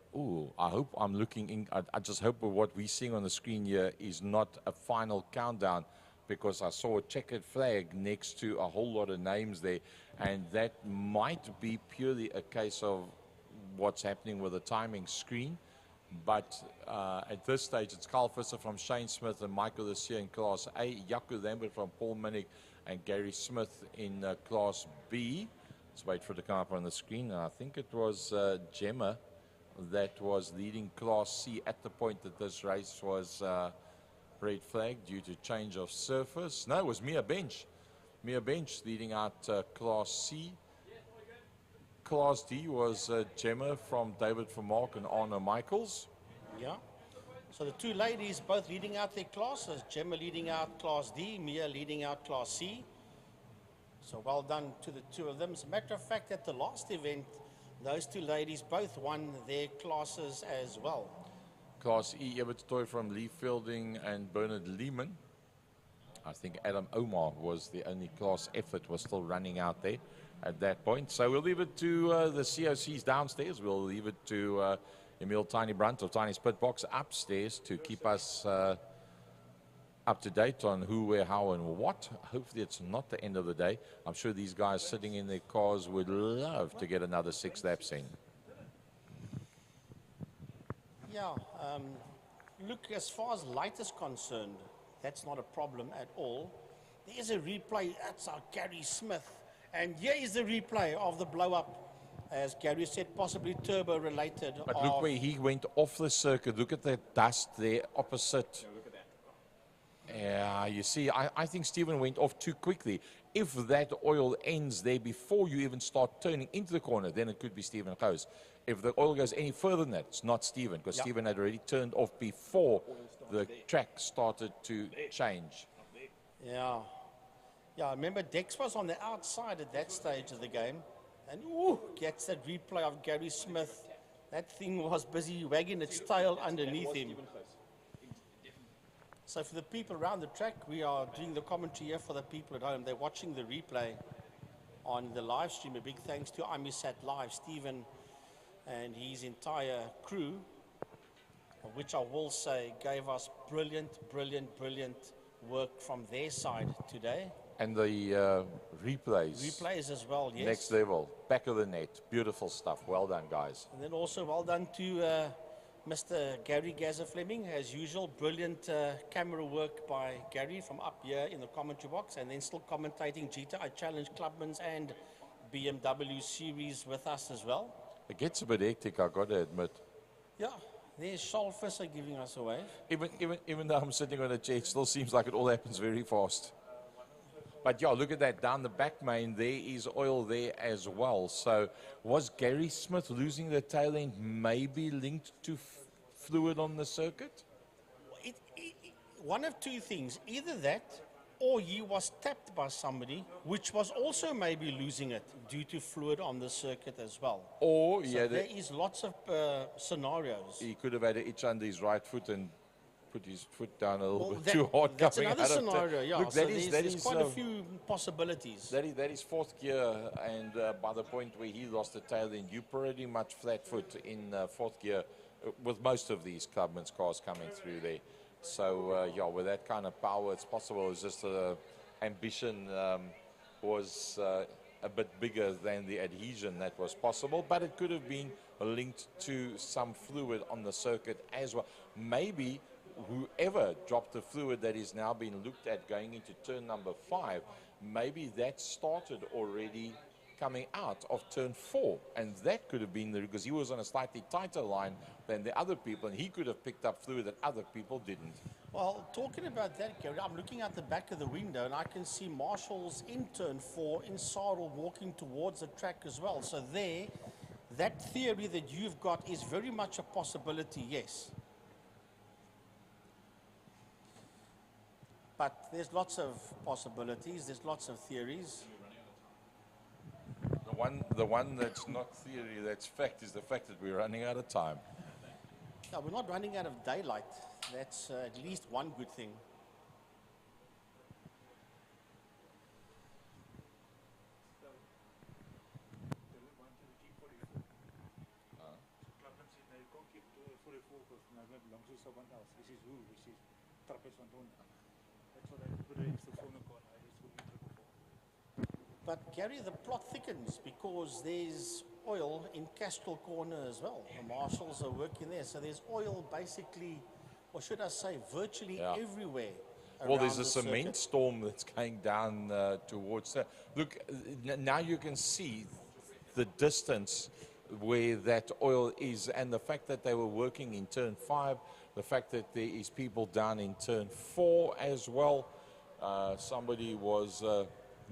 I hope I'm looking in, I just hope what we're seeing on the screen here is not a final countdown, because I saw a checkered flag next to a whole lot of names there, and that might be purely a case of what's happening with the timing screen. But at this stage, it's Carl Visser from Shane Smith and Michael Lucia in Class A, Jaco Lambert from Paul Minnick and Gary Smith in Class B. Let's wait for it to come up on the screen. I think it was Gemma that was leading Class C at the point that this race was red flag due to change of surface. No, it was Mia Bench. Mia Bench leading out Class C. Class D was Gemma from David Vermaak and Arno Michaels. Yeah. So the 2 ladies both leading out their classes. Gemma leading out Class D, Mia leading out Class C. So well done to the 2 of them. As a matter of fact, at the last event, those 2 ladies both won their classes as well. Class E, Everett Toy from Lee Fielding and Bernard Lehman. I think Adam Omar was the only Class F that was still running out there at that point. So we'll leave it to the COCs downstairs. We'll leave it to Emil Tiny Brunt of Tiny Spit Box upstairs to keep us up to date on who, where, how, and what. Hopefully it's not the end of the day. I'm sure these guys sitting in their cars would love to get another 6 laps in. Yeah, look, as far as light is concerned, that's not a problem at all. There's a replay, that's our Gary Smith. And here is the replay of the blow-up, as Gary said, possibly turbo-related. But look where he went off the circuit. Look at that dust there opposite. Yeah, you see, I think Stephen went off too quickly. If that oil ends there before you even start turning into the corner, then it could be Stephen Coase. If the oil goes any further than that, it's not Stephen, because Stephen had already turned off before the track started to change. Yeah. Yeah, remember Dex was on the outside at that stage of the game. And gets that replay of Gary Smith. That thing was busy wagging its tail underneath him. So for the people around the track, we are doing the commentary here for the people at home. They're watching the replay on the live stream. A big thanks to IMUSAT Live, Stephen and his entire crew, of which I will say gave us brilliant work from their side today. And the replays. Replays as well, yes. Next level, back of the net, beautiful stuff. Well done, guys. And then also well done to Mr. Gary Gaza Fleming, as usual. Brilliant camera work by Gary from up here in the commentary box, and then still commentating GTI Challenge Clubman's and BMW Series with us as well. It gets a bit hectic, I got to admit. Yeah, there's Charles Visser giving us a wave. Even though I'm sitting on a chair, it still seems like it all happens very fast. But yeah, look at that. Down the back main, there is oil there as well. So was Gary Smith losing the tail end maybe linked to fluid on the circuit? One of two things. Either that, or he was tapped by somebody, which was also maybe losing it due to fluid on the circuit as well. Or so there is lots of scenarios. He could have had an itch under his right foot and put his foot down a little bit that- too hard. That's coming another out of scenario, yeah. Look, So that there's is, quite a few possibilities. That is fourth gear, and by the point where he lost the tail end, you pretty much flat foot in fourth gear with most of these Clubman's cars coming through there. So, yeah, with that kind of power, it's possible. It's just ambition was a bit bigger than the adhesion that was possible, but it could have been linked to some fluid on the circuit as well. Maybe whoever dropped the fluid that is now being looked at going into turn number 5, maybe that started already coming out of turn 4, and that could have been because he was on a slightly tighter line than the other people, and he could have picked up fluid that other people didn't. Well, talking about that, Gary, I'm looking out the back of the window and I can see marshals in turn 4 in Sarl walking towards the track as well. So there, that theory that you've got is very much a possibility, yes. But there's lots of possibilities, there's lots of theories. The one that's not theory, that's fact, is the fact that we're running out of time. No, we're not running out of daylight. That's at least one good thing. But Gary, the plot thickens because there's oil in Castrol Corner as well. The marshals are working there, so there's oil basically, or should I say, virtually everywhere. Well, there's a around the cement circuit. storm that's going down towards that. Look, now you can see the distance where that oil is, and the fact that they were working in turn 5, the fact that there is people down in turn 4 as well. Somebody was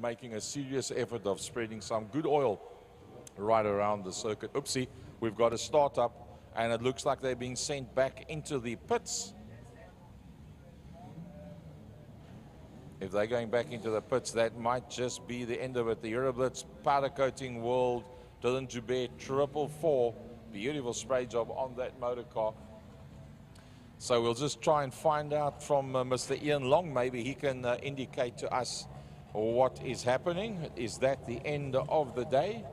making a serious effort of spreading some good oil right around the circuit. Oopsie, we've got a start up, and it looks like they're being sent back into the pits. If they're going back into the pits, that might just be the end of it. The Euroblitz powder coating world, Dylan Joubert, 444. Beautiful spray job on that motor car. So we'll just try and find out from Mr. Ian Long. Maybe he can indicate to us what is happening. Is that the end of the day?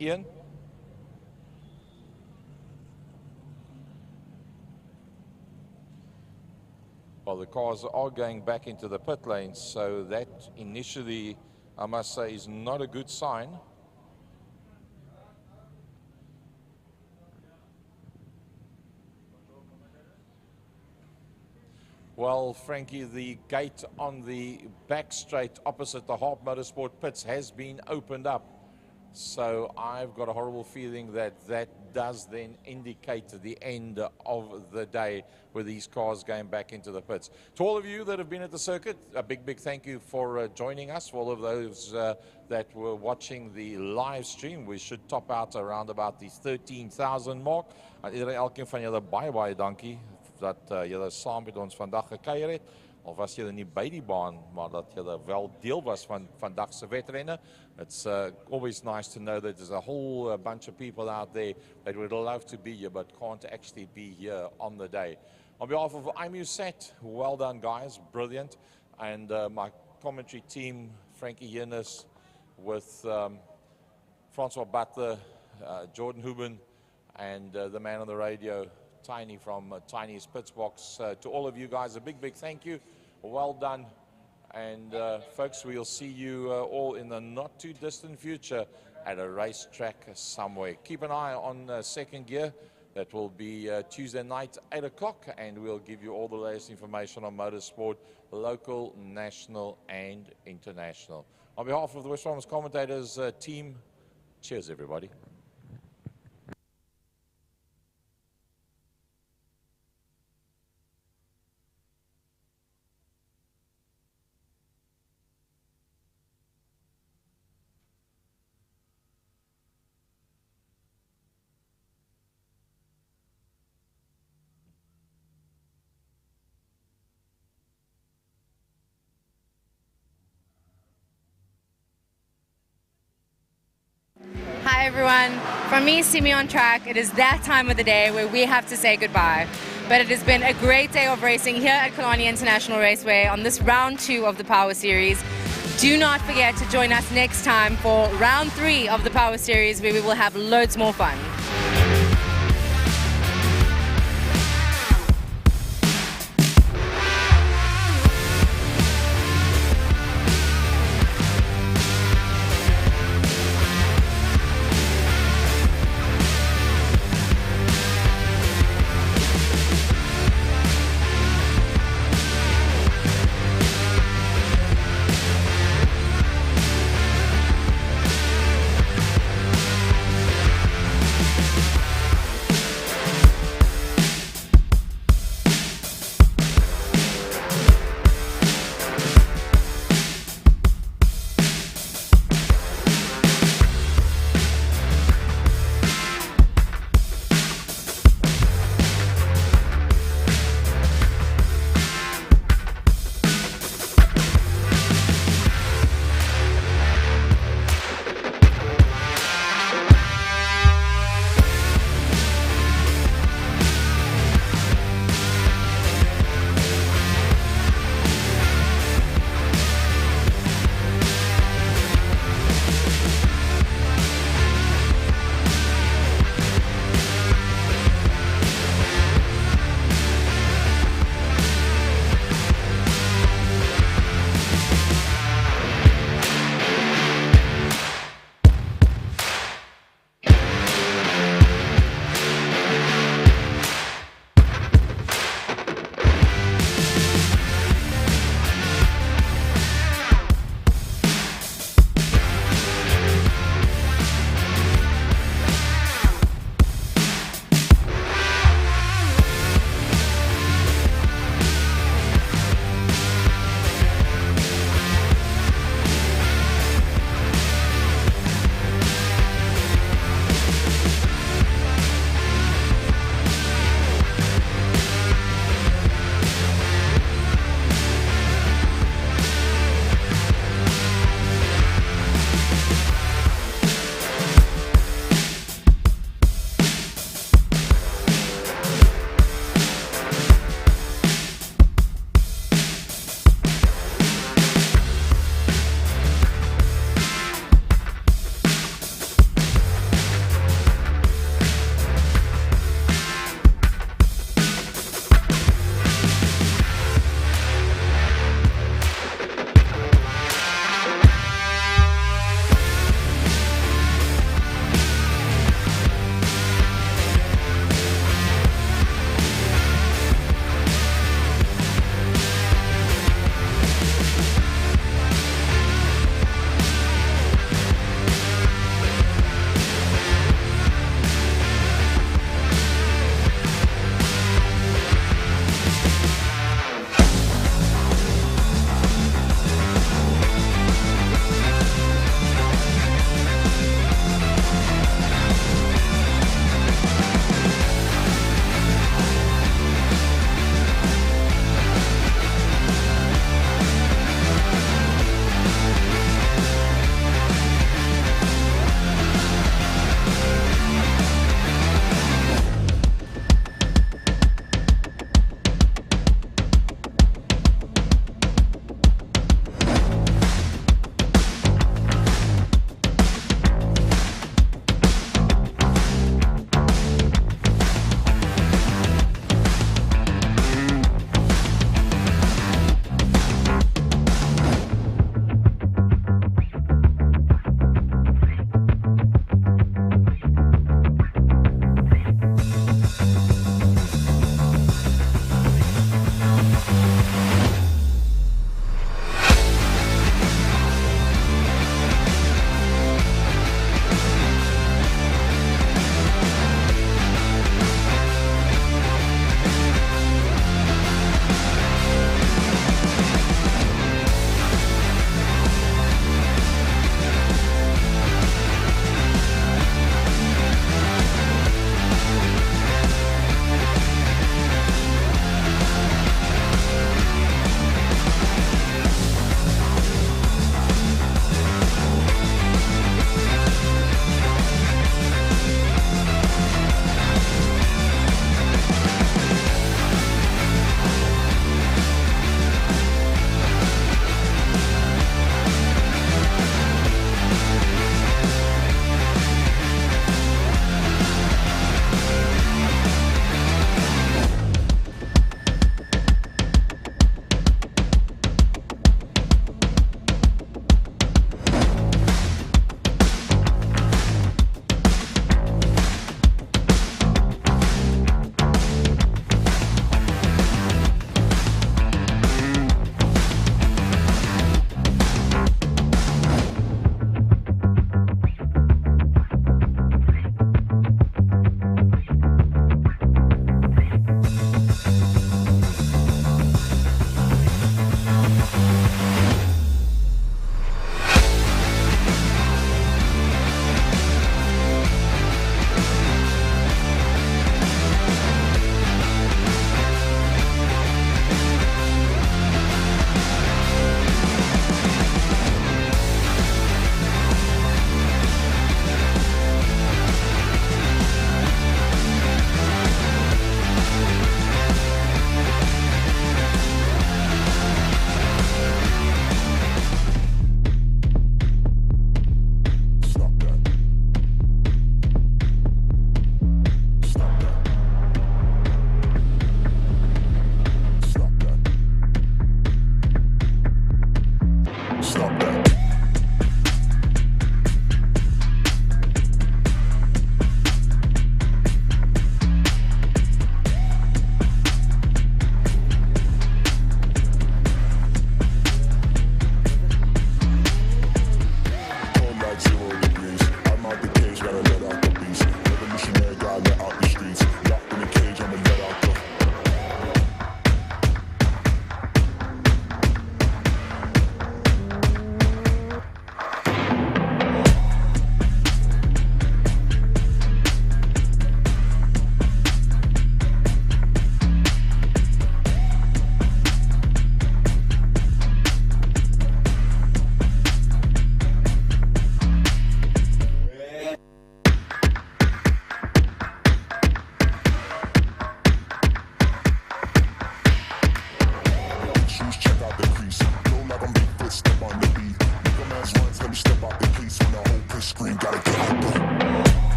Ian? Well, the cars are going back into the pit lanes, so that initially, I must say, is not a good sign. Well, Frankie, the gate on the back straight opposite the Harp Motorsport pits has been opened up. So I've got a horrible feeling that that does then indicate the end of the day with these cars going back into the pits. To all of you that have been at the circuit, a big, big thank you for joining us. For all of those that were watching the live stream, we should top out around about the 13,000 mark. Elkeen van julle baie dankie dat julle saam met ons vandag gekuier het. Al was julle nie by die baan, maar dat julle wel deel was van vandag se wedrenne. It's always nice to know that there's a whole bunch of people out there that would love to be here but can't actually be here on the day. On behalf of IMUSAT, well done guys, brilliant. And my commentary team, Frankie Yennis with Francois Butler, Jordan Huben, and the man on the radio, Tiny from Tiny's Pits Box. To all of you guys, a big, big thank you. Well done. And folks, we'll see you all in the not too distant future at a racetrack somewhere. Keep an eye on second gear. That will be Tuesday night, 8 o'clock, and we'll give you all the latest information on motorsport, local, national, and international. On behalf of the West Farmers Commentators team, cheers everybody. Hi everyone. From me, see me on track. It is that time of the day where we have to say goodbye. But it has been a great day of racing here at Killarney International Raceway on this round 2 of the Power Series. Do not forget to join us next time for round 3 of the Power Series, where we will have loads more fun.